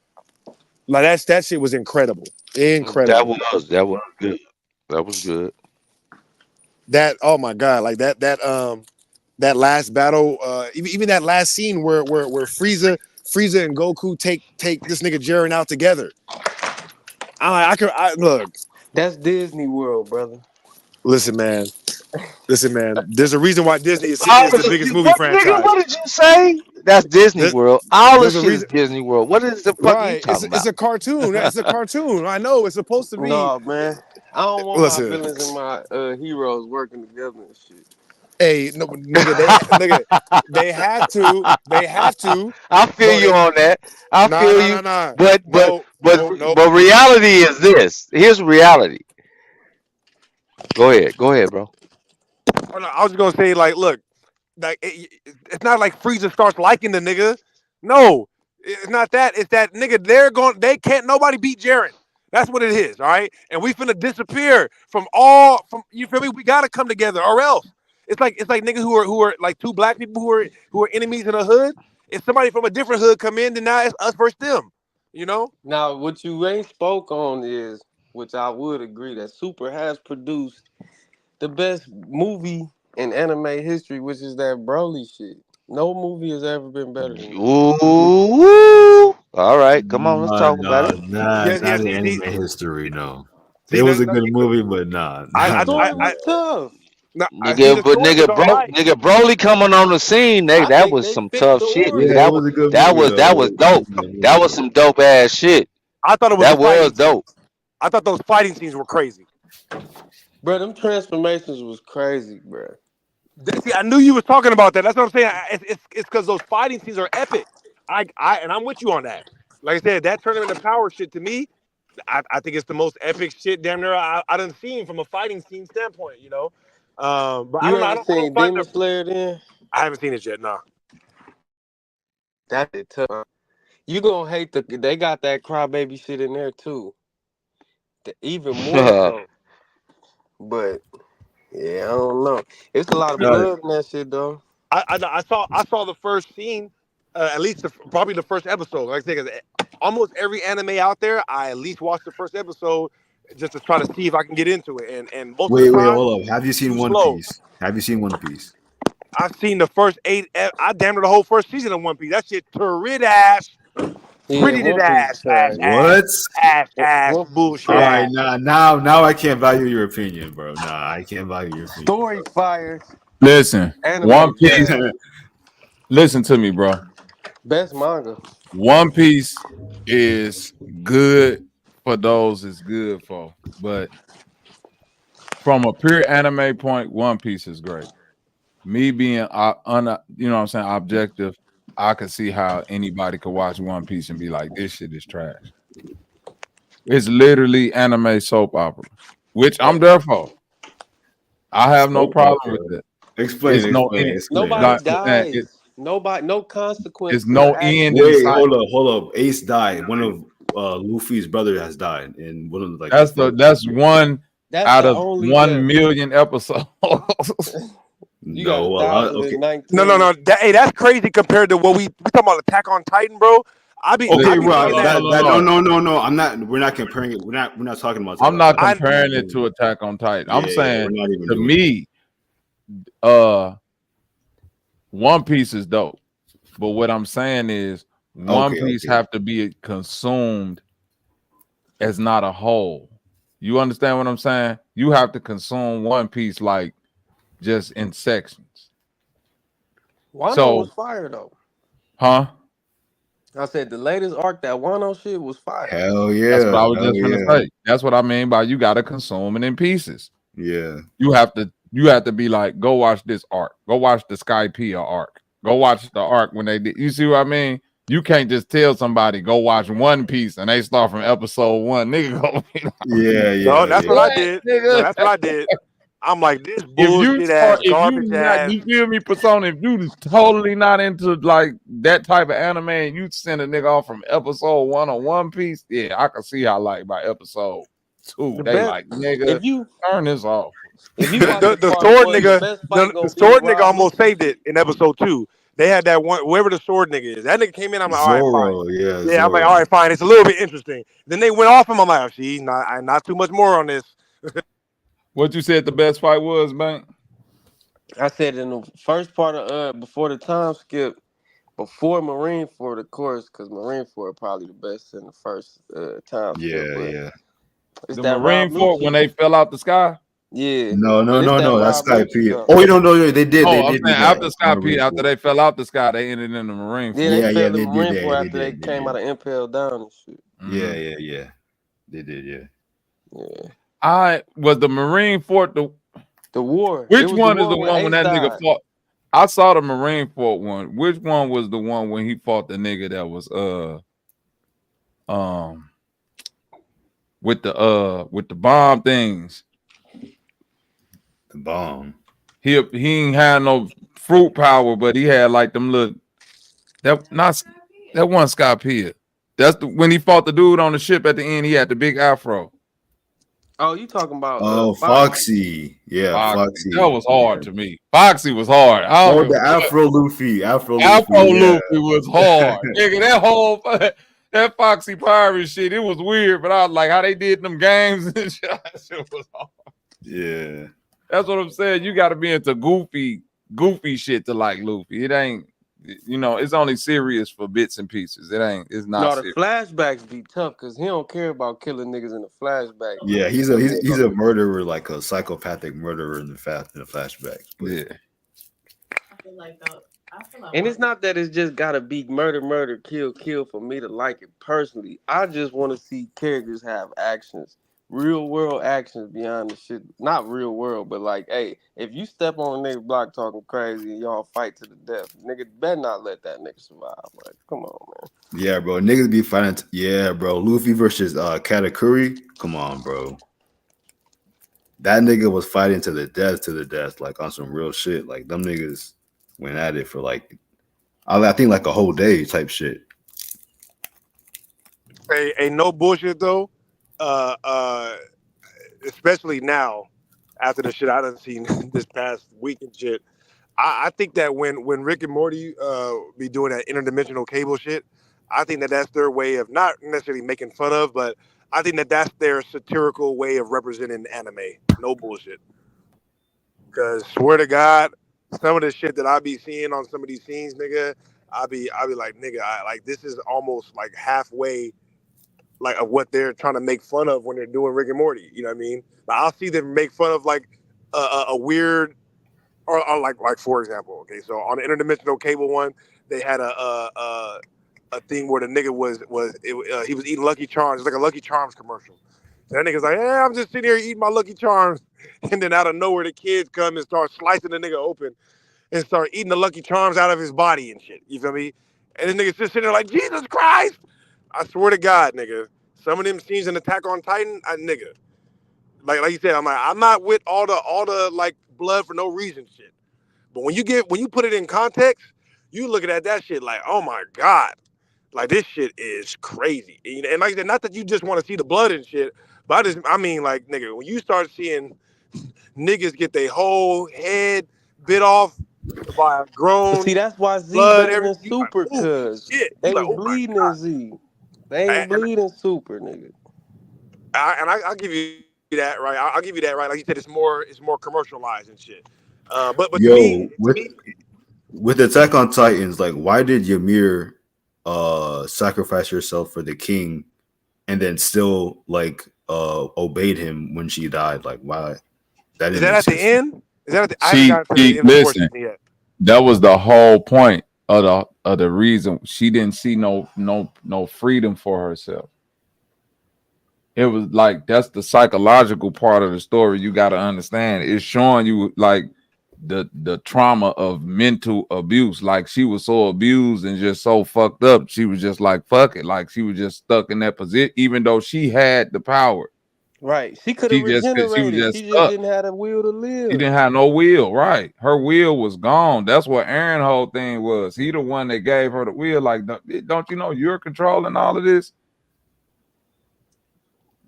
Like that shit was incredible. Incredible. That was good. That was good. That, oh my God, like that last battle, even that last scene where Frieza and Goku take this nigga Jiren out together. I look. That's Disney World, brother. Listen, man. There's a reason why Disney is the biggest movie franchise. Nigga, what did you say? That's Disney World. All this shit is Disney World. What is the fuck you talking about? It's a cartoon. It's a cartoon. I know it's supposed to be. No, man. I don't want my villains and my heroes working together and shit. Hey, no, nigga, they have to. I feel you on that. I feel you. But reality is this. Here's reality. Go ahead, bro. Oh, no, I was gonna say, like, look, like it's not like Frieza starts liking the nigga. No, it's not that. It's that nigga. They can't. Nobody beat Jiren. That's what it is. All right, and we finna disappear from you feel me? We gotta come together, or else it's like niggas who are like two black people who are enemies in a hood. If somebody from a different hood come in, then now it's us versus them. You know. Now, what you ain't spoke on is, which I would agree, that Super has produced the best movie in anime history, which is that Broly shit. No movie has ever been better than that. Ooh. All right, come on, let's talk about it. Not in anime history, no. It was a good movie, but nah. I thought it was tough. Nigga, Broly coming on the scene, that was some tough shit. Yeah, that was dope. That was some dope ass shit. I thought it was that was dope. I thought those fighting scenes were crazy. Bro, them transformations was crazy, bro. See, I knew you was talking about that. That's what I'm saying. It's because those fighting scenes are epic. And I'm with you on that. Like I said, that tournament of power shit to me, I think it's the most epic shit damn near I done seen from a fighting scene standpoint. You know. But you haven't seen Demon Slayer then? I haven't seen it yet. No. That's tough. You gonna hate they got that crybaby shit in there too. Even more so. But yeah, I don't know. It's a lot of blood in that shit though. I saw the first scene, at least probably the first episode. Like I say, almost every anime out there, I at least watched the first episode just to try to see if I can get into it. And most of the time, hold up. Have you seen One Piece? I've seen the first 8. I damn near the whole first season of One Piece. That shit turd ass. Pretty ass bullshit. All right, now I can't value your opinion, bro. Nah, I can't value your opinion. Story fire. Listen, One Piece. Listen to me, bro. Best manga. One Piece is good for those it's good for, but from a pure anime point, One Piece is great. Me being you know what I'm saying, objective, I could see how anybody could watch One Piece and be like, this shit is trash. It's literally anime soap opera, which I'm there for. I have no Soap problem opera. with it. Explain, explain, explain. Nobody Like I'm saying, dies. Nobody, no consequence it's to the no end in action. Wait, sight. hold up. Ace died. One of Luffy's brother has died in one of like the That's first. one That's out the of only death. 1,000,000 episodes. You got No, a lot. Okay, 1,019. Hey, that's crazy compared to what we talking about Attack on Titan, bro. I be okay, thinking well, that. no. I'm not. We're not comparing it. We're not talking about Attack I'm on not Titan. comparing it to Attack on Titan. I'm Yeah, saying we're not even to doing that. me, One Piece is dope. But what I'm saying is One Okay, Piece okay. have to be consumed as not a whole. You understand what I'm saying? You have to consume One Piece like just in sections. Wano was So, fire though. huh? I said the latest arc, that Wano shit was fire. Hell That's what yeah, I was hell just gonna yeah, say. That's what I mean by you gotta consume it in pieces. yeah. You have to be like, go watch this arc. Go watch the Skypiea arc. Go watch the arc when they did. You see what I mean? You can't just tell somebody go watch One Piece and they start from episode 1. Nigga, go be like, No, Yeah, that's yeah. what I what, did. No, nigga? that's what I did. I'm like this bullshit ass, If you garbage not, ass. you feel me, Persona? If you totally not into like that type of anime, and you send a nigga off from episode 1 on One Piece, yeah, I can see how like by episode 2, The they best like, nigga, if you turn this off. if you watch the The part sword one, the nigga, best fight the gonna be sword nigga Rob almost Luffy. saved it in episode 2. They had that one, whoever the sword nigga is. That nigga came in. I'm like, all right, fine. Zoro, yeah, Yeah, I'm like, Zoro. all right, fine. It's a little bit interesting. Then they went off him. I'm like, oh, see, not too much more on this. What you said the best fight was, man? I said in the first part of before the time skip, before Marineford, of course, because Marineford probably the best in the first time skip, Yeah, but yeah. it's The that Rob Marine Fort when Luffy. they fell out the sky? Yeah, No, no, but it's no, that no. That's Rob Lucci Skype. joint. Oh, you don't know. They Oh, I'm did do saying that. after Sky P, Marine after Corps. they fell out the sky, they ended in the Marine Yeah, they Fort. Yeah, yeah, fell in they did Marineford that. They after they did. They came did. out of Impel Down and shit. Yeah, Mhm. yeah. They did. Yeah. Yeah, I was the Marine Fort. the war. It Which was the one is war the when one when Ace that nigga died. fought? I saw the Marine Fort one. Which one was the one when he fought the nigga that was um with the bomb things? The bomb. He ain't had no fruit power, but he had like them little that one Scott Pitt. That's when he fought the dude on the ship at the end. He had the big afro. Oh, you talking about Oh, Foxy? Foxy. Yeah, Foxy. That Foxy. was Yeah. hard to me. Foxy was hard. I don't Oh, give the a what. Afro Luffy. Afro Luffy. Afro Yeah. Luffy was hard. Nigga, that whole that Foxy Pirate shit, it was weird, but I was like how they did them games and shit. That shit was hard. Yeah. That's what I'm saying. You gotta be into goofy shit to like Luffy. It ain't, it's only serious for bits and pieces. It's not No, the serious. flashbacks be tough because he don't care about killing niggas in the flashback. Yeah, he's a murderer, like a psychopathic murderer in the flashback. But Yeah. And it's not that it's just gotta be murder, kill for me to like it personally. I just want to see characters have actions, real world actions beyond the shit. Not real world, but like, hey, if you step on a nigga block talking crazy and y'all fight to the death, nigga better not let that nigga survive. Like, come on, man. yeah, bro, niggas be fighting. Yeah, bro, Luffy versus Katakuri. Come on, bro. That nigga was fighting to the death, like on some real shit. Like them niggas went at it for like, I think like a whole day type shit. Hey, no bullshit though. Especially now, after the shit I done seen this past week and shit. I think that when Rick and Morty be doing that interdimensional cable shit, I think that that's their way of not necessarily making fun of, but I think that that's their satirical way of representing anime. No bullshit. Because swear to God, some of the shit that I be seeing on some of these scenes, nigga, I be like, nigga, like this is almost like halfway like of what they're trying to make fun of when they're doing Rick and Morty. You know what I mean? Like, I'll see them make fun of like a weird or like for example, okay, so on the interdimensional cable one, they had a thing where the nigga he was eating Lucky Charms. It's like a Lucky Charms commercial. So that nigga's like, yeah, I'm just sitting here eating my Lucky Charms, and then out of nowhere the kids come and start slicing the nigga open and start eating the Lucky Charms out of his body and shit. You feel me? And this nigga's just sitting there like, Jesus Christ! I swear to God, nigga. Some of them scenes in Attack on Titan, nigga. Like you said, I'm not with all the like blood for no reason shit. But when you put it in context, you looking at that shit like, oh my God. Like this shit is crazy. And like I said, not that you just want to see the blood and shit, but I mean like nigga, when you start seeing niggas get their whole head bit off by a grown See, that's why Z blood, better than everything, you like, Super, holy cause shit. they You like, was oh my bleeding in God. Z. They ain't And bleeding Super, nigga. I'll give you that, right? I'll give you that, right? Like you said, it's more commercialized and shit. But Yo, to me, with Attack on Titans, like, why did Ymir sacrifice herself for the king and then still like obeyed him when she died? Like, why? That is didn't that make at the sense to me. end? Is that at the, I haven't gotten to the end of the story Listen, season yet. that was the whole point of the reason she didn't see no freedom for herself. It was like that's the psychological part of the story. You got to understand. It's showing you like the trauma of mental abuse. Like she was so abused and just so fucked up. She was just like fuck it. Like she was just stuck in that position, even though she had the power. Right. She could have She was regenerated. just She just stuck. didn't have the will to She live. didn't have no will. Right, her will was gone. That's what Aaron's whole thing was. He the one that gave her the will. Like, don't you know you're controlling all of this?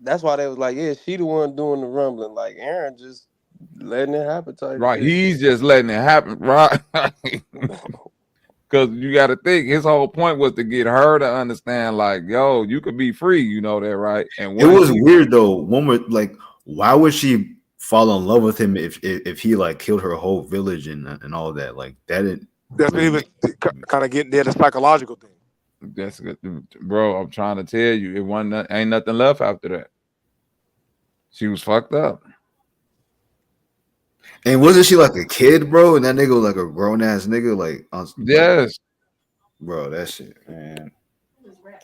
That's why they was like, yeah, she the one doing the rumbling. Like Aaron just letting it happen type Right, shit. he's just letting it happen. Right. Because you got to think his whole point was to get her to understand, like, yo, you could be free, you know that, right? And It once was she, weird though. One more like, why would she fall in love with him if he like killed her whole village and all that? Like that didn't That's what really he was make kind of getting there, the psychological thing. that's good, bro. I'm trying to tell you, it wasn't ain't nothing left after that. She was fucked up. And wasn't she like a kid, bro? And that nigga was like a grown ass nigga, like, Yes, bro, that shit, man.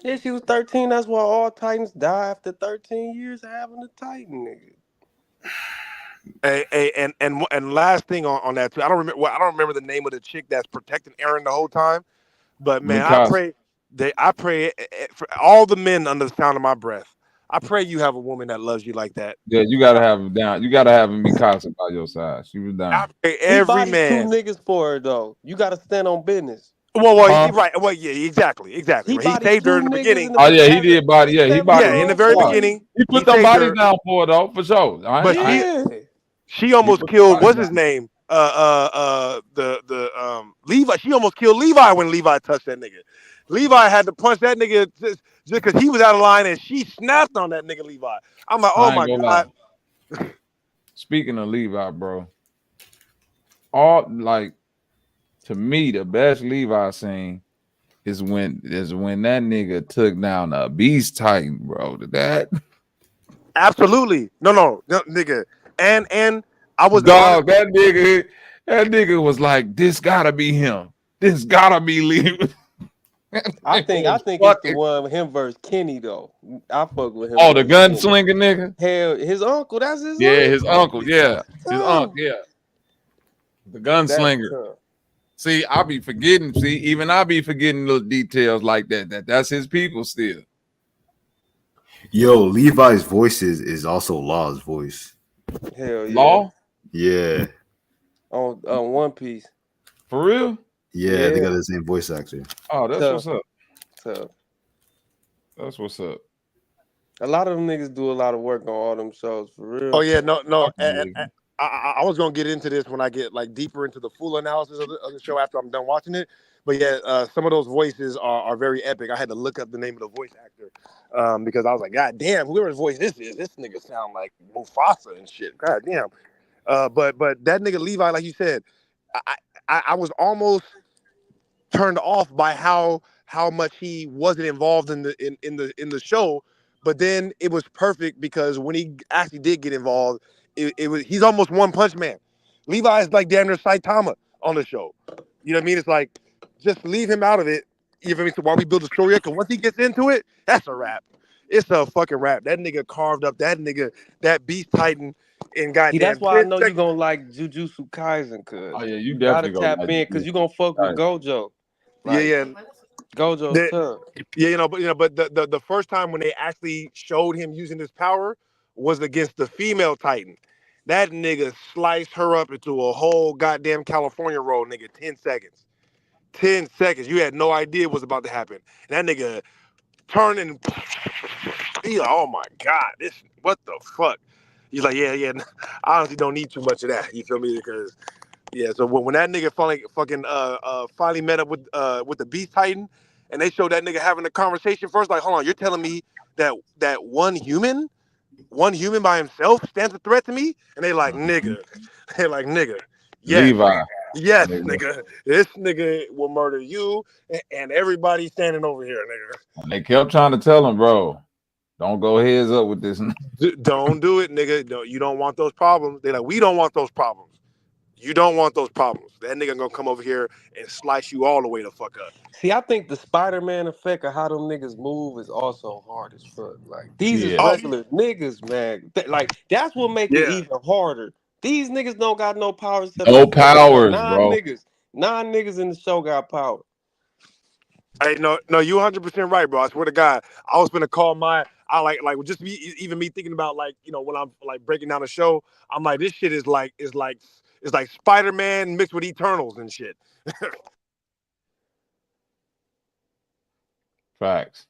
Yeah, she was 13. That's why all Titans die after 13 years of having a Titan, nigga. And last thing on that too, I don't remember the name of the chick that's protecting Aaron the whole time. But man, Mikasa. I pray for all the men under the sound of my breath. I pray you have a woman that loves you like that. Yeah, you gotta have him down. You gotta have him Mikasa by your side. She was I down. pray He every bodied two man. niggas for her though. You gotta stand on business. Well, Huh? right. Well, yeah, exactly. He Right. He bodied saved her two in the niggas beginning. in the Oh yeah, he as a did body. Yeah, he body. Yeah, in the 7-year-old very boy. beginning, He he put them saved bodies her. down for her though, for sure. But Yeah. she He almost put the killed. bodies What's down. his name? The Levi. She almost killed Levi when Levi touched that nigga. Levi had to punch that nigga just because he was out of line, and she snapped on that nigga Levi. I'm like, oh I ain't my gonna God. lie. Speaking of Levi, bro, all like to me the best Levi scene is when that nigga took down a beast titan, bro. That Absolutely. No, nigga. And I was dog, honestly that nigga was like, this gotta be him. This gotta be Levi. I It think was it's the fucking one with him versus Kenny though. I fuck with him oh the versus Kenny. gunslinger nigga. Hell, his uncle. That's his Yeah, his uncle. uncle. Yeah, his uncle. Tough. Yeah, the That's gunslinger. tough. See, I be forgetting. See, even I be forgetting little details like that. That's his people still. Yo, Levi's voice is also Law's voice. Hell yeah. Law Yeah, On One Piece. for real. yeah, they Yeah. got the same voice actor. Oh, that's Tough. what's up. Tough. That's what's up. A lot of them niggas do a lot of work on all them shows for Oh real. yeah, no. I can believe it. I was gonna get into this when I get like deeper into the full analysis of the show after I'm done watching it. But yeah, some of those voices are very epic. I had to look up the name of the voice actor because I was like, God damn, whoever's voice this is, this nigga sound like Mufasa and shit. God damn. But that nigga Levi, like you said, I was almost turned off by how much he wasn't involved in the show. But then it was perfect because when he actually did get involved, it was he's almost One Punch Man. Levi is like damn near Saitama on the show. You know what I mean? It's like just leave him out of it. You feel me? So while we build the story up, because once he gets into it, that's a wrap. It's a fucking wrap. That nigga carved up that Beast Titan in See, that's goddamn why I 10 know you seconds. gonna like Jujutsu Kaisen, Oh cause yeah, you you gotta definitely go tap like in, cause you gonna fuck with Gojo. Yeah, Like yeah. Gojo's The, tough. yeah, but the first time when they actually showed him using his power was against the female Titan. That nigga sliced her up into a whole goddamn California roll, nigga, 10 seconds. 10 seconds. You had no idea what was about to happen. And that nigga turned and he like, oh my God, what the fuck? He's like, yeah, I honestly don't need too much of that. You feel me? Because yeah, so when that nigga finally met up with the Beast Titan, and they showed that nigga having a conversation first, like, hold on, you're telling me that one human by himself stands a threat to me? And they like, nigga, yes, Levi. yes, Nigga. nigga, this nigga will murder you and everybody standing over here, nigga. And they kept trying to tell him, bro, don't go heads up with this. Don't do it, nigga. No, you don't want those problems. They like, we don't want those problems. You don't want those problems. That nigga gonna come over here and slice you all the way the fuck up. See, I think the Spider-Man effect of how them niggas move is also hard as fuck. Like these is Yeah. regular niggas, man. Like that's what make it even harder. These niggas don't got no powers except for No the show. Like powers, bro. nine niggas in the show got power. Hey, no, you 100% right, bro. I swear to God, I was gonna call I like just even me thinking about like when I'm like breaking down the show, I'm like this shit is like Spider-Man mixed with Eternals and shit. Facts.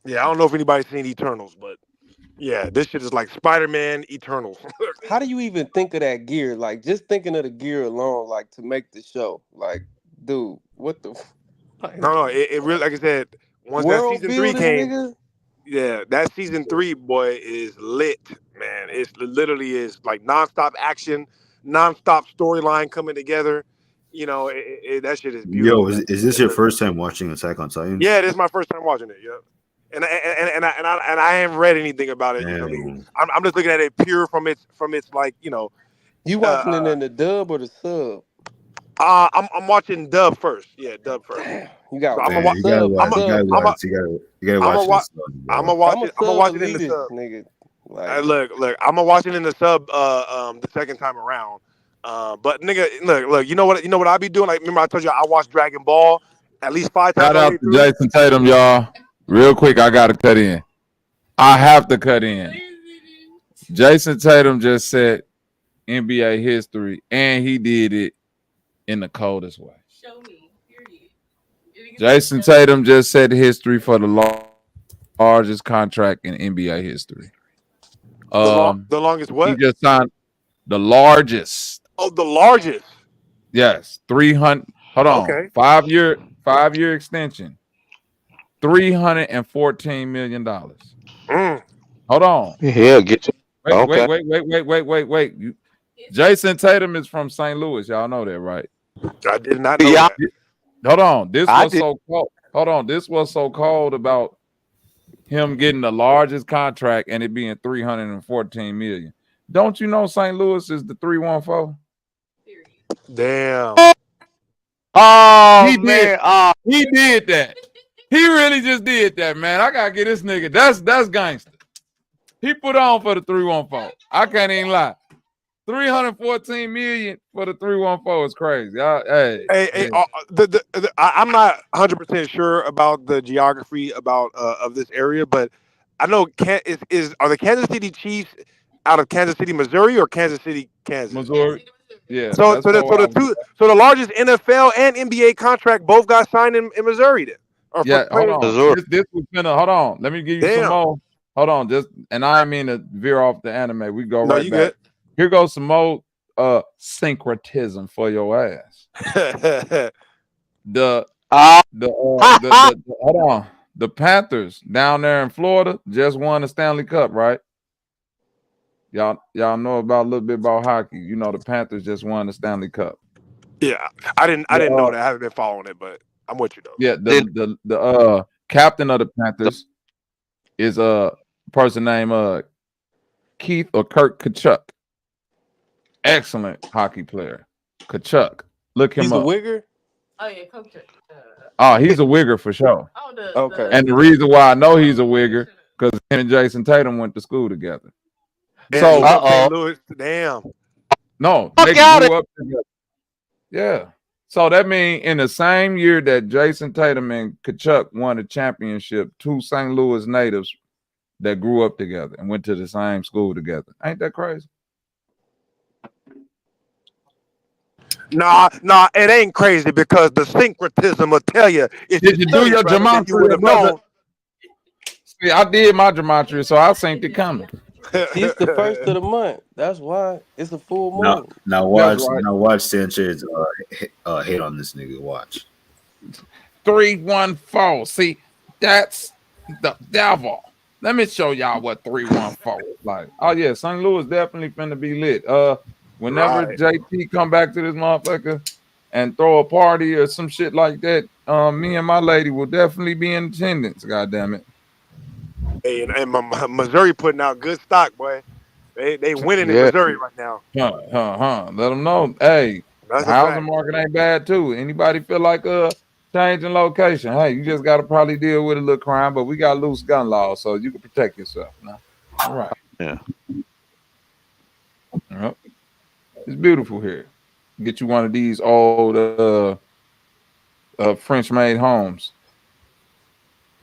Yeah, I don't know if anybody's seen Eternals, but yeah, this shit is like Spider-Man Eternals. How do you even think of that gear? Like just thinking of the gear alone, like to make the show. Like, dude, what the? No, it really, like I said, once that World season 3 building, came, nigga. yeah, that season 3, boy, is lit, man. It's literally is like nonstop action, nonstop storyline coming together. That shit is Yo, beautiful. is this your first time watching Attack on Titan? Yeah, this is my first time watching it. Yeah, and I haven't read anything about it. You feel me? Damn. I'm just looking at it pure from its like You watching it in the dub or the sub? I'm watching dub first. Yeah, dub first. Damn, you got So to I'm watch gonna the You gotta sub. The watch. You sub gotta is watch. You gotta I'm watch gonna watch. this stuff, I'm bro. gonna watch I'm a it. I'm gonna sub watch it in the elitist, sub. nigga. Like, Look, I'm gonna watch it in the sub the second time around. But nigga, look, you know what I be doing? Like, remember I told you I watched Dragon Ball at least 5 times Shout all the out way to through. Jason Tatum, y'all. Real quick, I gotta cut in. I have to cut in. Jason Tatum just set NBA history, and he did it in the coldest way. Show me. Period. Jason Tatum just set history for the largest contract in NBA history. The longest He what? just signed the largest. Oh, the largest. Yes, 300. Hold on, Okay. 5-year extension, $314 million. Hold on. Hell, get you. Okay. Wait. Jason Tatum is from St. Louis. Y'all know that, right? I did not know Yeah, that. Hold on. This I was did. so cold. Hold on. This was so cold about him getting the largest contract and it being $314 million. Don't you know St. Louis is the 314? Damn. Oh He did. man. He did that. He really just did that, man. I gotta get this nigga. That's gangster. He put on for the 314. I can't even lie. 314 million for the 314 is crazy. Hey, I'm not 100% sure about the geography of this area, but I know are the Kansas City Chiefs out of Kansas City, Missouri, or Kansas City, Kansas? Missouri. Yeah, So that's the largest NFL and NBA contract both got signed in Missouri then. Or for yeah. Hold players. on. Missouri. This was finna. Hold on. Let me give you some Damn. more. Hold on. And I mean to veer off the anime. We go No, right you back. good. Here goes some more syncretism for your ass. The hold on. The Panthers down there in Florida just won the Stanley Cup, right? Y'all know about a little bit about hockey. You know the Panthers just won the Stanley Cup. Yeah, I didn't know that. I haven't been following it, but I'm with you though. Yeah, the captain of the Panthers is a person named Keith or Kirk Kachuk. Excellent hockey player. Kachuk. Look him He's up. a wigger. Oh yeah, Coach. Oh, he's a wigger for sure. Oh Okay. And the reason why I know he's a wigger because him and Jason Tatum went to school together. Damn, he So from St. Louis. Damn. no, Fuck they out of grew up together. Yeah. So that means in the same year that Jason Tatum and Kachuk won the championship, two St. Louis natives that grew up together and went to the same school together. Ain't that crazy? Nah, it ain't crazy because the syncretism will tell you. It Did should you tell do you, your brother, if you would gematria, have brother? known. See, I did my gematria, so I seen it coming. See, it's the first of the month. That's why it's a full moon. Now That's watch right. Sanchez hit on this nigga. Watch. 314. See, that's the devil. Let me show y'all what 314 is like. Oh yeah, St. Louis definitely finna be lit. Whenever Right. JT come back to this motherfucker and throw a party or some shit like that, me and my lady will definitely be in attendance. God damn it. Hey, and Missouri putting out good stock, boy. They winning in Yeah. Missouri right now. Let them know. Hey, the That's a housing fact. market ain't bad too. Anybody feel like changing location? Hey, you just got to probably deal with a little crime, but we got loose gun laws, so you can protect yourself. Now, all right. Yeah. Yep. It's beautiful here. Get you one of these old French made homes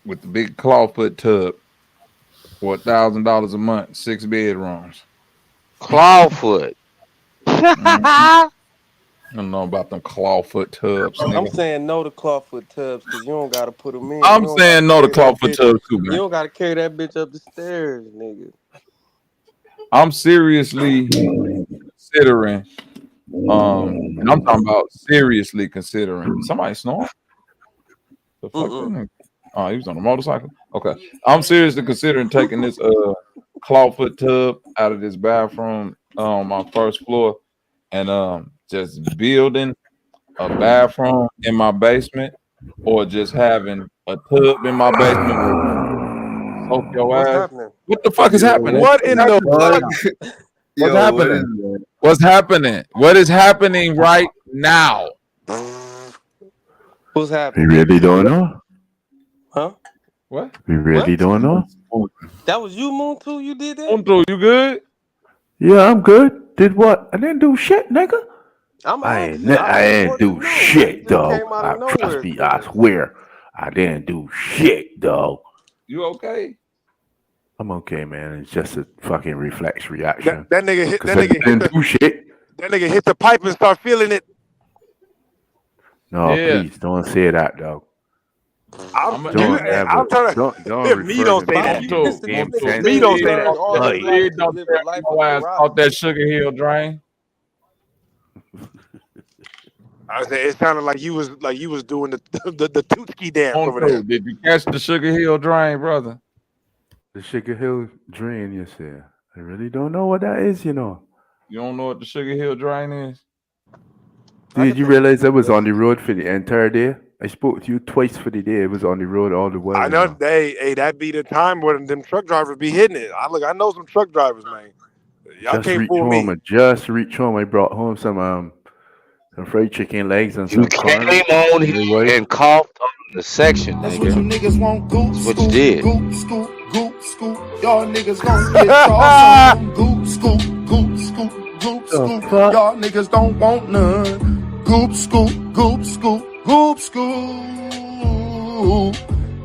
with the big clawfoot tub for $1,000 a month, 6 bedrooms. Clawfoot. I don't know about them clawfoot tubs, I'm nigga. saying no to clawfoot tubs because you don't gotta put them in. You I'm don't gotta saying no to carry that clawfoot bitch. tubs too, You man. don't gotta carry that bitch up the stairs, nigga. I'm seriously considering, and I'm talking about seriously considering. Somebody snoring? The fuck that nigga? Oh, he was on a motorcycle. Okay, I'm seriously considering taking this clawfoot tub out of this bathroom on my first floor and just building a bathroom in my basement, or just having a tub in my basement where you soak your What's ass. happening? What the fuck is Yo, happening? What in That's the just right fuck? now. What's yo, what is happening? that? What's happening? What is happening right now? What's We happening? really don't know. Huh? What? We really What? don't know. That was you, Moon too? You did that? Unto, you good? Yeah, I'm good. Did what? I didn't do shit, nigga. I'm I ain't, asking. I I just ain't wanted to do know, man. You shit, just dog. came out of I trust nowhere me. I today. swear, I didn't do shit, dog. You okay? I'm okay, man. It's just a fucking reflex That, reaction. that nigga hit Cause that I nigga hit didn't the do shit. that nigga hit the pipe and start feeling it. No, Yeah. please don't say that, dog. I'm gonna Don't I'm ever, trying don't to me refer don't to say me Bobby, that. in you no listen. This game nigga sense Me said don't he say way. learned that. all his Like, life please to don't live a tell life of your ass karate. off that Sugar Hill drain. I said it sounded like you was doing the Tootski dance over there. Unto, did you catch the Sugar Hill drain, brother? the Sugar Hill drain, you say. I really don't know what that is, you know. You don't know what the Sugar Hill drain is? I Did could you take realize I you was there. on the road for the entire day? I spoke to you twice for the day. I was on the road all the while, I you know know. hey, that be the time where them truck drivers be hitting it. I know some truck drivers, man. Y'all Just can't reach fool home. me. I just reached home. I brought home some fried chicken legs and You some came corn on for here my wife. and coughed on the section, That's what nigga. you niggas want. Goop, That's what you scoop, did. goop, scoop, goop, scoop. Y'all niggas gon' get y'all some. Goop, scoop, goop, scoop, goop, The scoop. fuck? Y'all niggas don't want none. Goop, scoop, goop, scoop, goop, scoop.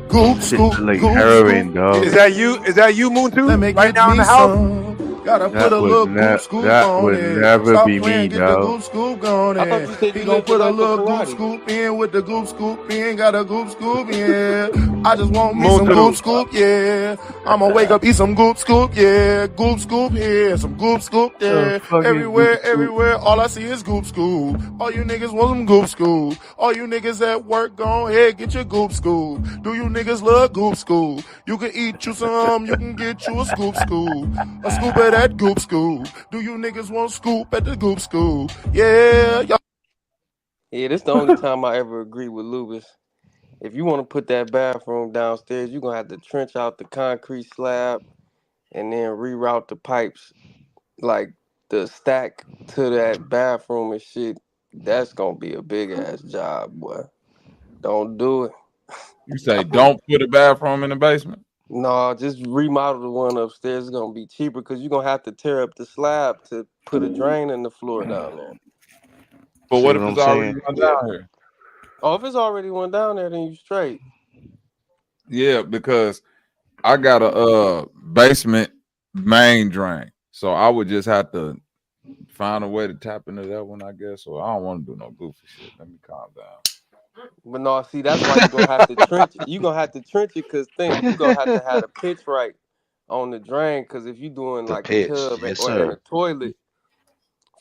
Goop, Shit scoop, like goop, heroin, scoop. dog. Is that you? Is that you, Moon Let too? me Right get now in me the house? some. Gotta put a little goop scoop That on would it. never Stop be me, playing, get the dog. goop scoop on I thought it. you said He you gon' lived a put a life of little goop karate. scoop in with the goop scoop in. Got a goop scoop, yeah. I just want me Moon some goop too. scoop, yeah. I'ma wake up, eat some goop scoop, yeah. Goop scoop here, some goop scoop there. Fucking goop Everywhere, scoop. everywhere, all I see is goop scoop. All you niggas want some goop scoop. All you niggas at work, go ahead, get your goop scoop. Do you niggas love goop scoop? You can eat you some, you can get you a scoop scoop. A scoop of that goop scoop. Do you niggas want scoop at the goop scoop? Yeah, y'all. Yeah, this the only time I ever agree with Lubis. If you want to put that bathroom downstairs, you're gonna have to trench out the concrete slab and then reroute the pipes like the stack to that bathroom and shit. That's gonna be a big ass job, boy. Don't do it. You say don't put a bathroom in the basement? No, just remodel the one upstairs. It's gonna be cheaper because you're gonna have to tear up the slab to put a drain in the floor down there. But See what what if I'm it's already saying? run Yeah. down here? Oh, if it's already went down there, then you straight. Yeah, because I got a basement main drain. So I would just have to find a way to tap into that one, I guess. So I don't want to do no goofy shit. Let me calm down. But no, see, that's why you're gonna have to trench it. You're gonna have to trench it because think you're gonna have to have the pitch right on the drain. Because if you're doing The like a pitch, tub yes, or in a sir. toilet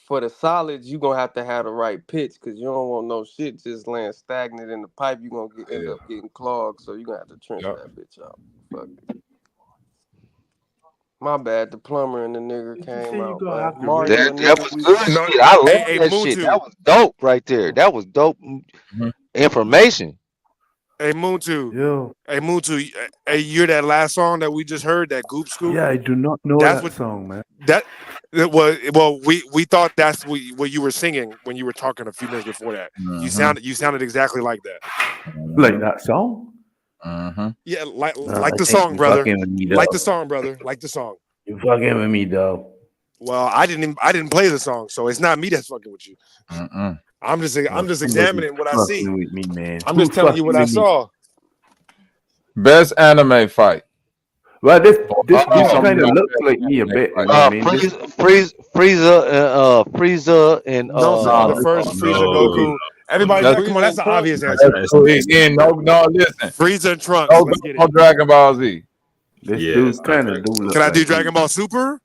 for the solids, you're gonna have to have the right pitch because you don't want no shit just laying stagnant in the pipe. You're gonna end Yeah. up getting clogged. So you're gonna have to trench Yep. that bitch out. Fuck it. My bad, the plumber and the nigga Did you came say you out, gonna but have to rip? Mario, That nigga, was we good No, shit. I love hey, that shit. That Muntu. was dope right there. That was dope information. Hey, Muntu. Yo, Hey, Muntu. Hey, you're that last song that we just heard, that Goop Scoop. yeah, I do not know That's that what song, man. that it was. Well, we thought that's what you were singing when you were talking a few minutes before that. You sounded exactly like that. Like that song? Yeah, like I the think song, you brother. fucking with me, Like though. the song, brother. Like the song. You fucking with me, though. Well, I didn't play the song, so it's not me that's fucking with you. I'm just Somebody's examining what I see. fucking with me, man. I'm Who's just telling you what fucking I with me? saw. Best anime fight. Well, this Give some kind of of looks y'all like me a best bit, you anime know what I mean? This, Frieza, and No, the no, first Frieza No, Goku. Everybody, no, come on, that's an obvious that's, answer. that's, that's Again, no, listen. Frieza and Trunks. No, Let's get it. no Dragon Ball Z. this yeah, dude it's not kind of Dragon do Ball. look Can I do like me. Dragon Ball Super?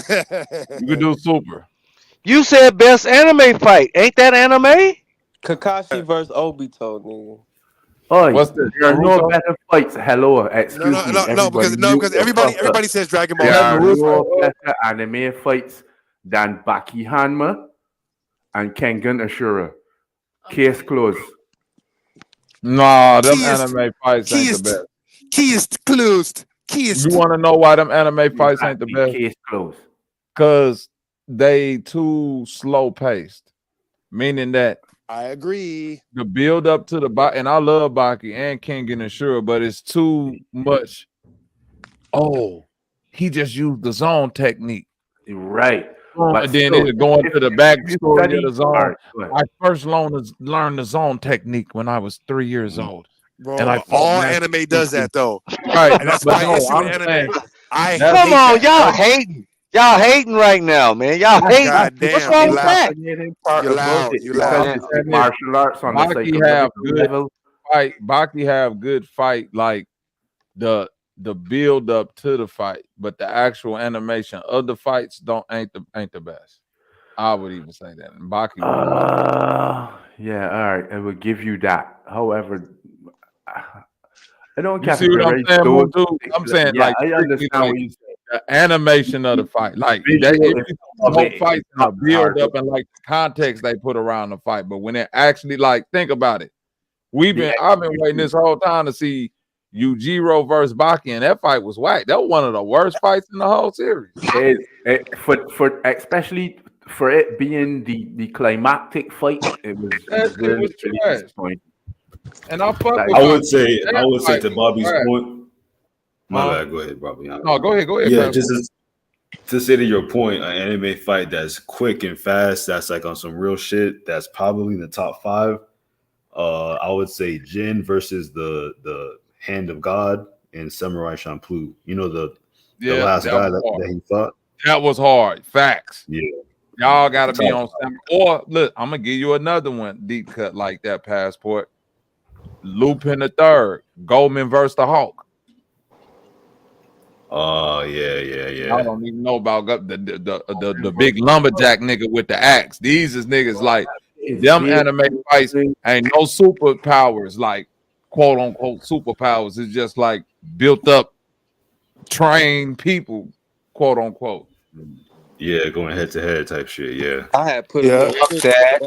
You can do Super. You said best anime fight. Ain't that anime? Kakashi versus Obito, nigga. Oh, What's this? there are no Naruto? better fights. Hello, No, excuse me, everybody. no, Mute because the fuck up. everybody says Dragon Ball There Yeah, are Super. no Naruto. better anime fights than Baki Hanma and Kengan Ashura. Case closed. Nah, them anime fights ain't the best. Case closed. You want to know why them anime fights ain't the best? Case closed. Because they too slow paced. Meaning that I agree. the build up to the Baki, and I love Baki and Kengan and Shura, but it's too much. Oh, he just used the zone technique. Right. And then it'll go into the backstory of the zone. I first learned the zone technique when I was 3 years old. Bro, And I fought all Master anime does that though. Right. And that's But my no, issue with I'm anime. saying, I Come hate on, that. y'all hating. Y'all hating right now, man. Y'all hating. God What's damn, wrong you with loud. that? Fascinating part You about loud. it You because loud. it's like martial arts on a Baki have psychological good level. fight. Baki have good fight, like the build up to the fight, but the actual animation of the fights ain't the best. I would even say that. And Baki Yeah, all right, I will give you that. However, I don't you see what I'm categorize saying, those. Moon? I'm saying Yeah, like I strictly understand like what you say. the animation of the fight, like Visual that. If is you of no it. fights It's and the not build hard. up and like the context they put around the fight, but when it actually like think about it, I've been waiting this whole time to see Yujiro versus Baki, and that fight was whack. That was one of the worst fights in the whole series. For especially for it being the climactic fight, it That was shit really, was really trash. disappointing. And I fuck Like, with I Baki. would say That to fight was Bobby's trash. point. My Huh? bad. Go ahead, Bobby. No, go ahead. Yeah, Pastor. just to say to your point, an anime fight that's quick and fast, that's like on some real shit, that's probably in the top 5. I would say Jin versus the Hand of God and Samurai Champloo. You know the last guy that he fought. That was hard. Facts. Yeah, y'all got to be on Samurai. Or look, I'm gonna give you another one deep cut like that. Passport. Lupin the Third. Goldman versus the Hawk. Oh yeah. I don't even know about the big lumberjack nigga with the axe. These is niggas like them anime fights ain't no superpowers, like quote unquote superpowers. It's just like built up, trained people, quote unquote. Yeah, going head to head type shit. Yeah, I had put Fuck that.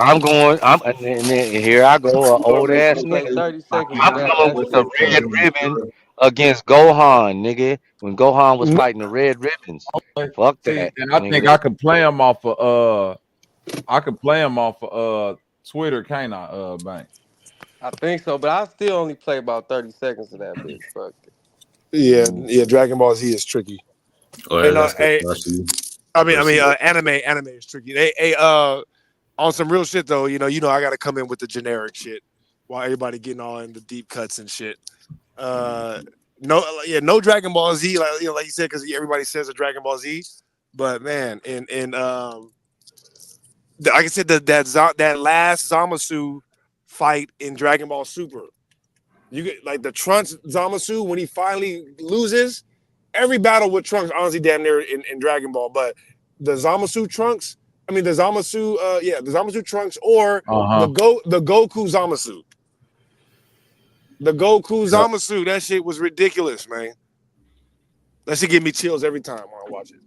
And then here I go, an old ass like nigga. 30 seconds I'm of that. coming That with the shit red trash. ribbon against Gohan, nigga. When Gohan was fighting the red ribbons. Fuck See, that, and I think nigga. I could play them off of I could play them off of Twitter, can't I, Bank? I think so, but I still only play about 30 seconds of that bitch. Fuck it. Yeah. Dragon Ball Z is tricky. Oh, Hey, yeah, no, that's good. hey, Versus. anime is tricky. On some real shit though, I got to come in with the generic shit while everybody getting all in the deep cuts and shit. No Dragon Ball Z, like like you said, because everybody says a Dragon Ball Z, but man, like I said, that last Zamasu fight in Dragon Ball Super, you get like the Trunks Zamasu when he finally loses. Every battle with Trunks, honestly, damn near in Dragon Ball, but the Zamasu Trunks, the Zamasu Trunks or the Goku Zamasu. The Goku Zamasu, that shit was ridiculous, man. That shit give me chills every time when I watch it.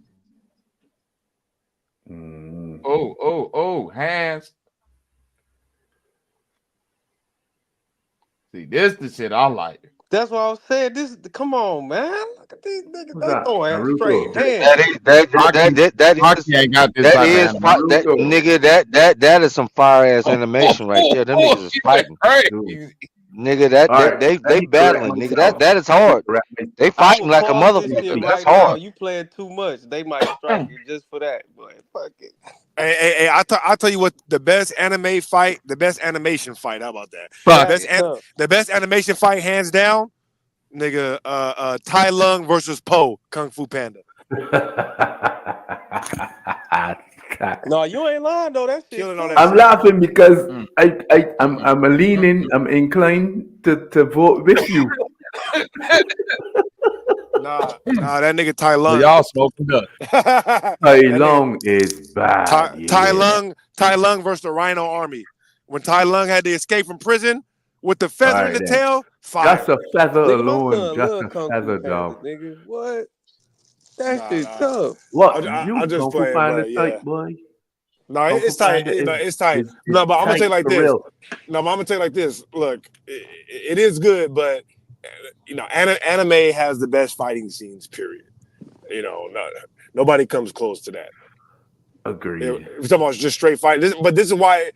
Hands. See, this the shit I like. That's what I was saying. Come on, man. Look at these niggas. Who's They that? throwing straight Naruto. hands. Rocky ain't got this type of animation. That is some fire ass animation right there. Them niggas is fighting. Nigga, they battling. Nigga, that is hard. They I fighting would like a pause this motherfucker. shit That's right now. hard. You playing too much. They might strike you just for that. Boy, fuck it. Hey, I'll tell you what, the best animation fight. How about that? The best animation fight, hands down, nigga. Tai Lung versus Po, Kung Fu Panda. No, you ain't lying though. That shit. Killing on that I'm shit. laughing because I'm inclined to vote with you. Nah, that nigga Tai Lung. Y'all smoking up. Tai Lung is bad. Tai Lung versus the Rhino Army. When Tai Lung had to escape from prison with the feather in the tail, fire. Just a feather Nigga, my alone, son just love a Kung feather, Fu Panda, dog. nigga. What? That shit tough. What? I'll just Kung Fu play, Panda but yeah. tight, boy. No, it's tight. It's tight. No, but I'm gonna tell you like this. No, but I'm gonna tell you like this. Look, it is good, but anime has the best fighting scenes. Period. Nobody comes close to that. Agreed. We're talking about just straight fight. This is why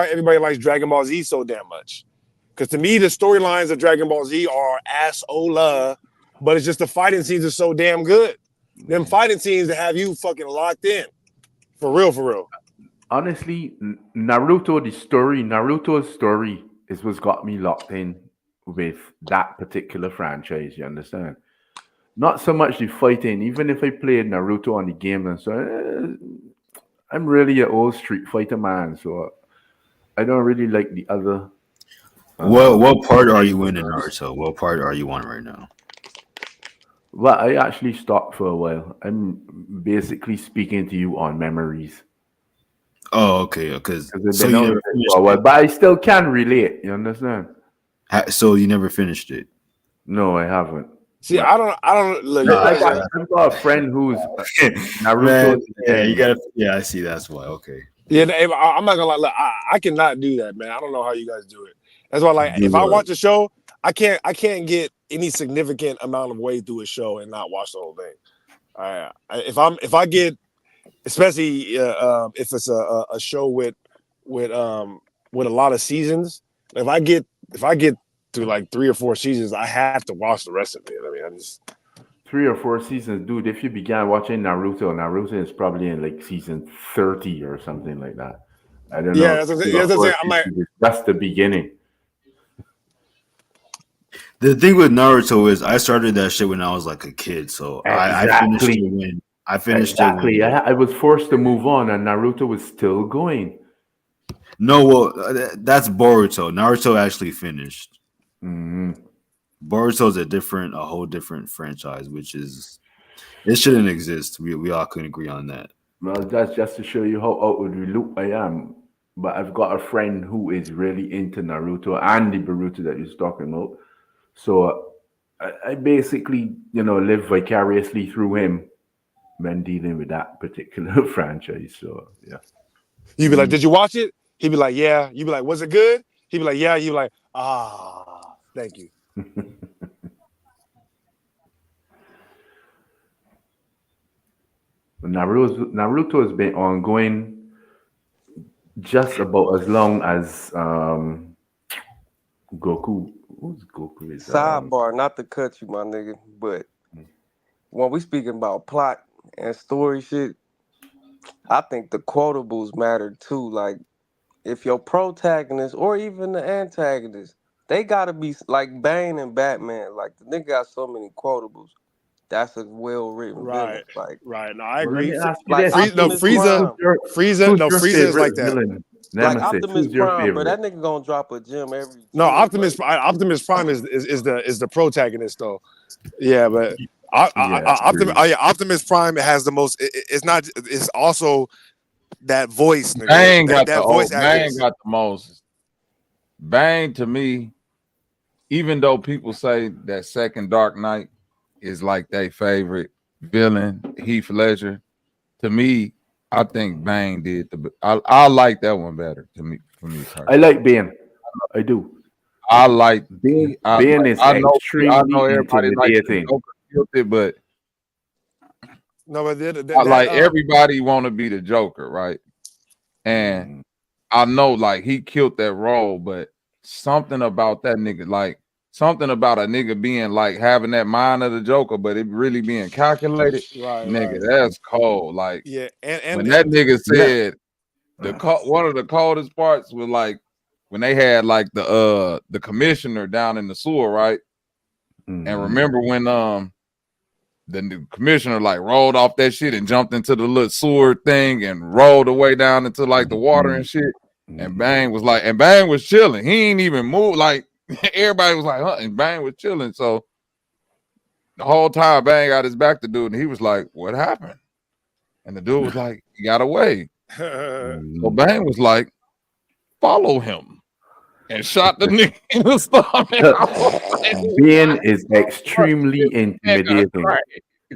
everybody likes Dragon Ball Z so damn much. Because to me, the storylines of Dragon Ball Z are assola, but it's just the fighting scenes are so damn good. Them fighting scenes that have you fucking locked in. For real. Honestly, Naruto's story is what's got me locked in with that particular franchise. You understand? Not so much the fighting. Even if I played Naruto on the game and so, I'm really an old Street Fighter man, so I don't really like the other. What part are you in Naruto? What part are you on right now? Well, I actually stopped for a while. I'm basically speaking to you on memories. Oh, okay. Because so you never but I still can relate. You understand? So you never finished it? No, I haven't. See, I don't look. I've got a friend who's Naruto. Man, you gotta. Yeah, I see. That's why. Okay. Yeah, I'm not gonna lie. Look, I cannot do that, man. I don't know how you guys do it. That's why, like, if I watch a show, I can't get any significant amount of way through a show and not watch the whole thing. If I get, especially if it's a show with a lot of seasons, if I get through like 3 or 4 seasons, I have to watch the rest of it. I mean, I just 3 or 4 seasons, dude. If you began watching Naruto is probably in like season 30 or something like that. I don't know. Yeah, that's the beginning. The thing with Naruto is I started that shit when I was like a kid, so I finished it when Exactly. I was forced to move on, and Naruto was still going. No, well, that's Boruto. Naruto actually finished. Mm-hmm. Boruto's a whole different franchise, which is it shouldn't exist. We all can agree on that. Well, that's just to show you how out of the loop I am. But I've got a friend who is really into Naruto and the Boruto that you're talking about. So I basically, live vicariously through him when dealing with that particular franchise. So yeah. You'd be like, "Did you watch it?" He'd be like, "Yeah." You'd be like, "Was it good?" He'd be like, "Yeah." You'd be like, thank you." Naruto has been ongoing just about as long as Goku. Who's Goku? Is Sidebar, not to cut you, my nigga, but when we speaking about plot and story shit, I think the quotables matter too. Like if your protagonist or even the antagonist, they gotta be like Bane and Batman. Like the nigga got so many quotables. That's a well written villain. Right, Like right. No, I Well, let agree. me ask you like this: Optimus Frieza, Prime. Frieza. who's No, your Frieza is favorite like that. villain? Like Nemesis. Optimus Who's your Prime, bro. favorite? That nigga gonna drop a gem every No, scene, bro. Optimus Prime is the protagonist though. Yeah, but Yeah, true. Optimus Prime has the most. It's not. It's also that voice, nigga. Bang got the That voice Bang actors. got the most. Bang to me, even though people say that second Dark Knight is like their favorite villain, Heath Ledger. To me, I think Bang did the. I like that one better. To me, for me I personally, like Bane. I do. I like. Bane is I know extremely everybody likes the intimidating. Joker killed it, but No, but I like everybody want to be the Joker, right? And I know like he killed that role, but something about that nigga, like something about a nigga being like having that mind of the Joker, but it really being calculated, nigga, that's cold. Like yeah, when that nigga Yeah. said one of the coldest parts was like when they had like the commissioner down in the sewer, right? And remember when the commissioner like rolled off that shit and jumped into the little sewer thing and rolled away down into like the water and shit. And Bang was like, and Bang was chilling. He ain't even moved. Like everybody was like, huh? And Bang was chilling. So the whole time Bang got his back to dude, and he was like, "What happened?" And the dude was like, "He got away." So Bang was like, "Follow him," and shot the nigga in the stomach. Bane is extremely intimidating.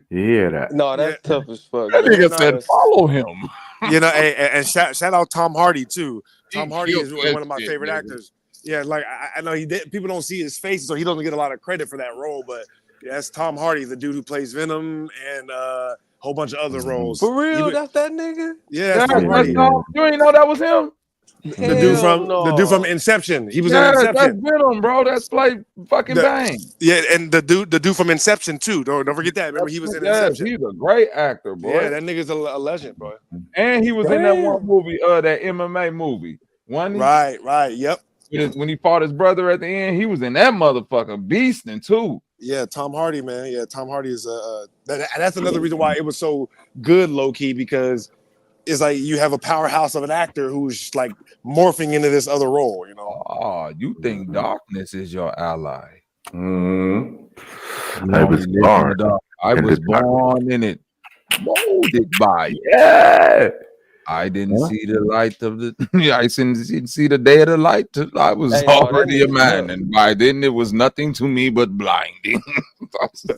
You hear that? No, that's tough as fuck, That bro. nigga said, "Follow him." You know, and shout out Tom Hardy too. Tom Hardy killed is that one of my shit, favorite nigga. actors. Yeah, like I know people don't see his face, so he doesn't get a lot of credit for that role. But yeah, that's Tom Hardy, the dude who plays Venom and a whole bunch of other roles. For real, that's that nigga? Yeah, that's Tom Hardy. You ain't know that was him? The dude from Inception. He was in Yeah, Inception. that's Venom, bro. That's played fucking Bang. Yeah, and the dude from Inception too. Don't forget that. Remember, he was in Inception. He's a great actor, boy. Yeah, that nigga's a legend, bro. And he was in that one movie, that MMA movie. Right, yep. When he fought his brother at the end, he was in that motherfucker beasting too. Yeah, Tom Hardy, man. Yeah, Tom Hardy is that's another reason why it was so good, low key, because it's like you have a powerhouse of an actor who's like morphing into this other role, you know. Oh, you think darkness is your ally? I was born. I was born in it, molded by it. Yeah. I didn't see the light of the. I didn't see the day of the light. I was already a man, and by then it was nothing to me but blinding.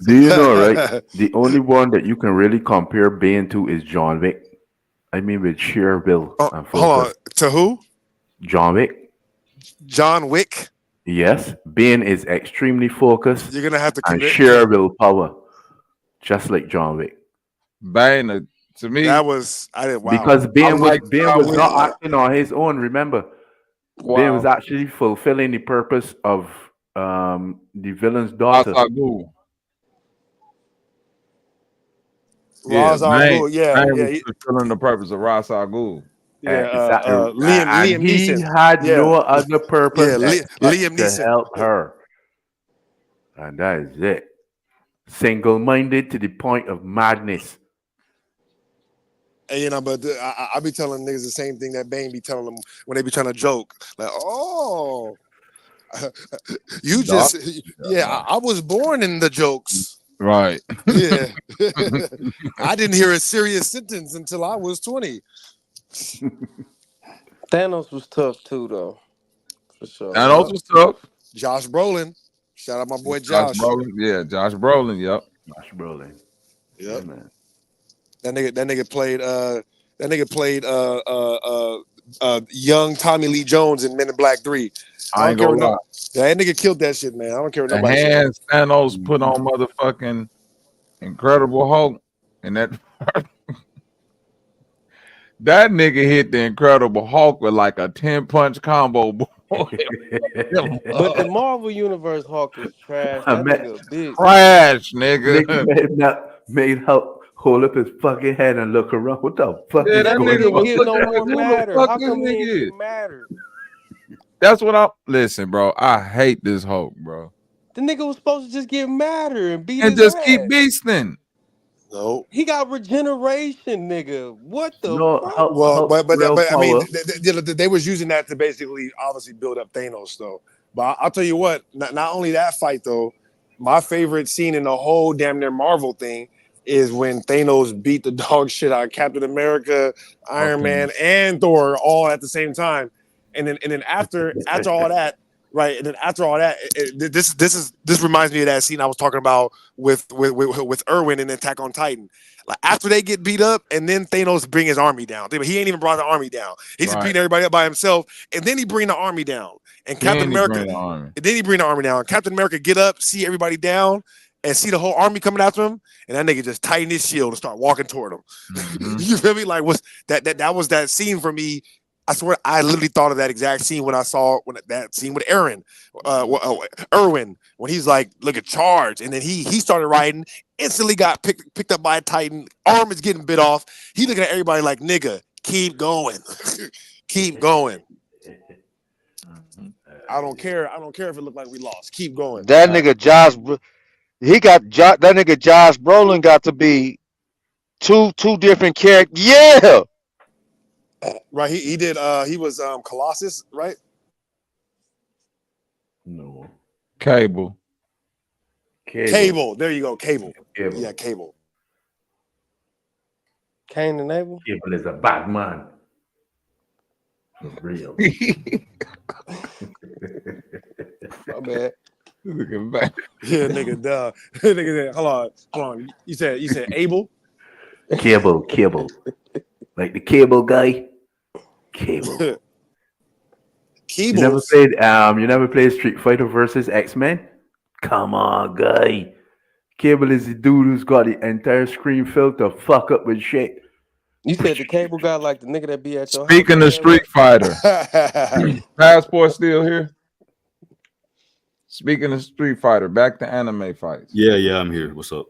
Do you know, right? The only one that you can really compare Bane to is John Wick. I mean, with sheer will and focus. Hold on, to who? John Wick. John Wick. Yes, Bane is extremely focused. You're gonna have to and sheer willpower, just like John Wick. Bane, to me, that was because Bane was not acting on his own. Remember, Bane was actually fulfilling the purpose of the villain's daughter. Ra's al Ghul, was fulfilling the purpose of Ra's al Ghul. Liam he Neeson had no other purpose Liam to Neeson help her, and that is it. Single-minded to the point of madness. And, you know, but I be telling niggas the same thing that Bane be telling them when they be trying to joke, like, "Oh, you just I was born in the jokes." Right. Yeah. I didn't hear a serious sentence until I was 20. Thanos was tough too, though. For sure. Thanos was tough. Josh Brolin. Shout out my boy Josh. Brolin. Yeah, Josh Brolin. Yep. Josh Brolin. Yep. Yeah, man. That nigga played young Tommy Lee Jones in Men in Black 3. I ain't gonna lie. That nigga killed that shit, man. I don't care what The nobody hands Thanos put on motherfucking Incredible Hulk, and that That nigga hit the Incredible Hulk with like a 10-punch combo, boy. But the Marvel Universe Hulk is trash. That nigga a bitch. Trash, Nick nigga. made Hulk hold up his fucking head and look around. What the fuck Yeah, is that going nigga Didn't was get on? no looking more like, who the matter. fuck How this come he ain't nigga is? get matter? That's what I'm. Listen, bro. I hate this Hulk, bro. The nigga was supposed to just get matter and beat And his just keep ass. beasting. No. He got regeneration, nigga. What the No, fuck? Well, Hulk's but real I mean, power. they was using that to basically obviously build up Thanos though. But I'll tell you what, not only that fight though, my favorite scene in the whole damn near Marvel thing is when Thanos beat the dog shit out of Captain America, Iron Man, and Thor all at the same time. And then after all that, right? And then after all that, this reminds me of that scene I was talking about with Irwin in Attack on Titan. Like after they get beat up, and then Thanos bring his army down. He ain't even brought the army down. He's just beating everybody up by himself, and then he bring the army down. And Captain America, and then he bring the army down. Captain America get up, see everybody down, and see the whole army coming after him, and that nigga just tighten his shield and start walking toward him. Mm-hmm. You feel me? Like what's that was that scene for me. I swear, I literally thought of that exact scene when I saw that scene with Irwin, when he's like, "Look at charge," and then he started riding, instantly got picked up by a Titan, arm is getting bit off. He looking at everybody like, "Nigga, keep going, keep going." I don't care if it looked like we lost. Keep going. That nigga Josh, that nigga Josh Brolin got to be two different characters. Yeah. Right, he did. He was Colossus, right? No. Cable. There you go. Cable. Yeah, Cable. Cain and Abel. Cable is a bad man. For real. My bad. Looking back. Yeah, nigga, duh. Nigga, hold on. You said Abel? Cable. Like the cable guy. Cable. You never played Street Fighter versus X-Men? Come on, guy. Cable is the dude who's got the entire screen filled to fuck up with shit. You said the cable guy like the nigga that be at your house. Speaking of Street Fighter, Passport still here? Speaking of Street Fighter, back to anime fights. Yeah, I'm here. What's up?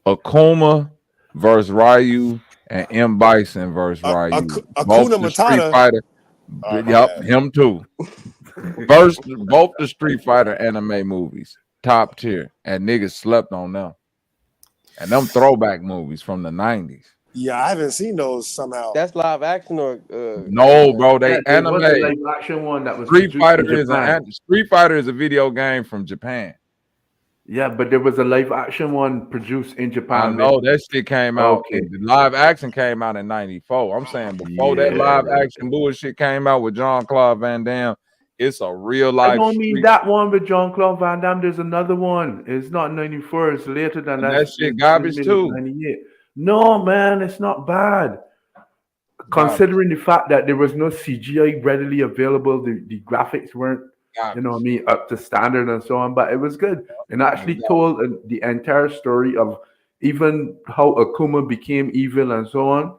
Akuma versus Ryu and M. Bison versus Ryu. Akuna Matata. Street Fighter. Yep, him too. Both the Street Fighter anime movies, top tier, and niggas slept on them. And them throwback movies from the 90s. Yeah, I haven't seen those somehow. That's live action or no, bro. They anime. Was a live action one that was Street Fighter Street Fighter is a video game from Japan. Yeah, but there was a live action one produced in Japan. I know that shit came out. The live action came out in '94. I'm saying before that live action bullshit came out with Jean-Claude Van Damme, it's a real life. I don't mean that one with Jean-Claude Van Damme. There's another one. It's not 94. It's later than that. That shit garbage too. 98. No, man, it's not bad. Considering the fact that there was no CGI readily available, the graphics weren't, up to standard and so on, but it was good. And actually told the entire story of even how Akuma became evil and so on.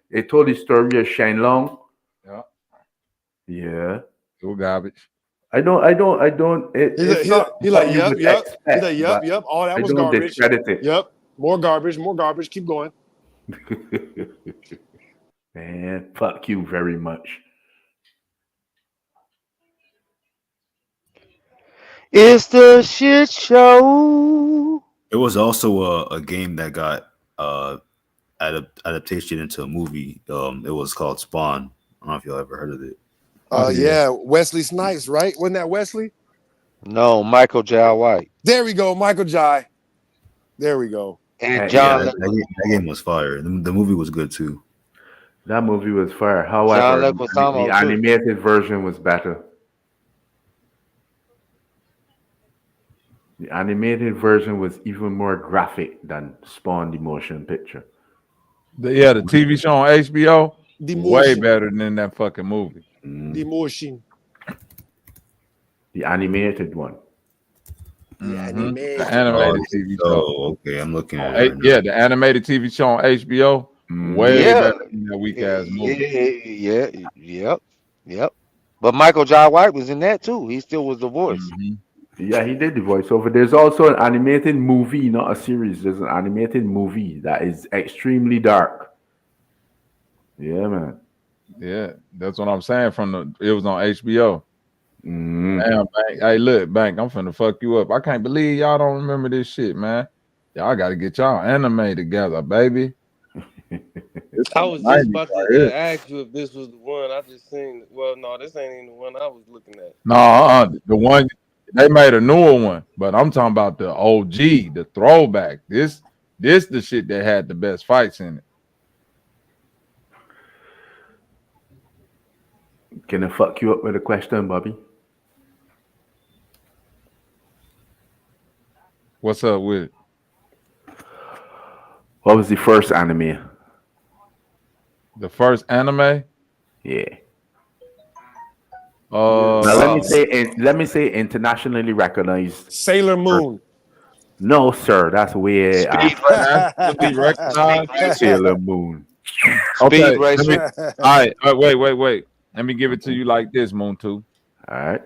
It told the story of Shenlong. Yeah. It was garbage. I don't. It's not. He's like, yep. All that was garbage. Discredit it. Yep. More garbage. Keep going. Man, fuck you very much. It's the shit show. It was also a game that got adaptation into a movie. It was called Spawn. I don't know if y'all ever heard of it. Yeah, Wesley Snipes, right? Wasn't that Wesley? No, Michael J. White. There we go, Michael J. There we go. And John. That game was fire. The movie was good too. That movie was fire. However, the animated version was better. The animated version was even more graphic than Spawn, the motion picture. The TV show on HBO, way better than that fucking movie. The motion. The animated one. The The anime. animated TV show. Oh, okay. I'm looking at it right now. Yeah, the animated TV show on HBO. Way Yeah, better than that weak ass movie. yep. But Michael Jai White was in that too. He still was the voice. Yeah, he did the voiceover. There's also an animated movie, not a series. There's an animated movie that is extremely dark. Yeah, man. Yeah, that's what I'm saying. It was on HBO. Mm-hmm. Damn, Bank. Hey, look, Bank, I'm finna fuck you up. I can't believe y'all don't remember this shit, man. Y'all gotta get y'all anime together, baby. It's I from the was just 90s about right to here. ask you if this was the one. I just seen. Well, no, this ain't even the one I was looking at. No, the one they made a newer one, but I'm talking about the OG, the throwback. This the shit that had the best fights in it. Can I fuck you up with a question, Bobby? What's up with it? What was the first anime? The first anime? Yeah. Now Now let me say internationally recognized. Sailor Moon. No, sir, that's way Internationally recognized. Sailor Moon. Okay, all right, wait. Let me give it to you like this, Moon 2. All right.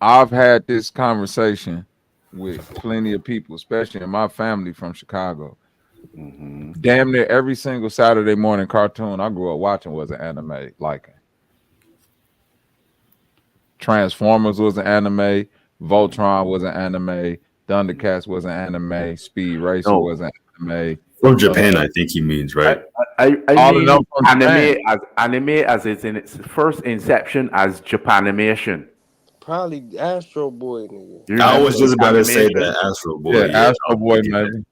I've had this conversation with plenty of people, especially in my family from Chicago. Damn near every single Saturday morning cartoon I grew up watching was an anime. Like Transformers was an anime, Voltron was an anime, Thundercats was an anime, Speed Racer was an anime. From Japan, I think he means, right? I All mean of them from anime as it's in its first inception as Japanimation. Probably Astro Boy, nigga. I was just about to say that Astro Boy. Yeah, Astro Boy, maybe.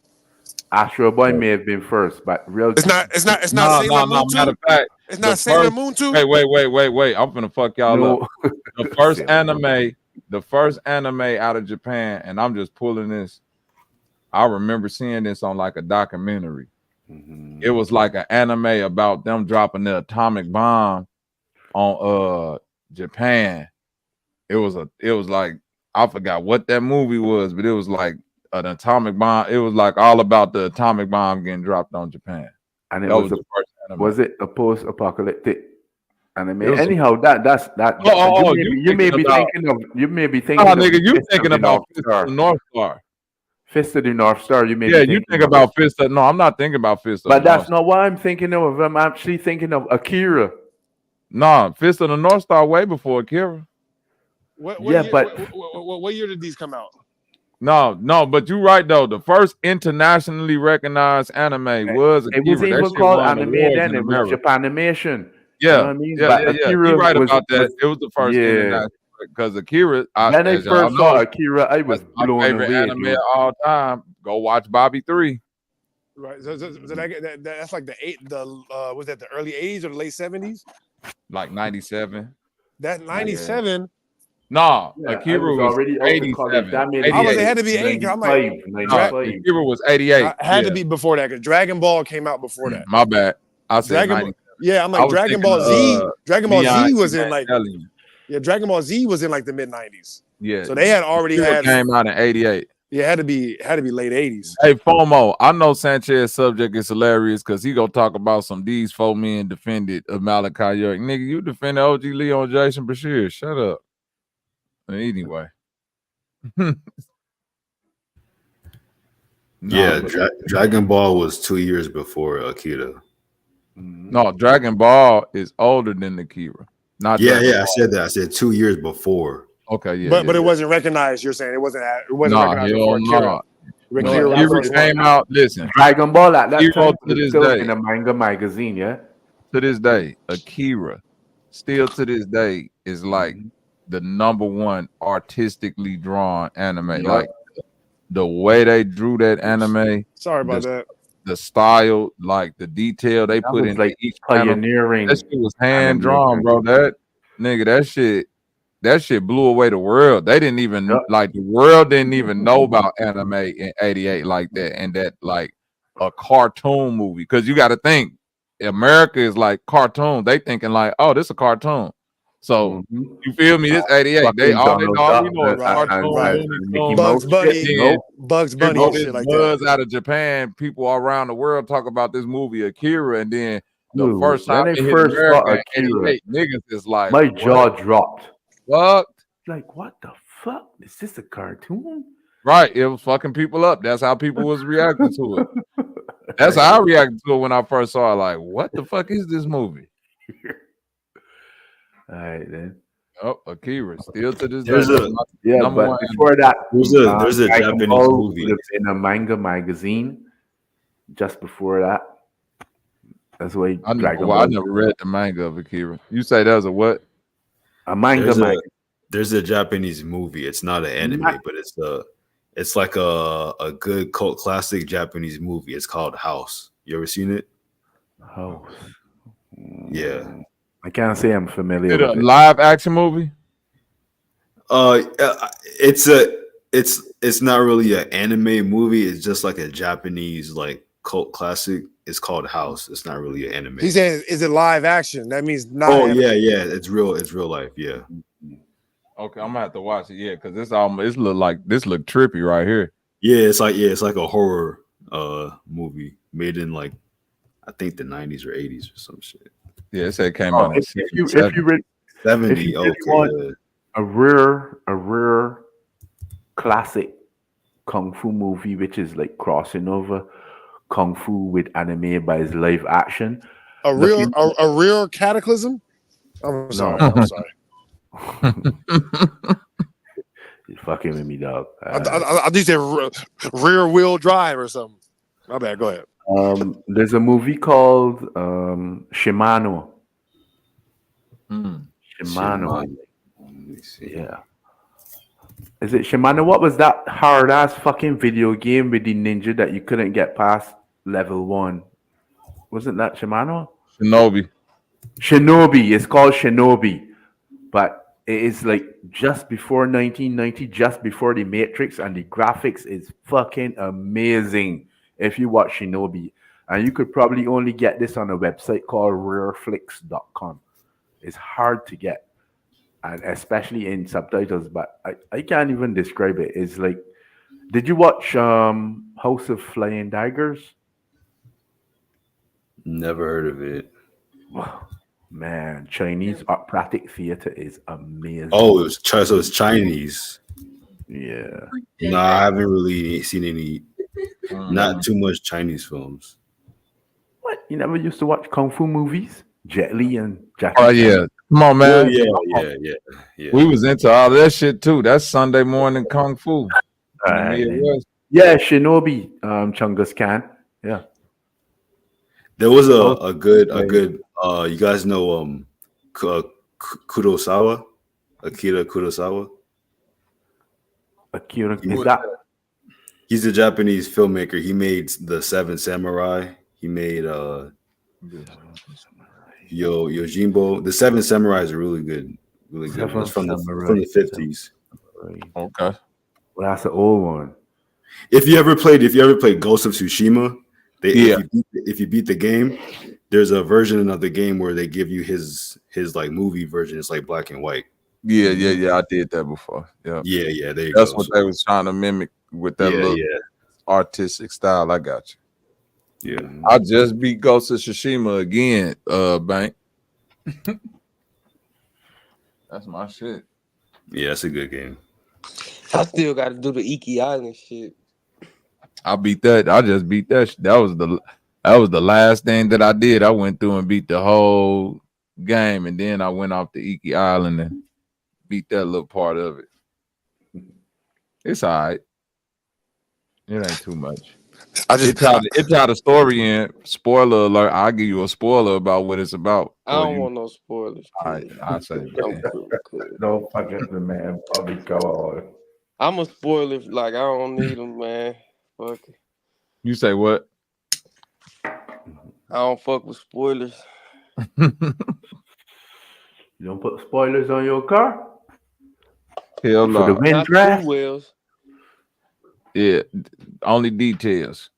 Astro Boy may have been first, but real. It's not Sailor Moon 2. Matter of fact, It's not Sailor Moon 2. Wait. I'm gonna fuck y'all up. The first Sailor anime out of Japan, and I'm just pulling this. I remember seeing this on like a documentary. It was like an anime about them dropping the atomic bomb on Japan. It was like I forgot what that movie was, but it was like an atomic bomb. It was like all about the atomic bomb getting dropped on Japan. And it that was the first anime. Was it a post-apocalyptic anime? It was Anyhow, that's that. You may be thinking of. Oh, nigga, you thinking about Fist of the North Star. Fist of the North Star. You may. Yeah, you think about Fist of. No, I'm not thinking about Fist of. But that's not what I'm thinking of. I'm actually thinking of Akira. Nah, Fist of the North Star way before Akira. What year did these come out? No, but you're right though. The first internationally recognized anime was Akira. It wasn't even called anime then. It was Japanimation. Yeah, you know what I mean? Yeah. You're right about that. It was the first international because Akira. When I first saw Akira, I was blown favorite away. Anime of all time. Go watch Bobby 3. Right. So that's like was that the early 80s or the late 70s? Like 97. That 97. No, Yeah, Akira was already 87. It had to be 8. I'm like, Akira was 88. It had to be before that because Dragon Ball came out before that. My bad. I said Dragon 90. Yeah, I'm like Dragon Ball Z. Dragon Ball Z was in like Dragon Ball Z was in like the mid 90s. Yeah. So they had already had came out in 88. Yeah, it had to be late 80s. Hey, FOMO, I know Sanchez's subject is hilarious because he gonna talk about some these 4 men defended of Malachi York. Nigga, you defended OG Leon Jason Bashir. Shut up. Anyway. Dragon Ball was 2 years before Akira. No, Dragon Ball is older than Akira. Not I said that. I said 2 years before. Okay, yeah. But it wasn't recognized. You're saying it wasn't recognized before Akira. Akira came out. Listen, Dragon Ball at that time to this still day in a manga magazine, yeah. To this day, Akira, still to this day, is like the #1 artistically drawn anime. Yep. Like the way they drew that anime. Sorry about that. The style, like the detail they put in like each pioneering. That shit was hand drawn, bro. That shit blew away the world. They didn't even the world didn't even know about anime in '88 like that, and that like a cartoon movie. Because you got to think, America is like cartoon. They thinking like, oh, this is a cartoon. So you feel me? This 88. They all we know is cartoon, Looney Tunes, Bugs Bunny, then Bugs Bunny, you know and this shit like buzz that. out of Japan. People all around the world talk about this movie Akira, and then the Dude, first when time I it hit first saw America in Akira, 88, niggas is like, my what? jaw dropped. Fuck. Like, what the fuck? Is this a cartoon? Right, it was fucking people up. That's how people was reacting to it. That's how I reacted to it when I first saw it. Like, what the fuck is this movie? All right, then. Oh, Akira, still to this day. There's a number one. Before that, there's a Dragon Japanese Ball movie. would have been a manga magazine. Just before that, that's why I Dragon never read the manga of Akira. You say that was a what? A manga magazine. There's a Japanese movie. It's not an anime, but it's like a good cult classic Japanese movie. It's called House. You ever seen it? House. Yeah. I can't say I'm familiar Is it with a it. live action movie? It's not really an anime movie. It's just like a Japanese like cult classic. It's called House. It's not really an anime. He said, "Is it live action?" That means not. Oh anime. yeah. It's real life. Yeah. Okay, I'm gonna have to watch it. Yeah, because this look trippy right here. Yeah, it's like a horror movie made in like I think the 90s or 80s or some shit. Yeah, it said it came out in If you really 70. want a rare classic kung fu movie, which is like crossing over kung fu with anime by his live action. A real cataclysm. I'm sorry. I'm sorry. You're fucking with me, dog. I think say rear wheel drive or something. My bad. Go ahead. There's a movie called Shimano. Shimano. Yeah. Is it Shimano? What was that hard ass fucking video game with the ninja that you couldn't get past level 1? Wasn't that Shimano? Shinobi. It's called Shinobi. But it is like just before 1990, just before the Matrix, and the graphics is fucking amazing if you watch Shinobi. And you could probably only get this on a website called rareflix.com. It's hard to get, and especially in subtitles, but I can't even describe it. It's like, did you watch House of Flying Daggers? Never heard of it. Man, Chinese operatic theater is amazing. Oh, it's Chinese. Yeah. No, I haven't really seen any. Not too much Chinese films. What? You never used to watch kung fu movies? Jet Li and Jackie Oh Chan? yeah, come on, man. Well, yeah. We was into all that shit too. That's Sunday morning kung fu. In the Midwest. Yeah, Shinobi, Chungus Khan. Yeah. There was a good you guys know Kurosawa? Akira Kurosawa? Is that? He's a Japanese filmmaker. He made The Seven Samurai. He made Yojimbo. The Seven Samurai is really good. Really good. It's from the 50s. Okay. Well, that's an old one. If you ever played Ghost of Tsushima, if you beat the game, there's a version of the game where they give you his like movie version. It's like black and white. Yeah. I did that before. Yeah. There you That's go. what they was trying to mimic with that little artistic style. I got you. Yeah. I just beat Ghost of Tsushima again, Bank. That's my shit. Yeah, that's a good game. I still got to do the Iki Island shit. I beat that. I just beat that. That was the last thing that I did. I went through and beat the whole game, and then I went off to Iki Island and beat that little part of it. It's all right. It ain't too much. It's how the story in. Spoiler alert. I'll give you a spoiler about what it's about. I don't want no spoilers. All right, I say Don't forget the man. Bobby, go on. I'm a spoiler. Like, I don't need them, man. Fuck it. You say what? I don't fuck with spoilers. You don't put spoilers on your car? Hell no. For the wind Not draft? 2 wheels. Yeah, only details.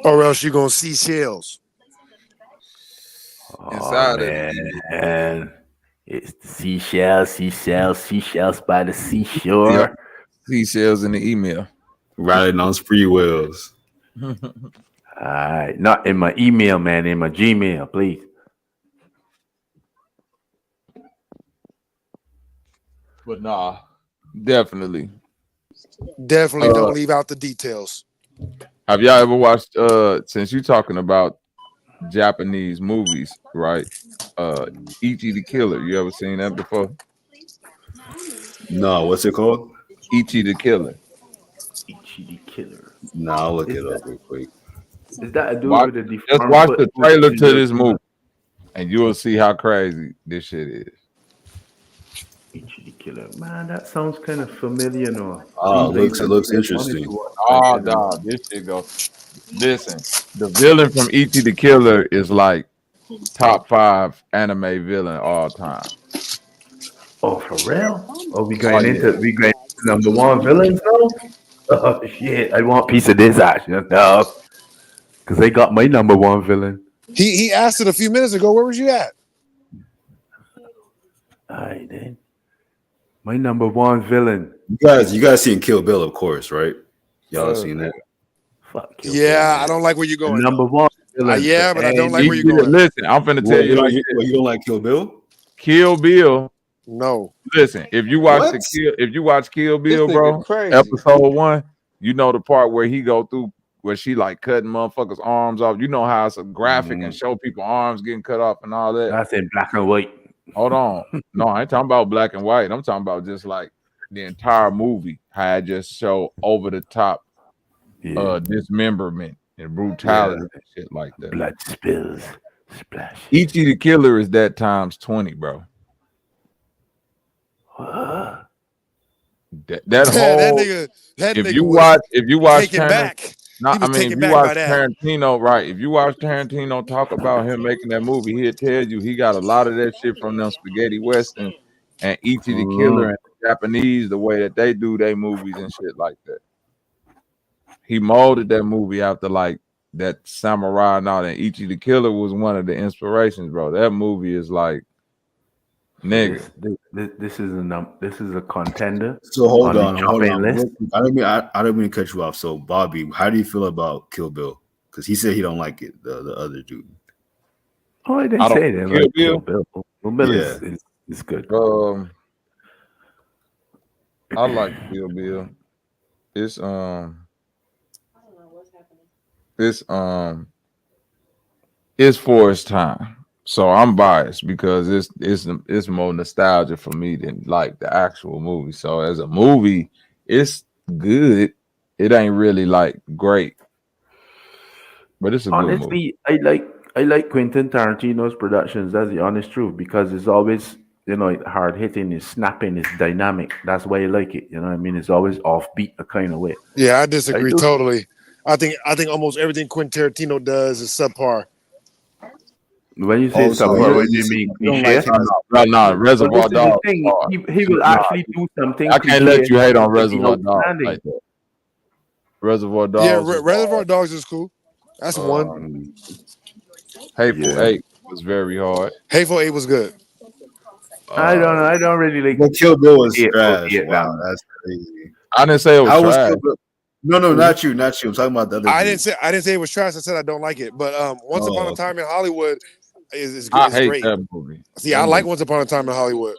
Or else you're gonna see shells. Oh man, it's the seashells by the Yep. seashore. Seashells in the email. Riding on spree wheels. All right, not in my email, man. In my Gmail, please. But nah, definitely. Definitely don't leave out the details. Have y'all ever watched? Since you're talking about Japanese movies, right? Ichi the Killer. You ever seen that before? No, what's it called? Ichi the Killer. Ichi the Killer. No, I'll look Is it that, up real quick. is that a dude Watch, with a just deformed watch foot the who's trailer to injured? this movie, and you will see how crazy this shit is. Ichi the Killer. Man, that sounds kind of familiar. No, Oh, seems like it something looks I wanted to interesting. watch back Oh, then. dog, this shit go. Listen, the villain from Ichi the Killer is like top 5 anime villain all time. Oh, for real? Oh, Oh yeah. we going into number one villains now? Oh shit! I want a piece of this action now, because they got my number one villain. He asked it a few minutes ago. Where was you at? All right then. My number one villain. You guys seen Kill Bill, of course, right? Y'all seen that? Fuck Kill Yeah, Bill, I man. don't like where you're The going number though. one villain. Yeah, but I don't like where you're going. Listen, I'm finna tell you like this. You don't like Kill Bill? Kill Bill. No. Listen, if you watch Kill Bill, bro, episode 1, you know the part where he go through where she like cutting motherfuckers' arms off. You know how it's a graphic and show people arms getting cut off and all that. That's in black and white. Hold on. No, I ain't talking about black and white. I'm talking about just like the entire movie, how I just show over the top dismemberment and brutality and shit like that. Blood spills. Splash. Ichi the Killer is that times 20, bro. That whole if you watch Tarantino, right? If you watch Tarantino talk about him making that movie, he'll tell you he got a lot of that shit from them spaghetti westerns and Ichi the Killer and the Japanese, the way that they do their movies and shit like that. He molded that movie after like that samurai and all that. Ichi the Killer was one of the inspirations, bro. That movie is like, nigga. This is a contender. So hold on. List. I don't mean to cut you off. So Bobby, how do you feel about Kill Bill? Because he said he don't like it. The other dude. Oh, I didn't say that. Like Kill Bill. Kill Bill is good. I like Kill Bill. It's for its time. So I'm biased because it's more nostalgia for me than like the actual movie. So as a movie, it's good. It ain't really like great, but it's a good movie. I like Quentin Tarantino's productions. That's the honest truth, because it's always hard hitting, it's snapping, it's dynamic. That's why I like it. You know what I mean? It's always offbeat a kind of way. Yeah, I disagree totally. I think almost everything Quentin Tarantino does is subpar. When you say subpar, what do you mean? No, Reservoir Dogs. He will actually do something. I can't let you hate on Reservoir Dogs like that. Reservoir Dogs. Yeah, Reservoir Dogs is cool. That's one. Hateful Eight was very hard. Hateful Eight was good. I don't know. I don't really like. But Kill Bill was trash. Wow, that's crazy. I didn't say it was trash. No, not you. I'm talking about the other. I didn't say it was trash. I said I don't like it. But Once Upon a Time in Hollywood is I hate great. that movie. See, I like Once Upon a Time in Hollywood.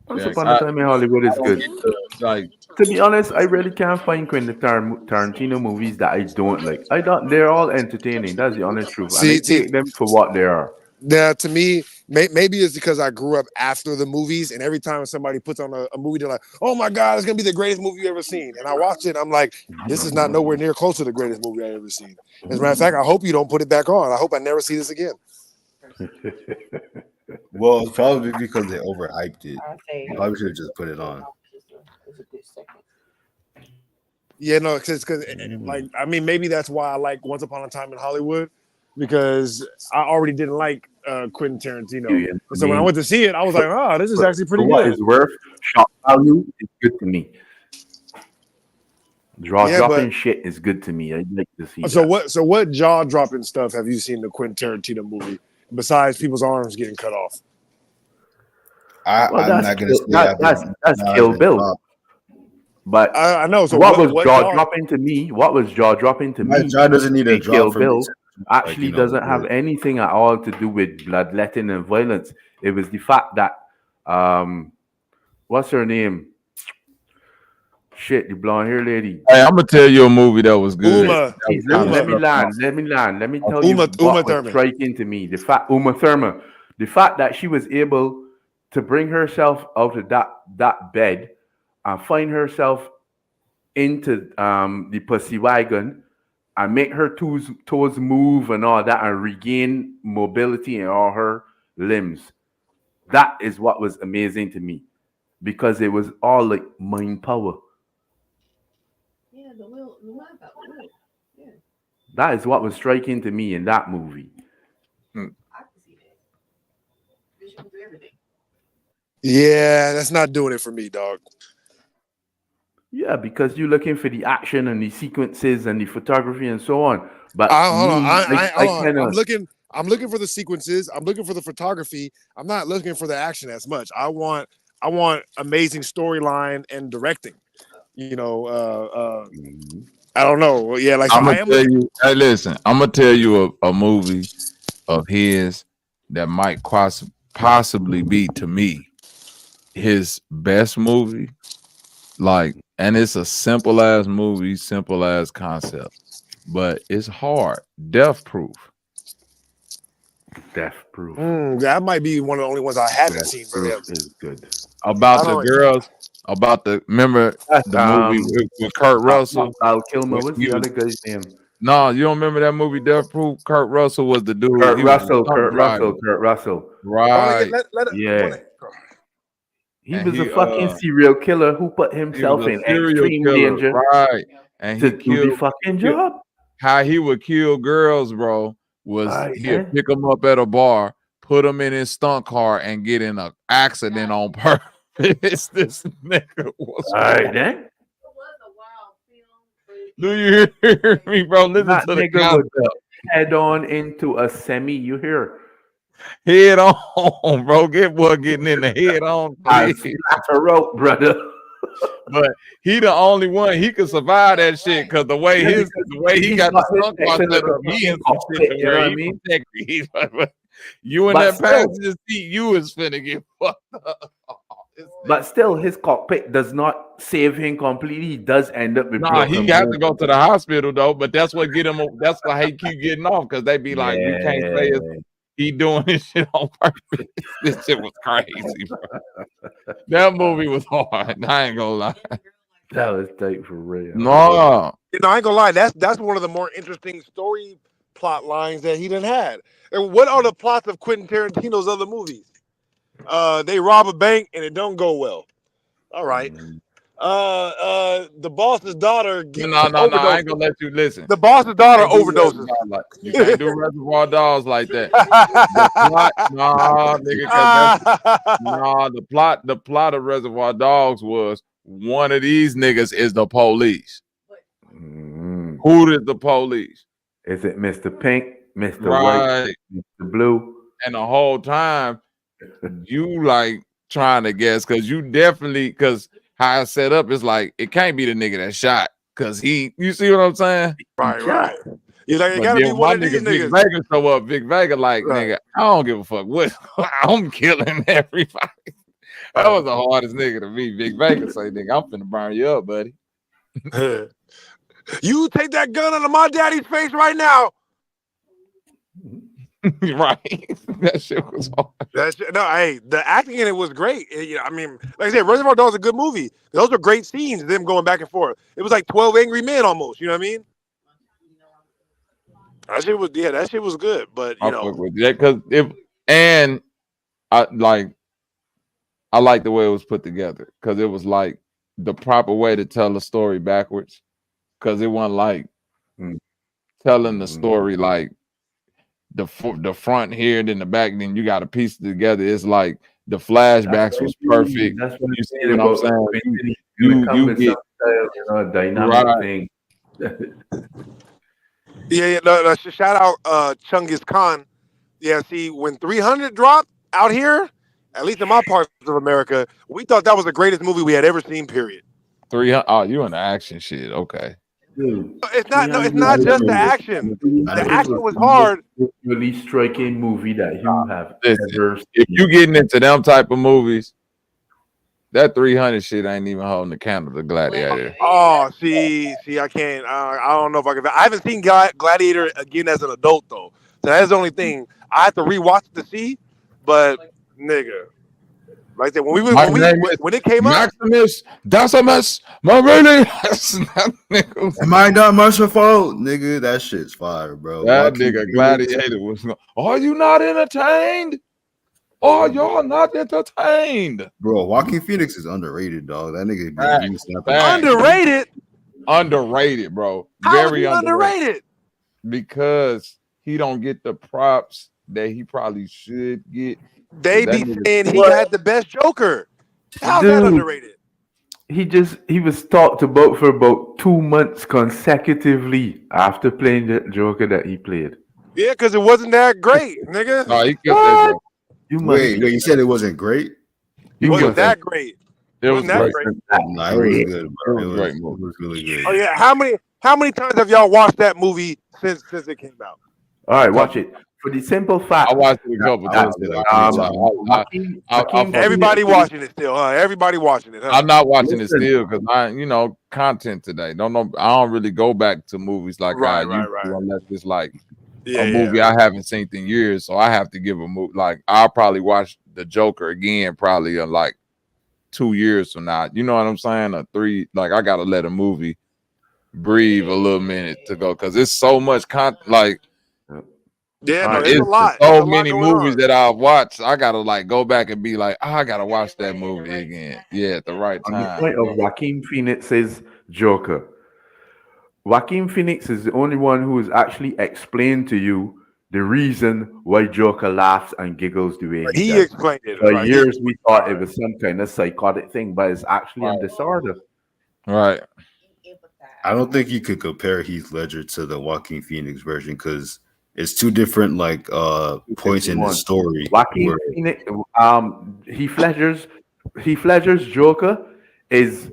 Once Upon a Time in Hollywood is good. Like, to be honest, I really can't find Quentin Tarantino movies that I don't like. They're all entertaining. That's the honest truth. And I take them for what they are. Now, to me, maybe it's because I grew up after the movies, and every time somebody puts on a movie, they're like, "Oh my God, it's gonna be the greatest movie you ever seen." And I watch it, I'm like, "This is not nowhere near close to the greatest movie I ever seen." As a matter of fact, I hope you don't put it back on. I hope I never see this again. Well, it's probably because they overhyped it. You probably should have just put it on. Yeah, no, because like I mean, maybe that's why I like Once Upon a Time in Hollywood, because I already didn't like Quentin Tarantino. So when I went to see it, I was like, "Oh, this is actually pretty good." What is worth shock value is good to me. Jaw Yeah, but dropping shit is good to me. I'd like to see so that. what? So what jaw dropping stuff have you seen in the Quentin Tarantino movie besides people's arms getting cut off? Well, I'm not gonna say I've that's Kill Bill. But I know. So what was what jaw jaw? dropping to me? What was jaw dropping to My me? jaw doesn't need a In drop Kill for me Bill to like, actually doesn't have anything at all to do with bloodletting and violence. It was the fact that what's her name? Shit, the blonde hair lady. Hey, I'm gonna tell you a movie that was good. Uma. Let me land. Let me tell you Uma what was Thurman. striking to me. The fact Uma Thurman, the fact that she was able to bring herself out of that bed and find herself into the pussy wagon and make her toes move and all that and regain mobility in all her limbs. That is what was amazing to me because it was all like mind power. Yeah, the one about the will. Yeah. That is what was striking to me in that movie. I can see that. She can do everything. Yeah, that's not doing it for me, dog. Yeah, because you're looking for the action and the sequences and the photography and so on. But Hold on. I kind I'm of looking. I'm looking for the sequences. I'm looking for the photography. I'm not looking for the action as much. I want amazing storyline and directing. You know, I don't know. Yeah, like so I'm I gonna am tell looking. you. Hey, listen, I'm gonna tell you a movie of his that might possibly be to me his best movie. Like, and it's a simple ass movie, simple ass concept, but it's hard. Death Proof. Death Proof. That might be one of the only ones I haven't Death seen. Proof is good. About the girls. Remember That's, the movie with Kurt Russell? Val Kilmer. when What's he the was- other guy's name? No, you don't remember that movie Death Proof? Kurt Russell was the dude. Kurt He was a Russell. stunt driver. Right. Yeah. He And was a fucking serial killer who put he himself was a in serial extreme killer, danger right? And to he do the fucking job. How he would kill girls, bro, was Right, he'd man. pick them up at a bar, put them in his stunt car, and get in an accident on purpose. This nigga was Right, then. Do you hear me, bro? Listen That to the nigga would concept. head on into a semi. You hear? Head on, bro. Getting in the head on, And please. flatter out, brother. But he the only one he could survive that shit because the way he got the stunt car set up, he in some shit you know what I he mean? protected. You in But that still- passenger seat, you is finna get fucked up. But still, his cockpit does not save him completely. He does end up with Nah, broken he got to bones. go to the hospital though. But that's what get him. That's why he keep getting off because they be like, we can't say he doing this shit on purpose. This shit was crazy, bro. That movie was hard. I ain't gonna lie. That was tight for real. No, You know, I ain't gonna lie. That's one of the more interesting story plot lines that he done had. And what are the plots of Quentin Tarantino's other movies? They rob a bank and it don't go well. All right. The boss's daughter no, overdoses. I ain't gonna let you listen. The boss's daughter You can't do overdoses. You can't do Reservoir Dogs like that. The plot, nah, nigga, because the plot of Reservoir Dogs was one of these niggas is the police. Who is the police? Is it Mr. Pink, Mr. Right. White, Mr. Blue? And the whole time you like trying to guess because you definitely because how it's set up is like it can't be the nigga that shot because you see what I'm saying? Right. You like it But gotta then be one my of these nigga Vic niggas. Vega show up. Vic Vega like nigga, I don't give a fuck what I'm killing everybody. That was the hardest nigga to me. Vic Vega say, nigga, I'm finna burn you up, buddy. You take that gun out of my daddy's face right now. Right. That shit was hard. Hey, the acting in it was great. I mean, like I said, Reservoir Dogs is a good movie. Those are great scenes, them going back and forth. It was like 12 Angry Men almost, you know what I mean? That shit was good, but you know. Because I like the way it was put together because it was like the proper way to tell a story backwards because it wasn't like telling the story like the front here, then the back, then you got to piece it together. It's like the flashbacks was perfect. That's what you see what I'm saying? You dynamic Right. thing. Yeah. No, shout out Chungus Khan. Yeah, see, when 300 dropped out here, at least in my parts of America, we thought that was the greatest movie we had ever seen. Period. 300. Oh, you in the action shit? Okay. Dude, It's not. No, it's 300 not just the was action. The 300 action was was the most hard. visually striking movie that you have Listen, ever if seen. you getting into them type of movies, that 300 shit ain't even holding the candle to Gladiator. Oh, see, I can't. I don't know if I can. I haven't seen Gladiator again as an adult though, so that's the only thing. I have to rewatch it to see. But nigga, like that My name is when it came out, Maximus Decimus Meridius. Am I not merciful, nigga? That shit's fire, bro. That Joaquin nigga Phoenix. Gladiator was. Are you not entertained? Are y'all not entertained? Bro, Joaquin Phoenix is underrated, dog. That nigga be snapping. underrated. Underrated, bro. How is Very he underrated. underrated? Because he don't get the props that he probably should get. They be saying he had the best Joker. How's that Dude, underrated? he was talked about for about 2 months consecutively after playing the Joker that he played. Yeah, because it wasn't that great, nigga. No, he killed that Joker. You must Wait, you said it wasn't great? It wasn't that great. It was Wasn't that great. Nah, it was good, bro. It was great movie. It was really good. Oh yeah, how many times have y'all watched that movie since it came out? All right, watch it. For the simple fact, I watched it a couple times. Everybody watching it still, huh? Everybody watching it, huh? I'm not watching it still because content today. I don't really go back to movies like I used to unless it's like a movie I haven't seen in years. So I have to give a movie. Like I'll probably watch The Joker again, probably in like 2 years from now. You know what I'm saying? Or 3. Like I gotta let a movie breathe a little minute to go because it's so much content. Like. Yeah, no, it's a lot. So many movies that I've watched, I gotta like go back and be like, I gotta watch that movie again. Yeah, at the right on the time. point of Joaquin Phoenix's Joker, Joaquin Phoenix is the only one who has actually explained to you the reason why Joker laughs and giggles the way he does. Explained it. For years, we thought it was some kind of psychotic thing, but it's actually a disorder. Right. I don't think you could compare Heath Ledger to the Joaquin Phoenix version because it's two different points in the story. Joaquin Phoenix, Heath Ledger's Joker is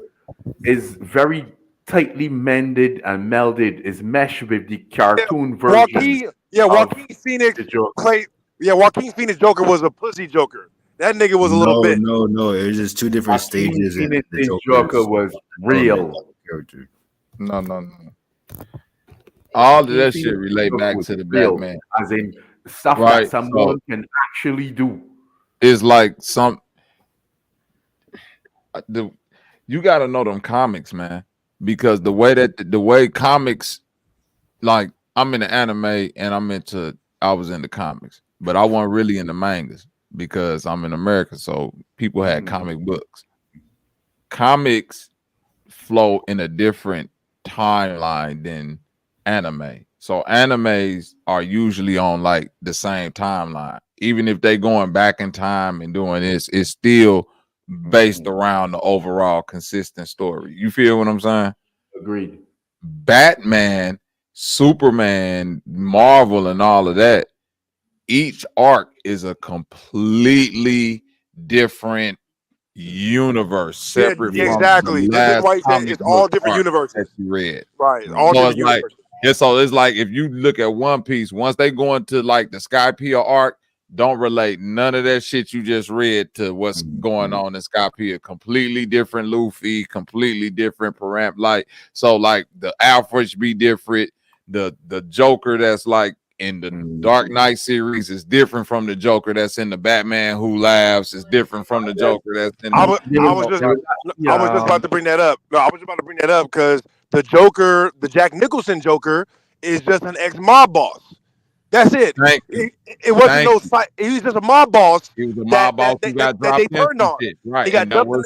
very tightly mended and melded, is meshed with the cartoon version. Joaquin Phoenix played. Yeah, Joaquin Phoenix Joker was a pussy Joker. That nigga was a little bit. No. It's just two different stages. His Joker was real. Character. No. All of that shit relate back to the Batman. As in stuff that someone can actually do. It's like you gotta know them comics, man. Because the way comics, like I'm into anime and I was into comics, but I wasn't really into mangas because I'm in America, so people had comic books. Comics flow in a different timeline than anime. So animes are usually on like the same timeline. Even if they going back in time and doing this, it's still based around the overall consistent story. You feel what I'm saying? Agreed. Batman, Superman, Marvel, and all of that, each arc is a completely different universe, separate from exactly. the This is why he last said it's all different universes that you read. Right, all different universes. So it's like if you look at One Piece, once they go into like the Skypiea arc, don't relate none of that shit you just read to what's going on in Skypiea. Completely different Luffy, completely different param. Like so, like the Alfred be different. The Joker that's like in the Dark Knight series is different from the Joker that's in the Batman Who Laughs. Is different from the Joker that's in. I was just about to bring that up. No, I was about to bring that up because the Joker, the Jack Nicholson Joker, is just an ex-mob boss. That's it. It wasn't no fight. He was just a mob boss. He was a mob boss who got dropped they turned on. Right. He got that was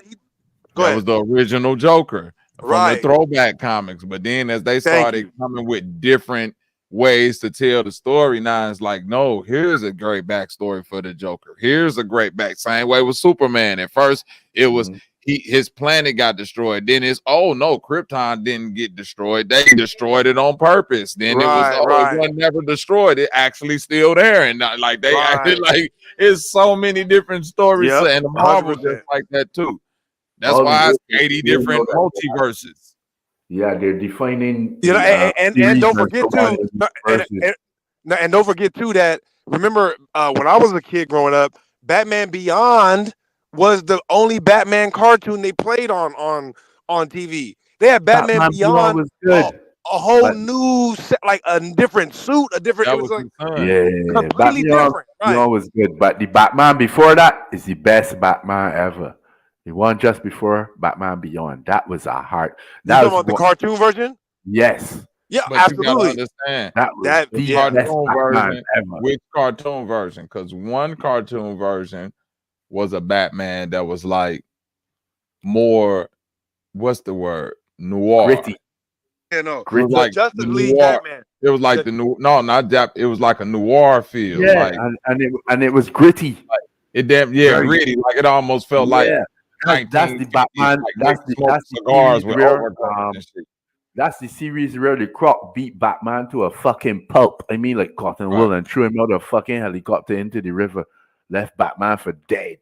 the original Joker from the throwback comics. But then as they started coming with different ways to tell the story, now it's like, no, here's a great backstory for the Joker. Here's a great same way with Superman. At first, it was his planet got destroyed. Then it's no, Krypton didn't get destroyed. They destroyed it on purpose. Then it was it wasn't never destroyed. It actually still there, and like they acted like it's so many different stories, and the Marvel just like that too. That's why it's 80 different multiverses. Yeah, they're defining. And don't forget too, and don't forget too that remember when I was a kid growing up, Batman Beyond was the only Batman cartoon they played on TV. They had Batman Beyond was good. A whole new set, like a different suit, a different. It was like completely different. Beyond was good, but the Batman before that is the best Batman ever. The one just before Batman Beyond, that was a heart. That was the cartoon version. Yes. Yeah, but absolutely. You gotta understand that the cartoon version. Which cartoon version? Because one cartoon version was a Batman that was like more. What's the word? Noir. Gritty. Yeah, no. It was like Justice the League noir. Batman. It was like not Jap. It was like a noir feel. Yeah, like, and it was gritty. Like, it gritty. Like it almost felt like that's the Batman. Like that's the cigars with overcoats and shit. That's the series where the Croc beat Batman to a fucking pulp. I mean, like cotton wool, and threw him out of a fucking helicopter into the river, left Batman for dead.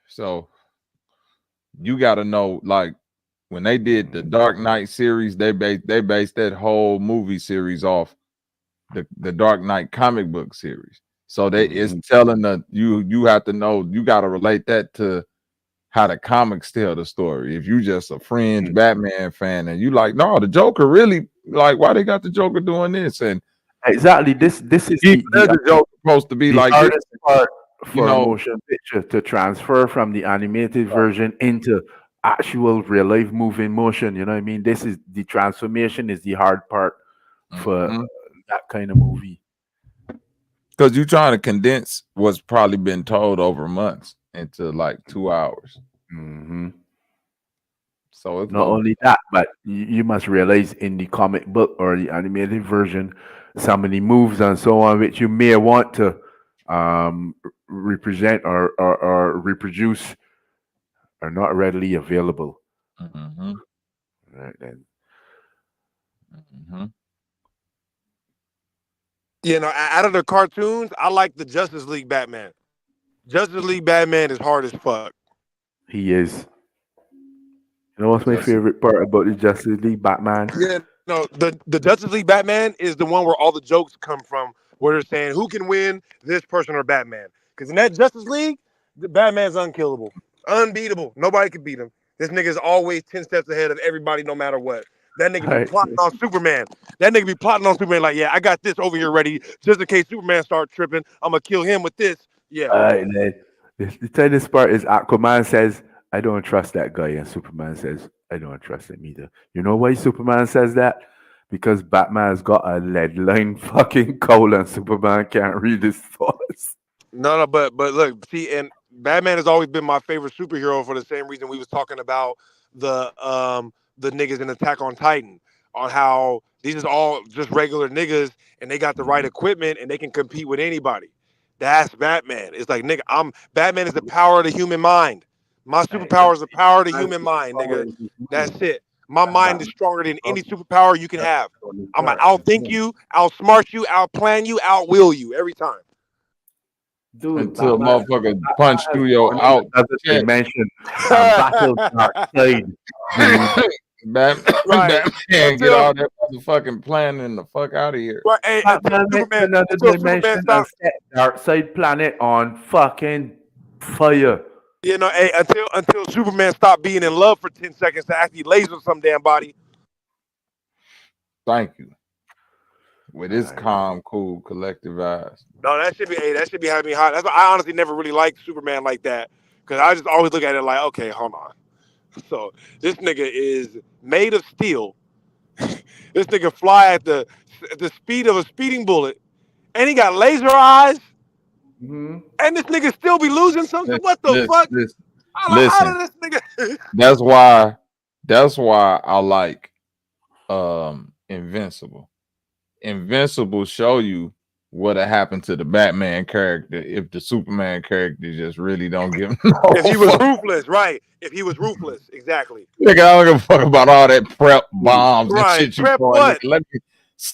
So you got to know, like when they did the Dark Knight series, they based that whole movie series off the Dark Knight comic book series. So it's telling you have to know, you got to relate that to how the comics tell the story. If you just a fringe Batman fan and you like, no, the Joker really, like, why they got the Joker doing this? And exactly, this is the Joker supposed to be the like hardest part for a motion picture to transfer from the animated version into actual real life moving motion. You know what I mean? This is the transformation is the hard part for that kind of movie. Because you're trying to condense what's probably been told over months into like 2 hours. So it's Not only that, but you must realize in the comic book or the animated version, some of the moves and so on, which you may want to represent or reproduce, are not readily available. Right then. You know, out of the cartoons, I like the Justice League Batman. Justice League Batman is hard as fuck. He is. You know what's my favorite part about the Justice League Batman? Yeah, no, the Justice League Batman is the one where all the jokes come from, where they're saying who can win, this person or Batman. Because in that Justice League, the Batman's unkillable, unbeatable. Nobody can beat him. This nigga's always 10 steps ahead of everybody, no matter what. That nigga be plotting on Superman. That nigga be plotting on Superman like, yeah, I got this over here ready just in case Superman start tripping. I'm gonna kill him with this. Yeah. All right, man. The tennis part is Aquaman says, I don't trust that guy. And Superman says, I don't trust him either. You know why Superman says that? Because Batman's got a lead line fucking cowl and Superman can't read his thoughts. No, but look, see, and Batman has always been my favorite superhero for the same reason we was talking about the niggas in Attack on Titan, on how these is all just regular niggas and they got the right equipment and they can compete with anybody. That's Batman. It's like, nigga, Batman is the power of the human mind. My superpower is the power of the human mind, nigga. That's it. My mind is stronger than any superpower you can have. I'm gonna outthink you, outsmart you, outplan you, outwill you every time. Dude, until motherfucker punch through your out. Dimension. Battle Darkseid. Batman get all that motherfucking planning the fuck out of here. Right, hey, another dimension and set Darkseid planet on fucking fire. You know, hey, until Superman stopped being in love for 10 seconds to actually laser some damn body. Thank you. With his calm, cool, collective eyes. No, that should be having me hot. That's why I honestly never really liked Superman like that. Because I just always look at it like, okay, hold on. So this nigga is made of steel. This nigga fly at the speed of a speeding bullet. And he got laser eyes. And this nigga still be losing something. What the fuck? Listen, this nigga. That's why I like Invincible. Invincible show you what have happened to the Batman character if the Superman character just really don't give him no If he was fuck. ruthless, right? If he was ruthless, exactly. Nigga, I don't give a fuck about all that prep bombs and Right. shit you Prep throwing. what? Nigga,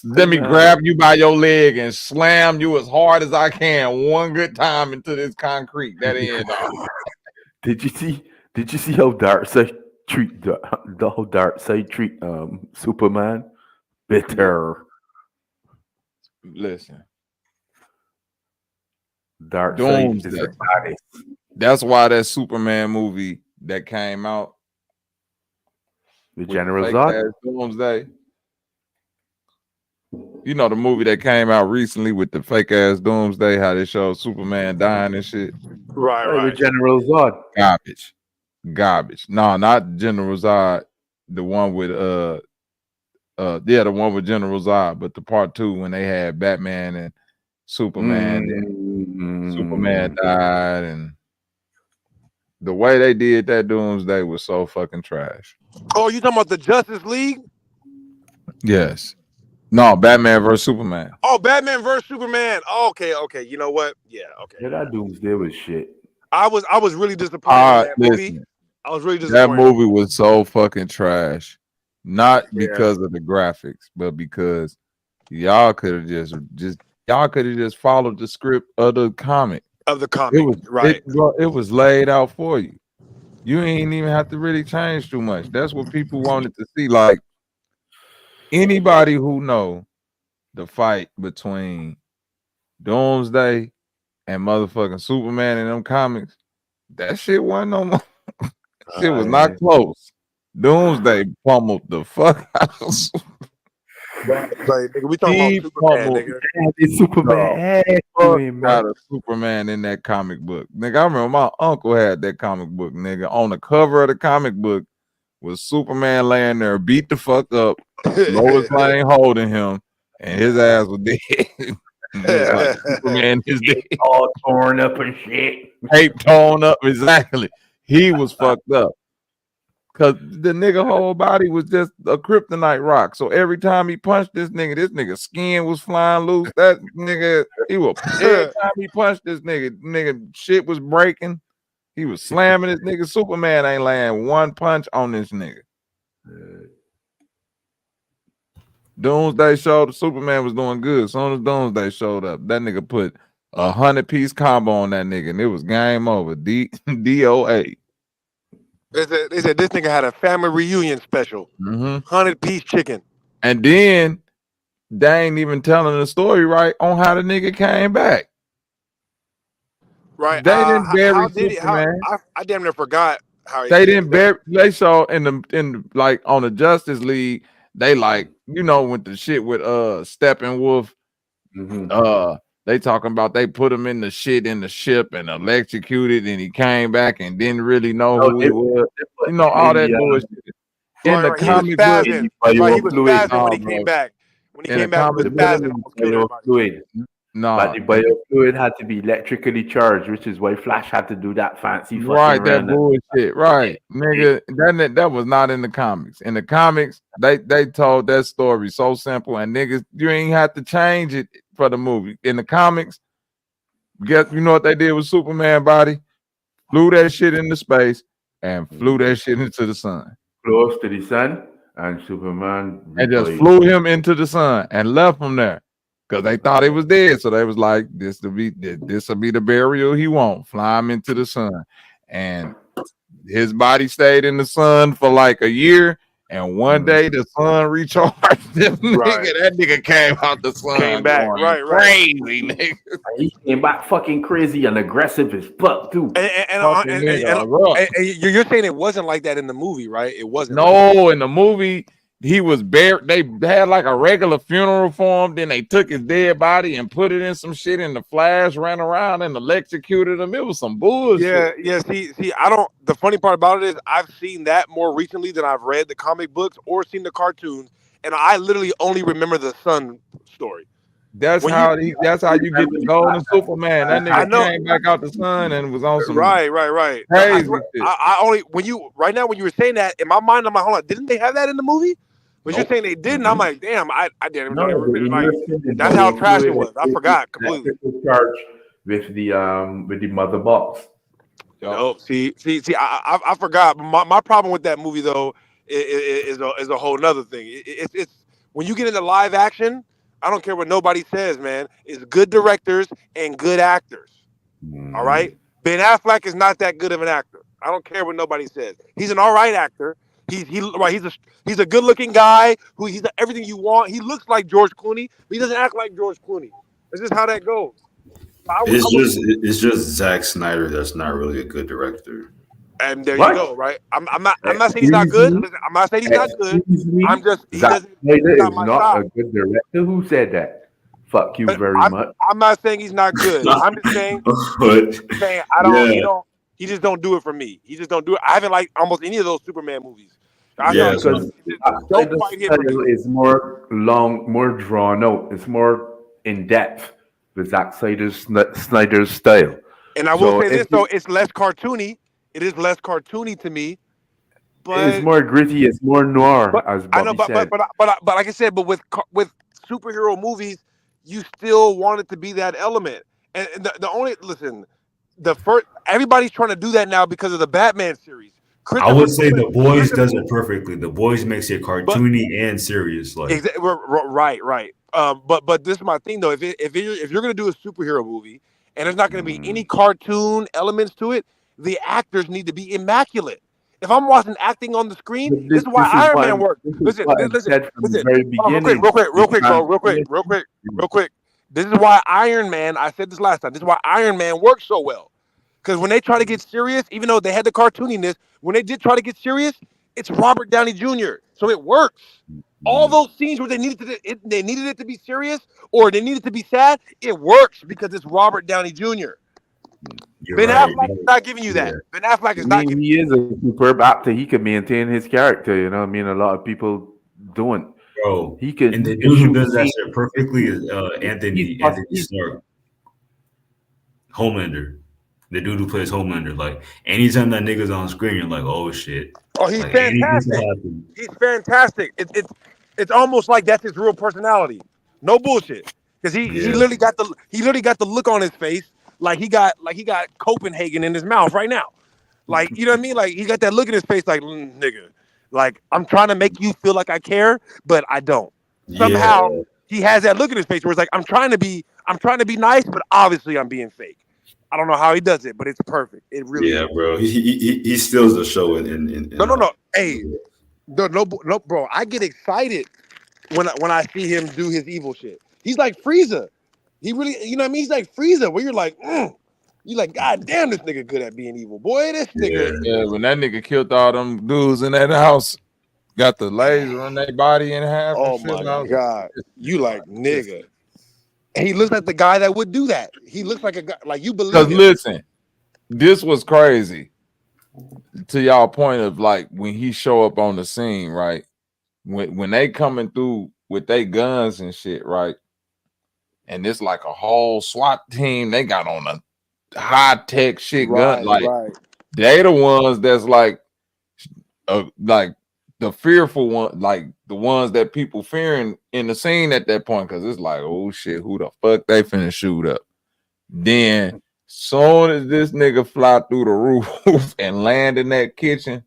let me grab you by your leg and slam you as hard as I can one good time into this concrete. That end off. Did you see how Darkseid treat how Darkseid treat Superman? Bitter. Listen. Darkseid is Doomsday. the baddest. That's why that Superman movie that came out, The General fake Zod. ass Doomsday. You know the movie that came out recently with the fake ass Doomsday, how they showed Superman dying and shit. Right. The General Zod. Garbage. No, not General Zod. The one with the one with General Zod, but the part 2 when they had Batman and Superman and Superman died, and the way they did that Doomsday was so fucking trash. Oh, you talking about the Justice League? Yes. No, Batman versus Superman. Oh, Batman versus Superman. Oh, okay. You know what? Yeah, okay. Yeah, that Doomsday was shit. I was really disappointed in that movie. Listen, I was really disappointed. that movie was so fucking trash. Not because of the graphics, but because y'all could have just followed the script of the comic. It was right. It was laid out for you. You ain't even have to really change too much. That's what people wanted to see. Like anybody who know the fight between Doomsday and motherfucking Superman in them comics, that shit wasn't no more. Shit was not close. Doomsday pummeled the fuck out of Like, we talking about Superman, nigga. Superman. Got a Superman in that comic book. Nigga, I remember my uncle had that comic book, nigga. On the cover of the comic book was Superman laying there, beat the fuck up, Lois Lane holding him, and his ass was dead. Like Superman is dead. All torn up and shit. Tape torn up, exactly. He was fucked up. Cause the nigga whole body was just a kryptonite rock. So every time he punched this nigga skin was flying loose. That nigga, every time he punched this nigga shit was breaking. He was slamming this nigga. Superman ain't laying one punch on this nigga. Doomsday showed Superman was doing good. As soon as Doomsday showed up, that nigga put 100-piece combo on that nigga, and it was game over. DOA. They said this nigga had a family reunion special. 100-piece chicken. And then they ain't even telling the story right on how the nigga came back. Right. They didn't bury how did Superman. I damn near forgot how he They didn't bury. They saw in like on the Justice League. They like with the shit with Steppenwolf. They talking about they put him in the shit in the ship and electrocuted, and he came back and didn't really know who he was. All that bullshit. In the comic book, he was spazzing when he came back. When he came back, he was spazzing. No, but the biofluid had to be electrically charged, which is why Flash had to do that fancy right. That bullshit, right, nigga. That was not in the comics. In the comics, they told that story so simple, and niggas, you ain't have to change it for the movie. In the comics, you know what they did with Superman body? Flew that shit into space and flew that shit into the sun. Close to the sun, and Superman and just flew him into the sun and left him there. Because they thought he was dead. So they was like, this will be the burial he want. Fly him into the sun. And his body stayed in the sun for like a year. And one day the sun recharged him. Nigga, that nigga came out the sun. Came back. Right. Crazy, nigga. He came back fucking crazy and aggressive as fuck, too. And you're saying it wasn't like that in the movie, right? It wasn't. No, in the movie, he was buried. They had like a regular funeral for him. Then they took his dead body and put it in some shit. And the Flash ran around and electrocuted him. It was some bullshit. Yeah. See, I don't. The funny part about it is I've seen that more recently than I've read the comic books or seen the cartoons, and I literally only remember the Sun story. That's how you get the golden Superman. That nigga came back out the sun and was on some right. Crazy shit. I only when you were saying that in my mind, I'm like, hold on, didn't they have that in the movie? But you're saying they didn't. I'm like, damn, I didn't No, even the like. Englishman did That's not how go through trash it it. was. I forgot completely. Charge with the mother box. Nope. See. I forgot. My problem with that movie though is a whole nother thing. It's when you get into live action. I don't care what nobody says, man. It's good directors and good actors. All right. Ben Affleck is not that good of an actor. I don't care what nobody says. He's an all right actor. He's a good looking guy who he's everything you want. He looks like George Clooney, but he doesn't act like George Clooney. That's just how that goes. It's just Zack Snyder that's not really a good director. And there you go, right? I'm not saying he's not good. Listen, I'm not saying he's not good. I'm just he Zack doesn't. Snyder He's not is my not a style. good director. Who said that? Fuck you very much. I'm not saying he's not good. I'm just saying I don't. Yeah, He just don't do it for me. He just don't do it. I haven't liked almost any of those Superman movies. yeah. Because Don't quite hit for me. style is more long, more drawn out. It's more in depth with Snyder's style. And I will say this though, it's less cartoony. It is less cartoony to me, it's but more gritty. It's more noir, as I know, Bobby said. but like I said, but with superhero movies, you still want it to be that element. And the only listen, the first everybody's trying to do that now because of the Batman series. I would say The Boys does it perfectly. The Boys makes it cartoony and serious. Like Right. But this is my thing though. If you're gonna do a superhero movie and there's not gonna be any cartoon elements to it, the actors need to be immaculate. If I'm watching acting on the screen, this is why Iron Man works. Listen. Said from the very Hold on, beginning. real quick. This is why Iron Man. I said this last time. This is why Iron Man works so well. Because when they try to get serious, even though they had the cartooniness, when they did try to get serious, it's Robert Downey Jr. So it works. All those scenes where they needed it to be serious or they needed to be sad, it works because it's Robert Downey Jr. Ben Affleck is not giving you that. Ben Affleck is not giving He is a superb actor. He can maintain his character. You know what I mean? A lot of people don't. Bro, He can. And the dude who does that shit perfectly is Anthony Stark, Homelander. The dude who plays Homelander. Like anytime that nigga's on screen, you're like, oh shit. Oh, he's like, anything fantastic. can happen. He's fantastic. It's almost like that's his real personality. No bullshit. Because he literally got the look on his face like he got Copenhagen in his mouth right now. Like, you know what I mean? Like he got that look in his face like, nigga. Like I'm trying to make you feel like I care, but I don't. Somehow he has that look in his face where it's like I'm trying to be nice, but obviously I'm being fake. I don't know how he does it, but it's perfect. It really is. Bro. He steals the show in No. Hey, no, bro. I get excited when I see him do his evil shit. He's like Frieza. He really, you know what I mean? He's like Frieza, where you're like, you're like, God damn, this nigga good at being evil, boy. This nigga. Yeah, when that nigga killed all them dudes in that house, got the laser on their body in half. Oh my God, you like nigga. He looks like the guy that would do that. He looks like a guy like you believe. Because listen, this was crazy. To y'all point of like when he show up on the scene, right? When they coming through with their guns and shit, right? And it's like a whole SWAT team. They got on a high tech shit gun. Like they the ones that's like the fearful one, like the ones that people fearing in the scene at that point, because it's like, oh shit, who the fuck they finna shoot up? Then soon as this nigga fly through the roof and land in that kitchen,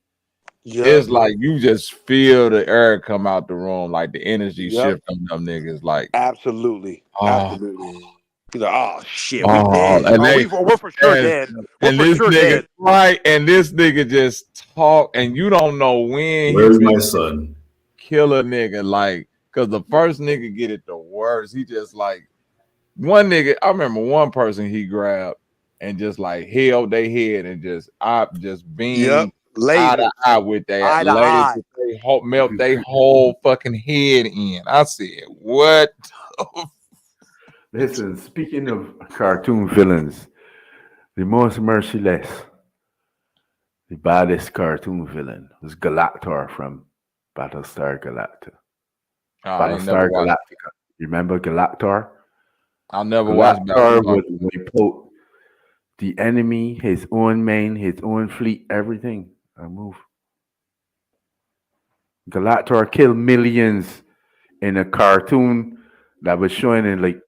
it's like you just feel the air come out the room, like the energy shift from them niggas. Like absolutely. He's like, oh shit, we dead. And we're for sure dead. We're for sure dead. Right, and this nigga just talk, and you don't know when. Where's my son? Kill a nigga, like, cause the first nigga get it the worst. He just like one nigga. I remember one person he grabbed and just like held their head and just beamed eye to eye with that. Melt their whole fucking head in. I said, what? Listen, speaking of cartoon villains, the most merciless, the baddest cartoon villain was Galactor from Battlestar Galactica. Battlestar Galactica. You remember Galactor? I never watched Galactor. Would wipe out the enemy, his own main, his own fleet, everything. I move. Galactor killed millions in a cartoon that was showing in like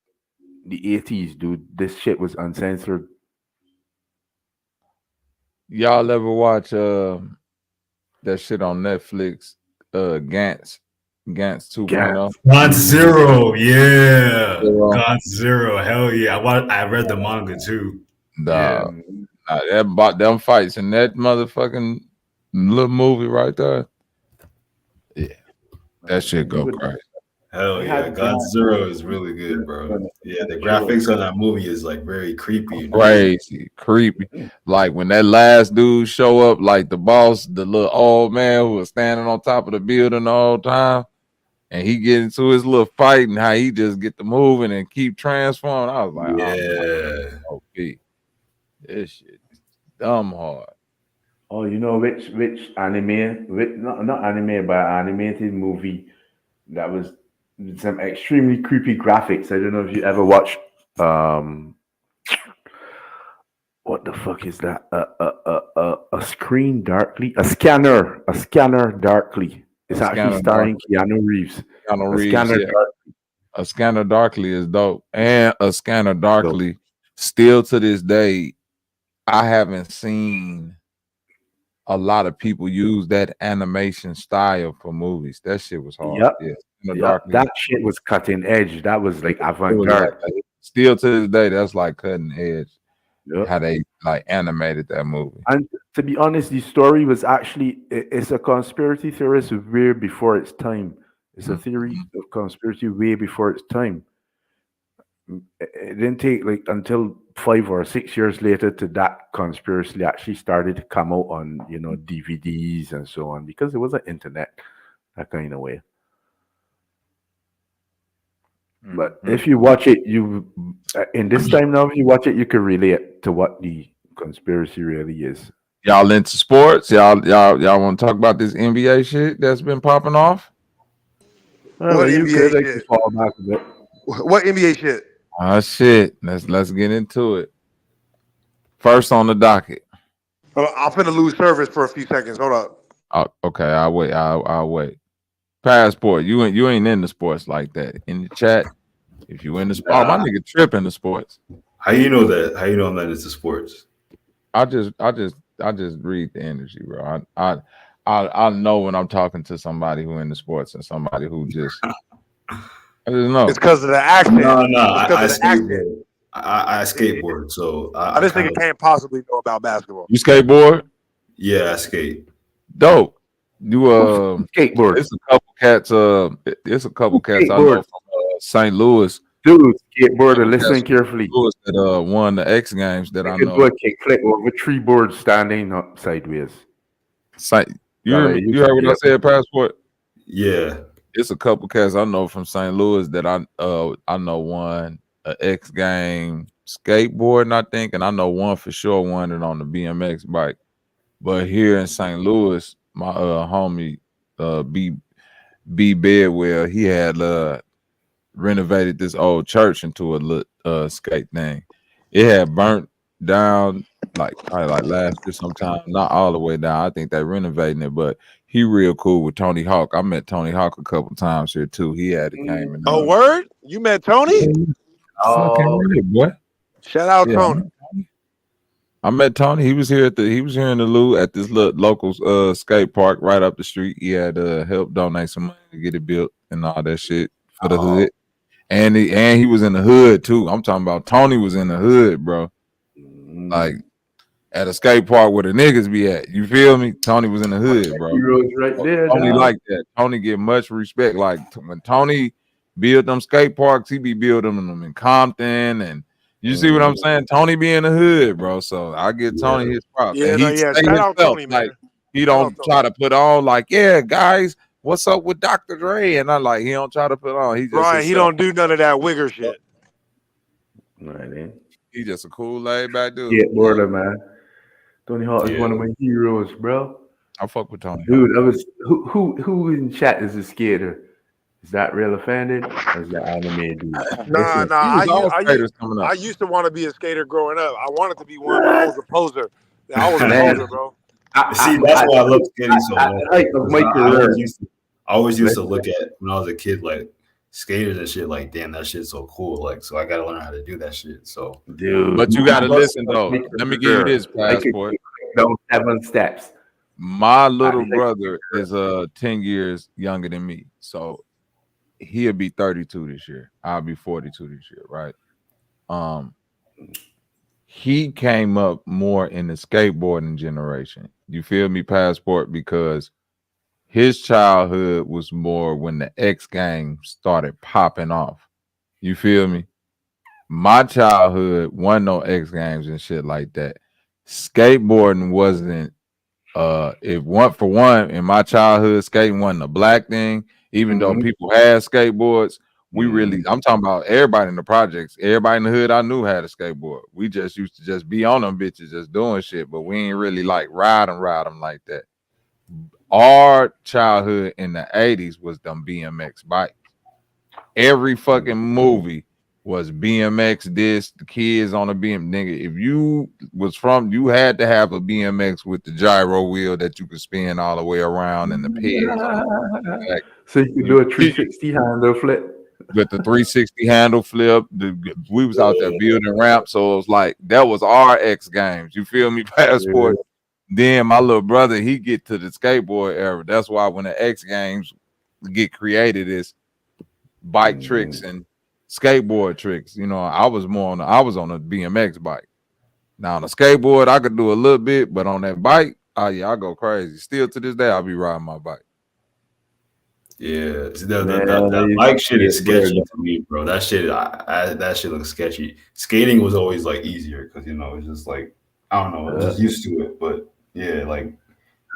the 80s, dude. This shit was uncensored. Y'all ever watch that shit on Netflix? Gantz 2.0. God Zero, yeah. Zero. God Zero, hell yeah. I read the manga too. Yeah. That about them fights in that motherfucking little movie right there. Yeah, that shit go crazy. Hell yeah. God Zero is really good, bro. Yeah, the graphics on that movie is like very creepy and Crazy, creepy. Like when that last dude show up, like the boss, the little old man who was standing on top of the building the whole time, and he get into his little fight and how he just get to moving and keep transforming. I was like, yeah. oh, OP. This shit is dumb hard. Oh, you know which anime? Not anime, but animated movie that was some extremely creepy graphics. I don't know if you ever watched. What the fuck is that? A screen darkly, a scanner darkly. It's actually starring Keanu Reeves. Keanu A Reeves, scanner yeah. darkly. A Scanner Darkly is dope, and A Scanner Darkly. Still to this day, I haven't seen a lot of people use that animation style for movies. That shit was hard. Yep. Yeah, Scanner Yep. Darkly. That shit was cutting edge. That was like avant-garde. Still to this day, that's like cutting edge. Yep. How they like animated that movie. And to be honest, the story was actually it's a conspiracy theorist way before its time. It's a theory of conspiracy way before its time. It didn't take like until 5 or 6 years later to that conspiracy actually started to come out on DVDs and so on because it was an internet that kind of way. But if you watch it, you in this time now, if you watch it, you can relate to what the conspiracy really is. Y'all into sports? Y'all want to talk about this NBA shit that's been popping off? What you NBA could shit? fall back a bit. What NBA shit? Shit. Let's get into it. First on the docket. I'm finna lose service for a few seconds. Hold up. Oh, okay, I'll wait. I'll wait. Passport. You ain't in the sports like that. In the chat, if you in the sport, my nigga Trip in the sports. How you know that? How you know I'm not into sports? I just read the energy, bro. I know when I'm talking to somebody who in the sports and somebody who just I just know. It's because of the accent. No, I skateboard. I skateboard, so this nigga can't possibly know about basketball. You skateboard? Yeah, I skate. Dope. You skateboard. It's a couple cats. It's a couple cats I know from St. Louis. Dude, skateboarder, listen carefully. Louis that won the X Games that I know. Do a kickflip over 3 boards standing up sideways. You heard what I said, Passport? Yeah. It's a couple cats I know from St. Louis that I know won an X Game skateboarding, I think, and I know one for sure won it on the BMX bike. But here in St. Louis, my homie B Bedwell, he had renovated this old church into a little skate thing. It had burnt down probably last year sometime, not all the way down. I think they renovating it, but he real cool with Tony Hawk. I met Tony Hawk a couple times here too. He had it came in. Oh, word? You met Tony? Fucking right, boy. Shout out Tony. I met Tony. He was here in the Lou at this little local skate park right up the street. He had helped donate some money to get it built and all that shit for the hood. And he was in the hood too. I'm talking about Tony was in the hood, bro. Like at a skate park where the niggas be at. You feel me? Tony was in the hood, bro. Heroes right there. Tony like that. Tony get much respect. Like when Tony build them skate parks, he be building them in Compton, and you see what I'm saying? Tony be in the hood, bro. So I give Tony his props. Yeah, and shout out Tony, man. Like he don't try to put on like, yeah, guys, what's up with Dr. Dre? And I'm like, he don't try to put on. He just right. He don't do none of that wigger shit. Right, man. He just a cool laid back dude. Skateboarder, man. Tony Hawk is one of my heroes, bro. I fuck with Tony. Dude, I was who in chat is a skater? Is that real offended? Or is that anime dude? Nah. I used to want to be a skater growing up. I wanted to be one, but I was a poser. I was a poser, bro. See, that's why I love skating so much. My career. I always used to look at when I was a kid, like skaters and shit, like, damn, that shit's so cool. Like, so I gotta learn how to do that shit. So, Dude, But you gotta listen though. Let me give you this I could passport. those 7 steps. My little brother is 10 years younger than me. So he'll be 32 this year. I'll be 42 this year, right? He came up more in the skateboarding generation. You feel me, passport? Because his childhood was more when the X Games started popping off. You feel me? My childhood wasn't no X Games and shit like that. Skateboarding wasn't if one for one in my childhood, skating wasn't a black thing, even though people had skateboards. We really, I'm talking about everybody in the projects, everybody in the hood I knew had a skateboard. We just used to just be on them bitches just doing shit, but we ain't really like ride them like that. Our childhood in the 80s was them BMX bikes. Every fucking movie was BMX this, the kids on a BM. Nigga, if you was from, you had to have a BMX with the gyro wheel that you could spin all the way around and the pegs. So you could do a 360 handle flip. With the 360 handle flip, we was out there building ramps, so it was like that was our X Games. You feel me, passport? Then my little brother, he get to the skateboard era. That's why when the X Games get created, it's bike tricks and skateboard tricks. You know, I was on a BMX bike. Now on a skateboard, I could do a little bit, but on that bike, oh yeah, I go crazy. Still to this day, I'll be riding my bike. Yeah, that bike shit is sketchy to me, bro. That shit, that shit looks sketchy. Skating was always like easier because it's just like I don't know, just used to it. But yeah, like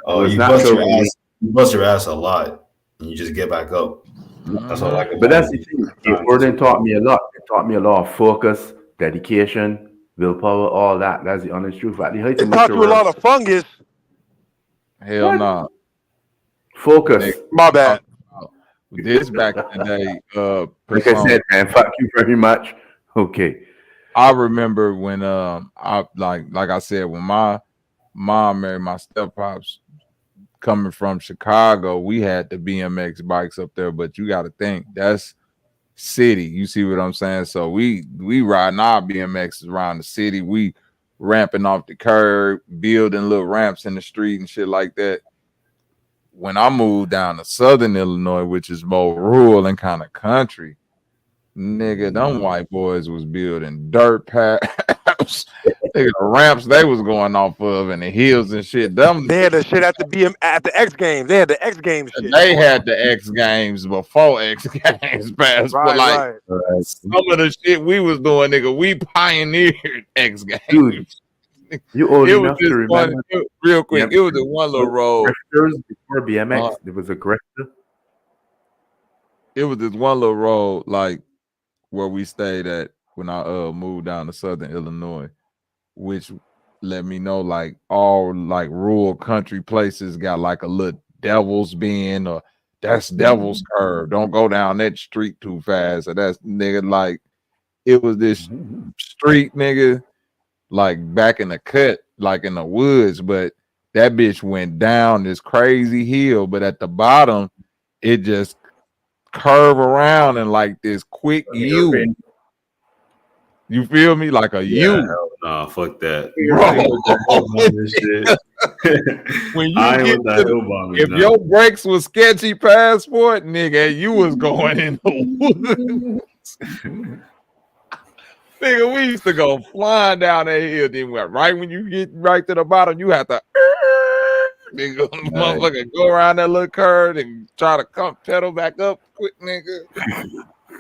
you bust your ass a lot, and you just get back up. That's what I like. But that's the thing. Skateboarding taught me a lot. It taught me a lot of focus, dedication, willpower, all that. That's the honest truth. At the height it taught you a lot of fungus. Hell no. Nah. Focus. My bad. This back in the day, like I said, man, fuck you very much. Okay. I remember when I like I said, when my mom married my step pops coming from Chicago, we had the BMX bikes up there, but you gotta think that's city. You see what I'm saying? So we riding our BMXs around the city, we ramping off the curb, building little ramps in the street and shit like that. When I moved down to Southern Illinois, which is more rural and kind of country, nigga, them white boys was building dirt paths. Nigga, the ramps they was going off of and the hills and shit. They had the shit at the X Games. They had the X Games shit. They had the X Games before X Games passed. Right, but like some of the shit we was doing, nigga, we pioneered X Games. Dude, you old enough to remember? Real quick, it was the one little road. Before BMX, there was a grifter. It was this one little road, like where we stayed at when I moved down to Southern Illinois, which let me know like all like rural country places got like a little Devil's Bend or that's Devil's Curve. Don't go down that street too fast. Or that's nigga like it was this street nigga. Like back in the cut, like in the woods, but that bitch went down this crazy hill, but at the bottom, it just curve around and like this quick U. You feel me? Like a U. Nah, fuck that. When you get if your brakes was sketchy passport, nigga, you was going in the woods. Nigga, we used to go flying down that hill. Then right when you get right to the bottom, you have to nigga, motherfucker, go around that little curve and try to come pedal back up quick, nigga.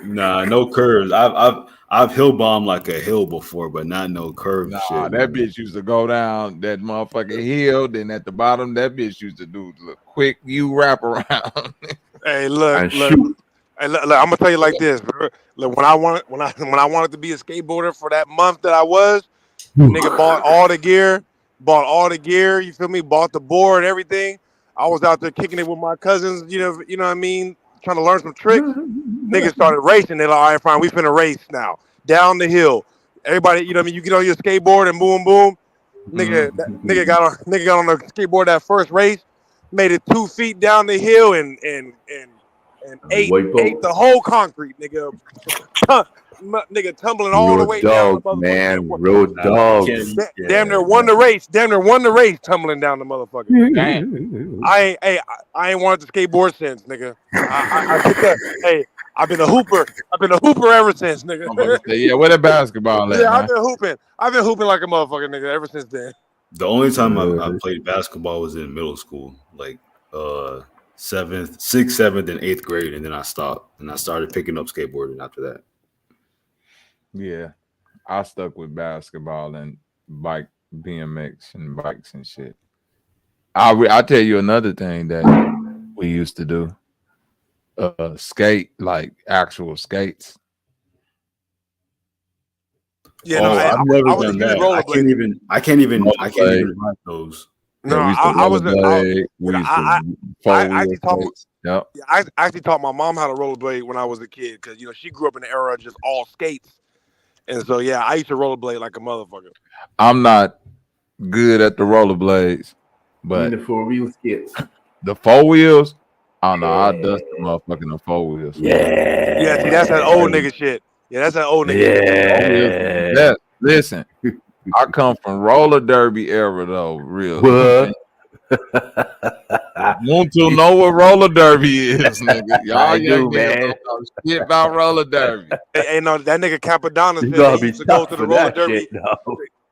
Nah, no curves. I've hill bombed like a hill before, but not no curve shit. That bitch used to go down that motherfucking hill. Then at the bottom, that bitch used to do the quick U wrap around. Hey, look. Hey, look, I'm gonna tell you like this. Look, when I wanted to be a skateboarder for that month that I was, nigga bought all the gear. You feel me? Bought the board, everything. I was out there kicking it with my cousins. You know what I mean? Trying to learn some tricks. Niggas started racing. They're like, all right, fine, we finna race now. Down the hill. Everybody, you know what I mean? You get on your skateboard and boom, boom. Nigga got on the skateboard that first race. made it 2 feet down the hill and ate the whole concrete, nigga. Nigga tumbling all the Road way down the dog, motherfucker. man. Road dogs. Damn near won the race. Damn near won the race tumbling down the motherfucker. Damn. I ain't wanted to skateboard since, nigga. I get that. Hey, I've been a hooper. I've been a hooper ever since, nigga. Yeah, where the basketball at, Yeah, man? I've been hooping like a motherfucker, nigga, ever since then. The only time I played basketball was in middle school, like 6th, 7th, and 8th grade, and then I stopped and I started picking up skateboarding after that. Yeah, I stuck with basketball and bike BMX and bikes and shit. I'll tell you another thing that we used to do. Skate, like actual skates. Yeah, no, I've never I was a done huge that. rollerblader. I can't even ride those. No, we used to I was. I actually taught. Yep. I actually taught my mom how to rollerblade when I was a kid because she grew up in the era of just all skates, and so yeah, I used to rollerblade like a motherfucker. I'm not good at the rollerblades, but the 4-wheel skates. The 4 wheels. I don't know. I dust the motherfucking the 4 wheels. Yeah, see, that's that old nigga shit. Yeah, that's that old nigga shit. That, listen, I come from roller derby era though, real. What? Want to know what roller derby is, nigga? Y'all I young do, niggas man. don't know shit about roller derby. Hey, no, that nigga Capadonna You said gotta they be used to go tough to the for roller that derby. shit, no.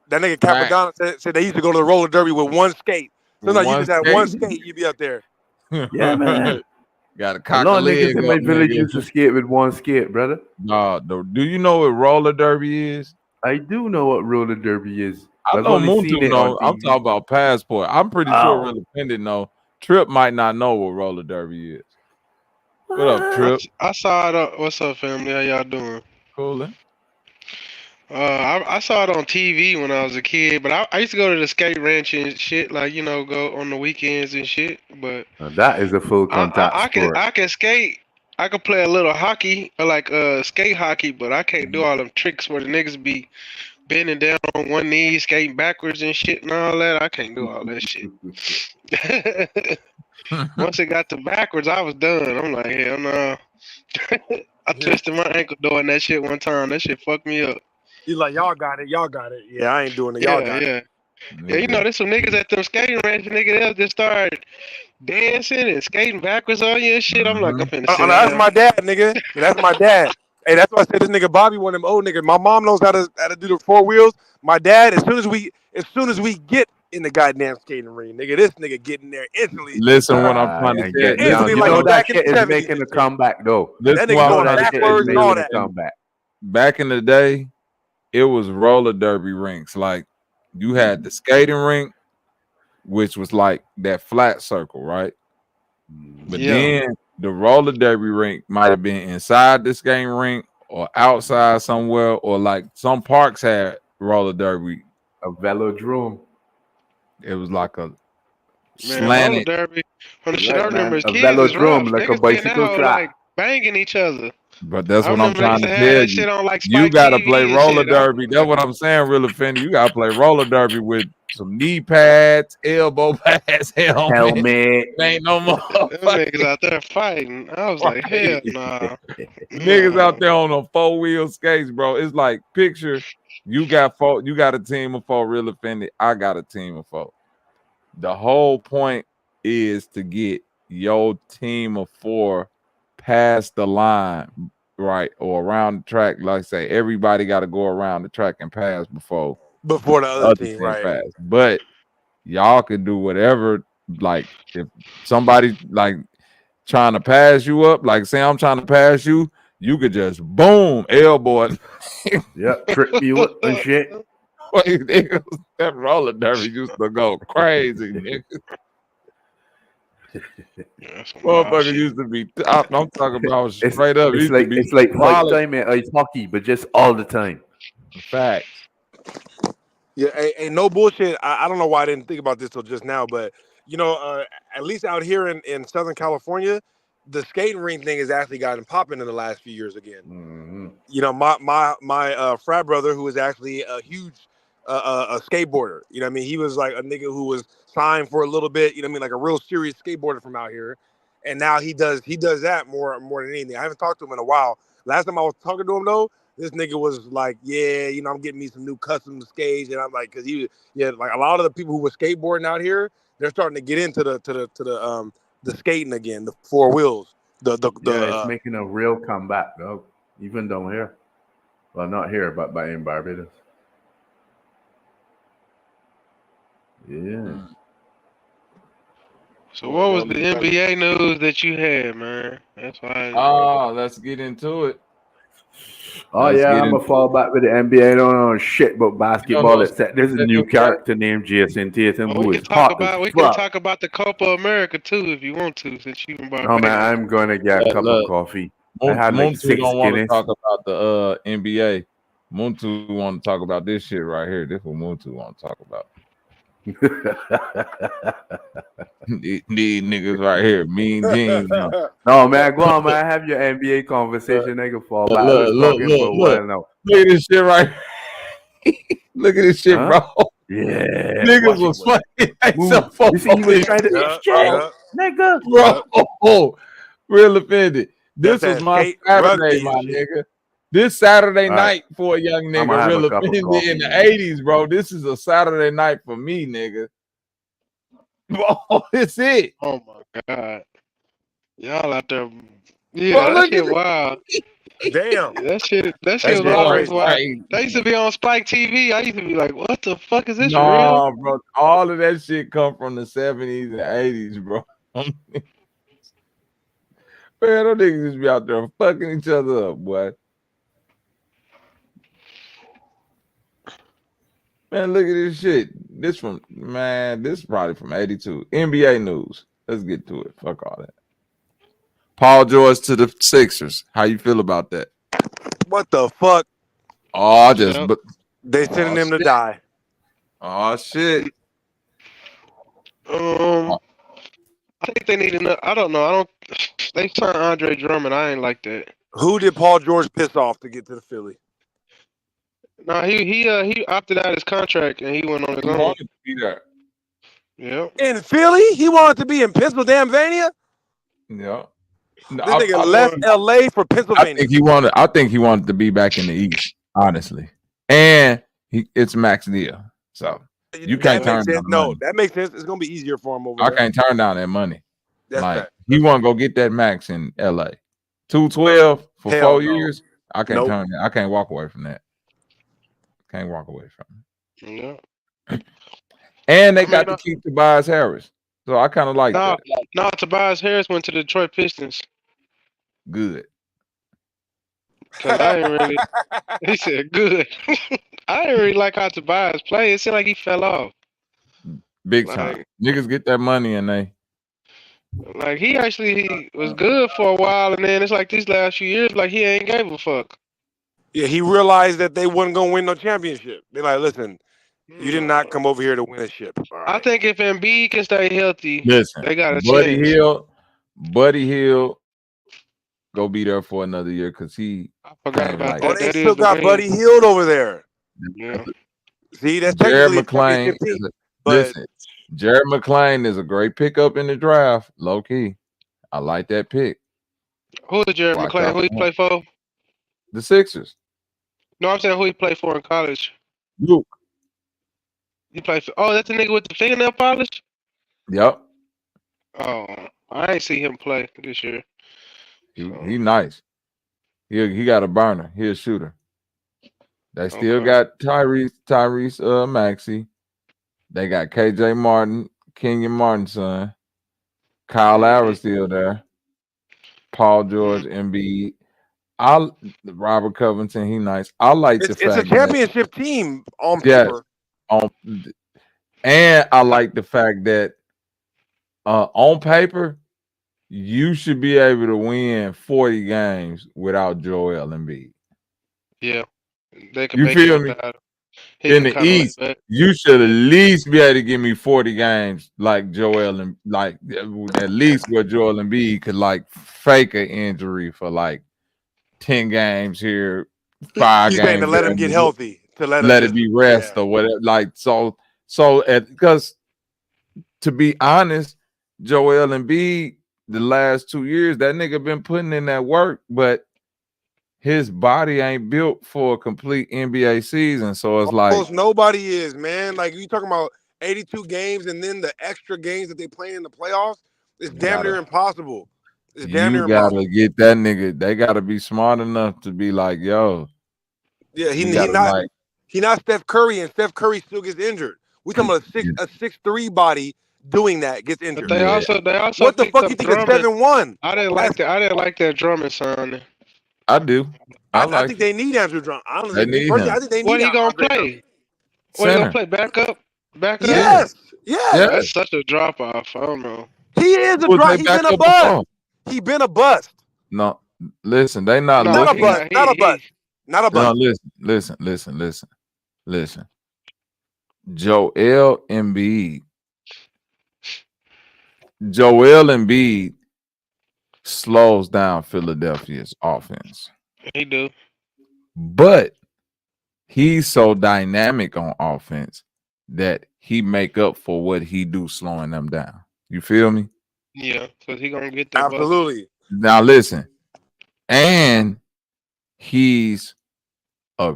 That nigga Capadonna said they used to go to the roller derby with one skate. So no, you just had one skate, you'd be up there. Yeah, man. Got a A cock lot a of leg niggas in my up, village nigga. used to skate with one skate, brother. Nah, do you know what roller derby is? I do know what roller derby is. I I've know only seen Muntu it on know. I'm TV. talking about passport. I'm pretty sure Real Offended know. Trip might not know what roller derby is. What up, Trip? I saw it. What's up, family? How y'all doing? Coolin'. I saw it on TV when I was a kid, but I used to go to the skate ranch and shit, like go on the weekends and shit. But Now that is a full contact sport. I can skate. I can play a little hockey, or like skate hockey, but I can't do all them tricks where the niggas be bending down on one knee, skating backwards and shit and all that. I can't do all that shit. Once it got to backwards, I was done. I'm like, hell no. I twisted my ankle doing that shit one time. That shit fucked me up. He's like, y'all got it. Yeah, I ain't doing it. Y'all got it. Yeah, there's some niggas at them skating ranch, nigga, they'll just start dancing and skating backwards on you and shit. I'm like, I'm finna sit That's down. my dad, nigga. Yeah, that's my dad. Hey, that's why I said this nigga Bobby one of them old niggas. My mom knows how to do the 4 wheels. My dad, as soon as we get in the goddamn skating ring, nigga, this nigga getting there instantly. Listen, what I'm trying to say. Get down. You like know that back in shit the is 70s making a and shit. comeback though. That nigga going backwards and all that. Back in the day, it was roller derby rinks. Like you had the skating rink, which was like that flat circle, right? But then the roller derby rink might have been inside the skating rink or outside somewhere, or like some parks had roller derby. A velodrome. It was like a Man, slanted. roller derby. From the shit Right, I remember man. as A kids is rough. velodrome, like a Niggas be in that bicycle hoe track. like banging each other. But that's I what I'm remember trying they to used to have tell that you. shit on like You Spike gotta TV play and roller shit. derby. That's what I'm saying, real offender. You gotta play roller derby with some knee pads, elbow pads, helmet. Ain't no more. Them niggas out there fighting. I was like, hell nah. Niggas out there on a 4-wheel skates, bro. It's like picture you got a team of 4 real offended. I got a team of 4. The whole point is to get your team of 4 past the line, right? Or around the track. Like I say, everybody got to go around the track and pass before the other team, right? Pass. But y'all can do whatever. Like if somebody like trying to pass you up, like say I'm trying to pass you, you could just boom elbow. Trip you up and shit. That roller derby used to go crazy, nigga. Motherfucker used to be. I'm talking about straight up. It's like fight time at ice hockey, but just all the time. Facts. Yeah, ain't no bullshit. I don't know why I didn't think about this till just now, but at least out here in Southern California, the skating rink thing has actually gotten popping in the last few years again. Mm-hmm. My frat brother, who is actually a huge a skateboarder. You know what I mean? He was like a nigga who was signed for a little bit. You know what I mean? Like a real serious skateboarder from out here. And now he does that more than anything. I haven't talked to him in a while. Last time I was talking to him though, this nigga was like, yeah, you know, I'm getting me some new custom skates, and I'm like, cause like a lot of the people who were skateboarding out here, they're starting to get into the skating again, the four wheels, it's making a real comeback though, even down here. Well, not here, but in Barbados. Yeah. So what was the NBA news that you had, man? That's why. Let's get into it. I'm gonna fall back with the NBA. I don't know shit about basketball. Except there's a new character named Jason Tatum who is hot as fuck. We can talk about the Copa America too if you want to, since you in Barbados. No man, I'm gonna get a cup of coffee. I had like 6 don't want to Guinness. talk about the NBA. Muntu want to talk about this shit right here. This is what Muntu want to talk about. these niggas right here, mean jeans. No man, go on man. Have your NBA conversation. Nigga fall back. I was talking for a while now. Look at this shit right. Look at this shit, bro. Yeah, niggas was fucking. You see, he was trying to exchange, nigga. Bro, real offended. This was my Saturday, my nigga. This Saturday night for a young nigga, real offended in the 80s, bro. This is a Saturday night for me, nigga. Oh, it's it. Oh my god, y'all out there, yeah, that shit wild. Damn, that shit was always wild. They used to be on Spike TV. I used to be like, what the fuck is this real? Bro, all of that shit come from the 70s and 80s, bro. Man, those niggas just be out there fucking each other up, boy. Man, look at this shit. This is probably from 82. NBA news. Let's get to it. Fuck all that. Paul George to the Sixers. How you feel about that? What the fuck? Oh, they sending him to die. Oh shit. I think they need enough. I don't know. They signed Andre Drummond. I ain't like that. Who did Paul George piss off to get to the Philly? No, he opted out his contract and he went on his own. He wanted to be there. Yeah. In Philly? He wanted to be in Pennsylvania? Yeah. This nigga left LA for Pennsylvania. I think he wanted to be back in the East, honestly. And it's max deal. So you can't turn down money. That makes sense. It's gonna be easier for him over there. I can't turn down that money. That's like he wanna go get that max in LA. 212 for 4 years. I can't turn that. I can't walk away from that. Can't walk away from it. Yeah. And they got to keep Tobias Harris. So I kind of like that. No, Tobias Harris went to the Detroit Pistons. Good. Cause I ain't really. He said good. I didn't really like how Tobias played. It seemed like he fell off. Big time. Niggas get that money and they. Like he was good for a while, and then it's like these last few years, like he ain't gave a fuck. Yeah, he realized that they wasn't gonna win no championship. They're like, listen, you did not come over here to win a ship. Right. I think if Embiid can stay healthy, they got a Buddy chance. Buddy Hield, go be there for another year because he. I forgot about that. Oh, they still got Buddy Hield over there. Yeah. See, that's Jared technically McClain. Listen, Jared McClain is a great pickup in the draft. Low key, I like that pick. Who is Jared McClain? Who he play for? The Sixers. No, I'm saying who he played for in college. Luke. He played for. Oh, that's the nigga with the fingernail polish. Yep. Oh, I ain't see him play this year. He nice. He got a burner. He a shooter. They still got Tyrese Maxey. They got KJ Martin, Kenyon Martin's son. Kyle Lowry still there. Paul George, Embiid. Robert Covington, he nice. I like the fact it's a championship team on paper. And I like the fact that on paper, you should be able to win 40 games without Joel Embiid. Yeah. They can you feel me? In the East, you should at least be able to give me 40 games like Joel and like at least where Joel Embiid could like fake an injury for like 10 games here, 5 games. He's saying to let him get healthy. to let it be rest or whatever. Like so because to be honest, Joel Embiid, the last 2 years, that nigga been putting in that work, but his body ain't built for a complete NBA season. So it's like almost nobody is, man. Like you talking about 82 games and then the extra games that they play in the playoffs, it's damn near impossible. It's damn near you gotta impossible. get that nigga. They gotta be smart enough to be like, yo. Yeah, he not Steph Curry, and Steph Curry still gets injured. We talking about a 6'3" body doing that gets injured. But they also what the picked fuck up you think of Drummond. 7-1? I didn't like that Drummond signing. I do. I think they need Andrew Drummond. Honestly, They need personally, him. I think they need What he gonna Andre play? Drummond. What he gonna Center. play? Backup? Yes. That's such a drop off. I don't know. He is a Who drop. they He back been a up bust. before? He been a bust. No, listen, they not Not a looking. bust. Not a bust. Not a No, bust. listen. Joel Embiid slows down Philadelphia's offense. He do. But he's so dynamic on offense that he make up for what he do slowing them down. You feel me? Yeah, because he gonna get that. Absolutely. Now listen, and he's a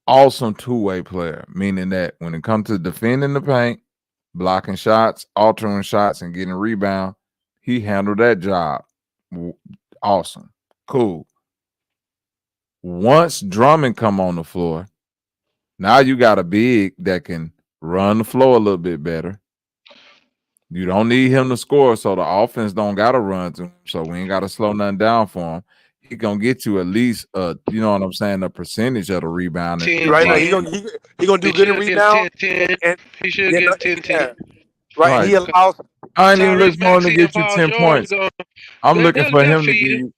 awesome two-way player, meaning that when it comes to defending the paint, blocking shots, altering shots, and getting rebound, he handled that job. Awesome. Cool. Once Drummond come on the floor, now you got a big that can run the floor a little bit better. You don't need him to score, so the offense don't got to run to him, so we ain't got to slow nothing down for him. He gonna get you at least, you know what I'm saying, a percentage of the rebound. Right now, he gonna do good in rebound. He should get 10. Right. He allows. I ain't even looking for him to get you 10 points. I'm looking for him to give you.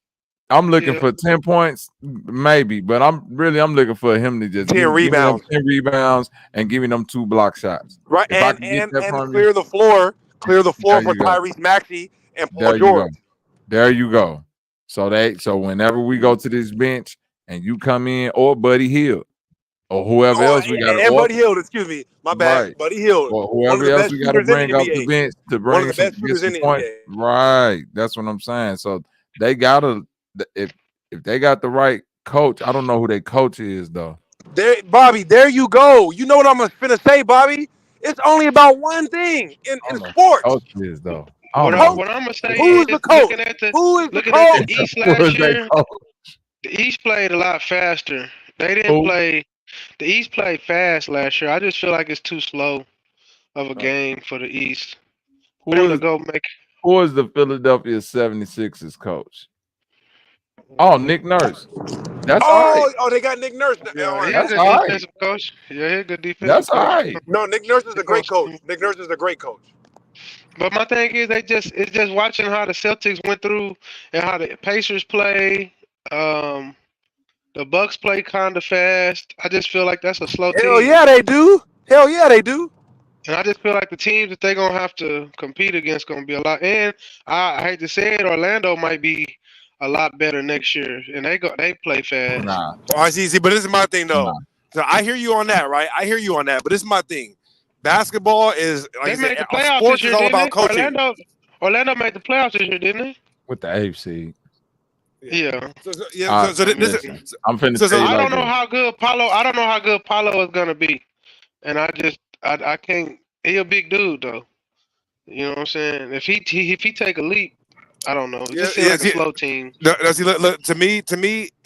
I'm looking for 10 points, maybe, but I'm looking for him to just 10 give me them rebounds. 10 rebounds and give me them 2 block shots. Right, if I can get that from clear you, the floor there for you go. Tyrese Maxey and Paul There you George. go. There you go. So whenever we go to this bench and you come in, or Buddy Hield, or whoever else we got, and Buddy Hield, excuse me, my bad, right, Buddy Hield, or one of whoever the else best we got to shooters in the bring off the NBA. bench to One bring of the best get shooters some in the points. NBA. Right, that's what I'm saying. So they gotta, if they got the right coach, I don't know who their coach is though. Bobby, there you go. You know what I'm finna say, Bobby? It's only about one thing in sports. Coach is though. What I'm gonna say Who's is the coach? looking at the East last year. Coach? The East played a lot faster. They didn't play. The East played fast last year. I just feel like it's too slow of a game for the East. For them to go make. Who is the Philadelphia 76ers coach? Oh, Nick Nurse. That's all right. Oh, they got Nick Nurse. Yeah, he's a That's good all right. defensive coach. Yeah, he's a good defensive That's coach. all right. No, Nick Nurse is a great coach. Nick Nurse is a great coach. But my thing is, it's just watching how the Celtics went through and how the Pacers play. The Bucks play kind of fast. I just feel like that's a slow team. Hell yeah, they do. Hell yeah, they do. And I just feel like the teams that they're gonna have to compete against gonna be a lot. And I hate to say it, Orlando might be a lot better next year, and they play fast. Nah. I see, but this is my thing though. So I hear you on that, right? I hear you on that, but this is my thing. Basketball is like They made the I said, playoffs sports this year, is all didn't about they? coaching. Orlando made the playoffs this year, didn't they? With the AFC. Yeah. I'm finna tell you I like don't know this. how good Paulo. I don't know how good Paulo is gonna be, and I can't. He a big dude though. You know what I'm saying? If he take a leap, I don't know. It just seems like a slow team. Look, to me,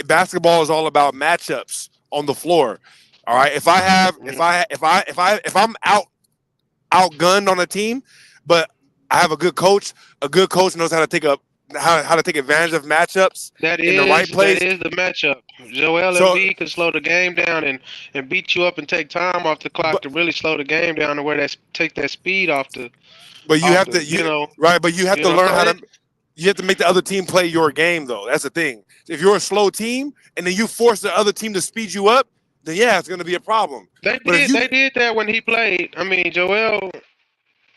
basketball is all about matchups on the floor. All right. If I'm outgunned on a team, but I have a good coach knows how to take advantage of matchups in the right place. That is the matchup. Joel Embiid can slow the game down and beat you up and take time off the clock to really slow the game down to where take that speed off the. But you have to, But you have to learn how to. You have to make the other team play your game, though. That's the thing. If you're a slow team and then you force the other team to speed you up, then yeah, it's going to be a problem. They did that when he played. I mean, Joel.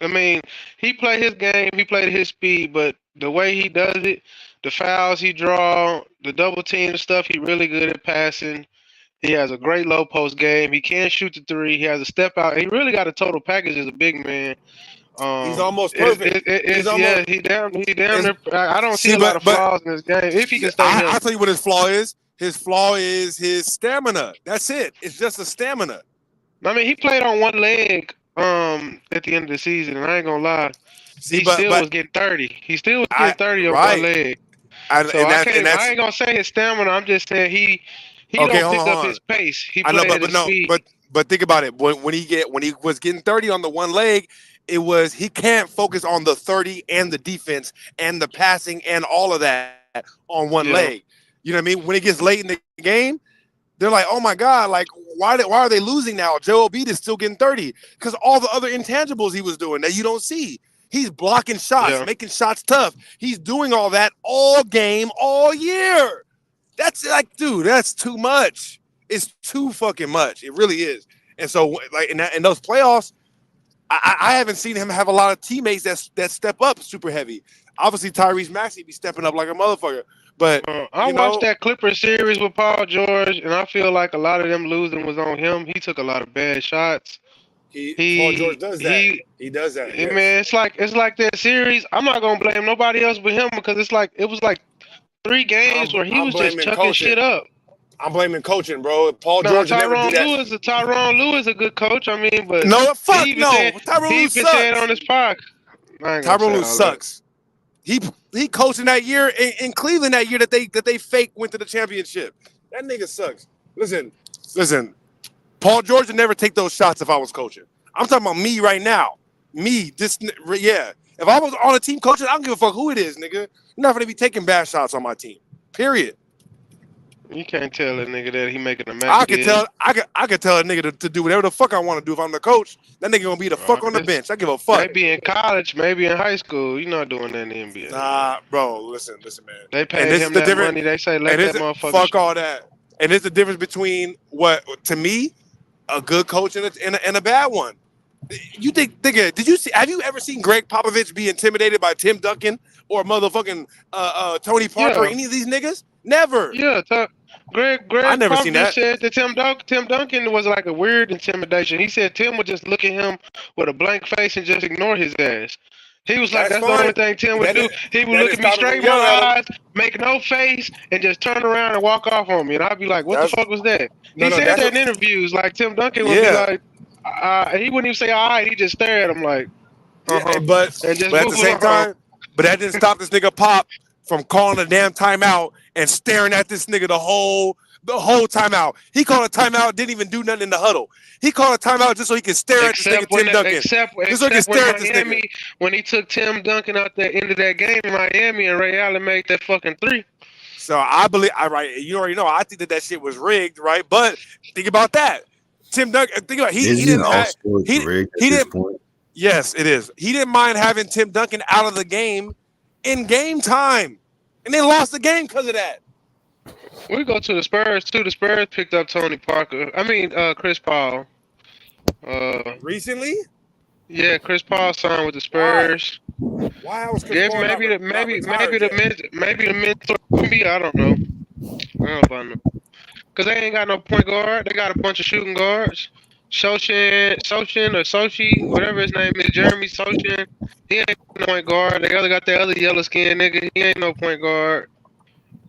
I mean, he played his game. He played his speed, but the way he does it, the fouls he draw, the double team stuff, he really good at passing. He has a great low post game. He can shoot the three. He has a step out. He really got a total package as a big man. He's almost perfect. He's almost. He damn there. I don't see See, a lot of but flaws in his game if he can stay I'll healthy. tell you what his flaw is. His flaw is his stamina. That's it. It's just a stamina. I mean, he played on one leg at the end of the season, and I ain't gonna lie, See, he but still was getting 30. He still was getting 30 on one right. leg. So And I that's ain't gonna say his stamina. I'm just saying he okay. don't pick Hold up on. his pace. He I know, plays at his speed. but think about it. When he was getting 30 on the one leg, it was he can't focus on the 30 and the defense and the passing and all of that on one leg. You know what I mean? When it gets late in the game, they're like, oh my God, like why are they losing now? Joe Embiid is still getting 30 because all the other intangibles he was doing that you don't see. He's blocking shots, making shots tough. He's doing all that all game, all year. That's like, dude, that's too much. It's too fucking much. It really is. And so, like in those playoffs, I haven't seen him have a lot of teammates that step up super heavy. Obviously, Tyrese Maxey be stepping up like a motherfucker. But I watched that Clippers series with Paul George, and I feel like a lot of them losing was on him. He took a lot of bad shots. Paul George does that. He does that. Yes. Man, it's like that series. I'm not gonna blame nobody else but him because it was like 3 games where he was just chucking shit up. I'm blaming coaching, bro. Paul George never do that. Tyronn Lue is a good coach. I mean, but no, fuck he no. Tyronn Lue sucks. Said on his podcast. Tyronn Lue sucks. He coaching that year in Cleveland that year that they fake went to the championship. That nigga sucks. Listen. Paul George would never take those shots if I was coaching. I'm talking about me right now. Me, yeah. If I was on a team coaching, I don't give a fuck who it is, nigga. You're not gonna be taking bad shots on my team. Period. You can't tell a nigga that he making a match. I could tell a nigga to do whatever the fuck I want to do if I'm the coach. That nigga gonna be the fuck on the bench. I give a fuck. Maybe in college, maybe in high school. You're not doing that in the NBA. Nah, bro. Listen, man. They pay him that money. They say let that motherfucker. Fuck all that. And it's the difference between what, to me, a good coach and a bad one. You think, have you ever seen Greg Popovich be intimidated by Tim Duncan or motherfucking Tony Parker or any of these niggas? Never. Yeah, Greg I never seen that. said that Tim Duncan was like a weird intimidation. He said Tim would just look at him with a blank face and just ignore his ass. He was like, that's the only thing Tim would do. He would look at me straight in my eyes, make no face, and just turn around and walk off on me. And I'd be like, what the fuck was that? He said that in interviews. Like, Tim Duncan would be like, he wouldn't even say all right. He just stare at him like, but at the same time, but that didn't stop this nigga Pop from calling a damn timeout and staring at this nigga the whole timeout. He called a timeout, didn't even do nothing in the huddle. He called a timeout just so he could stare at this nigga Tim Duncan. Except when he took Tim Duncan out the end of that game in Miami and Ray Allen made that fucking 3. So I believe, you already know, I think that shit was rigged, right? But think about that. Tim Duncan, think about he didn't. Yes, it is. He didn't mind having Tim Duncan out of the game in game time, and they lost the game because of that. We go to the Spurs too. The Spurs picked up Tony Parker. I mean, Chris Paul. Recently? Yeah, Chris Paul signed with the Spurs. Why was Chris Paul maybe the mentor? Maybe I don't know. I don't know. Cause they ain't got no point guard. They got a bunch of shooting guards. Sochin or Sochi, whatever his name is, Jeremy Sochin. He ain't no point guard. They got that other yellow skin nigga. He ain't no point guard.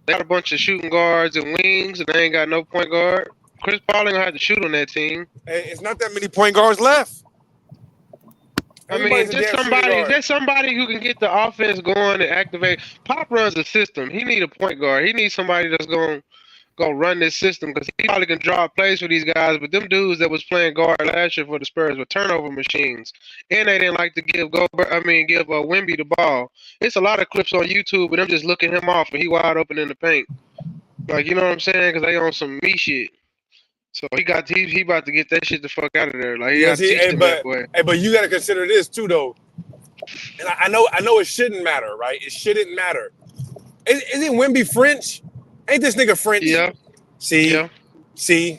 They got a bunch of shooting guards and wings, and they ain't got no point guard. Chris Paul ain't gonna have to shoot on that team. Hey, it's not that many point guards left. I mean, just somebody who can get the offense going and activate. Pop runs a system. He need a point guard. He needs somebody that's gonna run this system because he probably can draw plays for these guys. But them dudes that was playing guard last year for the Spurs were turnover machines, and they didn't like to give Wemby the ball. It's a lot of clips on YouTube, but them just looking him off and he wide open in the paint. Like, you know what I'm saying? Because they on some me shit. So he about to get that shit the fuck out of there. Like, he got to teach them that way. Hey, but you got to consider this too, though. And I know it shouldn't matter, right? It shouldn't matter. Isn't Wemby French? Ain't this nigga French? Yeah. See.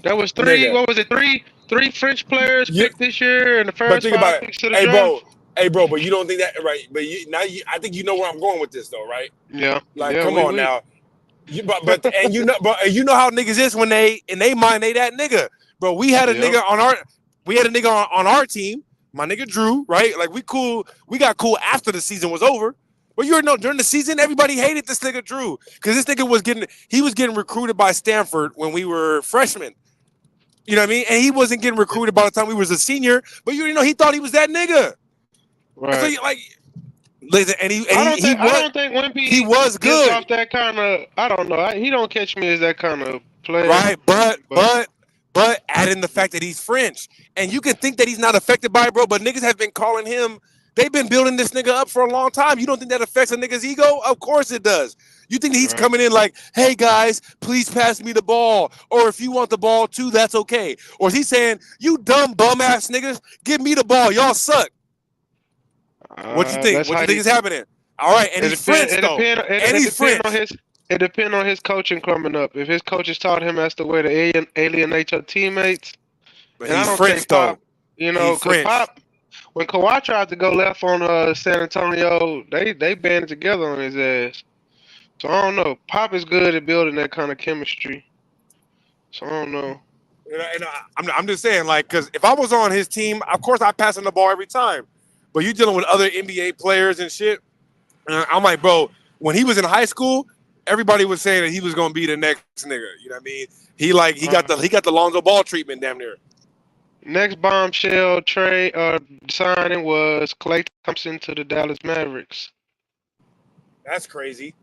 That was 3. Nigga. What was it? 3 French players picked this year in the first 5 picks to the draft. Hey, bro, but you don't think that, right? But I think you know where I'm going with this, though, right? Yeah. Like, come on now. But and you know how niggas is when they in they mind they that nigga, bro. We had a nigga on our team, my nigga Drew, right? Like we got cool after the season was over. But you already know during the season, everybody hated this nigga Drew because this nigga was getting recruited by Stanford when we were freshmen. You know what I mean? And he wasn't getting recruited by the time we was a senior. But you already know he thought he was that nigga. Right. So like, listen, I don't think Wimpy he was good. Off that kind of. I don't know. He don't catch me as that kind of player. Right, but add in the fact that he's French, and you can think that he's not affected by it, bro. But niggas have been calling him. They've been building this nigga up for a long time. You don't think that affects a nigga's ego? Of course it does. You think he's coming in like, hey guys, please pass me the ball, or if you want the ball too, that's okay. Or is he saying, you dumb bum ass niggas, give me the ball, y'all suck? What you think? What you think is happening? All right, and he's French though, and he's French. It depends on his coaching coming up. If his coaches taught him as to way to alienate your teammates, but and he's I don't French think Pop, though. You know, because Pop, when Kawhi tried to go left on San Antonio, they banded together on his ass. So I don't know. Pop is good at building that kind of chemistry. So I don't know. And I'm just saying, like, because if I was on his team, of course I pass him the ball every time. But you're dealing with other NBA players and shit. And I'm like, bro, when he was in high school, everybody was saying that he was gonna be the next nigga. You know what I mean? He got the Lonzo Ball treatment damn near. Next bombshell trade signing was Klay Thompson to the Dallas Mavericks. That's crazy.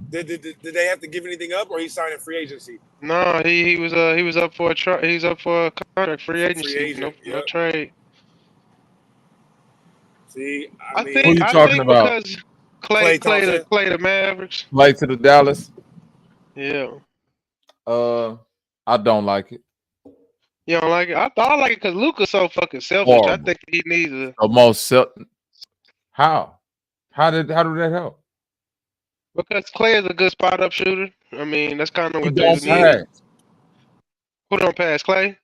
Did they have to give anything up, or he signed in free agency? No, he was up for a he's up for a contract, free agency, no trade. See, I mean, think, who you talking about? Because Klay the Mavericks. Klay to the Dallas. Yeah. I don't like it. You don't like it? I like it because Luka's so fucking selfish. Horrible. I think he needs the most How? How did that help? Because Klay is a good spot up shooter. I mean, that's kind of what they don't need. pass. Who don't pass? Klay?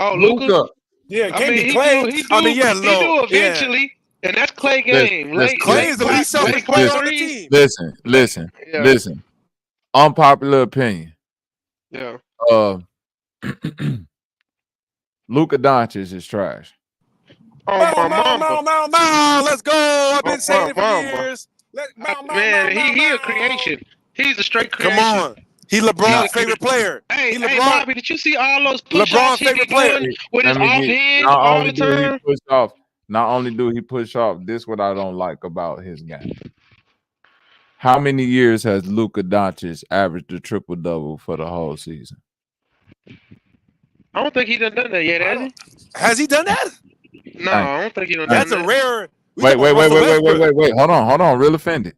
Oh, Luka. Yeah, I can't mean, be Klay. He do eventually, and that's Klay game. Klay is the least selfish player on the team. Listen. Unpopular opinion. Yeah. Luka Doncic is trash. Oh, my let's go. I've been saying it for years. Man, he a creation. He's a straight creation. Come on. He LeBron's favorite player. Hey, Bobby, did you see all those push-ups he be doing with his offhand all the time? Not only do he push off, this what I don't like about his game. How many years has Luka Doncic averaged a triple-double for the whole season? I don't think he done that yet, has he? Has he done that? No, I don't think he done That's that. a rare. Wait. Hold on. Real offended.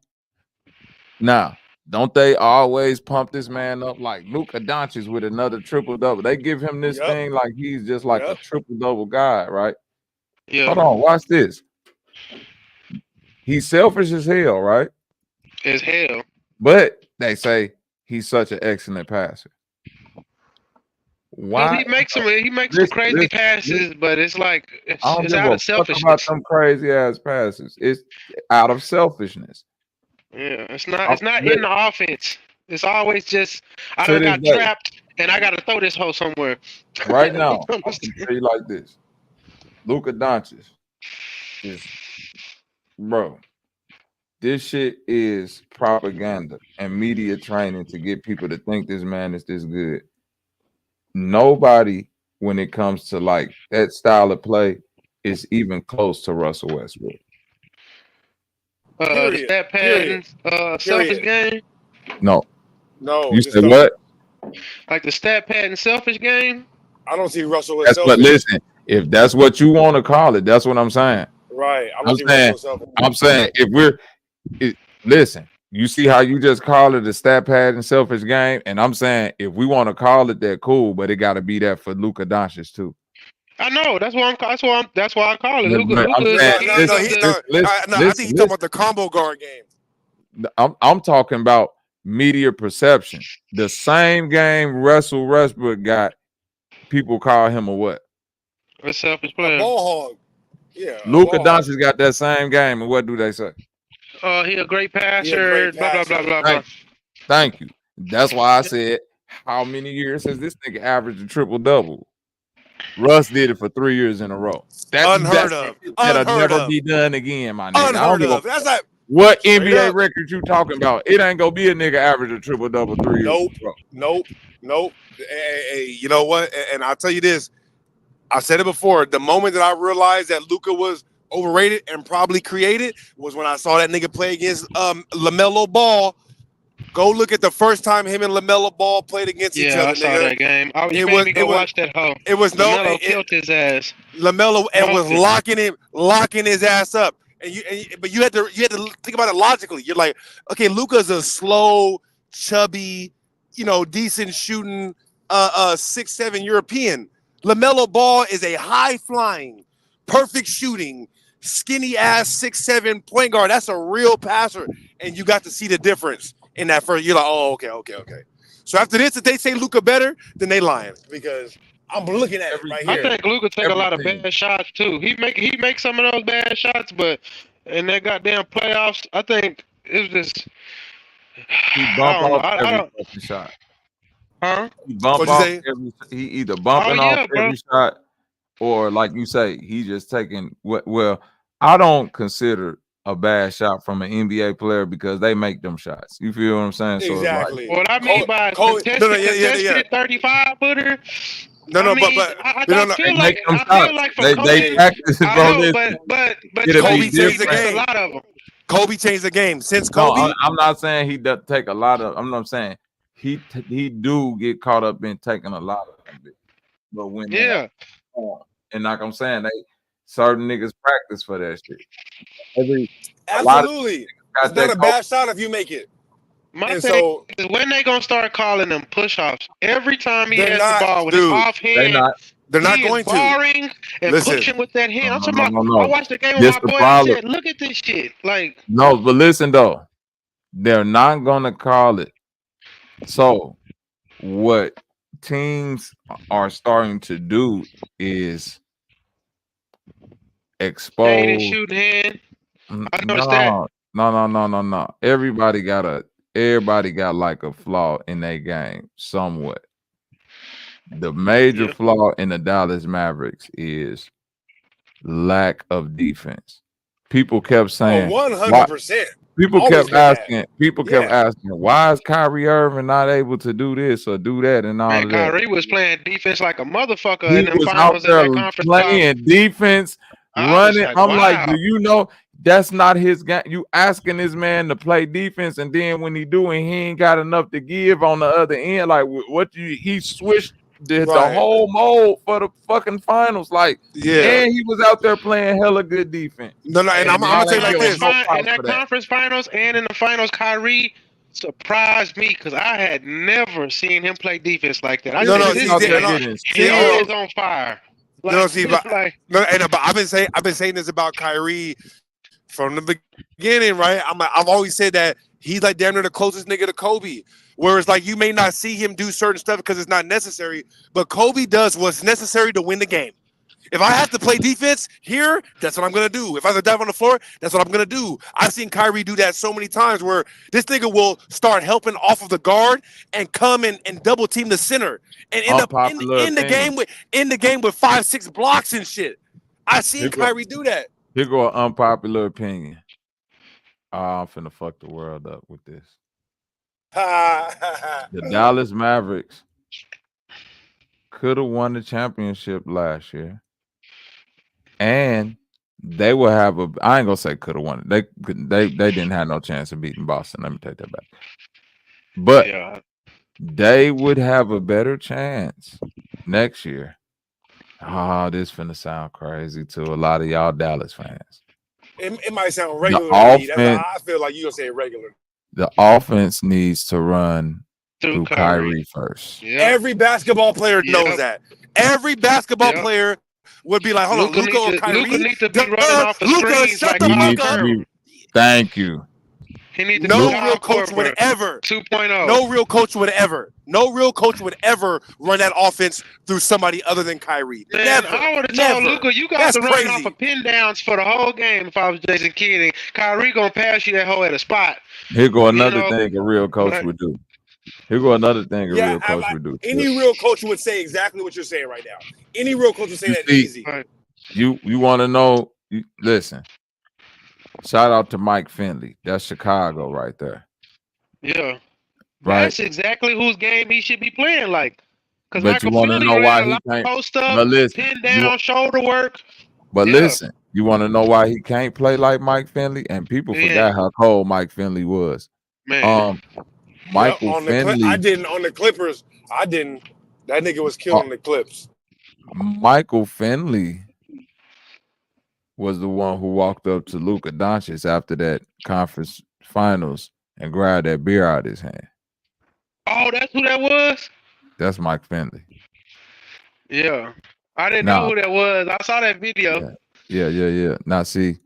Now, don't they always pump this man up like Luka Doncic with another triple-double? They give him this thing like he's just like a triple-double guy, right? Yeah. Hold on, watch this. He's selfish as hell, right? As hell. But they say he's such an excellent passer. Why? He makes some crazy passes, but it's like it's out of selfishness. About some crazy ass passes. It's out of selfishness. Yeah, it's not in the offense. It's always just I done got trapped and I gotta throw this hoe somewhere. Right now, I can tell you like this. Luka Doncic is, bro, this shit is propaganda and media training to get people to think this man is this good. Nobody, when it comes to like that style of play, is even close to Russell Westbrook. The stat pattern, selfish game. No. You just said what? Like the stat pattern, selfish game. I don't see Russell as That's selfish. what. Listen, if that's what you want to call it, that's what I'm saying. Right. I'm saying listen. You see how you just call it a stat pad and selfish game, and I'm saying if we want to call it that, cool, but it got to be that for Luka Doncic too. I know that's why I call it. Luka. I think he's talking about the combo guard game. I'm talking about media perception. The same game Russell Westbrook got, people call him a what? A selfish player. A ball hog. Yeah. Luka Doncic got that same game, and what do they say? He a great He a passer. great Blah blah blah passer. blah blah. Thank you. That's why I said, how many years has this nigga averaged a triple double? Russ did it for 3 years in a row. Unheard of. That'll Unheard never of. be done again, my nigga. I don't Unheard give a of. That's like what straight NBA up. record you talking about. It ain't gonna be a nigga average a triple double 3 years. Nope. Hey, you know what? And I'll tell you this. I said it before. The moment that I realized that Luka was overrated and probably created was when I saw that nigga play against LaMelo Ball. Go look at the first time him and LaMelo Ball played against each other, I saw that game. You made me go watch that hoe. It was LaMelo killed his ass. LaMelo and was locking his ass up. But you had to think about it logically. You're like, okay, Luka's a slow, chubby, decent shooting, 6'7" European. LaMelo Ball is a high flying, perfect shooting, skinny ass 6'7" point guard. That's a real passer, and you got to see the difference in that first. You're like, oh, okay. So after this, if they say Luka better, then they lying because I'm looking at it right here. I think Luka take a lot of bad shots too. He make some of those bad shots, but in that goddamn playoffs, I think it was just. He bump off every fucking shot. Huh? He bump off every. He either bumping off every shot, or like you say, he just taking. Well, I don't consider a bad shot from an NBA player because they make them shots. You feel what I'm saying? Exactly. So what I mean by contested 35 footer. They make them shots. They practice, bro. But Kobe changed the game. A lot of them. Kobe changed the game since Kobe. No, I'm not saying he doesn't take a lot of. I'm not saying he do get caught up in taking a lot of them. But when and like I'm saying, certain niggas practice for that shit. Absolutely, it's not a bad shot if you make it. My thing is when they gonna start calling them push-offs? Every time he has the ball with his offhand, they're not going to. Barring and pushing with that hand. I'm talking about. I watched the game with This my boy. problem. I said, "Look at this shit!" Like no, but listen though, they're not gonna call it. So what teams are starting to do is expose. Shooting hand. I noticed that. No. Everybody got like a flaw in their game somewhat. The major flaw in the Dallas Mavericks is lack of defense. People kept saying 100%. People kept asking, why is Kyrie Irving not able to do this or do that and all of that? Kyrie was playing defense like a motherfucker He in the was finals out there in that conference playing defense, running. like, I'm wow. like, do you know that's not his game? You asking this man to play defense, and then when he doing, he ain't got enough to give on the other end. Like he switched the whole mold for the fucking finals. Like, and he was out there playing hella good defense. No, and I'm gonna tell you like this. In that conference finals and in the finals, Kyrie surprised me because I had never seen him play defense like that. He is on fire. But I've been saying this about Kyrie from the beginning, right? I've always said that he's like damn near the closest nigga to Kobe. Whereas like you may not see him do certain stuff because it's not necessary, but Kobe does what's necessary to win the game. If I have to play defense here, that's what I'm gonna do. If I have to dive on the floor, that's what I'm gonna do. I've seen Kyrie do that so many times where this nigga will start helping off of the guard and come and double team the center and end up in the game with 5-6 blocks and shit. I seen Kyrie do that. Here go an unpopular opinion. I'm finna fuck the world up with this. The Dallas Mavericks could have won the championship last year, and they will have a. I ain't gonna say could have won it. They didn't have no chance of beating Boston. Let me take that back. But they would have a better chance next year. Oh, this finna sound crazy to a lot of y'all Dallas fans. It might sound regular to me. That's how I feel like you gonna say it regular. The offense needs to run through Kyrie first. Yep. Every basketball player knows that. Every basketball player would be like, hold on, Luka or Kyrie? Luka needs to be running off the screens shut the fuck up. Thank you. He needs to no be real core, coach would ever 2.0. No real coach would ever run that offense through somebody other than Kyrie. Man, Never. I would have told Luka, you got That's to run crazy. off of pin downs for the whole game if I was Jason Kidd. And Kyrie gonna pass you that hole at a spot. Here go another thing a real coach would do. Any real coach would say exactly what you're saying right now. Any real coach would say that see, easy. You want to know? Listen. Shout out to Mike Finley. That's Chicago right there. Yeah. Right. That's exactly whose game he should be playing like. Because But you Michael want to Finley know why ran a he lot of can't? post up, But listen, pin down, shoulder work. But listen, you want to know why he can't play like Mike Finley? And people forgot how cold Mike Finley was. Man. Michael Finley. I didn't on the Clippers. I didn't. That nigga was killing the Clips. Michael Finley was the one who walked up to Luka Doncic after that conference finals and grabbed that beer out of his hand. Oh, that's who that was? That's Mike Finley. Yeah. I didn't know who that was. I saw that video. Yeah. Now, see,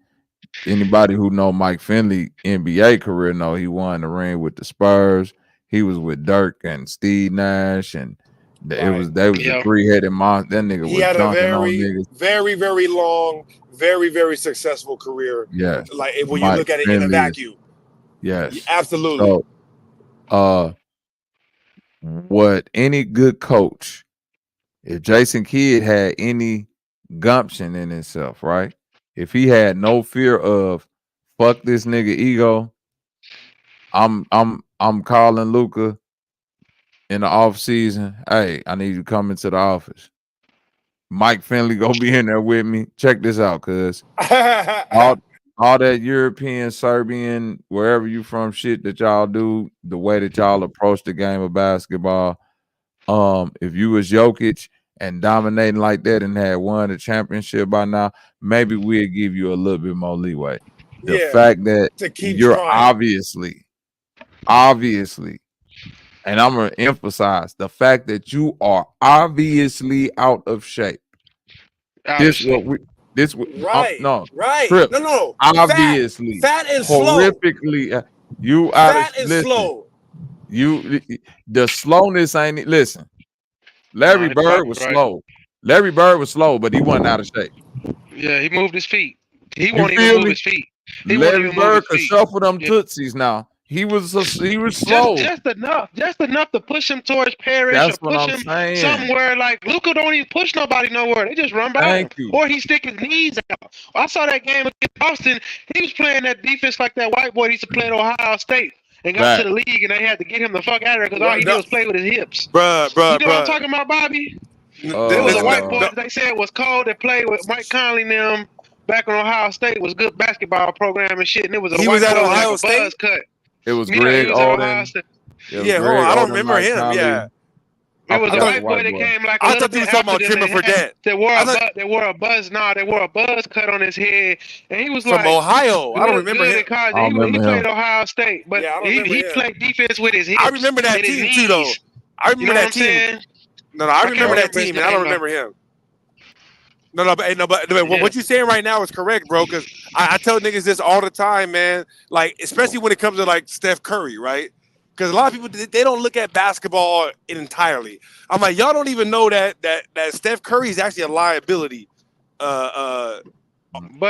anybody who know Mike Finley NBA career know he won the ring with the Spurs. He was with Dirk and Steve Nash, and they was a three-headed monster. That nigga He was had a dunking on niggas. very, very long, very, very successful career. Yeah. Like when you look at it in a vacuum. Yes. Absolutely. So, what any good coach, if Jason Kidd had any gumption in himself, right? If he had no fear of fuck this nigga ego, I'm calling Luka in the off season. Hey, I need you to come into the office. Mike Finley gonna be in there with me. Check this out, cuz all that European, Serbian, wherever you from shit that y'all do, the way that y'all approach the game of basketball. If you was Jokic and dominating like that and had won the championship by now, maybe we'll give you a little bit more leeway. The fact that you're obviously, and I'm gonna emphasize the fact that you are obviously out of shape. Right. Trip. No. Obviously, fat and horrifically, slow. you Fat and slow. The slowness ain't. Listen, Larry Bird was slow. Larry Bird was slow, but he wasn't out of shape. Yeah, he moved his feet. He won't even move his feet. Larry Bird could shuffle them tootsies now. He was slow. Just enough to push him towards Parrish That's or what push I'm him saying. somewhere. Like Luka don't even push nobody nowhere. They just run by him. Or he stick his knees out. I saw that game against Boston. He was playing that defense like that white boy used to play at Ohio State and got to the league and they had to get him the fuck out of there because all he did was play with his hips. Bruh. You know what I'm talking about, Bobby? There was a white boy they said was cold that played with Mike Conley and them back in Ohio State. Was good basketball program and shit. And it was a white boy with like a buzz cut. It was Greg Oden. Hold on. I don't remember him. Conley. Yeah. It was a white boy that came like a I little thought you bit was talking about after Jimmy Fredette. They wore a buzz cut on his head, and he was From like Ohio. I don't remember him. He played Ohio State, but he played defense with his hips. I remember that team too, though. I remember that team. No, I remember that team, and I don't remember him. No, but what you're saying right now is correct, bro. Because I tell niggas this all the time, man. Like, especially when it comes to like Steph Curry, right? Because a lot of people they don't look at basketball entirely. I'm like, y'all don't even know that Steph Curry is actually a liability. But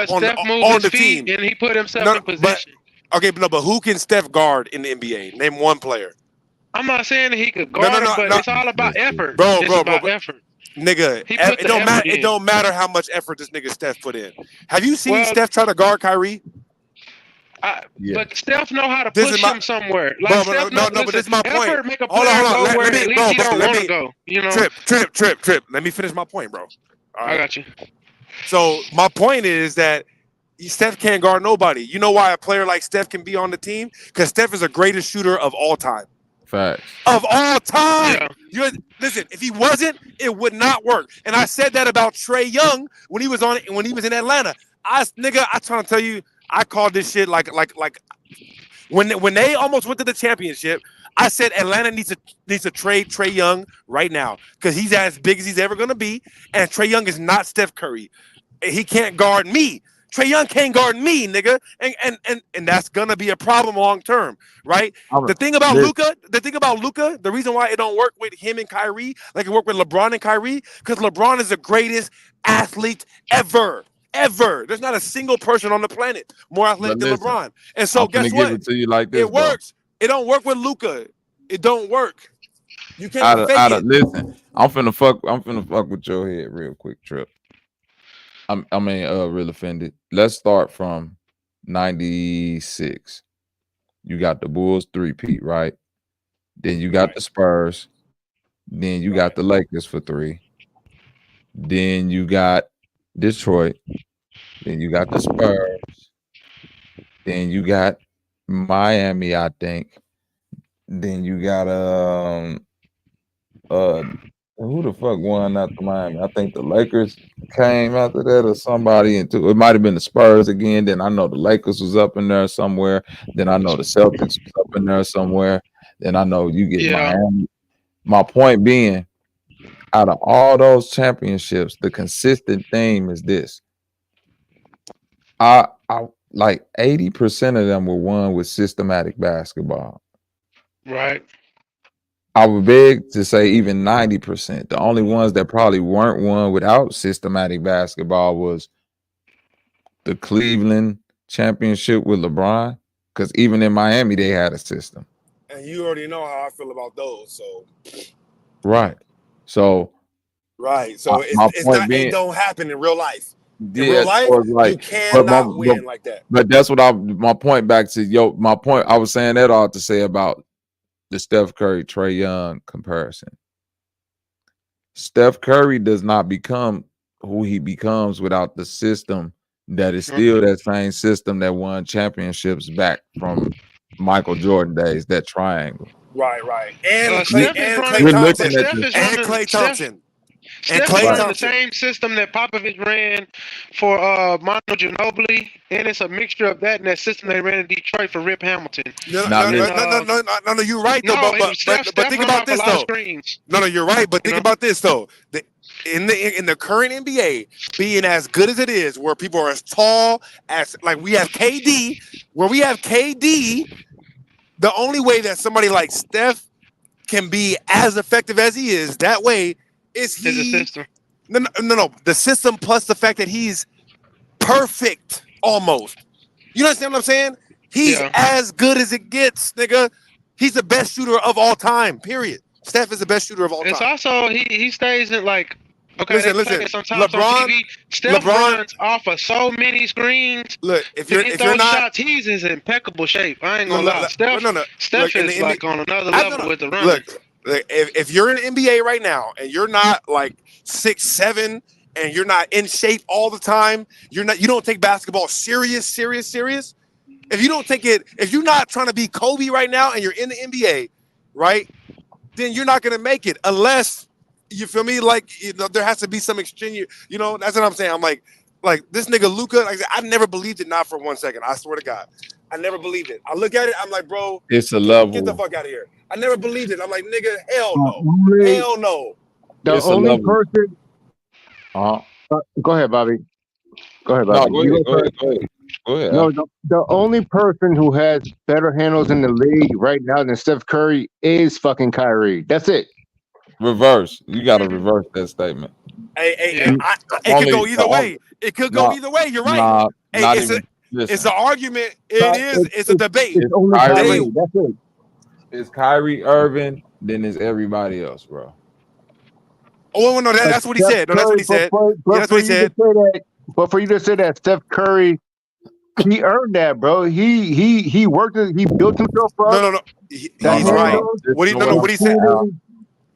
Steph moved his feet and he put himself in position. But who can Steph guard in the NBA? Name one player. I'm not saying that he could guard him, but it's all about effort. Bro. Effort. Nigga, it don't matter how much effort this nigga Steph put in. Have you seen Steph try to guard Kyrie? But Steph know how to push him somewhere. Like but this is my point. Effort make a player go where at least he don't want to go. You know? Trip. Let me finish my point, bro. All right. I got you. So my point is that Steph can't guard nobody. You know why a player like Steph can be on the team? Because Steph is the greatest shooter of all time. Facts. Of all time. Yeah. Listen, if he wasn't, it would not work. And I said that about Trae Young when he was in Atlanta. I trying to tell you, I called this shit like when they almost went to the championship. I said Atlanta needs to trade Trae Young right now because he's as big as he's ever gonna be, and Trae Young is not Steph Curry. He can't guard me. Trae Young can't guard me, nigga, and that's gonna be a problem long term, right? The thing about Luka, the reason why it don't work with him and Kyrie, like it worked with LeBron and Kyrie, because LeBron is the greatest athlete ever. There's not a single person on the planet more athletic than LeBron. And so guess what? Give it to you like this, it works. It don't work with Luka. It don't work. You can't fake it. Listen, I'm finna fuck with your head real quick, Trip. Real offended. Let's start from 96. You got the Bulls 3-peat, right? Then you got the Spurs. Then you got the Lakers for 3. Then you got Detroit. Then you got the Spurs. Then you got Miami, I think. Then you got who the fuck won after Miami? I think the Lakers came after that or somebody into it. Might have been the Spurs again. Then I know the Lakers was up in there somewhere. Then I know the Celtics was up in there somewhere. Then I know you get Miami. My point being, out of all those championships, the consistent theme is this. I like 80% of them were won with systematic basketball. Right. I would beg to say even 90%. The only ones that probably weren't won without systematic basketball was the Cleveland championship with LeBron, because even in Miami, they had a system. And you already know how I feel about those. So Right. So it don't happen in real life. In real life, you cannot win like that. But that's what my point back to my point. I was saying that all to say about the Steph Curry, Trae Young comparison. Steph Curry does not become who he becomes without the system that is still that same system that won championships back from Michael Jordan days, that triangle. Right. And Klay Thompson. Steph is running the same system that Popovich ran for Manu Ginobili, and it's a mixture of that and that system they ran in Detroit for Rip Hamilton. No, you're right though. But think about this though. No, you're right. But think about this though. In the current NBA, being as good as it is, where people are as tall as like we have KD, the only way that somebody like Steph can be as effective as he is that way is the system. No. The system plus the fact that he's perfect almost. You understand what I'm saying? He's as good as it gets, nigga. He's the best shooter of all time, period. Steph is the best shooter of all time. It's also he stays in like listen. Sometimes on TV, Steph runs off of so many screens. Look, if you're not shots, he's in impeccable shape. I ain't gonna lie. Steph is like on another level with the run. Look, if you're in the NBA right now and you're not like 6'7" and you're not in shape all the time, you don't take basketball serious. If you don't take it, if you're not trying to be Kobe right now and you're in the NBA, right, then you're not gonna make it unless you feel me. Like there has to be some exchange. That's what I'm saying. I'm like this nigga Luka. Like I never believed it, not for 1 second. I swear to God, I never believed it. I look at it, I'm like, bro, it's a level. Get the fuck out of here. I never believed it. I'm like, nigga, hell no. The only person. Go ahead, Bobby. Go ahead, Bobby. Go ahead. No, the only person who has better handles in the league right now than Steph Curry is fucking Kyrie. That's it. Reverse. You got to reverse that statement. It could go either way. It could go either way. You're right. It's an argument. It's a debate. It's only Kyrie. That's it. It's Kyrie Irving, then it's everybody else, bro. Oh no, that's what he said. No, that's what he said. That's what he said. But for you to say that Steph Curry, he earned that, bro. He worked it. He built himself up. No. He's right. What he said?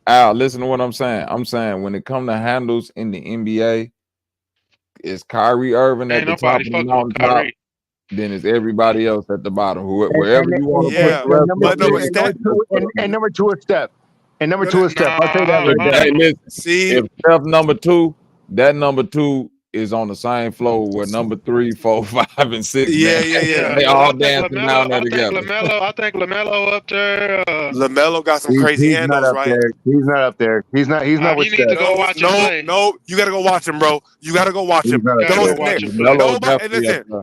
Al, listen to what I'm saying. I'm saying when it comes to handles in the NBA, it's Kyrie Irving at the top of the mountaintop. Then it's everybody else at the bottom. Wherever you want to put. And number two is Steph. I'll tell you that right there. Hey, listen, if Steph number two, that number two is on the same floor where number 3, 4, 5, and 6 Yeah, dance. yeah. They But all I think dancing down there together. I think LaMelo up there. LaMelo got some crazy He's not handles, up right? there. He's not up there. He's not with You need to Steph. go watch him play. No, you gotta go watch him, bro. You gotta go watch He's him. not up Gotta go there. watch him play. LaMelo Nobody, definitely up listen. there.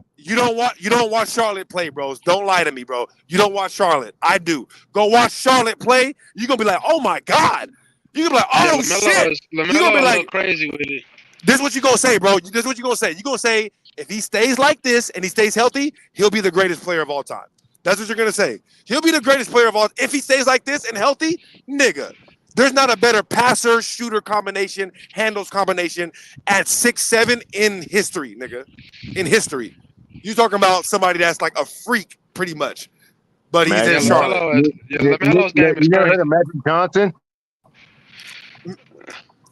You don't watch Charlotte play, bros. Don't lie to me, bro. You don't watch Charlotte. I do. Go watch Charlotte play. You're gonna be like, oh my God. You're gonna be like, oh shit. You're gonna be a like, little crazy with it. this is what you gonna say, bro. This is what you gonna say. You're gonna say, if he stays like this and he stays healthy, he'll be the greatest player of all time. That's what you're gonna say. He'll be the greatest player of all. If he stays like this and healthy, nigga, there's not a better passer shooter combination, handles combination at 6'7" in history, nigga. In history, you talking about somebody that's like a freak, pretty much. But he's in Charlotte. LaMelo's game is You never crazy. heard of Magic Johnson?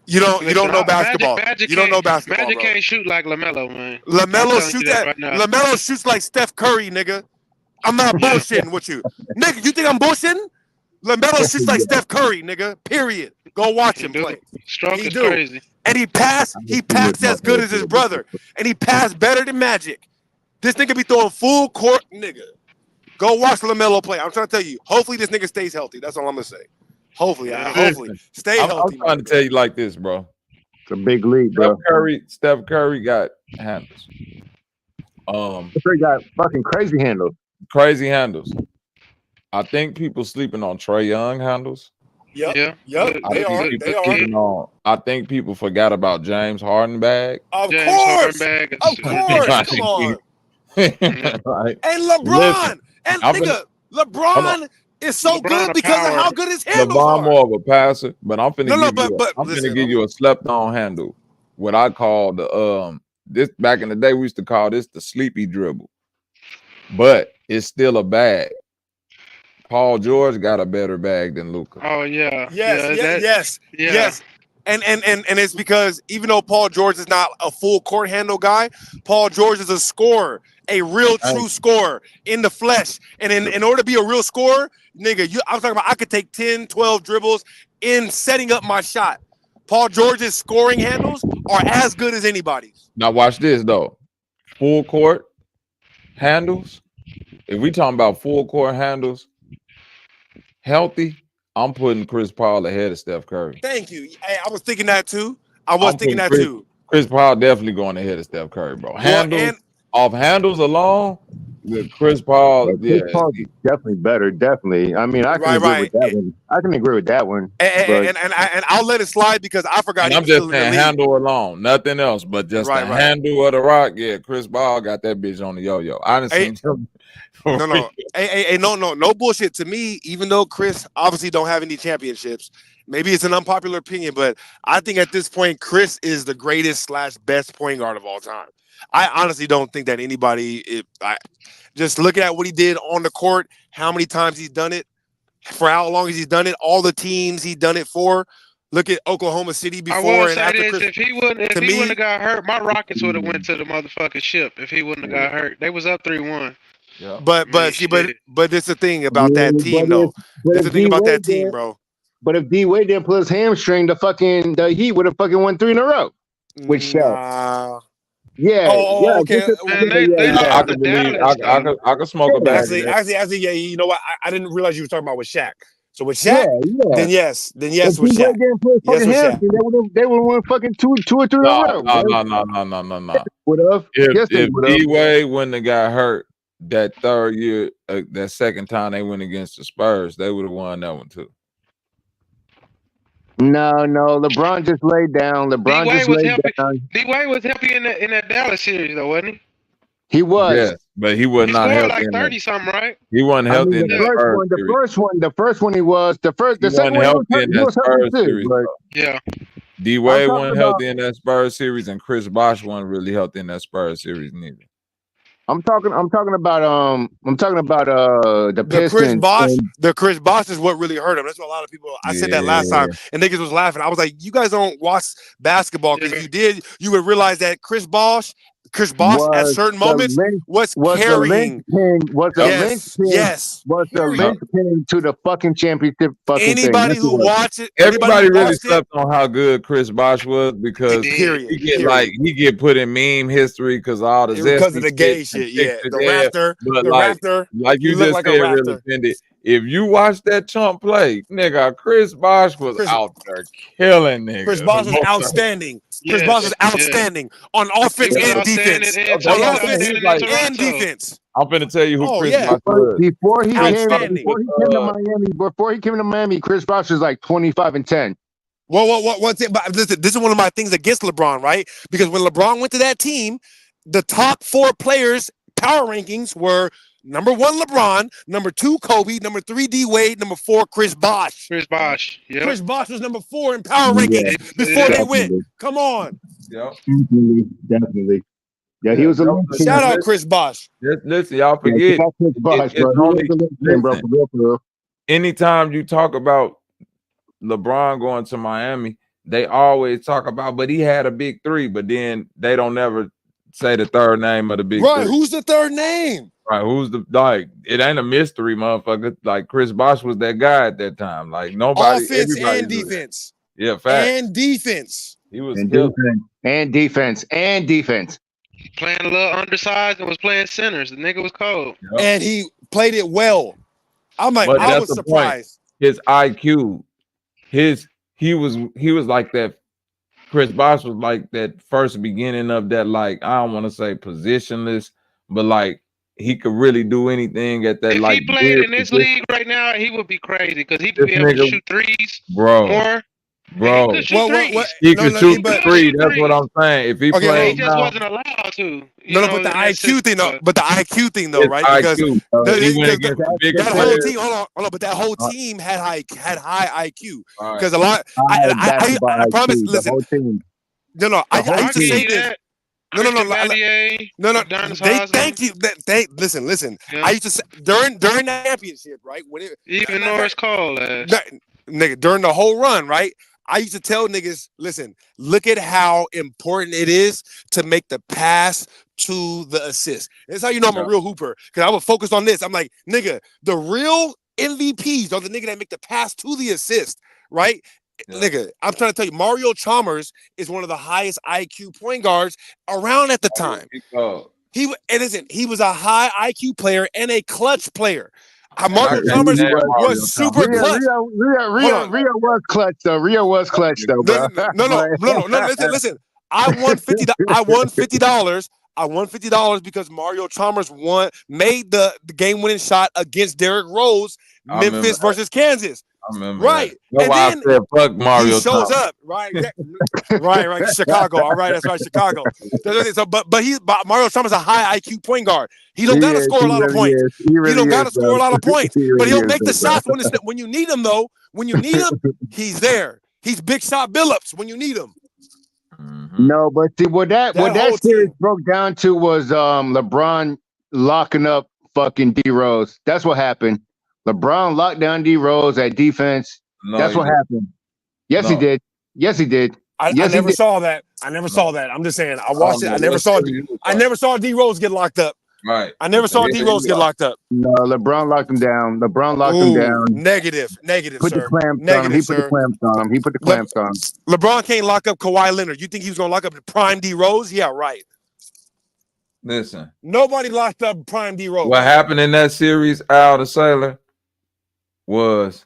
You don't know basketball. You don't know basketball, Magic bro. can't shoot like LaMelo, man. LaMelo shoots right now. LaMelo shoots like Steph Curry, nigga. I'm not bullshitting with you, nigga. You think I'm bullshitting? LaMelo shoots like Steph Curry, nigga. Period. Go watch him play. Stroke He is do. crazy. And he passed as good as his brother, and he passed better than Magic. This nigga be throwing full court, nigga. Go watch LaMelo play. I'm trying to tell you. Hopefully this nigga stays healthy. That's all I'm gonna say. Hopefully, stay healthy. I'm trying to tell you like this, bro. It's a big league, bro. Steph Curry got handles. Curry got fucking crazy handles. Crazy handles. I think people sleeping on Trae Young handles. Yep. I think people forgot about James Harden bag. Of course. Come on. Right. And LeBron. And nigga, LeBron is so good because of how good his handles LeBron are. more of a passer, but I'm finna give you a slept on handle. What I call the this back in the day, we used to call this the sleepy dribble. But it's still a bag. Paul George got a better bag than Luka. Oh yeah. Yes. And it's because even though Paul George is not a full court handle guy, Paul George is a scorer, a real true scorer in the flesh. And in order to be a real scorer, nigga, I'm talking about I could take 10, 12 dribbles in setting up my shot. Paul George's scoring handles are as good as anybody's. Now watch this though. Full court handles. If we talking about full court handles, healthy, I'm putting Chris Paul ahead of Steph Curry. Thank you. Hey, I was thinking that too. Chris Paul definitely going ahead of Steph Curry, bro. Off handles alone, with Chris Paul, Chris Paul's definitely better. Definitely. I mean, I can agree with that one. I can agree with that one. And I'll let it slide because I forgot. And I'm just saying handle alone, nothing else, but just the handle of the rock. Yeah, Chris Paul got that bitch on the yo-yo. Honestly, no bullshit. To me, even though Chris obviously don't have any championships, maybe it's an unpopular opinion, but I think at this point, Chris is the greatest / best point guard of all time. I honestly don't think that anybody. Just looking at what he did on the court, how many times he's done it, for how long he's done it, all the teams he's done it for. Look at Oklahoma City before and after Chris. If he wouldn't have got hurt, my Rockets would have went to the motherfucking ship. If he wouldn't have got hurt, they was up 3-1. Yeah. But it's the thing about that team though. It's the thing about that team, bro. But if D Wade didn't pull his hamstring, the Heat would have fucking won 3 in a row. With Shaq. Yeah. Okay. I could believe. I could smoke a bag. Actually, yeah. You know what? I didn't realize you were talking about with Shaq. So with Shaq, then yes with Shaq. They would have won fucking two or three in a row. No. Would have. If D Wade wouldn't have got hurt that third year, that second time they went against the Spurs, they would have won that one too. No. LeBron just laid down. D Wade was healthy in that Dallas series, though, wasn't he? He was. Yes, but he was not healthy. Like 30 something, right? He wasn't healthy in the first one he was. The second one he was healthy series. Yeah. D Wade wasn't healthy in that Spurs series, and Chris Bosh wasn't really healthy in that Spurs series neither. I'm talking about the Pistons. The Chris Bosh is what really hurt him. That's what a lot of people. I said that last time, and niggas was laughing. I was like, you guys don't watch basketball because if you did, you would realize that Chris Bosh Chris Bosh at certain moments was carrying. Was the linchpin to the fucking championship fucking anybody thing. who watched it, everybody really slept on how good Chris Bosh was because period. he get put in meme history because all the because of the gay and shit. chicks Yeah, are the there. raptor, But the raptor. like He you looked just like said, a really raptor. offended. If you watch that chump play, nigga, Chris Bosh was out there killing niggas. Chris Bosh was outstanding. Chris Bosh was outstanding on offense and defense. On offense and defense. I'm finna tell you who Chris Bosh Before was. before he came Outstanding. before he came to Miami, Chris Bosh was like 25-10. What's it? But listen, this is one of my things against LeBron, right? Because when LeBron went to that team, the top 4 players power rankings were number 1 LeBron, number 2 Kobe, number 3 D Wade, number 4 Chris Bosh. Chris Bosh. Yep. Chris Bosh was number 4 in power rankings before they went. Come on. Yep. Definitely. Yeah, he was a linchpin. Shout out Chris Bosh. Listen, y'all forget. Chris Bosh, bro. He was a linchpin, bro. For real. Anytime you talk about LeBron going to Miami, they always talk about, but he had a big 3, but then they don't never say the third name of the big 3. Who's the third name? Right, who's the it ain't a mystery, motherfucker. Like Chris Bosh was that guy at that time. Like nobody, offense everybody and defense. Yeah, fact. And defense. He was defense. Playing a little undersized and was playing centers. The nigga was cold. Yep. And he played it well. I'm like, I was surprised. His IQ, he was like that. Chris Bosh was like that first beginning of that, like, I don't want to say positionless, but like he could really do anything at that. If like he played in this league right now, he would be crazy because he could be able to shoot threes more. Bro, he could shoot threes. He could shoot the 3. That's what I'm saying. If he played, he just wasn't allowed to. But the IQ thing though. But the IQ thing though, right? Because that whole team. Hold on. But that whole team had high IQ. Because a lot. I promise. Listen. No. I used to say this. No. Thank you. Listen. Yeah. I used to say during that championship, right? When even Norris Cole, nigga, during the whole run, right? I used to tell niggas, listen, look at how important it is to make the pass to the assist. That's how you know I'm a real hooper. Because I was focused on this. I'm like, nigga, the real MVPs are the nigga that make the pass to the assist, right? Yeah. Nigga, I'm trying to tell you, Mario Chalmers is one of the highest IQ point guards around at the time. He was a high IQ player and a clutch player. Mario Chalmers was super clutch. Rio was clutch though. Bro. No. Listen. I won $50. I won $50 because Mario Chalmers made the game-winning shot against Derrick Rose, Memphis versus Kansas. I remember. Right. That's why I said fuck Mario. He shows up. Right. Right. Chicago. All right. That's right. Chicago. So, but Mario Chalmers is a high IQ point guard. He don't gotta score a lot of points. He don't gotta score a lot of points. But he'll make the shots when you need him though. When you need him, he's there. He's big shot Billups when you need him. No, but see, what that series broke down to was LeBron locking up fucking D Rose. That's what happened. LeBron locked down D Rose at defense. That's what happened. Yes, he did. I never saw that. I'm just saying. I watched it. I never saw D Rose get locked up. Right. I never saw D Rose get locked up. No, LeBron locked him down. Negative, put sir. The clamps on him. He put the clamps on him. LeBron can't lock up Kawhi Leonard. You think he was gonna lock up the prime D Rose? Yeah, right. Listen. Nobody locked up prime D Rose. What happened in that series, Al the Sailor, was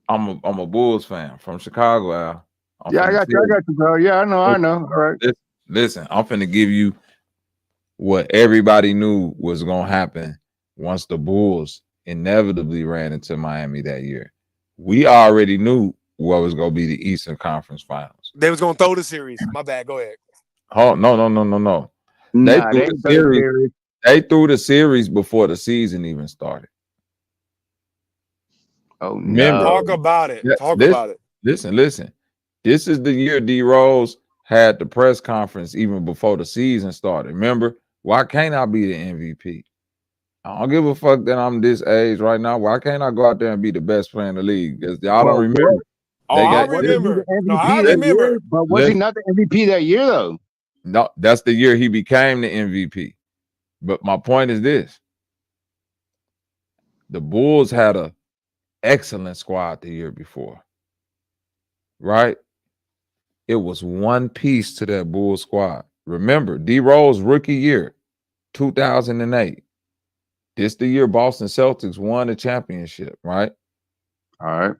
I'm a Bulls fan from Chicago, Al. I got you, bro. Yeah, I know. All right. Listen, I'm finna give you what everybody knew was gonna happen once the Bulls inevitably ran into Miami that year. We already knew what was gonna be the Eastern Conference Finals. They was gonna throw the series. My bad. Go ahead. Oh no. They threw the series before the season even started. Oh no. Remember, talk about it. About it. Listen. This is the year D Rose had the press conference even before the season started. Remember? Why can't I be the MVP? I don't give a fuck that I'm this age right now. Why can't I go out there and be the best player in the league? Because y'all don't remember. I remember. But was he not the MVP that year though? No, that's the year he became the MVP. But my point is this: the Bulls had an excellent squad the year before, right? It was one piece to that Bulls squad. Remember, D Rose rookie year, 2008. This the year Boston Celtics won the championship, right? All right.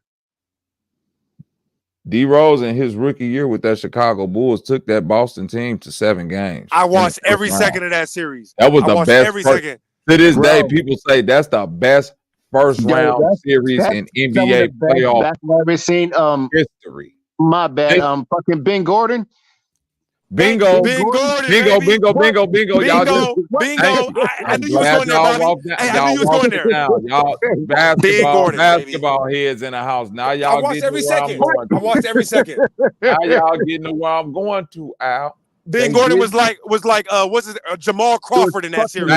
D Rose in his rookie year with that Chicago Bulls took that Boston team to 7 games. I watched every second of that series. That was the best. Every second. To this day, people say that's the best first round series in NBA playoff basketball I've ever seen. History. My bad. Fucking Ben Gordon. Bingo. Gordon, bingo, baby. bingo, bingo, bingo. Y'all just Bingo. I knew you was glad going there, y'all Bobby. walked down. Hey, I Y'all knew you was walked going there. down. Y'all basketball heads in the house. Now I y'all watched getting every to where I'm second. going. I watched every second. Now y'all getting to where I'm going to, Al. Ben Gordon was like what's his Jamal Crawford in that series.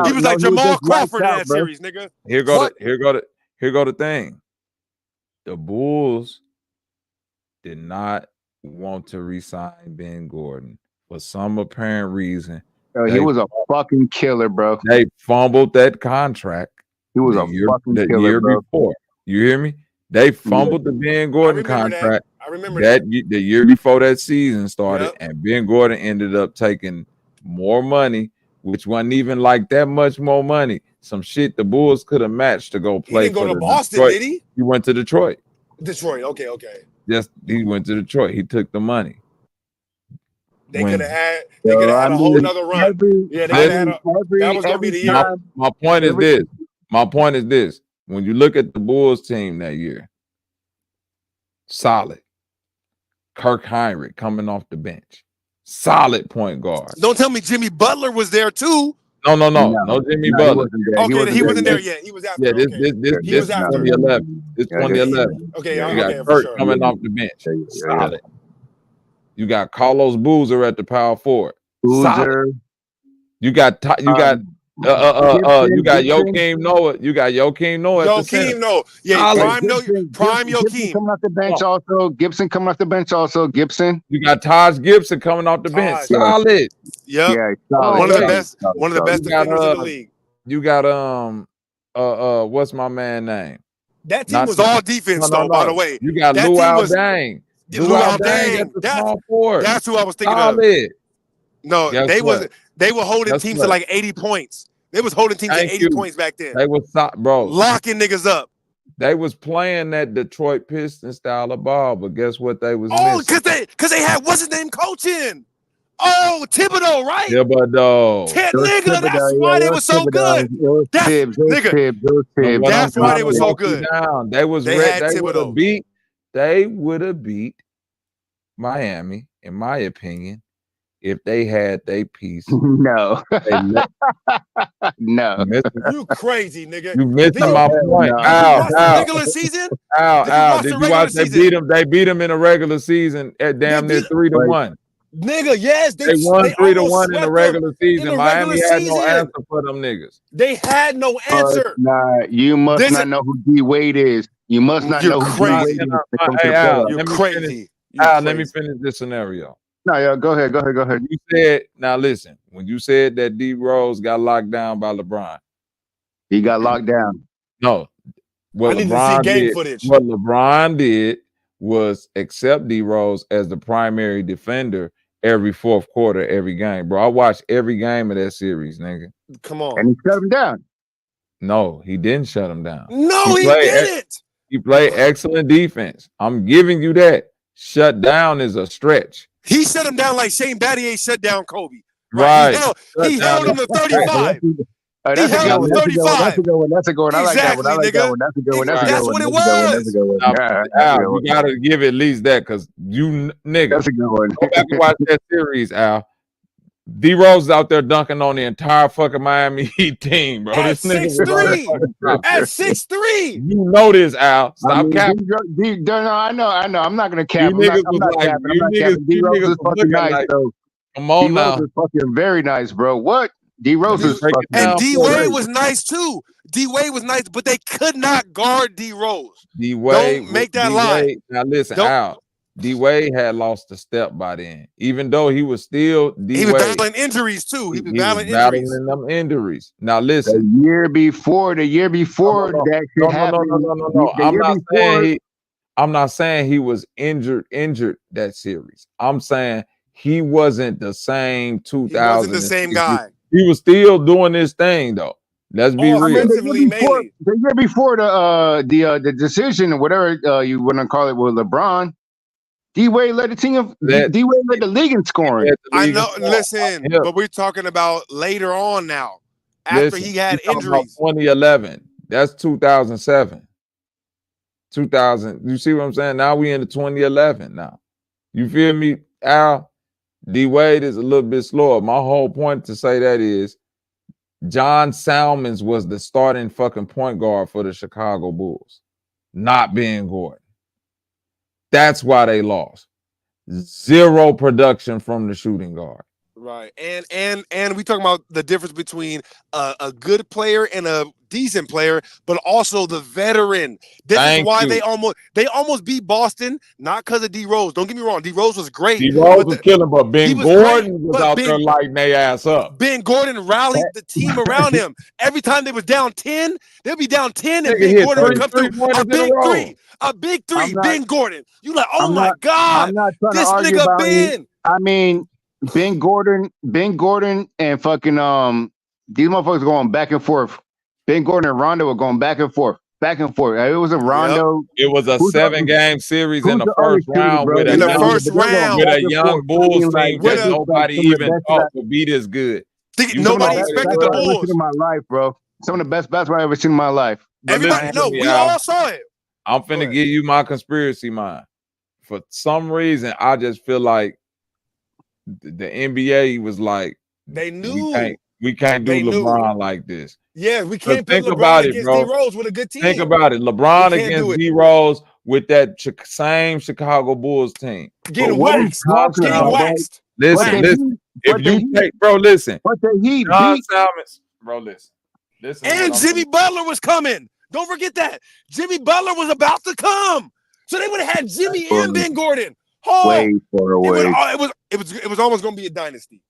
He was like Jamal Crawford in that series, nigga. Here go the thing. The Bulls did not want to re-sign Ben Gordon for some apparent reason. He was a fucking killer, bro. They fumbled that contract. He was a fucking killer, year bro. before. You hear me? They fumbled the Ben Gordon contract. I remember that. The year before that season started, and Ben Gordon ended up taking more money, which wasn't even like that much more money. Some shit the Bulls could have matched to go play. He didn't go to Boston, Detroit. did he? He went to Detroit. Detroit. Okay. Yes, he went to Detroit. He took the money. They could have had a whole nother run. That was gonna be the year. My point is this. My point is this. When you look at the Bulls team that year, solid. Kirk Heinrich coming off the bench. Solid point guard. Don't tell me Jimmy Butler was there too. No Jimmy Butler. He wasn't there yet. He was after. Yeah, this 2011. This 2011. Okay, you got Kirk coming off the bench. Solid. You got Carlos Boozer at the power forward. Solid. You got Joakim Noah. You got Joakim Noah. Joakim Noah. Yeah, prime Joakim coming off the bench also. Gibson coming off the bench also. Gibson. You got Taj Gibson coming off the bench. Solid. Yep. Yeah, solid. One of the best defenders in the league. You got what's my man name? That team was all defense though, by the way. You got Luau Dang. Luau Dang. That's who I was thinking of. No, they were holding teams to like 80 points. They was holding teams to 80 points back then. They was bro. Locking niggas up. They was playing that Detroit Pistons style of ball, but guess what they was missing? because they had what's his name coaching? Oh, Thibodeau, right? Thibodeau. Nigga, that's why they were so good. That's why they were so good. They was they would have beat Miami, in my opinion, if they had their piece. No. No. You crazy, nigga. You missing my point. Regular season? Did you watch they beat them? They beat them in a regular season at damn near 3-1. Nigga, yes. They won 3-1 in the regular season. Miami had no answer for them niggas. They had no answer. You must not know who D Wade is. You must not know who D Wade is. You're crazy. Let me finish this scenario. No, yeah, go ahead. You said, now listen, when you said that D Rose got locked down by LeBron. He got locked down. No. What LeBron did was accept D Rose as the primary defender every fourth quarter, every game. Bro, I watched every game of that series, nigga. Come on. And he shut him down. No, he didn't shut him down. No, he didn't. He played excellent defense. I'm giving you that. Shut down is a stretch. He shut him down like Shane Battier shut down Kobe. Right. He held him to 35. That's a good one. That's a good one. I like that one. That's a good one. That's what it was. You gotta give at least that because you nigga. That's a good one. Go back and watch that series, Al. D Rose is out there dunking on the entire fucking Miami Heat team, bro. At 6'3". At 6'3". You know this, Al. Stop capping. I know. I'm not gonna cap. You niggas was like, D Rose is fucking nice, though. Come on now. D Rose is fucking very nice, bro. What? D Rose is fucking. And D Wade was nice too. D Wade was nice, but they could not guard D Rose. D Wade. Don't make that lie. Now listen, Al. D Wade had lost a step by then, even though he was still D He was Wade. battling injuries too. He was He was battling battling injuries. them injuries. Now listen, The year before that shit happened. no. The year before, I'm not saying he was injured that series. I'm saying he wasn't the same He wasn't the 2006. same guy. He was still doing his thing though. Let's be real. Offensively, mainly. the year before the decision or whatever you want to call it with LeBron, D Wade led the team. D Wade led the league in scoring. I know. Listen, but we're talking about later on now, after he had injuries. 2011. That's 2007. 2000. You see what I'm saying? Now we into 2011 now. You feel me, Al? D Wade is a little bit slower. My whole point to say that is John Salmons was the starting fucking point guard for the Chicago Bulls, not Ben Gordon. That's why they lost. Zero production from the shooting guard. Right, and we talking about the difference between a good player and a decent player, but also the veteran. This is why they almost beat Boston, not because of D Rose. Don't get me wrong, D Rose was great. D Rose was killing, but Ben Gordon was out there lighting their ass up. Ben Gordon rallied the team around him. Every time they was down 10, they'd be down 10, and Ben Gordon would come through a big three. Ben Gordon, you like, oh my God, I'm not trying this to argue nigga about Ben. I mean, Ben Gordon, and fucking these motherfuckers going back and forth. Ben Gordon and Rondo were going back and forth. It was a Rondo. It was a 7-game series in the first round with a young Bulls team that nobody even thought would be this good. Nobody expected the Bulls. I've ever seen in my life, bro. Some of the best basketball I've ever seen in my life. Everybody, we all saw it. I'm finna give you my conspiracy mind. For some reason, I just feel like the NBA was like, they knew we can't do LeBron like this. Yeah, we can't think put LeBron about against it, bro. D Rose with a good team. Think about it. LeBron against D Rose with that same Chicago Bulls team. Getting waxed. Listen. If you take, bro, listen. What the Heat John beat? Salmons, bro, listen. And Jimmy Butler was coming. Don't forget that. Jimmy Butler was about to come. So they would have had Jimmy and Ben Gordon. Way far away. It was almost going to be a dynasty.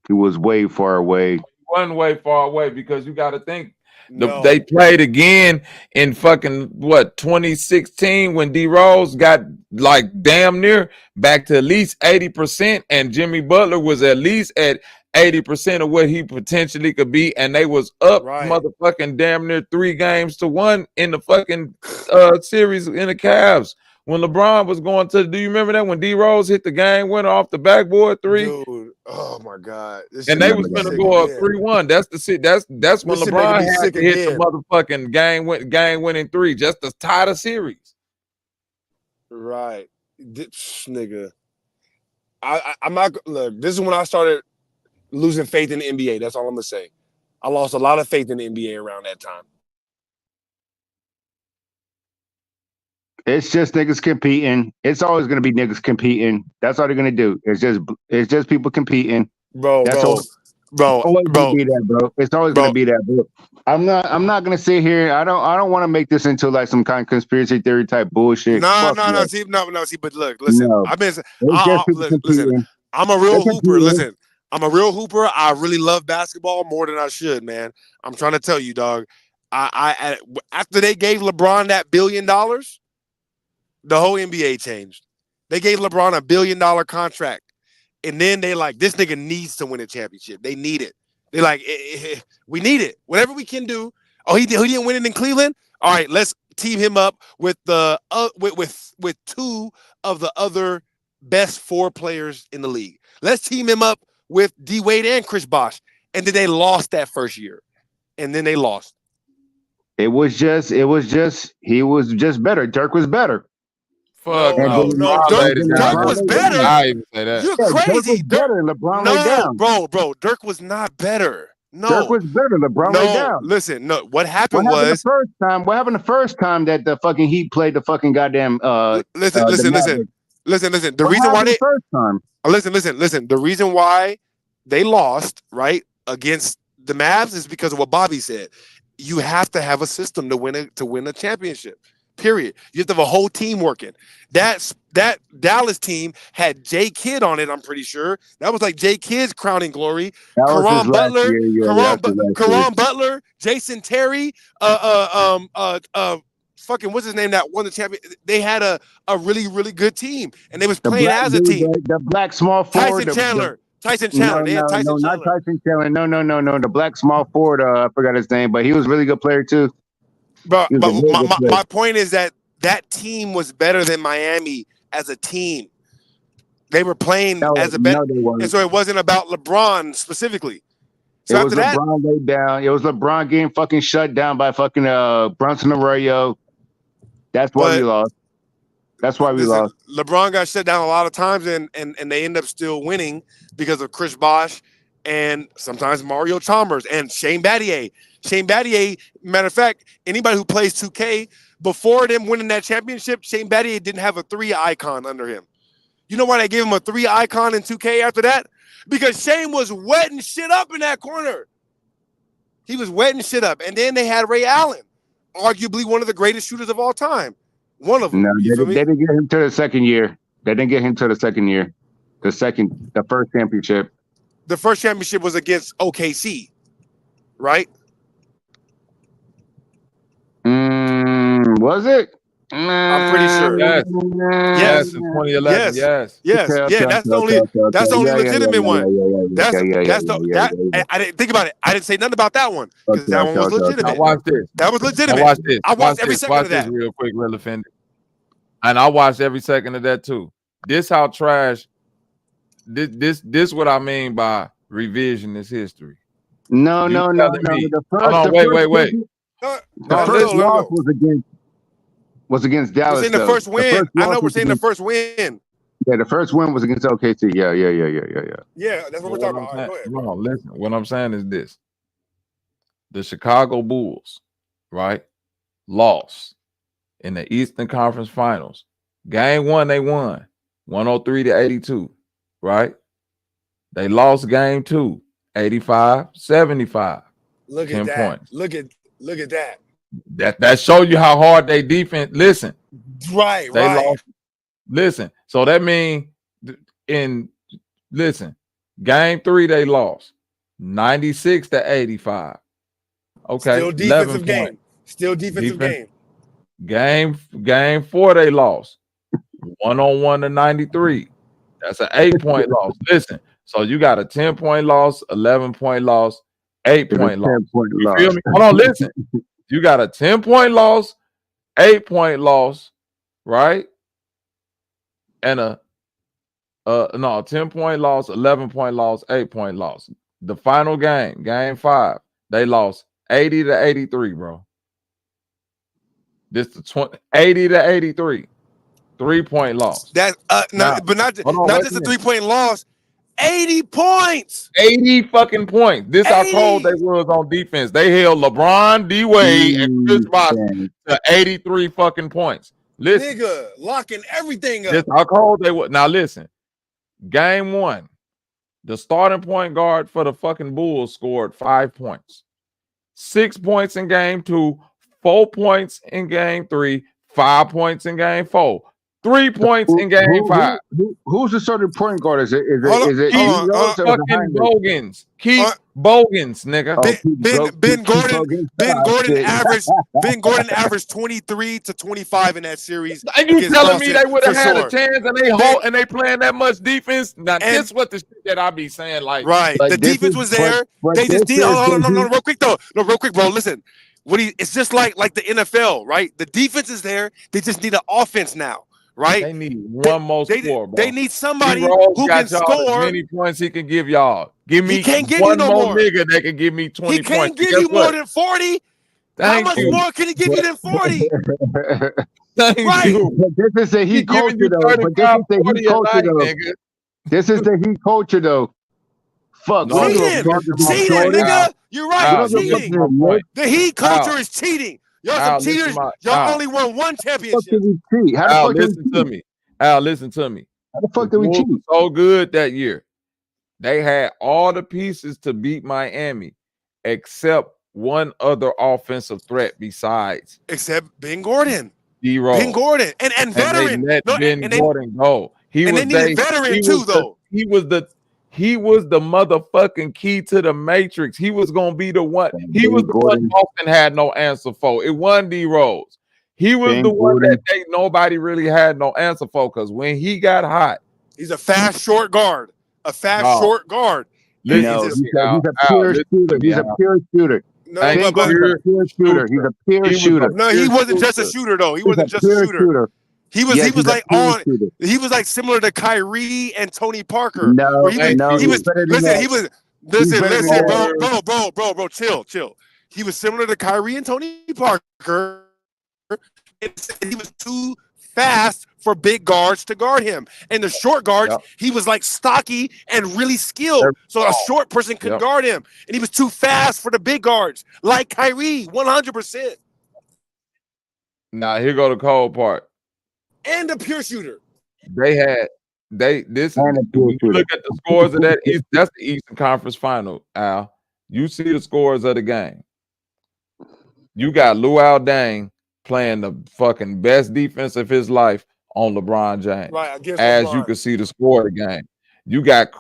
He was way far away. One way far away because you got to think they played again in fucking 2016 when D Rose got like damn near back to at least 80%, and Jimmy Butler was at least at 80% of what he potentially could be, and they was up motherfucking damn near 3-1 in the fucking series in the Cavs. When LeBron was going to, do you remember that when D Rose hit the game winner off the backboard 3? Dude, oh my God! And they was gonna go up 3-1. That's when LeBron had to hit the motherfucking game winning 3 just to tie the series. Right, nigga. I'm not. Look, this is when I started losing faith in the NBA. That's all I'm gonna say. I lost a lot of faith in the NBA around that time. It's just niggas competing. It's always gonna be niggas competing. That's all they're gonna do. It's just people competing. Bro. It's always gonna be that, bro. It's always gonna be that, bro. I'm not gonna sit here. I don't want to make this into like some kind of conspiracy theory type bullshit. No. See, but look, listen. No. Listen. I'm a real hooper. Listen, I'm a real hooper. I really love basketball more than I should, man. I'm trying to tell you, dog. I after they gave LeBron that $1 billion. The whole NBA changed. They gave LeBron a $1 billion contract. And then they like, this nigga needs to win a championship. They need it. They're like, we need it. Whatever we can do. Oh, he didn't win it in Cleveland? All right, let's team him up with the with 2 of the other best 4 players in the league. Let's team him up with D Wade and Chris Bosh. And then they lost that first year. And then they lost. He was just better. Dirk was better. Fuck no. Dirk was better. I even say that. You're crazy. Dirk was better. LeBron laid down. Bro. Dirk was not better. No. Dirk was better. LeBron laid down. Listen, no. What happened was what happened the first time that the fucking Heat played the fucking goddamn listen. The reason why they first time. Listen. The reason why they lost, right, against the Mavs is because of what Bobby said. You have to have a system to win a championship. Period. You have to have a whole team working. That Dallas team had Jay Kidd on it. I'm pretty sure that was like Jay Kidd's crowning glory. That was his Karan last Butler, year. Yeah, that was his last year. Karan Butler, Jason Terry, fucking what's his name that won the champion? They had a really really good team, and they was playing as a team. The black small forward, Tyson Chandler. Tyson Chandler. They had Tyson Chandler. Not Tyson Chandler. No. The black small forward. I forgot his name, but he was a really good player too. But my point is that team was better than Miami as a team. They were playing as a better, and so it wasn't about LeBron specifically. So it was LeBron laid down. It was LeBron getting fucking shut down by fucking Brunson Arroyo. That's why we lost. That's why we lost. LeBron got shut down a lot of times, and they end up still winning because of Chris Bosh and sometimes Mario Chalmers and Shane Battier. Shane Battier, matter of fact, anybody who plays 2K, before them winning that championship, Shane Battier didn't have a 3 icon under him. You know why they gave him a 3 icon in 2K after that? Because Shane was wetting shit up in that corner. He was wetting shit up. And then they had Ray Allen, arguably one of the greatest shooters of all time. One of them. No, they didn't get him to the second year. They didn't get him to the second year. The first championship. The first championship was against OKC, right? Was it? I'm pretty sure. Yes, in 2011. Yes. That's the only legitimate one. I didn't think about it. I didn't say nothing about that one because that one was legitimate. Now watch this. That was legitimate. Watch this. I watched every second of that. This real quick, real offended. And I watched every second of that too. This how trash. This what I mean by revisionist history. No. The first, wait. The first loss was against Dallas. We're saying the first win. I know we're saying the first win. Yeah, the first win was against OKC. Yeah. Yeah, that's what we're talking about. Go ahead. No, listen. What I'm saying is this: the Chicago Bulls, right, lost in the Eastern Conference Finals. Game 1, they won 103-82, right? They lost game 2, 85-75. Look at 10 that. points. Look at that. That shows you how hard they defense. Listen, right. Lost. Listen, so that means game 3 they lost 96-85. Okay, still defensive game. Still defensive game. Game 4 they lost 101-93. That's an 8-point loss. Listen, so you got a 10-point loss, 11-point loss, 8-point loss. You feel me? Hold on, listen. You got a 10-point loss, 8-point loss, right? And a 10-point loss, 11-point loss, 8-point loss. The final game 5, they lost 80-83, bro. This the 80-83, 3-point loss. That but not just a 3-point loss. 80 points. 80 fucking points. This how cold they was on defense. They held LeBron, D Wade, and Chris Bosh to 83 fucking points. Listen, nigga, locking everything up. This how cold they were. Now listen, game 1, the starting point guard for the fucking Bulls scored 5 points, 6 points in game 2, 4 points in game 3, 5 points in game 4. 3 points in game 5. Who's the starting point guard? Is it fucking Bogans? Keith Bogans, nigga. Ben Gordon averaged 23 to 25 in that series. And you telling me they would have had a chance and they playing that much defense? Now this what the shit that I be saying, like right. The defense was there. They just did no, real quick though. No, real quick, bro. Listen. It's just like the NFL, right? The defense is there. They just need an offense now. Right? They need one more score, bro. They need somebody who can score. As many points he can give y'all. Give me one more nigga that can give me 20 points. He can't give you more than 40. How much more can he give you than 40? Thank you. This is the heat culture, though. This is the heat culture, though. Fuck. Cheating, nigga. You're right. Cheating. The heat culture is cheating. Y'all some cheaters. Y'all only won 1 championship. Al, listen to me. Al, listen to me. How the fuck did we cheat? So good that year. They had all the pieces to beat Miami, except one other offensive threat besides. Except Ben Gordon. D-Rose. Ben Gordon and veteran. They let Ben Gordon go. He and was they needed veteran too, though. He was the motherfucking key to the Matrix. He was gonna be the one. He was the one Boston had no answer for. It wasn't D-Rose. He was the one that nobody really had no answer for. Because when he got hot, he's a fast short guard. Short guard. No, he's a pure shooter. He's a pure shooter. Ben Gordon's a pure shooter. He's a pure shooter. No, he wasn't just a shooter though. He wasn't just a shooter. He was like on. He was like similar to Kyrie and Tony Parker. No, he was bro, chill. He was similar to Kyrie and Tony Parker. He was too fast for big guards to guard him. And the short guards, he was like stocky and really skilled. So a short person could guard him. And he was too fast for the big guards, like Kyrie, 100%. Now here go the cold part. And a pure shooter. Look at the scores of that. That's the Eastern Conference Final, Al. You see the scores of the game. You got Luol Deng playing the fucking best defense of his life on LeBron James. Right, as you can see the score of the game. You got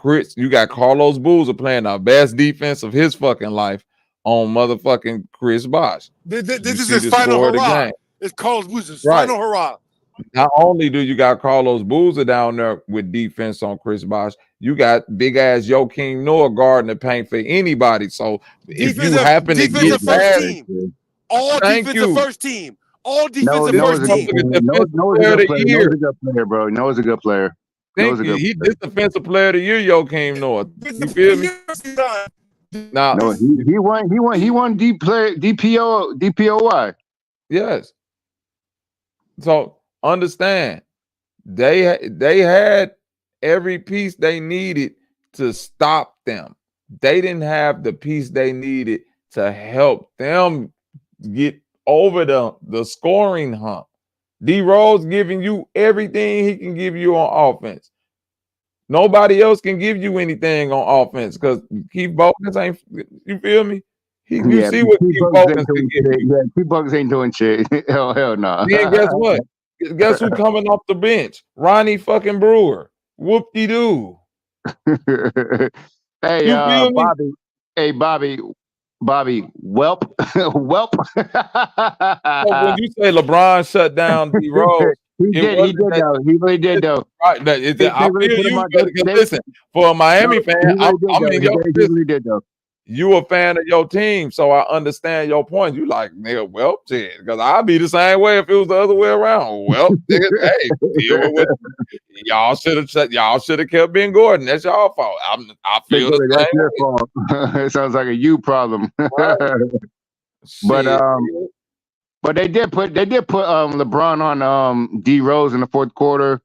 Carlos Boozer playing the best defense of his fucking life on motherfucking Chris Bosh. This is his final hurrah. It's Carlos Boozer's final hurrah. Not only do you got Carlos Boozer down there with defense on Chris Bosh, you got big ass Joakim Noah guarding the paint for anybody. So if you happen to get mad, all defensive first team. All defensive first team. Noah's a good player, bro. Noah's a good player. He's defensive player of the year, Joakim Noah. You feel me? Now, no, he won DPOY. Yes. So understand, they had every piece they needed to stop them. They didn't have the piece they needed to help them get over the scoring hump. D-Rose giving you everything he can give you on offense. Nobody else can give you anything on offense because Keith Bogans ain't. You feel me? You see what Keith Bogans can give you. Yeah, Keith Bogans ain't doing shit. hell no. Then guess what? Guess who coming off the bench? Ronnie fucking Brewer. Whoop-de-doo. Hey, Bobby. Hey, Bobby, Welp. Welp. So when you say LeBron shut down D-Rose, he really did though. Right. Listen, for a Miami fan, you a fan of your team, so I understand your point. You like, nigga, well, shit, because I'd be the same way if it was the other way around. Well, nigga, hey, deal with it. Y'all should have kept Ben Gordon. That's y'all fault. I feel that's your fault. It sounds like a you problem. Right. But they did put LeBron on D Rose in the fourth quarter,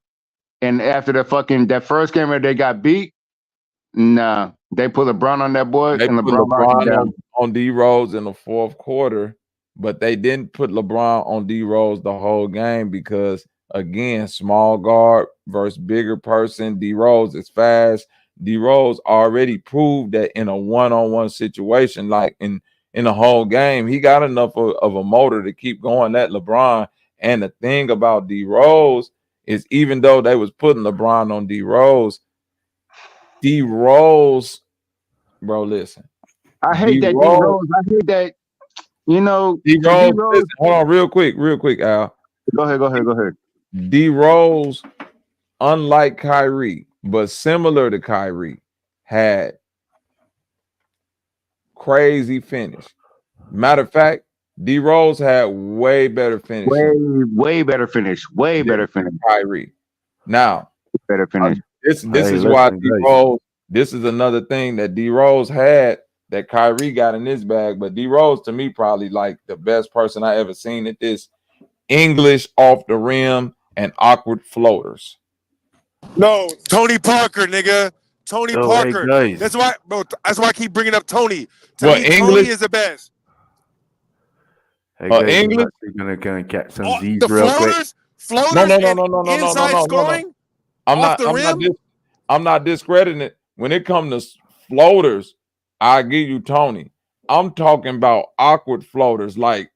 and after that first game where they got beat, nah, they put LeBron on that boy, they and put LeBron on D Rose in the fourth quarter, but they didn't put LeBron on D Rose the whole game because again, small guard versus bigger person. D Rose is fast. D Rose already proved that in a one-on-one situation, like in the whole game, he got enough of a motor to keep going at LeBron. And the thing about D Rose is, even though they was putting LeBron on D Rose, bro, listen. I hate that D Rose. I hate that. You know, D Rose. Hold on, real quick, Al. Go ahead. D Rose, unlike Kyrie, but similar to Kyrie, had crazy finish. Matter of fact, D Rose had way better finish. Way better finish. Kyrie. Now, better finish. This is why D Rose. This is another thing that D Rose had that Kyrie got in his bag. But D Rose, to me, probably like the best person I ever seen at this. English off the rim and awkward floaters. No, Tony Parker, nigga. Tony Parker. Hey, that's why I keep bringing up Tony. English Tony is the best. Hey guys, English. We're gonna get some Z's the real floaters, quick. Inside scoring. I'm not discrediting it. When it comes to floaters, I give you Tony. I'm talking about awkward floaters, like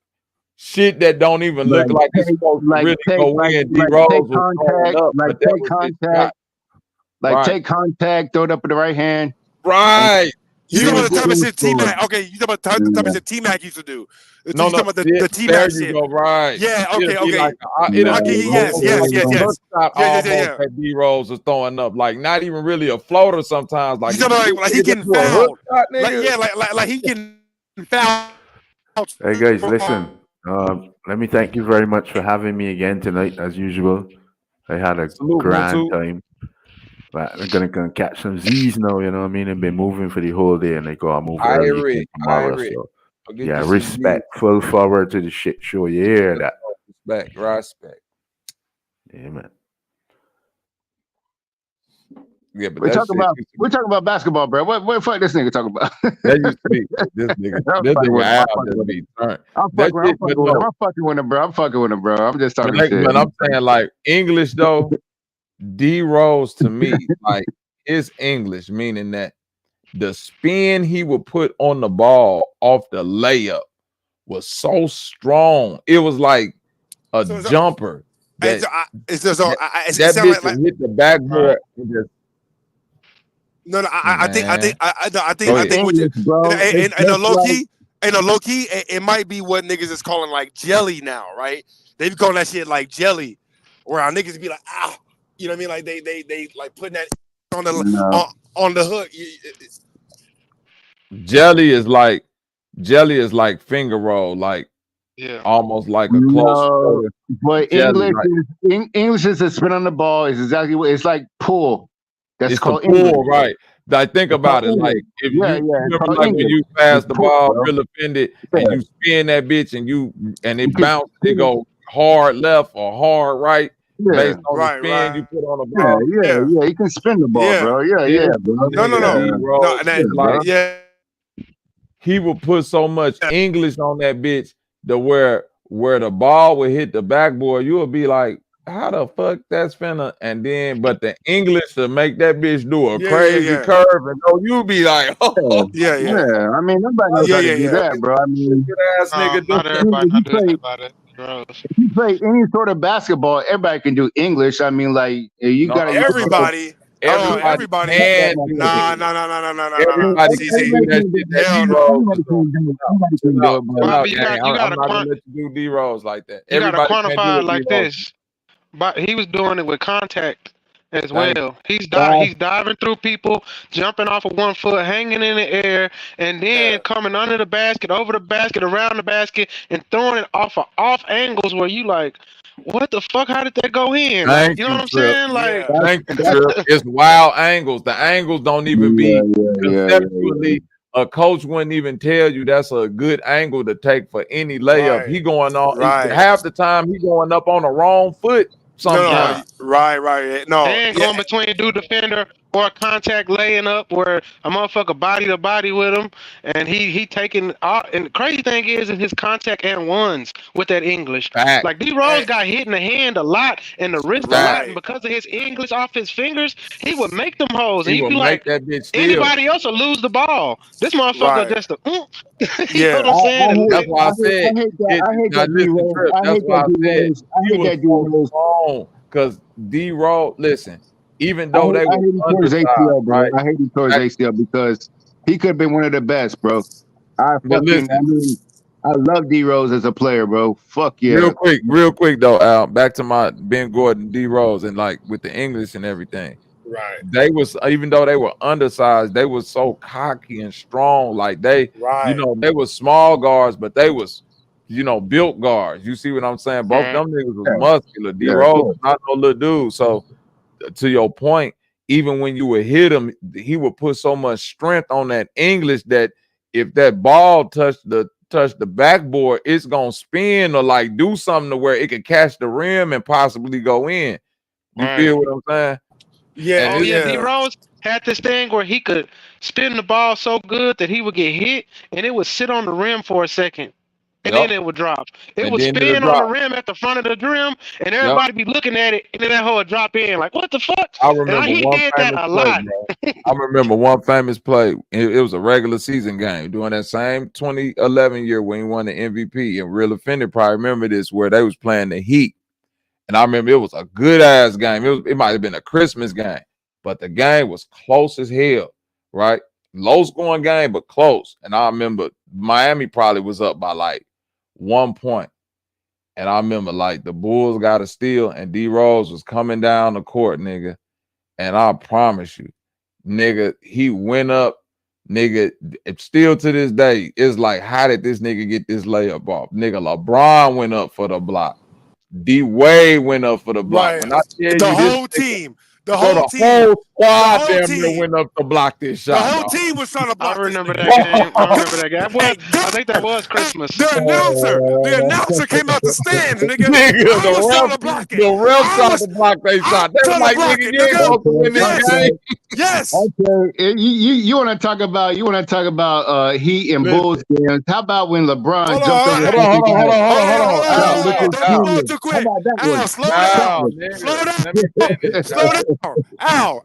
shit that don't even look like it's supposed to really go in. D Rose was throwing up, but that was his shot. Take contact, throw it up in the right hand. Right. You talking about the type of shit T-Mac? Okay, you talking about the type of shit T-Mac used to do? You talking about the T-Mac shit? Go, right. Yeah. Okay. Like, Yes. That D Rose was throwing up, like not even really a floater. Sometimes, like you talking like he getting fouled. Like he getting fouled. Hey guys, listen. Let me thank you very much for having me again tonight, as usual. I had a grand time. But I'm gonna catch some Z's now, you know what I mean? I've been moving for the whole day, and they go, I'll move early tomorrow. So yeah, respect. Full forward to the shit show. You hear that? Respect. Yeah, man. Yeah, but we're talking about basketball, bro. What the fuck this nigga talking about? That used to be this nigga out there be turned. I'm fucking with him, bro. I'm just talking shit. But I'm saying like English though, D Rose to me, like his English, meaning that the spin he would put on the ball off the layup was so strong. It was like a jumper. That bitch like, hit the backboard. No, I think what you, and a low key, it might be what niggas is calling like jelly now, right? They be calling that shit like jelly, where our niggas be like, ah, you know what I mean? Like they like putting that on the on the hook. Jelly is like finger roll, like almost like a close. But jelly, English is a spin on the ball. Is exactly what it's like. Pull. That's called the pull, right? Like think about it. Like if you remember, like when you pass the ball, real offended, and you spin that bitch, and it bounce, it go hard left or hard right. Based on the spin you put on the ball. Yeah. You can spin the ball, bro. Yeah, bro. No. He would put so much English on that bitch to where the ball would hit the backboard, you would be like, how the fuck that's finna? And then, but the English to make that bitch do a crazy curve and go, you be like, oh, yeah. I mean, nobody knows how to do that, bro. I mean, ass nigga, not everybody knows that about it. If you play any sort of basketball, everybody can do English. I mean, like you gotta everybody. Everybody. Nah. Everybody can do that. I'm not gonna let you do D Rose like that. You gotta quantify it like this. But he was doing it with contact as well. He's diving through people, jumping off of 1 foot, hanging in the air, and then coming under the basket, over the basket, around the basket, and throwing it off angles where you like, what the fuck? How did that go in? Like, you know what I'm saying? Like, it's wild angles. The angles don't even be conceptually. A coach wouldn't even tell you that's a good angle to take for any layup. Right. He going on half the time. He going up on the wrong foot. Sometimes. Right. No, and going between a dude defender or a contact laying up where a motherfucker body to body with him, and he taking and the crazy thing is in his contact and ones with that English. Fact. Like D Rose got hit in the hand a lot and the wrist a lot, and because of his English off his fingers, he would make them hoes. And he'd be like, that bitch anybody else will lose the ball. This motherfucker just you know what I'm saying? That's why I said I hate that D Rose. Because D Rose, listen, even though they were undersized, ACL, bro. I hate him towards ACL because he could have been one of the best, bro. I love D Rose as a player, bro. Fuck yeah. Real quick though, Al. Back to my Ben Gordon, D Rose, and like with the English and everything. Right. They was, even though they were undersized, they was so cocky and strong. Like they were small guards, but they was, built guards. You see what I'm saying? Both them niggas was muscular. D Rose was not no little dude. So to your point, even when you would hit him, he would put so much strength on that English that if that ball touched the backboard, it's gonna spin or like do something to where it could catch the rim and possibly go in. You feel what I'm saying? Yeah. D Rose had this thing where he could spin the ball so good that he would get hit and it would sit on the rim for a second. and then it would drop. It And would then it'll spin on the drop. rim at the front of the rim, and Yep. everybody be looking at it, and then that hoe would drop in. Like, what the fuck? I And remember he one did that famous a play, lot. bro. I remember one famous play. It was a regular season game during that same 2011 year when he won the MVP. And Real Offended probably remember this, where they was playing the Heat. And I remember it was a good ass game. It might have been a Christmas game, but the game was close as hell, right? Low scoring game, but close. And I remember Miami probably was up by like 1 point. And I remember like the Bulls got a steal and D Rose was coming down the court, nigga. And I promise you, nigga, he went up, nigga. Still to this day, it's like, how did this nigga get this layup off? Nigga, LeBron went up for the block. D Wade went up for the block. Right. When I tell The you whole this, team. The whole team. whole squad The whole damn team. near went up to block this shot. The whole dog. team was trying to block I remember this that game. I remember that game. I think that was Christmas. The announcer came out the stands, nigga. Nigga, I was trying to block it. the refs tried to block they shot. They was like, nigga, you ain't supposed to win this game. Yes. Okay. You want to talk about Heat and Bulls games? How about when LeBron jumped over? Hold on. Too quick. How about that one? Slow down. Al,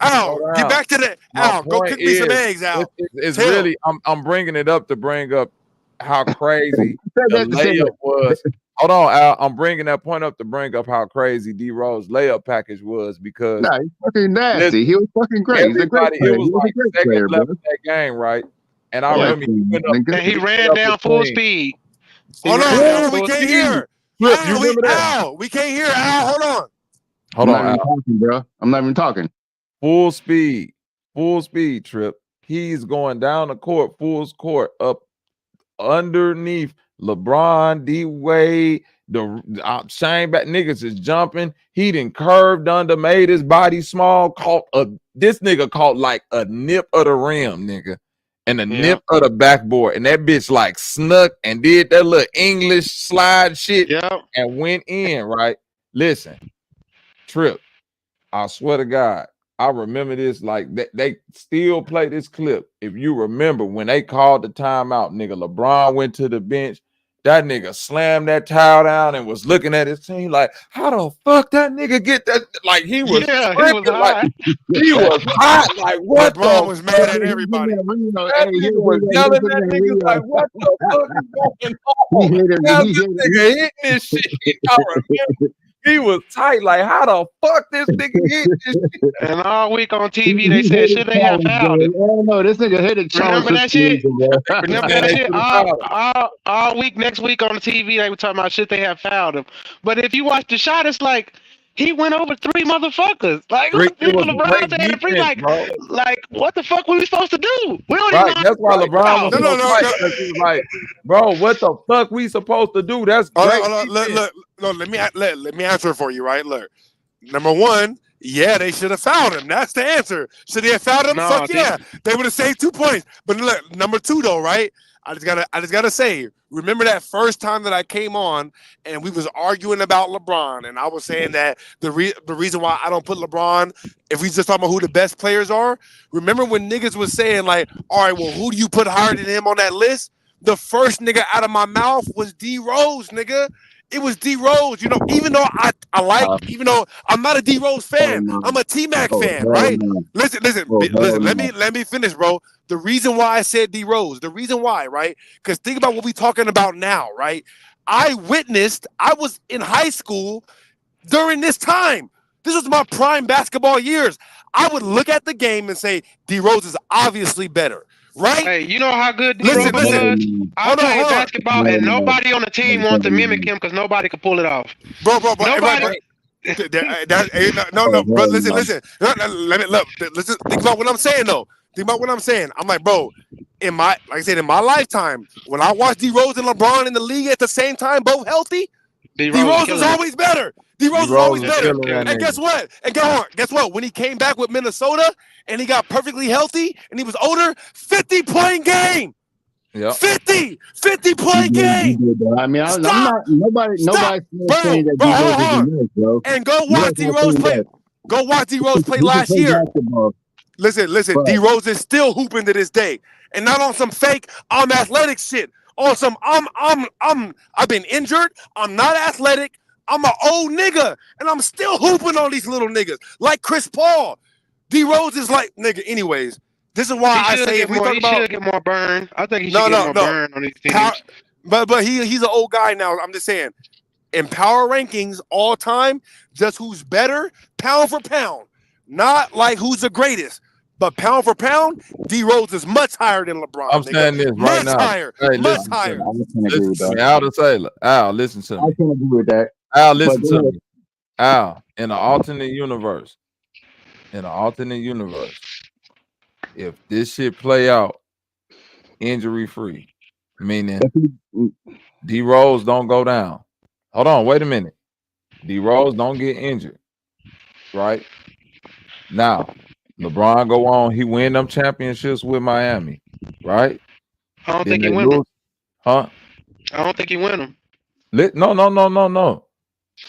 get back to that. Al, go cook me some eggs, Al. It's really, I'm bringing it up to bring up how crazy the layup was. Hold on, Al. I'm bringing that point up to bring up how crazy D Rose layup package was because he's fucking nasty. He was fucking great. He's a great player. It was like second left in that game, right? And I remember he went up and he ran down full speed. Hold on, we can't hear. You remember that? Al, we can't hear. Al, hold on. I'm not even talking, bro. I'm not even talking. Full speed, Trip. He's going down the court, full court, up underneath LeBron, D Wade, the Shane back niggas is jumping. He done curved under, made his body small. This nigga caught like a nip of the rim, nigga, and a nip of the backboard, and that bitch like snuck and did that little English slide shit, and went in. Right, listen, Trip. I swear to God, I remember this like they still play this clip. If you remember when they called the timeout, nigga, LeBron went to the bench. That nigga slammed that towel down and was looking at his team like, how the fuck that nigga get that? Like he was, he was hot. He was hot. Like what? LeBron was mad at everybody. That nigga was yelling at niggas like, what the fuck is going on? Now this nigga hitting this shit. I remember. He was tight. Like, how the fuck this nigga hit this shit? And all week on TV, they said shit they had fouled him. Oh no, this nigga hit it. Remember that shit? Remember that shit? All week, next week on the TV, they were talking about shit they had fouled him. But if you watch the shot, it's like he went over 3 motherfuckers. Like, like, what the fuck were we supposed to do? We don't even know. That's why LeBron was he was like, bro, what the fuck we supposed to do? That's great. Look, let me answer it for you, right? Look, number one, yeah, they should have fouled him. That's the answer. Should they have fouled him? Fuck yeah, they would have saved 2 points. But look, number two though, right? I just gotta say, remember that first time that I came on and we was arguing about LeBron, and I was saying that the reason why I don't put LeBron, if we just talking about who the best players are, remember when niggas was saying like, all right, well, who do you put higher than him on that list? The first nigga out of my mouth was D Rose, nigga. It was D Rose, you know. Even though even though I'm not a D Rose fan, I'm a T Mac fan, right? Listen. Let me finish, bro. The reason why I said D Rose, the reason why, right? Because think about what we're talking about now, right? I was in high school during this time. This was my prime basketball years. I would look at the game and say D Rose is obviously better. Right? Hey, you know how good D Rose was? I played basketball, and nobody on the team wants to mimic him because nobody could pull it off. Bro. Nobody. No, bro. Listen. Let me look. Listen. Think about what I'm saying, though. Think about what I'm saying. I'm like, bro. In my lifetime, when I watched D Rose and LeBron in the league at the same time, both healthy, D Rose was always better. D Rose was always better. And guess what? Guess what? When he came back with Minnesota and he got perfectly healthy and he was older, 50-point game. Yeah. 50-point game. I mean, I'm not nobody's saying that D Rose is nice, bro. And go watch D Rose play. Go watch D Rose play last year. Listen. D Rose is still hooping to this day. And not on some fake athletic shit. Awesome. I've been injured. I'm not athletic. I'm an old nigga, and I'm still hooping on these little niggas like Chris Paul. D Rose is like nigga. Anyways, this is why I say if we talk about should get more burn. I think he should get more burn on these teams. But he's an old guy now. I'm just saying, in power rankings all time, just who's better pound for pound, not like who's the greatest. But pound for pound, D Rose is much higher than LeBron. I'm saying this right now. Higher, hey, much listen higher. To me. Listen to me. Al the Sailor. Al, listen to me. I can agree with that. Al, listen to me. Al, in an alternate universe, if this shit play out injury free, meaning D Rose don't go down. Hold on, wait a minute. D Rose don't get injured, right? Now, LeBron go on, he win them championships with Miami, right? I don't think he win them. Huh? I don't think he win them. No.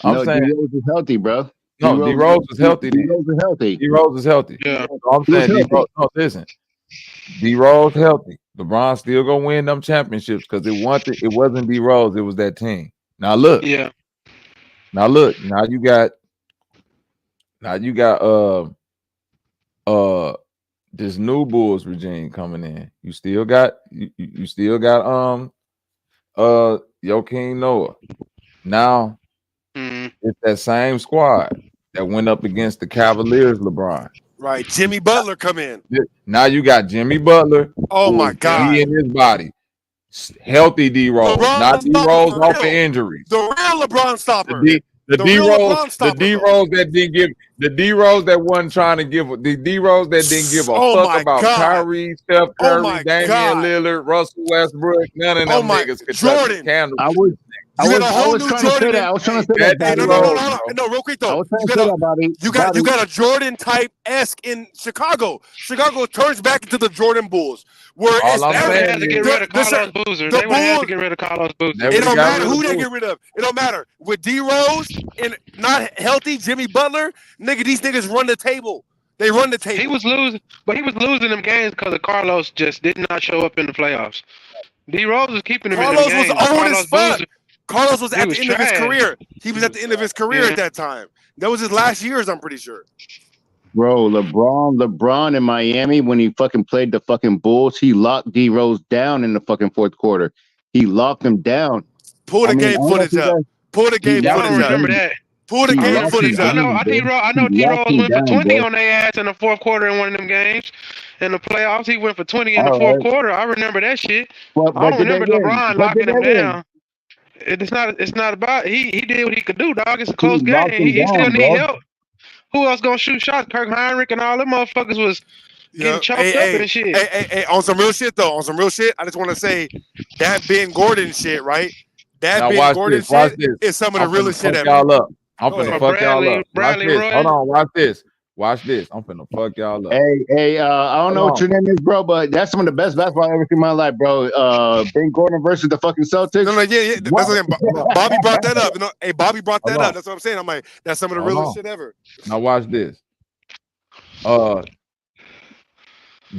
I'm saying D Rose is healthy, bro. No, D Rose is healthy. D Rose is healthy. D Rose is healthy. Yeah. So I'm saying D Rose. No, listen. D Rose healthy. LeBron still gonna win them championships because it wasn't D Rose, it was that team. Now look. Yeah. Now look. Now you got this new Bulls regime coming in. You still got Joakim Noah. Now it's that same squad that went up against the Cavaliers, LeBron. Right, Jimmy Butler come in. Now you got Jimmy Butler. Oh my God, he in his body, healthy D Rose, not D Rose off of injuries. The real LeBron stopper. The D Rose that didn't give the D Rose that wasn't trying to give the D Rose that didn't give a fuck about Kyrie, Steph Curry, Damian Lillard, Russell Westbrook. None of them niggas could touch the candle. I was trying to say that. I was trying to say that. No, real quick though. You got a Jordan type esque in Chicago. Chicago turns back into the Jordan Bulls. Where they would have had to get rid of Carlos Boozer. They would have had to get rid of Carlos Boozer. It don't matter who they get rid of. It don't matter. With D Rose and not healthy Jimmy Butler, nigga, these niggas run the table. They run the table. He was losing them games because Carlos just did not show up in the playoffs. D Rose was keeping him in the games. Carlos was old as fuck. Carlos was at the end of his career. He was at the end of his career at that time. That was his last years, I'm pretty sure. Bro, LeBron in Miami, when he fucking played the fucking Bulls, he locked D Rose down in the fucking fourth quarter. He locked him down. Pull the game footage up. Pull the game footage up. I don't remember that. Pull the game footage up. I know D Rose went for 20 on their ass in the fourth quarter in one of them games. In the playoffs, he went for 20 in the fourth quarter. I remember that shit. I don't remember LeBron locking him down. It's not about he did what he could do, dog. It's a close game. He still need help. Who else gonna shoot shots? Kirk Heinrich and all them motherfuckers was getting choked up and shit. Hey, on some real shit though. On some real shit, I just want to say that Ben Gordon shit, right? That Ben Gordon shit is some of the realest shit ever. I'm finna fuck y'all up. Bradley Roy. Roy. Hold on, watch this. Watch this. I'm finna fuck y'all up. Hey, I don't know what your name is, bro, but that's some of the best basketball I've ever seen in my life, bro. Ben Gordon versus the fucking Celtics. No, yeah. That's what Bobby brought that up. Hey, Bobby brought that up. That's what I'm saying. I'm like, that's some of the realest shit ever. Now watch this.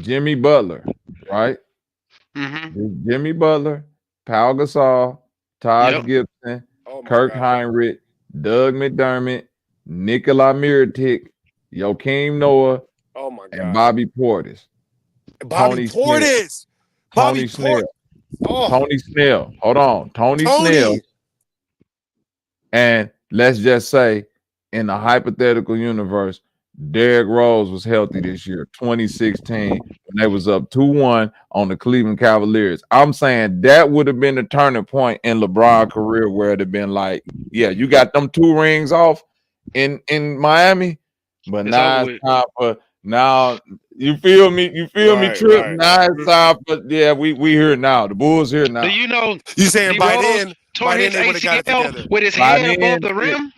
Jimmy Butler, right? Mm-hmm. Jimmy Butler, Pau Gasol, Todd Gibson, Kirk Heinrich, Doug McDermott, Nikola Mirotic, Joakim Noah, and Bobby Portis. Tony Snell. Tony Snell. Hold on. Tony Snell. And let's just say, in a hypothetical universe, Derrick Rose was healthy this year, 2016, when they was up 2-1 on the Cleveland Cavaliers. I'm saying that would have been the turning point in LeBron's career where it'd have been like, yeah, you got them 2 rings off in Miami, but now it's time for you feel me? You feel me, Trip? Right. Now it's time for we here now. The Bulls here now. Do you know you saying by then they would have got it together with his head above the rim?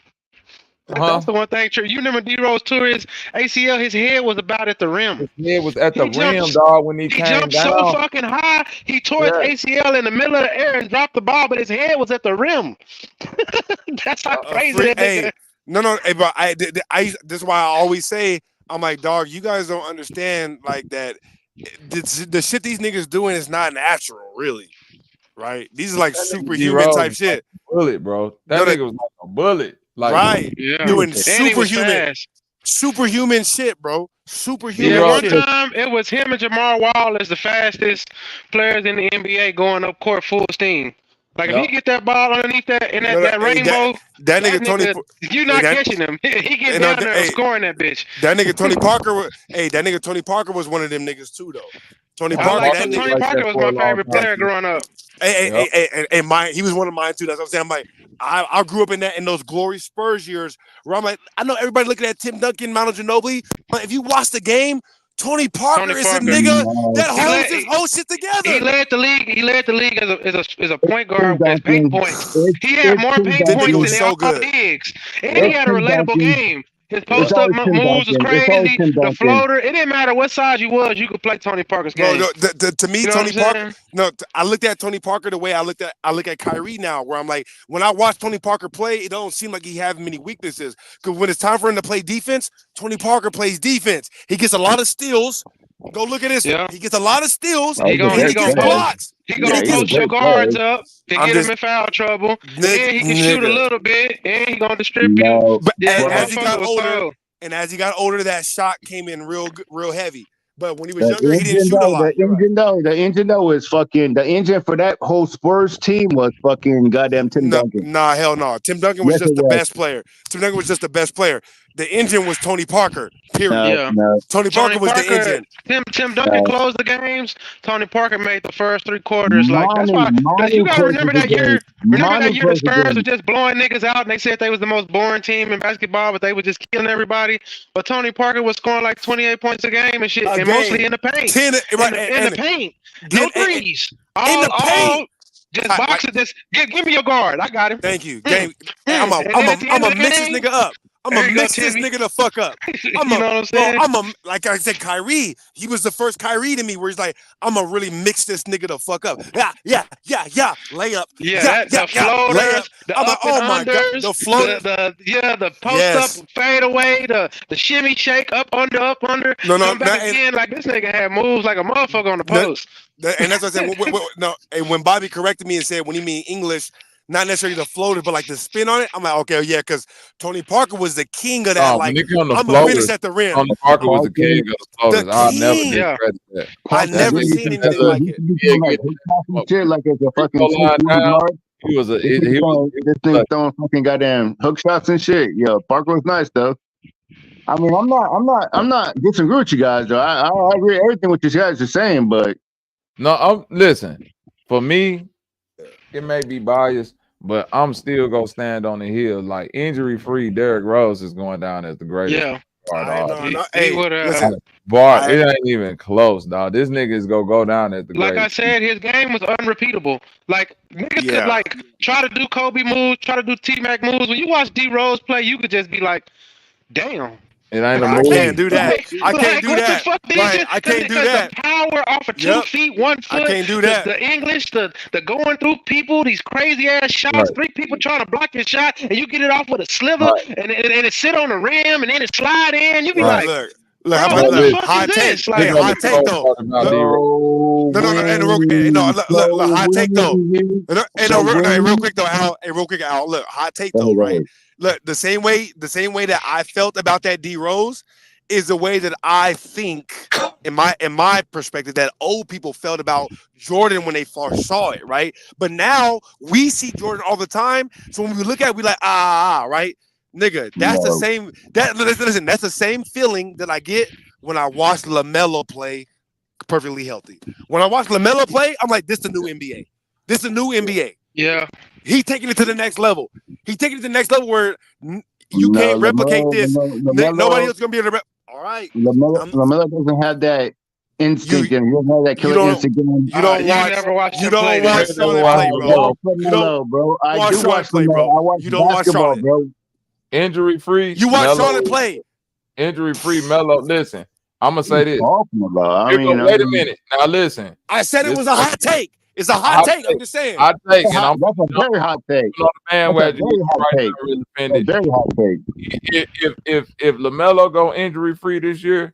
That's the one thing, Trip. You remember D Rose tore his ACL? His head was about at the rim. His head was at the rim, dog. When he came jumped down, so fucking high, he tore his ACL in the middle of the air and dropped the ball, but his head was at the rim. That's how crazy that nigga. No, hey, bro. This is why I always say, I'm like, dog, you guys don't understand like that. The shit these niggas doing is not natural, really. right? These are like That nigga superhuman D-Rose type was like shit. a bullet, bro. That nigga was like a bullet. Like Right. Yeah, Doing and he was superhuman fast. shit, bro. Yeah, Superhuman one shit. time it was him and Jamar Wall as the fastest players in the NBA going up court full steam. Like if he get that ball underneath that and No, that hey, rainbow, that that nigga Tony, nigga, you hey, not catching him. He get no, down there and scoring that bitch. that nigga Tony Parker. That nigga Tony Parker was one of them niggas too, though. Tony Parker, that nigga. Tony Parker was my favorite player growing up. Hey, he was one of mine too. That's what I'm saying. I'm like, I grew up in those glory Spurs years where I'm like, I know everybody looking at Tim Duncan, Manu Ginobili, but if you watch the game, Tony Parker is a nigga that holds his whole shit together. He led the league. He led the league as a point guard as paint points. He had more paint points than all Diggs, and he had a relatable game. His post up moves was crazy. The floater. It didn't matter what size you was. You could play Tony Parker's game. Bro, to me, You know Tony what I'm Parker. No, I looked at Tony Parker the way I look at Kyrie now, where I'm like, when I watch Tony Parker play, it don't seem like he has many weaknesses. Because when it's time for him to play defense, Tony Parker plays defense. He gets a lot of steals. Go look at this. Yeah. He gets a lot of steals. He gonna blocks. He gonna post your guards up to get him in foul trouble. And he can shoot a little bit, and he gonna distribute. But as he got older, that shot came in real heavy. But when he was younger, he didn't shoot a lot. The engine though is fucking. The engine for that whole Spurs team was fucking goddamn Tim Duncan. Nah, hell no. Tim Duncan was just the best player. Tim Duncan was just the best player. The engine was Tony Parker. Period. Tony Parker was the engine. Tim Duncan closed the games. Tony Parker made the first 3 quarters. Like that's why you gotta remember that year. Remember that year the Spurs were just blowing niggas out, and they said they was the most boring team in basketball, but they were just killing everybody. But Tony Parker was scoring like 28 points a game and shit, and mostly in the paint. In the paint. No threes. In the paint. Just box it. Just give me your guard. I got him. Thank you. I'm a mix this nigga up. I'm gonna mix this nigga the fuck up. You know what I'm saying? Like I said, Kyrie. He was the first Kyrie to me, where he's like, I'm gonna really mix this nigga the fuck up. Yeah. Layup. The floaters, the up and unders, the floater, the post up, fade away, the shimmy shake, up under. Come back again, like this nigga had moves like a motherfucker on the post. And that's what I said. And when Bobby corrected me and said when he mean English, not necessarily the floater, but like the spin on it, I'm like, okay, yeah, because Tony Parker was the king of that. Like, I'm gonna finish at the rim. Tony Parker was the king of the floaters. I'll never discredit that. I never seen anything like it. Shit, like it's a fucking he was this thing throwing fucking goddamn hook shots and shit. Yeah, Parker was nice though. I mean, I'm not disagreeing with you guys though. I agree with everything what you guys are saying, but listen, for me, it may be biased, but I'm still gonna stand on the hill. Like injury-free, Derrick Rose is going down as the greatest. Yeah. Bart, it ain't even close, dog. This nigga is gonna go down as the greatest. Like I said, his game was unrepeatable. Like niggas could like try to do Kobe moves, try to do T-Mac moves. When you watch D Rose play, you could just be like, damn. It ain't a I movie. can't do that. I can't do that. Right, I can't do that. The power off of 2 feet, 1 foot. I can't do that. The English, the going through people, these crazy ass shots. 3 people trying to block your shot, and you get it off with a sliver, and it sit on the rim, and then it slide in. You be like, look, how about the hot take? Like, hot take though. Look, hot take though. Real quick though, Al. Look, hot take though, right? Look, the same way that I felt about that D Rose is the way that I think, in my perspective, that old people felt about Jordan when they first saw it, right? But now we see Jordan all the time, so when we look at it, we like right, nigga. That's the same. Listen, that's the same feeling that I get when I watch LaMelo play perfectly healthy. When I watch LaMelo play, I'm like, this is the new NBA. This is the new NBA. Yeah. He's taking it to the next level. He's taking it to the next level where you can't replicate this. Nobody else is gonna be able to. All right. LaMelo doesn't have that instinct, and he doesn't have that killer instinct. You don't watch Charlotte play, bro. I do watch play, bro. I watch basketball, bro. Injury free. You watch Charlotte play. Injury free, Melo. Listen, I'm gonna say this. Wait a minute. Now listen. I said it was a hot take. It's a hot take. I'm just saying. Hot take, and that's a very hot take. Very hot take. If LaMelo go injury free this year,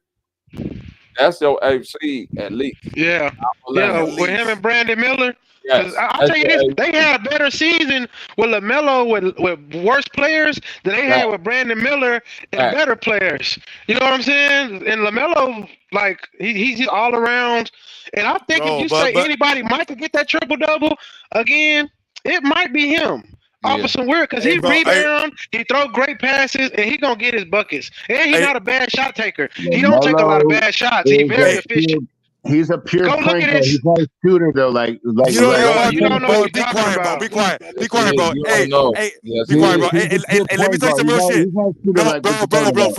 That's your AC at least. Yeah, with him and Brandon Miller. Because Yes, I'll that's tell you your this, AC. they had a better season with LaMelo with worse players than they had Fact, with Brandon Miller and fact. better players. You know what I'm saying? And LaMelo, like he's just all around. And I think if Bro, you but say anybody might could get that triple double again, it might be him. Off Yeah. of some weird, because hey, he bro, hey, rebound, he throw great passes, and he gonna get his buckets. And he hey, not a bad shot taker. He don't take a lot of LaMelo bad shots. He is very a hey, efficient. pure. He's a pure Go look point at guard. his. He's not a shooter though. Like you don't know Bro, what, you don't know what bro. you're Be talking quiet, bro. about. Be quiet. Be Yes, he quiet, is. bro. You Hey, don't know. hey, Yes, be he quiet, bro. is. Hey, he's a pure and let me point tell you guard. some real shit. He's not a shooter No, like what bro, you're talking about.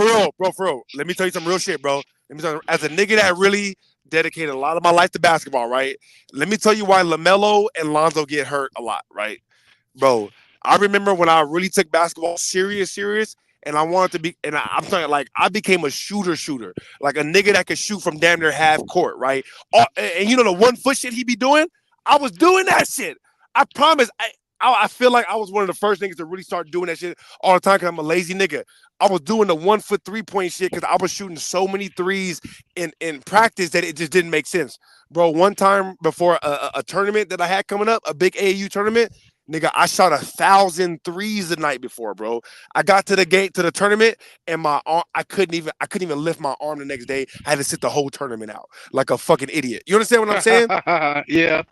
for real. Let me tell you some real shit, bro. Let me tell you, as a nigga that really dedicated a lot of my life to basketball, right? Let me tell you why LaMelo and Lonzo get hurt a lot, right? Bro, I remember when I really took basketball serious, and I wanted to be, and I'm talking like I became a shooter, like a nigga that could shoot from damn near half court, right? And you know the 1 foot shit he be doing, I was doing that shit. I promise. I feel like I was one of the first niggas to really start doing that shit all the time because I'm a lazy nigga. I was doing the 1 foot 3 point shit because I was shooting so many threes in practice that it just didn't make sense. Bro, one time before a tournament that I had coming up, a big AAU tournament, nigga, I shot 1,000 threes the night before, bro. I got to the gate to the tournament, and my arm, I couldn't even lift my arm the next day. I had to sit the whole tournament out like a fucking idiot. You understand what I'm saying, Yeah,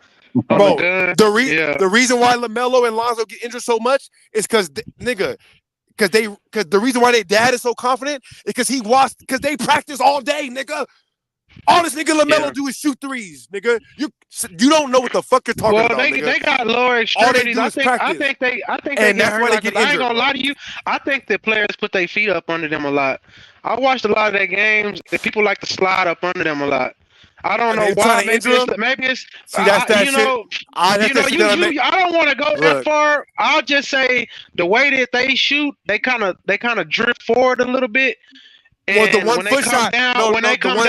on the bro? gun. Yeah. The reason why LaMelo and Lonzo get injured so much is because nigga. Because the reason why their dad is so confident is because they practice all day, nigga. All this nigga LaMelo Yeah. do is shoot threes, nigga. You don't know what the fuck you're talking Well, about, they nigga. got lower All they extremities. do I is think practice, they and get that's hurt why a they lot. get Cause I ain't injured, gonna bro. lie to you. I think the players put their feet up under them a lot. I watched a lot of their games, and people like to slide up under them a lot. I don't know They trying why. to injure him. Maybe it's See, that's that shit. That's that shit that I make. I don't want to go that Look, far. I'll just say the way that they shoot, they kind of drift forward a little bit. was the And one when they foot come shot? down, No, the one.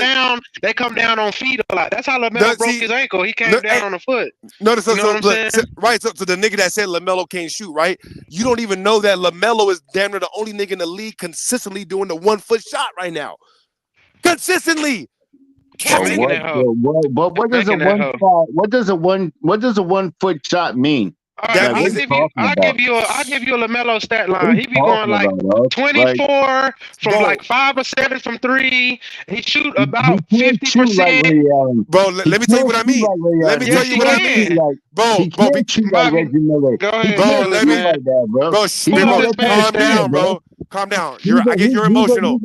they come down on feet a lot. That's how LaMelo The, broke see, his ankle. He came no, down hey, on the foot. no, You know what I'm look, saying? right. So the nigga that said LaMelo can't shoot, right? You don't even know that LaMelo is damn near the only nigga in the league consistently doing the 1 foot shot right now. Consistently. But And making what? that hoe. What does a Making that one hoe. shot? What does a 1 foot shot mean? All right, Like, what are you talking about? I'll give you a LaMelo stat What are line. you He be going talking like about, dog? Like, 24 from Bro, like 5 or 7 from 3. He shoot he about can't shoot like 50%. Ray Allen. bro, He let me tell you can't what I shoot mean. like Ray Let Allen. me He tell Yes, you he what I can't mean. shoot can. like Bro, he can't shoot like Bobby, Reggie Miller. go He ahead, can't pull his let shoot me, man. like that, bro. bro, He's Pull not up his that type of man calm shooter, stat. down, bro. bro. Calm down. He's I get you're emotional.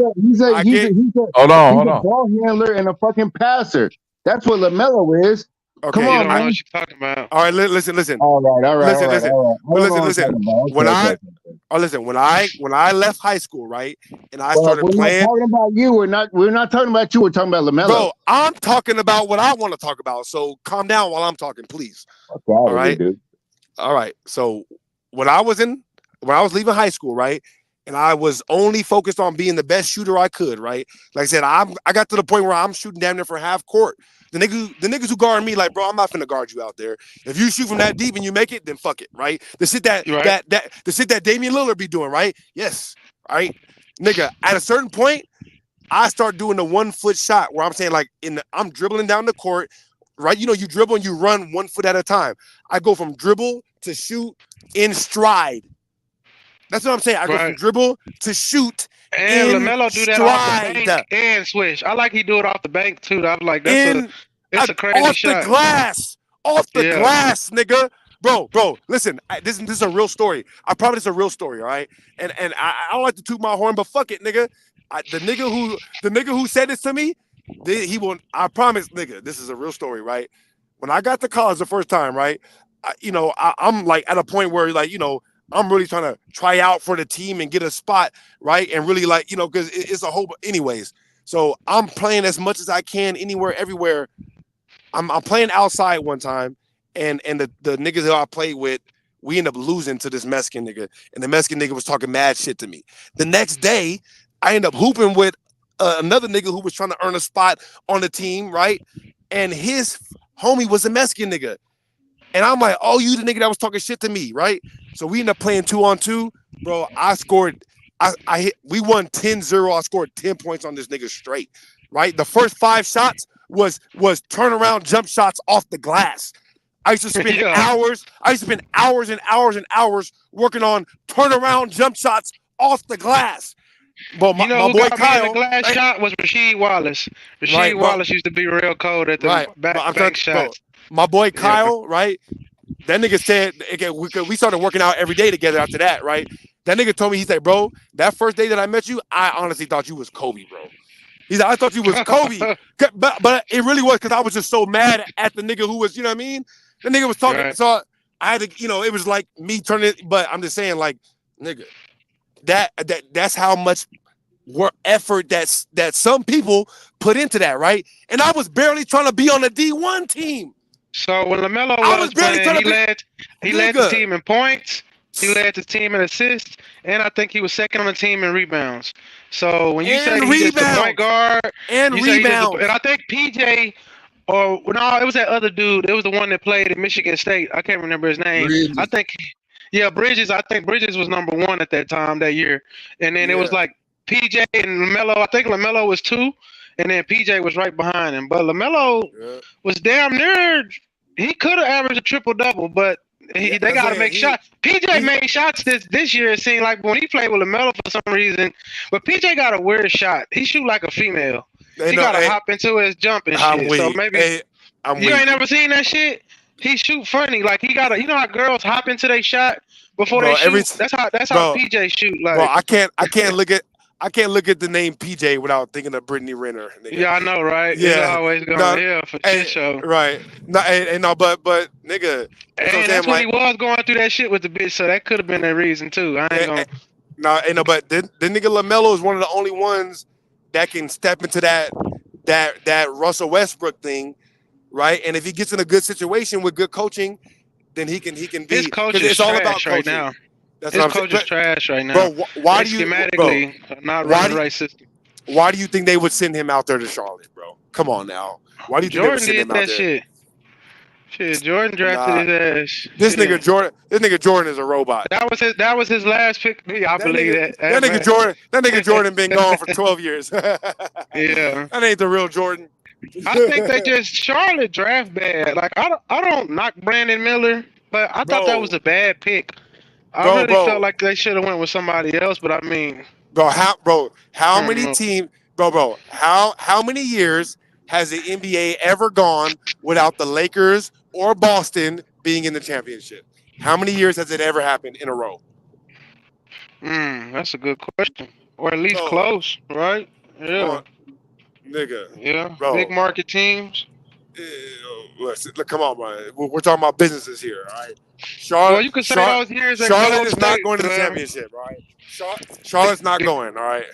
I get Hold a on. ball handler and a fucking passer. That's what LaMelo is. Come okay. You on, don't know man. what you're talking about. All right, listen. All right. Listen. I But don't know what I'm listen. talking about. When Okay. listen, when I left high school, right, and I Well, started we're not playing, talking about you. We're not talking about you. We're talking about LaMelo. bro, I'm talking about what I want to talk about. So calm down while I'm talking, please. Fuck out All of here, right. dude. All right. So when I was leaving high school, right, and I was only focused on being the best shooter I could, right. Like I said, I got to the point where I'm shooting damn near for half court. The niggas who guard me, like, bro, I'm not finna guard you out there. If you shoot from that deep and you make it, then fuck it, right? The shit Right. the shit that Damian Lillard be doing, right? Yes, right, nigga. At a certain point, I start doing the 1 foot shot where I'm saying like I'm dribbling down the court, right? You know, you dribble and you run 1 foot at a time. I go from dribble to shoot in stride. That's what I'm saying. I go from Right. dribble to shoot And in LaMelo do that off the stride. bank and switch. I like he do it off the bank too. I was like, In it's a crazy off the shot. glass. Off the Yeah. glass, nigga. Bro, listen. This is a real story. I promise it's a real story, all right? And I don't like to toot my horn, but fuck it, nigga. The nigga who said this to me, he will. I promise, nigga. This is a real story, right? When I got to college the first time, right? I'm like at a point where like I'm really trying to try out for the team and get a spot, right? And really like because it's a whole. Anyways, so I'm playing as much as I can anywhere, everywhere. I'm playing outside one time, and the niggas that I played with, we end up losing to this Mexican nigga, and the Mexican nigga was talking mad shit to me. The next day, I end up hooping with another nigga who was trying to earn a spot on the team, right? And his homie was a Mexican nigga, and I'm like, oh, you the nigga that was talking shit to me, right? So we end up playing 2-on-2, bro. I scored. We won 10-0. I scored 10 points on this nigga straight. right? The first 5 shots was turnaround jump shots off the glass. I used to spend hours. I used to spend hours and hours and hours working on turnaround jump shots off the glass. But You know my who boy got me in the Kyle, glass shot was Rasheed Wallace. right, Rasheed bro, Wallace used to be real cold at them right. But I'm trying, bank bro. shots. My boy Yeah. Kyle, right? That nigga said we started working out every day together after that, right? That nigga told me, he said, bro, that first day that I met you, I honestly thought you was Kobe, bro. He said, I thought you was Kobe. But it really was because I was just so mad at the nigga who was, you know what I mean? The nigga was talking. Right. So I had to, it was like me turning it, but I'm just saying, like, nigga, that's how much work effort that some people put into that, right? And I was barely trying to be on the D1 team. So when LaMelo was barely playing, trying to he led the team in points, he led the team in assists, and I think he was second on the team in rebounds. So when you say he's just the point guard, and I think PJ, or no, it was that other dude. It was the one that played at Michigan State. I can't remember his name. Bridges. I think, Bridges. I think Bridges was number 1 at that time that year, and then it was like PJ and LaMelo. I think LaMelo was 2. And then PJ was right behind him. But LaMelo was damn near. He could have averaged a triple-double, but they got to make shots. PJ made shots this year, it seemed like, when he played with LaMelo for some reason. But PJ got a weird shot. He shoot like a female. He got to hop into his jump and shit. So maybe you ain't never seen that shit? He shoot funny. Like, he got to, you know how girls hop into their shot before they shoot? That's how PJ shoot. Like, bro, I can't look at the name PJ without thinking of Brittany Renner. Nigga. Yeah, I know, right? Yeah, it's always going for shit show. Right. No, but nigga. And that's when he was going through that shit with the bitch, so that could have been a reason too. I ain't gonna. No, but the nigga LaMelo is one of the only ones that can step into that Russell Westbrook thing, right? And if he gets in a good situation with good coaching, then he can be. His coach is it's all about trash right coaching. now. That's His what I'm coach saying. is trash right now. Bro, why do you schematically not running the right system? Why do you think they would send him out there to Charlotte, bro? Come on now. Why do you think they would send him out there? Shit. Shit, Jordan drafted his ass. This nigga Jordan is a robot. That was his last pick. I believe that. That nigga Jordan been gone for 12 years. Yeah. That ain't the real Jordan. I think they just Charlotte draft bad. Like I don't knock Brandon Miller, but I thought that was a bad pick. I really felt like they should have went with somebody else, but I mean, how many teams, how many years has the NBA ever gone without the Lakers or Boston being in the championship? How many years has it ever happened in a row? That's a good question, or at least close, right? Yeah, nigga. Yeah, big market teams. Look, come on, man. We're talking about businesses here, all right? Charlotte, you could say those years. Charlotte is not going to the championship, all right? Charlotte's not going, all right?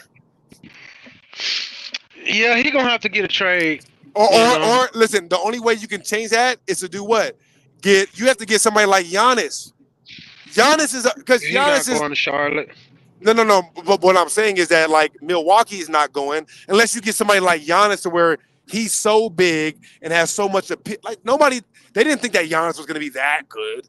Yeah, he gonna have to get a trade. Or listen, the only way you can change that is to do what? You have to get somebody like Giannis. Giannis is because Giannis is going to Charlotte. No. But what I'm saying is that like Milwaukee is not going unless you get somebody like Giannis to where he's so big and has so much like nobody. They didn't think that Giannis was going to be that good.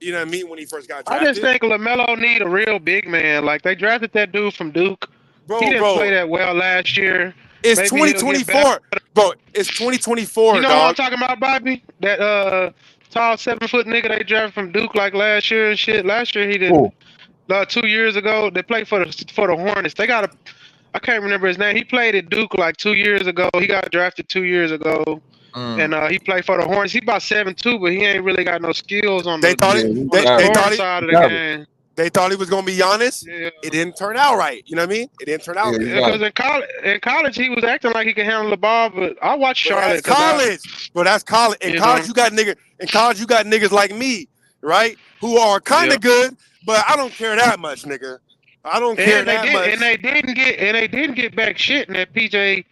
You know what I mean? When he first got drafted. I just think LaMelo need a real big man. Like they drafted that dude from Duke. He didn't play that well last year. It's 2024, bro. It's 2024. You know what I'm talking about, Bobby? That tall 7-foot nigga they drafted from Duke like last year and shit. Last year he didn't. 2 years ago they played for the Hornets. They got I can't remember his name. He played at Duke like 2 years ago. He got drafted 2 years ago. And he played for the Hornets. He about 7'2", but he ain't really got no skills on the side of the game. They thought he was gonna be Giannis. Yeah. It didn't turn out right. You know what I mean? It didn't turn out. Because in college he was acting like he could handle the ball, but I watched Charlotte. That's college. That's college. In college you got niggas like me, right? Who are kind of good, but I don't care that much, nigga. I don't care that much. And they didn't get back shit in that PJ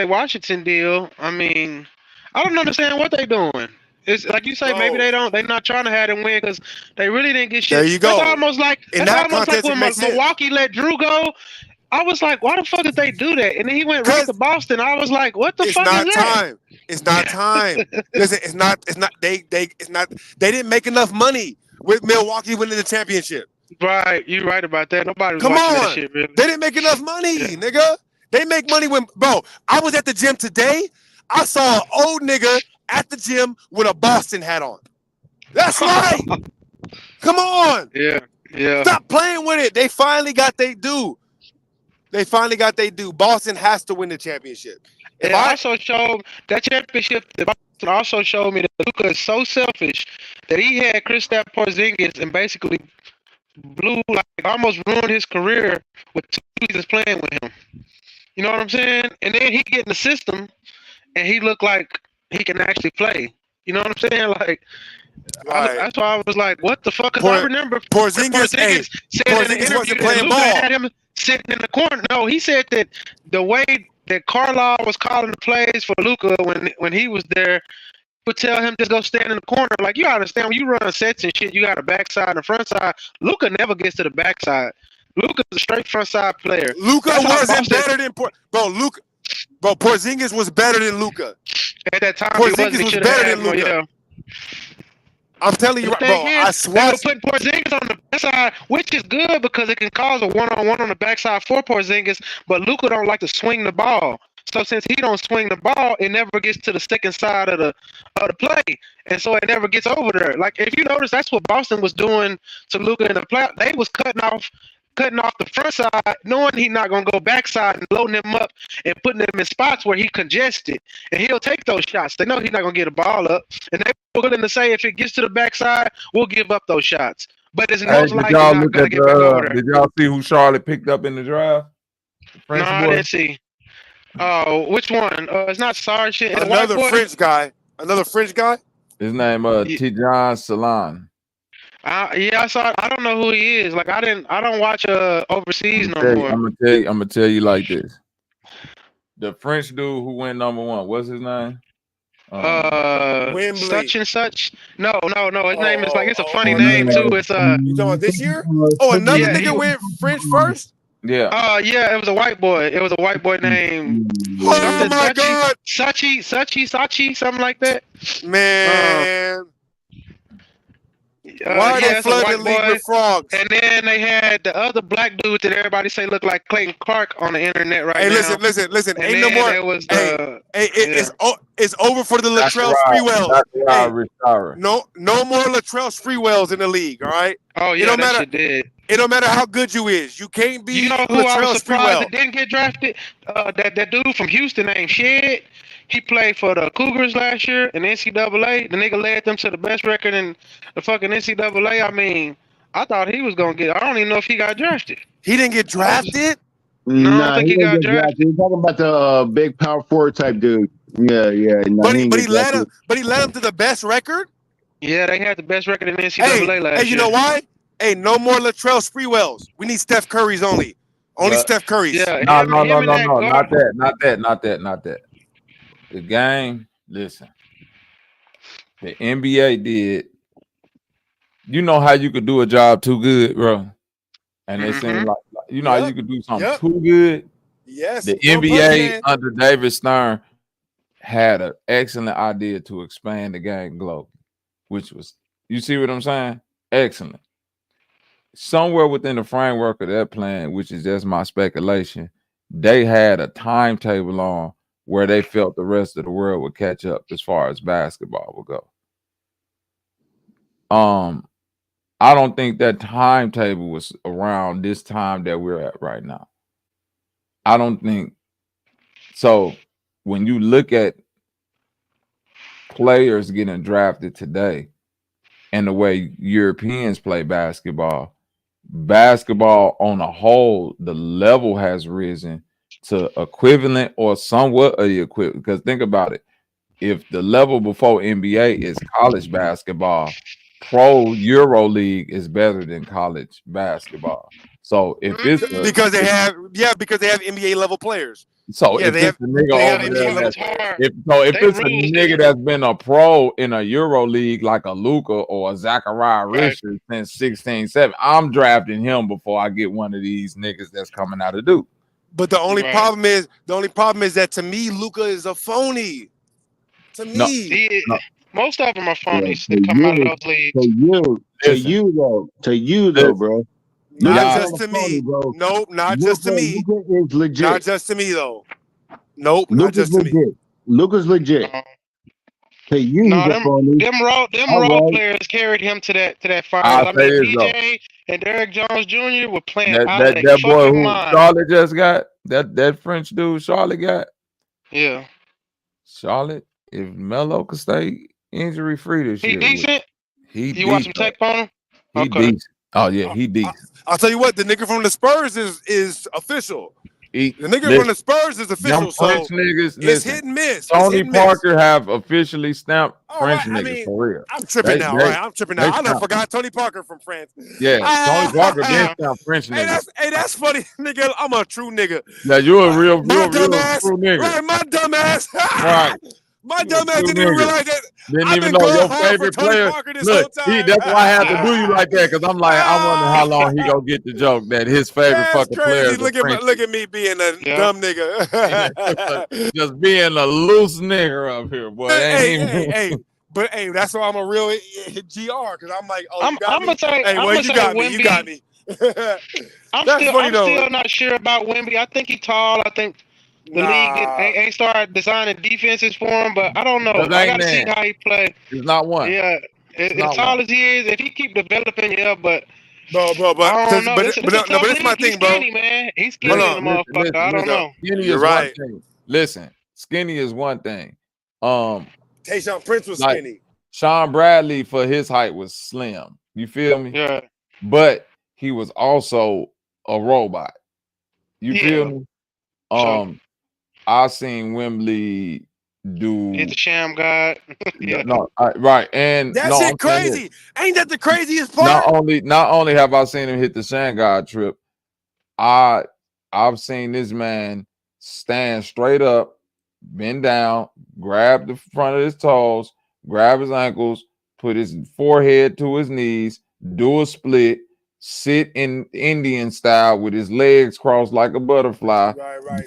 Washington deal. I mean, I don't understand what they doing. It's like you say, maybe they're not trying to have them win because they really didn't get shit. There you go. That's almost like when Milwaukee let Drew go. I was like, why the fuck did they do that? And then he went right to Boston. I was like, what the fuck is that? It's not time. Listen, it's not. They didn't make enough money with Milwaukee winning the championship. Right, you're right about that. Nobody was watching that shit, really. They didn't make enough money, nigga. They make money when, bro. I was at the gym today. I saw an old nigga at the gym with a Boston hat on. That's right. Come on. Yeah. Stop playing with it. They finally got they due. Boston has to win the championship. Also showed that championship. Boston also showed me that Luka is so selfish that he had Kristaps Porzingis and basically almost ruined his career with 2 seasons playing with him. You know what I'm saying? And then he get in the system, and he looked like he can actually play. You know what I'm saying? Like, that's why I was like, "What the fuck?" Because I remember Porzingis said in the interview that Luka had him sitting in the corner. No, he said that the way that Carlisle was calling the plays for Luka when he was there, would tell him just go stand in the corner. Like, you understand, when you run sets and shit, you got a backside and a front side. Luka never gets to the backside. Luka's a straight front side player. Luka wasn't better than Porzingis was better than Luka. At that time, Porzingis was better than Luka. I'm telling you, bro. I swear. They were putting Porzingis on the backside, which is good because it can cause a one-on-one on the backside for Porzingis. But Luka don't like to swing the ball. So since he don't swing the ball, it never gets to the second side of the play, and so it never gets over there. Like, if you notice, that's what Boston was doing to Luka in the playoffs. They was cutting off the front side, knowing he's not gonna go backside and loading him up and putting him in spots where he congested, and he'll take those shots. They know he's not gonna get a ball up, and they were willing to say if it gets to the backside, we'll give up those shots. But it's most likely not gonna get back over there. Did y'all see who Charlotte picked up in the draft? No, I didn't see. Oh, which one? It's not Sargent. It's Another French guy. His name Tijan Salon. Yeah, I saw. I don't know who he is. Like, I don't watch overseas no more. I'm gonna tell you like this. The French dude who went number 1. What's his name? Such and such. No. His name is like, it's a funny name too. It's You talking about this year? Oh, another nigga went French first. Yeah. Yeah, it was a white boy. It was a white boy named Sachi, something like that. Man. Why are they flooding the league with frogs? And then they had the other black dude that everybody say looked like Clayton Clark on the internet right now. Hey, listen. And ain't no more. It's over for the Latrell Sprewells. No more Latrell Sprewells in the league. All right. Oh yeah, that did. It don't matter how good you is. You can't be. You know who I was surprised that didn't get drafted? That dude from Houston named Shed. He played for the Cougars last year in the NCAA. The nigga led them to the best record in the fucking NCAA. I mean, I thought he was gonna get. I don't even know if he got drafted. He didn't get drafted. No, I don't think he got drafted. You're talking about the big power forward type dude. Yeah. No, but he led him to the best record. Yeah, they had the best record in the NCAA last year. Hey, you know why? Hey, no more Latrell Sprewells. We need Steph Curry's only. Steph Curry's. Yeah, no. Not that. The game, listen. The NBA did. You know how you could do a job too good, bro? And it seemed like you know how you could do something too good? Yes. The NBA under David Stern had an excellent idea to expand the game globally, which was, you see what I'm saying? Excellent. Somewhere within the framework of that plan, which is just my speculation, they had a timetable on where they felt the rest of the world would catch up as far as basketball would go. I don't think that timetable was around this time that we're at right now. I don't think so. When you look at players getting drafted today and the way Europeans play basketball on a whole, the level has risen to equivalent or somewhat of the equivalent. Because think about it. If the level before NBA is college basketball, pro Euro League is better than college basketball. So if it's because they have NBA level players. So if it's a nigga over there, if it's a nigga that's been a pro in a Euro League like a Luka or a Zachariah Richard since 16-7, I'm drafting him before I get one of these niggas that's coming out of Duke. But the only problem is that to me, Luka is a phony. To me, most of them are phonies that come out of those leagues. To you though, bro. Luka's just hella to funny, me. bro. Nope, not just to me. Luka is legit. Not just to me though. Nope, not Luka's just to me. legit. Luka's legit. To you, No, he's a phony. them All role right. players carried him to that final. I'll I say mean, this though. PJ and Derrick Jones Jr. were playing That out of their that boy fucking who mind. Charlotte just got, that French dude Charlotte got. Yeah. Charlotte, if Melo could stay injury free this He year, decent? he You watch some decent. tape on him? He Okay. decent. Oh yeah, he decent. I'll tell you what, the nigga from the Spurs is official. The nigga from the Spurs is official. Them So French niggas, it's listen, hit and miss. It's Tony hit and miss. Parker have officially stamped All French right, I niggas mean, for real. I'm tripping now, right? I'm tripping now. I done forgot Tony Parker from France. Yeah, Tony Parker been stamped French niggas. Hey, that's funny, nigga. I'm a true nigga. Yeah, you're a real My true dumbass. nigga. Right, my dumbass. Right. My dumbass didn't even realize that. Didn't I've even been know going your hard for favorite Tony player. Parker this Look, whole time. that's why I had to do you like that, because I'm like, I wonder how long he gonna get the joke that his favorite That's fucking player crazy. is a French. Look at me being a dumb nigga. Just being a loose nigga up here, boy. Hey, but hey, that's why I'm a real GR, because I'm like, oh, you got me. Hey, well, you got me. You got me. I'm That's funny though. still not sure about Wemby. I think he's tall. I think the league ain't started designing defenses for him, but I don't know. I got to see how he play. He's not one. Yeah, as tall as he is, if he keep developing, yeah, but I don't know. But it's my thing, bro. Skinny, man. He's skinny, motherfucker. I don't know. Skinny You're is right. one thing. Listen, skinny is one thing. Tayshaun Prince was like, skinny. Sean Bradley for his height was slim. You feel me? Yeah. But he was also a robot. You feel me? I seen Wembley do. He's a sham god. Yeah. No, right, and that no, shit crazy. Ain't that the craziest part? Not only have I seen him hit the Shanghai trip, I've seen this man stand straight up, bend down, grab the front of his toes, grab his ankles, put his forehead to his knees, do a split, sit in Indian style with his legs crossed like a butterfly,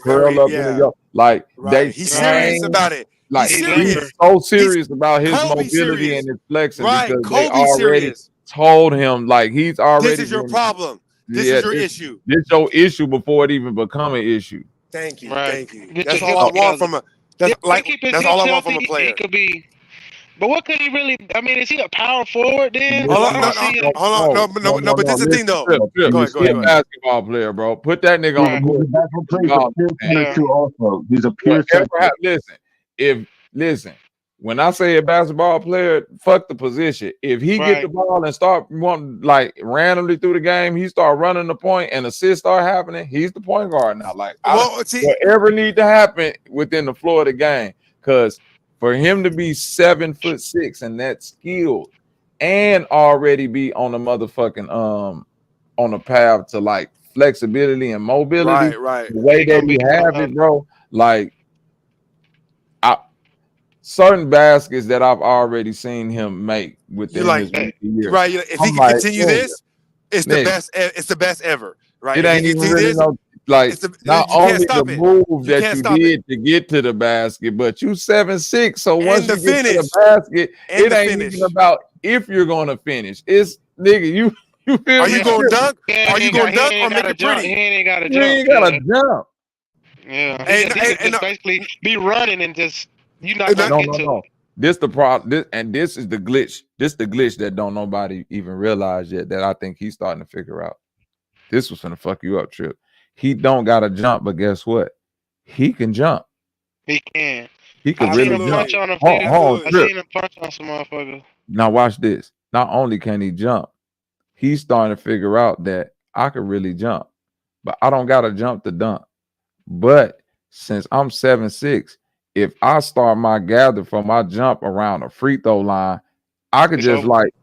curl up in a yoke. Like he's serious about it. Like he's so serious about his Kobe mobility serious. and his flexing Right, because Kobe they already serious. told him, like, he's already. This is your problem. This is your issue. This your issue before it even become an issue. Thank you. Right. Thank you. Get That's your all I hips want from a. That's all I want from a He player. could be. But what could he really? I mean, is he a power forward then? Hold on, no. But this is the thing, though. Go ahead. Basketball player, bro. Put that nigga on the court. He's a pure Listen, when I say a basketball player, fuck the position. If he get the ball and start like randomly through the game, he start running the point and assists start happening, he's the point guard now. Like, whatever need to happen within the floor of the game, because for him to be 7'6" and that skilled and already be on the motherfucking on the path to like flexibility and mobility, right. The way that he have it, bro, like certain baskets that I've already seen him make within his year. Right. If he can continue this, it's the best. It's the best ever. Right. It ain't even really like not only the move that you did to get to the basket, but you 7'6", so once you get to the basket, it ain't even about if you're gonna finish. It's nigga, you feel Are me? you gonna dunk? Are you gonna dunk or make it pretty? He ain't got to You jump. ain't gotta jump. Yeah. He can just basically be running and just you not gonna get to it. This the problem. This is the glitch. This the glitch that don't nobody even realize yet. That I think he's starting to figure out. This was gonna fuck you up, Trip. He don't gotta jump, but guess what? He can jump. He can. He can I really seen him jump. punch on him. I seen him punch on some motherfuckers. Now watch this. Not only can he jump, he's starting to figure out that I could really jump, but I don't gotta jump to dunk. But since I'm 7'6", if I start my gather from my jump around the free throw line, I could just like,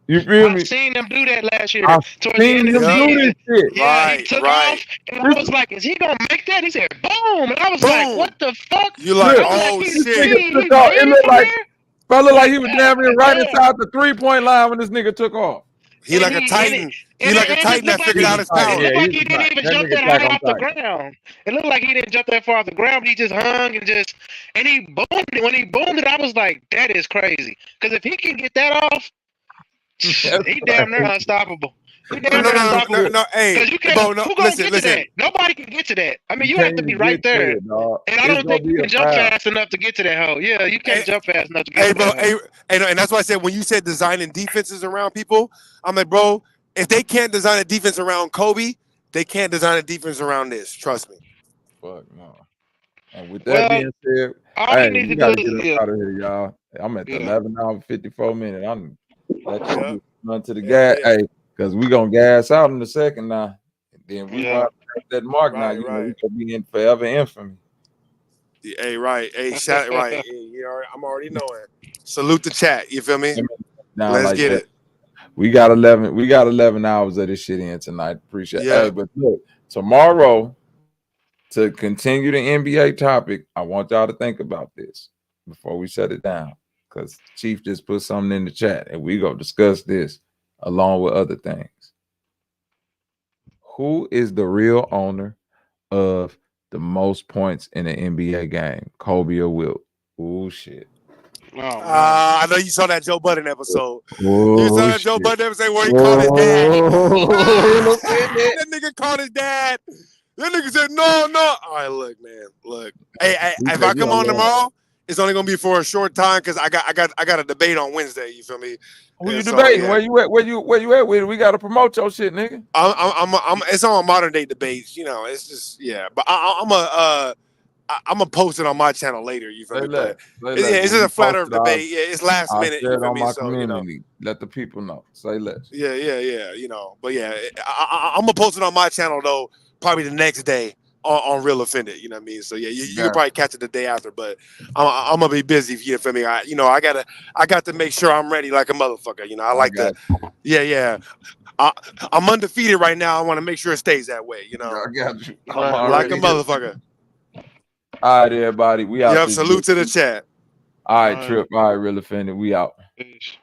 you feel me? I've seen them do that last year. I've seen him do this shit. Yeah, he took off, and I was like, "Is he gonna make that?" He said, "Boom!" And I was like, "What the fuck?" You like, oh shit! It looked like, felt like he was damn near right inside the 3-point line when this nigga took off. He like a titan. He like a titan that figured out his power. It looked like he didn't even jump that high off the ground. It looked like he didn't jump that far off the ground. But he just hung and he boomed it. When he boomed it, I was like, "That is crazy." Because if he can get that off, he damn near unstoppable. You damn near unstoppable. No. Hey, because you can't. bro, no, Who gonna get to listen. that? Nobody can get to that. I mean, You you have can't to be even right get to there. it, dog. And I It's don't gonna think you be a can jump foul. fast enough to get to that hole. Yeah, you can't jump fast enough to get Hey, to bro. that hole. And that's why I said when you said designing defenses around people, I'm like, bro, if they can't design a defense around Kobe, they can't design a defense around this. Trust me. Fuck no. And with that Well, being said, all hey, you need we to do gotta is get up out of here, y'all. I'm at the 11 hour 54 minute. I'm let Yeah. you run to the gas, hey, because we gonna gas out in a second now. And then we about to hit that mark now. You know, we gonna be in forever infamy. Hey, right. Hey, shout right. Hey, I'm already knowing. Salute the chat. You feel me? Now, Let's like get that. it. We got 11 hours of this shit in tonight. Appreciate it. Yeah. Hey, but look, tomorrow, to continue the NBA topic, I want y'all to think about this before we shut it down. Because Chief just put something in the chat and we go discuss this along with other things. Who is the real owner of the most points in an NBA game? Kobe or Wilt? Oh shit. I know you saw that Joe Budden episode. Oh, You saw that shit. Joe Budden episode where he called his dad. Oh, that nigga called his dad. That nigga said, no. All right, look, man. Look. Hey, if I come on tomorrow, it's only gonna be for a short time because I got a debate on Wednesday. You feel me? Who you And debating? yeah. Where you at? Where you at with it? We gotta promote your shit, nigga. I'm it's on modern day debates. You know, it's just but I'm gonna post it on my channel later. You feel me? But it's just a flat earth debate. Yeah, it's last minute. Share You it feel on me? my So community. Let the people know. Say less. Yeah. You know, but yeah, I'm gonna post it on my channel though. Probably the next day on Real Offended. You know what I mean? So yeah, you can probably catch it the day after. But I'm gonna be busy. You feel me? I got to make sure I'm ready like a motherfucker. You know, I like to. Yeah. I'm undefeated right now. I want to make sure it stays that way. You know, I got you. Like a motherfucker. All right, everybody. We out. Yep. Salute to the chat. All right, Trip. All right, Real Offended. We out. Peace.